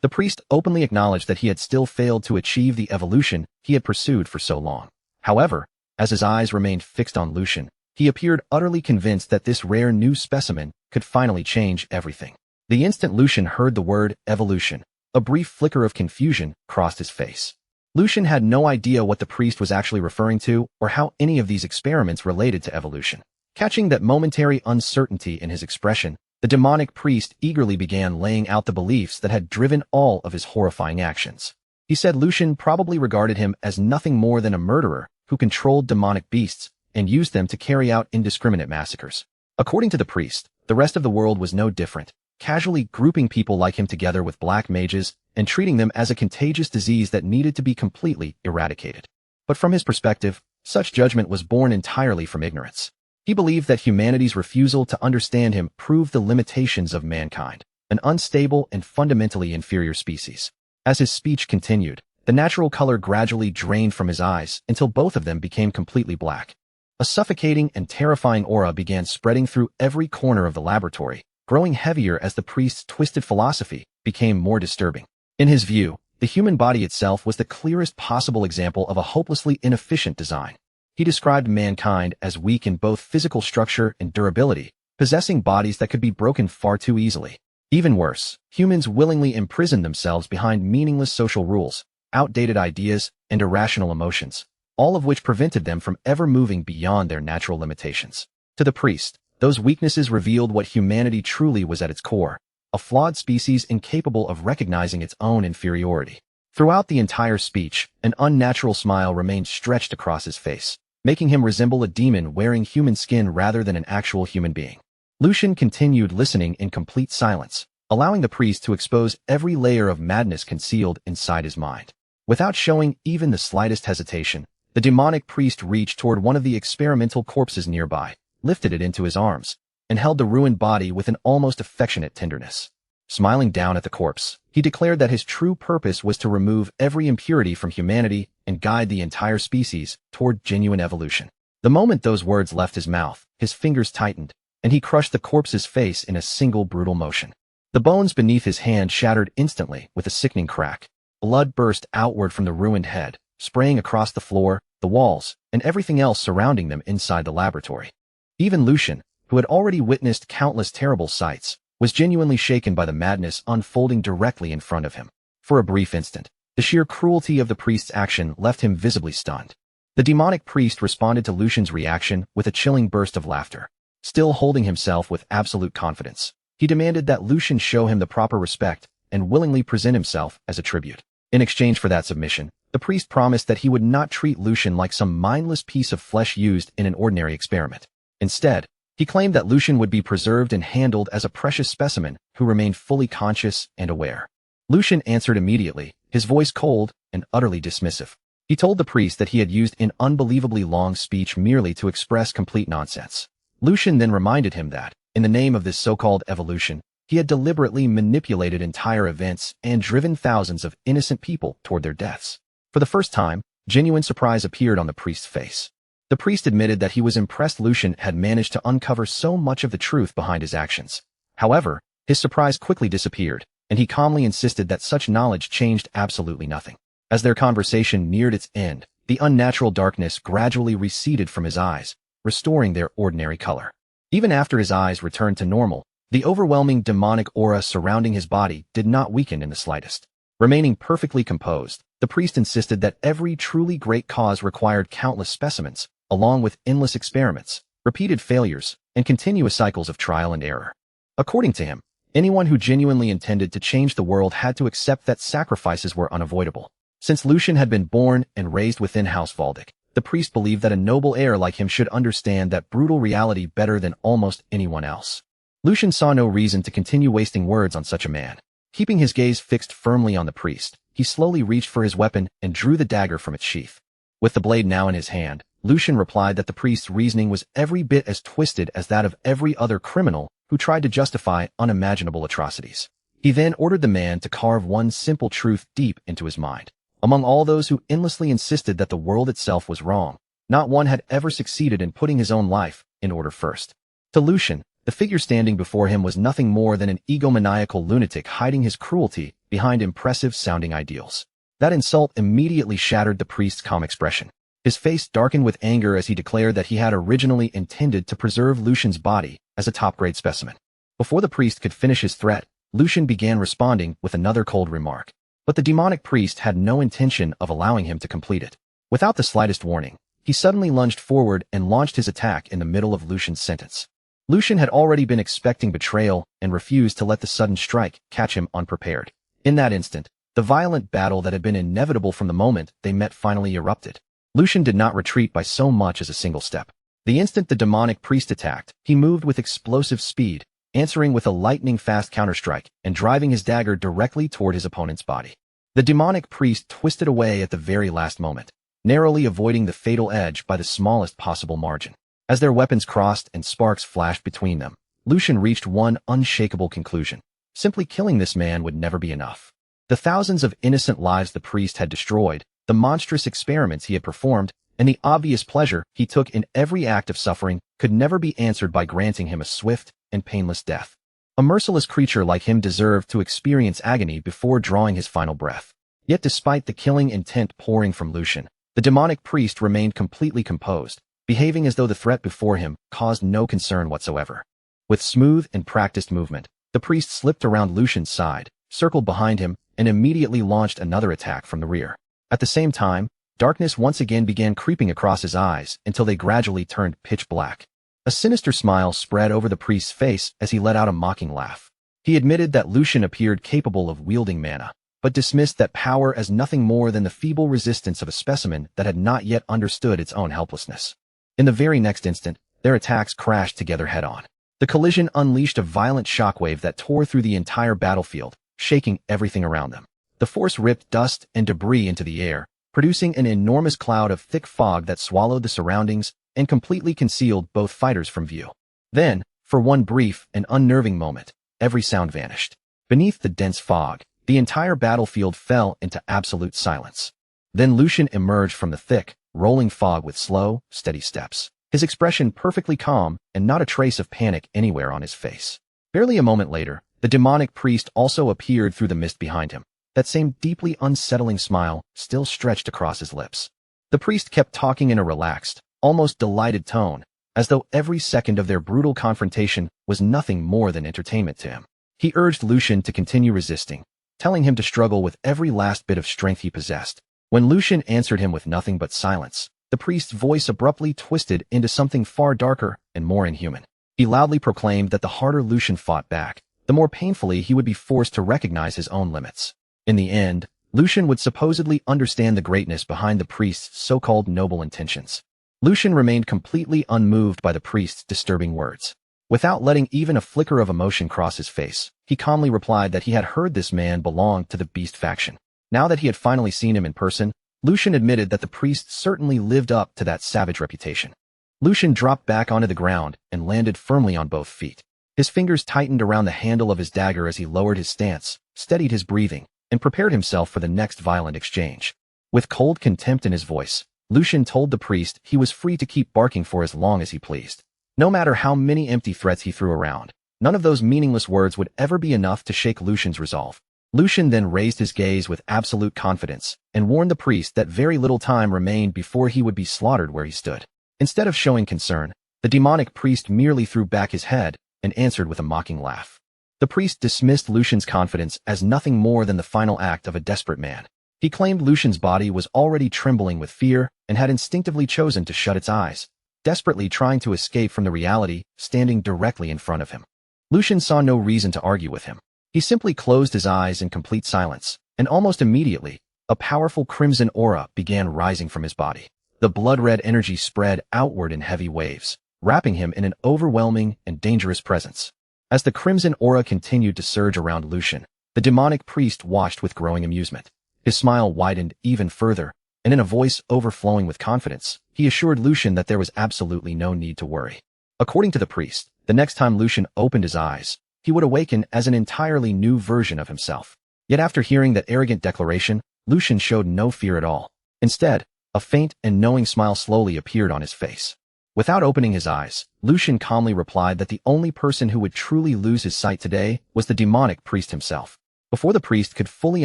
The priest openly acknowledged that he had still failed to achieve the evolution he had pursued for so long. However, as his eyes remained fixed on Lucian, he appeared utterly convinced that this rare new specimen could finally change everything. The instant Lucian heard the word evolution, a brief flicker of confusion crossed his face. Lucian had no idea what the priest was actually referring to or how any of these experiments related to evolution. Catching that momentary uncertainty in his expression, the demonic priest eagerly began laying out the beliefs that had driven all of his horrifying actions. He said Lucian probably regarded him as nothing more than a murderer who controlled demonic beasts and used them to carry out indiscriminate massacres. According to the priest, the rest of the world was no different, casually grouping people like him together with black mages and treating them as a contagious disease that needed to be completely eradicated. But from his perspective, such judgment was born entirely from ignorance. He believed that humanity's refusal to understand him proved the limitations of mankind, an unstable and fundamentally inferior species. As his speech continued, the natural color gradually drained from his eyes until both of them became completely black. A suffocating and terrifying aura began spreading through every corner of the laboratory, growing heavier as the priest's twisted philosophy became more disturbing. In his view, the human body itself was the clearest possible example of a hopelessly inefficient design. He described mankind as weak in both physical structure and durability, possessing bodies that could be broken far too easily. Even worse, humans willingly imprisoned themselves behind meaningless social rules, outdated ideas, and irrational emotions, all of which prevented them from ever moving beyond their natural limitations. To the priest, those weaknesses revealed what humanity truly was at its core, a flawed species incapable of recognizing its own inferiority. Throughout the entire speech, an unnatural smile remained stretched across his face, making him resemble a demon wearing human skin rather than an actual human being. Lucian continued listening in complete silence, allowing the priest to expose every layer of madness concealed inside his mind. Without showing even the slightest hesitation, the demonic priest reached toward one of the experimental corpses nearby, lifted it into his arms, and held the ruined body with an almost affectionate tenderness. Smiling down at the corpse, he declared that his true purpose was to remove every impurity from humanity and guide the entire species toward genuine evolution. The moment those words left his mouth, his fingers tightened, and he crushed the corpse's face in a single brutal motion. The bones beneath his hand shattered instantly with a sickening crack. Blood burst outward from the ruined head, spraying across the floor, the walls, and everything else surrounding them inside the laboratory. Even Lucian, who had already witnessed countless terrible sights, was genuinely shaken by the madness unfolding directly in front of him. For a brief instant, the sheer cruelty of the priest's action left him visibly stunned. The demonic priest responded to Lucian's reaction with a chilling burst of laughter. Still holding himself with absolute confidence, he demanded that Lucian show him the proper respect and willingly present himself as a tribute. In exchange for that submission, the priest promised that he would not treat Lucian like some mindless piece of flesh used in an ordinary experiment. Instead, he claimed that Lucian would be preserved and handled as a precious specimen who remained fully conscious and aware. Lucian answered immediately, his voice cold and utterly dismissive. He told the priest that he had used an unbelievably long speech merely to express complete nonsense. Lucian then reminded him that, in the name of this so-called evolution, he had deliberately manipulated entire events and driven thousands of innocent people toward their deaths. For the first time, genuine surprise appeared on the priest's face. The priest admitted that he was impressed Lucian had managed to uncover so much of the truth behind his actions. However, his surprise quickly disappeared, and he calmly insisted that such knowledge changed absolutely nothing. As their conversation neared its end, the unnatural darkness gradually receded from his eyes, restoring their ordinary color. Even after his eyes returned to normal, the overwhelming demonic aura surrounding his body did not weaken in the slightest. Remaining perfectly composed, the priest insisted that every truly great cause required countless specimens, along with endless experiments, repeated failures, and continuous cycles of trial and error. According to him, anyone who genuinely intended to change the world had to accept that sacrifices were unavoidable. Since Lucian had been born and raised within House Valdic, the priest believed that a noble heir like him should understand that brutal reality better than almost anyone else. Lucian saw no reason to continue wasting words on such a man. Keeping his gaze fixed firmly on the priest, he slowly reached for his weapon and drew the dagger from its sheath. With the blade now in his hand, Lucian replied that the priest's reasoning was every bit as twisted as that of every other criminal who tried to justify unimaginable atrocities. He then ordered the man to carve one simple truth deep into his mind. Among all those who endlessly insisted that the world itself was wrong, not one had ever succeeded in putting his own life in order first. To Lucian, the figure standing before him was nothing more than an egomaniacal lunatic hiding his cruelty behind impressive-sounding ideals. That insult immediately shattered the priest's calm expression. His face darkened with anger as he declared that he had originally intended to preserve Lucian's body as a top-grade specimen. Before the priest could finish his threat, Lucian began responding with another cold remark. But the demonic priest had no intention of allowing him to complete it. Without the slightest warning, he suddenly lunged forward and launched his attack in the middle of Lucian's sentence. Lucian had already been expecting betrayal and refused to let the sudden strike catch him unprepared. In that instant, the violent battle that had been inevitable from the moment they met finally erupted. Lucian did not retreat by so much as a single step. The instant the demonic priest attacked, he moved with explosive speed, answering with a lightning-fast counterstrike and driving his dagger directly toward his opponent's body. The demonic priest twisted away at the very last moment, narrowly avoiding the fatal edge by the smallest possible margin. As their weapons crossed and sparks flashed between them, Lucian reached one unshakable conclusion. Simply killing this man would never be enough. The thousands of innocent lives the priest had destroyed, the monstrous experiments he had performed, and the obvious pleasure he took in every act of suffering could never be answered by granting him a swift and painless death. A merciless creature like him deserved to experience agony before drawing his final breath. Yet despite the killing intent pouring from Lucian, the demonic priest remained completely composed, behaving as though the threat before him caused no concern whatsoever. With smooth and practiced movement, the priest slipped around Lucian's side, circled behind him, and immediately launched another attack from the rear. At the same time, darkness once again began creeping across his eyes until they gradually turned pitch black. A sinister smile spread over the priest's face as he let out a mocking laugh. He admitted that Lucian appeared capable of wielding mana, but dismissed that power as nothing more than the feeble resistance of a specimen that had not yet understood its own helplessness. In the very next instant, their attacks crashed together head-on. The collision unleashed a violent shockwave that tore through the entire battlefield, shaking everything around them. The force ripped dust and debris into the air, producing an enormous cloud of thick fog that swallowed the surroundings and completely concealed both fighters from view. Then, for one brief and unnerving moment, every sound vanished. Beneath the dense fog, the entire battlefield fell into absolute silence. Then Lucian emerged from the thick, rolling fog with slow, steady steps, his expression perfectly calm and not a trace of panic anywhere on his face. Barely a moment later, the demonic priest also appeared through the mist behind him. That same deeply unsettling smile still stretched across his lips. The priest kept talking in a relaxed, almost delighted tone, as though every second of their brutal confrontation was nothing more than entertainment to him. He urged Lucian to continue resisting, telling him to struggle with every last bit of strength he possessed. When Lucian answered him with nothing but silence, the priest's voice abruptly twisted into something far darker and more inhuman. He loudly proclaimed that the harder Lucian fought back, the more painfully he would be forced to recognize his own limits. In the end, Lucian would supposedly understand the greatness behind the priest's so-called noble intentions. Lucian remained completely unmoved by the priest's disturbing words. Without letting even a flicker of emotion cross his face, he calmly replied that he had heard this man belonged to the beast faction. Now that he had finally seen him in person, Lucian admitted that the priest certainly lived up to that savage reputation. Lucian dropped back onto the ground and landed firmly on both feet. His fingers tightened around the handle of his dagger as he lowered his stance, steadied his breathing, and prepared himself for the next violent exchange. With cold contempt in his voice, Lucian told the priest he was free to keep barking for as long as he pleased. No matter how many empty threats he threw around, none of those meaningless words would ever be enough to shake Lucian's resolve. Lucian then raised his gaze with absolute confidence and warned the priest that very little time remained before he would be slaughtered where he stood. Instead of showing concern, the demonic priest merely threw back his head and answered with a mocking laugh. The priest dismissed Lucian's confidence as nothing more than the final act of a desperate man. He claimed Lucian's body was already trembling with fear and had instinctively chosen to shut its eyes, desperately trying to escape from the reality standing directly in front of him. Lucian saw no reason to argue with him. He simply closed his eyes in complete silence, and almost immediately, a powerful crimson aura began rising from his body. The blood-red energy spread outward in heavy waves, wrapping him in an overwhelming and dangerous presence. As the crimson aura continued to surge around Lucian, the demonic priest watched with growing amusement. His smile widened even further, and in a voice overflowing with confidence, he assured Lucian that there was absolutely no need to worry. According to the priest, the next time Lucian opened his eyes, he would awaken as an entirely new version of himself. Yet after hearing that arrogant declaration, Lucian showed no fear at all. Instead, a faint and knowing smile slowly appeared on his face. Without opening his eyes, Lucian calmly replied that the only person who would truly lose his sight today was the demonic priest himself. Before the priest could fully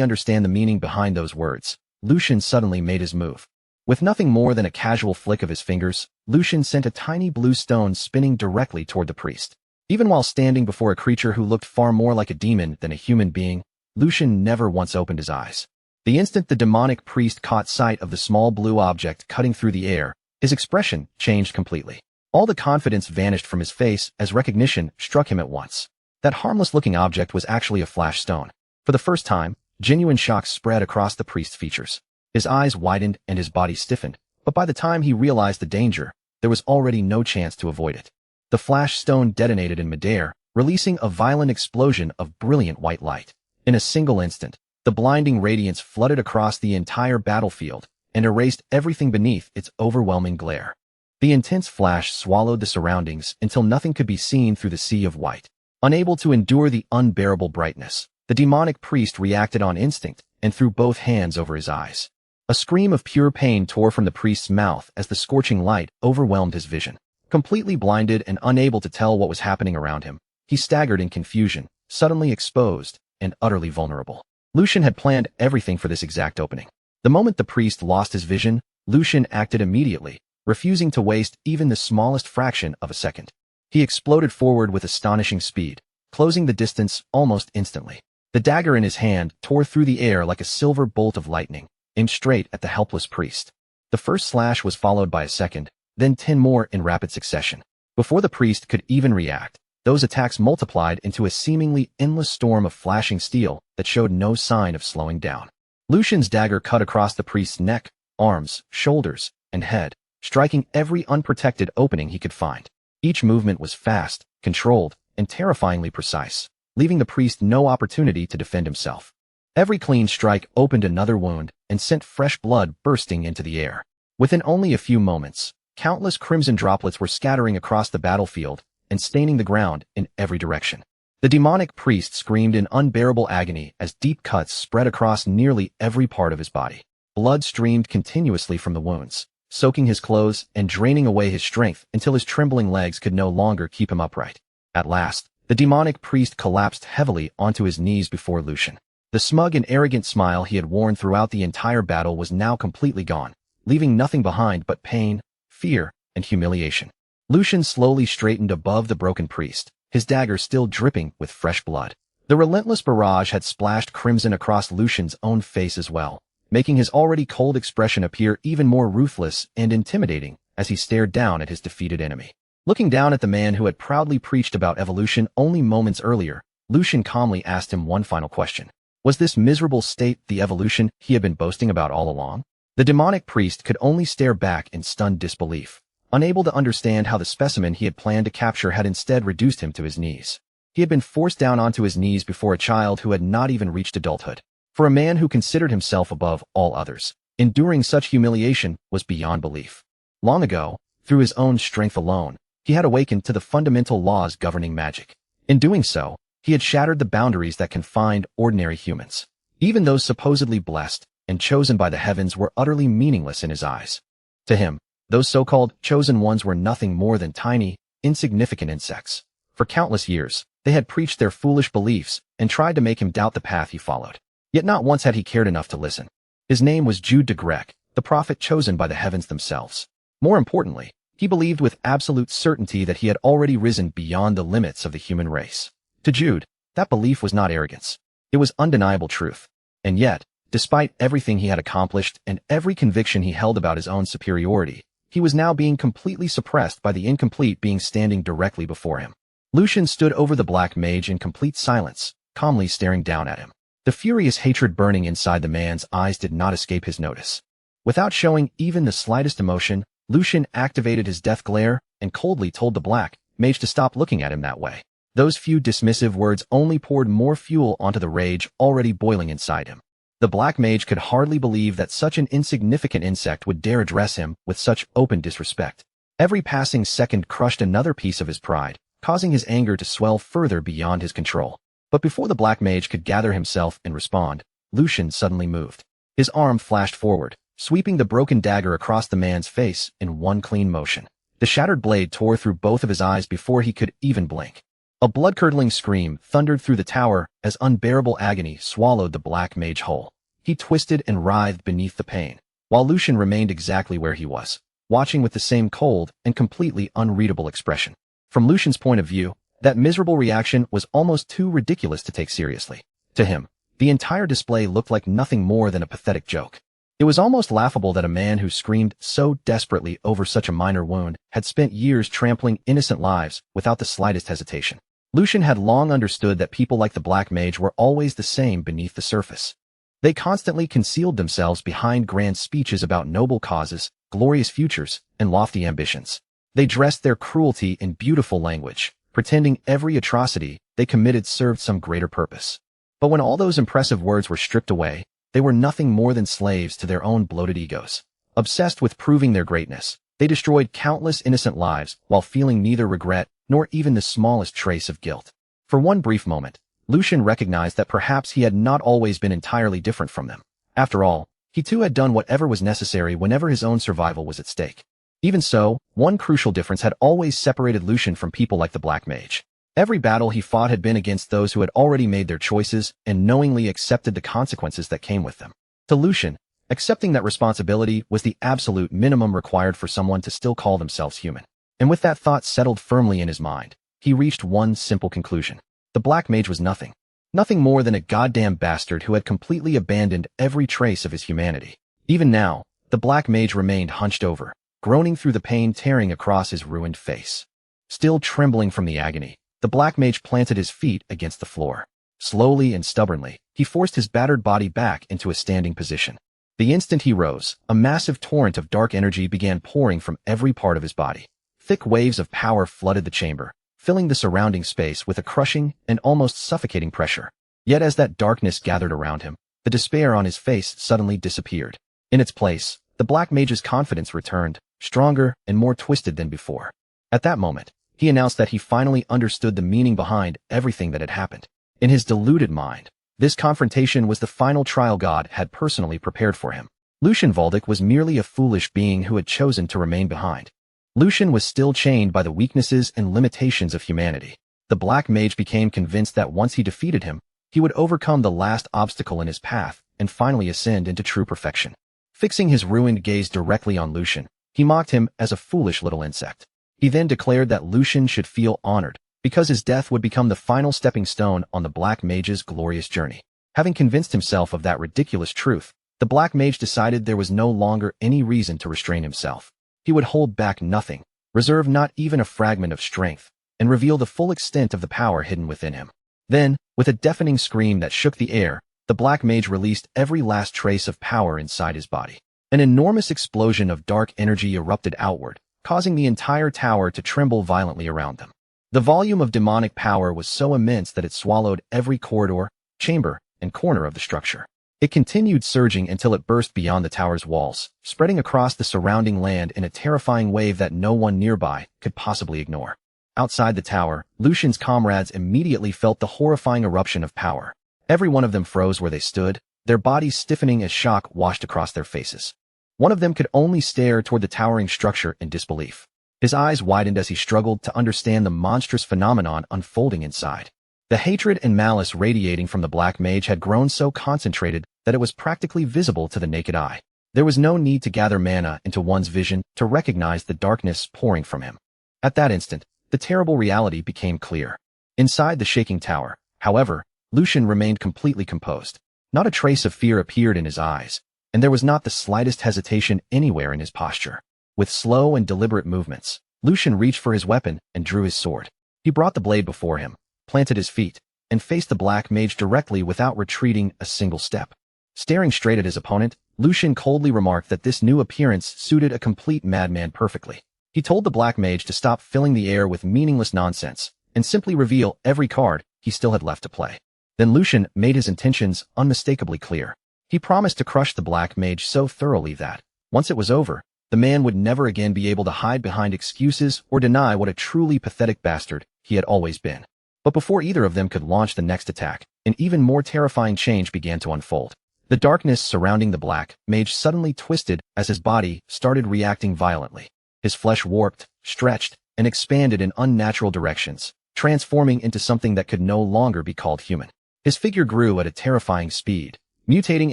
understand the meaning behind those words, Lucian suddenly made his move. With nothing more than a casual flick of his fingers, Lucian sent a tiny blue stone spinning directly toward the priest. Even while standing before a creature who looked far more like a demon than a human being, Lucian never once opened his eyes. The instant the demonic priest caught sight of the small blue object cutting through the air, his expression changed completely. All the confidence vanished from his face as recognition struck him at once. That harmless-looking object was actually a flash stone. For the first time, genuine shock spread across the priest's features. His eyes widened and his body stiffened, but by the time he realized the danger, there was already no chance to avoid it. The flash stone detonated in midair, releasing a violent explosion of brilliant white light. In a single instant, the blinding radiance flooded across the entire battlefield and erased everything beneath its overwhelming glare. The intense flash swallowed the surroundings until nothing could be seen through the sea of white. Unable to endure the unbearable brightness, the demonic priest reacted on instinct and threw both hands over his eyes. A scream of pure pain tore from the priest's mouth as the scorching light overwhelmed his vision. Completely blinded and unable to tell what was happening around him, he staggered in confusion, suddenly exposed and utterly vulnerable. Lucian had planned everything for this exact opening. The moment the priest lost his vision, Lucian acted immediately, refusing to waste even the smallest fraction of a second. He exploded forward with astonishing speed, closing the distance almost instantly. The dagger in his hand tore through the air like a silver bolt of lightning, aimed straight at the helpless priest. The first slash was followed by a second, then 10 more in rapid succession. Before the priest could even react, Those attacks multiplied into a seemingly endless storm of flashing steel that showed no sign of slowing down. Lucian's dagger cut across the priest's neck, arms, shoulders, and head, striking every unprotected opening he could find. Each movement was fast, controlled, and terrifyingly precise, leaving the priest no opportunity to defend himself. Every clean strike opened another wound and sent fresh blood bursting into the air. Within only a few moments, countless crimson droplets were scattering across the battlefield and staining the ground in every direction. The demonic priest screamed in unbearable agony as deep cuts spread across nearly every part of his body. Blood streamed continuously from the wounds, soaking his clothes and draining away his strength until his trembling legs could no longer keep him upright. At last, the demonic priest collapsed heavily onto his knees before Lucian. The smug and arrogant smile he had worn throughout the entire battle was now completely gone, leaving nothing behind but pain, fear, and humiliation. Lucian slowly straightened above the broken priest, his dagger still dripping with fresh blood. The relentless barrage had splashed crimson across Lucian's own face as well, making his already cold expression appear even more ruthless and intimidating as he stared down at his defeated enemy. Looking down at the man who had proudly preached about evolution only moments earlier, Lucian calmly asked him one final question. Was this miserable state the evolution he had been boasting about all along? The demonic priest could only stare back in stunned disbelief, unable to understand how the specimen he had planned to capture had instead reduced him to his knees. He had been forced down onto his knees before a child who had not even reached adulthood. For a man who considered himself above all others, enduring such humiliation was beyond belief. Long ago, through his own strength alone, he had awakened to the fundamental laws governing magic. In doing so, he had shattered the boundaries that confined ordinary humans. Even those supposedly blessed and chosen by the heavens were utterly meaningless in his eyes. To him, those so-called chosen ones were nothing more than tiny, insignificant insects. For countless years, they had preached their foolish beliefs and tried to make him doubt the path he followed. Yet not once had he cared enough to listen. His name was Jude de Grec, the prophet chosen by the heavens themselves. More importantly, he believed with absolute certainty that he had already risen beyond the limits of the human race. To Jude, that belief was not arrogance. It was undeniable truth. And yet, despite everything he had accomplished and every conviction he held about his own superiority, he was now being completely suppressed by the incomplete being standing directly before him. Lucian stood over the black mage in complete silence, calmly staring down at him. The furious hatred burning inside the man's eyes did not escape his notice. Without showing even the slightest emotion, Lucian activated his death glare and coldly told the black mage to stop looking at him that way. Those few dismissive words only poured more fuel onto the rage already boiling inside him. The black mage could hardly believe that such an insignificant insect would dare address him with such open disrespect. Every passing second crushed another piece of his pride, causing his anger to swell further beyond his control. But before the black mage could gather himself and respond, Lucian suddenly moved. His arm flashed forward, sweeping the broken dagger across the man's face in one clean motion. The shattered blade tore through both of his eyes before he could even blink. A blood-curdling scream thundered through the tower as unbearable agony swallowed the black mage whole. He twisted and writhed beneath the pain, while Lucian remained exactly where he was, watching with the same cold and completely unreadable expression. From Lucian's point of view, that miserable reaction was almost too ridiculous to take seriously. To him, the entire display looked like nothing more than a pathetic joke. It was almost laughable that a man who screamed so desperately over such a minor wound had spent years trampling innocent lives without the slightest hesitation. Lucian had long understood that people like the Black Mage were always the same beneath the surface. They constantly concealed themselves behind grand speeches about noble causes, glorious futures, and lofty ambitions. They dressed their cruelty in beautiful language, pretending every atrocity they committed served some greater purpose. But when all those impressive words were stripped away, they were nothing more than slaves to their own bloated egos. Obsessed with proving their greatness, they destroyed countless innocent lives while feeling neither regret nor even the smallest trace of guilt. For one brief moment, Lucian recognized that perhaps he had not always been entirely different from them. After all, he too had done whatever was necessary whenever his own survival was at stake. Even so, one crucial difference had always separated Lucian from people like the Black Mage. Every battle he fought had been against those who had already made their choices and knowingly accepted the consequences that came with them. To Lucian, accepting that responsibility was the absolute minimum required for someone to still call themselves human. And with that thought settled firmly in his mind, he reached one simple conclusion. The Black Mage was nothing. Nothing more than a goddamn bastard who had completely abandoned every trace of his humanity. Even now, the Black Mage remained hunched over, groaning through the pain tearing across his ruined face. Still trembling from the agony, the black mage planted his feet against the floor. Slowly and stubbornly, he forced his battered body back into a standing position. The instant he rose, a massive torrent of dark energy began pouring from every part of his body. Thick waves of power flooded the chamber, filling the surrounding space with a crushing and almost suffocating pressure. Yet as that darkness gathered around him, the despair on his face suddenly disappeared. In its place, the black mage's confidence returned, stronger and more twisted than before. At that moment, he announced that he finally understood the meaning behind everything that had happened. In his deluded mind, this confrontation was the final trial God had personally prepared for him. Lucian Valdic was merely a foolish being who had chosen to remain behind. Lucian was still chained by the weaknesses and limitations of humanity. The black mage became convinced that once he defeated him, he would overcome the last obstacle in his path and finally ascend into true perfection. Fixing his ruined gaze directly on Lucian, he mocked him as a foolish little insect. He then declared that Lucian should feel honored, because his death would become the final stepping stone on the black mage's glorious journey. Having convinced himself of that ridiculous truth, the black mage decided there was no longer any reason to restrain himself. He would hold back nothing, reserve not even a fragment of strength, and reveal the full extent of the power hidden within him. Then, with a deafening scream that shook the air, the black mage released every last trace of power inside his body. An enormous explosion of dark energy erupted outward, causing the entire tower to tremble violently around them. The volume of demonic power was so immense that it swallowed every corridor, chamber, and corner of the structure. It continued surging until it burst beyond the tower's walls, spreading across the surrounding land in a terrifying wave that no one nearby could possibly ignore. Outside the tower, Lucian's comrades immediately felt the horrifying eruption of power. Every one of them froze where they stood, their bodies stiffening as shock washed across their faces. One of them could only stare toward the towering structure in disbelief. His eyes widened as he struggled to understand the monstrous phenomenon unfolding inside. The hatred and malice radiating from the black mage had grown so concentrated that it was practically visible to the naked eye. There was no need to gather mana into one's vision to recognize the darkness pouring from him. At that instant, the terrible reality became clear. Inside the shaking tower, however, Lucian remained completely composed. Not a trace of fear appeared in his eyes, and there was not the slightest hesitation anywhere in his posture. With slow and deliberate movements, Lucian reached for his weapon and drew his sword. He brought the blade before him, planted his feet, and faced the black mage directly without retreating a single step. Staring straight at his opponent, Lucian coldly remarked that this new appearance suited a complete madman perfectly. He told the black mage to stop filling the air with meaningless nonsense and simply reveal every card he still had left to play. Then Lucian made his intentions unmistakably clear. He promised to crush the black mage so thoroughly that, once it was over, the man would never again be able to hide behind excuses or deny what a truly pathetic bastard he had always been. But before either of them could launch the next attack, an even more terrifying change began to unfold. The darkness surrounding the black mage suddenly twisted as his body started reacting violently. His flesh warped, stretched, and expanded in unnatural directions, transforming into something that could no longer be called human. His figure grew at a terrifying speed, mutating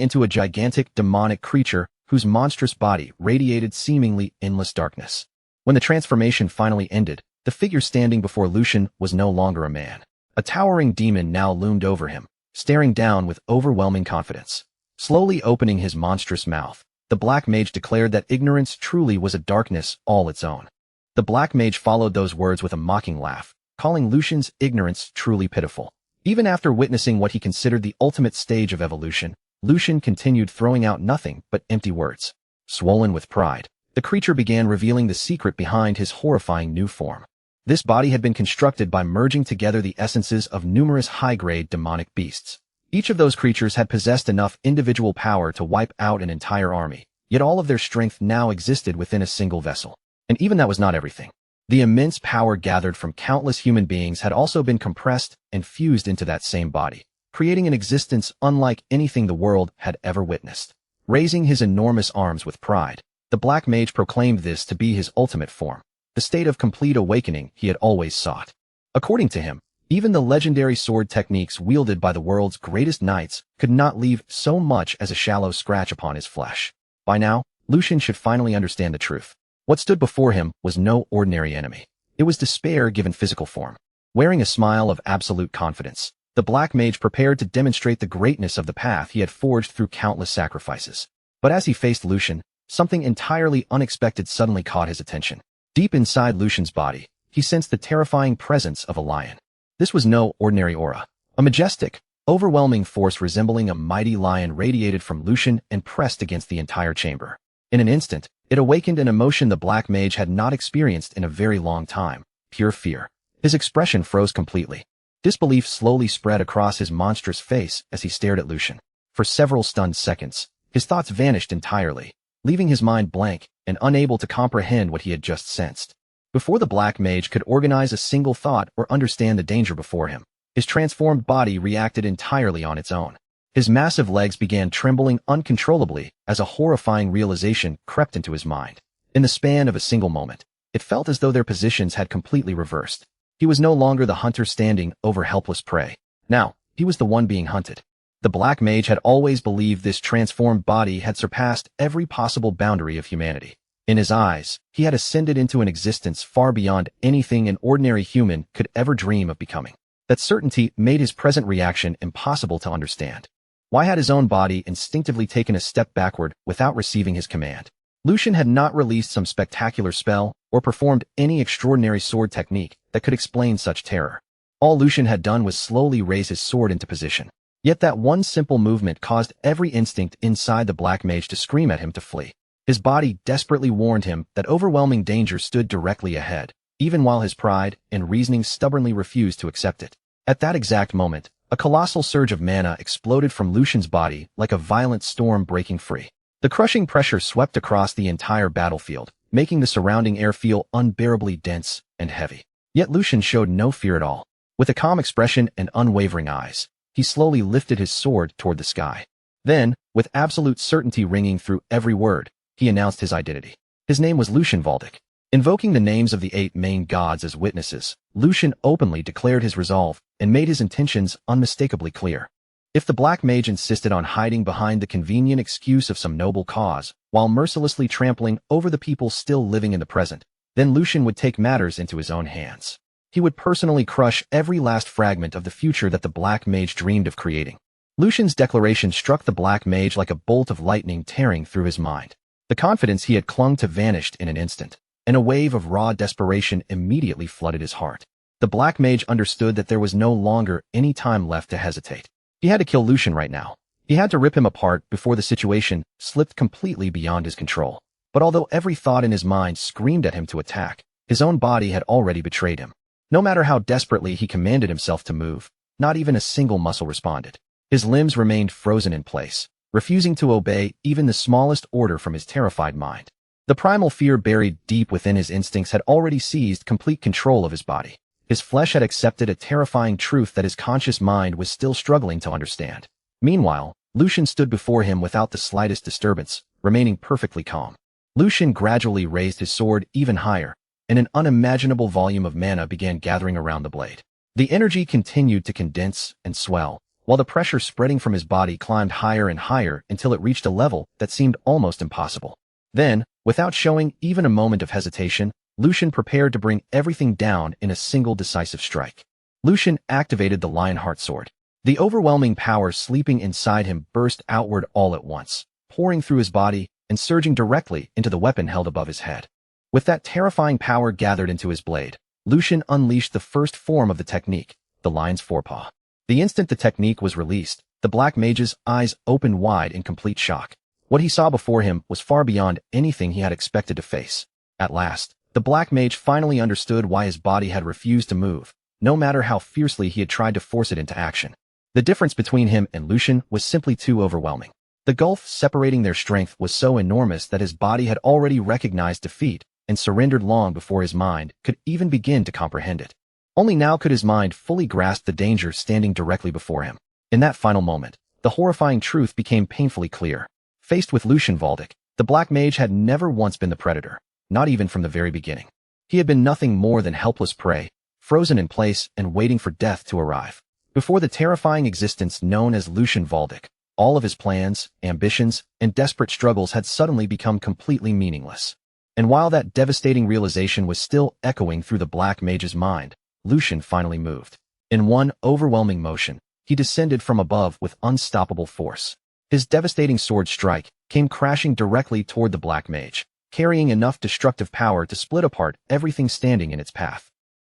into a gigantic demonic creature whose monstrous body radiated seemingly endless darkness. When the transformation finally ended, the figure standing before Lucian was no longer a man. A towering demon now loomed over him, staring down with overwhelming confidence. Slowly opening his monstrous mouth, the black mage declared that ignorance truly was a darkness all its own. The black mage followed those words with a mocking laugh, calling Lucian's ignorance truly pitiful. Even after witnessing what he considered the ultimate stage of evolution, Lucian continued throwing out nothing but empty words. Swollen with pride, the creature began revealing the secret behind his horrifying new form. This body had been constructed by merging together the essences of numerous high-grade demonic beasts. Each of those creatures had possessed enough individual power to wipe out an entire army, yet all of their strength now existed within a single vessel. And even that was not everything. The immense power gathered from countless human beings had also been compressed and fused into that same body, creating an existence unlike anything the world had ever witnessed. Raising his enormous arms with pride, the black mage proclaimed this to be his ultimate form, the state of complete awakening he had always sought. According to him, even the legendary sword techniques wielded by the world's greatest knights could not leave so much as a shallow scratch upon his flesh. By now, Lucian should finally understand the truth. What stood before him was no ordinary enemy. It was despair given physical form. Wearing a smile of absolute confidence, the black mage prepared to demonstrate the greatness of the path he had forged through countless sacrifices. But as he faced Lucian, something entirely unexpected suddenly caught his attention. Deep inside Lucian's body, he sensed the terrifying presence of a lion. This was no ordinary aura. A majestic, overwhelming force resembling a mighty lion radiated from Lucian and pressed against the entire chamber. In an instant, it awakened an emotion the black mage had not experienced in a very long time, pure fear. His expression froze completely. Disbelief slowly spread across his monstrous face as he stared at Lucian. For several stunned seconds, his thoughts vanished entirely, leaving his mind blank and unable to comprehend what he had just sensed. Before the black mage could organize a single thought or understand the danger before him, his transformed body reacted entirely on its own. His massive legs began trembling uncontrollably as a horrifying realization crept into his mind. In the span of a single moment, it felt as though their positions had completely reversed. He was no longer the hunter standing over helpless prey. Now, he was the one being hunted. The black mage had always believed this transformed body had surpassed every possible boundary of humanity. In his eyes, he had ascended into an existence far beyond anything an ordinary human could ever dream of becoming. That certainty made his present reaction impossible to understand. Why had his own body instinctively taken a step backward without receiving his command? Lucian had not released some spectacular spell or performed any extraordinary sword technique that could explain such terror. All Lucian had done was slowly raise his sword into position. Yet that one simple movement caused every instinct inside the black mage to scream at him to flee. His body desperately warned him that overwhelming danger stood directly ahead, even while his pride and reasoning stubbornly refused to accept it. At that exact moment, a colossal surge of mana exploded from Lucian's body like a violent storm breaking free. The crushing pressure swept across the entire battlefield, making the surrounding air feel unbearably dense and heavy. Yet Lucian showed no fear at all. With a calm expression and unwavering eyes, he slowly lifted his sword toward the sky. Then, with absolute certainty ringing through every word, he announced his identity. His name was Lucian Valdic. Invoking the names of the 8 main gods as witnesses, Lucian openly declared his resolve and made his intentions unmistakably clear. If the black mage insisted on hiding behind the convenient excuse of some noble cause, while mercilessly trampling over the people still living in the present, then Lucian would take matters into his own hands. He would personally crush every last fragment of the future that the black mage dreamed of creating. Lucian's declaration struck the black mage like a bolt of lightning tearing through his mind. The confidence he had clung to vanished in an instant, and a wave of raw desperation immediately flooded his heart. The black mage understood that there was no longer any time left to hesitate. He had to kill Lucian right now. He had to rip him apart before the situation slipped completely beyond his control. But although every thought in his mind screamed at him to attack, his own body had already betrayed him. No matter how desperately he commanded himself to move, not even a single muscle responded. His limbs remained frozen in place, refusing to obey even the smallest order from his terrified mind. The primal fear buried deep within his instincts had already seized complete control of his body. His flesh had accepted a terrifying truth that his conscious mind was still struggling to understand. Meanwhile, Lucian stood before him without the slightest disturbance, remaining perfectly calm. Lucian gradually raised his sword even higher, and an unimaginable volume of mana began gathering around the blade. The energy continued to condense and swell, while the pressure spreading from his body climbed higher and higher until it reached a level that seemed almost impossible. Then, without showing even a moment of hesitation, Lucian prepared to bring everything down in a single decisive strike. Lucian activated the Lionheart Sword. The overwhelming power sleeping inside him burst outward all at once, pouring through his body and surging directly into the weapon held above his head. With that terrifying power gathered into his blade, Lucian unleashed the first form of the technique, the Lion's Forepaw. The instant the technique was released, the black mage's eyes opened wide in complete shock. What he saw before him was far beyond anything he had expected to face. At last, the black mage finally understood why his body had refused to move, no matter how fiercely he had tried to force it into action. The difference between him and Lucian was simply too overwhelming. The gulf separating their strength was so enormous that his body had already recognized defeat and surrendered long before his mind could even begin to comprehend it. Only now could his mind fully grasp the danger standing directly before him. In that final moment, the horrifying truth became painfully clear. Faced with Lucian Valdic, the black mage had never once been the predator, not even from the very beginning. He had been nothing more than helpless prey, frozen in place and waiting for death to arrive. Before the terrifying existence known as Lucian Valdic, all of his plans, ambitions, and desperate struggles had suddenly become completely meaningless. And while that devastating realization was still echoing through the black mage's mind, Lucian finally moved. In one overwhelming motion, he descended from above with unstoppable force. His devastating sword strike came crashing directly toward the black mage, carrying enough destructive power to split apart everything standing in its path.